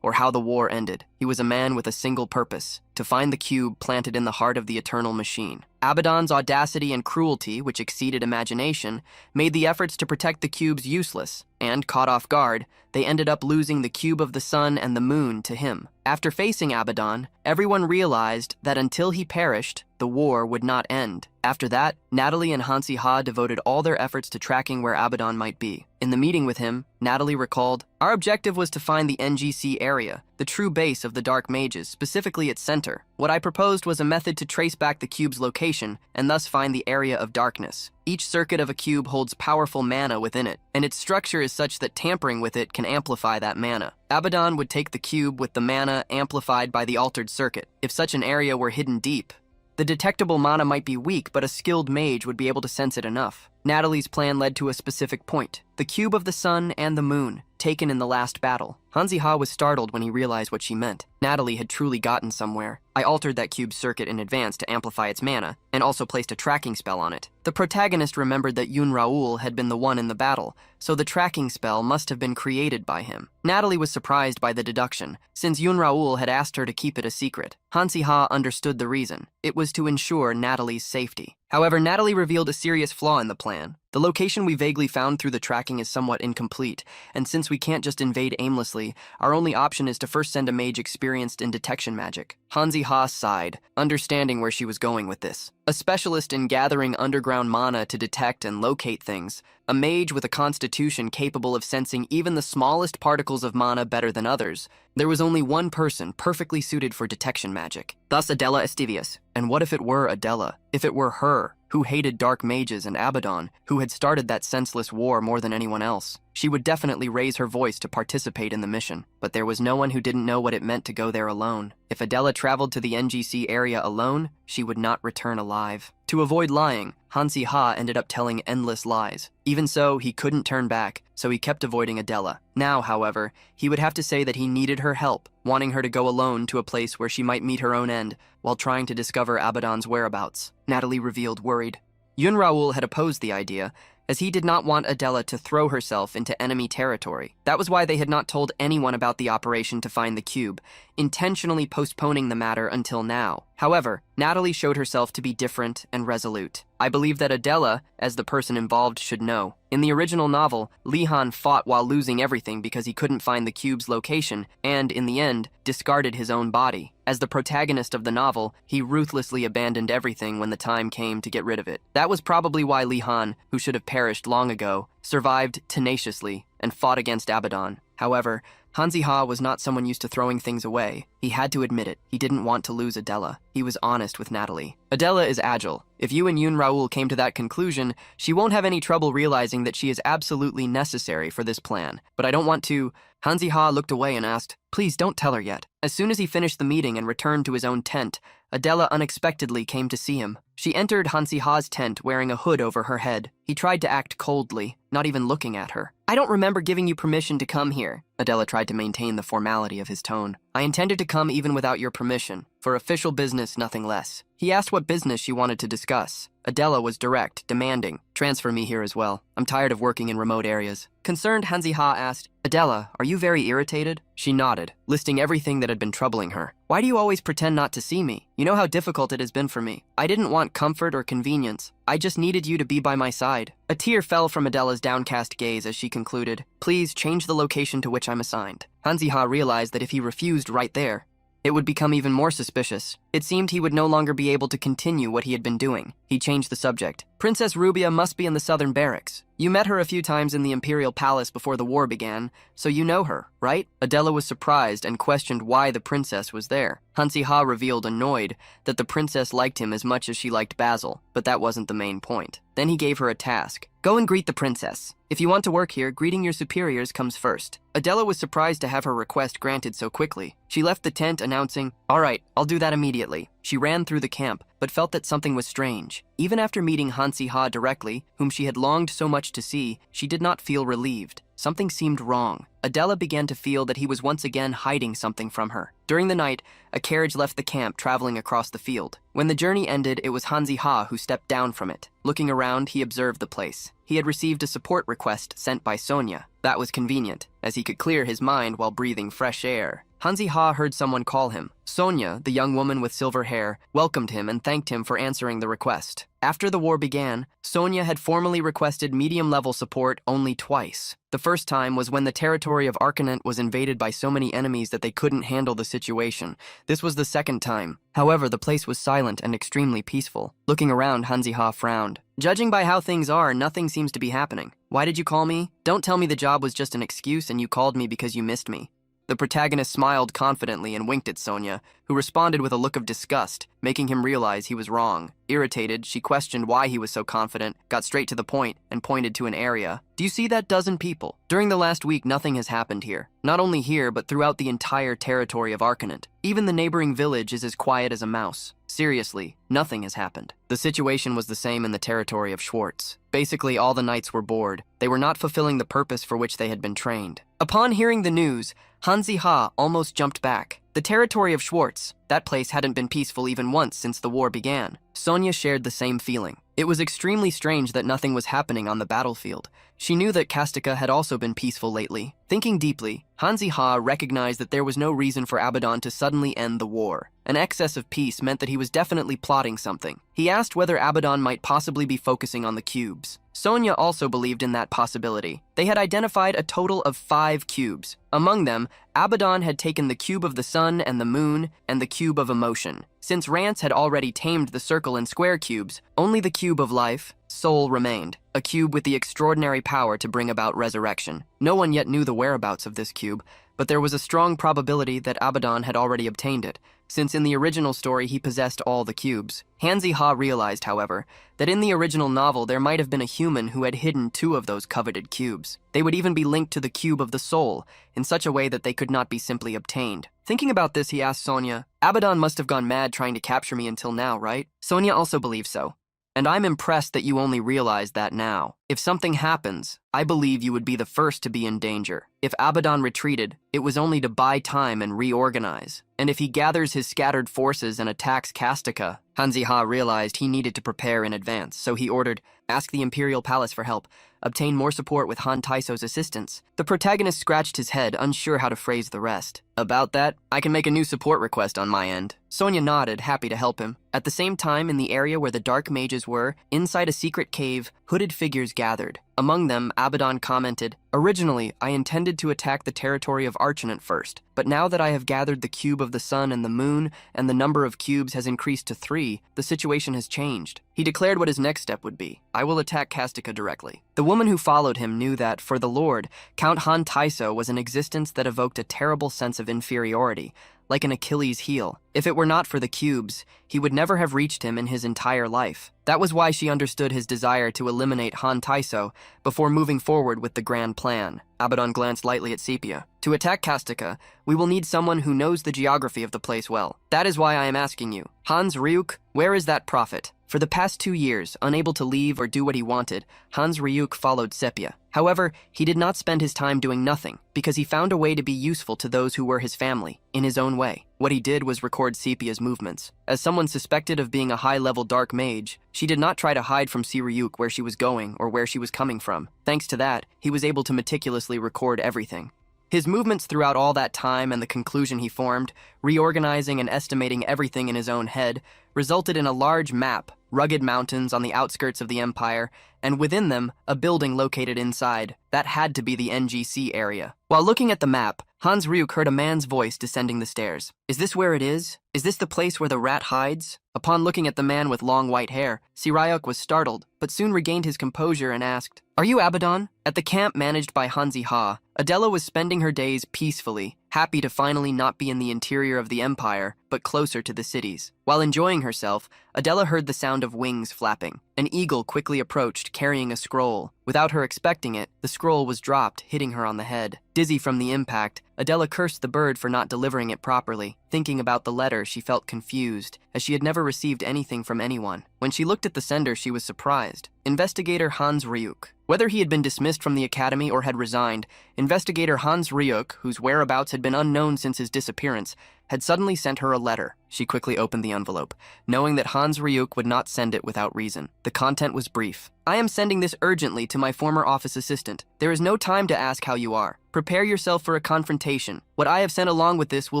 or how the war ended. He was a man with a single purpose: to find the cube planted in the heart of the eternal machine. Abaddon's audacity and cruelty, which exceeded imagination, made the efforts to protect the cubes useless, and, caught off guard, they ended up losing the cube of the sun and the moon to him. After facing Abaddon, everyone realized that until he perished, the war would not end. After that, Natalie and Hanzi-ha devoted all their efforts to tracking where Abaddon might be. In the meeting with him, Natalie recalled, "Our objective was to find the NGC area, the true base of the Dark Mages, specifically its center. What I proposed was a method to trace back the cube's location and thus find the area of darkness. Each circuit of a cube holds powerful mana within it, and its structure is such that tampering with it can amplify that mana. Abaddon would take the cube with the mana amplified by the altered circuit. If such an area were hidden deep, the detectable mana might be weak, but a skilled mage would be able to sense it enough." Natalie's plan led to a specific point: the cube of the sun and the moon, taken in the last battle. Hanzi-ha was startled when he realized what she meant. Natalie had truly gotten somewhere. "I altered that cube's circuit in advance to amplify its mana, and also placed a tracking spell on it." The protagonist remembered that Yun Raoul had been the one in the battle, so the tracking spell must have been created by him. Natalie was surprised by the deduction, since Yun Raoul had asked her to keep it a secret. Hanzi-ha understood the reason. It was to ensure Natalie's safety. However, Natalie revealed a serious flaw in the plan. "The location we vaguely found through the tracking is somewhat incomplete, and since we can't just invade aimlessly, our only option is to first send a mage experienced in detection magic." Hanzi-ha sighed, understanding where she was going with this. A specialist in gathering underground mana to detect and locate things, a mage with a constitution capable of sensing even the smallest particles of mana better than others, there was only one person perfectly suited for detection magic. Thus Adela Estivius. And what if it were Adela? If it were her, who hated dark mages and Abaddon, who had started that senseless war more than anyone else? She would definitely raise her voice to participate in the mission, but there was no one who didn't know what it meant to go there alone. If Adela traveled to the NGC area alone, she would not return alive. To avoid lying, Hanzi-ha ended up telling endless lies. Even so, he couldn't turn back, so he kept avoiding Adela. Now, however, he would have to say that he needed her help, wanting her to go alone to a place where she might meet her own end, while trying to discover Abaddon's whereabouts. Natalie revealed, worried. Yun Raoul had opposed the idea, as he did not want Adela to throw herself into enemy territory. That was why they had not told anyone about the operation to find the cube, intentionally postponing the matter until now. However, Natalie showed herself to be different and resolute. "I believe that Adela, as the person involved, should know. In the original novel, Li-han fought while losing everything because he couldn't find the cube's location and, in the end, discarded his own body. As the protagonist of the novel, he ruthlessly abandoned everything when the time came to get rid of it. That was probably why Li-han, who should have perished long ago, survived tenaciously and fought against Abaddon. However, Hanzi-ha was not someone used to throwing things away. He had to admit it. He didn't want to lose Adela. He was honest with Natalie. Adela is agile. If you and Yoon Raoul came to that conclusion, she won't have any trouble realizing that she is absolutely necessary for this plan. But I don't want to... Hanzi-ha looked away and asked, "Please don't tell her yet." As soon as he finished the meeting and returned to his own tent, Adela unexpectedly came to see him. She entered Hanzi-ha's tent wearing a hood over her head. He tried to act coldly, not even looking at her. "I don't remember giving you permission to come here." Adela tried to maintain the formality of his tone. "I intended to come even without your permission. For official business, nothing less." He asked what business she wanted to discuss. Adela was direct, demanding, "Transfer me here as well. I'm tired of working in remote areas." Concerned, Hanzi-ha asked, "Adela, are you very irritated?" She nodded, listing everything that had been troubling her. "Why do you always pretend not to see me? You know how difficult it has been for me. I didn't want comfort or convenience. I just needed you to be by my side." A tear fell from Adela's downcast gaze as she concluded, "Please change the location to which I'm assigned." Hanzi-ha realized that if he refused right there, it would become even more suspicious. It seemed he would no longer be able to continue what he had been doing. He changed the subject. "Princess Rubia must be in the southern barracks. You met her a few times in the Imperial Palace before the war began, so you know her, right?" Adela was surprised and questioned why the princess was there. Hanzi-ha revealed, annoyed, that the princess liked him as much as she liked Basil, but that wasn't the main point. Then he gave her a task. "Go and greet the princess. If you want to work here, greeting your superiors comes first." Adela was surprised to have her request granted so quickly. She left the tent announcing, "All right, I'll do that immediately." She ran through the camp, but felt that something was strange. Even after meeting Hanzi-ha directly, whom she had longed so much to see, she did not feel relieved. Something seemed wrong. Adela began to feel that he was once again hiding something from her. During the night, a carriage left the camp traveling across the field. When the journey ended, it was Hanzi-ha who stepped down from it. Looking around, he observed the place. He had received a support request sent by Sonia. That was convenient, as he could clear his mind while breathing fresh air. Hanzi-ha heard someone call him. Sonia, the young woman with silver hair, welcomed him and thanked him for answering the request. After the war began, Sonia had formally requested medium-level support only twice. The first time was when the territory of Arcanant was invaded by so many enemies that they couldn't handle the situation. This was the second time. However, the place was silent and extremely peaceful. Looking around, Hanzi-ha frowned. "Judging by how things are, nothing seems to be happening. Why did you call me? Don't tell me the job was just an excuse and you called me because you missed me." The protagonist smiled confidently and winked at Sonia, who responded with a look of disgust, making him realize he was wrong. Irritated, she questioned why he was so confident, got straight to the point, and pointed to an area. "Do you see that dozen people? During the last week, nothing has happened here. Not only here, but throughout the entire territory of Arcanant. Even the neighboring village is as quiet as a mouse. Seriously, nothing has happened." The situation was the same in the territory of Schwartz. Basically, all the knights were bored. They were not fulfilling the purpose for which they had been trained. Upon hearing the news, Hanzi-ha almost jumped back. The territory of Schwartz, that place hadn't been peaceful even once since the war began. Sonia shared the same feeling. It was extremely strange that nothing was happening on the battlefield. She knew that Kastika had also been peaceful lately. Thinking deeply, Hanzi-ha recognized that there was no reason for Abaddon to suddenly end the war. An excess of peace meant that he was definitely plotting something. He asked whether Abaddon might possibly be focusing on the cubes. Sonia also believed in that possibility. They had identified a total of 5 cubes. Among them, Abaddon had taken the cube of the sun and the moon and the cube of emotion. Since Rance had already tamed the circle and square cubes, only the cube of life, soul, remained, a cube with the extraordinary power to bring about resurrection. No one yet knew the whereabouts of this cube, but there was a strong probability that Abaddon had already obtained it, since in the original story he possessed all the cubes. Hanzi-ha realized, however, that in the original novel there might have been a human who had hidden 2 of those coveted cubes. They would even be linked to the cube of the soul, in such a way that they could not be simply obtained. Thinking about this, he asked Sonia, "Abaddon must have gone mad trying to capture me until now, right?" Sonia also believed so. "And I'm impressed that you only realize that now. If something happens, I believe you would be the first to be in danger. If Abaddon retreated, it was only to buy time and reorganize. And if he gathers his scattered forces and attacks Kastika..." Hanzi-ha realized he needed to prepare in advance, so he ordered, "Ask the Imperial Palace for help. Obtain more support with Han Taiso's assistance." The protagonist scratched his head, unsure how to phrase the rest. "About that, I can make a new support request on my end." Sonia nodded, happy to help him. At the same time, in the area where the dark mages were, inside a secret cave, hooded figures gathered. Among them, Abaddon commented, "Originally, I intended to attack the territory of Archonant first, but now that I have gathered the cube of the sun and the moon, and the number of cubes has increased to 3, the situation has changed." He declared what his next step would be. "I will attack Kastika directly." The woman who followed him knew that, for the Lord, Count Han Taiso was an existence that evoked a terrible sense of inferiority, like an Achilles' heel. If it were not for the cubes, he would never have reached him in his entire life. That was why she understood his desire to eliminate Han Taiso before moving forward with the grand plan. Abaddon glanced lightly at Sepia. "To attack Kastika, we will need someone who knows the geography of the place well. That is why I am asking you. Hans Ryuk, where is that prophet?" For the past 2 years, unable to leave or do what he wanted, Hans Ryuk followed Sepia. However, he did not spend his time doing nothing, because he found a way to be useful to those who were his family, in his own way. What he did was record Sepia's movements. As someone suspected of being a high-level dark mage, she did not try to hide from Ryuk where she was going or where she was coming from. Thanks to that, he was able to meticulously record everything. His movements throughout all that time and the conclusion he formed, reorganizing and estimating everything in his own head, resulted in a large map, rugged mountains on the outskirts of the Empire, and within them, a building located inside. That had to be the NGC area. While looking at the map, Hans Ryuk heard a man's voice descending the stairs. "Is this where it is? Is this the place where the rat hides?" Upon looking at the man with long white hair, Ryuk was startled, but soon regained his composure and asked, "Are you Abaddon?" At the camp managed by Hansi Ha, Adela was spending her days peacefully, happy to finally not be in the interior of the Empire, but closer to the cities. While enjoying herself, Adela heard the sound of wings flapping. An eagle quickly approached, carrying a scroll. Without her expecting it, the scroll was dropped, hitting her on the head. Dizzy from the impact, Adela cursed the bird for not delivering it properly. Thinking about the letter, she felt confused, as she had never received anything from anyone. When she looked at the sender, she was surprised. Investigator Hans Ryuk. Whether he had been dismissed from the academy or had resigned, Investigator Hans Ryuk, whose whereabouts had been unknown since his disappearance, had suddenly sent her a letter. She quickly opened the envelope, knowing that Hans Ryuk would not send it without reason. The content was brief. "I am sending this urgently to my former office assistant. There is no time to ask how you are. Prepare yourself for a confrontation. What I have sent along with this will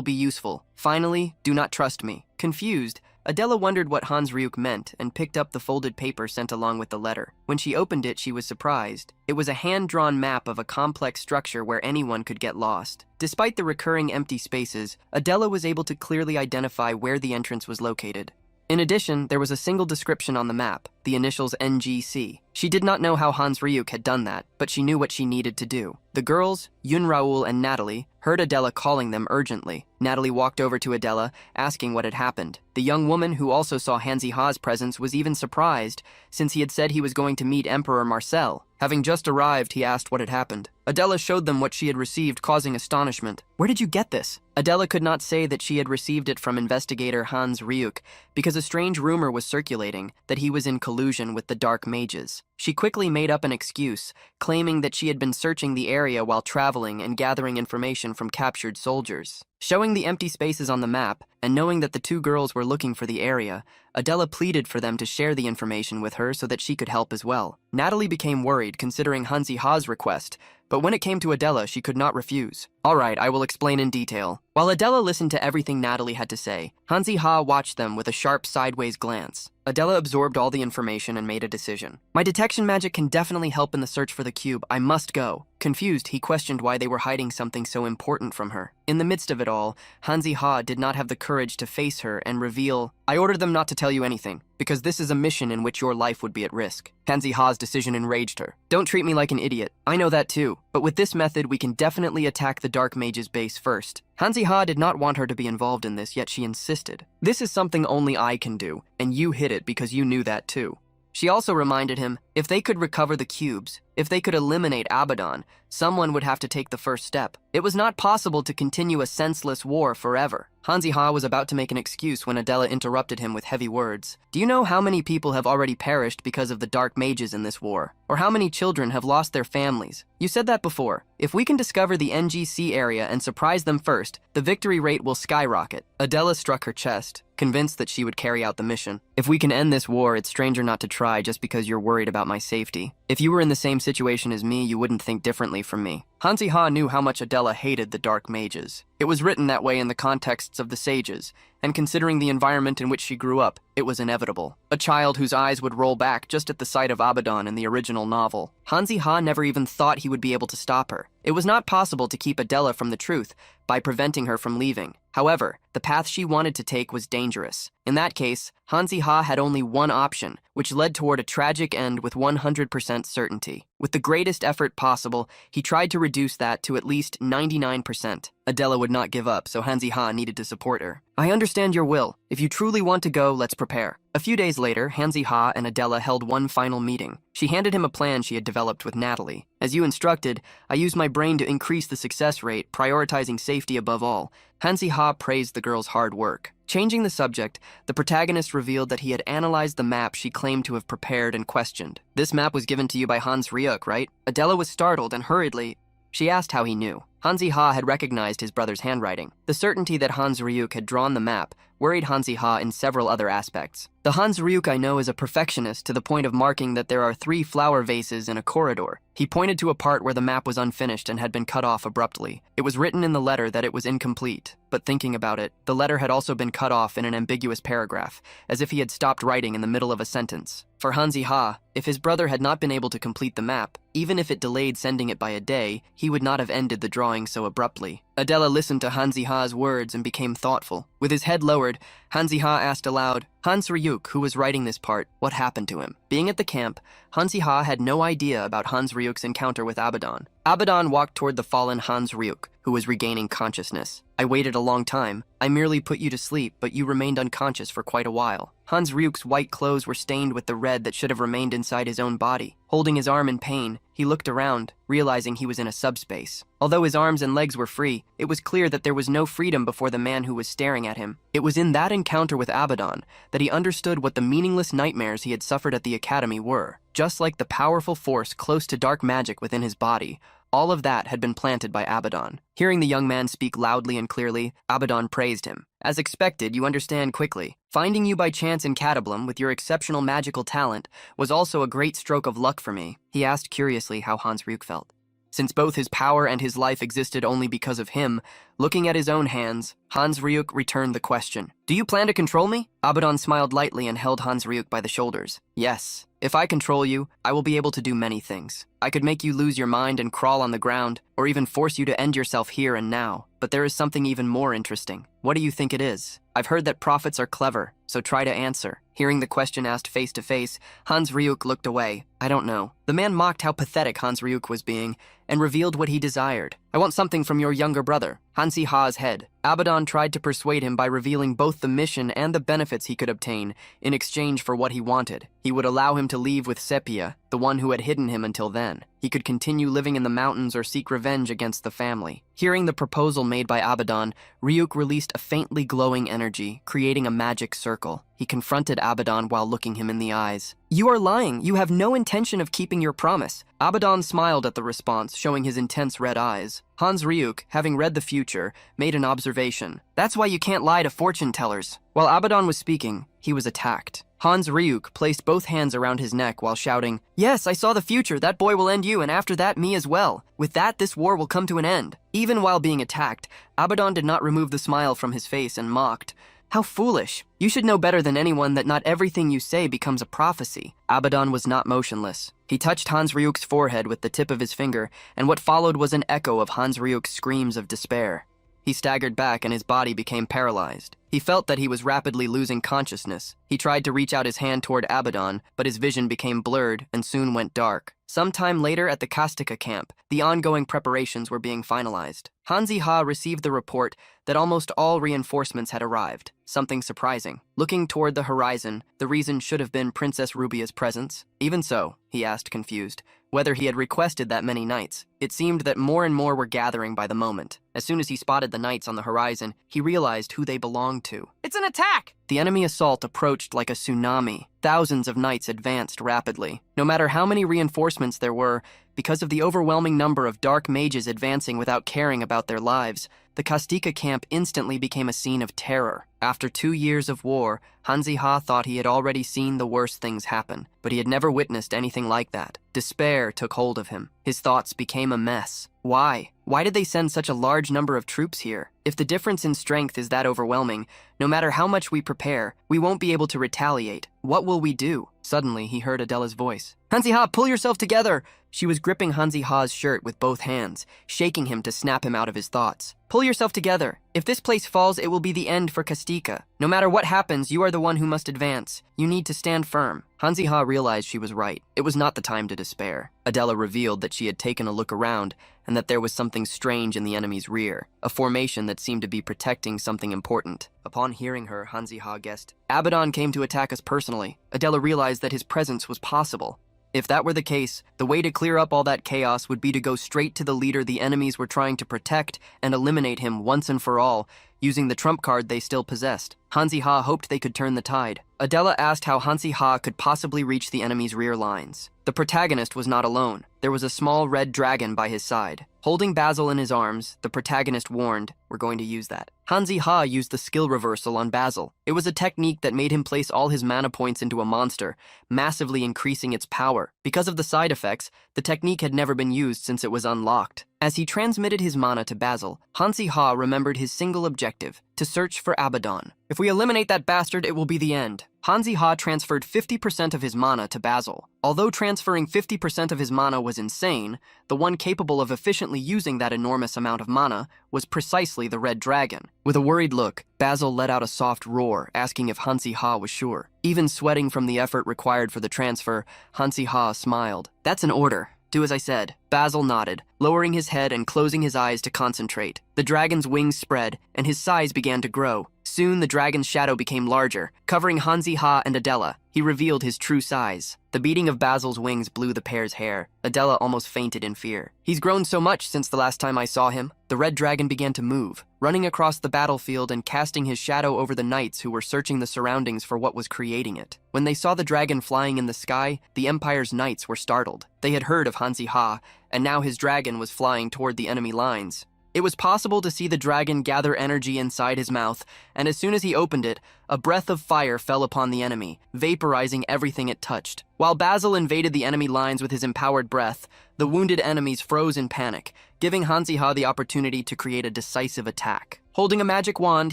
be useful. Finally, do not trust me." Confused, Adela wondered what Hans Ryuk meant and picked up the folded paper sent along with the letter. When she opened it, she was surprised. It was a hand-drawn map of a complex structure where anyone could get lost. Despite the recurring empty spaces, Adela was able to clearly identify where the entrance was located. In addition, there was a single description on the map, the initials NGC. She did not know how Hans Ryuk had done that, but she knew what she needed to do. The girls, Yun Raoul and Natalie, heard Adela calling them urgently. Natalie walked over to Adela, asking what had happened. The young woman, who also saw Hansi Ha's presence, was even surprised, since he had said he was going to meet Emperor Marcel. Having just arrived, he asked what had happened. Adela showed them what she had received, causing astonishment. "Where did you get this?" Adela could not say that she had received it from investigator Hans Ryuk, because a strange rumor was circulating that he was in collusion with the Dark Mages. She quickly made up an excuse, claiming that she had been searching the area while traveling and gathering information from captured soldiers. Showing the empty spaces on the map, and knowing that the two girls were looking for the area, Adela pleaded for them to share the information with her so that she could help as well. Natalie became worried considering Hansi Ha's request, but when it came to Adela, she could not refuse. "All right, I will explain in detail." While Adela listened to everything Natalie had to say, Hansi Ha watched them with a sharp sideways glance. Adela absorbed all the information and made a decision. "My detection magic can definitely help in the search for the cube. I must go." Confused, he questioned why they were hiding something so important from her. In the midst of it all, Hansi Ha did not have the courage to face her and reveal, "I ordered them not to tell you anything, because this is a mission in which your life would be at risk." Hansi Ha's decision enraged her. "Don't treat me like an idiot. I know that too. But with this method, we can definitely attack the Dark Mage's base first." Hansi Ha did not want her to be involved in this, yet she insisted. "This is something only I can do, and you hid it because you knew that too." She also reminded him, if they could recover the cubes, if they could eliminate Abaddon, someone would have to take the first step. It was not possible to continue a senseless war forever. Hansi Ha was about to make an excuse when Adela interrupted him with heavy words. "Do you know how many people have already perished because of the Dark Mages in this war? Or how many children have lost their families? You said that before. If we can discover the NGC area and surprise them first, the victory rate will skyrocket." Adela struck her chest, convinced that she would carry out the mission. "If we can end this war, it's stranger not to try just because you're worried about my safety. If you were in the same situation as me, you wouldn't think differently from me." Hansi Ha knew how much Adela hated the dark mages. It was written that way in the contexts of the sages, and considering the environment in which she grew up, it was inevitable. A child whose eyes would roll back just at the sight of Abaddon in the original novel. Hansi Ha never even thought he would be able to stop her. It was not possible to keep Adela from the truth by preventing her from leaving. However, the path she wanted to take was dangerous. In that case, Hansi Ha had only one option, which led toward a tragic end with 100% certainty. With the greatest effort possible, he tried to reduce that to at least 99%. Adela would not give up, so Hansi Ha needed to support her. I understand your will. If you truly want to go, let's prepare. A few days later, Hansi Ha and Adela held one final meeting. She handed him a plan she had developed with Natalie. As you instructed, I used my brain to increase the success rate, prioritizing safety above all. Hansi Ha praised the girl's hard work. Changing the subject, the protagonist revealed that he had analyzed the map she claimed to have prepared and questioned. This map was given to you by Hans Ryuk, right? Adela was startled and hurriedly, she asked how he knew. Hansi Ha had recognized his brother's handwriting. The certainty that Hans Ryuk had drawn the map worried Hansi Ha in several other aspects. The Hans Ryuk I know is a perfectionist to the point of marking that there are 3 flower vases in a corridor. He pointed to a part where the map was unfinished and had been cut off abruptly. It was written in the letter that it was incomplete, but thinking about it, the letter had also been cut off in an ambiguous paragraph, as if he had stopped writing in the middle of a sentence. For Hansi Ha, if his brother had not been able to complete the map, even if it delayed sending it by a day, he would not have ended the drawing so abruptly. Adela listened to Hansi Ha's words and became thoughtful. With his head lowered, Hansi Ha asked aloud, Hans Ryuk, who was writing this part, what happened to him? Being at the camp, Hansi Ha had no idea about Hans Ryuk's encounter with Abaddon. Abaddon walked toward the fallen Hans Ryuk, who was regaining consciousness. I waited a long time. I merely put you to sleep, but you remained unconscious for quite a while. Hans Ryuk's white clothes were stained with the red that should have remained inside his own body. Holding his arm in pain, he looked around, realizing he was in a subspace. Although his arms and legs were free, it was clear that there was no freedom before the man who was staring at him. It was in that encounter with Abaddon that he understood what the meaningless nightmares he had suffered at the academy were. Just like the powerful force close to dark magic within his body, all of that had been planted by Abaddon. Hearing the young man speak loudly and clearly, Abaddon praised him. As expected, you understand quickly. Finding you by chance in Catablum with your exceptional magical talent was also a great stroke of luck for me. He asked curiously how Hans Ryuk felt. Since both his power and his life existed only because of him, looking at his own hands, Hans Ryuk returned the question. Do you plan to control me? Abaddon smiled lightly and held Hans Ryuk by the shoulders. Yes. If I control you, I will be able to do many things. I could make you lose your mind and crawl on the ground, or even force you to end yourself here and now. But there is something even more interesting. What do you think it is? I've heard that prophets are clever, so try to answer. Hearing the question asked face to face, Hans Ryuk looked away. I don't know. The man mocked how pathetic Hans Ryuk was being, and revealed what he desired. I want something from your younger brother. Hansi Ha's head. Abaddon tried to persuade him by revealing both the mission and the benefits he could obtain in exchange for what he wanted. He would allow him to leave with Sepia, the one who had hidden him until then. He could continue living in the mountains or seek revenge against the family. Hearing the proposal made by Abaddon, Ryuk released a faintly glowing energy, creating a magic circle. He confronted Abaddon while looking him in the eyes. You are lying. You have no intention of keeping your promise. Abaddon smiled at the response, showing his intense red eyes. Hans Ryuk, having read the future, made an observation. That's why you can't lie to fortune tellers. While Abaddon was speaking, he was attacked. Hans Ryuk placed both hands around his neck while shouting, Yes, I saw the future. That boy will end you, and after that, me as well. With that, this war will come to an end. Even while being attacked, Abaddon did not remove the smile from his face and mocked. How foolish. You should know better than anyone that not everything you say becomes a prophecy. Abaddon was not motionless. He touched Hans Ryuk's forehead with the tip of his finger, and what followed was an echo of Hans Ryuk's screams of despair. He staggered back and his body became paralyzed. He felt that he was rapidly losing consciousness. He tried to reach out his hand toward Abaddon, but his vision became blurred and soon went dark. Sometime later at the Kastika camp, the ongoing preparations were being finalized. Hansi Ha received the report that almost all reinforcements had arrived, something surprising. Looking toward the horizon, the reason should have been Princess Rubia's presence. Even so, he asked confused, whether he had requested that many knights. It seemed that more and more were gathering by the moment. As soon as he spotted the knights on the horizon, he realized who they belonged to. It's an attack! The enemy assault approached like a tsunami. Thousands of knights advanced rapidly. No matter how many reinforcements there were, because of the overwhelming number of dark mages advancing without caring about their lives, the Kastika camp instantly became a scene of terror. After 2 years of war, Hanzi-ha thought he had already seen the worst things happen, but he had never witnessed anything like that. Despair took hold of him. His thoughts became a mess. Why? Why did they send such a large number of troops here? If the difference in strength is that overwhelming, no matter how much we prepare, we won't be able to retaliate. What will we do? Suddenly, he heard Adela's voice. Hanzi-ha, pull yourself together! She was gripping Hanzi-ha's shirt with both hands, shaking him to snap him out of his thoughts. Pull yourself together. If this place falls, it will be the end for Kastika. No matter what happens, you are the one who must advance. You need to stand firm. Hanzi-ha realized she was right. It was not the time to despair. Adela revealed that she had taken a look around and that there was something strange in the enemy's rear, a formation that seemed to be protecting something important. Upon hearing her, Hanzi-ha guessed, Abaddon came to attack us personally. Adela realized that his presence was possible. If that were the case, the way to clear up all that chaos would be to go straight to the leader the enemies were trying to protect and eliminate him once and for all, using the trump card they still possessed. Hanzi-ha hoped they could turn the tide. Adela asked how Hanzi-ha could possibly reach the enemy's rear lines. The protagonist was not alone. There was a small red dragon by his side. Holding Basil in his arms, the protagonist warned, "We're going to use that." Hanzi-ha used the skill reversal on Basil. It was a technique that made him place all his mana points into a monster, massively increasing its power. Because of the side effects, the technique had never been used since it was unlocked. As he transmitted his mana to Basil, Hanzi-ha remembered his single objective, to search for Abaddon. If we eliminate that bastard, it will be the end. Hanzi-ha transferred 50% of his mana to Basil. Although transferring 50% of his mana was insane, the one capable of efficiently using that enormous amount of mana was precisely the red dragon. With a worried look, Basil let out a soft roar, asking if Hanzi-ha was sure. Even sweating from the effort required for the transfer, Hanzi-ha smiled. "That's an order. Do as I said." Basil nodded, lowering his head and closing his eyes to concentrate. The dragon's wings spread, and his size began to grow. Soon, the dragon's shadow became larger, covering Hanzi-ha and Adela. He revealed his true size. The beating of Basil's wings blew the pair's hair. Adela almost fainted in fear. "He's grown so much since the last time I saw him." The red dragon began to move, running across the battlefield and casting his shadow over the knights who were searching the surroundings for what was creating it. When they saw the dragon flying in the sky, the Empire's knights were startled. They had heard of Hanzi-ha, and now his dragon was flying toward the enemy lines. It was possible to see the dragon gather energy inside his mouth, and as soon as he opened it, a breath of fire fell upon the enemy, vaporizing everything it touched. While Basil invaded the enemy lines with his empowered breath, the wounded enemies froze in panic, giving Hanzi-ha the opportunity to create a decisive attack. Holding a magic wand,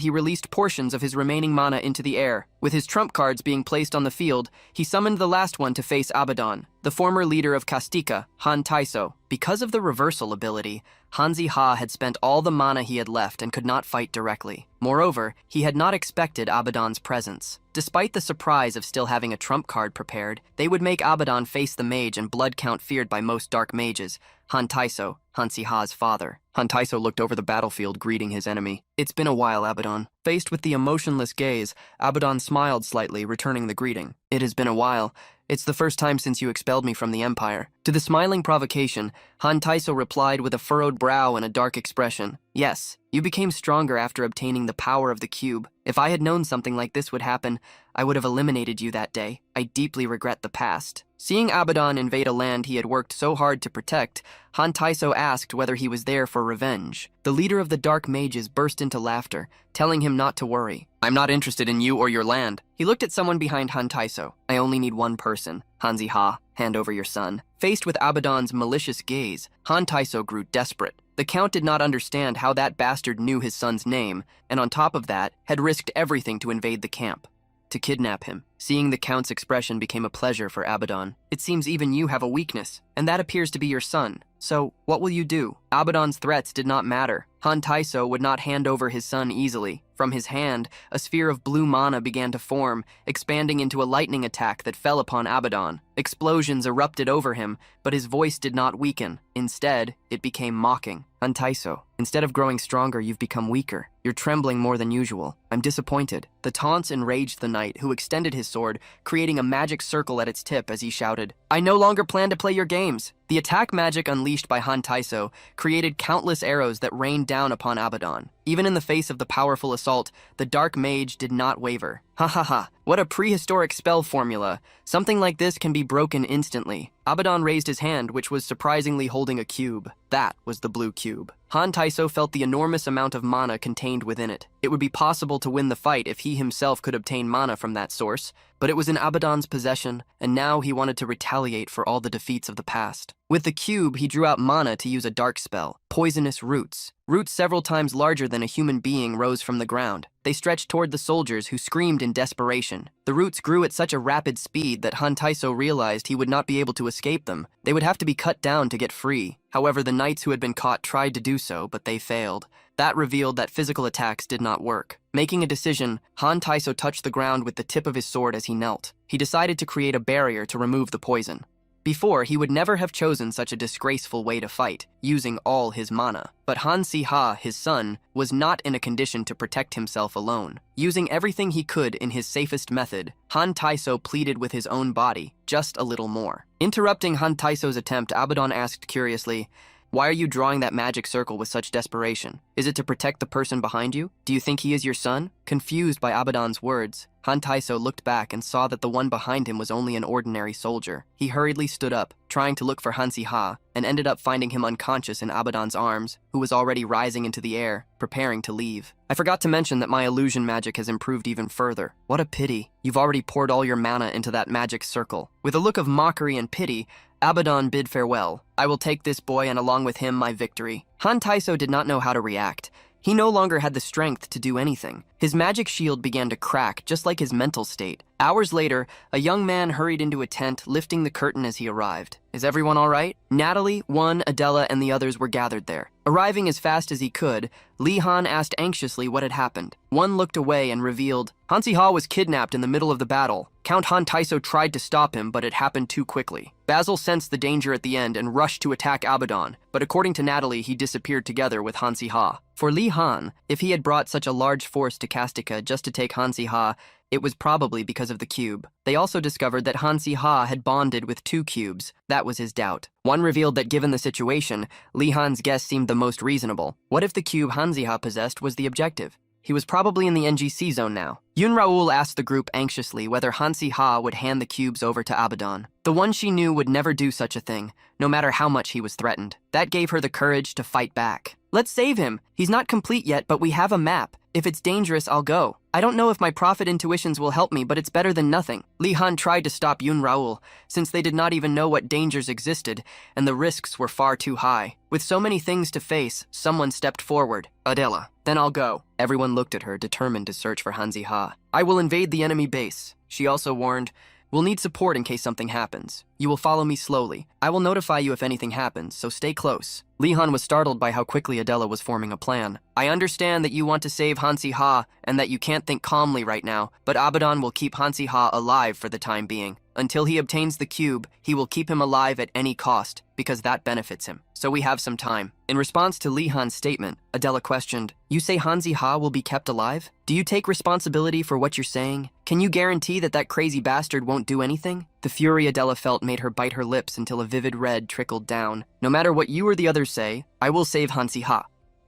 he released portions of his remaining mana into the air. With his trump cards being placed on the field, he summoned the last one to face Abaddon, the former leader of Kastika, Han Taiso. Because of the reversal ability, Hanzi-ha had spent all the mana he had left and could not fight directly. Moreover, he had not expected Abaddon's presence. Despite the surprise of still having a trump card prepared, they would make Abaddon face the mage and blood count feared by most dark mages, Han Taiso, Hanzi-ha's father. Han Taiso looked over the battlefield, greeting his enemy. "It's been a while, Abaddon." Faced with the emotionless gaze, Abaddon smiled slightly, returning the greeting. "It has been a while. It's the first time since you expelled me from the Empire." To the smiling provocation, Han Taiso replied with a furrowed brow and a dark expression. "Yes, you became stronger after obtaining the power of the cube. If I had known something like this would happen, I would have eliminated you that day. I deeply regret the past." Seeing Abaddon invade a land he had worked so hard to protect, Han Taiso asked whether he was there for revenge. The leader of the Dark Mages burst into laughter, telling him not to worry. "I'm not interested in you or your land." He looked at someone behind Han Taiso. "I only need one person. Hanzi-ha, hand over your son." Faced with Abaddon's malicious gaze, Han Taiso grew desperate. The Count did not understand how that bastard knew his son's name, and on top of that, had risked everything to invade the camp. To kidnap him. Seeing the Count's expression became a pleasure for Abaddon. "It seems even you have a weakness, and that appears to be your son. So, what will you do?" Abaddon's threats did not matter. Han Taiso would not hand over his son easily. From his hand, a sphere of blue mana began to form, expanding into a lightning attack that fell upon Abaddon. Explosions erupted over him, but his voice did not weaken. Instead, it became mocking. "Han Taiso, instead of growing stronger, you've become weaker. You're trembling more than usual. I'm disappointed." The taunts enraged the knight, who extended his sword, creating a magic circle at its tip as he shouted, "I no longer plan to play your games." The attack magic unleashed by Han Taiso created countless arrows that rained down upon Abaddon. Even in the face of the powerful assault, the dark mage did not waver. Ha ha ha, what a prehistoric spell formula. Something like this can be broken instantly. Abaddon raised his hand, which was surprisingly holding a cube. That was the blue cube. Han Taiso felt the enormous amount of mana contained within it. It would be possible to win the fight if he himself could obtain mana from that source, but it was in Abaddon's possession, and now he wanted to retaliate for all the defeats of the past. With the cube, he drew out mana to use a dark spell, Poisonous Roots. Roots several times larger than a human being rose from the ground. They stretched toward the soldiers, who screamed in desperation. The roots grew at such a rapid speed that Han Taiso realized he would not be able to escape them. They would have to be cut down to get free. However, the knights who had been caught tried to do so, but they failed. That revealed that physical attacks did not work. Making a decision, Han Taiso touched the ground with the tip of his sword as he knelt. He decided to create a barrier to remove the poison. Before, he would never have chosen such a disgraceful way to fight, using all his mana. But Han Si-ha, his son, was not in a condition to protect himself alone. Using everything he could in his safest method, Han Taiso pleaded with his own body, just a little more. Interrupting Han Taiso's attempt, Abaddon asked curiously, "Why are you drawing that magic circle with such desperation? Is it to protect the person behind you? Do you think he is your son?" Confused by Abaddon's words, Han Taiso looked back and saw that the one behind him was only an ordinary soldier. He hurriedly stood up, trying to look for Han Si-ha, and ended up finding him unconscious in Abaddon's arms, who was already rising into the air, preparing to leave. "I forgot to mention that my illusion magic has improved even further. What a pity. You've already poured all your mana into that magic circle." With a look of mockery and pity, Abaddon bid farewell. "I will take this boy and along with him my victory." Han Taiso did not know how to react. He no longer had the strength to do anything. His magic shield began to crack, just like his mental state. Hours later, a young man hurried into a tent, lifting the curtain as he arrived. "Is everyone all right?" Natalie, One, Adela, and the others were gathered there. Arriving as fast as he could, Li Han asked anxiously what had happened. One looked away and revealed, "Han Si-ha was kidnapped in the middle of the battle. Count Han Taiso tried to stop him, but it happened too quickly." Basil sensed the danger at the end and rushed to attack Abaddon, but according to Natalie, he disappeared together with Han Si-ha. For Li Han, if he had brought such a large force to Kastika just to take Han Si-ha, it was probably because of the cube. They also discovered that Han Si-ha had bonded with 2 cubes. That was his doubt. One revealed that given the situation, Li Han's guess seemed the most reasonable. What if the cube Han Si-ha possessed was the objective? He was probably in the NGC zone now. Yun Raoul asked the group anxiously whether Han Si-ha would hand the cubes over to Abaddon. The one she knew would never do such a thing, no matter how much he was threatened. That gave her the courage to fight back. "Let's save him. He's not complete yet, but we have a map. If it's dangerous, I'll go. I don't know if my prophet intuitions will help me, but it's better than nothing." Li Han tried to stop Yun Raoul, since they did not even know what dangers existed, and the risks were far too high. With so many things to face, someone stepped forward. "Adela, then I'll go." Everyone looked at her, determined to search for Han Si-ha. "I will invade the enemy base." She also warned, "We'll need support in case something happens. You will follow me slowly. I will notify you if anything happens, so stay close." Li Han was startled by how quickly Adela was forming a plan. "I understand that you want to save Han Si-ha and that you can't think calmly right now, but Abaddon will keep Han Si-ha alive for the time being. Until he obtains the cube, he will keep him alive at any cost, because that benefits him. So we have some time." In response to Li Han's statement, Adela questioned, "You say Han Si-ha will be kept alive? Do you take responsibility for what you're saying? Can you guarantee that that crazy bastard won't do anything?" The fury Adela felt made her bite her lips until a vivid red trickled down. "No matter what you or the others say, I will save Han Si-ha."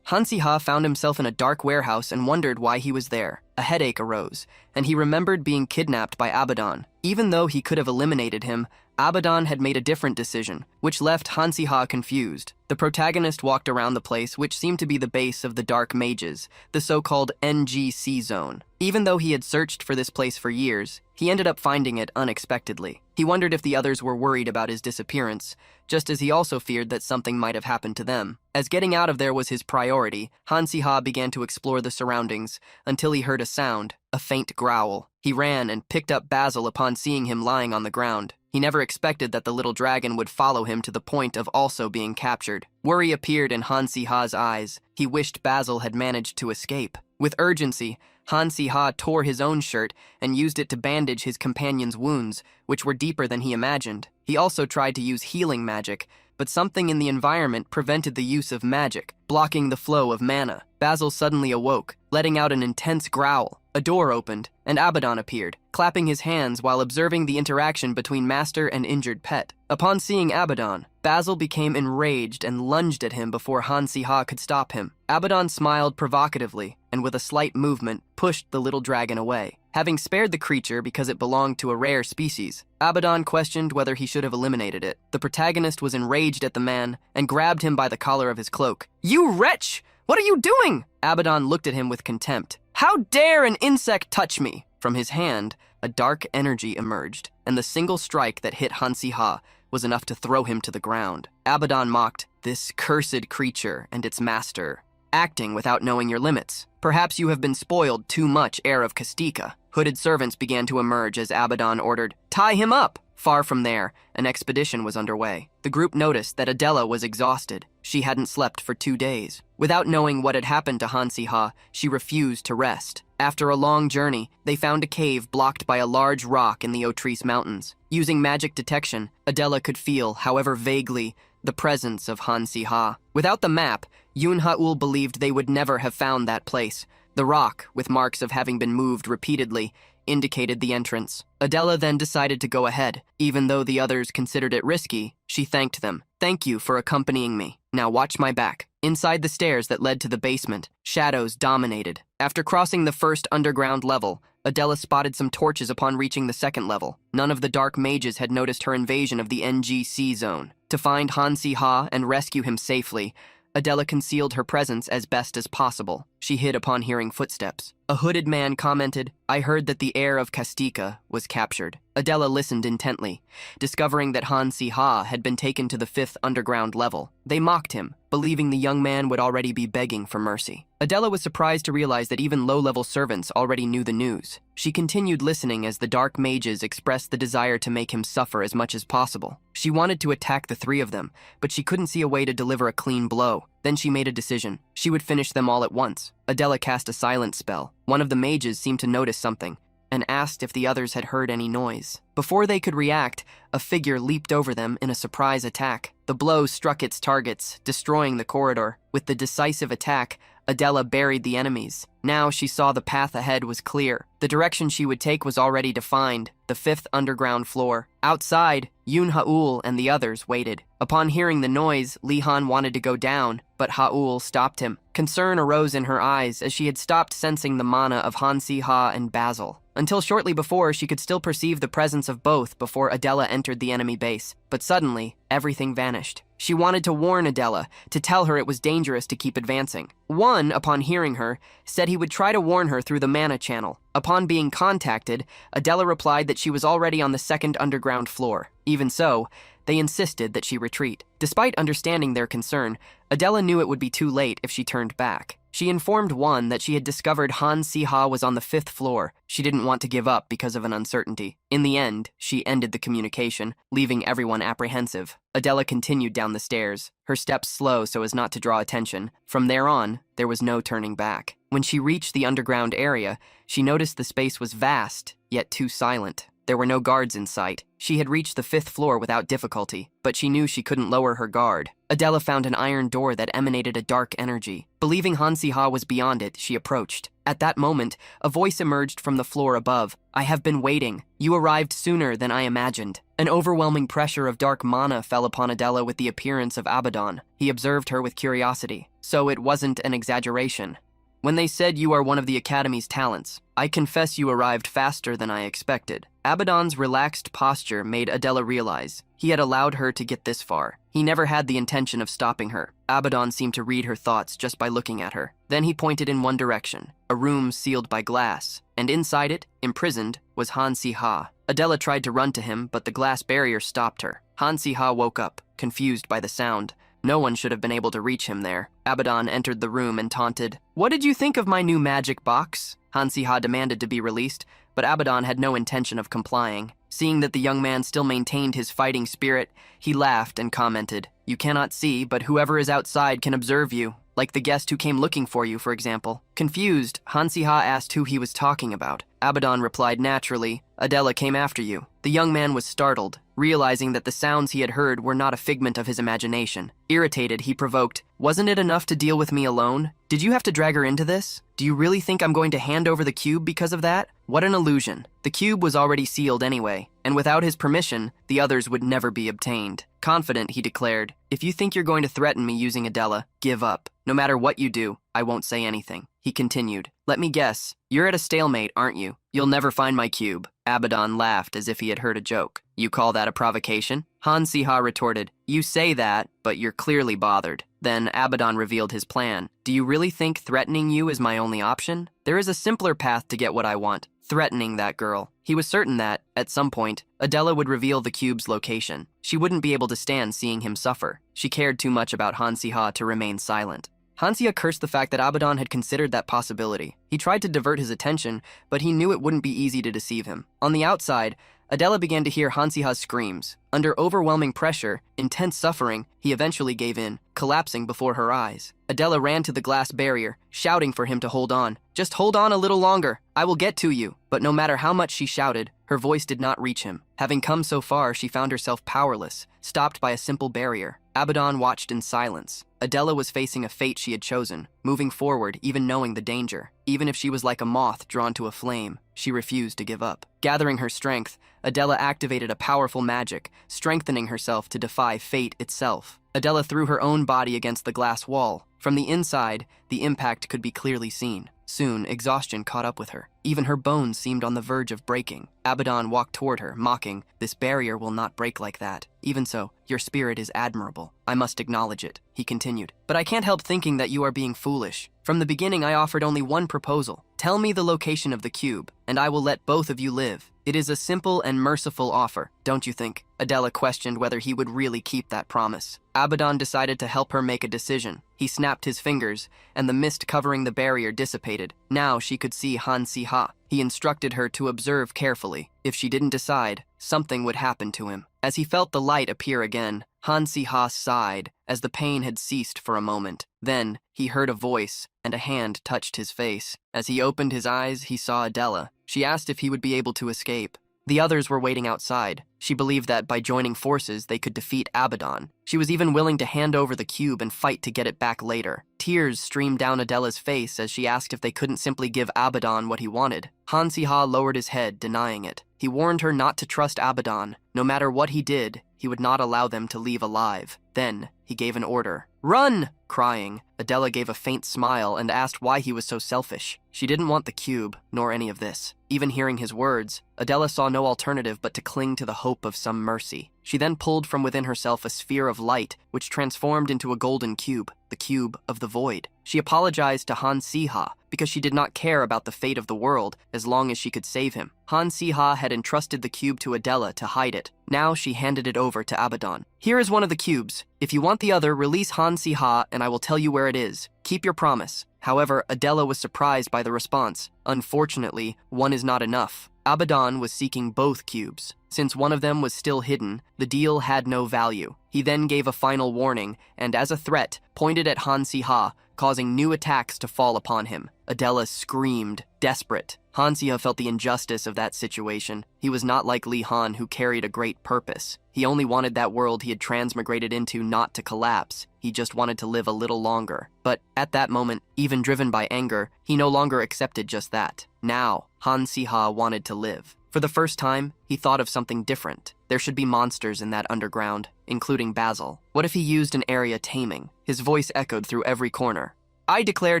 Han Si-ha found himself in a dark warehouse and wondered why he was there. A headache arose, and he remembered being kidnapped by Abaddon. Even though he could have eliminated him, Abaddon had made a different decision, which left Han Si-ha confused. The protagonist walked around the place, which seemed to be the base of the Dark Mages, the so-called NGC zone. Even though he had searched for this place for years, he ended up finding it unexpectedly. He wondered if the others were worried about his disappearance, just as he also feared that something might have happened to them. As getting out of there was his priority, Han Si-ha began to explore the surroundings until he heard a sound, a faint growl. He ran and picked up Basil upon seeing him lying on the ground. He never expected that the little dragon would follow him to the point of also being captured. Worry appeared in Han Si-ha's eyes. He wished Basil had managed to escape. With urgency, Han Si-ha tore his own shirt and used it to bandage his companion's wounds, which were deeper than he imagined. He also tried to use healing magic, but something in the environment prevented the use of magic, blocking the flow of mana. Basil suddenly awoke, letting out an intense growl. A door opened, and Abaddon appeared, clapping his hands while observing the interaction between master and injured pet. Upon seeing Abaddon, Basil became enraged and lunged at him before Han-Si-Ha could stop him. Abaddon smiled provocatively, and with a slight movement, pushed the little dragon away. Having spared the creature because it belonged to a rare species, Abaddon questioned whether he should have eliminated it. The protagonist was enraged at the man and grabbed him by the collar of his cloak. "You wretch! What are you doing?" Abaddon looked at him with contempt. "How dare an insect touch me?" From his hand, a dark energy emerged, and the single strike that hit Han-Si-Ha was enough to throw him to the ground. Abaddon mocked, "This cursed creature and its master, acting without knowing your limits. Perhaps you have been spoiled too much, heir of Kastika." Hooded servants began to emerge as Abaddon ordered, "Tie him up!" Far from there, an expedition was underway. The group noticed that Adela was exhausted. She hadn't slept for 2 days. Without knowing what had happened to Han-Si-Ha, she refused to rest. After a long journey, they found a cave blocked by a large rock in the Otris Mountains. Using magic detection, Adela could feel, however vaguely, the presence of Han-Si-Ha. Without the map, Yun-Ha'ul believed they would never have found that place. The rock, with marks of having been moved repeatedly, indicated the entrance. Adela then decided to go ahead. Even though the others considered it risky, she thanked them. "Thank you for accompanying me. Now watch my back." Inside the stairs that led to the basement, shadows dominated. After crossing the first underground level, Adela spotted some torches upon reaching the second level. None of the dark mages had noticed her invasion of the NGC zone. To find Han-Si-Ha and rescue him safely, Adela concealed her presence as best as possible. She hid upon hearing footsteps. A hooded man commented, "I heard that the heir of Kastika was captured." Adela listened intently, discovering that Han-Si-Ha had been taken to the 5th underground level. They mocked him, believing the young man would already be begging for mercy. Adela was surprised to realize that even low-level servants already knew the news. She continued listening as the dark mages expressed the desire to make him suffer as much as possible. She wanted to attack the 3 of them, but she couldn't see a way to deliver a clean blow. Then she made a decision. She would finish them all at once. Adela cast a silence spell. One of the mages seemed to notice something, and asked if the others had heard any noise. Before they could react, a figure leaped over them in a surprise attack. The blow struck its targets, destroying the corridor. With the decisive attack, Adela buried the enemies. Now she saw the path ahead was clear. The direction she would take was already defined, the 5th underground floor. Outside, Yun-Ha'ul and the others waited. Upon hearing the noise, Li-Han wanted to go down, but Ha'ul stopped him. Concern arose in her eyes as she had stopped sensing the mana of Han-Si-Ha and Basil. Until shortly before, she could still perceive the presence of both before Adela entered the enemy base. But suddenly, everything vanished. She wanted to warn Adela, to tell her it was dangerous to keep advancing. One, upon hearing her, said he would try to warn her through the mana channel. Upon being contacted, Adela replied that she was already on the 2nd underground floor. Even so, they insisted that she retreat. Despite understanding their concern, Adela knew it would be too late if she turned back. She informed one that she had discovered Han-Si-Ha was on the 5th floor. She didn't want to give up because of an uncertainty. In the end, she ended the communication, leaving everyone apprehensive. Adela continued down the stairs, her steps slow so as not to draw attention. From there on, there was no turning back. When she reached the underground area, she noticed the space was vast, yet too silent. There were no guards in sight. She had reached the 5th floor without difficulty, but she knew she couldn't lower her guard. Adela found an iron door that emanated a dark energy. Believing Han-Si-Ha was beyond it, she approached. At that moment, a voice emerged from the floor above. "I have been waiting. You arrived sooner than I imagined." An overwhelming pressure of dark mana fell upon Adela with the appearance of Abaddon. He observed her with curiosity. So it wasn't an exaggeration. "When they said you are one of the Academy's talents, I confess you arrived faster than I expected." Abaddon's relaxed posture made Adela realize he had allowed her to get this far. He never had the intention of stopping her. Abaddon seemed to read her thoughts just by looking at her. Then he pointed in one direction, a room sealed by glass, and inside it, imprisoned, was Han-Si-Ha. Adela tried to run to him, but the glass barrier stopped her. Han-Si-Ha woke up, confused by the sound. No one should have been able to reach him there. Abaddon entered the room and taunted, "What did you think of my new magic box?" Han-Si-Ha demanded to be released, but Abaddon had no intention of complying. Seeing that the young man still maintained his fighting spirit, he laughed and commented, "You cannot see, but whoever is outside can observe you, like the guest who came looking for you, for example." Confused, Han-Si-Ha asked who he was talking about. Abaddon replied naturally, "Adela came after you. The young man was startled, realizing that the sounds he had heard were not a figment of his imagination. Irritated, he provoked, "Wasn't it enough to deal with me alone? Did you have to drag her into this? Do you really think I'm going to hand over the cube because of that? What an illusion." The cube was already sealed anyway, and without his permission, the others would never be obtained. Confident, he declared, "If you think you're going to threaten me using Adela, give up. No matter what you do, I won't say anything." He continued, "Let me guess, you're at a stalemate, aren't you? You'll never find my cube." Abaddon laughed as if he had heard a joke. "You call that a provocation?" Han-Si-Ha retorted, "You say that, but you're clearly bothered." Then Abaddon revealed his plan. "Do you really think threatening you is my only option? There is a simpler path to get what I want. Threatening that girl." He was certain that, at some point, Adela would reveal the cube's location. She wouldn't be able to stand seeing him suffer. She cared too much about Han-Si-Ha to remain silent. Han-Si-Ha cursed the fact that Abaddon had considered that possibility. He tried to divert his attention, but he knew it wouldn't be easy to deceive him. On the outside, Adela began to hear Han-Si-Ha's screams. Under overwhelming pressure, intense suffering, he eventually gave in, collapsing before her eyes. Adela ran to the glass barrier, shouting for him to hold on. "Just hold on a little longer. I will get to you." But no matter how much she shouted, her voice did not reach him. Having come so far, she found herself powerless, stopped by a simple barrier. Abaddon watched in silence. Adela was facing a fate she had chosen, moving forward even knowing the danger. Even if she was like a moth drawn to a flame, she refused to give up. Gathering her strength, Adela activated a powerful magic, strengthening herself to defy fate itself. Adela threw her own body against the glass wall. From the inside, the impact could be clearly seen. Soon, exhaustion caught up with her. Even her bones seemed on the verge of breaking. Abaddon walked toward her, mocking, "This barrier will not break like that. Even so, your spirit is admirable. I must acknowledge it," he continued. "But I can't help thinking that you are being foolish. From the beginning, I offered only one proposal. Tell me the location of the cube, and I will let both of you live. It is a simple and merciful offer, don't you think?" Adela questioned whether he would really keep that promise. Abaddon decided to help her make a decision. He snapped his fingers, and the mist covering the barrier dissipated. Now she could see Han-Si-Ha. He instructed her to observe carefully. If she didn't decide, something would happen to him. As he felt the light appear again, Han-Si-Ha sighed, as the pain had ceased for a moment. Then, he heard a voice, and a hand touched his face. As he opened his eyes, he saw Adela. She asked if he would be able to escape. The others were waiting outside. She believed that by joining forces, they could defeat Abaddon. She was even willing to hand over the cube and fight to get it back later. Tears streamed down Adela's face as she asked if they couldn't simply give Abaddon what he wanted. Han-Si-Ha lowered his head, denying it. He warned her not to trust Abaddon. No matter what he did, he would not allow them to leave alive. Then, he gave an order. "Run!" Crying, Adela gave a faint smile and asked why he was so selfish. She didn't want the cube, nor any of this. Even hearing his words, Adela saw no alternative but to cling to the hope of some mercy. She then pulled from within herself a sphere of light, which transformed into a golden cube, the cube of the void. She apologized to Han-Si-Ha because she did not care about the fate of the world as long as she could save him. Han-Si-Ha had entrusted the cube to Adela to hide it. Now she handed it over to Abaddon. "Here is one of the cubes. If you want the other, release Han-Si-Ha and I will tell you where it is. Keep your promise." However, Adela was surprised by the response. Unfortunately, one is not enough. Abaddon was seeking both cubes. Since one of them was still hidden, the deal had no value. He then gave a final warning, and as a threat, pointed at Han-Si-Ha, causing new attacks to fall upon him. Adela screamed, desperate. Han-Si-Ha felt the injustice of that situation. He was not like Li Han, who carried a great purpose. He only wanted that world he had transmigrated into not to collapse. He just wanted to live a little longer. But at that moment, even driven by anger, he no longer accepted just that. Now, Han-Si-Ha wanted to live. For the first time, he thought of something different. There should be monsters in that underground, including Basil. What if he used an area taming? His voice echoed through every corner. "I declare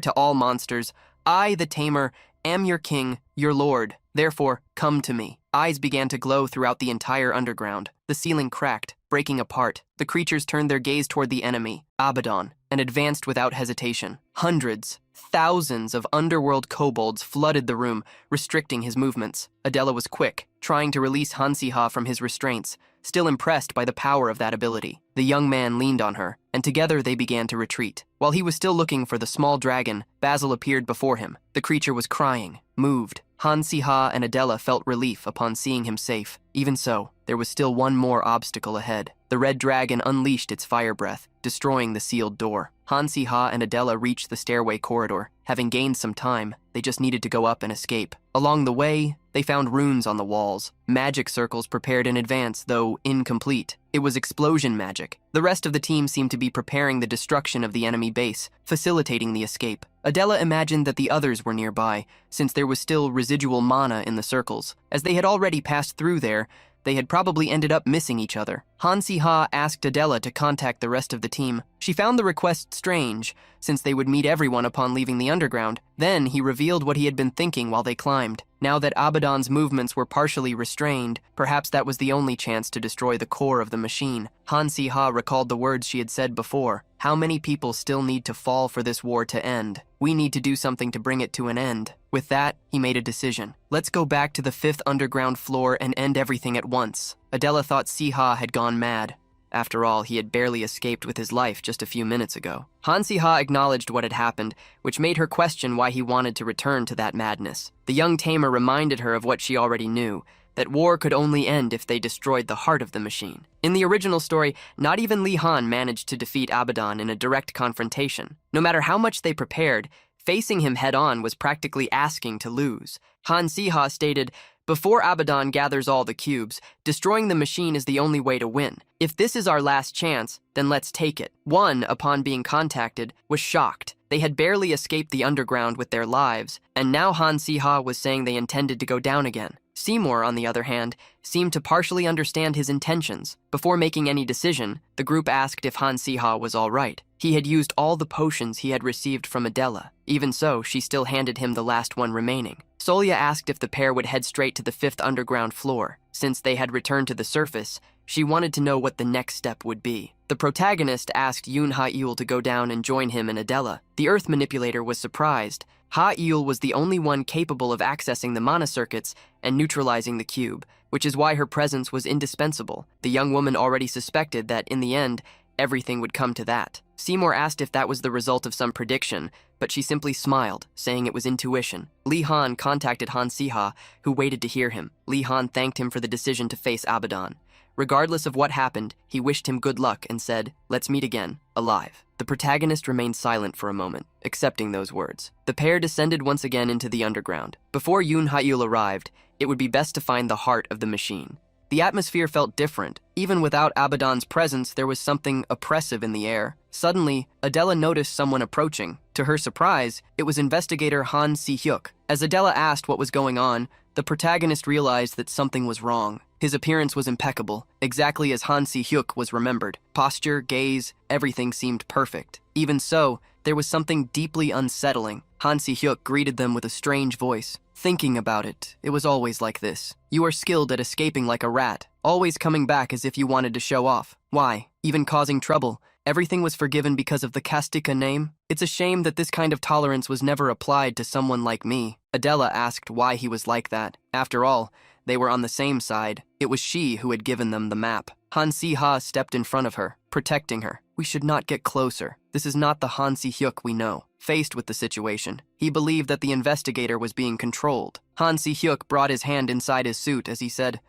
to all monsters, I, the tamer, am your king, your lord. Therefore, come to me." Eyes began to glow throughout the entire underground. The ceiling cracked, breaking apart. The creatures turned their gaze toward the enemy, Abaddon, and advanced without hesitation. Hundreds, thousands of underworld kobolds flooded the room, restricting his movements. Adela was quick, trying to release Han-Si-Ha from his restraints, still impressed by the power of that ability. The young man leaned on her, and together they began to retreat. While he was still looking for the small dragon, Basil appeared before him. The creature was crying, moved. Han-Si-Ha and Adela felt relief upon seeing him safe. Even so, there was still one more obstacle ahead. The red dragon unleashed its fire breath, destroying the sealed door. Han Si-ha and Adela reached the stairway corridor. Having gained some time, they just needed to go up and escape. Along the way, they found runes on the walls, magic circles prepared in advance, though incomplete. It was explosion magic. The rest of the team seemed to be preparing the destruction of the enemy base, facilitating the escape. Adela imagined that the others were nearby, since there was still residual mana in the circles. As they had already passed through there, they had probably ended up missing each other. Han Si-ha asked Adela to contact the rest of the team. She found the request strange, since they would meet everyone upon leaving the underground. Then he revealed what he had been thinking while they climbed. Now that Abaddon's movements were partially restrained, perhaps that was the only chance to destroy the core of the machine. Han Si-ha recalled the words she had said before. How many people still need to fall for this war to end? We need to do something to bring it to an end. With that, he made a decision. Let's go back to the 5th underground floor and end everything at once. Adela thought Si-ha had gone mad. After all, he had barely escaped with his life just a few minutes ago. Han Si-ha acknowledged what had happened, which made her question why he wanted to return to that madness. The young tamer reminded her of what she already knew, that war could only end if they destroyed the heart of the machine. In the original story, not even Li Han managed to defeat Abaddon in a direct confrontation. No matter how much they prepared, facing him head-on was practically asking to lose. Han Si-ha stated, "Before Abaddon gathers all the cubes, destroying the machine is the only way to win. If this is our last chance, then let's take it." One, upon being contacted, was shocked. They had barely escaped the underground with their lives, and now Han Si-ha was saying they intended to go down again. Seymour, on the other hand, seemed to partially understand his intentions. Before making any decision, the group asked if Han Si-ha was all right. He had used all the potions he had received from Adela. Even so, she still handed him the last one remaining. Solya asked if the pair would head straight to the 5th underground floor. Since they had returned to the surface, she wanted to know what the next step would be. The protagonist asked Yoon Ha-eul to go down and join him and Adela. The Earth Manipulator was surprised. Ha-eul was the only one capable of accessing the mana circuits and neutralizing the cube, which is why her presence was indispensable. The young woman already suspected that, in the end, everything would come to that. Seymour asked if that was the result of some prediction, but she simply smiled, saying it was intuition. Li Han contacted Han Si-ha, who waited to hear him. Li Han thanked him for the decision to face Abaddon. Regardless of what happened, he wished him good luck and said, "Let's meet again, alive." The protagonist remained silent for a moment, accepting those words. The pair descended once again into the underground. Before Yoon Ha-eul arrived, it would be best to find the heart of the machine. The atmosphere felt different. Even without Abaddon's presence, there was something oppressive in the air. Suddenly, Adela noticed someone approaching. To her surprise, it was investigator Han Si-hyuk. As Adela asked what was going on, the protagonist realized that something was wrong. His appearance was impeccable, exactly as Han Si-hyuk was remembered. Posture, gaze, everything seemed perfect. Even so, there was something deeply unsettling. Han Si-hyuk greeted them with a strange voice. Thinking about it, it was always like this. You are skilled at escaping like a rat, always coming back as if you wanted to show off. Why? Even causing trouble. Everything was forgiven because of the Kastika name? It's a shame that this kind of tolerance was never applied to someone like me. Adela asked why he was like that. After all, they were on the same side. It was she who had given them the map. Han Si-ha stepped in front of her, protecting her. We should not get closer. This is not the Han Si-hyuk we know. Faced with the situation, he believed that the investigator was being controlled. Han Si-hyuk brought his hand inside his suit as he said,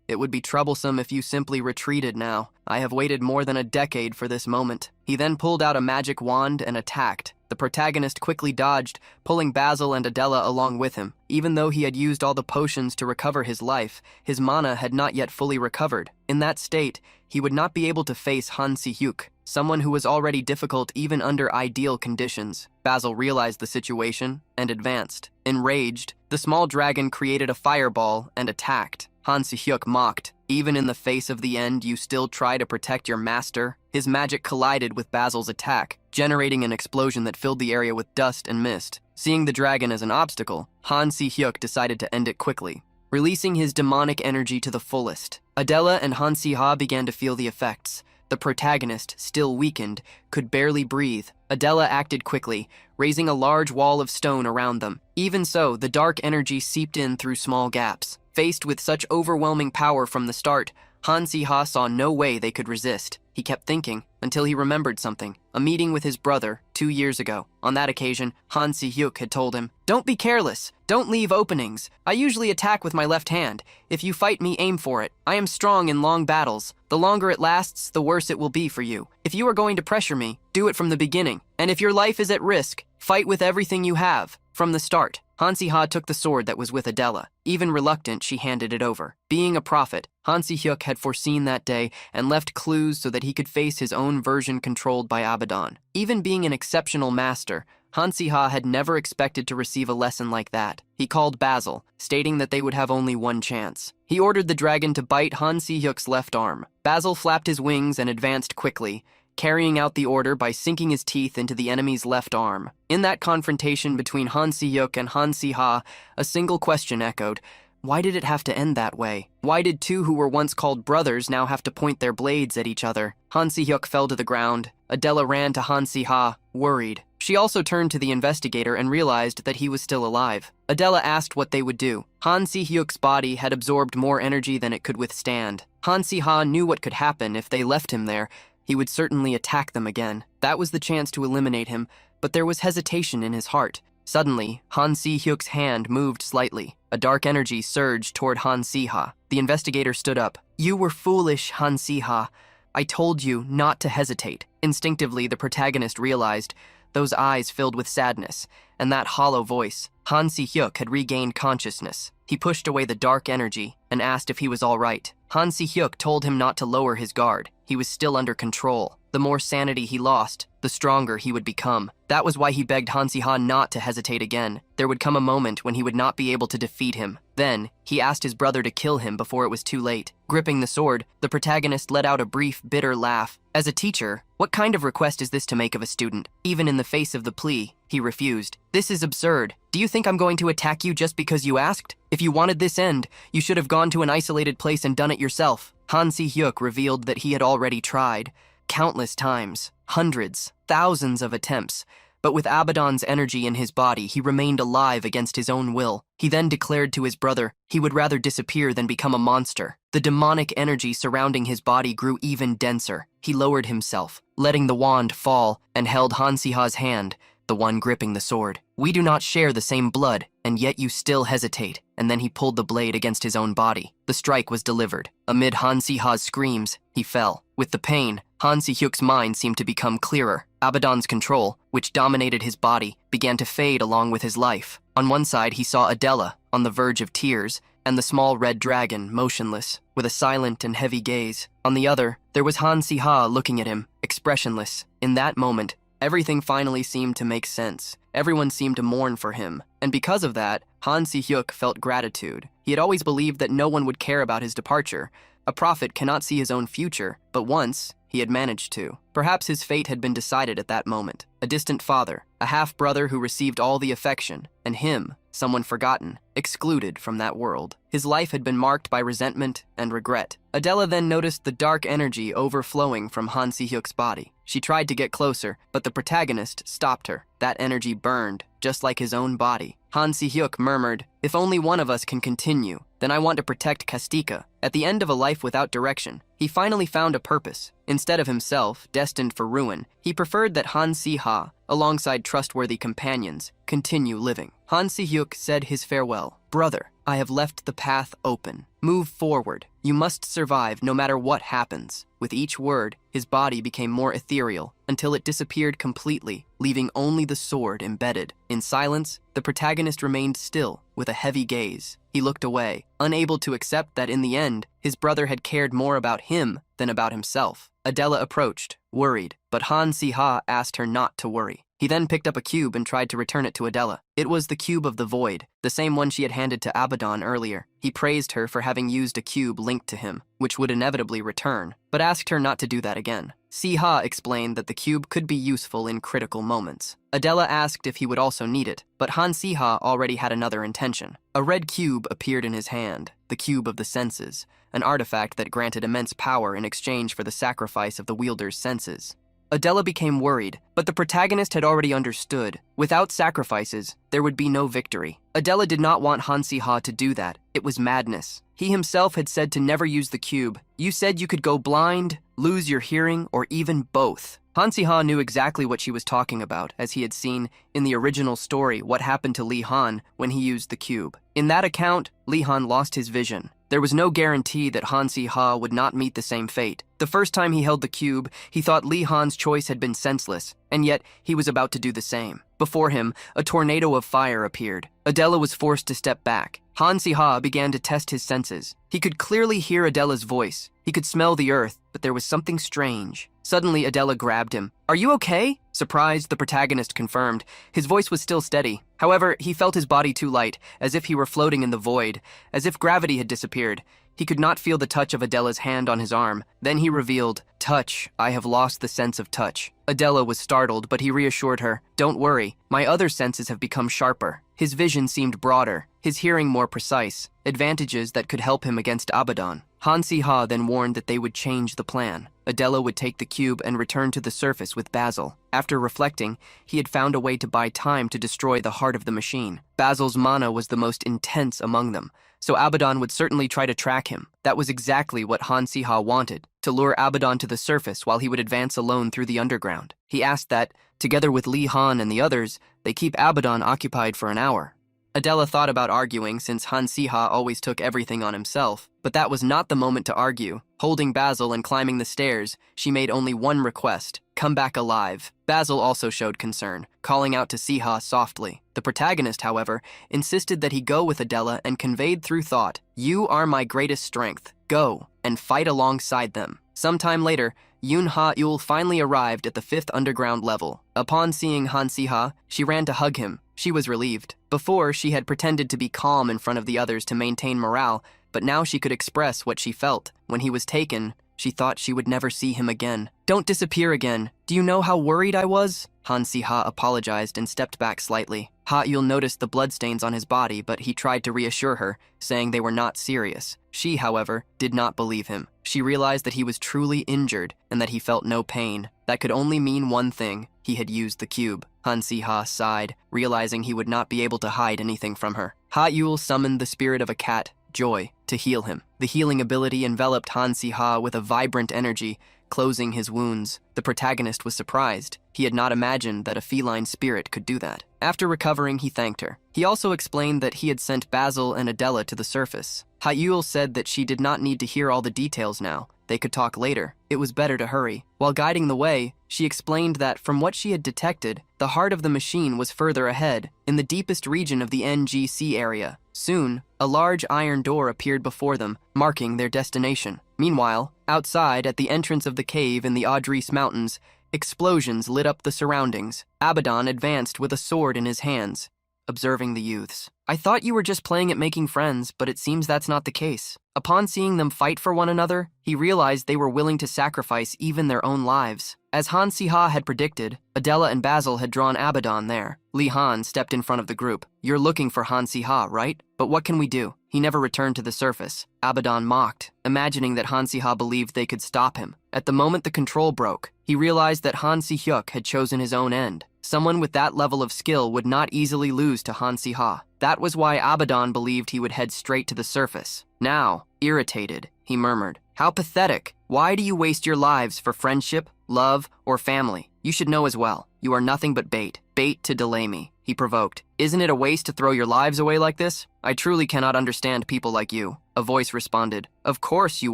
it would be troublesome if you simply retreated now. I have waited more than a decade for this moment. He then pulled out a magic wand and attacked. The protagonist quickly dodged, pulling Basil and Adela along with him. Even though he had used all the potions to recover his life, his mana had not yet fully recovered. In that state, he would not be able to face Han Si-hyuk, someone who was already difficult even under ideal conditions. Basil realized the situation and advanced. Enraged, the small dragon created a fireball and attacked. Han Si-hyuk mocked. Even in the face of the end, you still try to protect your master? His magic collided with Basil's attack, generating an explosion that filled the area with dust and mist. Seeing the dragon as an obstacle, Han Si-hyuk decided to end it quickly, releasing his demonic energy to the fullest. Adela and Han Si-ha began to feel the effects. The protagonist, still weakened, could barely breathe. Adela acted quickly, raising a large wall of stone around them. Even so, the dark energy seeped in through small gaps. Faced with such overwhelming power from the start, Han Si-ha saw no way they could resist. He kept thinking, until he remembered something. A meeting with his brother 2 years ago. On that occasion, Han Si-hyuk had told him, "Don't be careless. Don't leave openings. I usually attack with my left hand. If you fight me, aim for it. I am strong in long battles. The longer it lasts, the worse it will be for you. If you are going to pressure me, do it from the beginning. And if your life is at risk, fight with everything you have, from the start." Han Si-ha took the sword that was with Adela. Even reluctant, she handed it over. Being a prophet, Han Si-hyuk had foreseen that day and left clues so that he could face his own version controlled by Abaddon. Even being an exceptional master, Han Si-ha had never expected to receive a lesson like that. He called Basil, stating that they would have only one chance. He ordered the dragon to bite Han Si-hyuk's left arm. Basil flapped his wings and advanced quickly, carrying out the order by sinking his teeth into the enemy's left arm. In that confrontation between Han Si-hyuk and Han Si-ha, a single question echoed. Why did it have to end that way? Why did two who were once called brothers now have to point their blades at each other? Han Si-hyuk fell to the ground. Adela ran to Han Si-ha, worried. She also turned to the investigator and realized that he was still alive. Adela asked what they would do. Han Si-hyuk's body had absorbed more energy than it could withstand. Han Si-ha knew what could happen if they left him there. He would certainly attack them again. That was the chance to eliminate him, but there was hesitation in his heart. Suddenly, Han Si-hyuk's hand moved slightly. A dark energy surged toward Han Si-ha. The investigator stood up. "You were foolish, Han Si-ha. I told you not to hesitate." Instinctively, the protagonist realized, those eyes filled with sadness, and that hollow voice. Han Si-hyuk had regained consciousness. He pushed away the dark energy and asked if he was all right. Han Si-hyuk told him not to lower his guard. He was still under control. The more sanity he lost, the stronger he would become. That was why he begged Han Si-ha not to hesitate again. There would come a moment when he would not be able to defeat him. Then, he asked his brother to kill him before it was too late. Gripping the sword, the protagonist let out a brief, bitter laugh. As a teacher, what kind of request is this to make of a student? Even in the face of the plea, he refused. "This is absurd. Do you think I'm going to attack you just because you asked? If you wanted this end, you should have gone to an isolated place and done it yourself." Han Si-hyuk revealed that he had already tried. Countless times. Hundreds. Thousands of attempts. But with Abaddon's energy in his body, he remained alive against his own will. He then declared to his brother he would rather disappear than become a monster. The demonic energy surrounding his body grew even denser. He lowered himself, letting the wand fall, and held Han Si-ha's hand, the one gripping the sword. "We do not share the same blood, and yet you still hesitate." And then he pulled the blade against his own body. The strike was delivered. Amid Han Si-ha's screams, he fell. With the pain, Han Si-hyuk's mind seemed to become clearer. Abaddon's control, which dominated his body, began to fade along with his life. On one side, he saw Adela, on the verge of tears, and the small red dragon, motionless, with a silent and heavy gaze. On the other, there was Han Si-ha looking at him, expressionless. In that moment, everything finally seemed to make sense. Everyone seemed to mourn for him. And because of that, Han Si-hyuk felt gratitude. He had always believed that no one would care about his departure. A prophet cannot see his own future, but once, he had managed to. Perhaps his fate had been decided at that moment. A distant father, a half-brother who received all the affection, and him, someone forgotten, excluded from that world. His life had been marked by resentment and regret. Adela then noticed the dark energy overflowing from Han Si-hyuk's body. She tried to get closer, but the protagonist stopped her. That energy burned, just like his own body. Han Si-hyuk murmured, "If only one of us can continue, then I want to protect Kastika." At the end of a life without direction, he finally found a purpose. Instead of himself, destined for ruin, he preferred that Han Si-ha, alongside trustworthy companions, continue living. Han Si-hyuk said his farewell. "Brother, I have left the path open. Move forward. You must survive no matter what happens." With each word, his body became more ethereal until it disappeared completely, leaving only the sword embedded. In silence, the protagonist remained still, with a heavy gaze. He looked away, unable to accept that in the end, his brother had cared more about him than about himself. Adela approached, worried, but Han Si-ha asked her not to worry. He then picked up a cube and tried to return it to Adela. It was the cube of the void, the same one she had handed to Abaddon earlier. He praised her for having used a cube linked to him, which would inevitably return, but asked her not to do that again. Si-ha explained that the cube could be useful in critical moments. Adela asked if he would also need it, but Han Si-ha already had another intention. A red cube appeared in his hand, the cube of the senses, an artifact that granted immense power in exchange for the sacrifice of the wielder's senses. Adela became worried, but the protagonist had already understood. Without sacrifices, there would be no victory. Adela did not want Han-Si-Ha to do that. It was madness. He himself had said to never use the cube. You said you could go blind, lose your hearing, or even both. Han-Si-Ha knew exactly what she was talking about, as he had seen in the original story what happened to Li Han when he used the cube. In that account, Li Han lost his vision. There was no guarantee that Han-Si-Ha would not meet the same fate. The first time he held the cube, he thought Li Han's choice had been senseless, and yet he was about to do the same. Before him, a tornado of fire appeared. Adela was forced to step back. Han-Si-Ha began to test his senses. He could clearly hear Adela's voice. He could smell the earth, but there was something strange. Suddenly, Adela grabbed him. Are you okay? Surprised, the protagonist confirmed. His voice was still steady. However, he felt his body too light, as if he were floating in the void, as if gravity had disappeared. He could not feel the touch of Adela's hand on his arm. Then he revealed, touch, I have lost the sense of touch. Adela was startled, but he reassured her, don't worry, my other senses have become sharper. His vision seemed broader, his hearing more precise, advantages that could help him against Abaddon. Han-Si-Ha then warned that they would change the plan. Adela would take the cube and return to the surface with Basil. After reflecting, he had found a way to buy time to destroy the heart of the machine. Basil's mana was the most intense among them, so Abaddon would certainly try to track him. That was exactly what Han-Si-Ha wanted, to lure Abaddon to the surface while he would advance alone through the underground. He asked that, together with Li Han and the others, they keep Abaddon occupied for an hour. Adela thought about arguing since Han-Si-Ha always took everything on himself, but that was not the moment to argue. Holding Basil and climbing the stairs, she made only one request, come back alive. Basil also showed concern, calling out to Si-Ha softly. The protagonist, however, insisted that he go with Adela and conveyed through thought, you are my greatest strength. Go, and fight alongside them. Sometime later, Yun-Ha-Yul finally arrived at the 5th underground level. Upon seeing Han-Si-Ha, she ran to hug him. She was relieved. Before, she had pretended to be calm in front of the others to maintain morale, but now she could express what she felt. When he was taken, she thought she would never see him again. Don't disappear again. Do you know how worried I was? Han-Si-Ha apologized and stepped back slightly. Ha-Yul noticed the bloodstains on his body, but he tried to reassure her, saying they were not serious. She, however, did not believe him. She realized that he was truly injured and that he felt no pain. That could only mean one thing. He had used the cube. Han-Si-Ha sighed, realizing he would not be able to hide anything from her. Ha-Yul summoned the spirit of a cat, Joy, to heal him. The healing ability enveloped Han-Si-Ha with a vibrant energy, closing his wounds. The protagonist was surprised. He had not imagined that a feline spirit could do that. After recovering, he thanked her. He also explained that he had sent Basil and Adela to the surface. Ha-Yul said that she did not need to hear all the details now. They could talk later. It was better to hurry. While guiding the way, she explained that from what she had detected, the heart of the machine was further ahead, in the deepest region of the NGC area. Soon, a large iron door appeared before them, marking their destination. Meanwhile, outside at the entrance of the cave in the Audris Mountains, explosions lit up the surroundings. Abaddon advanced with a sword in his hands, observing the youths. I thought you were just playing at making friends, but it seems that's not the case. Upon seeing them fight for one another, he realized they were willing to sacrifice even their own lives. As Han-Si-Ha had predicted, Adela and Basil had drawn Abaddon there. Li Han stepped in front of the group. You're looking for Han-Si-Ha, right? But what can we do? He never returned to the surface. Abaddon mocked, imagining that Han-Si-Ha believed they could stop him. At the moment the control broke, he realized that Han-Si-Hyuk had chosen his own end. Someone with that level of skill would not easily lose to Han-Si-Ha. That was why Abaddon believed he would head straight to the surface. Now, irritated, he murmured, how pathetic. Why do you waste your lives for friendship, love, or family? You should know as well. You are nothing but bait. Bait to delay me, he provoked. Isn't it a waste to throw your lives away like this? I truly cannot understand people like you. A voice responded. Of course you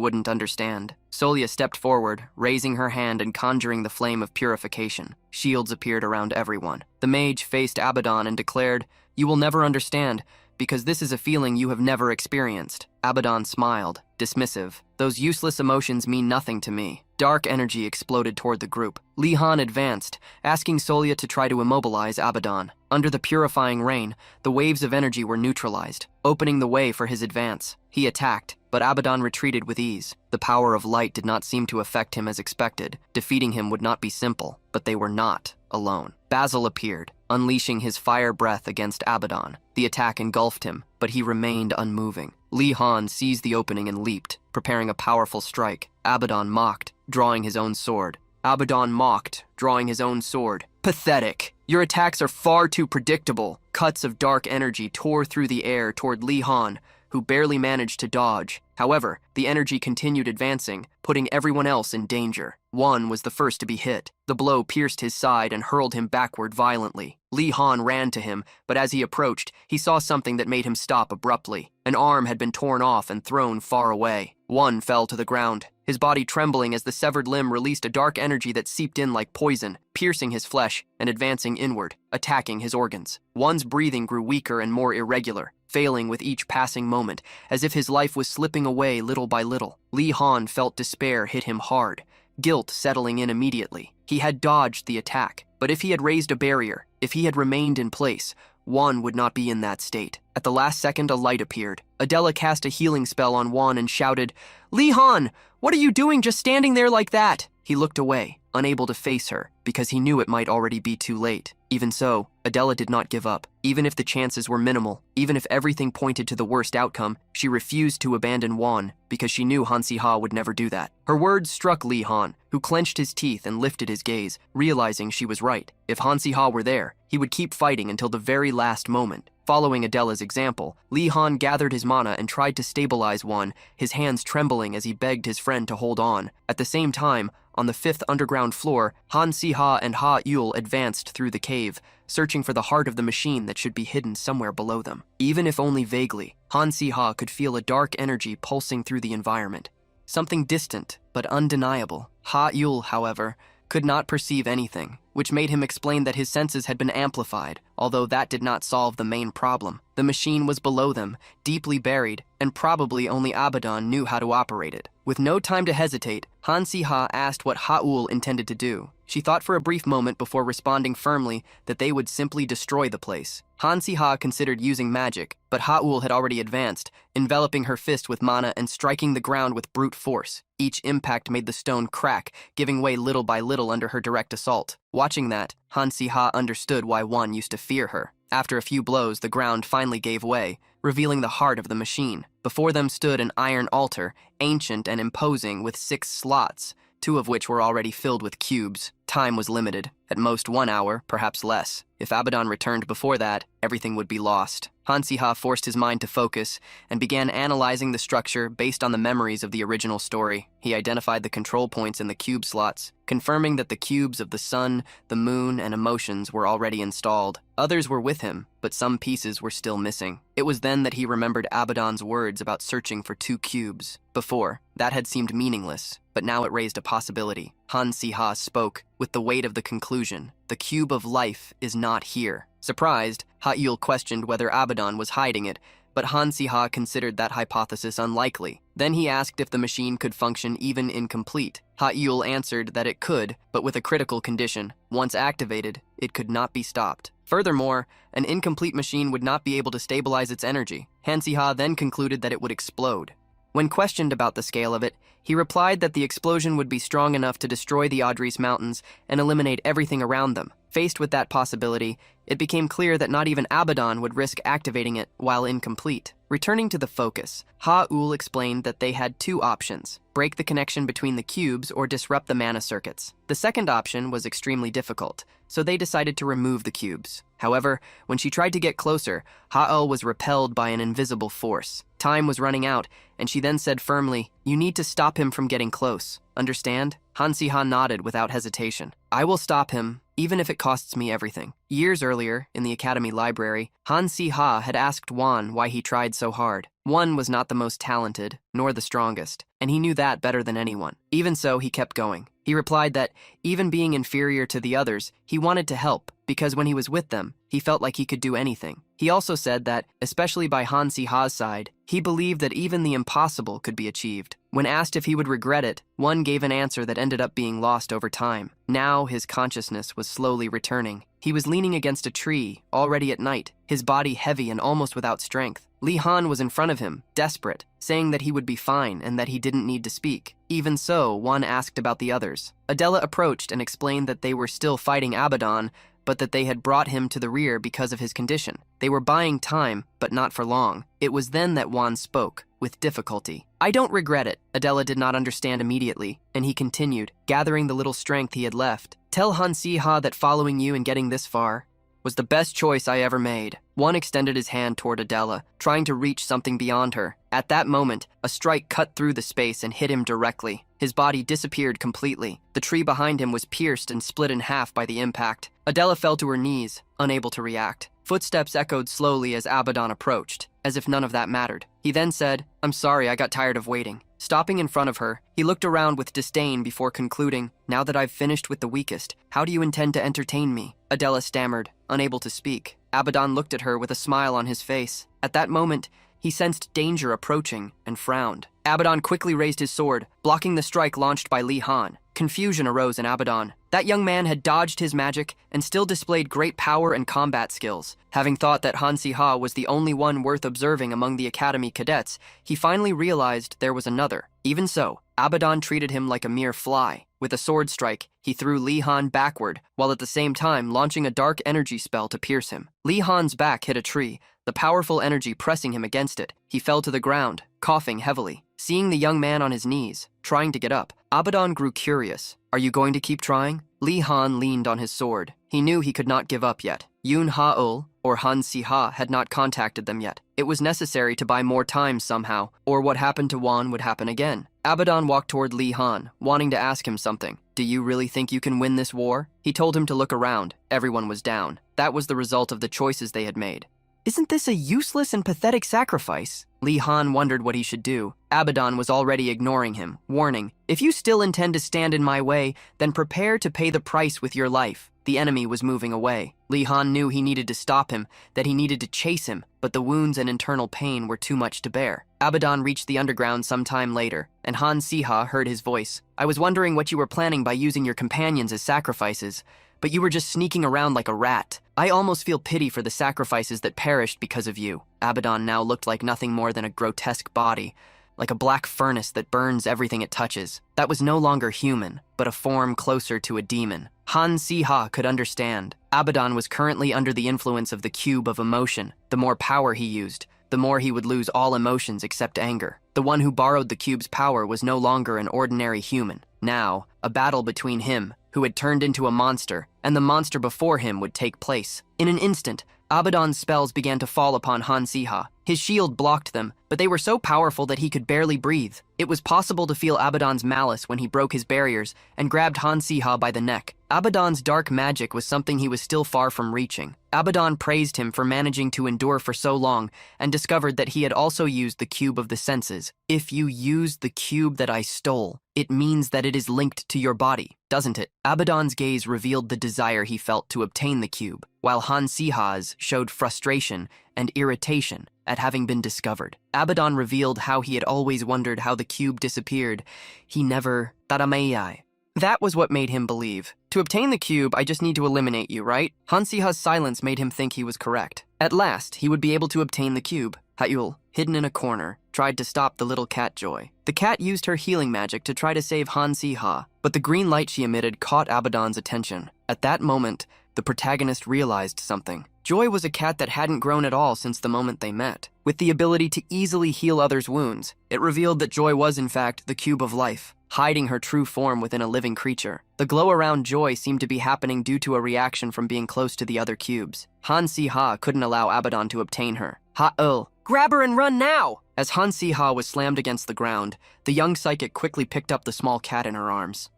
wouldn't understand. Solia stepped forward, raising her hand and conjuring the flame of purification. Shields appeared around everyone. The mage faced Abaddon and declared, you will never understand, because this is a feeling you have never experienced. Abaddon smiled, dismissive. Those useless emotions mean nothing to me. Dark energy exploded toward the group. Li Han advanced, asking Solia to try to immobilize Abaddon. Under the purifying rain, the waves of energy were neutralized, opening the way for his advance. He attacked, but Abaddon retreated with ease. The power of light did not seem to affect him as expected. Defeating him would not be simple, but they were not alone. Basil appeared, unleashing his fire breath against Abaddon. The attack engulfed him, but he remained unmoving. Li Han seized the opening and leaped, preparing a powerful strike. Abaddon mocked, drawing his own sword. Abaddon mocked, drawing his own sword. Pathetic. Your attacks are far too predictable. Cuts of dark energy tore through the air toward Li Han, who barely managed to dodge. However, the energy continued advancing, putting everyone else in danger. Wan was the first to be hit. The blow pierced his side and hurled him backward violently. Li Han ran to him, but as he approached, he saw something that made him stop abruptly. An arm had been torn off and thrown far away. Wan fell to the ground, his body trembling as the severed limb released a dark energy that seeped in like poison, piercing his flesh and advancing inward, attacking his organs. Wan's breathing grew weaker and more irregular, failing with each passing moment, as if his life was slipping away little by little. Li Han felt despair hit him hard, guilt settling in immediately. He had dodged the attack, but if he had raised a barrier, if he had remained in place, Wan would not be in that state. At the last second, a light appeared. Adela cast a healing spell on Wan and shouted, "Li Han, what are you doing just standing there like that?" He looked away, unable to face her, because he knew it might already be too late. Even so, Adela did not give up. Even if the chances were minimal, even if everything pointed to the worst outcome, she refused to abandon Wan because she knew Han Si-ha would never do that. Her words struck Li Han, who clenched his teeth and lifted his gaze, realizing she was right. If Han Si-ha were there, he would keep fighting until the very last moment. Following Adela's example, Li Han gathered his mana and tried to stabilize Wan, his hands trembling as he begged his friend to hold on. At the same time, on the 5th underground floor, Han Si-ha and Ha Yul advanced through the cave, searching for the heart of the machine that should be hidden somewhere below them. Even if only vaguely, Han Si-ha could feel a dark energy pulsing through the environment. Something distant, but undeniable. Ha Yul, however, could not perceive anything, which made him explain that his senses had been amplified, although that did not solve the main problem. The machine was below them, deeply buried, and probably only Abaddon knew how to operate it. With no time to hesitate, Han Si-ha asked what Ha'ul intended to do. She thought for a brief moment before responding firmly that they would simply destroy the place. Han Si-ha considered using magic, but Ha'ul had already advanced, enveloping her fist with mana and striking the ground with brute force. Each impact made the stone crack, giving way little by little under her direct assault. Watching that, Han Si-ha understood why Wan used to fear her. After a few blows, the ground finally gave way, revealing the heart of the machine. Before them stood an iron altar, ancient and imposing with 6 slots, 2 of which were already filled with cubes. Time was limited, at most 1 hour, perhaps less. If Abaddon returned before that, everything would be lost. Han Si-ha forced his mind to focus and began analyzing the structure based on the memories of the original story. He identified the control points in the cube slots, confirming that the cubes of the sun, the moon, and emotions were already installed. Others were with him, but some pieces were still missing. It was then that he remembered Abaddon's words about searching for 2 cubes. Before, that had seemed meaningless, but now it raised a possibility. Han Si-ha spoke with the weight of the conclusion. The cube of life is not here. Surprised, Ha-yul questioned whether Abaddon was hiding it, but Han Si-ha considered that hypothesis unlikely. Then he asked if the machine could function even incomplete. Ha-yul answered that it could, but with a critical condition. Once activated, it could not be stopped. Furthermore, an incomplete machine would not be able to stabilize its energy. Han Si-ha then concluded that it would explode. When questioned about the scale of it, he replied that the explosion would be strong enough to destroy the Adris Mountains and eliminate everything around them. Faced with that possibility, it became clear that not even Abaddon would risk activating it while incomplete. Returning to the focus, Ha-ul explained that they had 2 options: break the connection between the cubes or disrupt the mana circuits. The second option was extremely difficult, so they decided to remove the cubes. However, when she tried to get closer, Ha-ul was repelled by an invisible force. Time was running out, and she then said firmly, "You need to stop him from getting close. Understand?" Han Si-ha nodded without hesitation. "I will stop him, even if it costs me everything." Years earlier, in the academy library, Han Si-ha had asked Wan why he tried so hard. Wan was not the most talented, nor the strongest, and he knew that better than anyone. Even so, he kept going. He replied that, even being inferior to the others, he wanted to help, because when he was with them, he felt like he could do anything. He also said that, especially by Han Si-ha's side, he believed that even the impossible could be achieved. When asked if he would regret it, one gave an answer that ended up being lost over time. Now his consciousness was slowly returning. He was leaning against a tree, already at night, his body heavy and almost without strength. Li Han was in front of him, desperate, saying that he would be fine and that he didn't need to speak. Even so, one asked about the others. Adela approached and explained that they were still fighting Abaddon, but that they had brought him to the rear because of his condition. They were buying time, but not for long. It was then that Wan spoke. with difficulty. I don't regret it. Adela did not understand immediately, and he continued, gathering the little strength he had left. Tell Han-si-ha that following you and getting this far was the best choice I ever made. One extended his hand toward Adela, trying to reach something beyond her. At that moment, a strike cut through the space and hit him directly. His body disappeared completely. The tree behind him was pierced and split in half by the impact. Adela fell to her knees, unable to react. Footsteps echoed slowly as Abaddon approached, as if none of that mattered. He then said, "I'm sorry, I got tired of waiting." Stopping in front of her, he looked around with disdain before concluding, "Now that I've finished with the weakest, how do you intend to entertain me?" Adela stammered, unable to speak. Abaddon looked at her with a smile on his face. At that moment, he sensed danger approaching and frowned. Abaddon quickly raised his sword, blocking the strike launched by Li Han. Confusion arose in Abaddon. That young man had dodged his magic and still displayed great power and combat skills. Having thought that Han-si-ha was the only one worth observing among the academy cadets, he finally realized there was another. Even so, Abaddon treated him like a mere fly. With a sword strike, he threw Li Han backward, while at the same time launching a dark energy spell to pierce him. Li Han's back hit a tree, the powerful energy pressing him against it. He fell to the ground, coughing heavily. Seeing the young man on his knees, trying to get up, Abaddon grew curious. "Are you going to keep trying?" Li Han leaned on his sword. He knew he could not give up yet. Yoon Ha-ul, or Han-si-ha, had not contacted them yet. It was necessary to buy more time somehow, or what happened to Wan would happen again. Abaddon walked toward Li Han, wanting to ask him something. "Do you really think you can win this war?" He told him to look around. Everyone was down. That was the result of the choices they had made. "Isn't this a useless and pathetic sacrifice?" Li Han wondered what he should do. Abaddon was already ignoring him, warning, "If you still intend to stand in my way, then prepare to pay the price with your life." The enemy was moving away. Li Han knew he needed to stop him, that he needed to chase him, but the wounds and internal pain were too much to bear. Abaddon reached the underground some time later, and Han-si-ha heard his voice. "I was wondering what you were planning by using your companions as sacrifices, but you were just sneaking around like a rat. I almost feel pity for the sacrifices that perished because of you." Abaddon now looked like nothing more than a grotesque body, like a black furnace that burns everything it touches. That was no longer human, but a form closer to a demon. Han-si-ha could understand. Abaddon was currently under the influence of the cube of emotion. The more power he used, the more he would lose all emotions except anger. The one who borrowed the cube's power was no longer an ordinary human. Now, a battle between him, who had turned into a monster, and the monster before him would take place. In an instant, Abaddon's spells began to fall upon Han-si-ha. His shield blocked them, but they were so powerful that he could barely breathe. It was possible to feel Abaddon's malice when he broke his barriers and grabbed Han-si-ha by the neck. Abaddon's dark magic was something he was still far from reaching. Abaddon praised him for managing to endure for so long and discovered that he had also used the cube of the senses. "If you use the cube that I stole, it means that it is linked to your body, doesn't it?" Abaddon's gaze revealed the desire he felt to obtain the cube, while Han-si-ha's showed frustration and irritation at having been discovered. Abaddon revealed how he had always wondered how the cube disappeared. He never... Taramayai. That was what made him believe. "To obtain the cube, I just need to eliminate you, right?" Han-si-ha's silence made him think he was correct. At last, he would be able to obtain the cube. Hayul, hidden in a corner, tried to stop the little cat Joy. The cat used her healing magic to try to save Han-si-ha, but the green light she emitted caught Abaddon's attention. At that moment, the protagonist realized something. Joy was a cat that hadn't grown at all since the moment they met. With the ability to easily heal others' wounds, it revealed that Joy was in fact the cube of life, hiding her true form within a living creature. The glow around Joy seemed to be happening due to a reaction from being close to the other cubes. Han-si-ha couldn't allow Abaddon to obtain her. "Ha-ul, grab her and run now!" As Han-si-ha was slammed against the ground, the young psychic quickly picked up the small cat in her arms.